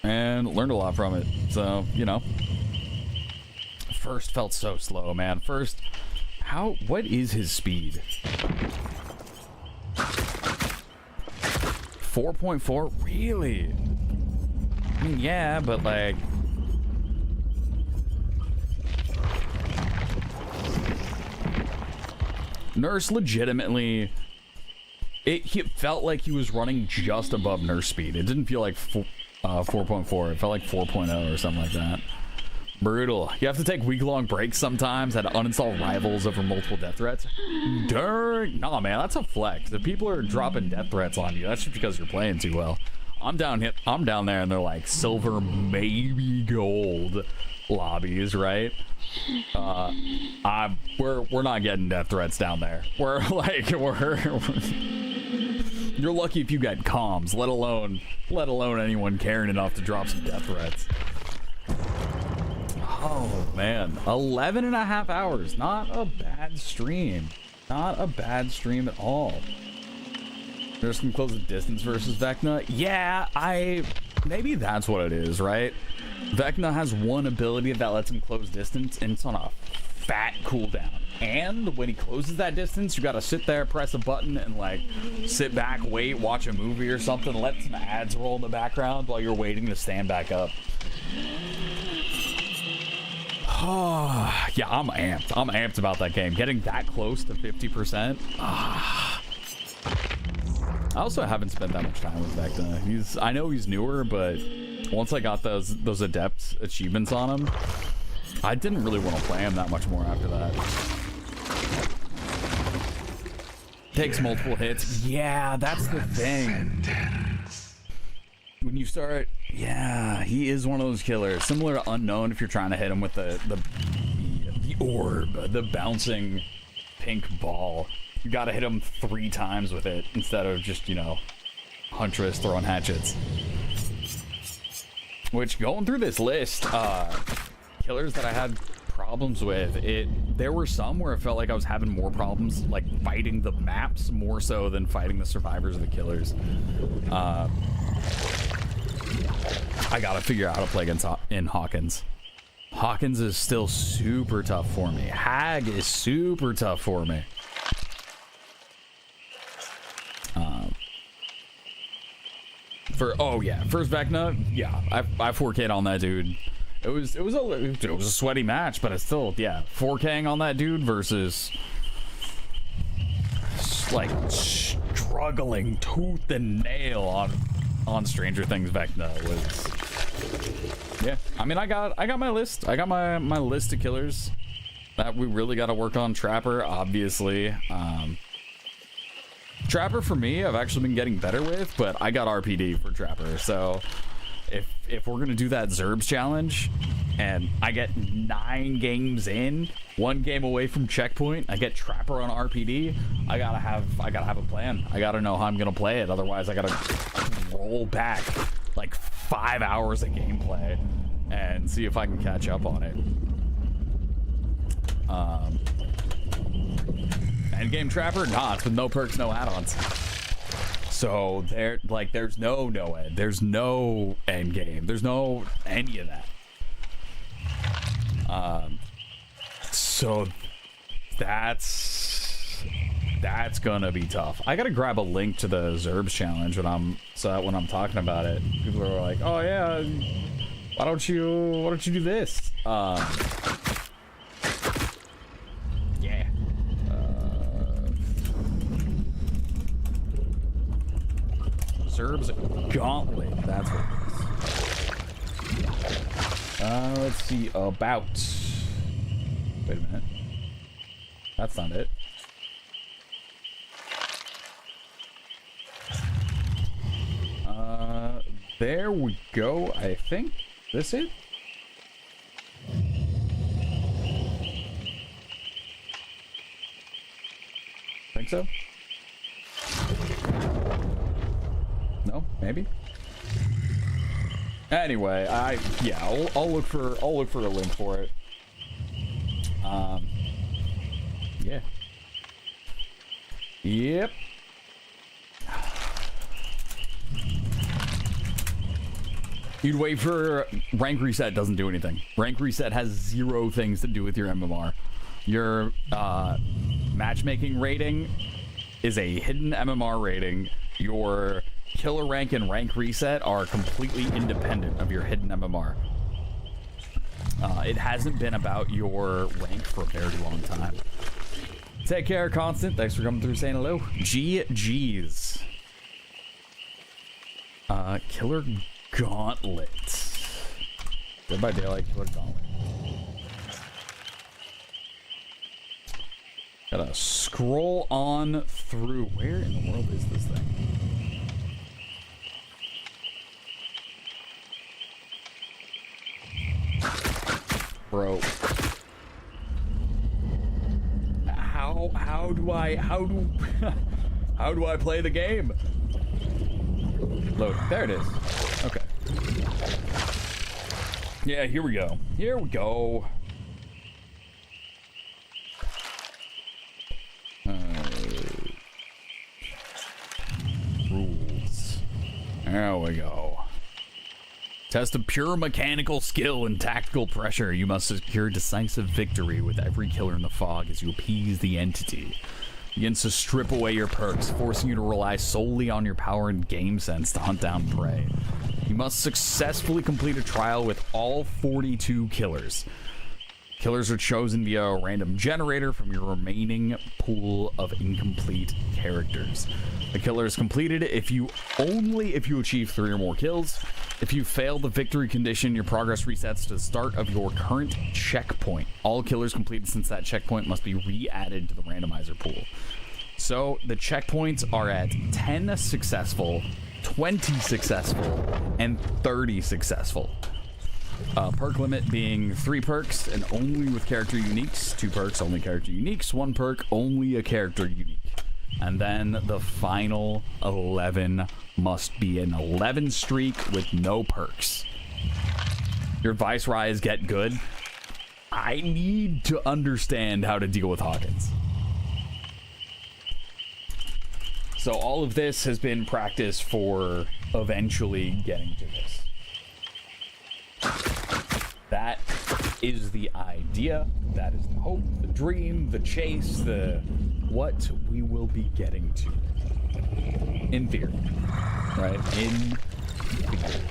and learned a lot from it. So, you know, first felt so slow, man. First, what is his speed? 4.4? Really? I mean, yeah, but like... Nurse legitimately... He felt like he was running just above nurse speed. It didn't feel like 4.4. It felt like 4.0 or something like that. Brutal. You have to take week-long breaks sometimes. Had to uninstall Rivals over multiple death threats. Nah, man, that's a flex. If people are dropping death threats on you, that's just because you're playing too well. I'm down there, and they're like silver, maybe gold lobbies, right? We're not getting death threats down there. We're you're lucky if you get comms, let alone anyone caring enough to drop some death threats. Oh man, 11 and a half hours. Not a bad stream. Not a bad stream at all. There's some close the distance versus Vecna. Yeah, maybe that's what it is, right? Vecna has one ability that lets him close distance, and it's on a fat cooldown. And when he closes that distance, you gotta sit there, press a button, and like sit back, wait, watch a movie or something, let some ads roll in the background while you're waiting to stand back up. Oh, yeah, I'm amped. I'm amped about that game. Getting that close to 50%. I also haven't spent that much time with Vecna. I know he's newer, but once I got those adept achievements on him, I didn't really want to play him that much more after that. Takes multiple hits. Yeah, that's the thing. When you start, yeah, he is one of those killers. Similar to Unknown, if you're trying to hit him with the orb, the bouncing pink ball. You gotta hit him 3 times with it instead of just, you know, Huntress throwing hatchets. Which, going through this list, killers that I had problems with, there were some where it felt like I was having more problems, like, fighting the maps more so than fighting the survivors or the killers. I gotta figure out how to play against Hawkins. Hawkins is still super tough for me. Hag is super tough for me. First Vecna, yeah, I 4K'd on that dude. It was a sweaty match, but it's still, yeah, 4K'ing on that dude versus like struggling tooth and nail on Stranger Things Vecna was, yeah. I mean, I got my list. I got my list of killers that we really got to work on. Trapper, obviously. Trapper for me, I've actually been getting better with, but I got RPD for Trapper. So if we're gonna do that Zerbs challenge, and I get 9 games in, 1 game away from checkpoint, I get Trapper on RPD, I gotta have a plan. I gotta know how I'm gonna play it. Otherwise, I gotta roll back like 5 hours of gameplay and see if I can catch up on it. Endgame Trapper? Nah, it's with no perks, no add-ons. So there's no end. There's no end game. There's no any of that. So that's gonna be tough. I gotta grab a link to the Zerbs challenge when I'm talking about it. People are like, oh yeah, why don't you do this? Yeah. Zerbs Gauntlet. That's what it is. Let's see about. Wait a minute. That's not it. There we go. I think this it. Think so? No, maybe. Anyway, I'll look for a link for it. Yeah. Yep. You'd wait for rank reset. Doesn't do anything. Rank reset has 0 things to do with your MMR. Your matchmaking rating is a hidden MMR rating. Your killer rank and rank reset are completely independent of your hidden MMR. It hasn't been about your rank for a very long time. Take care, Constant. Thanks for coming through saying hello. GG's. Killer Gauntlet. Dead by Daylight, Killer Gauntlet. Gotta scroll on through. Where in the world is this thing? Bro. How do I play the game? Load. There it is. Okay. Yeah, here we go. Here we go. Rules. There we go. Test of pure mechanical skill and tactical pressure. You must secure decisive victory with every killer in the fog as you appease the entity. Begins to strip away your perks, forcing you to rely solely on your power and game sense to hunt down prey. You must successfully complete a trial with all 42 killers. Killers are chosen via a random generator from your remaining pool of incomplete characters. The killer is completed if you achieve 3 or more kills. If you fail the victory condition, your progress resets to the start of your current checkpoint. All killers completed since that checkpoint must be re-added to the randomizer pool. So the checkpoints are at 10 successful, 20 successful, and 30 successful. Perk limit being 3 perks and only with character uniques, 2 perks only character uniques, 1 perk only a character unique. And then the final 11 must be an 11 streak with no perks. Your Viceroys get good. I need to understand how to deal with Hawkins. So all of this has been practice for eventually getting to this. That is the idea. That is the hope, the dream, the chase, the what we will be getting to. In theory. Right? In theory.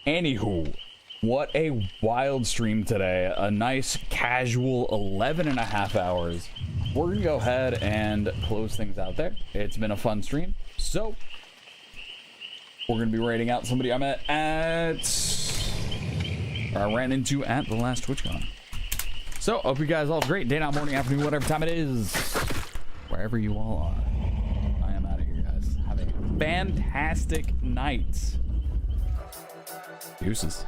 Anywho, what a wild stream today. A nice casual 11.5 hours. We're gonna go ahead and close things out there. It's been a fun stream. So we're gonna be rating out somebody I met I ran into at the last TwitchCon. So hope you guys all have a great day, night, morning, afternoon, whatever time it is, wherever you all are. I am out of here, guys. Have a fantastic night. Deuces.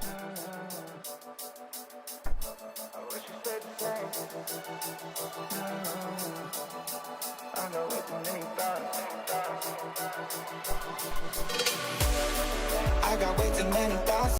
I got way too many thoughts.